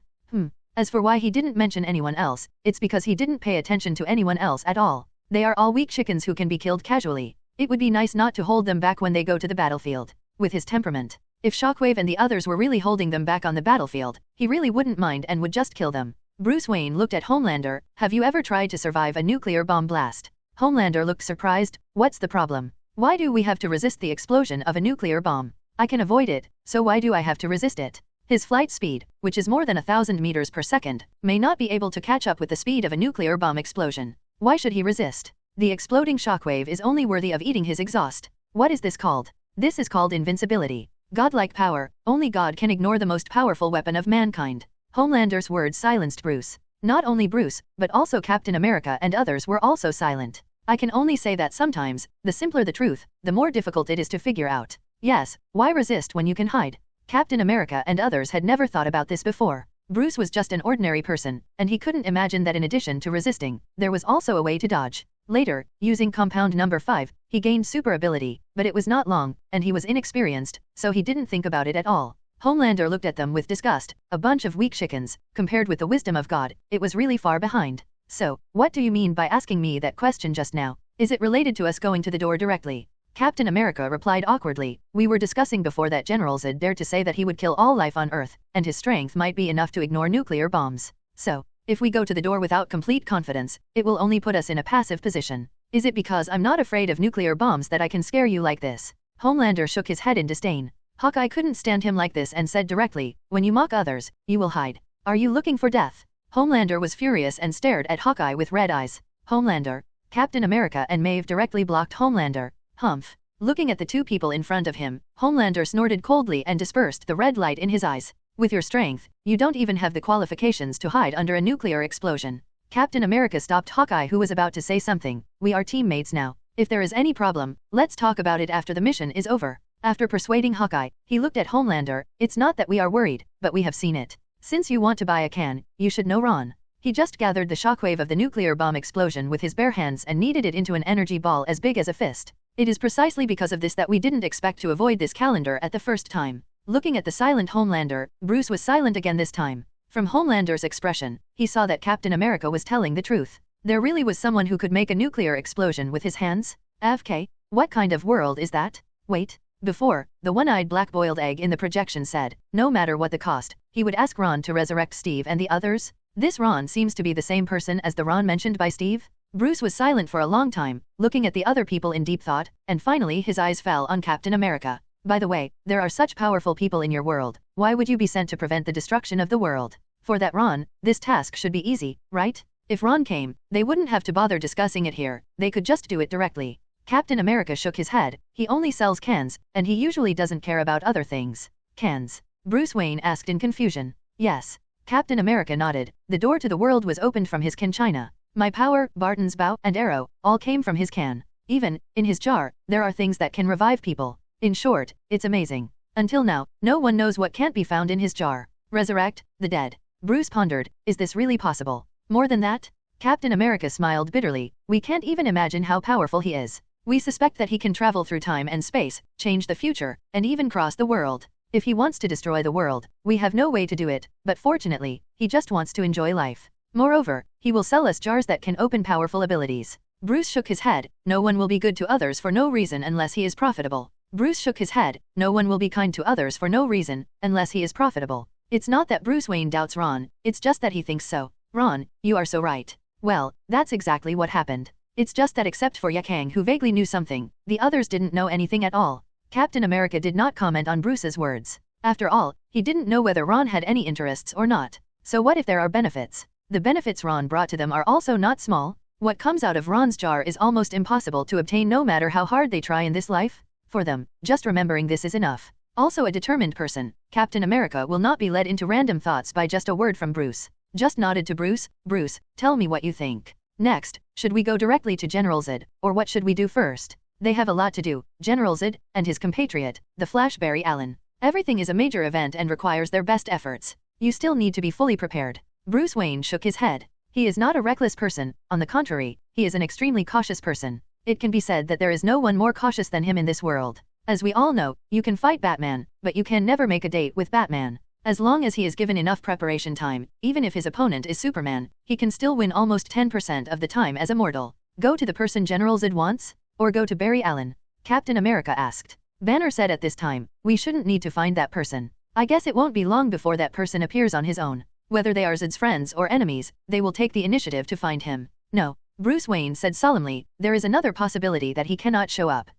As for why he didn't mention anyone else, it's because he didn't pay attention to anyone else at all. They are all weak chickens who can be killed casually. It would be nice not to hold them back when they go to the battlefield. With his temperament, if Shockwave and the others were really holding them back on the battlefield, he really wouldn't mind and would just kill them. Bruce Wayne looked at Homelander. Have you ever tried to survive a nuclear bomb blast? Homelander looked surprised. What's the problem? Why do we have to resist the explosion of a nuclear bomb? I can avoid it, so why do I have to resist it? His flight speed, which is more than 1,000 meters per second, may not be able to catch up with the speed of a nuclear bomb explosion. Why should he resist? The exploding shockwave is only worthy of eating his exhaust. What is this called? This is called invincibility. Godlike power. Only God can ignore the most powerful weapon of mankind. Homelander's words silenced Bruce. Not only Bruce, but also Captain America and others were also silent. I can only say that sometimes, the simpler the truth, the more difficult it is to figure out. Yes, why resist when you can hide? Captain America and others had never thought about this before. Bruce was just an ordinary person, and he couldn't imagine that in addition to resisting, there was also a way to dodge. Later, using compound number 5, he gained super ability, but it was not long, and he was inexperienced, so he didn't think about it at all. Homelander looked at them with disgust. A bunch of weak chickens, compared with the wisdom of God, it was really far behind. So, what do you mean by asking me that question just now? Is it related to us going to the door directly? Captain America replied awkwardly. We were discussing before that General Zod dared to say that he would kill all life on Earth, and his strength might be enough to ignore nuclear bombs. So, if we go to the door without complete confidence, it will only put us in a passive position. Is it because I'm not afraid of nuclear bombs that I can scare you like this? Homelander shook his head in disdain. Hawkeye couldn't stand him like this and said directly, when you mock others, you will hide. Are you looking for death? Homelander was furious and stared at Hawkeye with red eyes. Homelander, Captain America and Maeve directly blocked Homelander. Humph. Looking at the two people in front of him, Homelander snorted coldly and dispersed the red light in his eyes. With your strength, you don't even have the qualifications to hide under a nuclear explosion. Captain America stopped Hawkeye, who was about to say something. We are teammates now. If there is any problem, let's talk about it after the mission is over. After persuading Hawkeye, he looked at Homelander. It's not that we are worried, but we have seen it. Since you want to buy a can, you should know Ron. He just gathered the shockwave of the nuclear bomb explosion with his bare hands and kneaded it into an energy ball as big as a fist. It is precisely because of this that we didn't expect to avoid this calendar at the first time. Looking at the silent Homelander, Bruce was silent again this time. From Homelander's expression, he saw that Captain America was telling the truth. There really was someone who could make a nuclear explosion with his hands? AFK? What kind of world is that? Wait. Before, the one-eyed black-boiled egg in the projection said, no matter what the cost, he would ask Ron to resurrect Steve and the others. This Ron seems to be the same person as the Ron mentioned by Steve. Bruce was silent for a long time, looking at the other people in deep thought, and finally his eyes fell on Captain America. By the way, there are such powerful people in your world. Why would you be sent to prevent the destruction of the world? For that Ron, this task should be easy, right? If Ron came, they wouldn't have to bother discussing it here, they could just do it directly. Captain America shook his head. He only sells cans, and he usually doesn't care about other things. Cans? Bruce Wayne asked in confusion. Yes. Captain America nodded. The door to the world was opened from his can china. My power, Barton's bow, and arrow, all came from his can. Even, in his jar, there are things that can revive people. In short, it's amazing. Until now, no one knows what can't be found in his jar. Resurrect the dead. Bruce pondered. Is this really possible? More than that? Captain America smiled bitterly. We can't even imagine how powerful he is. We suspect that he can travel through time and space, change the future, and even cross the world. If he wants to destroy the world, we have no way to do it, but fortunately, he just wants to enjoy life. Moreover, he will sell us jars that can open powerful abilities. Bruce shook his head. No one will be good to others for no reason unless he is profitable. Bruce shook his head. No one will be kind to others for no reason, unless he is profitable. It's not that Bruce Wayne doubts Ron, it's just that he thinks so. Ron, you are so right. Well, that's exactly what happened. It's just that except for Yaang, who vaguely knew something, the others didn't know anything at all. Captain America did not comment on Bruce's words. After all, he didn't know whether Ron had any interests or not. So what if there are benefits? The benefits Ron brought to them are also not small. What comes out of Ron's jar is almost impossible to obtain no matter how hard they try in this life. For them, just remembering this is enough. Also a determined person, Captain America will not be led into random thoughts by just a word from Bruce. Just nodded to Bruce. Bruce, tell me what you think. Next, should we go directly to General Z, or what should we do first? They have a lot to do, General Z, and his compatriot, the Flash Barry Allen. Everything is a major event and requires their best efforts. You still need to be fully prepared. Bruce Wayne shook his head. He is not a reckless person, on the contrary, he is an extremely cautious person. It can be said that there is no one more cautious than him in this world. As we all know, you can fight Batman, but you can never make a date with Batman. As long as he is given enough preparation time, even if his opponent is Superman, he can still win almost 10% of the time as a mortal. Go to the person General Zod wants? Or go to Barry Allen? Captain America asked. Banner said at this time, we shouldn't need to find that person. I guess it won't be long before that person appears on his own. Whether they are Zod's friends or enemies, they will take the initiative to find him. No. Bruce Wayne said solemnly, there is another possibility that he cannot show up.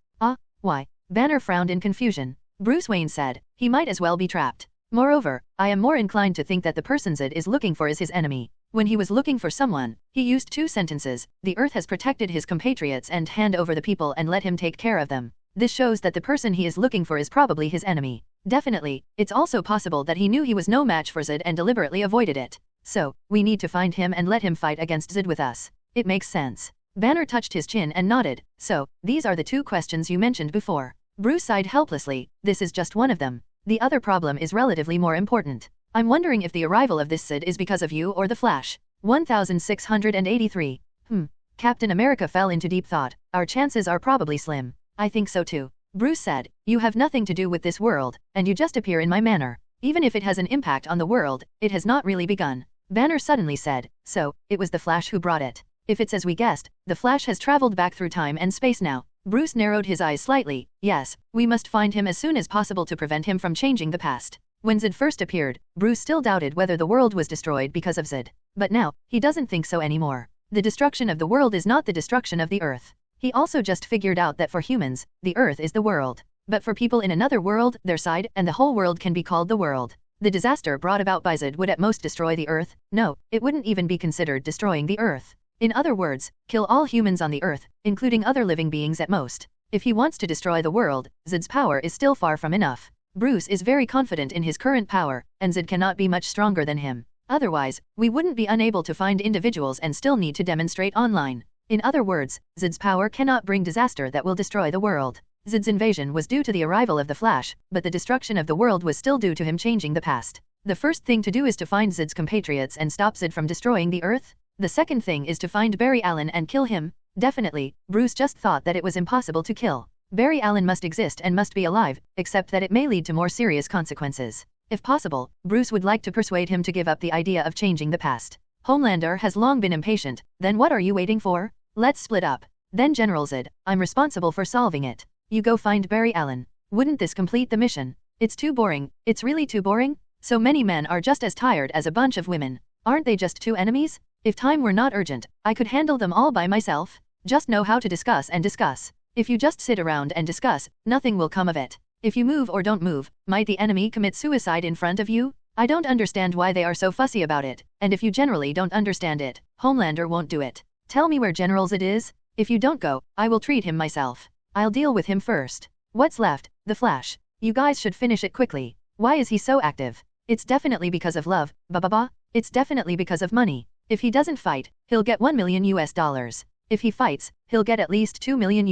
Why? Banner frowned in confusion. Bruce Wayne said, he might as well be trapped. Moreover, I am more inclined to think that the person Zod is looking for is his enemy. When he was looking for someone, he used 2 sentences, the Earth has protected his compatriots and hand over the people and let him take care of them. This shows that the person he is looking for is probably his enemy. Definitely, it's also possible that he knew he was no match for Zod and deliberately avoided it. So, we need to find him and let him fight against Zod with us. It makes sense. Banner touched his chin and nodded. So, these are the 2 questions you mentioned before. Bruce sighed helplessly, this is just one of them. The other problem is relatively more important. I'm wondering if the arrival of this Zod is because of you or the Flash. 1683. Captain America fell into deep thought. Our chances are probably slim. I think so too. Bruce said, you have nothing to do with this world, and you just appear in my manner. Even if it has an impact on the world, it has not really begun. Banner suddenly said, so, it was the Flash who brought it. If it's as we guessed, the Flash has traveled back through time and space now. Bruce narrowed his eyes slightly. Yes, we must find him as soon as possible to prevent him from changing the past. When Zod first appeared, Bruce still doubted whether the world was destroyed because of Zod. But now, he doesn't think so anymore. The destruction of the world is not the destruction of the Earth. He also just figured out that for humans, the Earth is the world. But for people in another world, their side, and the whole world can be called the world. The disaster brought about by Zod would at most destroy the Earth. No, it wouldn't even be considered destroying the Earth. In other words, kill all humans on the Earth, including other living beings at most. If he wants to destroy the world, Zod's power is still far from enough. Bruce is very confident in his current power, and Zod cannot be much stronger than him. Otherwise, we wouldn't be unable to find individuals and still need to demonstrate online. In other words, Zod's power cannot bring disaster that will destroy the world. Zod's invasion was due to the arrival of the Flash, but the destruction of the world was still due to him changing the past. The first thing to do is to find Zod's compatriots and stop Zod from destroying the Earth. The second thing is to find Barry Allen and kill him. Definitely, Bruce just thought that it was impossible to kill. Barry Allen must exist and must be alive, except that it may lead to more serious consequences. If possible, Bruce would like to persuade him to give up the idea of changing the past. Homelander has long been impatient, then what are you waiting for? Let's split up. Then General Zod, I'm responsible for solving it. You go find Barry Allen. Wouldn't this complete the mission? It's too boring. It's really too boring? So many men are just as tired as a bunch of women. Aren't they just 2 enemies? If time were not urgent, I could handle them all by myself. Just know how to discuss and discuss. If you just sit around and discuss, nothing will come of it. If you move or don't move, might the enemy commit suicide in front of you? I don't understand why they are so fussy about it, and if you generally don't understand it, Homelander won't do it. Tell me where General Zod is? If you don't go, I will treat him myself. I'll deal with him first. What's left? The Flash. You guys should finish it quickly. Why is he so active? It's definitely because of love, It's definitely because of money. If he doesn't fight, he'll get $1 million. If he fights, he'll get at least $2 million.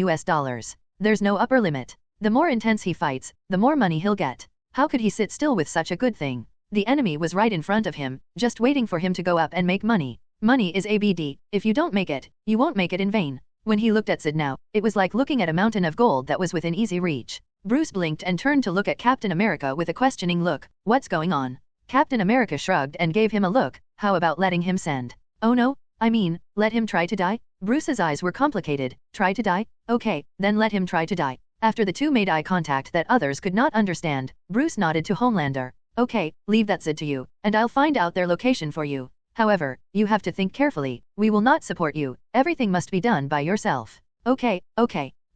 There's no upper limit. The more intense he fights, the more money he'll get. How could he sit still with such a good thing? The enemy was right in front of him, just waiting for him to go up and make money. Money is ABD, if you don't make it, you won't make it in vain. When he looked at Zod now, it was like looking at a mountain of gold that was within easy reach. Bruce blinked and turned to look at Captain America with a questioning look. What's going on? Captain America shrugged and gave him a look. How about letting him send? Oh no, I mean, let him try to die? Bruce's eyes were complicated. Try to die? Okay, then let him try to die. After the 2 made eye contact that others could not understand, Bruce nodded to Homelander. Okay, leave that Zod to you, and I'll find out their location for you. However, you have to think carefully. We will not support you. Everything must be done by yourself. Okay.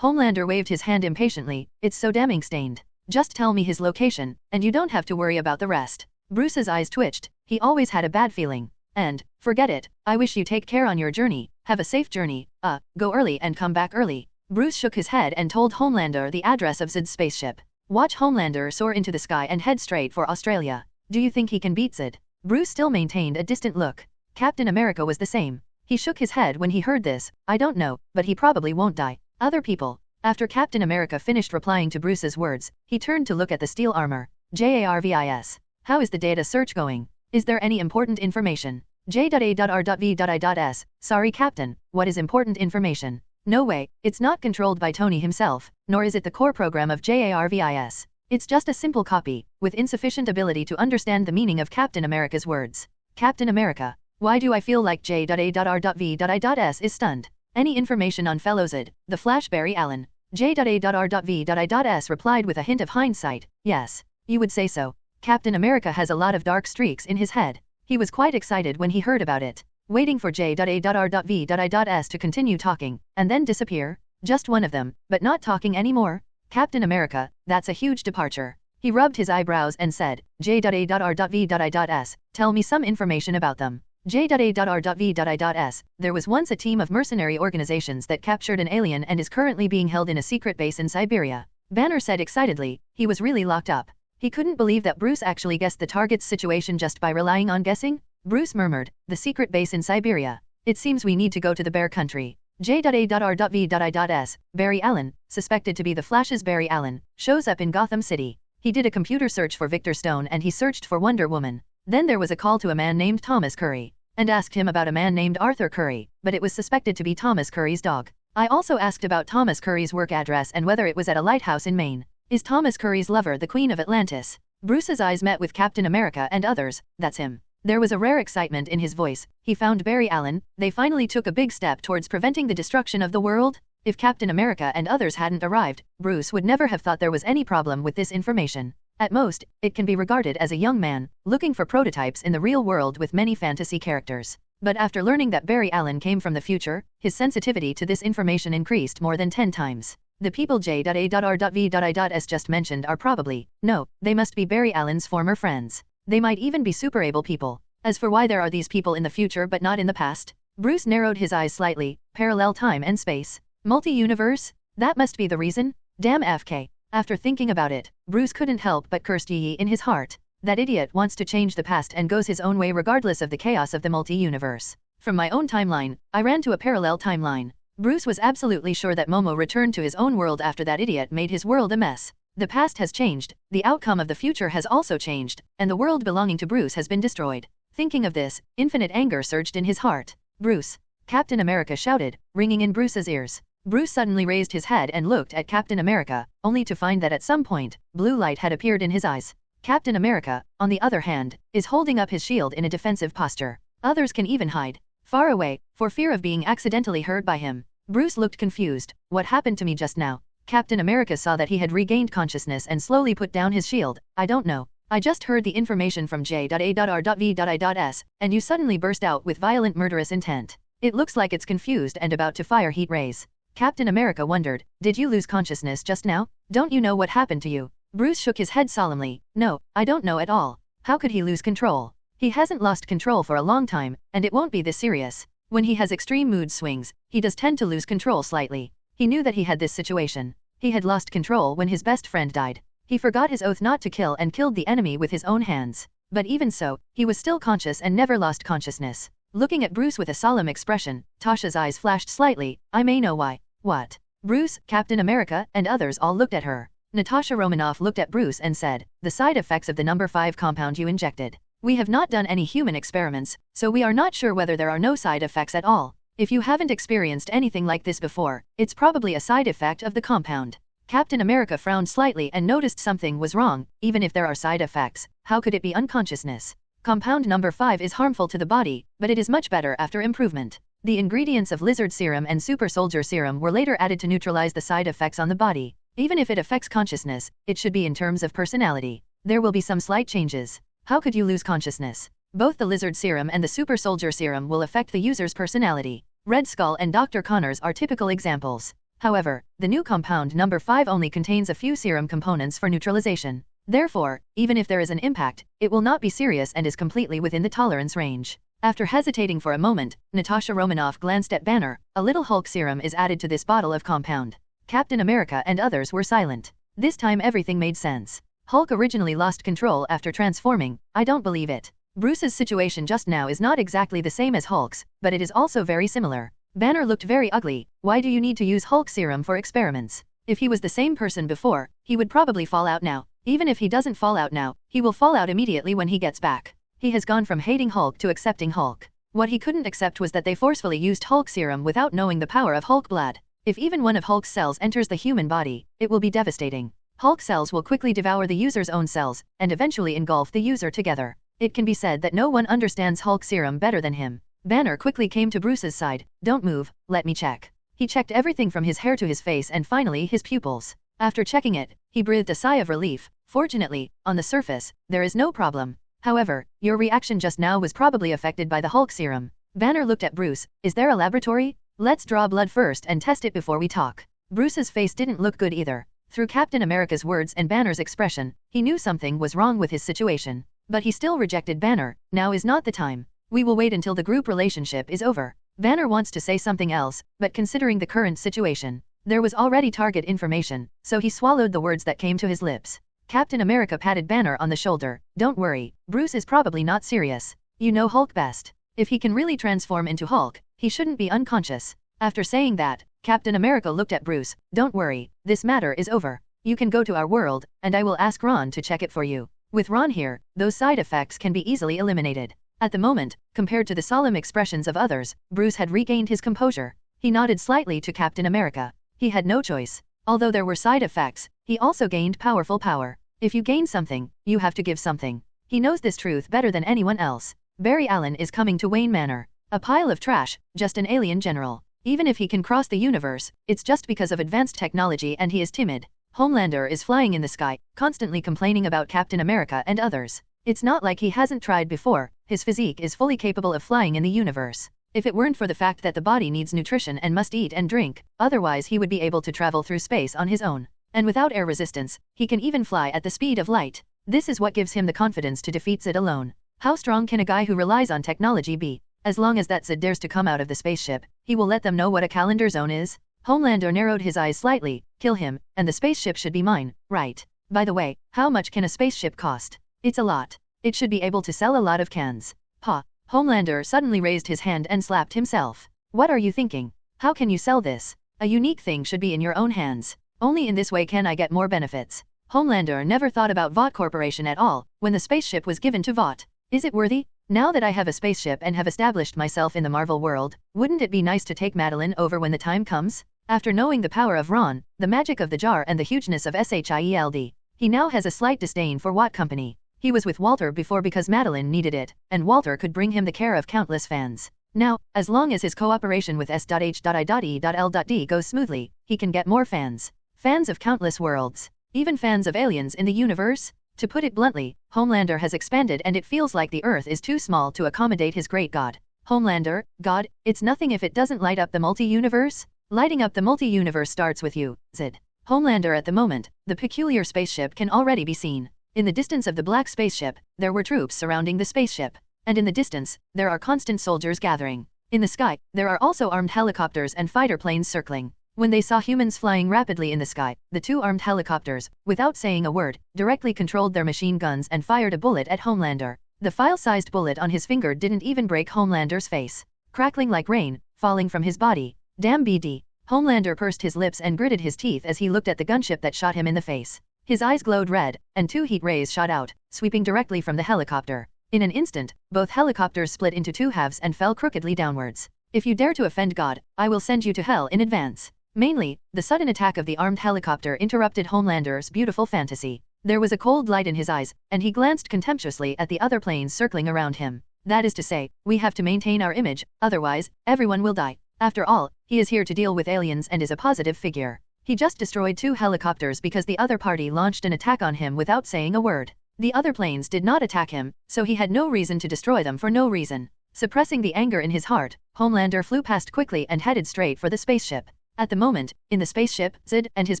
Homelander waved his hand impatiently. It's so damning stained. Just tell me his location, and you don't have to worry about the rest. Bruce's eyes twitched. He always had a bad feeling. And, forget it, I wish you take care on your journey, have a safe journey, go early and come back early. Bruce shook his head and told Homelander the address of Zed's spaceship. Watch Homelander soar into the sky and head straight for Australia. Do you think he can beat Zed? Bruce still maintained a distant look. Captain America was the same. He shook his head when he heard this. I don't know, but he probably won't die. Other people. After Captain America finished replying to Bruce's words, he turned to look at the steel armor. JARVIS. How is the data search going? Is there any important information? J.A.R.V.I.S. Sorry Captain, what is important information? No way, it's not controlled by Tony himself, nor is it the core program of JARVIS. It's just a simple copy, with insufficient ability to understand the meaning of Captain America's words. Captain America. Why do I feel like J.A.R.V.I.S. is stunned? Any information on fellow Zed, the Flash Barry Allen? J.A.R.V.I.S. replied with a hint of hindsight. Yes, you would say so. Captain America has a lot of dark streaks in his head. He was quite excited when he heard about it. Waiting for J.A.R.V.I.S. to continue talking, and then disappear? Just one of them, but not talking anymore? Captain America, that's a huge departure. He rubbed his eyebrows and said, J.A.R.V.I.S. Tell me some information about them. J.A.R.V.I.S. There was once a team of mercenary organizations that captured an alien and is currently being held in a secret base in Siberia. Banner said excitedly, he was really locked up. He couldn't believe that Bruce actually guessed the target's situation just by relying on guessing. Bruce murmured, the secret base in Siberia. It seems we need to go to the Bear Country. J.A.R.V.I.S. Barry Allen, suspected to be the Flash's Barry Allen, shows up in Gotham City. He did a computer search for Victor Stone and he searched for Wonder Woman. Then there was a call to a man named Thomas Curry, and asked him about a man named Arthur Curry, but it was suspected to be Thomas Curry's dog. I also asked about Thomas Curry's work address and whether it was at a lighthouse in Maine. Is Thomas Curry's lover the Queen of Atlantis? Bruce's eyes met with Captain America and others. That's him. There was a rare excitement in his voice. He found Barry Allen. They finally took a big step towards preventing the destruction of the world. If Captain America and others hadn't arrived, Bruce would never have thought there was any problem with this information. At most, it can be regarded as a young man, looking for prototypes in the real world with many fantasy characters. But after learning that Barry Allen came from the future, his sensitivity to this information increased more than 10 times. The people J.A.R.V.I.S. just mentioned are probably, no, they must be Barry Allen's former friends. They might even be super-able people. As for why there are these people in the future but not in the past, Bruce narrowed his eyes slightly. Parallel time and space. Multi-universe? That must be the reason? Damn FK. After thinking about it, Bruce couldn't help but curse Yi in his heart. That idiot wants to change the past and goes his own way regardless of the chaos of the multi-universe. From my own timeline, I ran to a parallel timeline. Bruce was absolutely sure that Momo returned to his own world after that idiot made his world a mess. The past has changed, the outcome of the future has also changed, and the world belonging to Bruce has been destroyed. Thinking of this, infinite anger surged in his heart. Bruce! Captain America shouted, ringing in Bruce's ears. Bruce suddenly raised his head and looked at Captain America, only to find that at some point, blue light had appeared in his eyes. Captain America, on the other hand, is holding up his shield in a defensive posture. Others can even hide far away, for fear of being accidentally hurt by him. Bruce looked confused. What happened to me just now? Captain America saw that he had regained consciousness and slowly put down his shield. I don't know. I just heard the information from J.A.R.V.I.S., and you suddenly burst out with violent murderous intent. It looks like it's confused and about to fire heat rays. Captain America wondered, did you lose consciousness just now? Don't you know what happened to you? Bruce shook his head solemnly. No, I don't know at all. How could he lose control? He hasn't lost control for a long time, and it won't be this serious. When he has extreme mood swings, he does tend to lose control slightly. He knew that he had this situation. He had lost control when his best friend died. He forgot his oath not to kill and killed the enemy with his own hands. But even so, he was still conscious and never lost consciousness. Looking at Bruce with a solemn expression, Tasha's eyes flashed slightly. I may know why. What? Bruce, Captain America, and others all looked at her. Natasha Romanoff looked at Bruce and said, the side effects of the number 5 compound you injected. We have not done any human experiments, so we are not sure whether there are no side effects at all. If you haven't experienced anything like this before, it's probably a side effect of the compound. Captain America frowned slightly and noticed something was wrong. Even if there are side effects, how could it be unconsciousness? Compound number 5 is harmful to the body, but it is much better after improvement. The ingredients of Lizard Serum and Super Soldier Serum were later added to neutralize the side effects on the body. Even if it affects consciousness, it should be in terms of personality. There will be some slight changes. How could you lose consciousness? Both the Lizard Serum and the Super Soldier Serum will affect the user's personality. Red Skull and Dr. Connors are typical examples. However, the new compound number 5 only contains a few serum components for neutralization. Therefore, even if there is an impact, it will not be serious and is completely within the tolerance range. After hesitating for a moment, Natasha Romanoff glanced at Banner. A little Hulk serum is added to this bottle of compound. Captain America and others were silent. This time everything made sense. Hulk originally lost control after transforming. I don't believe it. Bruce's situation just now is not exactly the same as Hulk's, but it is also very similar. Banner looked very ugly. Why do you need to use Hulk serum for experiments? If he was the same person before, he would probably fall out now. Even if he doesn't fall out now, he will fall out immediately when he gets back. He has gone from hating Hulk to accepting Hulk. What he couldn't accept was that they forcefully used Hulk serum without knowing the power of Hulk blood. If even one of Hulk's cells enters the human body, it will be devastating. Hulk cells will quickly devour the user's own cells, and eventually engulf the user together. It can be said that no one understands Hulk serum better than him. Banner quickly came to Bruce's side. Don't move, let me check. He checked everything from his hair to his face and finally his pupils. After checking it, he breathed a sigh of relief. Fortunately, on the surface, there is no problem. However, your reaction just now was probably affected by the Hulk serum. Banner looked at Bruce. Is there a laboratory? Let's draw blood first and test it before we talk. Bruce's face didn't look good either. Through Captain America's words and Banner's expression, he knew something was wrong with his situation. But he still rejected Banner. Now is not the time. We will wait until the group relationship is over. Banner wants to say something else, but considering the current situation, there was already target information, so he swallowed the words that came to his lips. Captain America patted Banner on the shoulder. Don't worry, Bruce is probably not serious. You know Hulk best. If he can really transform into Hulk, he shouldn't be unconscious. After saying that, Captain America looked at Bruce. Don't worry, this matter is over. You can go to our world, and I will ask Ron to check it for you. With Ron here, those side effects can be easily eliminated. At the moment, compared to the solemn expressions of others, Bruce had regained his composure. He nodded slightly to Captain America. He had no choice. Although there were side effects, he also gained powerful power. If you gain something, you have to give something. He knows this truth better than anyone else. Barry Allen is coming to Wayne Manor. A pile of trash, just an alien general. Even if he can cross the universe, it's just because of advanced technology and he is timid. Homelander is flying in the sky, constantly complaining about Captain America and others. It's not like he hasn't tried before. His physique is fully capable of flying in the universe. If it weren't for the fact that the body needs nutrition and must eat and drink, otherwise he would be able to travel through space on his own. And without air resistance, he can even fly at the speed of light. This is what gives him the confidence to defeat Z alone. How strong can a guy who relies on technology be? As long as that Z dares to come out of the spaceship, he will let them know what a calendar zone is. Homelander narrowed his eyes slightly. Kill him, and the spaceship should be mine, right? By the way, how much can a spaceship cost? It's a lot. It should be able to sell a lot of cans. Ha! Homelander suddenly raised his hand and slapped himself. What are you thinking? How can you sell this? A unique thing should be in your own hands. Only in this way can I get more benefits. Homelander never thought about Vought Corporation at all, when the spaceship was given to Vought. Is it worthy? Now that I have a spaceship and have established myself in the Marvel world, wouldn't it be nice to take Madeline over when the time comes? After knowing the power of Ron, the magic of the jar and the hugeness of S.H.I.E.L.D, he now has a slight disdain for Vought Company. He was with Walter before because Madeline needed it, and Walter could bring him the care of countless fans. Now, as long as his cooperation with S.H.I.E.L.D goes smoothly, he can get more fans. Fans of countless worlds. Even fans of aliens in the universe? To put it bluntly, Homelander has expanded and it feels like the Earth is too small to accommodate his great god. Homelander, God, it's nothing if it doesn't light up the multi-universe? Lighting up the multi-universe starts with you, Zid. Homelander at the moment, the peculiar spaceship can already be seen. In the distance of the black spaceship, there were troops surrounding the spaceship. And in the distance, there are constant soldiers gathering. In the sky, there are also armed helicopters and fighter planes circling. When they saw humans flying rapidly in the sky, the two armed helicopters, without saying a word, directly controlled their machine guns and fired a bullet at Homelander. The file-sized bullet on his finger didn't even break Homelander's face. Crackling like rain, falling from his body. Damn BD. Homelander pursed his lips and gritted his teeth as he looked at the gunship that shot him in the face. His eyes glowed red, and two heat rays shot out, sweeping directly from the helicopter. In an instant, both helicopters split into two halves and fell crookedly downwards. If you dare to offend God, I will send you to hell in advance. Mainly, the sudden attack of the armed helicopter interrupted Homelander's beautiful fantasy. There was a cold light in his eyes, and he glanced contemptuously at the other planes circling around him. That is to say, we have to maintain our image, otherwise, everyone will die. After all, he is here to deal with aliens and is a positive figure. He just destroyed two helicopters because the other party launched an attack on him without saying a word. The other planes did not attack him, so he had no reason to destroy them for no reason. Suppressing the anger in his heart, Homelander flew past quickly and headed straight for the spaceship. At the moment, in the spaceship, Zid and his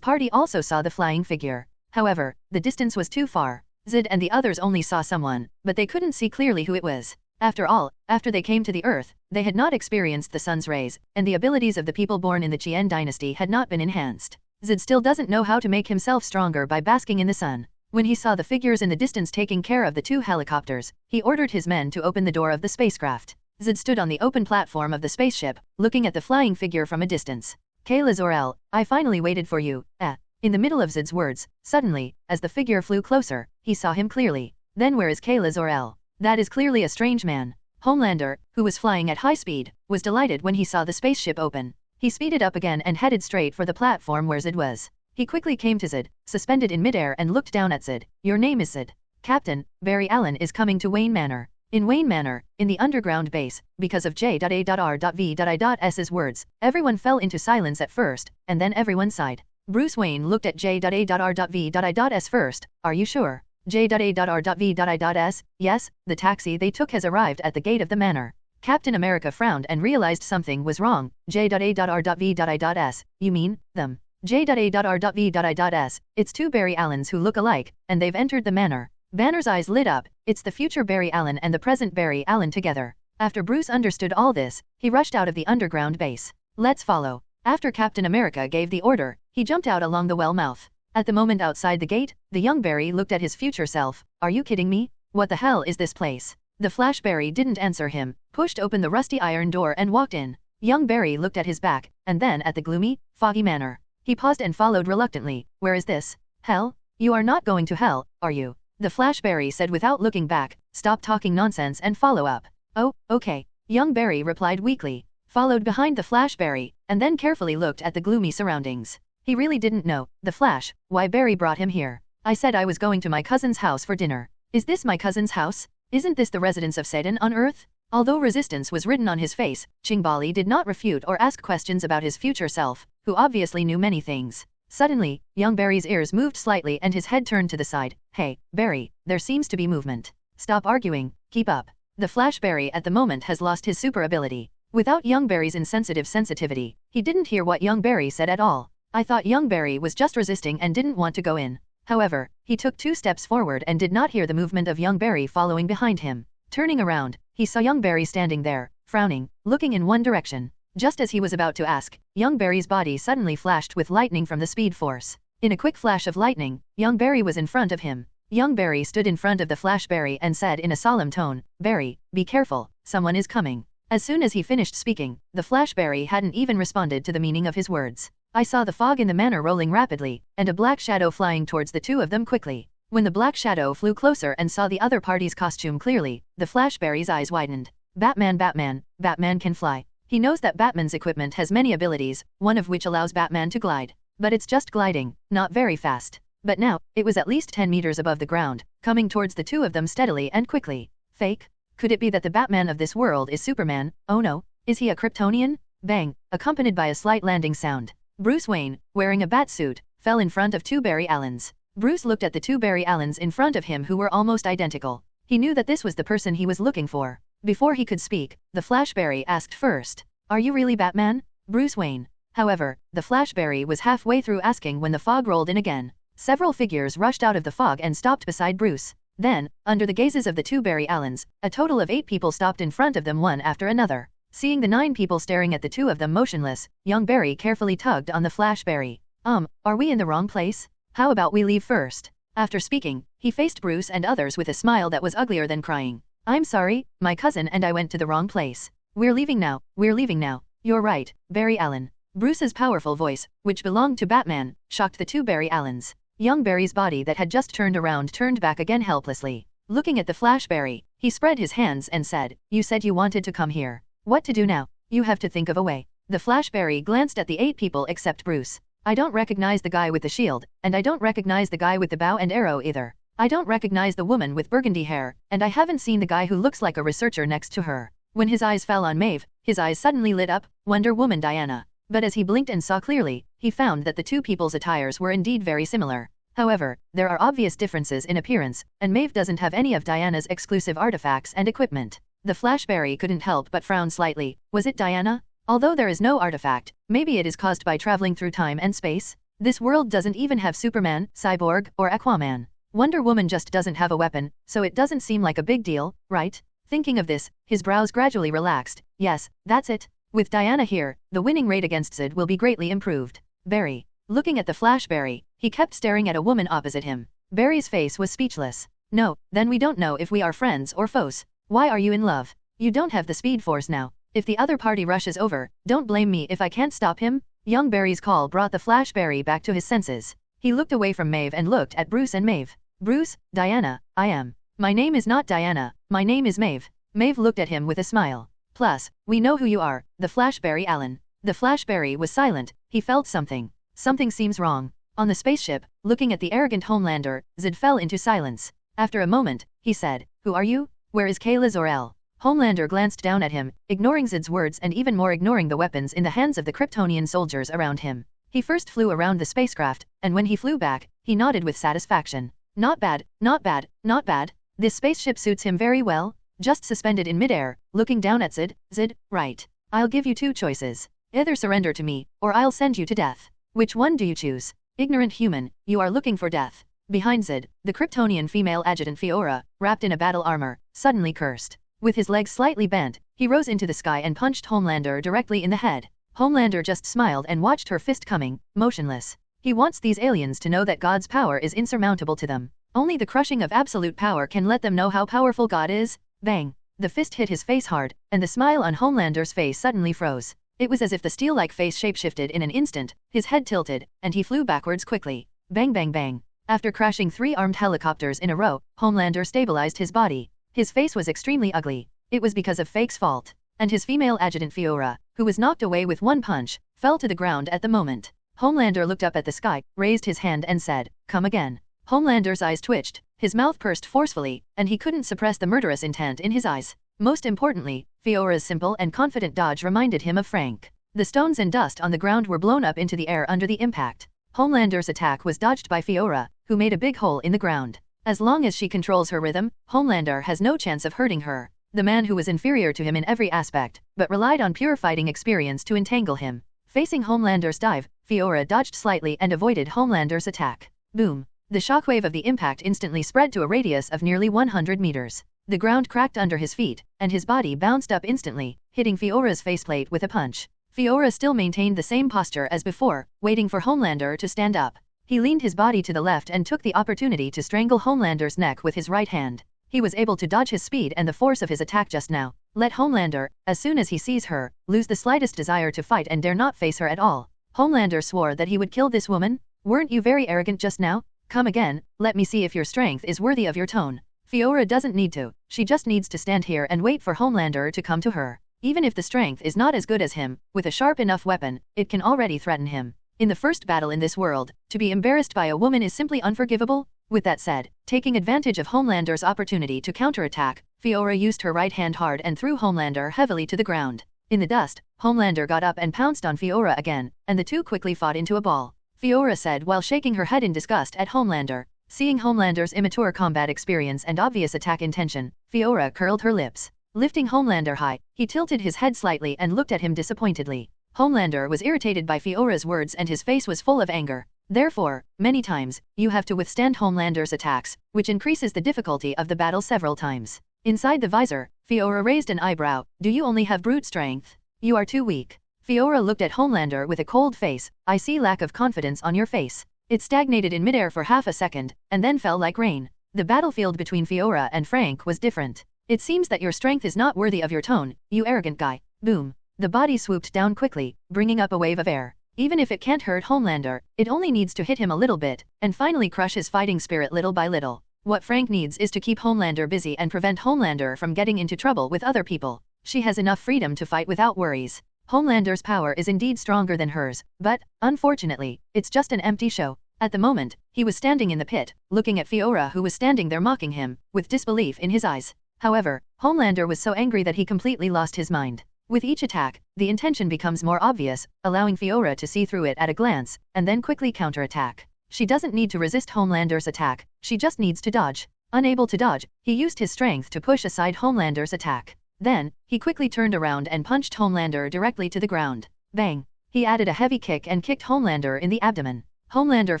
party also saw the flying figure. However, the distance was too far. Zid and the others only saw someone, but they couldn't see clearly who it was. After all, after they came to the Earth, they had not experienced the sun's rays, and the abilities of the people born in the Qian dynasty had not been enhanced. Zid still doesn't know how to make himself stronger by basking in the sun. When he saw the figures in the distance taking care of the 2 helicopters, he ordered his men to open the door of the spacecraft. Zid stood on the open platform of the spaceship, looking at the flying figure from a distance. Zor-El, I finally waited for you, In the middle of Zid's words, suddenly, as the figure flew closer, he saw him clearly. Then where is Zor-El? That is clearly a strange man. Homelander, who was flying at high speed, was delighted when he saw the spaceship open. He speeded up again and headed straight for the platform where Zid was. He quickly came to Zid, suspended in midair, and looked down at Zid. Your name is Zid. Captain, Barry Allen is coming to Wayne Manor. In Wayne Manor, in the underground base, because of J.A.R.V.I.'s words, everyone fell into silence at first, and then everyone sighed. Bruce Wayne looked at J.A.R.V.I.'s first. Are you sure? J.A.R.V.I.'s, yes, the taxi they took has arrived at the gate of the manor. Captain America frowned and realized something was wrong. J.A.R.V.I.'s, you mean, them? J.A.R.V.I.'s, it's 2 Barry Allens who look alike, and they've entered the manor. Banner's eyes lit up. It's the future Barry Allen and the present Barry Allen together. After Bruce understood all this, he rushed out of the underground base. Let's follow. After Captain America gave the order, he jumped out along the well mouth. At the moment outside the gate, the young Barry looked at his future self. Are you kidding me? What the hell is this place? The Flash Barry didn't answer him, pushed open the rusty iron door and walked in. Young Barry looked at his back, and then at the gloomy, foggy manor. He paused and followed reluctantly. Where is this? Hell? You are not going to hell, are you? The Flash Barry said without looking back. Stop talking nonsense and follow up. Oh, okay. Young Barry replied weakly, followed behind the Flash Barry, and then carefully looked at the gloomy surroundings. He really didn't know, the Flash, why Barry brought him here. I said I was going to my cousin's house for dinner. Is this my cousin's house? Isn't this the residence of Satan on Earth? Although resistance was written on his face, Qingbali did not refute or ask questions about his future self, who obviously knew many things. Suddenly, young Barry's ears moved slightly and his head turned to the side. Hey, Barry, there seems to be movement. Stop arguing, keep up. The Flash Barry at the moment has lost his super ability. Without young Barry's insensitive sensitivity, he didn't hear what young Barry said at all. I thought young Barry was just resisting and didn't want to go in. However, he took 2 steps forward and did not hear the movement of young Barry following behind him. Turning around, he saw young Barry standing there, frowning, looking in one direction. Just as he was about to ask, young Barry's body suddenly flashed with lightning from the Speed Force. In a quick flash of lightning, young Barry was in front of him. Young Barry stood in front of the Flash Barry and said in a solemn tone, Barry, be careful, someone is coming. As soon as he finished speaking, the Flash Barry hadn't even responded to the meaning of his words. I saw the fog in the manor rolling rapidly, and a black shadow flying towards the 2 of them quickly. When the black shadow flew closer and saw the other party's costume clearly, the Flash Barry's eyes widened. Batman, Batman, Batman can fly. He knows that Batman's equipment has many abilities, one of which allows Batman to glide. But it's just gliding, not very fast. But now, it was at least 10 meters above the ground, coming towards the 2 of them steadily and quickly. Fake? Could it be that the Batman of this world is Superman? Oh no, is he a Kryptonian? Bang, accompanied by a slight landing sound. Bruce Wayne, wearing a bat suit, fell in front of 2 Barry Allens. Bruce looked at the 2 Barry Allens in front of him who were almost identical. He knew that this was the person he was looking for. Before he could speak, the Flash Barry asked first, Are you really Batman? Bruce Wayne. However, the Flash Barry was halfway through asking when the fog rolled in again. Several figures rushed out of the fog and stopped beside Bruce. Then, under the gazes of the 2 Barry Allens, a total of 8 people stopped in front of them one after another. Seeing the 9 people staring at the 2 of them motionless, young Barry carefully tugged on the Flash Barry. Are we in the wrong place? How about we leave first? After speaking, he faced Bruce and others with a smile that was uglier than crying. I'm sorry, my cousin and I went to the wrong place. We're leaving now, we're leaving now. You're right, Barry Allen. Bruce's powerful voice, which belonged to Batman, shocked the 2 Barry Allens. Young Barry's body that had just turned around turned back again helplessly. Looking at the Flash Barry, he spread his hands and said, You said you wanted to come here. What to do now? You have to think of a way. The Flash Barry glanced at the 8 people except Bruce. I don't recognize the guy with the shield, and I don't recognize the guy with the bow and arrow either. I don't recognize the woman with burgundy hair, and I haven't seen the guy who looks like a researcher next to her. When his eyes fell on Maeve, his eyes suddenly lit up, Wonder Woman Diana. But as he blinked and saw clearly, he found that the 2 people's attires were indeed very similar. However, there are obvious differences in appearance, and Maeve doesn't have any of Diana's exclusive artifacts and equipment. The Flash Barry couldn't help but frown slightly. Was it Diana? Although there is no artifact, maybe it is caused by traveling through time and space? This world doesn't even have Superman, Cyborg, or Aquaman. Wonder Woman just doesn't have a weapon, so it doesn't seem like a big deal, right? Thinking of this, his brows gradually relaxed. Yes, that's it. With Diana here, the winning rate against S.H.I.E.L.D will be greatly improved. Barry. Looking at the Flash Barry, he kept staring at a woman opposite him. Barry's face was speechless. No, then we don't know if we are friends or foes. Why are you in love? You don't have the speed force now. If the other party rushes over, don't blame me if I can't stop him. Young Barry's call brought the Flash Barry back to his senses. He looked away from Maeve and looked at Bruce and Maeve. Bruce, Diana, I am. My name is not Diana, my name is Maeve. Maeve looked at him with a smile. Plus, we know who you are, the Flash Barry Allen. The Flash Barry was silent, he felt something. Something seems wrong. On the spaceship, looking at the arrogant Homelander, S.H.I.E.L.D fell into silence. After a moment, he said, Who are you? Where is Kayla Zor-El? Homelander glanced down at him, ignoring S.H.I.E.L.D's words and even more ignoring the weapons in the hands of the Kryptonian soldiers around him. He first flew around the spacecraft, and when he flew back, he nodded with satisfaction. Not bad, not bad, not bad. This spaceship suits him very well. Just suspended in midair, looking down at S.H.I.E.L.D. S.H.I.E.L.D, right. I'll give you two choices. Either surrender to me, or I'll send you to death. Which one do you choose? Ignorant human, you are looking for death. Behind S.H.I.E.L.D, the Kryptonian female adjutant Fiora, wrapped in a battle armor, suddenly cursed. With his legs slightly bent, he rose into the sky and punched Homelander directly in the head. Homelander just smiled and watched her fist coming, motionless. He wants these aliens to know that God's power is insurmountable to them. Only the crushing of absolute power can let them know how powerful God is. Bang! The fist hit his face hard, and the smile on Homelander's face suddenly froze. It was as if the steel-like face shapeshifted in an instant, his head tilted, and he flew backwards quickly. Bang bang bang. After crashing 3 armed helicopters in a row, Homelander stabilized his body. His face was extremely ugly. It was because of Fake's fault. And his female adjutant Fiora, who was knocked away with one punch, fell to the ground at the moment. Homelander looked up at the sky, raised his hand and said, Come again. Homelander's eyes twitched, his mouth pursed forcefully, and he couldn't suppress the murderous intent in his eyes. Most importantly, Fiora's simple and confident dodge reminded him of Frank. The stones and dust on the ground were blown up into the air under the impact. Homelander's attack was dodged by Fiora, who made a big hole in the ground. As long as she controls her rhythm, Homelander has no chance of hurting her. The man who was inferior to him in every aspect, but relied on pure fighting experience to entangle him. Facing Homelander's dive, Fiora dodged slightly and avoided Homelander's attack. Boom! The shockwave of the impact instantly spread to a radius of nearly 100 meters. The ground cracked under his feet, and his body bounced up instantly, hitting Fiora's faceplate with a punch. Fiora still maintained the same posture as before, waiting for Homelander to stand up. He leaned his body to the left and took the opportunity to strangle Homelander's neck with his right hand. He was able to dodge his speed and the force of his attack just now. Let Homelander, as soon as he sees her, lose the slightest desire to fight and dare not face her at all. Homelander swore that he would kill this woman. Weren't you very arrogant just now? Come again, let me see if your strength is worthy of your tone. Fiora doesn't need to, she just needs to stand here and wait for Homelander to come to her. Even if the strength is not as good as him, with a sharp enough weapon, it can already threaten him. In the first battle in this world, to be embarrassed by a woman is simply unforgivable. With that said, taking advantage of Homelander's opportunity to counterattack, Fiora used her right hand hard and threw Homelander heavily to the ground. In the dust, Homelander got up and pounced on Fiora again, and the two quickly fought into a ball. Fiora said while shaking her head in disgust at Homelander. Seeing Homelander's immature combat experience and obvious attack intention, Fiora curled her lips. Lifting Homelander high, he tilted his head slightly and looked at him disappointedly. Homelander was irritated by Fiora's words and his face was full of anger. Therefore, many times, you have to withstand Homelander's attacks, which increases the difficulty of the battle several times. Inside the visor, Fiora raised an eyebrow. Do you only have brute strength? You are too weak. Fiora looked at Homelander with a cold face. I see lack of confidence on your face. It stagnated in midair for half a second, and then fell like rain. The battlefield between Fiora and Frank was different. It seems that your strength is not worthy of your tone, you arrogant guy. Boom. The body swooped down quickly, bringing up a wave of air. Even if it can't hurt Homelander, it only needs to hit him a little bit, and finally crush his fighting spirit little by little. What Frank needs is to keep Homelander busy and prevent Homelander from getting into trouble with other people. She has enough freedom to fight without worries. Homelander's power is indeed stronger than hers, but, unfortunately, it's just an empty show. At the moment, he was standing in the pit, looking at Fiora who was standing there mocking him, with disbelief in his eyes. However, Homelander was so angry that he completely lost his mind. With each attack, the intention becomes more obvious, allowing Fiora to see through it at a glance, and then quickly counterattack. She doesn't need to resist Homelander's attack, she just needs to dodge. Unable to dodge, he used his strength to push aside Homelander's attack. Then, he quickly turned around and punched Homelander directly to the ground. Bang! He added a heavy kick and kicked Homelander in the abdomen. Homelander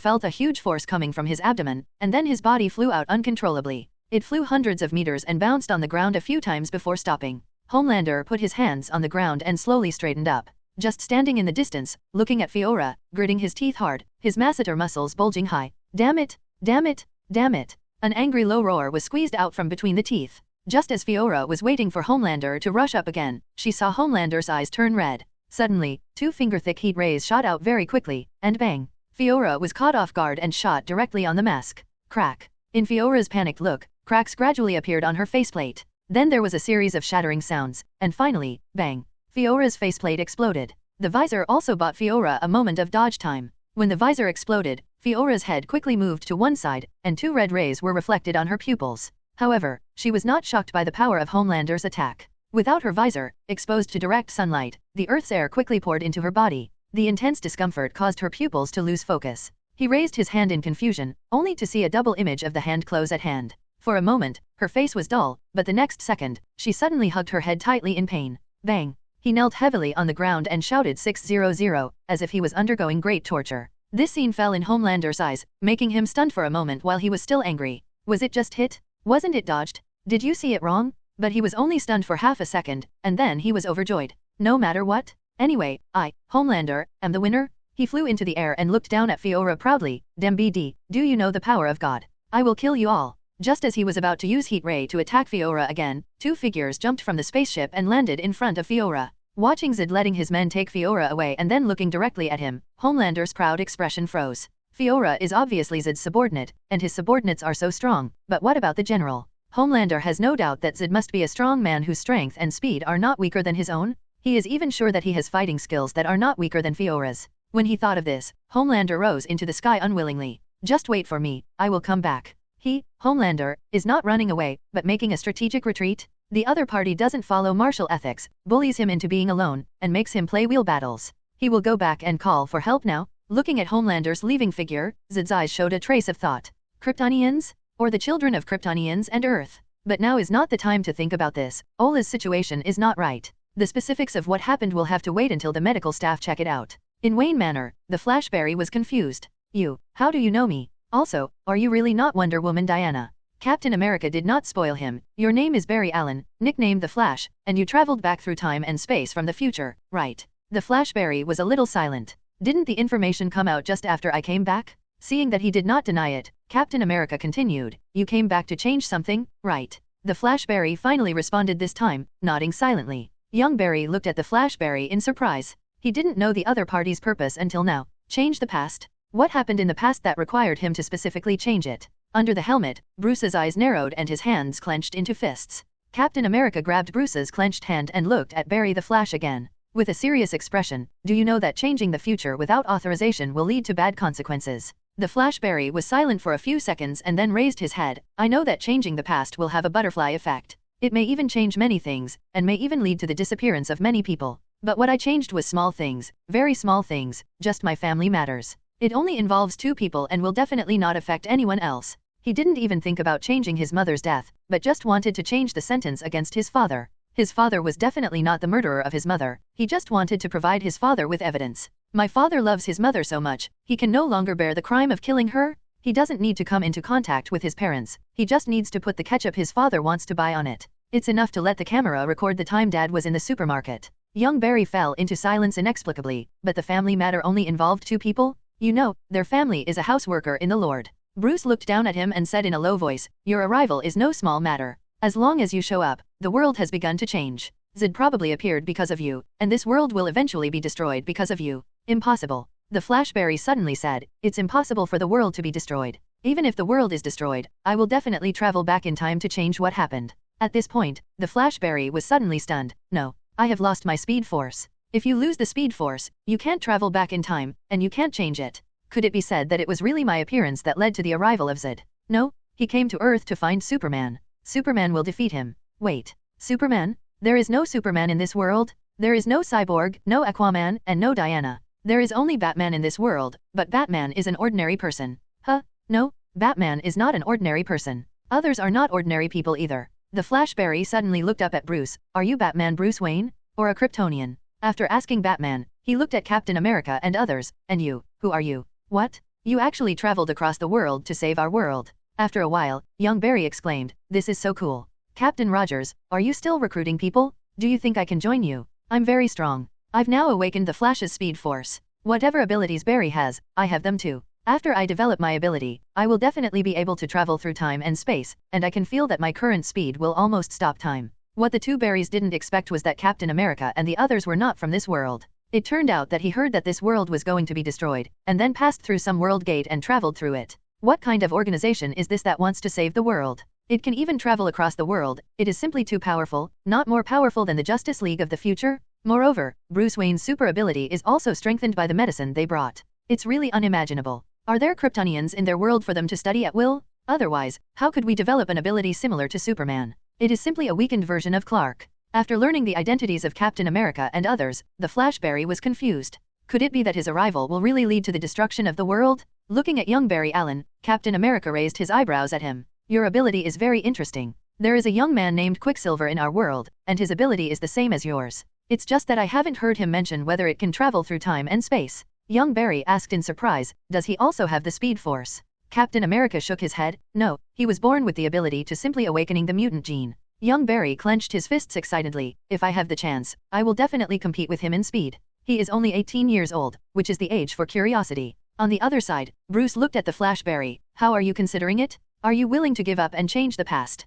felt a huge force coming from his abdomen, and then his body flew out uncontrollably. It flew hundreds of meters and bounced on the ground a few times before stopping. Homelander put his hands on the ground and slowly straightened up. Just standing in the distance, looking at Fiora, gritting his teeth hard, his masseter muscles bulging high. Damn it! Damn it! Damn it! An angry low roar was squeezed out from between the teeth. Just as Fiora was waiting for Homelander to rush up again, she saw Homelander's eyes turn red. Suddenly, 2 finger-thick heat rays shot out very quickly, and bang! Fiora was caught off guard and shot directly on the mask. Crack! In Fiora's panicked look, cracks gradually appeared on her faceplate. Then there was a series of shattering sounds, and finally, bang! Fiora's faceplate exploded. The visor also bought Fiora a moment of dodge time. When the visor exploded, Fiora's head quickly moved to one side, and 2 red rays were reflected on her pupils. However, she was not shocked by the power of Homelander's attack. Without her visor, exposed to direct sunlight, the Earth's air quickly poured into her body. The intense discomfort caused her pupils to lose focus. He raised his hand in confusion, only to see a double image of the hand close at hand. For a moment, her face was dull, but the next second, she suddenly hugged her head tightly in pain. Bang! He knelt heavily on the ground and shouted 600, as if he was undergoing great torture. This scene fell in Homelander's eyes, making him stunned for a moment while he was still angry. Was it just hit? Wasn't it dodged? Did you see it wrong? But he was only stunned for half a second, and then he was overjoyed. No matter what. Anyway, I, Homelander, am the winner? He flew into the air and looked down at Fiora proudly. Dem BD, do you know the power of God? I will kill you all. Just as he was about to use Heat Ray to attack Fiora again, 2 figures jumped from the spaceship and landed in front of Fiora. Watching Zod letting his men take Fiora away and then looking directly at him, Homelander's proud expression froze. Fiora is obviously Zod's subordinate, and his subordinates are so strong, but what about the general? Homelander has no doubt that Zod must be a strong man whose strength and speed are not weaker than his own. He is even sure that he has fighting skills that are not weaker than Fiora's. When he thought of this, Homelander rose into the sky unwillingly. Just wait for me, I will come back. He, Homelander, is not running away, but making a strategic retreat. The other party doesn't follow martial ethics, bullies him into being alone, and makes him play wheel battles. He will go back and call for help now. Looking at Homelander's leaving figure, Zod's eyes showed a trace of thought. Kryptonians? Or the children of Kryptonians and Earth? But now is not the time to think about this. Ola's situation is not right. The specifics of what happened will have to wait until the medical staff check it out. In Wayne Manor, the Flashberry was confused. You, how do you know me? Also, are you really not Wonder Woman Diana? Captain America did not spoil him. Your name is Barry Allen, nicknamed the Flash, and you traveled back through time and space from the future, right? The Flashberry was a little silent. Didn't the information come out just after I came back? Seeing that he did not deny it, Captain America continued, you came back to change something, right? The Flashberry finally responded this time, nodding silently. Young Barry looked at the Flashberry in surprise. He didn't know the other party's purpose until now. Change the past? What happened in the past that required him to specifically change it? Under the helmet, Bruce's eyes narrowed and his hands clenched into fists. Captain America grabbed Bruce's clenched hand and looked at Barry the Flash again. With a serious expression, do you know that changing the future without authorization will lead to bad consequences? The Flashberry was silent for a few seconds and then raised his head. I know that changing the past will have a butterfly effect. It may even change many things, and may even lead to the disappearance of many people. But what I changed was small things, very small things, just my family matters. It only involves 2 people and will definitely not affect anyone else. He didn't even think about changing his mother's death, but just wanted to change the sentence against his father. His father was definitely not the murderer of his mother. He just wanted to provide his father with evidence. My father loves his mother so much, he can no longer bear the crime of killing her. He doesn't need to come into contact with his parents. He just needs to put the ketchup his father wants to buy on it. It's enough to let the camera record the time Dad was in the supermarket. Young Barry fell into silence inexplicably, but the family matter only involved 2 people? You know, their family is a houseworker in the Lord. Bruce looked down at him and said in a low voice, your arrival is no small matter. As long as you show up, the world has begun to change. Zod probably appeared because of you, and this world will eventually be destroyed because of you. Impossible. The Flashberry suddenly said, it's impossible for the world to be destroyed. Even if the world is destroyed, I will definitely travel back in time to change what happened. At this point, the Flashberry was suddenly stunned. No, I have lost my speed force. If you lose the speed force, you can't travel back in time, and you can't change it. Could it be said that it was really my appearance that led to the arrival of Zod? No, he came to Earth to find Superman. Superman will defeat him. Wait, Superman? There is no Superman in this world. There is no Cyborg, no Aquaman, and no Diana. There is only Batman in this world, but Batman is an ordinary person. Huh? No, Batman is not an ordinary person. Others are not ordinary people either. The Flashberry suddenly looked up at Bruce. Are you Batman Bruce Wayne? Or a Kryptonian? After asking Batman, he looked at Captain America and others. And you, who are you? What? You actually traveled across the world to save our world. After a while, young Barry exclaimed, "This is so cool. Captain Rogers, are you still recruiting people? Do you think I can join you? I'm very strong. I've now awakened the Flash's speed force. Whatever abilities Barry has, I have them too. After I develop my ability, I will definitely be able to travel through time and space, and I can feel that my current speed will almost stop time." What the two Barrys didn't expect was that Captain America and the others were not from this world. It turned out that he heard that this world was going to be destroyed, and then passed through some world gate and traveled through it. What kind of organization is this that wants to save the world? It can even travel across the world. It is simply too powerful, not more powerful than the Justice League of the future? Moreover, Bruce Wayne's super ability is also strengthened by the medicine they brought. It's really unimaginable. Are there Kryptonians in their world for them to study at will? Otherwise, how could we develop an ability similar to Superman? It is simply a weakened version of Clark. After learning the identities of Captain America and others, the Flash Barry was confused. Could it be that his arrival will really lead to the destruction of the world? Looking at young Barry Allen, Captain America raised his eyebrows at him. "Your ability is very interesting. There is a young man named Quicksilver in our world, and his ability is the same as yours. It's just that I haven't heard him mention whether it can travel through time and space." Young Barry asked in surprise, "Does he also have the Speed Force?" Captain America shook his head. "No, he was born with the ability to simply awakening the mutant gene." Young Barry clenched his fists excitedly. "If I have the chance, I will definitely compete with him in speed. He is only 18 years old, which is the age for curiosity." On the other side, Bruce looked at the Flash Barry. "How are you considering it? Are you willing to give up and change the past?"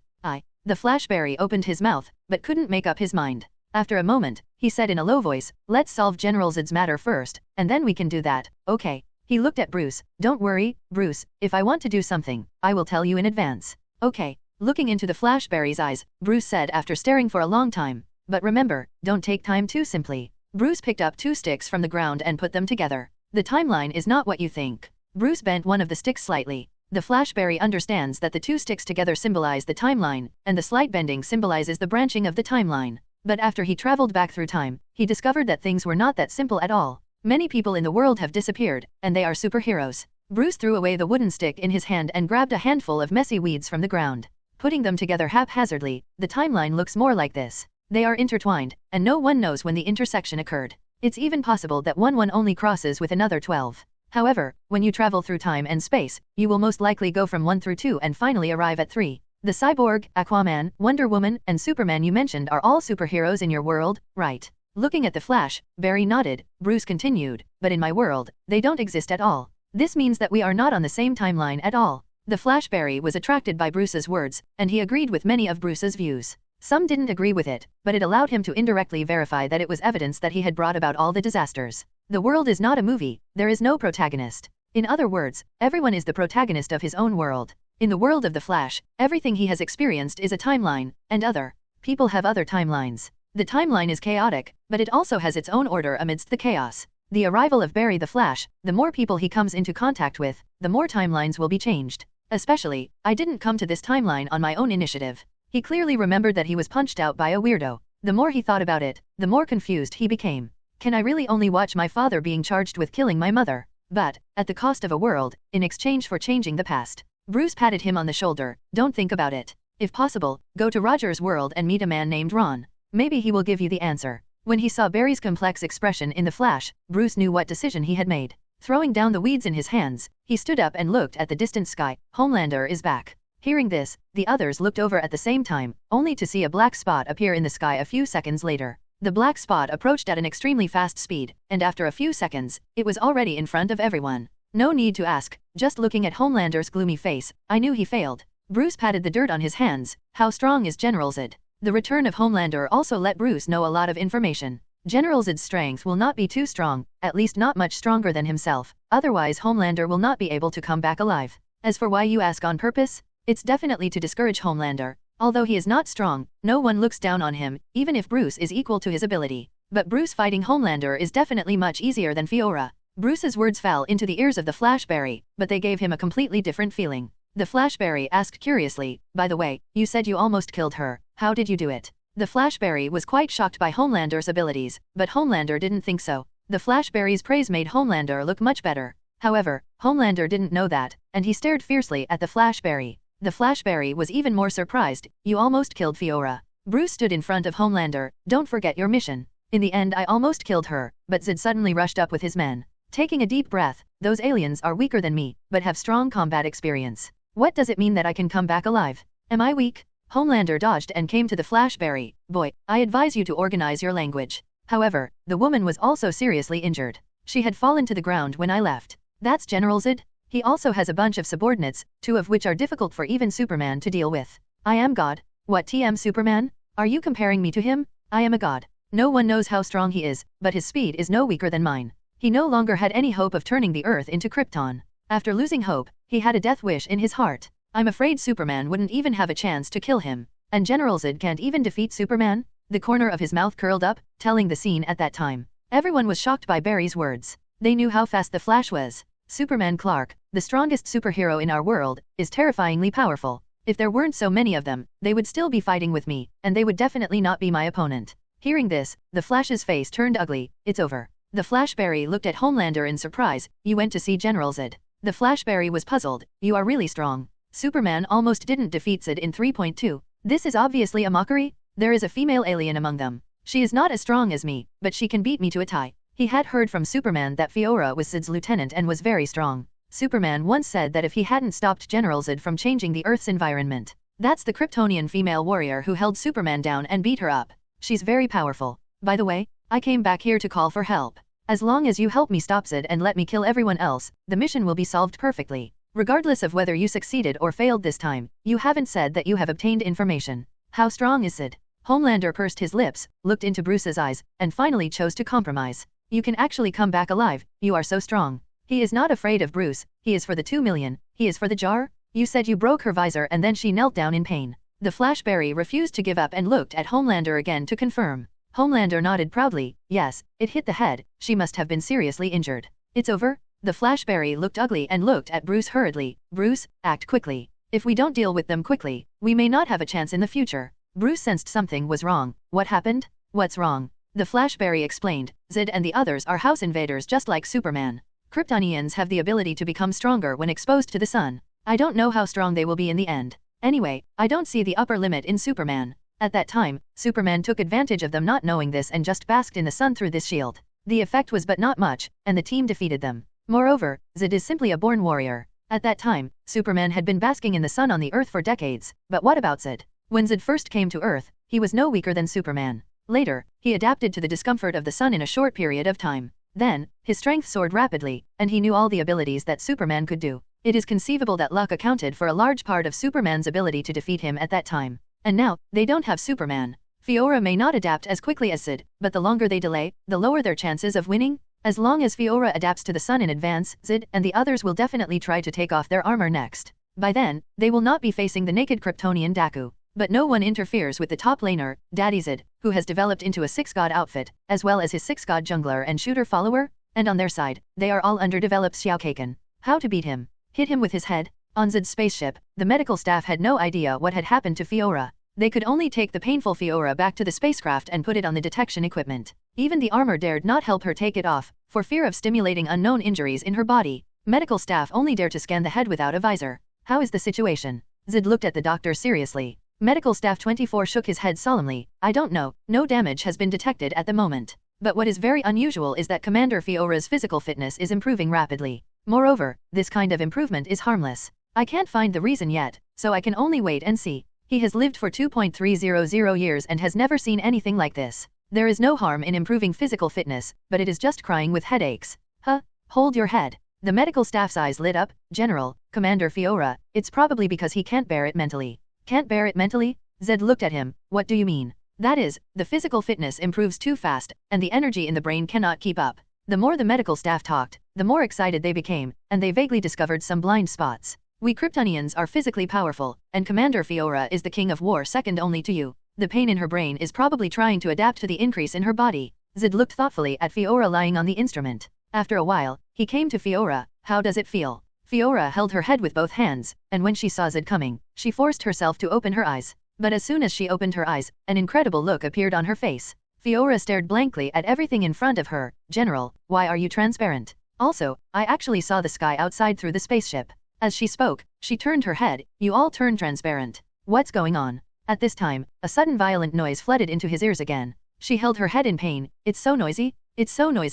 The Flash Barry opened his mouth, but couldn't make up his mind. After a moment, he said in a low voice, "Let's solve General Zod's matter first, and then we can do that, okay?" He looked at Bruce. "Don't worry, Bruce, if I want to do something, I will tell you in advance." "Okay." Looking into the Flash Barry's eyes, Bruce said after staring for a long time, "But remember, don't take time too simply." Bruce picked up 2 sticks from the ground and put them together. "The timeline is not what you think." Bruce bent one of the sticks slightly. The Flash Barry understands that the 2 sticks together symbolize the timeline, and the slight bending symbolizes the branching of the timeline. But after he traveled back through time, he discovered that things were not that simple at all. Many people in the world have disappeared, and they are superheroes. Bruce threw away the wooden stick in his hand and grabbed a handful of messy weeds from the ground. Putting them together haphazardly, the timeline looks more like this. They are intertwined, and no one knows when the intersection occurred. It's even possible that one only crosses with another 12. However, when you travel through time and space, you will most likely go from 1 through 2 and finally arrive at 3. The Cyborg, Aquaman, Wonder Woman, and Superman you mentioned are all superheroes in your world, right? Looking at the Flash, Barry nodded. Bruce continued, "But in my world, they don't exist at all. This means that we are not on the same timeline at all." The Flash Barry was attracted by Bruce's words, and he agreed with many of Bruce's views. Some didn't agree with it, but it allowed him to indirectly verify that it was evidence that he had brought about all the disasters. The world is not a movie, there is no protagonist. In other words, everyone is the protagonist of his own world. In the world of the Flash, everything he has experienced is a timeline, and other people have other timelines. The timeline is chaotic, but it also has its own order amidst the chaos. The arrival of Barry the Flash, the more people he comes into contact with, the more timelines will be changed. Especially, I didn't come to this timeline on my own initiative. He clearly remembered that he was punched out by a weirdo. The more he thought about it, the more confused he became. Can I really only watch my father being charged with killing my mother? But, at the cost of a world, in exchange for changing the past. Bruce patted him on the shoulder. "Don't think about it. If possible, go to Roger's world and meet a man named Ron. Maybe he will give you the answer." When he saw Barry's complex expression in the Flash, Bruce knew what decision he had made. Throwing down the weeds in his hands, he stood up and looked at the distant sky. Homelander is back. Hearing this, the others looked over at the same time, only to see a black spot appear in the sky a few seconds later. The black spot approached at an extremely fast speed, and after a few seconds, it was already in front of everyone. No need to ask, just looking at Homelander's gloomy face, I knew he failed. Bruce patted the dirt on his hands. How strong is General Zod? The return of Homelander also let Bruce know a lot of information. General Zod's strength will not be too strong, at least not much stronger than himself, otherwise Homelander will not be able to come back alive. As for why you ask on purpose? It's definitely to discourage Homelander. Although he is not strong, no one looks down on him, even if Bruce is equal to his ability. But Bruce fighting Homelander is definitely much easier than Fiora. Bruce's words fell into the ears of the Flash Barry, but they gave him a completely different feeling. The Flash Barry asked curiously, "By the way, you said you almost killed her. How did you do it?" The Flash Barry was quite shocked by Homelander's abilities, but Homelander didn't think so. The Flash Barry's praise made Homelander look much better. However, Homelander didn't know that, and he stared fiercely at the Flash Barry. The Flash Barry was even more surprised. "You almost killed Fiora." Bruce stood in front of Homelander. "Don't forget your mission." "In the end I almost killed her," but Zod suddenly rushed up with his men. Taking a deep breath, "Those aliens are weaker than me, but have strong combat experience. What does it mean that I can come back alive? Am I weak? Homelander dodged and came to the Flashberry. Boy, I advise you to organize your language. However, the woman was also seriously injured. She had fallen to the ground when I left. That's General Zod? He also has a bunch of subordinates, 2 of which are difficult for even Superman to deal with. I am God. What TM Superman? Are you comparing me to him? I am a god. No one knows how strong he is, but his speed is no weaker than mine. He no longer had any hope of turning the Earth into Krypton. After losing hope, he had a death wish in his heart. I'm afraid Superman wouldn't even have a chance to kill him. And General Zod can't even defeat Superman? The corner of his mouth curled up, telling the scene at that time. Everyone was shocked by Barry's words. They knew how fast the Flash was. Superman Clark, the strongest superhero in our world, is terrifyingly powerful. If there weren't so many of them, they would still be fighting with me, and they would definitely not be my opponent. Hearing this, the Flash's face turned ugly. It's over. The Flashberry looked at Homelander in surprise. You went to see General Zod. The Flashberry was puzzled. You are really strong. Superman almost didn't defeat Zod in 3.2. This is obviously a mockery. There is a female alien among them. She is not as strong as me, but she can beat me to a tie. He had heard from Superman that Fiora was Zod's lieutenant and was very strong. Superman once said that if he hadn't stopped General Zod from changing the Earth's environment. That's the Kryptonian female warrior who held Superman down and beat her up. She's very powerful. By the way, I came back here to call for help. As long as you help me stop Zod and let me kill everyone else, the mission will be solved perfectly. Regardless of whether you succeeded or failed this time, you haven't said that you have obtained information. How strong is Zod? Homelander pursed his lips, looked into Bruce's eyes, and finally chose to compromise. You can actually come back alive, you are so strong. He is not afraid of Bruce, he is for the 2 million, he is for the jar? You said you broke her visor and then she knelt down in pain. The Flashberry refused to give up and looked at Homelander again to confirm. Homelander nodded proudly. Yes, it hit the head, she must have been seriously injured. It's over? The Flashberry looked ugly and looked at Bruce hurriedly. Bruce, act quickly. If we don't deal with them quickly, we may not have a chance in the future. Bruce sensed something was wrong. What happened? What's wrong? The Flashberry explained. Zod and the others are house invaders just like Superman. Kryptonians have the ability to become stronger when exposed to the sun. I don't know how strong they will be in the end. Anyway, I don't see the upper limit in Superman. At that time, Superman took advantage of them not knowing this and just basked in the sun through this shield. The effect was but not much, and the team defeated them. Moreover, Zod is simply a born warrior. At that time, Superman had been basking in the sun on the Earth for decades. But what about Zod? When Zod first came to Earth, he was no weaker than Superman. Later, he adapted to the discomfort of the sun in a short period of time. Then, his strength soared rapidly, and he knew all the abilities that Superman could do. It is conceivable that luck accounted for a large part of Superman's ability to defeat him at that time. And now, they don't have Superman. Fiora may not adapt as quickly as Zod, but the longer they delay, the lower their chances of winning. As long as Fiora adapts to the sun in advance, Zod and the others will definitely try to take off their armor next. By then, they will not be facing the naked Kryptonian Daku. But no one interferes with the top laner, Daddy Zod, who has developed into a 6-god outfit, as well as his 6-god jungler and shooter follower, and on their side, they are all underdeveloped Xiaokaken. How to beat him? Hit him with his head? On Zod's spaceship, the medical staff had no idea what had happened to Fiora. They could only take the painful Fiora back to the spacecraft and put it on the detection equipment. Even the armor dared not help her take it off, for fear of stimulating unknown injuries in her body. Medical staff only dare to scan the head without a visor. How is the situation? Zod looked at the doctor seriously. Medical staff 24 shook his head solemnly. I don't know, no damage has been detected at the moment. But what is very unusual is that Commander Fiora's physical fitness is improving rapidly. Moreover, this kind of improvement is harmless. I can't find the reason yet, so I can only wait and see. He has lived for 2.300 years and has never seen anything like this. There is no harm in improving physical fitness, but it is just crying with headaches. Huh? Hold your head. The medical staff's eyes lit up. General, Commander Fiora, it's probably because he can't bear it mentally. Can't bear it mentally? Zod looked at him. What do you mean? That is, the physical fitness improves too fast, and the energy in the brain cannot keep up. The more the medical staff talked, the more excited they became, and they vaguely discovered some blind spots. We Kryptonians are physically powerful, and Commander Fiora is the king of war second only to you. The pain in her brain is probably trying to adapt to the increase in her body. Zod looked thoughtfully at Fiora lying on the instrument. After a while, he came to Fiora. How does it feel? Fiora held her head with both hands, and when she saw Zod coming, she forced herself to open her eyes. But as soon as she opened her eyes, an incredible look appeared on her face. Fiora stared blankly at everything in front of her. General, why are you transparent? Also, I actually saw the sky outside through the spaceship. As she spoke, she turned her head. You all turned transparent. What's going on? At this time, a sudden violent noise flooded into his ears again. She held her head in pain. It's so noisy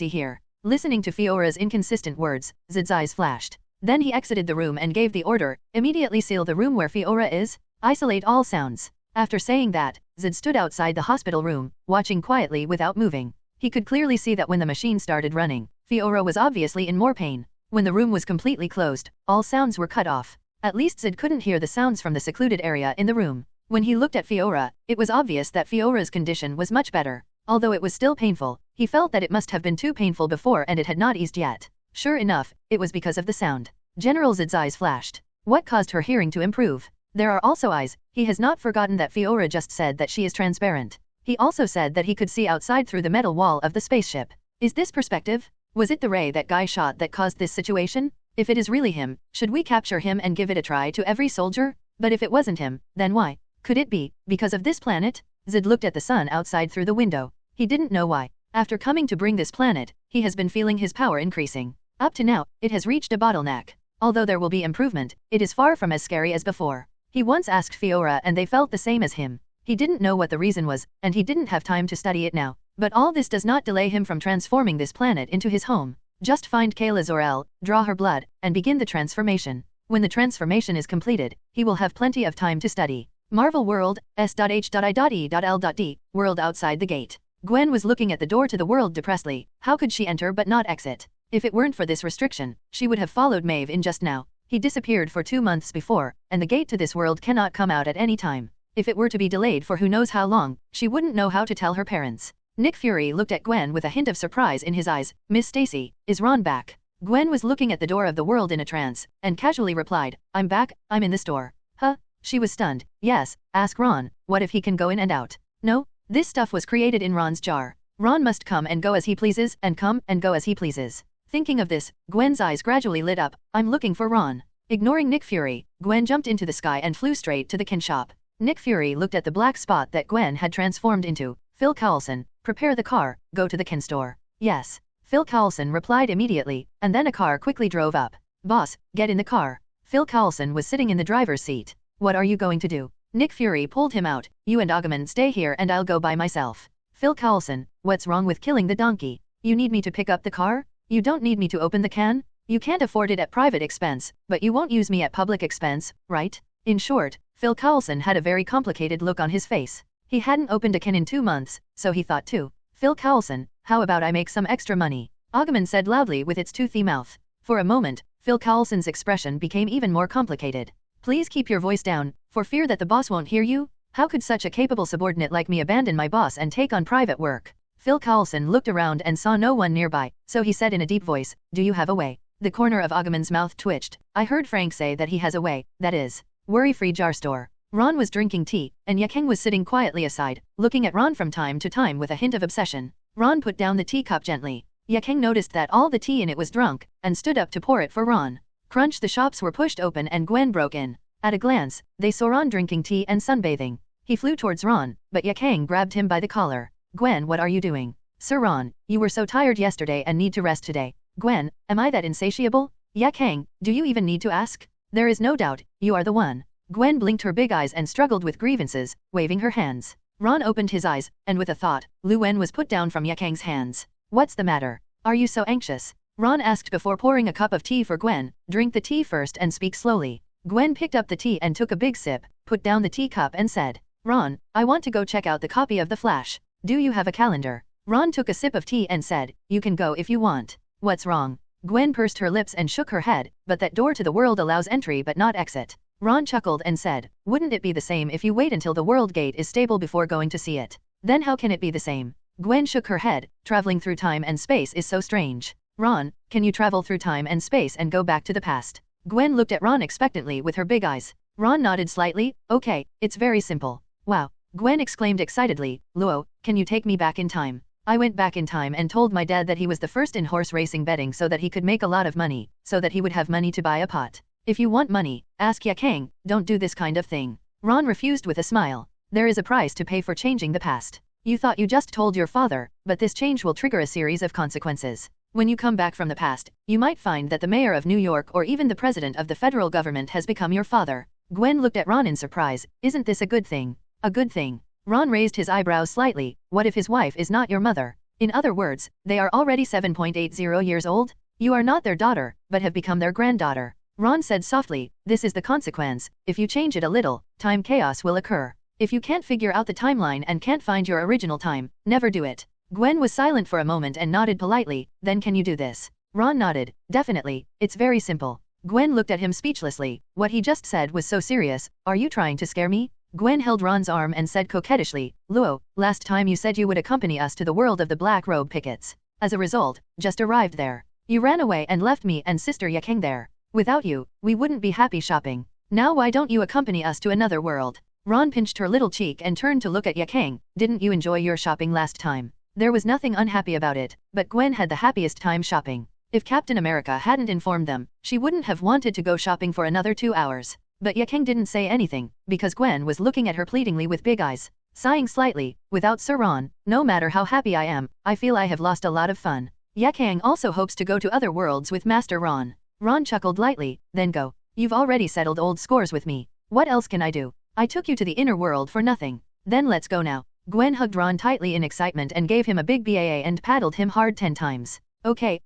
here. Listening to Fiora's inconsistent words, Zod's eyes flashed. Then he exited the room and gave the order, immediately seal the room where Fiora is, isolate all sounds. After saying that, Zed stood outside the hospital room, watching quietly without moving. He could clearly see that when the machine started running, Fiora was obviously in more pain. When the room was completely closed, all sounds were cut off. At least Zed couldn't hear the sounds from the secluded area in the room. When he looked at Fiora, it was obvious that Fiora's condition was much better. Although it was still painful, he felt that it must have been too painful before and it had not eased yet. Sure enough, it was because of the sound. General Zed's eyes flashed. What caused her hearing to improve? There are also eyes. He has not forgotten that Fiora just said that she is transparent. He also said that he could see outside through the metal wall of the spaceship. Is this perspective? Was it the ray that guy shot that caused this situation? If it is really him, should we capture him and give it a try to every soldier? But if it wasn't him, then why? Could it be because of this planet? Zed looked at the sun outside through the window. He didn't know why. After coming to bring this planet, he has been feeling his power increasing. Up to now, it has reached a bottleneck. Although there will be improvement, it is far from as scary as before. He once asked Fiora and they felt the same as him. He didn't know what the reason was, and he didn't have time to study it now. But all this does not delay him from transforming this planet into his home. Just find Kayla Zor-El, draw her blood, and begin the transformation. When the transformation is completed, he will have plenty of time to study. Marvel World, S.H.I.E.L.D, world outside the gate. Gwen was looking at the door to the world depressedly. How could she enter but not exit? If it weren't for this restriction, she would have followed Maeve in just now. He disappeared for 2 months before, and the gate to this world cannot come out at any time. If it were to be delayed for who knows how long, she wouldn't know how to tell her parents. Nick Fury looked at Gwen with a hint of surprise in his eyes. Miss Stacy, is Ron back? Gwen was looking at the door of the world in a trance, and casually replied, I'm back, I'm in the store. Huh? She was stunned. Yes, ask Ron, what if he can go in and out? No, this stuff was created in Ron's jar. Ron must come and go as he pleases, and come and go as he pleases. Thinking of this, Gwen's eyes gradually lit up. I'm looking for Ron. Ignoring Nick Fury, Gwen jumped into the sky and flew straight to the Ken shop. Nick Fury looked at the black spot that Gwen had transformed into. Phil Coulson, prepare the car, go to the Ken store. Yes. Phil Coulson replied immediately, and then a car quickly drove up. Boss, get in the car. Phil Coulson was sitting in the driver's seat. What are you going to do? Nick Fury pulled him out. You and Agamemnon stay here and I'll go by myself. Phil Coulson, what's wrong with killing the donkey? You need me to pick up the car? You don't need me to open the can? You can't afford it at private expense, but you won't use me at public expense, right? In short, Phil Coulson had a very complicated look on his face. He hadn't opened a can in 2 months, so he thought too. Phil Coulson, how about I make some extra money? Agamemnon said loudly with its toothy mouth. For a moment, Phil Coulson's expression became even more complicated. Please keep your voice down, for fear that the boss won't hear you? How could such a capable subordinate like me abandon my boss and take on private work? Phil Coulson looked around and saw no one nearby, so he said in a deep voice, do you have a way? The corner of Agamemnon's mouth twitched. I heard Frank say that he has a way, that is, worry-free jar store. Ron was drinking tea, and Yaang was sitting quietly aside, looking at Ron from time to time with a hint of obsession. Ron put down the teacup gently. Yaang noticed that all the tea in it was drunk, and stood up to pour it for Ron. Crunch, the shops were pushed open and Gwen broke in. At a glance, they saw Ron drinking tea and sunbathing. He flew towards Ron, but Yaang grabbed him by the collar. Gwen, what are you doing? Sir Ron, you were so tired yesterday and need to rest today. Gwen, am I that insatiable? Yaang, do you even need to ask? There is no doubt, you are the one. Gwen blinked her big eyes and struggled with grievances, waving her hands. Ron opened his eyes, and with a thought, Lu Wen was put down from Yaang's hands. What's the matter? Are you so anxious? Ron asked before pouring a cup of tea for Gwen. Drink the tea first and speak slowly. Gwen picked up the tea and took a big sip, put down the teacup and said, Ron, I want to go check out the copy of The Flash. Do you have a calendar? Ron took a sip of tea and said, you can go if you want. What's wrong? Gwen pursed her lips and shook her head, but that door to the world allows entry but not exit. Ron chuckled and said, wouldn't it be the same if you wait until the world gate is stable before going to see it? Then how can it be the same? Gwen shook her head. Traveling through time and space is so strange. Ron, can you travel through time and space and go back to the past? Gwen looked at Ron expectantly with her big eyes. Ron nodded slightly. Okay, it's very simple. Wow. Gwen exclaimed excitedly, Luo, can you take me back in time? I went back in time and told my dad that he was the first in horse racing betting so that he could make a lot of money, so that he would have money to buy a pot. If you want money, ask Yaang, don't do this kind of thing. Ron refused with a smile. There is a price to pay for changing the past. You thought you just told your father, but this change will trigger a series of consequences. When you come back from the past, you might find that the mayor of New York or even the president of the federal government has become your father. Gwen looked at Ron in surprise. Isn't this a good thing? A good thing. Ron raised his eyebrows slightly. What if his wife is not your mother? In other words, they are already 7.80 years old? You are not their daughter, but have become their granddaughter. Ron said softly, this is the consequence. If you change it a little, time chaos will occur. If you can't figure out the timeline and can't find your original time, never do it. Gwen was silent for a moment and nodded politely, then can you do this? Ron nodded, definitely, it's very simple. Gwen looked at him speechlessly, what he just said was so serious, are you trying to scare me? Gwen held Ron's arm and said coquettishly, Luo, last time you said you would accompany us to the world of the Black Robe Pickets. As a result, just arrived there. You ran away and left me and sister Yaang there. Without you, we wouldn't be happy shopping. Now why don't you accompany us to another world? Ron pinched her little cheek and turned to look at Yaang, didn't you enjoy your shopping last time? There was nothing unhappy about it, but Gwen had the happiest time shopping. If Captain America hadn't informed them, she wouldn't have wanted to go shopping for another 2 hours. But Yaang didn't say anything, because Gwen was looking at her pleadingly with big eyes. Sighing slightly, without Sir Ron, no matter how happy I am, I feel I have lost a lot of fun. Yaang also hopes to go to other worlds with Master Ron. Ron chuckled lightly, then go. You've already settled old scores with me. What else can I do? I took you to the inner world for nothing. Then let's go now. Gwen hugged Ron tightly in excitement and gave him a big BAA and paddled him hard 10 times. Okay,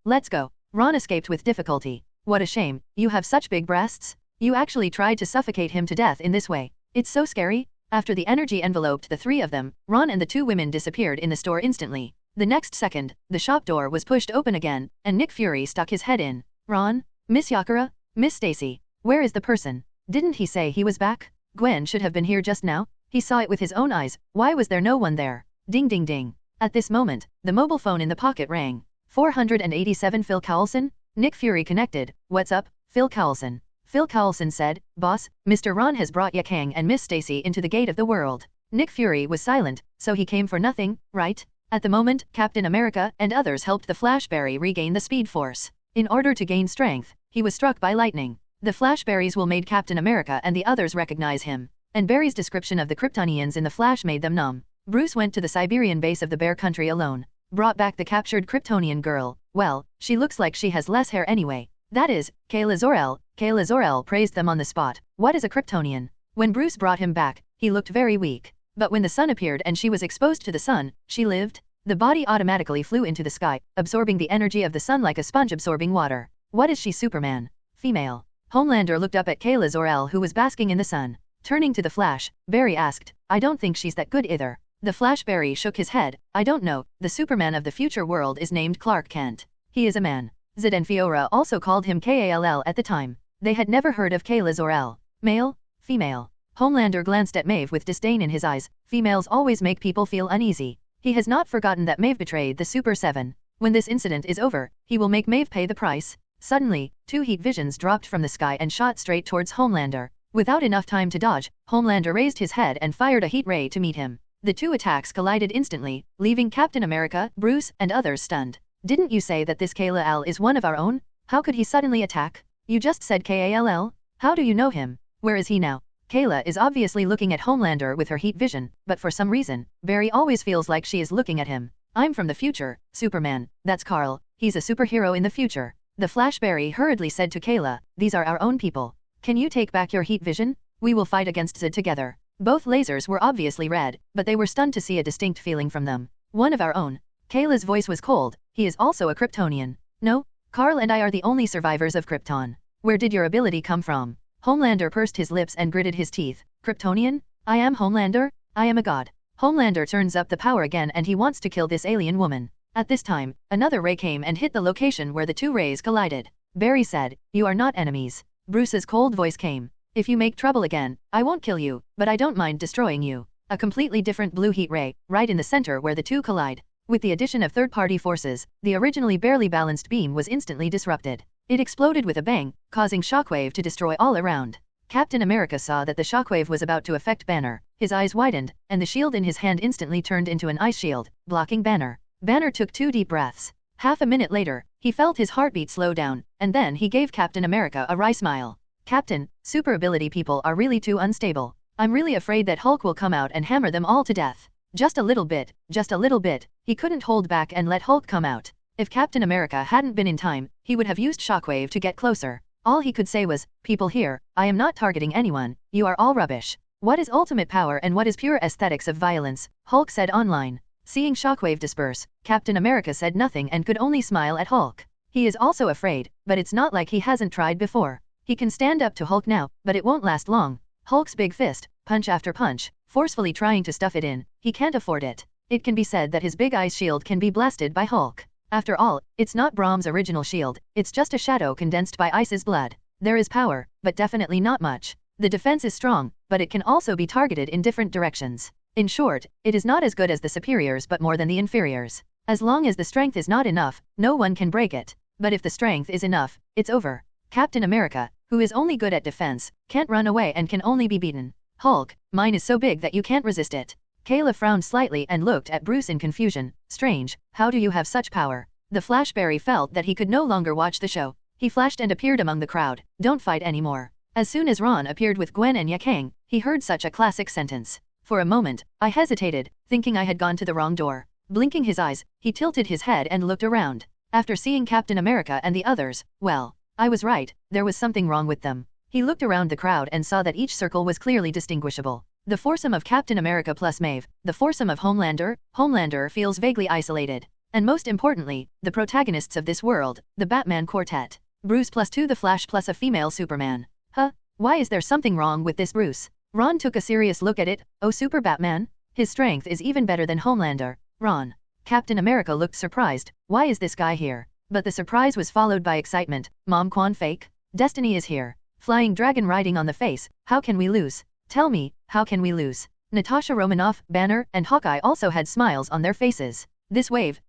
let's go. Ron escaped with difficulty. What a shame, you have such big breasts. You actually tried to suffocate him to death in this way. It's so scary. After the energy enveloped the 3 of them, Ron and the 2 women disappeared in the store instantly. The next second, the shop door was pushed open again, and Nick Fury stuck his head in. Ron? Miss Yakura? Miss Stacy? Where is the person? Didn't he say he was back? Gwen should have been here just now. He saw it with his own eyes, why was there no one there? Ding ding ding. At this moment, the mobile phone in the pocket rang. 487 Phil Coulson? Nick Fury connected. What's up, Phil Coulson? Phil Coulson said, Boss, Mr. Ron has brought Yaang and Miss Stacy into the gate of the world. Nick Fury was silent, so he came for nothing, right? At the moment, Captain America and others helped the Flashberry regain the Speed Force. In order to gain strength, he was struck by lightning. The Flashberries will made Captain America and the others recognize him. And Barry's description of the Kryptonians in the Flash made them numb. Bruce went to the Siberian base of the Bear Country alone. Brought back the captured Kryptonian girl. Well, she looks like she has less hair anyway. That is, Kayla Zor-El. Kayla Zor-El praised them on the spot. What is a Kryptonian? When Bruce brought him back, he looked very weak. But when the sun appeared and she was exposed to the sun, she lived. The body automatically flew into the sky, absorbing the energy of the sun like a sponge absorbing water. What is she, Superman? Female. Homelander looked up at Kayla Zor-El who was basking in the sun. Turning to the Flash, Barry asked, I don't think she's that good either. The Flash Barry shook his head, I don't know, the Superman of the future world is named Clark Kent. He is a man. Zed and Fiora also called him Kall at the time. They had never heard of Kayla Zor-El. Male? Female? Homelander glanced at Maeve with disdain in his eyes. Females always make people feel uneasy. He has not forgotten that Maeve betrayed the Super 7. When this incident is over, he will make Maeve pay the price. Suddenly, 2 heat visions dropped from the sky and shot straight towards Homelander. Without enough time to dodge, Homelander raised his head and fired a heat ray to meet him. The 2 attacks collided instantly, leaving Captain America, Bruce, and others stunned. Didn't you say that this Kal-El is one of our own? How could he suddenly attack? You just said Kal-El? How do you know him? Where is he now? Kayla is obviously looking at Homelander with her heat vision, but for some reason, Barry always feels like she is looking at him. I'm from the future, Superman, that's Carl, he's a superhero in the future. The Flash Barry hurriedly said to Kayla, these are our own people. Can you take back your heat vision? We will fight against Zed together. Both lasers were obviously red, but they were stunned to see a distinct feeling from them. One of our own. Kayla's voice was cold, he is also a Kryptonian. No, Carl and I are the only survivors of Krypton. Where did your ability come from? Homelander pursed his lips and gritted his teeth. Kryptonian? I am Homelander? I am a god. Homelander turns up the power again and he wants to kill this alien woman. At this time, another ray came and hit the location where the 2 rays collided. Barry said, you are not enemies. Bruce's cold voice came. If you make trouble again, I won't kill you, but I don't mind destroying you. A completely different blue heat ray, right in the center where the 2 collide. With the addition of third-party forces, the originally barely balanced beam was instantly disrupted. It exploded with a bang, causing shockwave to destroy all around. Captain America saw that the shockwave was about to affect Banner. His eyes widened, and the shield in his hand instantly turned into an ice shield, blocking Banner. Banner took 2 deep breaths. Half a minute later, he felt his heartbeat slow down, and then he gave Captain America a wry smile. Captain, super ability people are really too unstable. I'm really afraid that Hulk will come out and hammer them all to death. Just a little bit, just a little bit. He couldn't hold back and let Hulk come out. If Captain America hadn't been in time, he would have used shockwave to get closer. All he could say was, people here, I am not targeting anyone, you are all rubbish. What is ultimate power and what is pure aesthetics of violence? Hulk said online. Seeing shockwave disperse, Captain America said nothing and could only smile at Hulk. He is also afraid, but it's not like he hasn't tried before. He can stand up to Hulk now, but it won't last long. Hulk's big fist, punch after punch, forcefully trying to stuff it in, he can't afford it. It can be said that his big ice shield can be blasted by Hulk. After all, it's not Brahm's original shield, it's just a shadow condensed by Ice's blood. There is power, but definitely not much. The defense is strong, but it can also be targeted in different directions. In short, it is not as good as the superiors but more than the inferiors. As long as the strength is not enough, no one can break it. But if the strength is enough, it's over. Captain America, who is only good at defense, can't run away and can only be beaten. Hulk, mine is so big that you can't resist it. Kayla frowned slightly and looked at Bruce in confusion. Strange, how do you have such power? The Flashberry felt that he could no longer watch the show. He flashed and appeared among the crowd. Don't fight anymore. As soon as Ron appeared with Gwen and Yaang, he heard such a classic sentence. For a moment, I hesitated, thinking I had gone to the wrong door. Blinking his eyes, he tilted his head and looked around. After seeing Captain America and the others, well, I was right, there was something wrong with them. He looked around the crowd and saw that each circle was clearly distinguishable. The foursome of Captain America plus Maeve, the foursome of Homelander feels vaguely isolated. And most importantly, the protagonists of this world, the Batman Quartet. Bruce plus 2 the Flash plus a female Superman. Huh? Why is there something wrong with this Bruce? Ron took a serious look at it. Oh, Super Batman? His strength is even better than Homelander. Ron. Captain America looked surprised. Why is this guy here? But the surprise was followed by excitement. Mom Quan fake? Destiny is here. Flying dragon riding on the face. How can we lose? Tell me, how can we lose? Natasha Romanoff, Banner, and Hawkeye also had smiles on their faces. This wave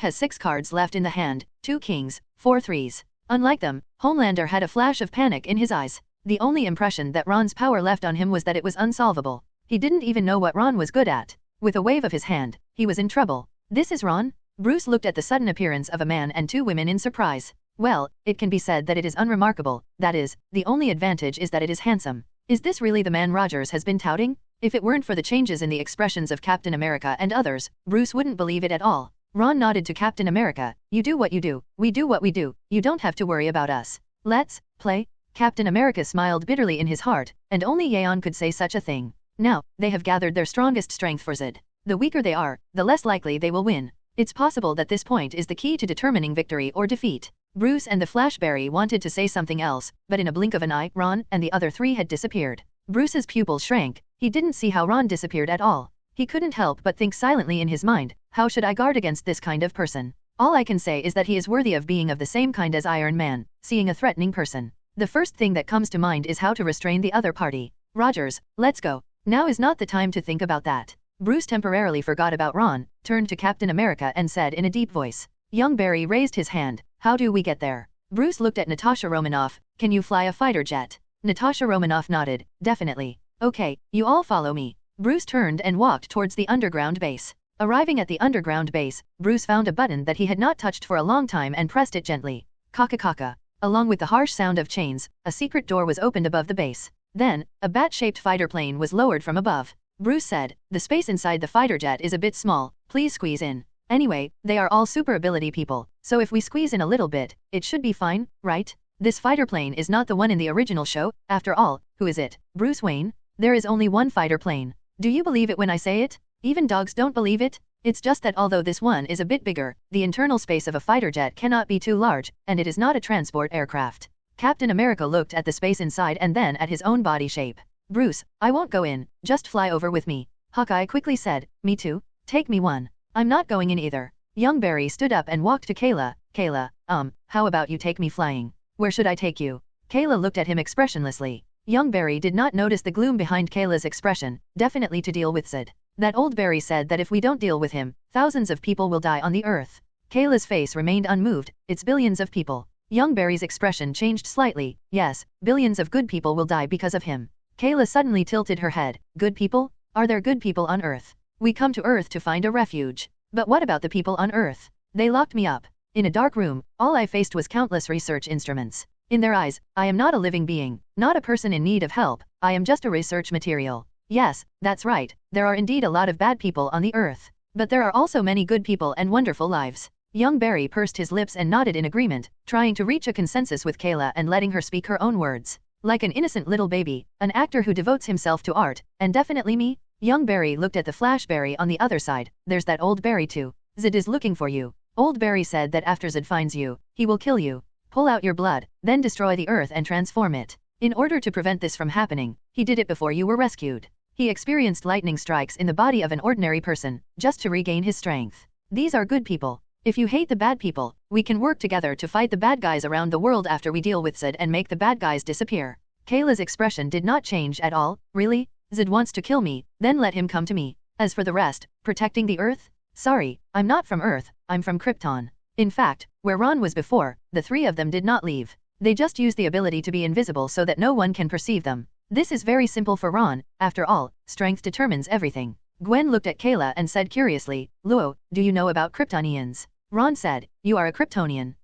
has 6 cards left in the hand, 2 kings, 4 threes. Unlike them, Homelander had a flash of panic in his eyes. The only impression that Ron's power left on him was that it was unsolvable. He didn't even know what Ron was good at. With a wave of his hand, he was in trouble. This is Ron? Bruce looked at the sudden appearance of a man and 2 women in surprise. Well, it can be said that it is unremarkable, that is, the only advantage is that it is handsome. Is this really the man Rogers has been touting? If it weren't for the changes in the expressions of Captain America and others, Bruce wouldn't believe it at all. Ron nodded to Captain America. You do what you do, we do what we do, you don't have to worry about us. Let's play? Captain America smiled bitterly in his heart, and only Yaang could say such a thing. Now, they have gathered their strongest strength for S.H.I.E.L.D. The weaker they are, the less likely they will win. It's possible that this point is the key to determining victory or defeat. Bruce and the Flashberry wanted to say something else, but in a blink of an eye, Ron and the other 3 had disappeared. Bruce's pupils shrank. He didn't see how Ron disappeared at all. He couldn't help but think silently in his mind, how should I guard against this kind of person? All I can say is that he is worthy of being of the same kind as Iron Man, seeing a threatening person. The first thing that comes to mind is how to restrain the other party. Rogers, let's go. Now is not the time to think about that. Bruce temporarily forgot about Ron, turned to Captain America and said in a deep voice. Young Barry raised his hand. How do we get there? Bruce looked at Natasha Romanoff. Can you fly a fighter jet? Natasha Romanoff nodded. Definitely. Okay, you all follow me. Bruce turned and walked towards the underground base. Arriving at the underground base, Bruce found a button that he had not touched for a long time and pressed it gently. Kaka. Along with the harsh sound of chains, a secret door was opened above the base. Then, a bat-shaped fighter plane was lowered from above. Bruce said, the space inside the fighter jet is a bit small, please squeeze in. Anyway, they are all super ability people, so if we squeeze in a little bit, it should be fine, right? This fighter plane is not the one in the original show, after all, who is it? Bruce Wayne? There is only one fighter plane. Do you believe it when I say it? Even dogs don't believe it? It's just that although this one is a bit bigger, the internal space of a fighter jet cannot be too large, and it is not a transport aircraft. Captain America looked at the space inside and then at his own body shape. Bruce, I won't go in, just fly over with me. Hawkeye quickly said, me too? Take me one. I'm not going in either. Young Barry stood up and walked to Kayla. Kayla, how about you take me flying? Where should I take you? Kayla looked at him expressionlessly. Young Barry did not notice the gloom behind Kayla's expression, definitely to deal with S.H.I.E.L.D. That old Barry said that if we don't deal with him, thousands of people will die on the earth. Kayla's face remained unmoved. It's billions of people. Young Barry's expression changed slightly. Yes, billions of good people will die because of him. Kayla suddenly tilted her head. Good people? Are there good people on Earth? We come to Earth to find a refuge. But what about the people on Earth? They locked me up. In a dark room, all I faced was countless research instruments. In their eyes, I am not a living being, not a person in need of help, I am just a research material. Yes, that's right, there are indeed a lot of bad people on the Earth. But there are also many good people and wonderful lives. Young Barry pursed his lips and nodded in agreement, trying to reach a consensus with Kayla and letting her speak her own words. Like an innocent little baby, an actor who devotes himself to art, and definitely me? Young Barry looked at the Flashberry on the other side. There's that old Barry too. S.H.I.E.L.D. is looking for you. Old Barry said that after Zod finds you, he will kill you, pull out your blood, then destroy the earth and transform it. In order to prevent this from happening, he did it before you were rescued. He experienced lightning strikes in the body of an ordinary person, just to regain his strength. These are good people. If you hate the bad people, we can work together to fight the bad guys around the world after we deal with Zod and make the bad guys disappear. Kayla's expression did not change at all. Really? Zod wants to kill me, then let him come to me. As for the rest, protecting the Earth? Sorry, I'm not from Earth, I'm from Krypton. In fact, where Ron was before, the three of them did not leave. They just used the ability to be invisible so that no one can perceive them. This is very simple for Ron, after all, strength determines everything. Gwen looked at Kayla and said curiously, Luo, do you know about Kryptonians? Ron said, you are a Kryptonian.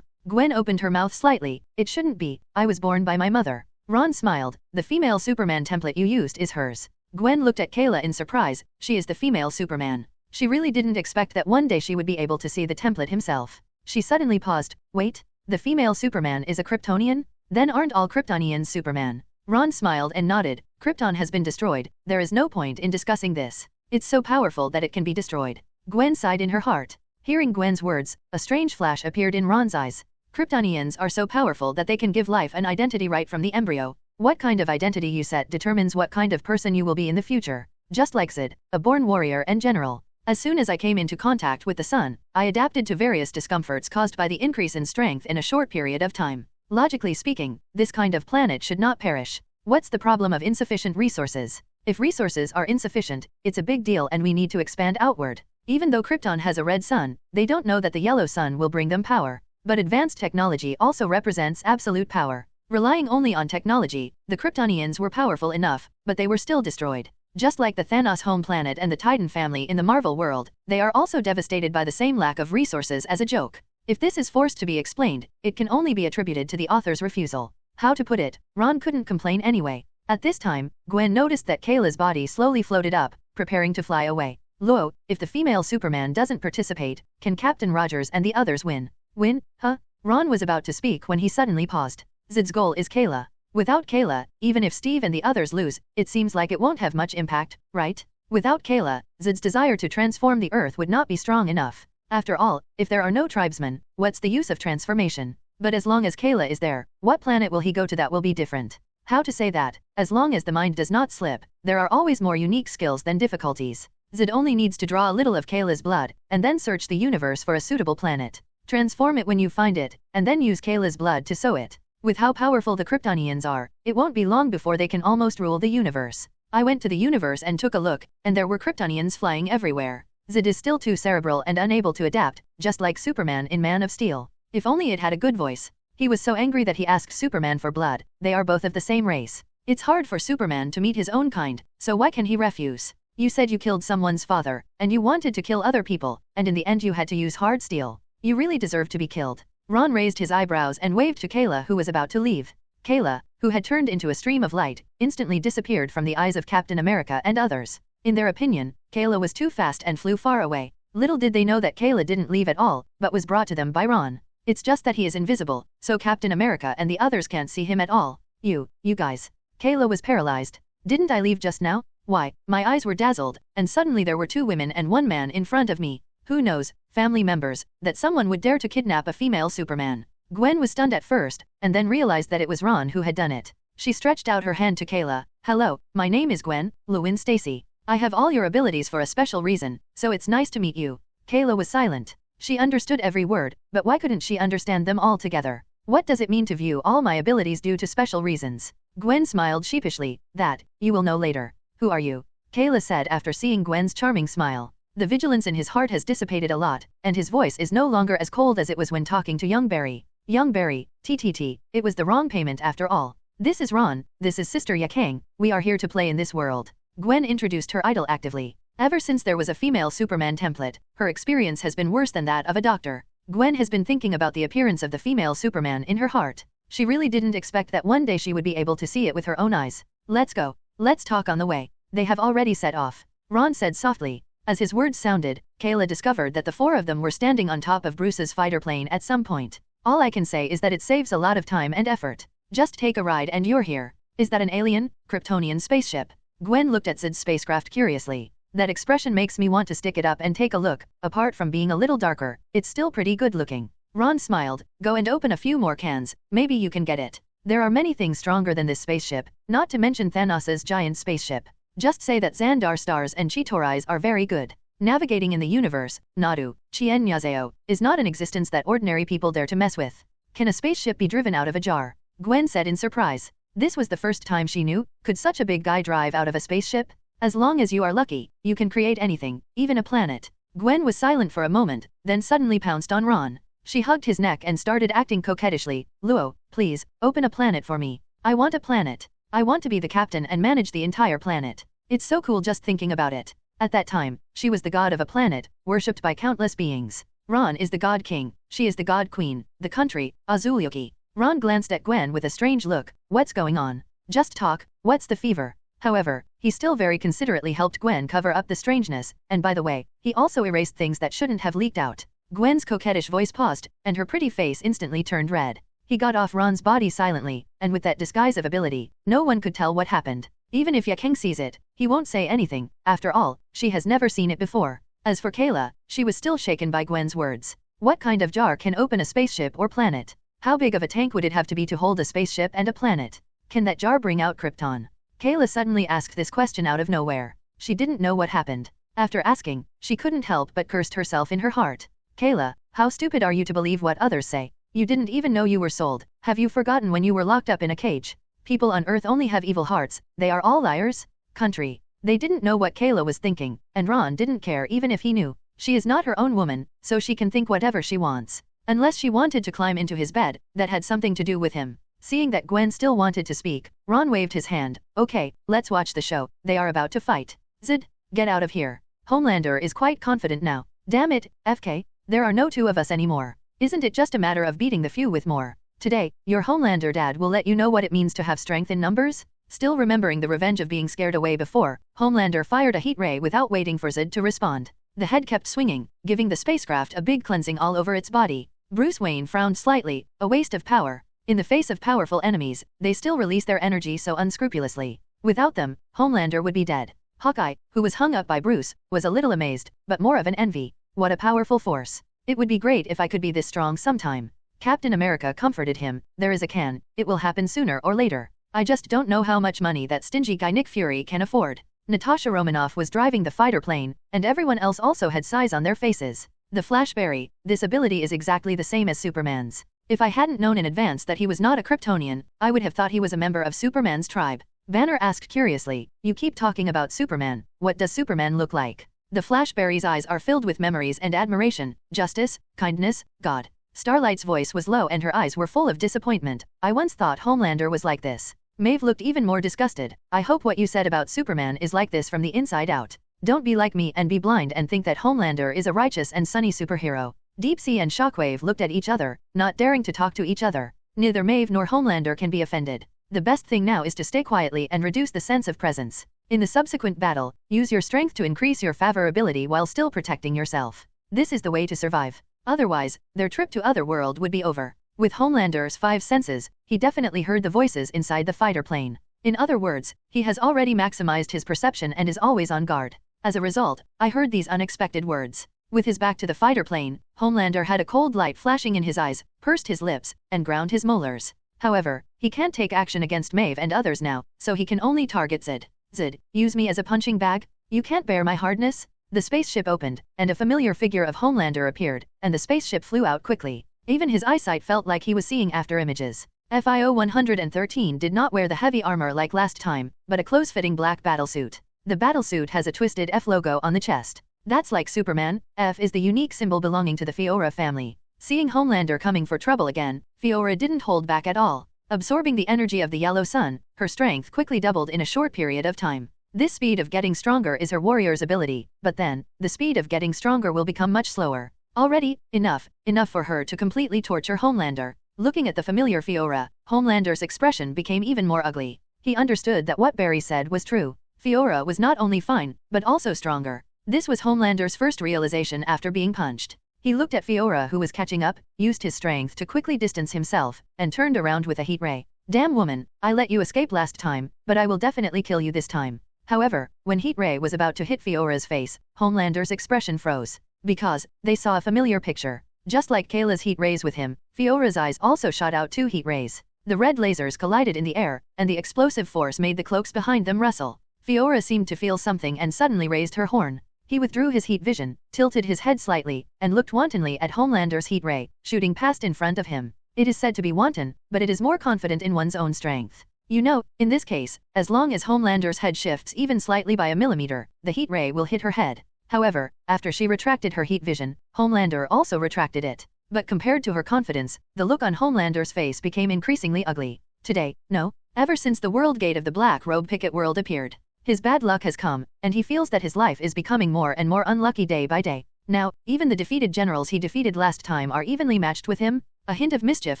Gwen opened her mouth slightly, it shouldn't be, I was born by my mother. Ron smiled, the female Superman template you used is hers. Gwen looked at Kayla in surprise, she is the female Superman. She really didn't expect that one day she would be able to see the template himself. She suddenly paused, wait, the female Superman is a Kryptonian? Then aren't all Kryptonians Superman? Ron smiled and nodded, Krypton has been destroyed, there is no point in discussing this. It's so powerful that it can be destroyed. Gwen sighed in her heart. Hearing Gwen's words, a strange flash appeared in Ron's eyes. Kryptonians are so powerful that they can give life an identity right from the embryo. What kind of identity you set determines what kind of person you will be in the future. Just like Zod, a born warrior and general. As soon as I came into contact with the sun, I adapted to various discomforts caused by the increase in strength in a short period of time. Logically speaking, this kind of planet should not perish. What's the problem of insufficient resources? If resources are insufficient, it's a big deal and we need to expand outward. Even though Krypton has a red sun, they don't know that the yellow sun will bring them power. But advanced technology also represents absolute power. Relying only on technology, the Kryptonians were powerful enough, but they were still destroyed. Just like the Thanos home planet and the Titan family in the Marvel world, they are also devastated by the same lack of resources as a joke. If this is forced to be explained, it can only be attributed to the author's refusal. How to put it, Ron couldn't complain anyway. At this time, Gwen noticed that Kayla's body slowly floated up, preparing to fly away. Luo, if the female Superman doesn't participate, can Captain Rogers and the others win? Win? Huh? Ron was about to speak when he suddenly paused. Zod's goal is Kayla. Without Kayla, even if Steve and the others lose, it seems like it won't have much impact, right? Without Kayla, Zod's desire to transform the Earth would not be strong enough. After all, if there are no tribesmen, what's the use of transformation? But as long as Kayla is there, what planet will he go to that will be different? How to say that? As long as the mind does not slip, there are always more unique skills than difficulties. Zod only needs to draw a little of Kayla's blood, and then search the universe for a suitable planet. Transform it when you find it, and then use Kayla's blood to sow it. With how powerful the Kryptonians are, it won't be long before they can almost rule the universe. I went to the universe and took a look, and there were Kryptonians flying everywhere. Zod is still too cerebral and unable to adapt, just like Superman in Man of Steel. If only it had a good voice. He was so angry that he asked Superman for blood, they are both of the same race. It's hard for Superman to meet his own kind, so why can he refuse? You said you killed someone's father, and you wanted to kill other people, and in the end you had to use hard steel. You really deserve to be killed. Ron raised his eyebrows and waved to Kayla who was about to leave. Kayla, who had turned into a stream of light, instantly disappeared from the eyes of Captain America and others. In their opinion, Kayla was too fast and flew far away. Little did they know that Kayla didn't leave at all, but was brought to them by Ron. It's just that he is invisible, so Captain America and the others can't see him at all. You guys. Kayla was paralyzed. Didn't I leave just now? Why, my eyes were dazzled, and suddenly there were 2 women and 1 man in front of me. Who knows, family members, that someone would dare to kidnap a female Superman. Gwen was stunned at first, and then realized that it was Ron who had done it. She stretched out her hand to Kayla. Hello, my name is Gwen, Lewin Stacy. I have all your abilities for a special reason, so it's nice to meet you. Kayla was silent. She understood every word, but why couldn't she understand them all together? What does it mean to view all my abilities due to special reasons? Gwen smiled sheepishly. That, you will know later. Who are you? Kayla said after seeing Gwen's charming smile. The vigilance in his heart has dissipated a lot, and his voice is no longer as cold as it was when talking to young Barry. Young Barry, TTT, it was the wrong payment after all. This is Ron, this is Sister Yaang, we are here to play in this world. Gwen introduced her idol actively. Ever since there was a female Superman template, her experience has been worse than that of a doctor. Gwen has been thinking about the appearance of the female Superman in her heart. She really didn't expect that one day she would be able to see it with her own eyes. Let's go. Let's talk on the way. They have already set off. Ron said softly. As his words sounded, Kayla discovered that the 4 of them were standing on top of Bruce's fighter plane at some point. All I can say is that it saves a lot of time and effort. Just take a ride and you're here. Is that an alien, Kryptonian spaceship? Gwen looked at Zod's spacecraft curiously. That expression makes me want to stick it up and take a look. Apart from being a little darker, it's still pretty good looking. Ron smiled. Go and open a few more cans, maybe you can get it. There are many things stronger than this spaceship, not to mention Thanos's giant spaceship. Just say that Xandar stars and Chitauri's are very good. Navigating in the universe, Nadu, Chien Yazeo, is not an existence that ordinary people dare to mess with. Can a spaceship be driven out of a jar? Gwen said in surprise. This was the first time she knew. Could such a big guy drive out of a spaceship? As long as you are lucky, you can create anything, even a planet. Gwen was silent for a moment, then suddenly pounced on Ron. She hugged his neck and started acting coquettishly. Luo, please, open a planet for me. I want a planet. I want to be the captain and manage the entire planet. It's so cool just thinking about it. At that time, she was the god of a planet, worshipped by countless beings. Ron is the god king, she is the god queen, the country, Azulyoki. Ron glanced at Gwen with a strange look. What's going on? Just talk, what's the fever? However, he still very considerately helped Gwen cover up the strangeness, and by the way, he also erased things that shouldn't have leaked out. Gwen's coquettish voice paused, and her pretty face instantly turned red. He got off Ron's body silently, and with that disguise of ability, no one could tell what happened. Even if Yaang sees it, he won't say anything. After all, she has never seen it before. As for Kayla, she was still shaken by Gwen's words. What kind of jar can open a spaceship or planet? How big of a tank would it have to be to hold a spaceship and a planet? Can that jar bring out Krypton? Kayla suddenly asked this question out of nowhere. She didn't know what happened. After asking, she couldn't help but cursed herself in her heart. Kayla, how stupid are you to believe what others say? You didn't even know you were sold. Have you forgotten when you were locked up in a cage? People on Earth only have evil hearts, they are all liars? Country. They didn't know what Kayla was thinking, and Ron didn't care even if he knew. She is not her own woman, so she can think whatever she wants. Unless she wanted to climb into his bed, that had something to do with him. Seeing that Gwen still wanted to speak, Ron waved his hand. Okay, let's watch the show, they are about to fight. Zid, get out of here. Homelander is quite confident now. Damn it, FK, there are no two of us anymore. Isn't it just a matter of beating the few with more? Today, your Homelander dad will let you know what it means to have strength in numbers? Still remembering the revenge of being scared away before, Homelander fired a heat ray without waiting for Zid to respond. The head kept swinging, giving the spacecraft a big cleansing all over its body. Bruce Wayne frowned slightly, a waste of power. In the face of powerful enemies, they still release their energy so unscrupulously. Without them, Homelander would be dead. Hawkeye, who was hung up by Bruce, was a little amazed, but more of an envy. What a powerful force. It would be great if I could be this strong sometime. Captain America comforted him. There is a can, it will happen sooner or later. I just don't know how much money that stingy guy Nick Fury can afford. Natasha Romanoff was driving the fighter plane, and everyone else also had sighs on their faces. The Flashberry, this ability is exactly the same as Superman's. If I hadn't known in advance that he was not a Kryptonian, I would have thought he was a member of Superman's tribe. Banner asked curiously, you keep talking about Superman, what does Superman look like? The Flashberry's eyes are filled with memories and admiration, justice, kindness, God. Starlight's voice was low and her eyes were full of disappointment. I once thought Homelander was like this. Maeve looked even more disgusted. I hope what you said about Superman is like this from the inside out. Don't be like me and be blind and think that Homelander is a righteous and sunny superhero. Deep Sea and Shockwave looked at each other, not daring to talk to each other. Neither Maeve nor Homelander can be offended. The best thing now is to stay quietly and reduce the sense of presence. In the subsequent battle, use your strength to increase your favorability while still protecting yourself. This is the way to survive. Otherwise, their trip to Otherworld would be over. With Homelander's 5 senses, he definitely heard the voices inside the fighter plane. In other words, he has already maximized his perception and is always on guard. As a result, I heard these unexpected words. With his back to the fighter plane, Homelander had a cold light flashing in his eyes, pursed his lips, and ground his molars. However, he can't take action against Maeve and others now, so he can only target Zid. Zid, use me as a punching bag? You can't bear my hardness? The spaceship opened, and a familiar figure of Homelander appeared, and the spaceship flew out quickly. Even his eyesight felt like he was seeing after images. FIO 113 did not wear the heavy armor like last time, but a close-fitting black battlesuit. The battlesuit has a twisted F logo on the chest. That's like Superman. F is the unique symbol belonging to the Fiora family. Seeing Homelander coming for trouble again, Fiora didn't hold back at all. Absorbing the energy of the yellow sun, her strength quickly doubled in a short period of time. This speed of getting stronger is her warrior's ability, but then, the speed of getting stronger will become much slower. Already, enough for her to completely torture Homelander. Looking at the familiar Fiora, Homelander's expression became even more ugly. He understood that what Barry said was true. Fiora was not only fine, but also stronger. This was Homelander's first realization after being punched. He looked at Fiora who was catching up, used his strength to quickly distance himself, and turned around with a heat ray. Damn woman, I let you escape last time, but I will definitely kill you this time. However, when heat ray was about to hit Fiora's face, Homelander's expression froze. Because they saw a familiar picture. Just like Kayla's heat rays with him, Fiora's eyes also shot out 2 heat rays. The red lasers collided in the air, and the explosive force made the cloaks behind them rustle. Fiora seemed to feel something and suddenly raised her horn. He withdrew his heat vision, tilted his head slightly, and looked wantonly at Homelander's heat ray, shooting past in front of him. It is said to be wanton, but it is more confident in one's own strength. You know, in this case, as long as Homelander's head shifts even slightly by a millimeter, the heat ray will hit her head. However, after she retracted her heat vision, Homelander also retracted it. But compared to her confidence, the look on Homelander's face became increasingly ugly. Today, no, ever since the world gate of the Black Robe Picket world appeared. His bad luck has come, and he feels that his life is becoming more and more unlucky day by day. Now, even the defeated generals he defeated last time are evenly matched with him? A hint of mischief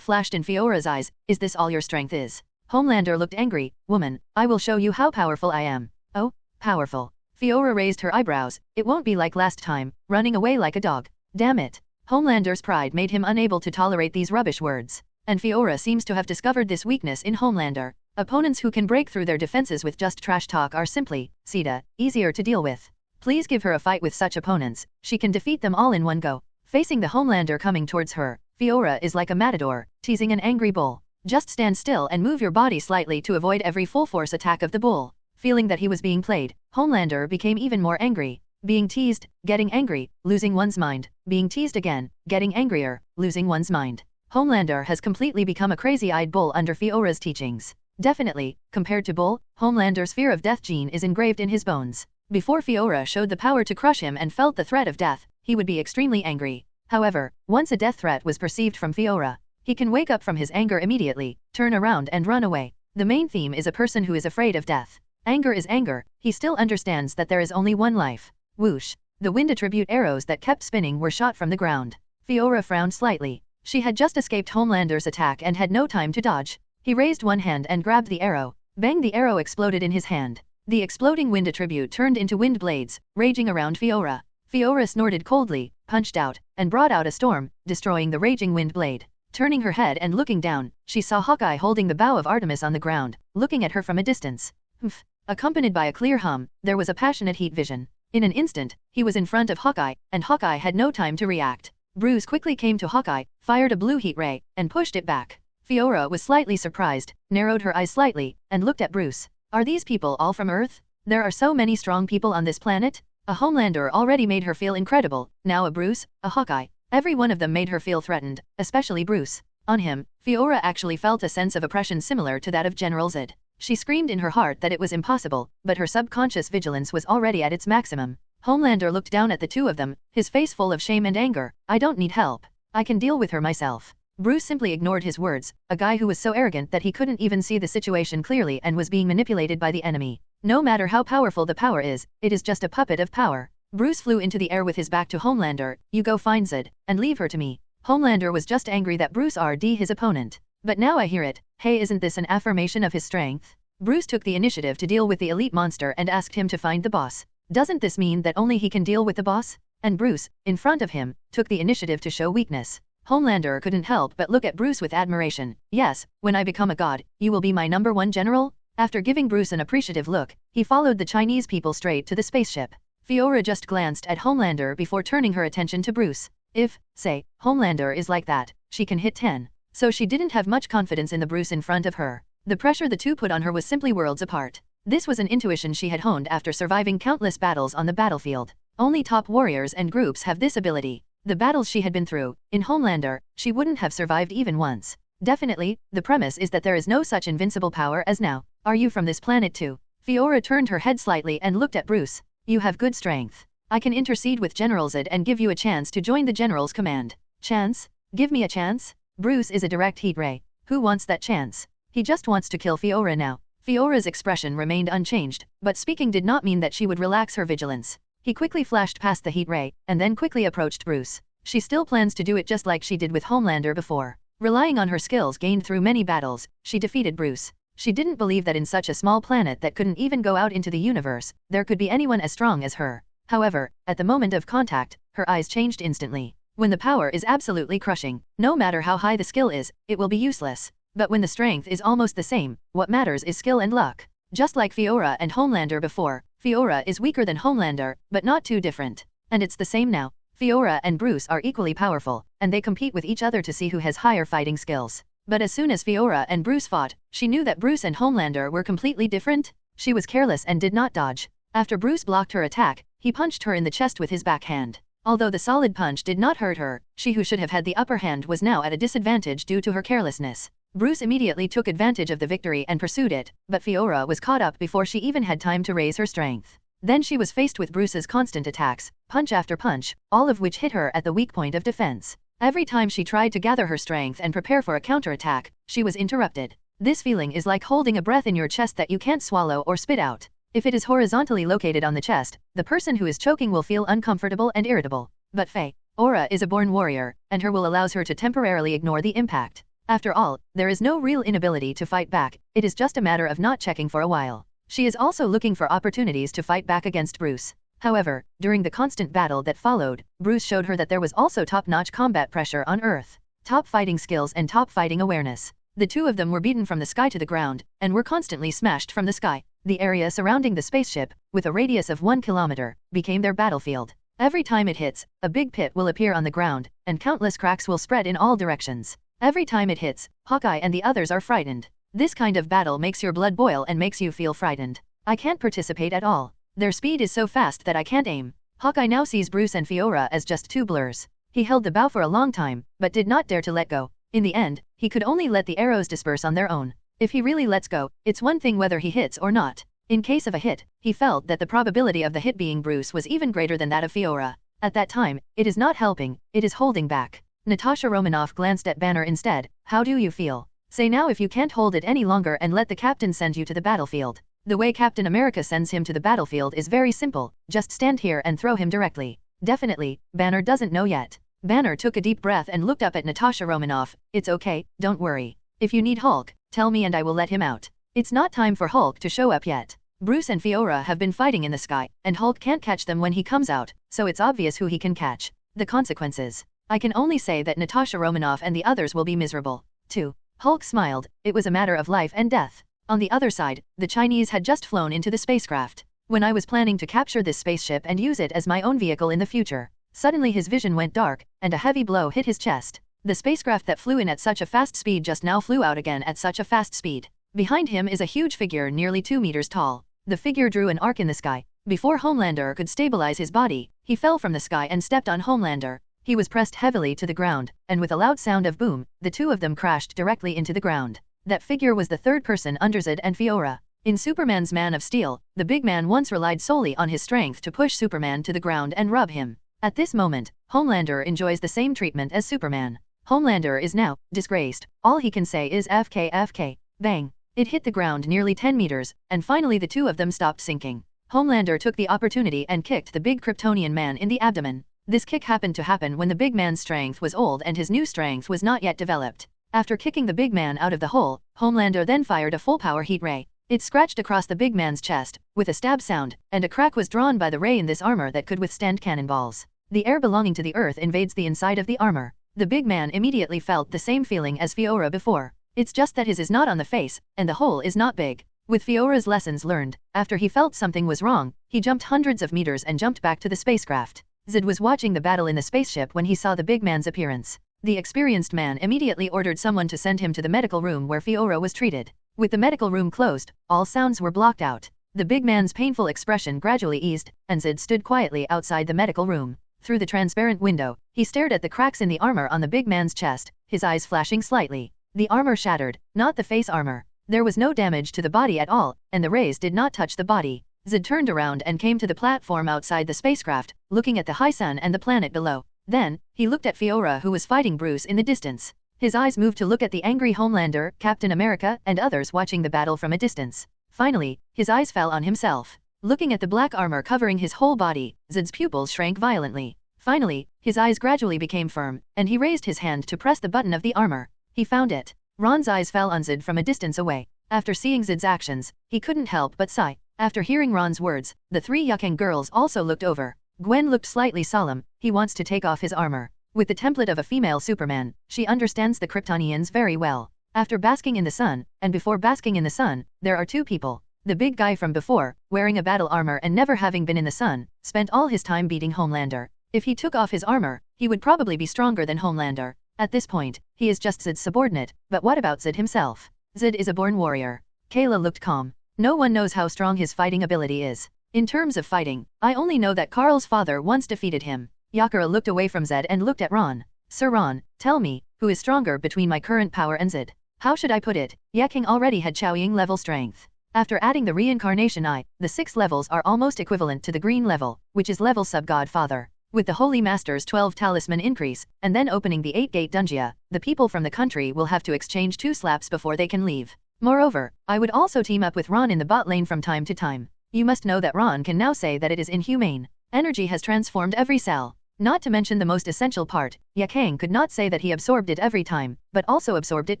flashed in Fiora's eyes. Is this all your strength is? Homelander looked angry. Woman, I will show you how powerful I am. Oh, powerful. Fiora raised her eyebrows. It won't be like last time, running away like a dog. Damn it. Homelander's pride made him unable to tolerate these rubbish words. And Fiora seems to have discovered this weakness in Homelander. Opponents who can break through their defenses with just trash talk are simply, Sita, easier to deal with. Please give her a fight with such opponents. She can defeat them all in one go. Facing the Homelander coming towards her, Fiora is like a matador, teasing an angry bull. Just stand still and move your body slightly to avoid every full-force attack of the bull. Feeling that he was being played, Homelander became even more angry. Being teased, getting angry, losing one's mind, being teased again, getting angrier, losing one's mind. Homelander has completely become a crazy-eyed bull under Fiora's teachings. Definitely, compared to Bull, Homelander's fear of death gene is engraved in his bones. Before Fiora showed the power to crush him and felt the threat of death, he would be extremely angry. However, once a death threat was perceived from Fiora, he can wake up from his anger immediately, turn around and run away. The main theme is a person who is afraid of death. Anger is anger, he still understands that there is only one life. Whoosh! The wind attribute arrows that kept spinning were shot from the ground. Fiora frowned slightly. She had just escaped Homelander's attack and had no time to dodge. He raised one hand and grabbed the arrow. Bang! The arrow exploded in his hand. The exploding wind attribute turned into wind blades, raging around Fiora. Fiora snorted coldly, punched out, and brought out a storm, destroying the raging wind blade. Turning her head and looking down, she saw Hawkeye holding the bow of Artemis on the ground, looking at her from a distance. Humph! Accompanied by a clear hum, there was a passionate heat vision. In an instant, he was in front of Hawkeye, and Hawkeye had no time to react. Bruce quickly came to Hawkeye, fired a blue heat ray, and pushed it back. Fiora was slightly surprised, narrowed her eyes slightly, and looked at Bruce. Are these people all from Earth? There are so many strong people on this planet? A Homelander already made her feel incredible, now a Bruce, a Hawkeye. Every one of them made her feel threatened, especially Bruce. On him, Fiora actually felt a sense of oppression similar to that of General Zod. She screamed in her heart that it was impossible, but her subconscious vigilance was already at its maximum. Homelander looked down at the two of them, his face full of shame and anger. I don't need help. I can deal with her myself. Bruce simply ignored his words, a guy who was so arrogant that he couldn't even see the situation clearly and was being manipulated by the enemy. No matter how powerful the power is, it is just a puppet of power. Bruce flew into the air with his back to Homelander. You go find Zod, and leave her to me. Homelander was just angry that Bruce RD his opponent. But now I hear it. Hey, isn't this an affirmation of his strength? Bruce took the initiative to deal with the elite monster and asked him to find the boss. Doesn't this mean that only he can deal with the boss? And Bruce, in front of him, took the initiative to show weakness. Homelander couldn't help but look at Bruce with admiration. Yes, when I become a god, you will be my #1 general? After giving Bruce an appreciative look, he followed the Chinese people straight to the spaceship. Fiora just glanced at Homelander before turning her attention to Bruce. If, say, Homelander is like that, she can hit 10. So she didn't have much confidence in the Bruce in front of her. The pressure the two put on her was simply worlds apart. This was an intuition she had honed after surviving countless battles on the battlefield. Only top warriors and groups have this ability. The battles she had been through, in Homelander, she wouldn't have survived even once. Definitely, the premise is that there is no such invincible power as now. Are you from this planet too? Fiora turned her head slightly and looked at Bruce. You have good strength. I can intercede with General Zod and give you a chance to join the General's command. Chance? Give me a chance? Bruce is a direct heat ray. Who wants that chance? He just wants to kill Fiora now. Fiora's expression remained unchanged, but speaking did not mean that she would relax her vigilance. He quickly flashed past the heat ray, and then quickly approached Bruce. She still plans to do it just like she did with Homelander before. Relying on her skills gained through many battles, she defeated Bruce. She didn't believe that in such a small planet that couldn't even go out into the universe, there could be anyone as strong as her. However, at the moment of contact, her eyes changed instantly. When the power is absolutely crushing, no matter how high the skill is, it will be useless. But when the strength is almost the same, what matters is skill and luck. Just like Fiora and Homelander before, Fiora is weaker than Homelander, but not too different. And it's the same now. Fiora and Bruce are equally powerful, and they compete with each other to see who has higher fighting skills. But as soon as Fiora and Bruce fought, she knew that Bruce and Homelander were completely different. She was careless and did not dodge. After Bruce blocked her attack, he punched her in the chest with his backhand. Although the solid punch did not hurt her, she who should have had the upper hand was now at a disadvantage due to her carelessness. Bruce immediately took advantage of the victory and pursued it, but Fiora was caught up before she even had time to raise her strength. Then she was faced with Bruce's constant attacks, punch after punch, all of which hit her at the weak point of defense. Every time she tried to gather her strength and prepare for a counterattack, she was interrupted. This feeling is like holding a breath in your chest that you can't swallow or spit out. If it is horizontally located on the chest, the person who is choking will feel uncomfortable and irritable. But Fiora is a born warrior, and her will allows her to temporarily ignore the impact. After all, there is no real inability to fight back, it is just a matter of not checking for a while. She is also looking for opportunities to fight back against Bruce. However, during the constant battle that followed, Bruce showed her that there was also top-notch combat pressure on Earth, top fighting skills and top fighting awareness. The two of them were beaten from the sky to the ground, and were constantly smashed from the sky. The area surrounding the spaceship, with a radius of 1 kilometer, became their battlefield. Every time it hits, a big pit will appear on the ground, and countless cracks will spread in all directions. Every time it hits, Hawkeye and the others are frightened. This kind of battle makes your blood boil and makes you feel frightened. I can't participate at all. Their speed is so fast that I can't aim. Hawkeye now sees Bruce and Fiora as just two blurs. He held the bow for a long time, but did not dare to let go. In the end, he could only let the arrows disperse on their own. If he really lets go, it's one thing whether he hits or not. In case of a hit, he felt that the probability of the hit being Bruce was even greater than that of Fiora. At that time, it is not helping, it is holding back. Natasha Romanoff glanced at Banner instead. How do you feel? Say now if you can't hold it any longer and let the captain send you to the battlefield. The way Captain America sends him to the battlefield is very simple, just stand here and throw him directly. Definitely, Banner doesn't know yet. Banner took a deep breath and looked up at Natasha Romanoff. It's okay, don't worry. If you need Hulk, tell me and I will let him out. It's not time for Hulk to show up yet. Bruce and Fiora have been fighting in the sky, and Hulk can't catch them when he comes out, so it's obvious who he can catch. The consequences. I can only say that Natasha Romanoff and the others will be miserable. 2. Hulk smiled. It was a matter of life and death. On the other side, the Chinese had just flown into the spacecraft. When I was planning to capture this spaceship and use it as my own vehicle in the future, suddenly his vision went dark, and a heavy blow hit his chest. The spacecraft that flew in at such a fast speed just now flew out again at such a fast speed. Behind him is a huge figure nearly 2 meters tall. The figure drew an arc in the sky. Before Homelander could stabilize his body, he fell from the sky and stepped on Homelander. He was pressed heavily to the ground, and with a loud sound of boom, the two of them crashed directly into the ground. That figure was the third person under Z and Fiora. In Superman's Man of Steel, the big man once relied solely on his strength to push Superman to the ground and rub him. At this moment, Homelander enjoys the same treatment as Superman. Homelander is now disgraced. All he can say is FK FK. Bang. It hit the ground nearly 10 meters, and finally the two of them stopped sinking. Homelander took the opportunity and kicked the big Kryptonian man in the abdomen. This kick happened to happen when the big man's strength was old and his new strength was not yet developed. After kicking the big man out of the hole, Homelander then fired a full-power heat ray. It scratched across the big man's chest, with a stab sound, and a crack was drawn by the ray in this armor that could withstand cannonballs. The air belonging to the Earth invades the inside of the armor. The big man immediately felt the same feeling as Fiora before. It's just that his is not on the face, and the hole is not big. With Fiora's lessons learned, after he felt something was wrong, he jumped hundreds of meters and jumped back to the spacecraft. Zid was watching the battle in the spaceship when he saw the big man's appearance. The experienced man immediately ordered someone to send him to the medical room where Fiora was treated. With the medical room closed, all sounds were blocked out. The big man's painful expression gradually eased, and Zid stood quietly outside the medical room. Through the transparent window, he stared at the cracks in the armor on the big man's chest, his eyes flashing slightly. The armor shattered, not the face armor. There was no damage to the body at all, and the rays did not touch the body. Zid turned around and came to the platform outside the spacecraft, looking at the high sun and the planet below. Then, he looked at Fiora who was fighting Bruce in the distance. His eyes moved to look at the angry Homelander, Captain America, and others watching the battle from a distance. Finally, his eyes fell on himself. Looking at the black armor covering his whole body, Zid's pupils shrank violently. Finally, his eyes gradually became firm, and he raised his hand to press the button of the armor. He found it. Ron's eyes fell on Zid from a distance away. After seeing Zid's actions, he couldn't help but sigh. After hearing Ron's words, the three Yaang girls also looked over. Gwen looked slightly solemn. He wants to take off his armor. With the template of a female Superman, she understands the Kryptonians very well. After basking in the sun, and before basking in the sun, there are two people. The big guy from before, wearing a battle armor and never having been in the sun, spent all his time beating Homelander. If he took off his armor, he would probably be stronger than Homelander. At this point, he is just Zed's subordinate, but what about Zed himself? Zed is a born warrior. Kayla looked calm. No one knows how strong his fighting ability is. In terms of fighting, I only know that Carl's father once defeated him. Yakura looked away from Zed and looked at Ron. Sir Ron, tell me, who is stronger between my current power and Zed? How should I put it? Yaang already had Xiaoying level strength. After adding the reincarnation eye, the 6 levels are almost equivalent to the green level, which is level sub-godfather. With the Holy Master's 12 talisman increase, and then opening the 8-gate dungeon, the people from the country will have to exchange 2 slaps before they can leave. Moreover, I would also team up with Ron in the bot lane from time to time. You must know that Ron can now say that it is inhumane. Energy has transformed every cell. Not to mention the most essential part, Yaang could not say that he absorbed it every time, but also absorbed it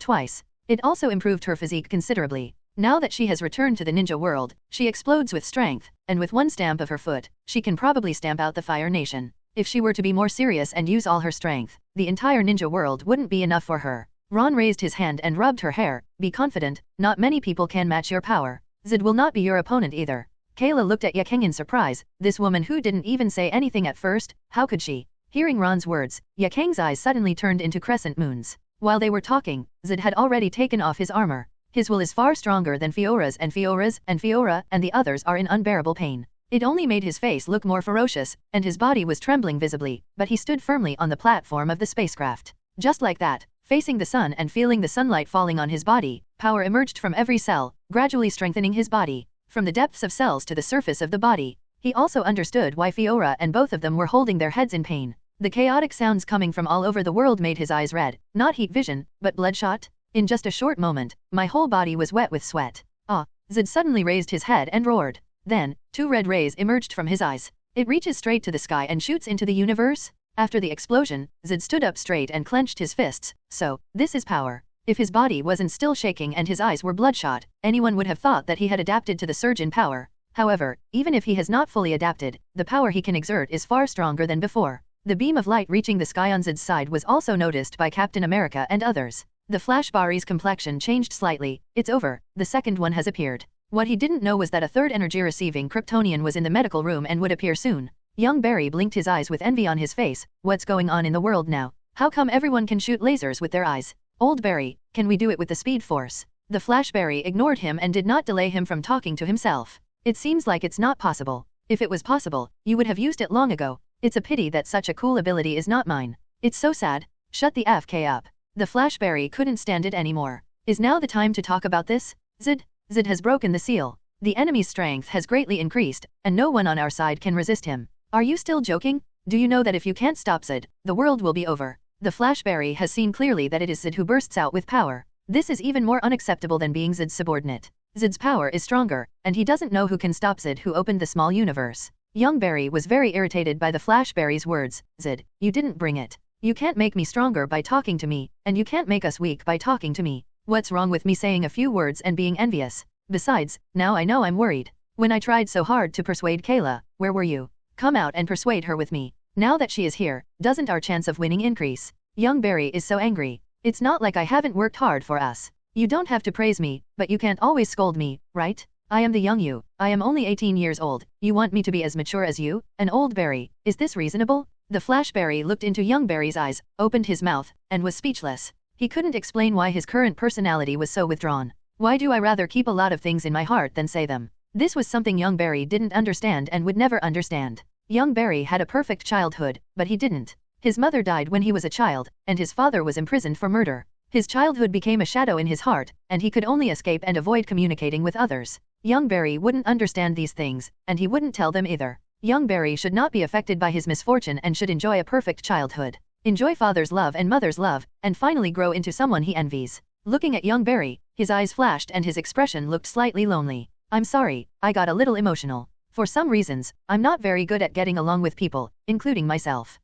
twice. It also improved her physique considerably. Now that she has returned to the ninja world, she explodes with strength, and with one stamp of her foot, she can probably stamp out the Fire Nation. If she were to be more serious and use all her strength, the entire ninja world wouldn't be enough for her. Ron raised his hand and rubbed her hair. Be confident, not many people can match your power. Zed will not be your opponent either. Kayla looked at Yaang in surprise. This woman who didn't even say anything at first, how could she? Hearing Ron's words, Yaang's eyes suddenly turned into crescent moons. While they were talking, Zed had already taken off his armor. His will is far stronger than Fiora's, and Fiora and the others are in unbearable pain. It only made his face look more ferocious, and his body was trembling visibly, but he stood firmly on the platform of the spacecraft. Just like that, facing the sun and feeling the sunlight falling on his body, power emerged from every cell, gradually strengthening his body. From the depths of cells to the surface of the body. He also understood why Fiora and both of them were holding their heads in pain. The chaotic sounds coming from all over the world made his eyes red, not heat vision, but bloodshot. In just a short moment, my whole body was wet with sweat. Ah! Zed suddenly raised his head and roared. Then, 2 red rays emerged from his eyes. It reaches straight to the sky and shoots into the universe. After the explosion, Zed stood up straight and clenched his fists. So, this is power. If his body wasn't still shaking and his eyes were bloodshot, anyone would have thought that he had adapted to the surge in power. However, even if he has not fully adapted, the power he can exert is far stronger than before. The beam of light reaching the sky on Zed's side was also noticed by Captain America and others. The Flash Barry's complexion changed slightly. It's over. The second one has appeared. What he didn't know was that a third energy-receiving Kryptonian was in the medical room and would appear soon. Young Barry blinked his eyes with envy on his face. What's going on in the world now? How come everyone can shoot lasers with their eyes? Old Barry, can we do it with the Speed Force? The Flash Barry ignored him and did not delay him from talking to himself. It seems like it's not possible. If it was possible, you would have used it long ago. It's a pity that such a cool ability is not mine. It's so sad. Shut the FK up. The Flash Barry couldn't stand it anymore. Is now the time to talk about this? Zed has broken the seal. The enemy's strength has greatly increased, and no one on our side can resist him. Are you still joking? Do you know that if you can't stop Zed, the world will be over? The Flash Barry has seen clearly that it is Zed who bursts out with power. This is even more unacceptable than being Zed's subordinate. Zed's power is stronger, and he doesn't know who can stop Zed who opened the small universe. Young Barry was very irritated by the Flash Barry's words. Zed, you didn't bring it. You can't make me stronger by talking to me, and you can't make us weak by talking to me. What's wrong with me saying a few words and being envious? Besides, now I know I'm worried. When I tried so hard to persuade Kayla, where were you? Come out and persuade her with me. Now that she is here, doesn't our chance of winning increase? Young Barry is so angry. It's not like I haven't worked hard for us. You don't have to praise me, but you can't always scold me, right? I am the young you. I am only 18 years old. You want me to be as mature as you? An old Barry. Is this reasonable? The Flash Barry looked into young Barry's eyes, opened his mouth, and was speechless. He couldn't explain why his current personality was so withdrawn. Why do I rather keep a lot of things in my heart than say them? This was something young Barry didn't understand and would never understand. Young Barry had a perfect childhood, but he didn't. His mother died when he was a child, and his father was imprisoned for murder. His childhood became a shadow in his heart, and he could only escape and avoid communicating with others. Young Barry wouldn't understand these things, and he wouldn't tell them either. Young Barry should not be affected by his misfortune and should enjoy a perfect childhood. Enjoy father's love and mother's love, and finally grow into someone he envies. Looking at young Barry, his eyes flashed and his expression looked slightly lonely. I'm sorry, I got a little emotional. For some reasons, I'm not very good at getting along with people, including myself.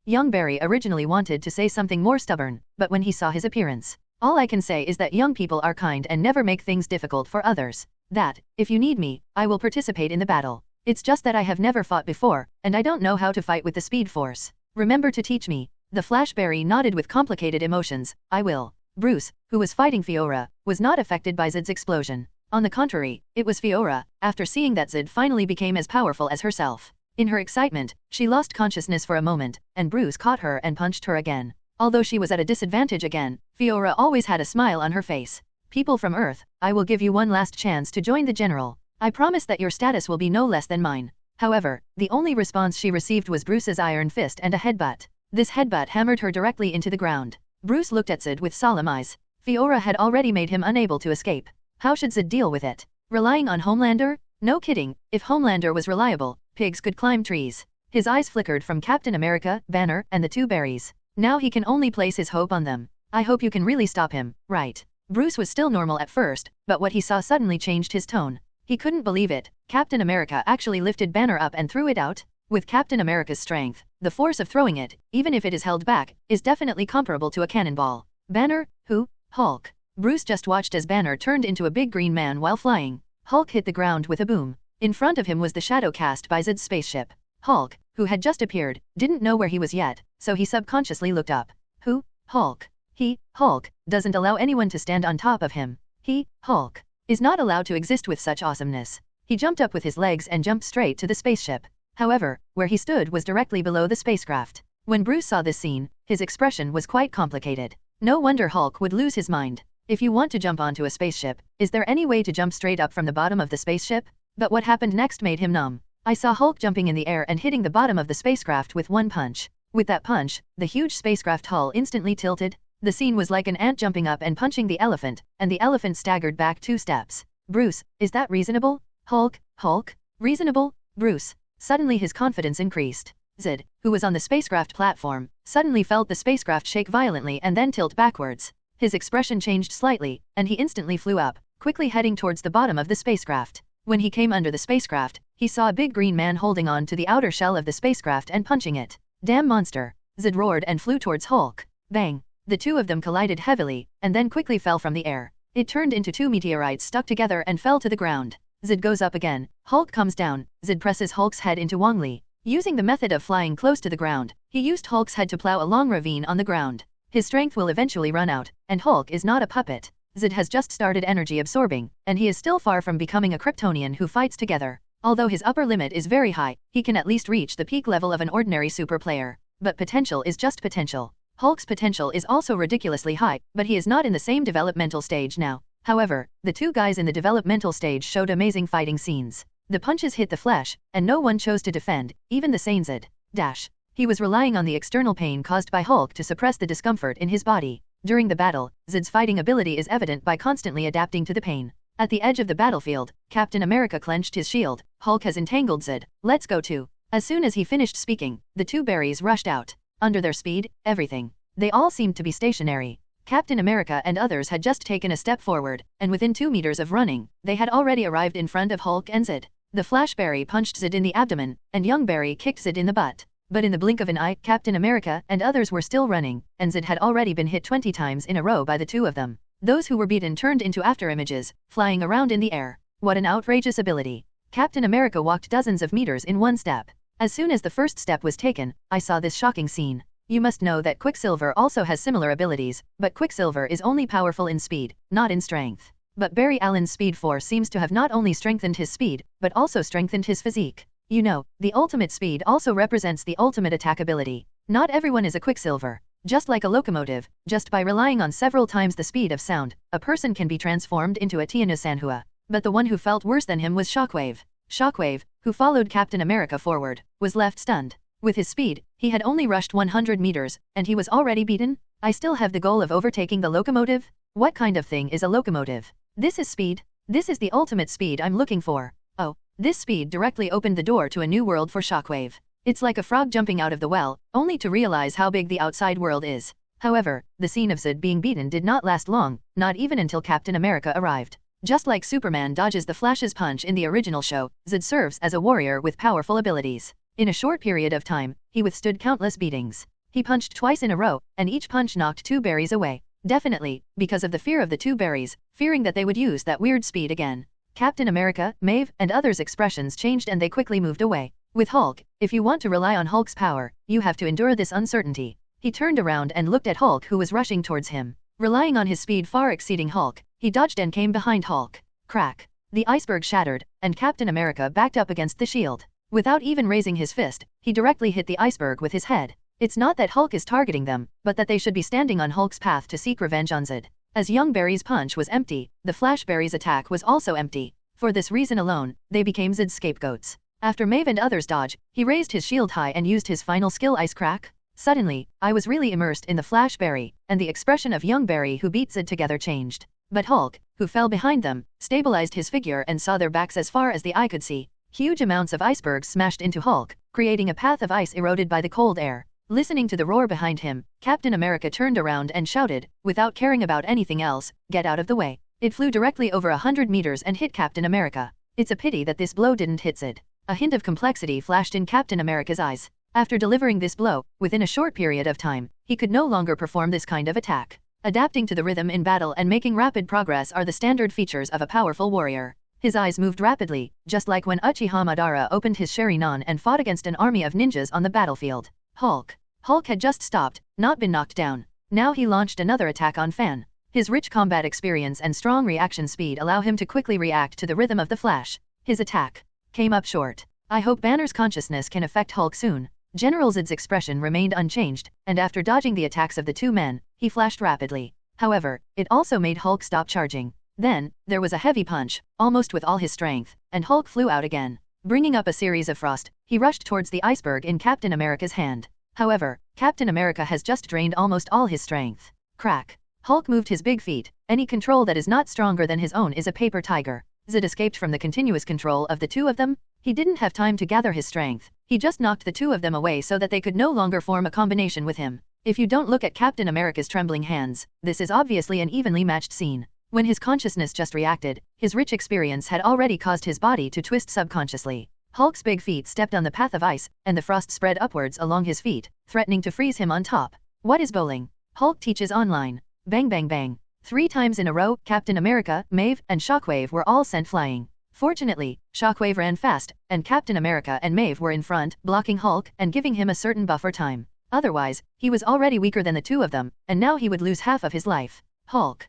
Young Barry originally wanted to say something more stubborn, but when he saw his appearance, all I can say is that young people are kind and never make things difficult for others. That, if you need me, I will participate in the battle. It's just that I have never fought before, and I don't know how to fight with the Speed Force. Remember to teach me. The Flash Barry nodded with complicated emotions. I will. Bruce, who was fighting Fiora, was not affected by Zed's explosion. On the contrary, it was Fiora, after seeing that S.H.I.E.L.D. finally became as powerful as herself. In her excitement, she lost consciousness for a moment, and Bruce caught her and punched her again. Although she was at a disadvantage again, Fiora always had a smile on her face. People from Earth, I will give you one last chance to join the General. I promise that your status will be no less than mine. However, the only response she received was Bruce's iron fist and a headbutt. This headbutt hammered her directly into the ground. Bruce looked at S.H.I.E.L.D. with solemn eyes. Fiora had already made him unable to escape. How should S.H.I.E.L.D. deal with it? Relying on Homelander? No kidding, if Homelander was reliable, pigs could climb trees. His eyes flickered from Captain America, Banner, and the two berries. Now he can only place his hope on them. I hope you can really stop him, right? Bruce was still normal at first, but what he saw suddenly changed his tone. He couldn't believe it. Captain America actually lifted Banner up and threw it out? With Captain America's strength, the force of throwing it, even if it is held back, is definitely comparable to a cannonball. Banner? Who? Hulk. Bruce just watched as Banner turned into a big green man while flying. Hulk hit the ground with a boom. In front of him was the shadow cast by S.H.I.E.L.D's spaceship. Hulk, who had just appeared, didn't know where he was yet, so he subconsciously looked up. Who? Hulk. He, Hulk, doesn't allow anyone to stand on top of him. He, Hulk, is not allowed to exist with such awesomeness. He jumped up with his legs and jumped straight to the spaceship. However, where he stood was directly below the spacecraft. When Bruce saw this scene, his expression was quite complicated. No wonder Hulk would lose his mind. If you want to jump onto a spaceship, is there any way to jump straight up from the bottom of the spaceship? But what happened next made him numb. I saw Hulk jumping in the air and hitting the bottom of the spacecraft with one punch. With that punch, the huge spacecraft hull instantly tilted. The scene was like an ant jumping up and punching the elephant, and the elephant staggered back 2 steps. Bruce, is that reasonable? Hulk, reasonable? Bruce. Suddenly his confidence increased. S.H.I.E.L.D., who was on the spacecraft platform, suddenly felt the spacecraft shake violently and then tilt backwards. His expression changed slightly, and he instantly flew up, quickly heading towards the bottom of the spacecraft. When he came under the spacecraft, he saw a big green man holding on to the outer shell of the spacecraft and punching it. Damn monster! S.H.I.E.L.D. roared and flew towards Hulk. Bang! The two of them collided heavily, and then quickly fell from the air. It turned into 2 meteorites stuck together and fell to the ground. S.H.I.E.L.D. goes up again. Hulk comes down. S.H.I.E.L.D. presses Hulk's head into Wong Li. Using the method of flying close to the ground, he used Hulk's head to plow a long ravine on the ground. His strength will eventually run out, and Hulk is not a puppet. S.H.I.E.L.D. has just started energy absorbing, and he is still far from becoming a Kryptonian who fights together. Although his upper limit is very high, he can at least reach the peak level of an ordinary super player. But potential is just potential. Hulk's potential is also ridiculously high, but he is not in the same developmental stage now. However, the two guys in the developmental stage showed amazing fighting scenes. The punches hit the flesh, and no one chose to defend, even the sane S.H.I.E.L.D. He was relying on the external pain caused by Hulk to suppress the discomfort in his body. During the battle, S.H.I.E.L.D.'s fighting ability is evident by constantly adapting to the pain. At the edge of the battlefield, Captain America clenched his shield. Hulk has entangled S.H.I.E.L.D. Let's go too. As soon as he finished speaking, the two berries rushed out. Under their speed, everything. They all seemed to be stationary. Captain America and others had just taken a step forward, and within 2 meters of running, they had already arrived in front of Hulk and S.H.I.E.L.D. The Flash Berry punched S.H.I.E.L.D. in the abdomen, and Young Berry kicked S.H.I.E.L.D. in the butt. But in the blink of an eye, Captain America and others were still running, and S.H.I.E.L.D. had already been hit 20 times in a row by the two of them. Those who were beaten turned into afterimages, flying around in the air. What an outrageous ability. Captain America walked dozens of meters in 1 step. As soon as the first step was taken, I saw this shocking scene. You must know that Quicksilver also has similar abilities, but Quicksilver is only powerful in speed, not in strength. But Barry Allen's Speed Force seems to have not only strengthened his speed, but also strengthened his physique. You know, the ultimate speed also represents the ultimate attack ability. Not everyone is a Quicksilver. Just like a locomotive, just by relying on several times the speed of sound, a person can be transformed into a Tiana Sanhua. But the one who felt worse than him was Shockwave. Shockwave, who followed Captain America forward, was left stunned. With his speed, he had only rushed 100 meters, and he was already beaten? I still have the goal of overtaking the locomotive? What kind of thing is a locomotive? This is speed. This is the ultimate speed I'm looking for. Oh, this speed directly opened the door to a new world for Shockwave. It's like a frog jumping out of the well, only to realize how big the outside world is. However, the scene of S.H.I.E.L.D. being beaten did not last long, not even until Captain America arrived. Just like Superman dodges the Flash's punch in the original show, S.H.I.E.L.D. serves as a warrior with powerful abilities. In a short period of time, he withstood countless beatings. He punched twice in a row, and each punch knocked 2 berries away. Definitely, because of the fear of the 2 berries, fearing that they would use that weird speed again. Captain America, Maeve, and others' expressions changed and they quickly moved away. With Hulk, if you want to rely on Hulk's power, you have to endure this uncertainty. He turned around and looked at Hulk who was rushing towards him. Relying on his speed far exceeding Hulk, he dodged and came behind Hulk. Crack. The iceberg shattered, and Captain America backed up against the shield. Without even raising his fist, he directly hit the iceberg with his head. It's not that Hulk is targeting them, but that they should be standing on Hulk's path to seek revenge on Z. As Young Barry's punch was empty, the Flash Barry's attack was also empty. For this reason alone, they became Z's scapegoats. After Maeve and others dodge, he raised his shield high and used his final skill Ice Crack. Suddenly, I was really immersed in the Flash Barry, and the expression of Young Barry who beat Z together changed. But Hulk, who fell behind them, stabilized his figure and saw their backs as far as the eye could see. Huge amounts of icebergs smashed into Hulk, creating a path of ice eroded by the cold air. Listening to the roar behind him, Captain America turned around and shouted, without caring about anything else, "Get out of the way." It flew directly over 100 meters and hit Captain America. It's a pity that this blow didn't hit Sid. A hint of complexity flashed in Captain America's eyes. After delivering this blow, within a short period of time, he could no longer perform this kind of attack. Adapting to the rhythm in battle and making rapid progress are the standard features of a powerful warrior. His eyes moved rapidly, just like when Uchiha Madara opened his Sharingan and fought against an army of ninjas on the battlefield. Hulk had just stopped, not been knocked down. Now he launched another attack on Fan. His rich combat experience and strong reaction speed allow him to quickly react to the rhythm of the Flash. His attack came up short. I hope Banner's consciousness can affect Hulk soon. General Zed's expression remained unchanged, and after dodging the attacks of the two men, he flashed rapidly. However, it also made Hulk stop charging. Then, there was a heavy punch, almost with all his strength, and Hulk flew out again. Bringing up a series of frost, he rushed towards the iceberg in Captain America's hand. However, Captain America has just drained almost all his strength. Crack. Hulk moved his big feet. Any control that is not stronger than his own is a paper tiger. Zed escaped from the continuous control of the two of them. He didn't have time to gather his strength. He just knocked the two of them away so that they could no longer form a combination with him. If you don't look at Captain America's trembling hands, this is obviously an evenly matched scene. When his consciousness just reacted, his rich experience had already caused his body to twist subconsciously. Hulk's big feet stepped on the path of ice, and the frost spread upwards along his feet, threatening to freeze him on top. What is bowling? Hulk teaches online. Bang bang bang. 3 times in a row, Captain America, Maeve, and Shockwave were all sent flying. Fortunately, Shockwave ran fast, and Captain America and Maeve were in front, blocking Hulk and giving him a certain buffer time. Otherwise, he was already weaker than the two of them, and now he would lose half of his life. Hulk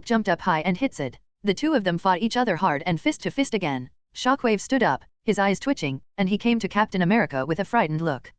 jumped up high and hit Zed. The two of them fought each other hard and fist to fist again. Shockwave stood up, his eyes twitching, and he came to Captain America with a frightened look.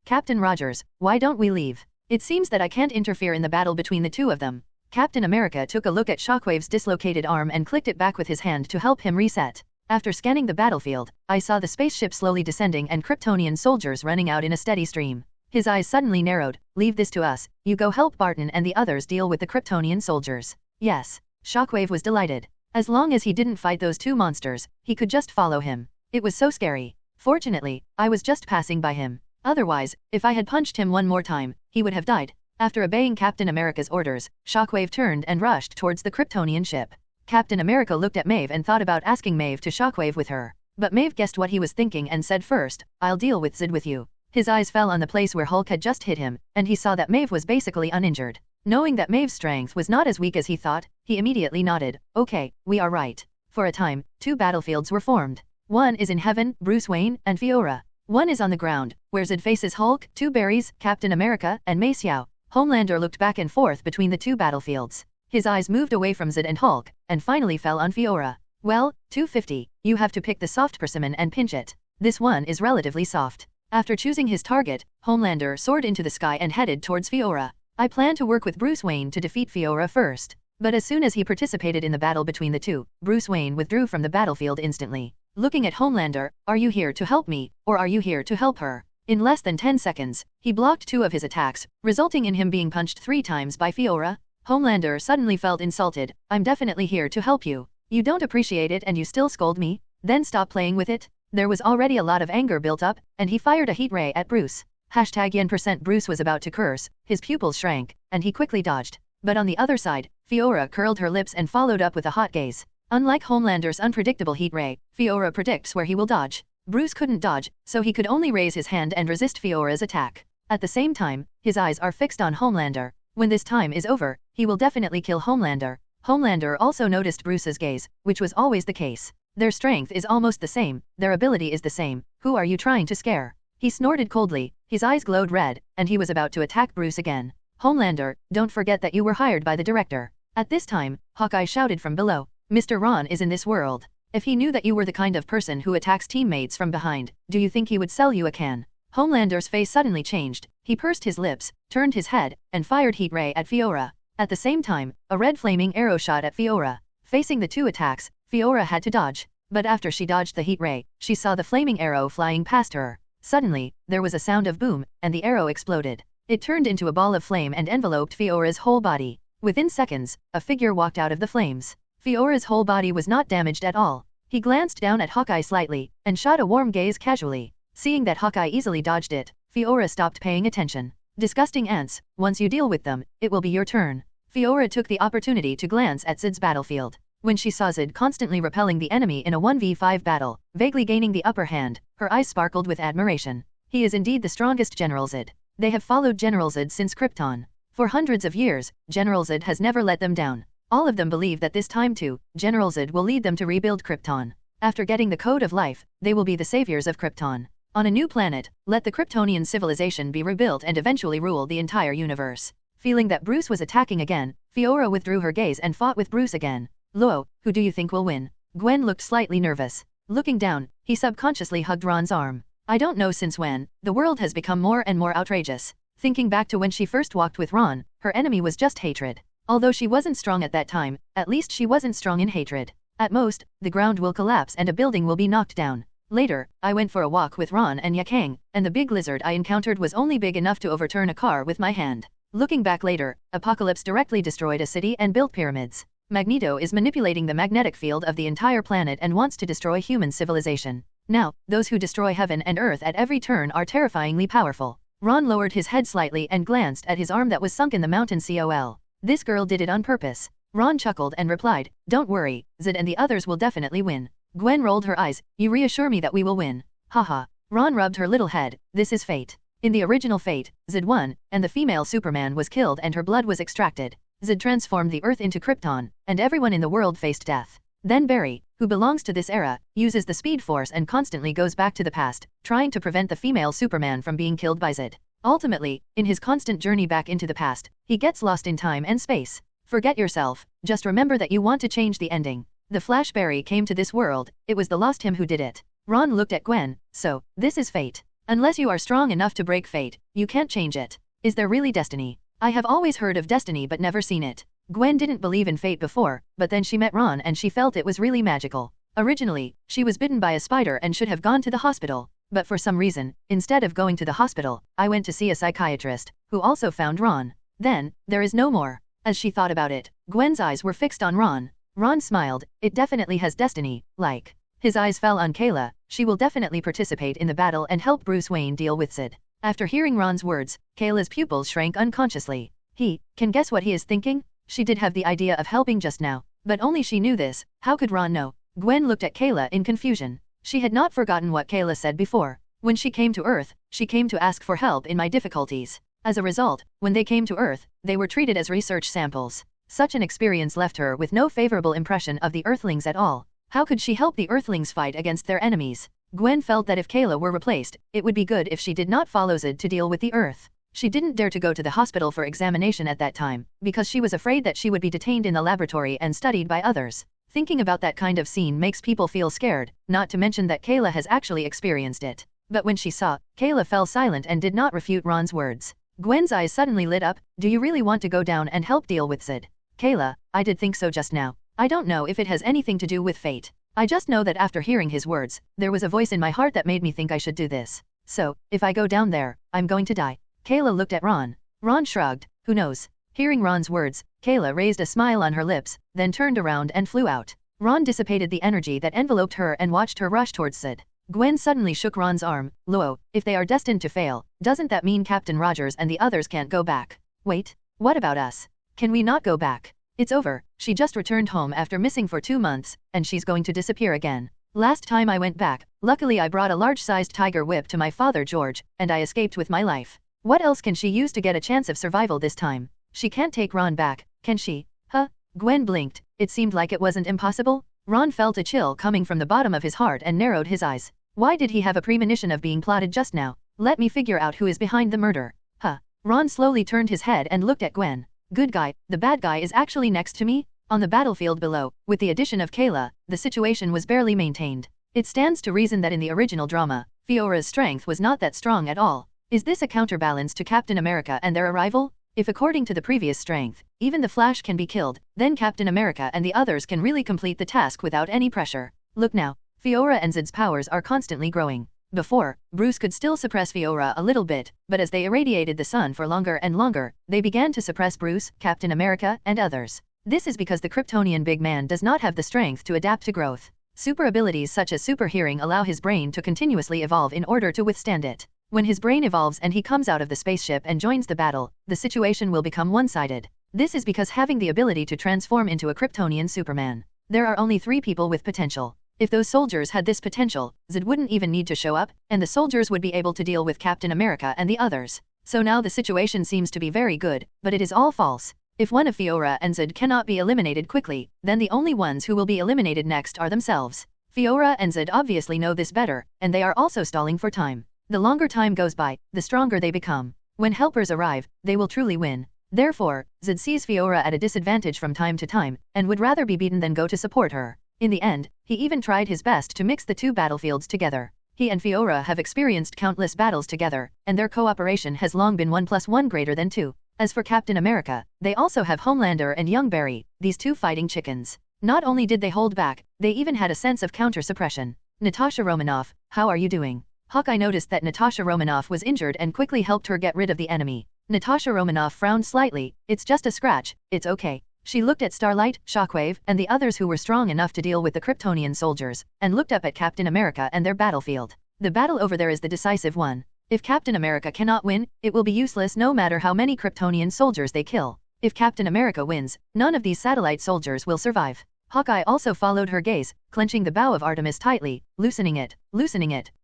Captain Rogers, why don't we leave? It seems that I can't interfere in the battle between the two of them. Captain America took a look at Shockwave's dislocated arm and clicked it back with his hand to help him reset. After scanning the battlefield, I saw the spaceship slowly descending and Kryptonian soldiers running out in a steady stream. His eyes suddenly narrowed. Leave this to us. You go help Barton and the others deal with the Kryptonian soldiers. Yes. Shockwave was delighted. As long as he didn't fight those two monsters, he could just follow him. It was so scary. Fortunately, I was just passing by him. Otherwise, if I had punched him one more time, he would have died. After obeying Captain America's orders, Shockwave turned and rushed towards the Kryptonian ship. Captain America looked at Maeve and thought about asking Maeve to Shockwave with her. But Maeve guessed what he was thinking and said first, I'll deal with Zed with you. His eyes fell on the place where Hulk had just hit him, and he saw that Maeve was basically uninjured. Knowing that Maeve's strength was not as weak as he thought, he immediately nodded. Okay, we are right. For a time, 2 battlefields were formed. One is in heaven, Bruce Wayne, and Fiora. One is on the ground, where Zed faces Hulk, 2 Berries, Captain America, and Mei Xiao. Homelander looked back and forth between the 2 battlefields. His eyes moved away from Zed and Hulk, and finally fell on Fiora. Well, 250, you have to pick the soft persimmon and pinch it. This one is relatively soft. After choosing his target, Homelander soared into the sky and headed towards Fiora. I plan to work with Bruce Wayne to defeat Fiora first. But as soon as he participated in the battle between the two, Bruce Wayne withdrew from the battlefield instantly. Looking at Homelander, are you here to help me, or are you here to help her? In less than 10 seconds, he blocked 2 of his attacks, resulting in him being punched 3 times by Fiora. Homelander suddenly felt insulted. I'm definitely here to help you. You don't appreciate it and you still scold me? Then stop playing with it. There was already a lot of anger built up, and he fired a heat ray at Bruce. #yen% Bruce was about to curse, his pupils shrank, and he quickly dodged. But on the other side, Fiora curled her lips and followed up with a hot gaze. Unlike Homelander's unpredictable heat ray, Fiora predicts where he will dodge. Bruce couldn't dodge, so he could only raise his hand and resist Fiora's attack. At the same time, his eyes are fixed on Homelander. When this time is over, he will definitely kill Homelander. Homelander also noticed Bruce's gaze, which was always the case. Their strength is almost the same, their ability is the same. Who are you trying to scare? He snorted coldly, his eyes glowed red, and he was about to attack Bruce again. Homelander, don't forget that you were hired by the director. At this time, Hawkeye shouted from below. Mr. Ron is in this world. If he knew that you were the kind of person who attacks teammates from behind, do you think he would sell you a can? Homelander's face suddenly changed. He pursed his lips, turned his head, and fired heat ray at Fiora. At the same time, a red flaming arrow shot at Fiora. Facing the two attacks, Fiora had to dodge. But after she dodged the heat ray, she saw the flaming arrow flying past her. Suddenly, there was a sound of boom, and the arrow exploded. It turned into a ball of flame and enveloped Fiora's whole body. Within seconds, a figure walked out of the flames. Fiora's whole body was not damaged at all. He glanced down at Hawkeye slightly, and shot a warm gaze casually. Seeing that Hawkeye easily dodged it, Fiora stopped paying attention. Disgusting ants, once you deal with them, it will be your turn. Fiora took the opportunity to glance at Zid's battlefield. When she saw Zid constantly repelling the enemy in a 1v5 battle, vaguely gaining the upper hand, her eyes sparkled with admiration. He is indeed the strongest General Zid. They have followed General Zid since Krypton. For hundreds of years, General Zid has never let them down. All of them believe that this time too, General Zid will lead them to rebuild Krypton. After getting the Code of Life, they will be the saviors of Krypton. On a new planet, let the Kryptonian civilization be rebuilt and eventually rule the entire universe. Feeling that Bruce was attacking again, Fiora withdrew her gaze and fought with Bruce again. Lo, who do you think will win? Gwen looked slightly nervous. Looking down, he subconsciously hugged Ron's arm. I don't know since when, the world has become more and more outrageous. Thinking back to when she first walked with Ron, her enemy was just hatred. Although she wasn't strong at that time, at least she wasn't strong in hatred. At most, the ground will collapse and a building will be knocked down. Later, I went for a walk with Ron and Yaang, and the big lizard I encountered was only big enough to overturn a car with my hand. Looking back later, Apocalypse directly destroyed a city and built pyramids. Magneto is manipulating the magnetic field of the entire planet and wants to destroy human civilization. Now, those who destroy heaven and earth at every turn are terrifyingly powerful. Ron lowered his head slightly and glanced at his arm that was sunk in the mountain. COL. This girl did it on purpose. Ron chuckled and replied, don't worry, Zid and the others will definitely win. Gwen rolled her eyes, you reassure me that we will win. Haha. Ron rubbed her little head, this is fate. In the original Fate, Zid won, and the female Superman was killed and her blood was extracted. Zid transformed the Earth into Krypton, and everyone in the world faced death. Then Barry, who belongs to this era, uses the Speed Force and constantly goes back to the past, trying to prevent the female Superman from being killed by Zid. Ultimately, in his constant journey back into the past, he gets lost in time and space. Forget yourself, just remember that you want to change the ending. The Flash Barry came to this world, it was the lost him who did it. Ron looked at Gwen, so, this is fate. Unless you are strong enough to break fate, you can't change it. Is there really destiny? I have always heard of destiny but never seen it. Gwen didn't believe in fate before, but then she met Ron and she felt it was really magical. Originally, she was bitten by a spider and should have gone to the hospital. But for some reason, instead of going to the hospital, I went to see a psychiatrist, who also found Ron. Then, there is no more. As she thought about it, Gwen's eyes were fixed on Ron. Ron smiled, it definitely has destiny, like. His eyes fell on Kayla, she will definitely participate in the battle and help Bruce Wayne deal with Zid. After hearing Ron's words, Kayla's pupils shrank unconsciously. He, can guess what he is thinking? She did have the idea of helping just now, but only she knew this, how could Ron know? Gwen looked at Kayla in confusion. She had not forgotten what Kayla said before. When she came to Earth, she came to ask for help in my difficulties. As a result, when they came to Earth, they were treated as research samples. Such an experience left her with no favorable impression of the Earthlings at all. How could she help the Earthlings fight against their enemies? Gwen felt that if Kayla were replaced, it would be good if she did not follow Zid to deal with the Earth. She didn't dare to go to the hospital for examination at that time, because she was afraid that she would be detained in the laboratory and studied by others. Thinking about that kind of scene makes people feel scared, not to mention that Kayla has actually experienced it. But when she saw, Kayla fell silent and did not refute Ron's words. Gwen's eyes suddenly lit up, do you really want to go down and help deal with Zid? Kayla, I did think so just now. I don't know if it has anything to do with fate. I just know that after hearing his words, there was a voice in my heart that made me think I should do this. So, if I go down there, I'm going to die. Kayla looked at Ron. Ron shrugged, who knows? Hearing Ron's words, Kayla raised a smile on her lips, then turned around and flew out. Ron dissipated the energy that enveloped her and watched her rush towards Zid. Gwen suddenly shook Ron's arm. Lo, if they are destined to fail, doesn't that mean Captain Rogers and the others can't go back? Wait, what about us? Can we not go back? It's over, she just returned home after missing for 2 months, and she's going to disappear again. Last time I went back, luckily I brought a large-sized tiger whip to my father George, and I escaped with my life. What else can she use to get a chance of survival this time? She can't take Ron back, can she? Huh? Gwen blinked, it seemed like it wasn't impossible. Ron felt a chill coming from the bottom of his heart and narrowed his eyes. Why did he have a premonition of being plotted just now? Let me figure out who is behind the murder. Huh? Ron slowly turned his head and looked at Gwen. Good guy, the bad guy is actually next to me? On the battlefield below, with the addition of Kayla, the situation was barely maintained. It stands to reason that in the original drama, Fiora's strength was not that strong at all. Is this a counterbalance to Captain America and their arrival? If according to the previous strength, even the Flash can be killed, then Captain America and the others can really complete the task without any pressure. Look now, Fiora and Zed's powers are constantly growing. Before, Bruce could still suppress Fiora a little bit, but as they irradiated the sun for longer and longer, they began to suppress Bruce, Captain America, and others. This is because the Kryptonian big man does not have the strength to adapt to growth. Super abilities such as super hearing allow his brain to continuously evolve in order to withstand it. When his brain evolves and he comes out of the spaceship and joins the battle, the situation will become one-sided. This is because having the ability to transform into a Kryptonian Superman. There are only 3 people with potential. If those soldiers had this potential, Zed wouldn't even need to show up, and the soldiers would be able to deal with Captain America and the others. So now the situation seems to be very good, but it is all false. If one of Fiora and Zed cannot be eliminated quickly, then the only ones who will be eliminated next are themselves. Fiora and Zed obviously know this better, and they are also stalling for time. The longer time goes by, the stronger they become. When helpers arrive, they will truly win. Therefore, Zed sees Fiora at a disadvantage from time to time, and would rather be beaten than go to support her. In the end, he even tried his best to mix the 2 battlefields together. He and Fiora have experienced countless battles together, and their cooperation has long been 1 + 1 greater than 2. As for Captain America, they also have Homelander and Young Barry, these 2 fighting chickens. Not only did they hold back, they even had a sense of counter-suppression. Natasha Romanoff, how are you doing? Hawkeye noticed that Natasha Romanoff was injured and quickly helped her get rid of the enemy. Natasha Romanoff frowned slightly. It's just a scratch, it's okay. She looked at Starlight, Shockwave, and the others who were strong enough to deal with the Kryptonian soldiers, and looked up at Captain America and their battlefield. The battle over there is the decisive one. If Captain America cannot win, it will be useless no matter how many Kryptonian soldiers they kill. If Captain America wins, none of these satellite soldiers will survive. Hawkeye also followed her gaze, clenching the bow of Artemis tightly, loosening it,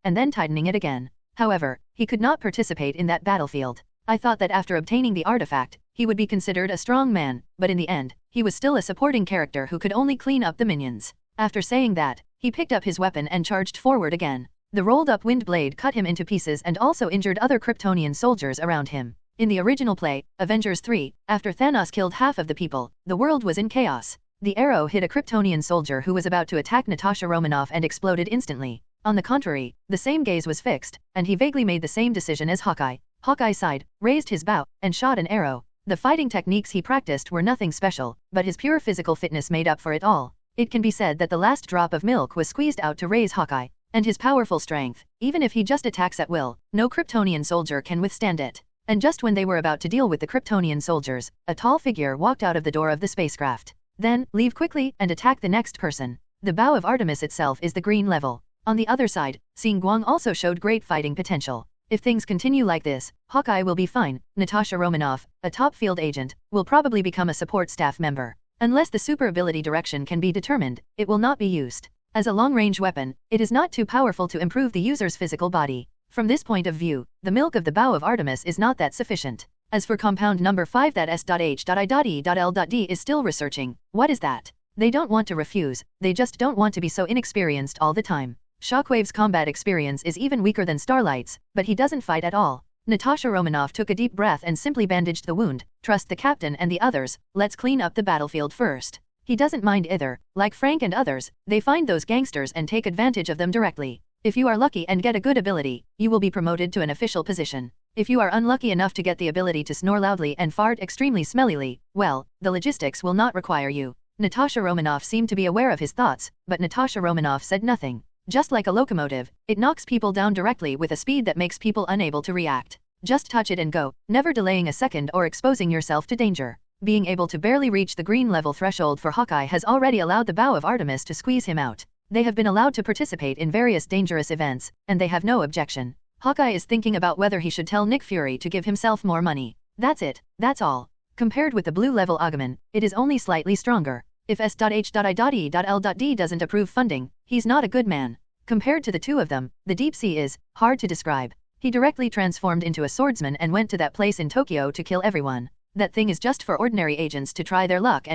and then tightening it again. However, he could not participate in that battlefield. I thought that after obtaining the artifact, he would be considered a strong man, but in the end, he was still a supporting character who could only clean up the minions. After saying that, he picked up his weapon and charged forward again. The rolled-up wind blade cut him into pieces and also injured other Kryptonian soldiers around him. In the original play, Avengers 3, after Thanos killed half of the people, the world was in chaos. The arrow hit a Kryptonian soldier who was about to attack Natasha Romanoff and exploded instantly. On the contrary, the same gaze was fixed, and he vaguely made the same decision as Hawkeye. Hawkeye sighed, raised his bow, and shot an arrow. The fighting techniques he practiced were nothing special, but his pure physical fitness made up for it all. It can be said that the last drop of milk was squeezed out to raise Hawkeye. And his powerful strength, even if he just attacks at will, no Kryptonian soldier can withstand it. And just when they were about to deal with the Kryptonian soldiers, a tall figure walked out of the door of the spacecraft. Then, leave quickly and attack the next person. The bow of Artemis itself is the green level. On the other side, Seeing Guang also showed great fighting potential. If things continue like this, Hawkeye will be fine. Natasha Romanoff, a top field agent, will probably become a support staff member. Unless the super ability direction can be determined, it will not be used. As a long-range weapon, it is not too powerful to improve the user's physical body. From this point of view, the milk of the bow of Artemis is not that sufficient. As for compound number 5 that S.H.I.E.L.D is still researching, what is that? They don't want to refuse, they just don't want to be so inexperienced all the time. Shockwave's combat experience is even weaker than Starlight's, but he doesn't fight at all. Natasha Romanoff took a deep breath and simply bandaged the wound. Trust the captain and the others, let's clean up the battlefield first. He doesn't mind either. Like Frank and others, they find those gangsters and take advantage of them directly. If you are lucky and get a good ability, you will be promoted to an official position. If you are unlucky enough to get the ability to snore loudly and fart extremely smellily, well, the logistics will not require you. Natasha Romanoff seemed to be aware of his thoughts, but Natasha Romanoff said nothing. Just like a locomotive, it knocks people down directly with a speed that makes people unable to react. Just touch it and go, never delaying a second or exposing yourself to danger. Being able to barely reach the green level threshold for Hawkeye has already allowed the bow of Artemis to squeeze him out. They have been allowed to participate in various dangerous events, and they have no objection. Hawkeye is thinking about whether he should tell Nick Fury to give himself more money. That's it, that's all. Compared with the blue level Agumon, it is only slightly stronger. If S.H.I.E.L.D doesn't approve funding, he's not a good man. Compared to the two of them, the deep sea is hard to describe. He directly transformed into a swordsman and went to that place in Tokyo to kill everyone. That thing is just for ordinary agents to try their luck.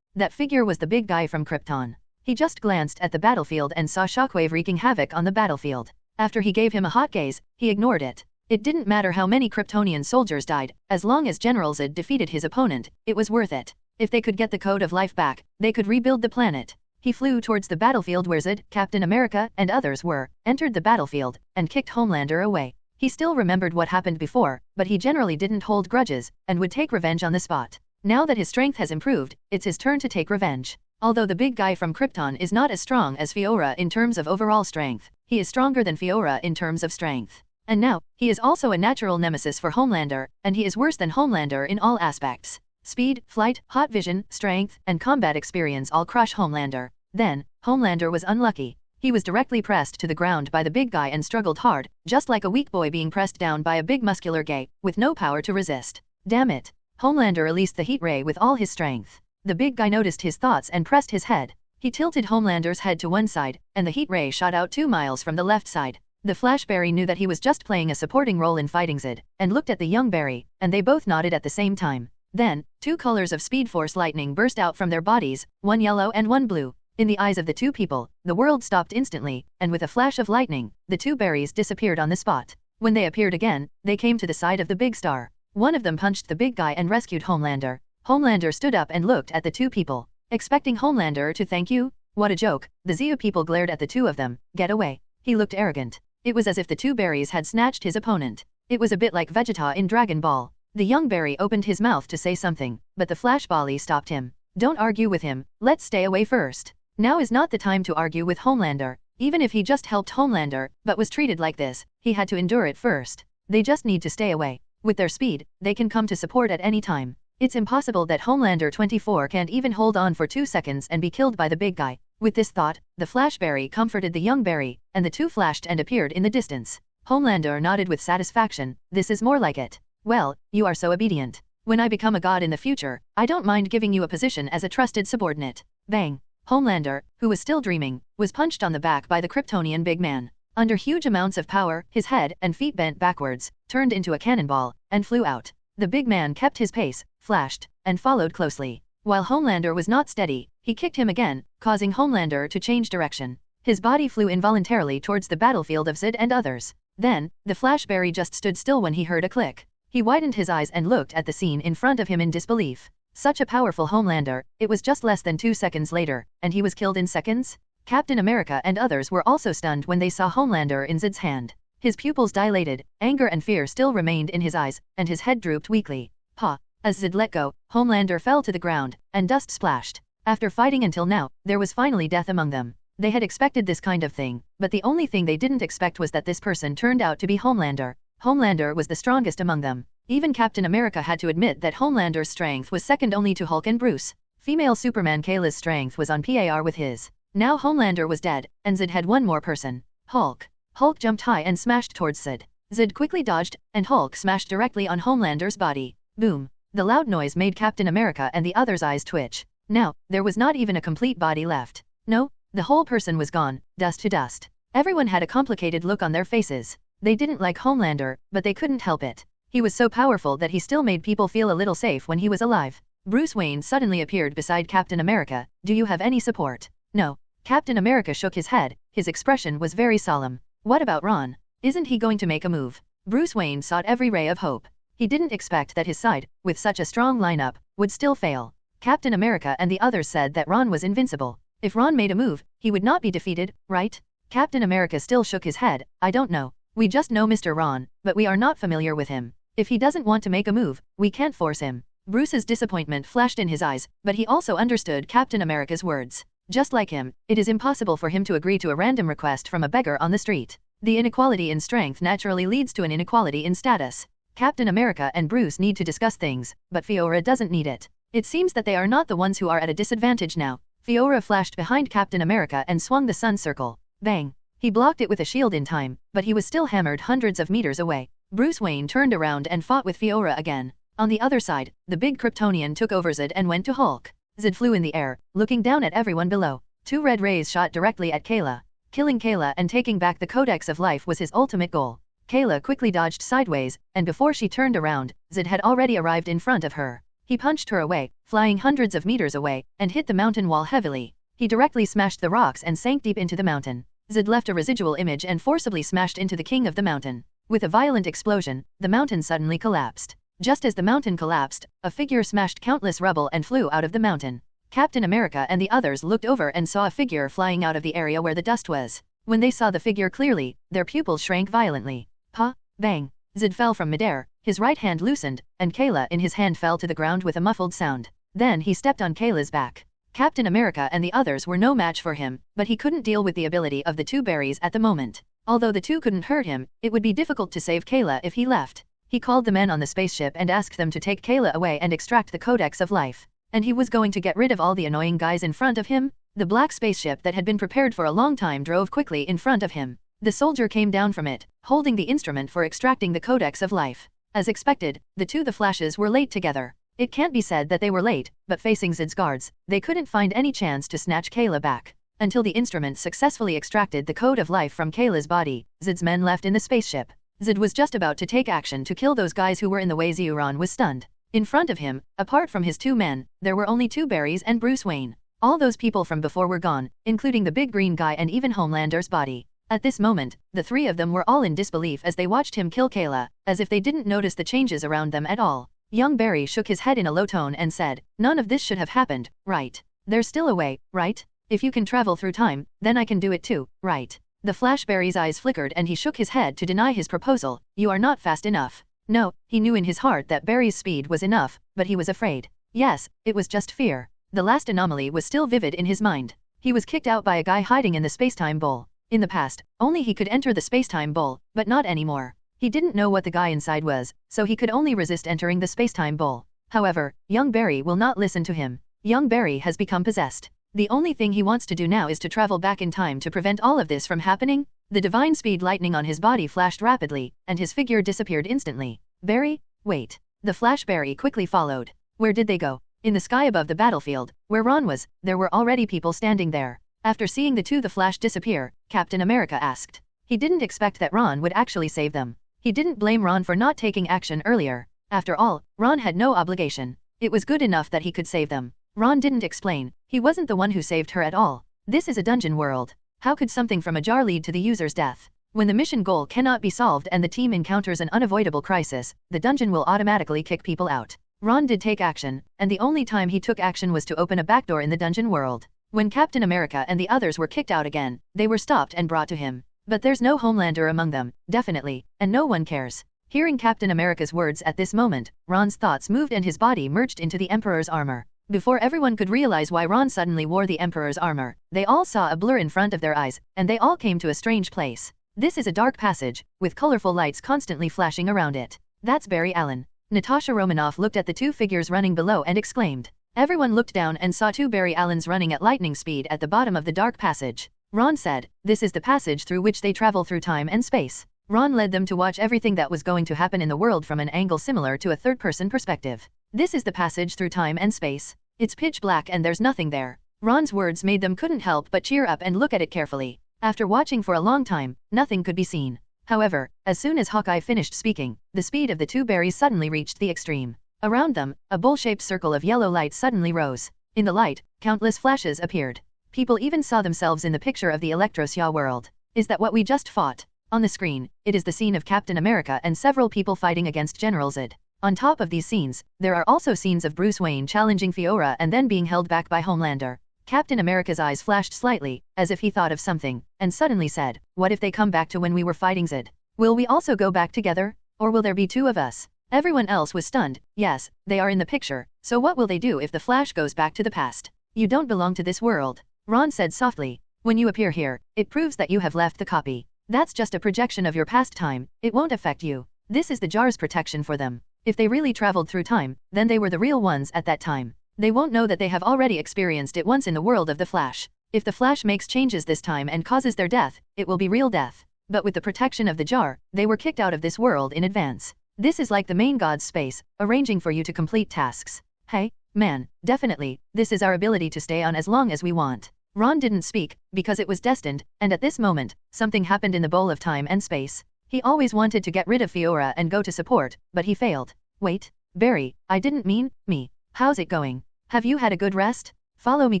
That figure was the big guy from Krypton. He just glanced at the battlefield and saw Shockwave wreaking havoc on the battlefield. After he gave him a hot gaze, he ignored it. It didn't matter how many Kryptonian soldiers died, as long as General Zod defeated his opponent, it was worth it. If they could get the code of life back, they could rebuild the planet. He flew towards the battlefield where S.H.I.E.L.D, Captain America, and others were, entered the battlefield, and kicked Homelander away. He still remembered what happened before, but he generally didn't hold grudges, and would take revenge on the spot. Now that his strength has improved, it's his turn to take revenge. Although the big guy from Krypton is not as strong as Fiora in terms of overall strength, he is stronger than Fiora in terms of strength. And now, he is also a natural nemesis for Homelander, and he is worse than Homelander in all aspects. Speed, flight, hot vision, strength, and combat experience all crush Homelander. Then, Homelander was unlucky. He was directly pressed to the ground by the big guy and struggled hard, just like a weak boy being pressed down by a big muscular guy, with no power to resist. Damn it. Homelander released the heat ray with all his strength. The big guy noticed his thoughts and pressed his head. He tilted Homelander's head to one side, and the heat ray shot out 2 miles from the left side. The Flashberry knew that he was just playing a supporting role in fighting S.H.I.E.L.D, and looked at the young berry, and they both nodded at the same time. Then, 2 colors of Speed Force lightning burst out from their bodies, one yellow and one blue. In the eyes of the 2 people, the world stopped instantly, and with a flash of lightning, the 2 berries disappeared on the spot. When they appeared again, they came to the side of the big star. One of them punched the big guy and rescued Homelander. Homelander stood up and looked at the 2 people, expecting Homelander to thank you. What a joke. The Zia people glared at the 2 of them. Get away. He looked arrogant. It was as if the 2 berries had snatched his opponent. It was a bit like Vegeta in Dragon Ball. The young berry opened his mouth to say something, but the Flash Bally stopped him. Don't argue with him, let's stay away first. Now is not the time to argue with Homelander. Even if he just helped Homelander, but was treated like this, he had to endure it first. They just need to stay away. With their speed, they can come to support at any time. It's impossible that Homelander 24 can't even hold on for 2 seconds and be killed by the big guy. With this thought, the Flashberry comforted the young berry, and the 2 flashed and appeared in the distance. Homelander nodded with satisfaction. This is more like it. Well, you are so obedient. When I become a god in the future, I don't mind giving you a position as a trusted subordinate. Bang. Homelander, who was still dreaming, was punched on the back by the Kryptonian big man. Under huge amounts of power, his head and feet bent backwards, turned into a cannonball, and flew out. The big man kept his pace, flashed, and followed closely. While Homelander was not steady, he kicked him again, causing Homelander to change direction. His body flew involuntarily towards the battlefield of S.H.I.E.L.D and others. Then, the Flashberry just stood still when he heard a click. He widened his eyes and looked at the scene in front of him in disbelief. Such a powerful Homelander, it was just less than 2 seconds later, and he was killed in seconds? Captain America and others were also stunned when they saw Homelander in S.H.I.E.L.D's hand. His pupils dilated, anger and fear still remained in his eyes, and his head drooped weakly. Pa! As S.H.I.E.L.D let go, Homelander fell to the ground, and dust splashed. After fighting until now, there was finally death among them. They had expected this kind of thing, but the only thing they didn't expect was that this person turned out to be Homelander. Homelander was the strongest among them. Even Captain America had to admit that Homelander's strength was second only to Hulk and Bruce. Female Superman Kayla's strength was on par with his. Now Homelander was dead, and S.H.I.E.L.D had one more person. Hulk. Hulk jumped high and smashed towards S.H.I.E.L.D. S.H.I.E.L.D quickly dodged, and Hulk smashed directly on Homelander's body. Boom. The loud noise made Captain America and the others' eyes twitch. Now, there was not even a complete body left. No, the whole person was gone, dust to dust. Everyone had a complicated look on their faces. They didn't like Homelander, but they couldn't help it. He was so powerful that he still made people feel a little safe when he was alive. Bruce Wayne suddenly appeared beside Captain America. Do you have any support? No. Captain America shook his head. His expression was very solemn. What about Ron? Isn't he going to make a move? Bruce Wayne sought every ray of hope. He didn't expect that his side, with such a strong lineup, would still fail. Captain America and the others said that Ron was invincible. If Ron made a move, he would not be defeated, right? Captain America still shook his head. I don't know. We just know Mr. Ron, but we are not familiar with him. If he doesn't want to make a move, we can't force him. Bruce's disappointment flashed in his eyes, but he also understood Captain America's words. Just like him, it is impossible for him to agree to a random request from a beggar on the street. The inequality in strength naturally leads to an inequality in status. Captain America and Bruce need to discuss things, but Fiora doesn't need it. It seems that they are not the ones who are at a disadvantage now. Fiora flashed behind Captain America and swung the sun circle. Bang! He blocked it with a shield in time, but he was still hammered hundreds of meters away. Bruce Wayne turned around and fought with Fiora again. On the other side, the big Kryptonian took over S.H.I.E.L.D and went to Hulk. S.H.I.E.L.D flew in the air, looking down at everyone below. 2 red rays shot directly at Kayla. Killing Kayla and taking back the Codex of Life was his ultimate goal. Kayla quickly dodged sideways, and before she turned around, S.H.I.E.L.D had already arrived in front of her. He punched her away, flying hundreds of meters away, and hit the mountain wall heavily. He directly smashed the rocks and sank deep into the mountain. S.H.I.E.L.D left a residual image and forcibly smashed into the king of the mountain. With a violent explosion, the mountain suddenly collapsed. Just as the mountain collapsed, a figure smashed countless rubble and flew out of the mountain. Captain America and the others looked over and saw a figure flying out of the area where the dust was. When they saw the figure clearly, their pupils shrank violently. Pa! Bang! Zed fell from midair, his right hand loosened, and Kayla in his hand fell to the ground with a muffled sound. Then he stepped on Kayla's back. Captain America and the others were no match for him, but he couldn't deal with the ability of the two berries at the moment. Although the two couldn't hurt him, it would be difficult to save Kayla if he left. He called the men on the spaceship and asked them to take Kayla away and extract the Codex of Life. And he was going to get rid of all the annoying guys in front of him. The black spaceship that had been prepared for a long time drove quickly in front of him. The soldier came down from it, holding the instrument for extracting the Codex of Life. As expected, the Flashes were late together. It can't be said that they were late, but facing Zed's guards, they couldn't find any chance to snatch Kayla back. Until the instrument successfully extracted the Code of Life from Kayla's body, Zed's men left in the spaceship. Zed was just about to take action to kill those guys who were in the way. Ron was stunned. In front of him, apart from his two men, there were only two berries and Bruce Wayne. All those people from before were gone, including the big green guy and even Homelander's body. At this moment, the three of them were all in disbelief as they watched him kill Kayla, as if they didn't notice the changes around them at all. Young Barry shook his head in a low tone and said, "None of this should have happened, right? There's still a way, right? If you can travel through time, then I can do it too, right?" The Flash Barry's eyes flickered and he shook his head to deny his proposal. "You are not fast enough." No, he knew in his heart that Barry's speed was enough, but he was afraid. Yes, it was just fear. The last anomaly was still vivid in his mind. He was kicked out by a guy hiding in the spacetime bowl. In the past, only he could enter the spacetime bowl, but not anymore. He didn't know what the guy inside was, so he could only resist entering the spacetime bowl. However, young Barry will not listen to him. Young Barry has become possessed. The only thing he wants to do now is to travel back in time to prevent all of this from happening. The divine speed lightning on his body flashed rapidly, and his figure disappeared instantly. "Barry, wait." The Flash Barry quickly followed. Where did they go? In the sky above the battlefield, where Ron was, there were already people standing there. After seeing the Flash disappear, Captain America asked. He didn't expect that Ron would actually save them. He didn't blame Ron for not taking action earlier. After all, Ron had no obligation. It was good enough that he could save them. Ron didn't explain. He wasn't the one who saved her at all. This is a dungeon world. How could something from a jar lead to the user's death? When the mission goal cannot be solved and the team encounters an unavoidable crisis, the dungeon will automatically kick people out. Ron did take action, and the only time he took action was to open a backdoor in the dungeon world. When Captain America and the others were kicked out again, they were stopped and brought to him. But there's no Homelander among them, definitely, and no one cares. Hearing Captain America's words at this moment, Ron's thoughts moved and his body merged into the Emperor's armor. Before everyone could realize why Ron suddenly wore the Emperor's armor, they all saw a blur in front of their eyes, and they all came to a strange place. This is a dark passage, with colorful lights constantly flashing around it. That's Barry Allen. Natasha Romanoff looked at the two figures running below and exclaimed. Everyone looked down and saw two Barry Allens running at lightning speed at the bottom of the dark passage. Ron said, "This is the passage through which they travel through time and space." Ron led them to watch everything that was going to happen in the world from an angle similar to a third-person perspective. This is the passage through time and space. It's pitch black and there's nothing there. Ron's words made them couldn't help but cheer up and look at it carefully. After watching for a long time, nothing could be seen. However, as soon as Hawkeye finished speaking, the speed of the two berries suddenly reached the extreme. Around them, a bowl-shaped circle of yellow light suddenly rose. In the light, countless flashes appeared. People even saw themselves in the picture of the S.H.I.E.L.D world. Is that what we just fought? On the screen, it is the scene of Captain America and several people fighting against General Zod. On top of these scenes, there are also scenes of Bruce Wayne challenging Fiora and then being held back by Homelander. Captain America's eyes flashed slightly, as if he thought of something, and suddenly said, "What if they come back to when we were fighting Zod? Will we also go back together? Or will there be two of us?" Everyone else was stunned. Yes, they are in the picture, so what will they do if the Flash goes back to the past? "You don't belong to this world," Ron said softly. "When you appear here, it proves that you have left the copy. That's just a projection of your past time, it won't affect you. This is the jar's protection for them. If they really traveled through time, then they were the real ones at that time. They won't know that they have already experienced it once in the world of the Flash. If the Flash makes changes this time and causes their death, it will be real death. But with the protection of the jar, they were kicked out of this world in advance. This is like the main god's space, arranging for you to complete tasks. Hey, man, definitely, this is our ability to stay on as long as we want." Ron didn't speak, because it was destined, and at this moment, something happened in the bowl of time and space. He always wanted to get rid of Fiora and go to support, but he failed. "Wait, Barry, I didn't mean me. How's it going? Have you had a good rest? Follow me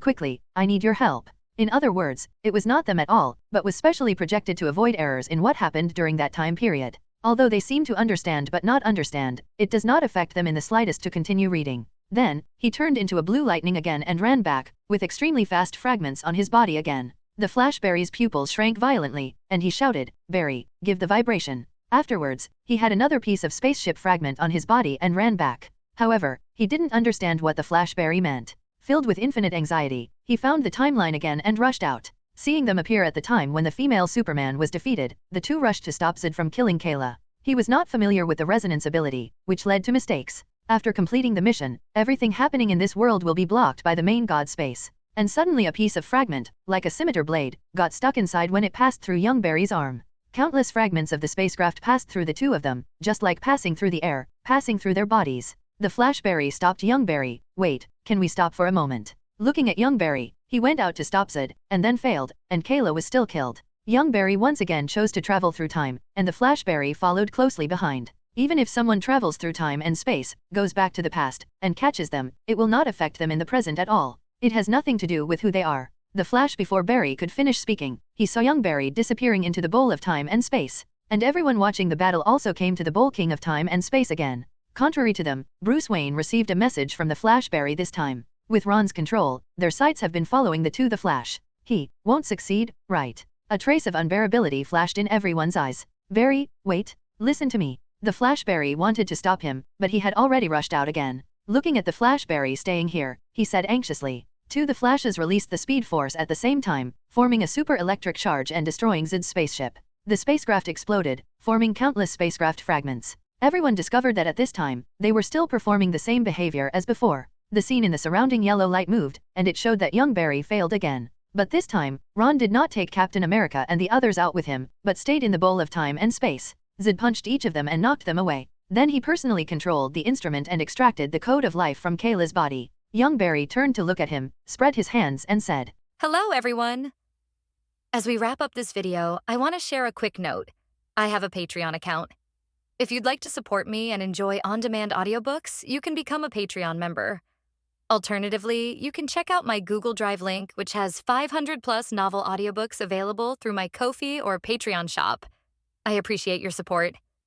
quickly, I need your help." In other words, it was not them at all, but was specially projected to avoid errors in what happened during that time period. Although they seem to understand but not understand, it does not affect them in the slightest to continue reading. Then, he turned into a blue lightning again and ran back, with extremely fast fragments on his body again. The Flashberry's pupils shrank violently, and he shouted, "Barry, give the vibration." Afterwards, he had another piece of spaceship fragment on his body and ran back. However, he didn't understand what the Flashberry meant. Filled with infinite anxiety, he found the timeline again and rushed out. Seeing them appear at the time when the female Superman was defeated, the two rushed to stop S.H.I.E.L.D. from killing Kayla. He was not familiar with the resonance ability, which led to mistakes. After completing the mission, everything happening in this world will be blocked by the main god space. And suddenly a piece of fragment, like a scimitar blade, got stuck inside when it passed through young Barry's arm. Countless fragments of the spacecraft passed through the two of them, just like passing through the air, passing through their bodies. The Flashberry stopped young Barry. "Wait, can we stop for a moment?" Looking at young Barry, he went out to stop S.H.I.E.L.D., and then failed, and Kayla was still killed. Young Barry once again chose to travel through time, and the Flashberry followed closely behind. Even if someone travels through time and space, goes back to the past, and catches them, it will not affect them in the present at all. It has nothing to do with who they are. The Flash before Barry could finish speaking, he saw young Barry disappearing into the bowl of time and space. And everyone watching the battle also came to the bowl king of time and space again. Contrary to them, Bruce Wayne received a message from the Flashberry this time. With Ron's control, their sights have been following the Flash. He won't succeed, right? A trace of unbearability flashed in everyone's eyes. "Barry, wait, listen to me." The Flashberry wanted to stop him, but he had already rushed out again. Looking at the Flashberry staying here, he said anxiously. The Flashes released the Speed Force at the same time, forming a super electric charge and destroying S.H.I.E.L.D.'s spaceship. The spacecraft exploded, forming countless spacecraft fragments. Everyone discovered that at this time, they were still performing the same behavior as before. The scene in the surrounding yellow light moved, and it showed that young Barry failed again. But this time, Ron did not take Captain America and the others out with him, but stayed in the bowl of time and space. S.H.I.E.L.D. punched each of them and knocked them away. Then he personally controlled the instrument and extracted the code of life from Kayla's body. Young Barry turned to look at him, spread his hands and said, "Hello, everyone. As we wrap up this video, I want to share a quick note. I have a Patreon account. If you'd like to support me and enjoy on-demand audiobooks, you can become a Patreon member. Alternatively, you can check out my Google Drive link, which has 500+ novel audiobooks available through my Ko-fi or Patreon shop. I appreciate your support.